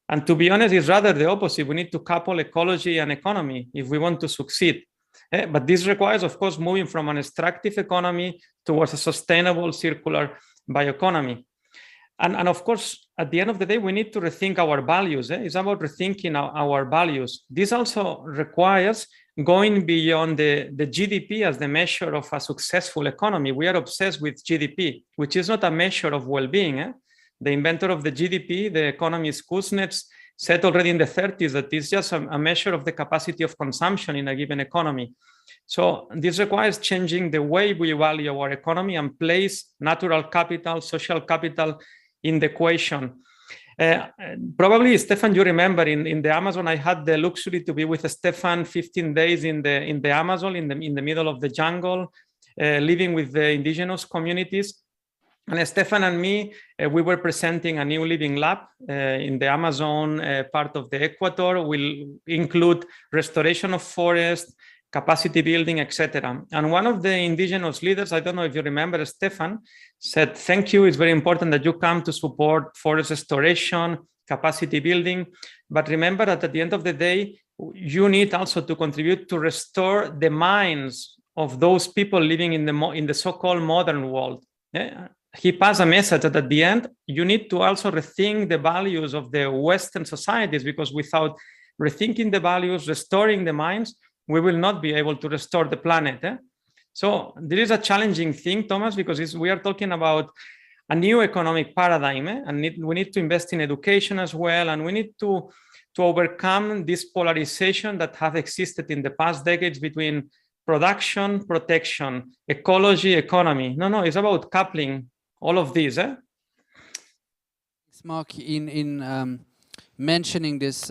[SPEAKER 15] And to be honest, it's rather the opposite. We need to couple ecology and economy if we want to succeed. But this requires, of course, moving from an extractive economy towards a sustainable circular bioeconomy. And of course, at the end of the day, we need to rethink our values. It's about rethinking our values. This also requires going beyond the GDP as the measure of a successful economy. We are obsessed with GDP, which is not a measure of well-being. The inventor of the GDP, the economist Kuznets, said already in the 30s that it's just a measure of the capacity of consumption in a given economy. So this requires changing the way we value our economy and place natural capital, social capital in the equation. Probably, Stefan, you remember in the Amazon, I had the luxury to be with Stefan 15 days in the Amazon, in the middle of the jungle, living with the indigenous communities. And Stefan and me, we were presenting a new living lab in the Amazon part of the Equator. Will include restoration of forest, capacity building, etc. And one of the indigenous leaders, I don't know if you remember, Stefan, said, thank you, it's very important that you come to support forest restoration, capacity building. But remember that at the end of the day, you need also to contribute to restore the minds of those people living in the so-called modern world. Yeah? He passed a message that at the end, you need to also rethink the values of the Western societies, because without rethinking the values, restoring the minds, we will not be able to restore the planet. So there is a challenging thing, Thomas, because we are talking about a new economic paradigm, and we need to invest in education as well, and we need to overcome this polarization that has existed in the past decades between production, protection, ecology, economy. No, it's about coupling all of these. Thanks,
[SPEAKER 1] Mark, in mentioning this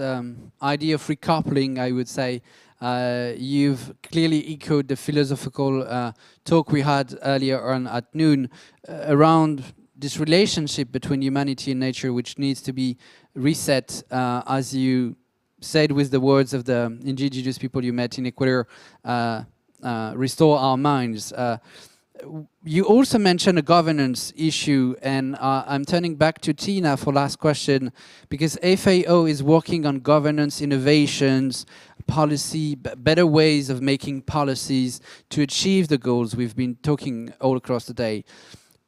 [SPEAKER 1] idea of recoupling, I would say, you've clearly echoed the philosophical talk we had earlier on at noon around this relationship between humanity and nature, which needs to be reset, as you said with the words of the indigenous people you met in Ecuador, restore our minds. You also mentioned a governance issue, and I'm turning back to Tina for last question, because FAO is working on governance innovations, policy, better ways of making policies to achieve the goals we've been talking all across the day,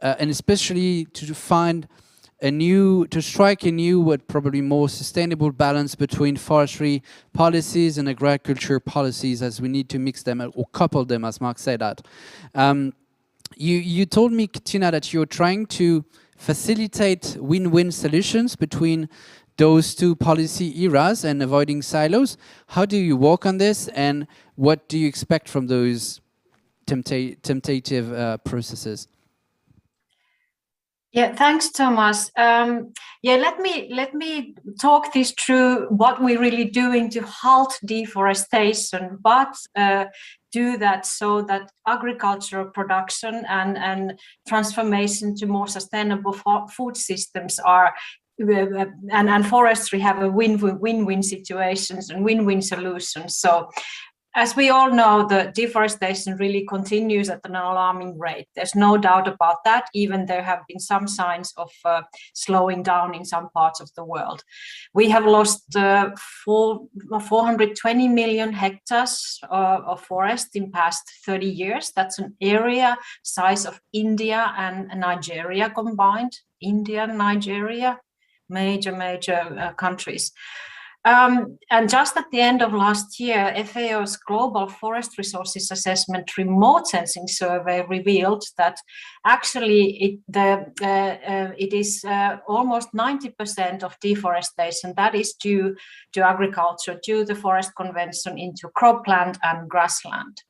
[SPEAKER 1] and especially to find to strike a new but probably more sustainable balance between forestry policies and agriculture policies, as we need to mix them or couple them, as Mark said that. You told me, Tina, that you're trying to facilitate win-win solutions between those two policy eras and avoiding silos. How do you work on this, and what do you expect from those tentative processes?
[SPEAKER 3] Yeah, thanks, Thomas. Let me talk this through what we're really doing to halt deforestation, but do that so that agricultural production and transformation to more sustainable food systems are and forestry have a win-win situations and win-win solutions. So, as we all know, the deforestation really continues at an alarming rate. There's no doubt about that, even there have been some signs of slowing down in some parts of the world. We have lost 420 million hectares of forest in past 30 years. That's an area size of India and Nigeria combined. India and Nigeria, major countries. And just at the end of last year, FAO's Global Forest Resources Assessment Remote Sensing Survey revealed that actually it is almost 90% of deforestation that is due to agriculture, due to the Forest Convention into cropland and grassland.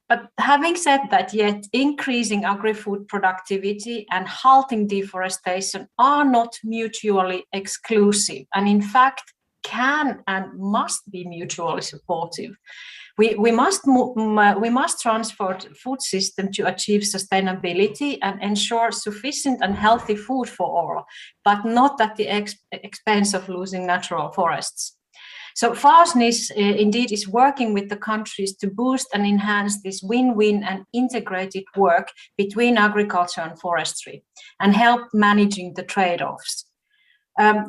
[SPEAKER 3] But having said that, yet increasing agri-food productivity and halting deforestation are not mutually exclusive, and in fact can and must be mutually supportive. We must transform the food system to achieve sustainability and ensure sufficient and healthy food for all, but not at the expense of losing natural forests. So FAOSNIS indeed is working with the countries to boost and enhance this win-win and integrated work between agriculture and forestry and help managing the trade-offs.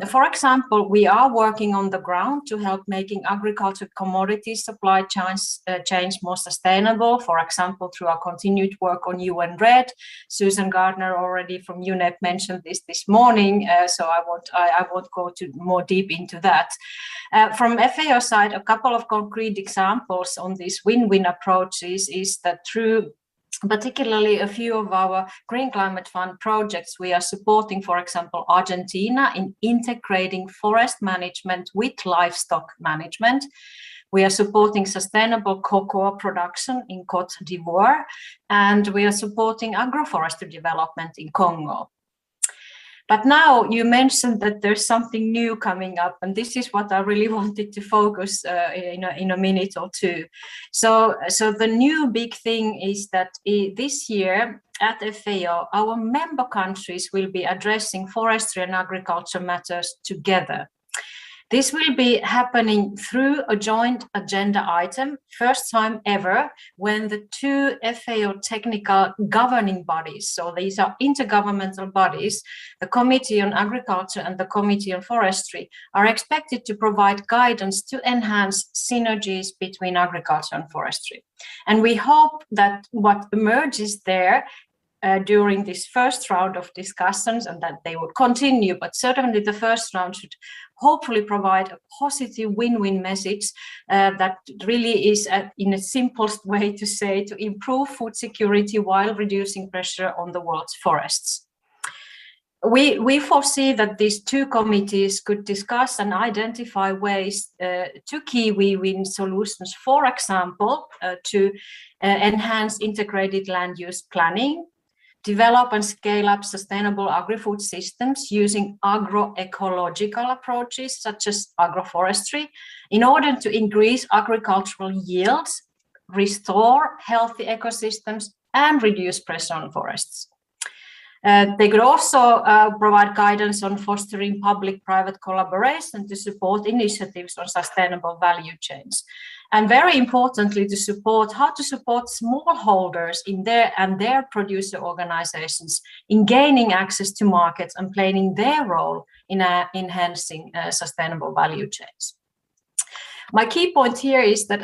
[SPEAKER 3] For example, we are working on the ground to help making agriculture commodity supply chains more sustainable, for example, through our continued work on UN RED. Susan Gardner already from UNEP mentioned this morning, so I won't go more deep into that. From FAO side, a couple of concrete examples on these win-win approaches is that through particularly a few of our Green Climate Fund projects, we are supporting, for example, Argentina in integrating forest management with livestock management. We are supporting sustainable cocoa production in Côte d'Ivoire, and we are supporting agroforestry development in Congo. But now you mentioned that there's something new coming up, and this is what I really wanted to focus in a minute or two. So the new big thing is that this year at FAO, our member countries will be addressing forestry and agriculture matters together. This will be happening through a joint agenda item, first time ever, when the two FAO technical governing bodies, so these are intergovernmental bodies, the Committee on Agriculture and the Committee on Forestry, are expected to provide guidance to enhance synergies between agriculture and forestry. And we hope that what emerges there during this first round of discussions, and that they would continue, but certainly the first round should hopefully provide a positive win-win message that really is, in the simplest way to say, to improve food security while reducing pressure on the world's forests. We foresee that these two committees could discuss and identify ways to key win-win solutions, for example, to enhance integrated land use planning, develop and scale up sustainable agri-food systems using agroecological approaches such as agroforestry in order to increase agricultural yields, restore healthy ecosystems, and reduce pressure on forests. They could also provide guidance on fostering public-private collaboration to support initiatives on sustainable value chains. And very importantly, to support how to support smallholders in their producer organizations in gaining access to markets and playing their role in enhancing sustainable value chains. My key point here is that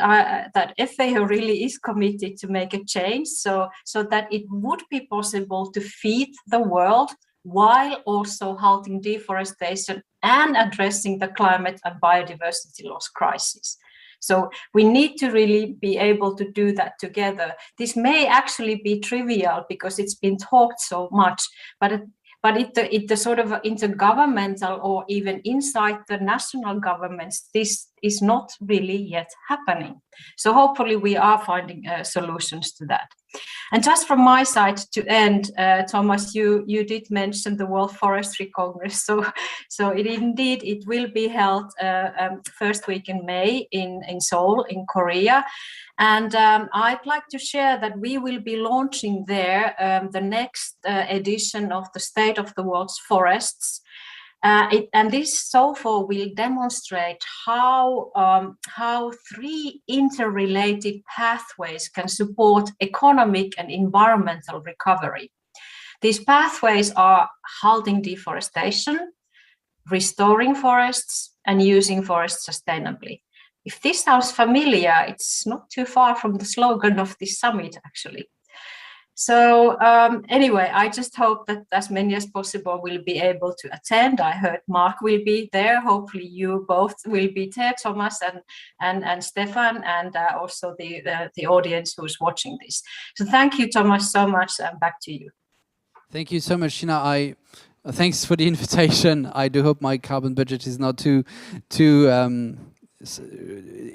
[SPEAKER 3] that FAO really is committed to make a change so that it would be possible to feed the world while also halting deforestation and addressing the climate and biodiversity loss crisis. So we need to really be able to do that together. This may actually be trivial because it's been talked so much, but the sort of intergovernmental or even inside the national governments, this is not really yet happening. So hopefully we are finding solutions to that. And just from my side to end, Thomas, you did mention the World Forestry Congress. So it will be held first week in May in Seoul in Korea. And I'd like to share that we will be launching there the next edition of the State of the World's Forests. And this so far will demonstrate how three interrelated pathways can support economic and environmental recovery. These pathways are halting deforestation, restoring forests, and using forests sustainably. If this sounds familiar, it's not too far from the slogan of this summit, actually. So anyway, I just hope that as many as possible will be able to attend. I heard Mark will be there. Hopefully you both will be there, Thomas and Stefan, and also the audience who's watching this. So thank you, Thomas, so much, and back to you.
[SPEAKER 1] Thank you so much, Shina. Thanks for the invitation. I do hope my carbon budget is not too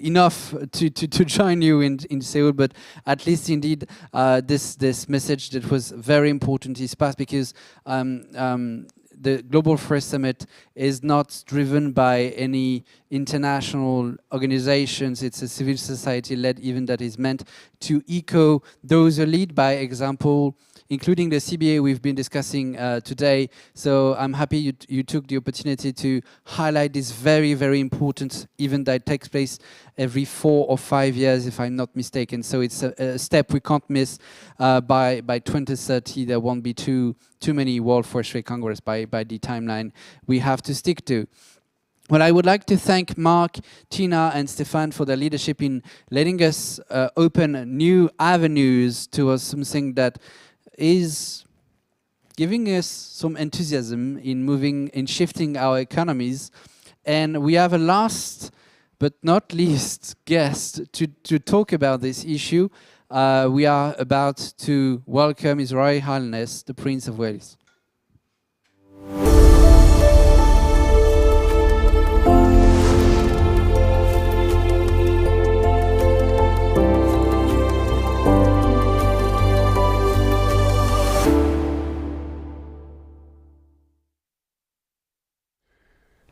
[SPEAKER 1] enough to join you in Seoul, but at least indeed this message that was very important is passed, because the Global Forest Summit is not driven by any international organizations. It's a civil society-led event that is meant to echo those who lead by example, including the CBA we've been discussing today. So I'm happy you took the opportunity to highlight this very, very important event that takes place every 4 or 5 years, if I'm not mistaken. So it's a step we can't miss. By 2030, there won't be too many World Forestry Congress by the timeline we have to stick to. Well, I would like to thank Mark, Tina, and Stefan for their leadership in letting us open new avenues towards something that is giving us some enthusiasm in shifting our economies. And we have a last but not least guest to talk about this issue. We are about to welcome His Royal Highness, the Prince of Wales.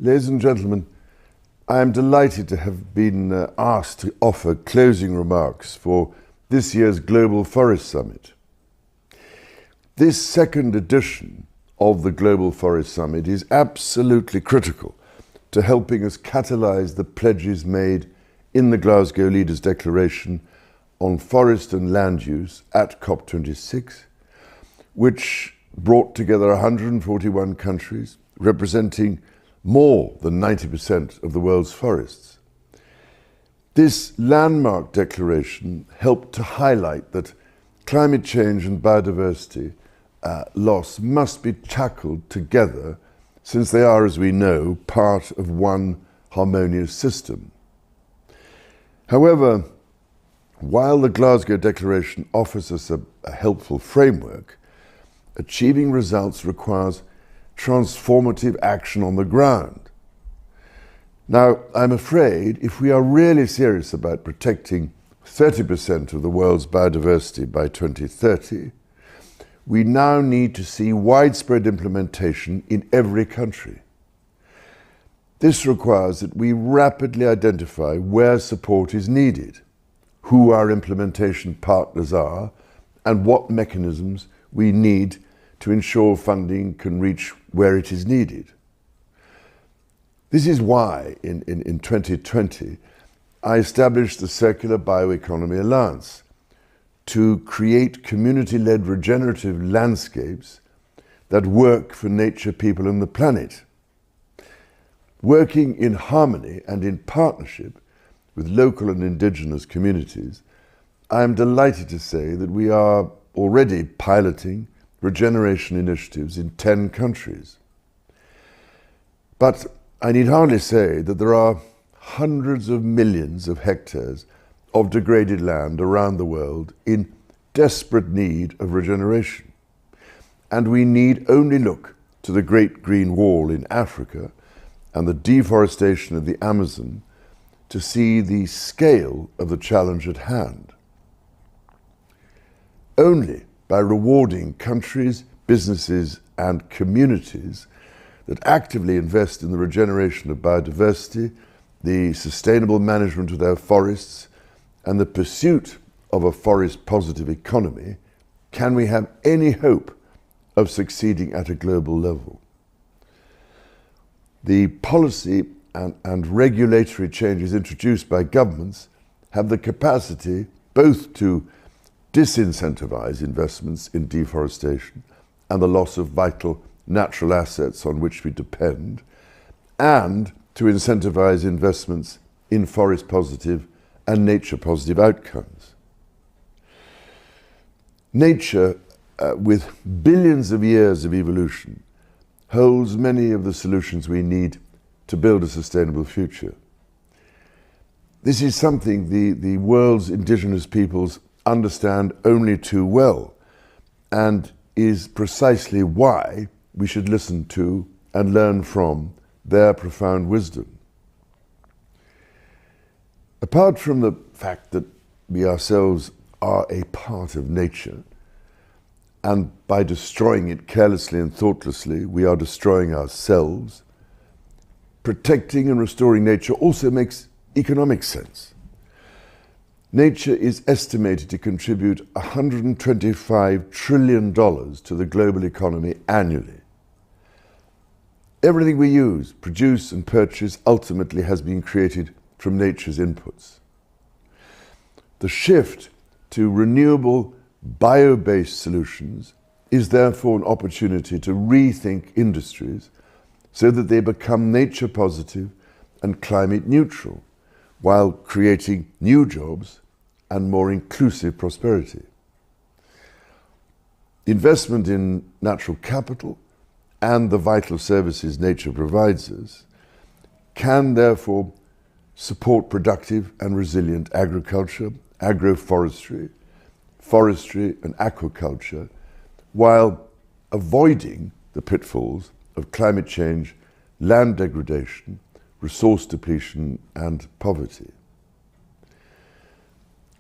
[SPEAKER 16] Ladies and gentlemen, I am delighted to have been asked to offer closing remarks for this year's Global Forest Summit. This second edition of the Global Forest Summit is absolutely critical to helping us catalyze the pledges made in the Glasgow Leaders' Declaration on Forest and Land Use at COP26, which brought together 141 countries representing more than 90% of the world's forests. This landmark declaration helped to highlight that climate change and biodiversity loss must be tackled together, since they are, as we know, part of one harmonious system. However, while the Glasgow Declaration offers us a helpful framework, achieving results requires transformative action on the ground. Now, I'm afraid if we are really serious about protecting 30% of the world's biodiversity by 2030, we now need to see widespread implementation in every country. This requires that we rapidly identify where support is needed, who our implementation partners are, and what mechanisms we need to ensure funding can reach where it is needed. This is why in 2020 I established the Circular Bioeconomy Alliance to create community-led regenerative landscapes that work for nature, people and the planet. Working in harmony and in partnership with local and indigenous communities, I am delighted to say that we are already piloting regeneration initiatives in 10 countries. But I need hardly say that there are hundreds of millions of hectares of degraded land around the world in desperate need of regeneration. And we need only look to the Great Green Wall in Africa and the deforestation of the Amazon to see the scale of the challenge at hand. Only by rewarding countries, businesses and communities that actively invest in the regeneration of biodiversity, the sustainable management of their forests, and the pursuit of a forest-positive economy can we have any hope of succeeding at a global level. The policy and regulatory changes introduced by governments have the capacity both to disincentivize investments in deforestation and the loss of vital natural assets on which we depend, and to incentivize investments in forest-positive and nature-positive outcomes. Nature, with billions of years of evolution, holds many of the solutions we need to build a sustainable future. This is something the world's indigenous peoples understand only too well, and is precisely why we should listen to and learn from their profound wisdom. Apart from the fact that we ourselves are a part of nature, and by destroying it carelessly and thoughtlessly, we are destroying ourselves, protecting and restoring nature also makes economic sense. Nature is estimated to contribute $125 trillion to the global economy annually. Everything we use, produce and purchase ultimately has been created from nature's inputs. The shift to renewable, bio-based solutions is therefore an opportunity to rethink industries so that they become nature positive and climate neutral, while creating new jobs and more inclusive prosperity. Investment in natural capital and the vital services nature provides us can therefore support productive and resilient agriculture, agroforestry, forestry and aquaculture, while avoiding the pitfalls of climate change, land degradation, resource depletion and poverty.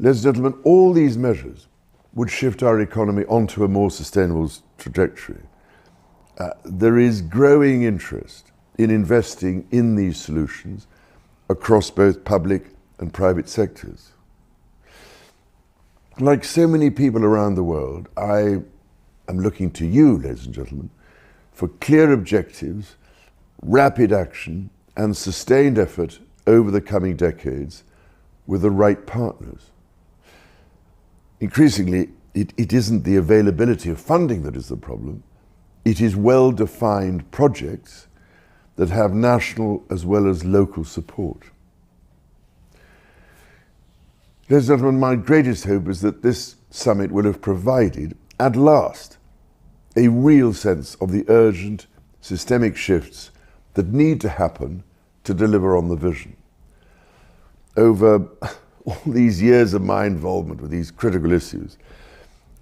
[SPEAKER 16] Ladies and gentlemen, all these measures would shift our economy onto a more sustainable trajectory. There is growing interest in investing in these solutions across both public and private sectors. Like so many people around the world, I am looking to you, ladies and gentlemen, for clear objectives, rapid action, and sustained effort over the coming decades with the right partners. Increasingly, it isn't the availability of funding that is the problem. It is well-defined projects that have national as well as local support. Ladies and gentlemen, my greatest hope is that this summit will have provided, at last, a real sense of the urgent systemic shifts that need to happen to deliver on the vision. Over all these years of my involvement with these critical issues,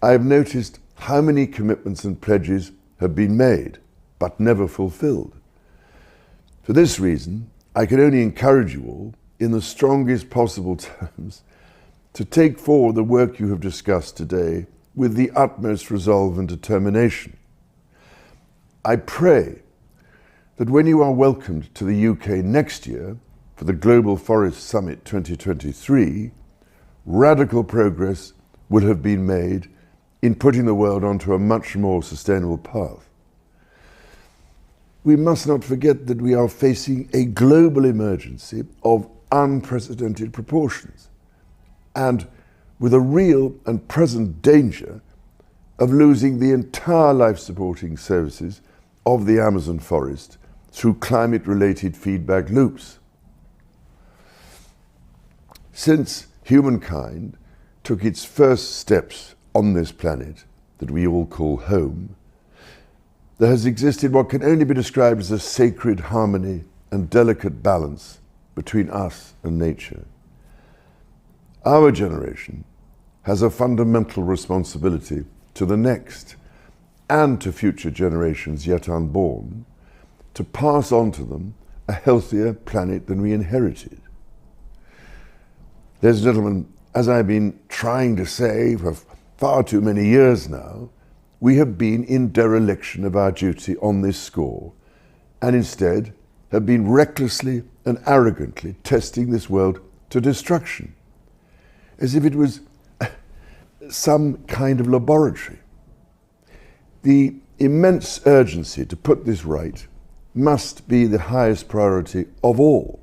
[SPEAKER 16] I have noticed how many commitments and pledges have been made, but never fulfilled. For this reason, I can only encourage you all, in the strongest possible terms, to take forward the work you have discussed today with the utmost resolve and determination. I pray that when you are welcomed to the UK next year for the Global Forest Summit 2023, radical progress will have been made in putting the world onto a much more sustainable path. We must not forget that we are facing a global emergency of unprecedented proportions, and with a real and present danger of losing the entire life-supporting services of the Amazon forest through climate-related feedback loops. Since humankind took its first steps on this planet that we all call home, there has existed what can only be described as a sacred harmony and delicate balance between us and nature. Our generation has a fundamental responsibility to the next and to future generations yet unborn to pass on to them a healthier planet than we inherited. Ladies and gentlemen, as I've been trying to say for far too many years now, we have been in dereliction of our duty on this score, and instead have been recklessly and arrogantly testing this world to destruction, as if it was some kind of laboratory. The immense urgency to put this right must be the highest priority of all.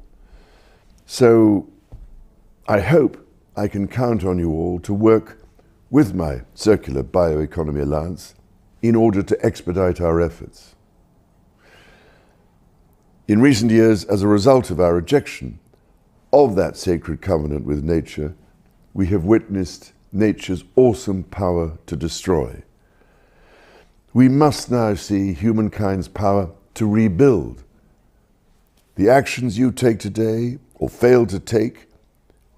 [SPEAKER 16] So I hope I can count on you all to work with my Circular Bioeconomy Alliance in order to expedite our efforts. In recent years, as a result of our rejection of that sacred covenant with nature, we have witnessed nature's awesome power to destroy. We must now see humankind's power to rebuild. The actions you take today, or fail to take,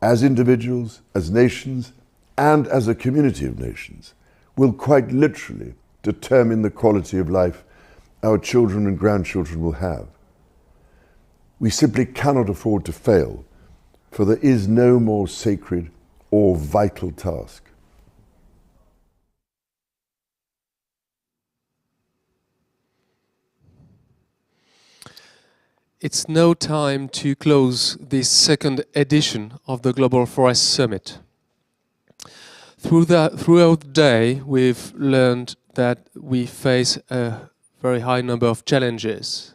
[SPEAKER 16] as individuals, as nations, and as a community of nations, will quite literally determine the quality of life our children and grandchildren will have. We simply cannot afford to fail, for there is no more sacred or vital task.
[SPEAKER 13] It's now time to close this second edition of the Global Forest Summit. Throughout the day, we've learned that we face a very high number of challenges.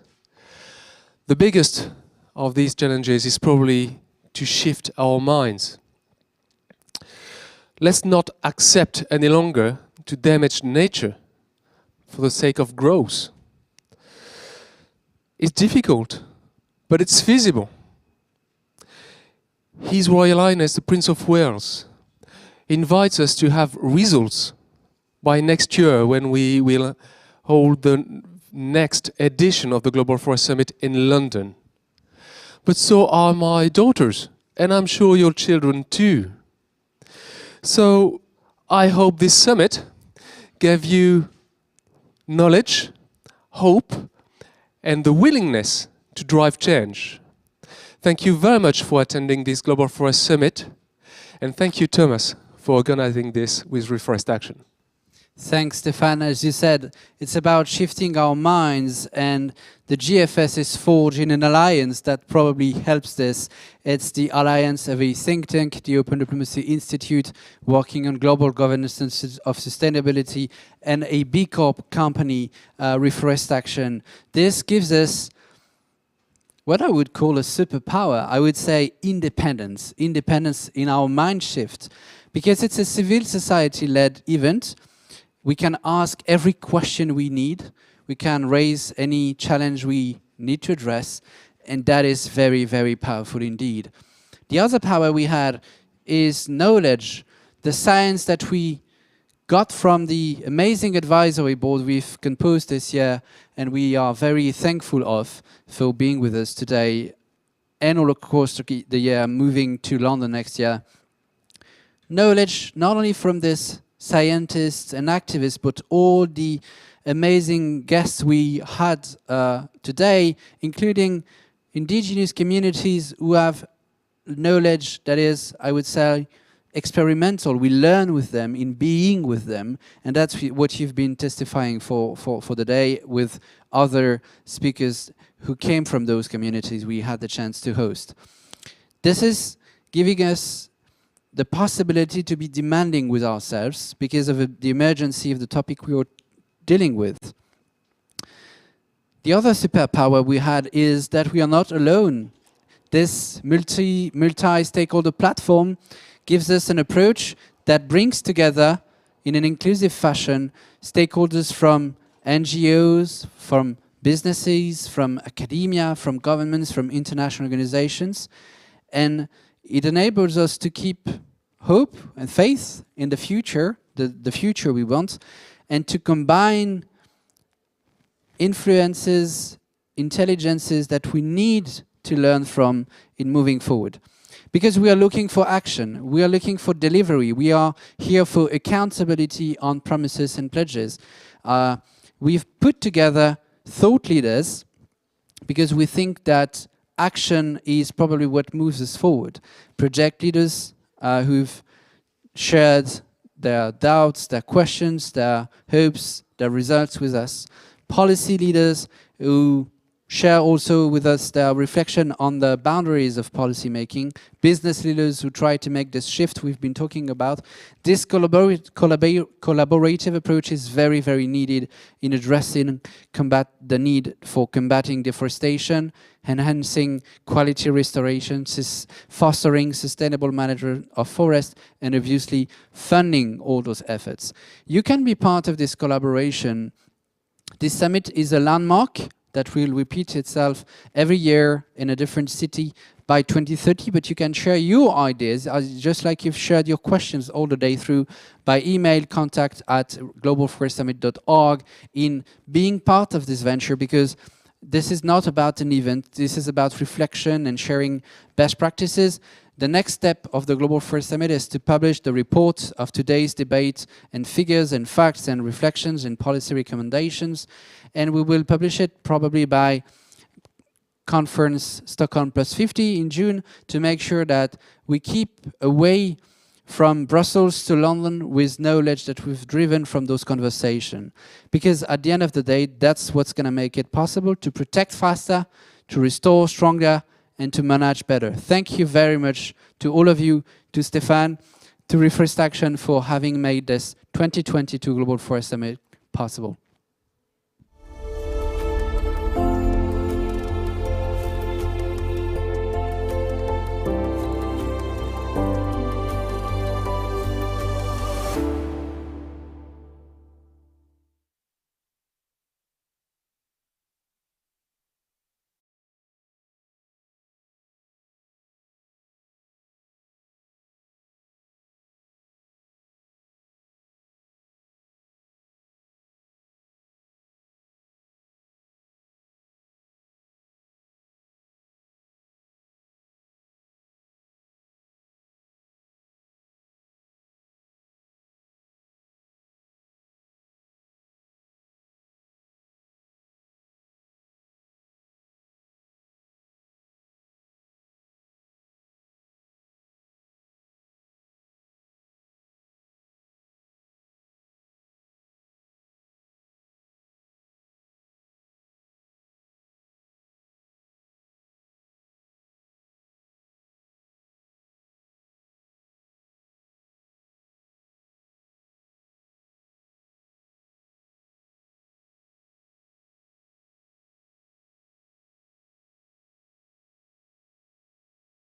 [SPEAKER 13] The biggest of these challenges is probably to shift our minds. Let's not accept any longer to damage nature for the sake of growth. It's difficult, but it's feasible. His Royal Highness, the Prince of Wales, invites us to have results by next year when we will hold the next edition of the Global Forest Summit in London. But so are my daughters, and I'm sure your children too. So I hope this summit gave you knowledge, hope, and the willingness to drive change. Thank you very much for attending this Global Forest Summit, and thank you, Thomas, for organizing this with Reforest Action.
[SPEAKER 1] Thanks, Stefan. As you said, it's about shifting our minds, and the GFS is forged in an alliance that probably helps this. It's the alliance of a think tank, the Open Diplomacy Institute, working on global governance of sustainability, and a B Corp company, Reforest Action. This gives us what I would call a superpower. I would say independence. Independence in our mind shift. Because it's a civil society-led event, we can ask every question we need. We can raise any challenge we need to address. And that is very, very powerful indeed. The other power we had is knowledge, the science that we got from the amazing advisory board we've composed this year, and we are very thankful of for being with us today, and all of course the year moving to London next year. Knowledge not only from this scientists and activists, but all the amazing guests we had today, including indigenous communities who have knowledge that is, I would say, experimental. We learn with them, in being with them, and that's what you've been testifying for the day with other speakers who came from those communities we had the chance to host. This is giving us the possibility to be demanding with ourselves because of the emergency of the topic we were dealing with. The other superpower we had is that we are not alone. This multi-stakeholder platform gives us an approach that brings together, in an inclusive fashion, stakeholders from NGOs, from businesses, from academia, from governments, from international organizations, and it enables us to keep hope and faith in the future, the future we want, and to combine influences, intelligences that we need to learn from in moving forward. Because we are looking for action, we are looking for delivery, we are here for accountability on promises and pledges. We've put together thought leaders because we think that action is probably what moves us forward. Project leaders who've shared their doubts, their questions, their hopes, their results with us. Policy leaders who share also with us their reflection on the boundaries of policy making. Business leaders who try to make this shift we've been talking about. This collaborative approach is very, very needed in addressing the need for combating deforestation, enhancing quality restoration, fostering sustainable management of forests, and obviously funding all those efforts. You can be part of this collaboration. This summit is a landmark that will repeat itself every year in a different city by 2030, but you can share your ideas, just like you've shared your questions all the day through, by email, contact@globalforestsummit.org, in being part of this venture, because this is not about an event, this is about reflection and sharing best practices. The next step of the Global Forest Summit is to publish the report of today's debate and figures and facts and reflections and policy recommendations. And we will publish it probably by conference Stockholm +50 in June to make sure that we keep away from Brussels to London with knowledge that we've driven from those conversations. Because at the end of the day, that's what's going to make it possible to protect faster, to restore stronger, and to manage better. Thank you very much to all of you, to Stefan, to Reforest Action for having made this 2022 Global Forest Summit possible.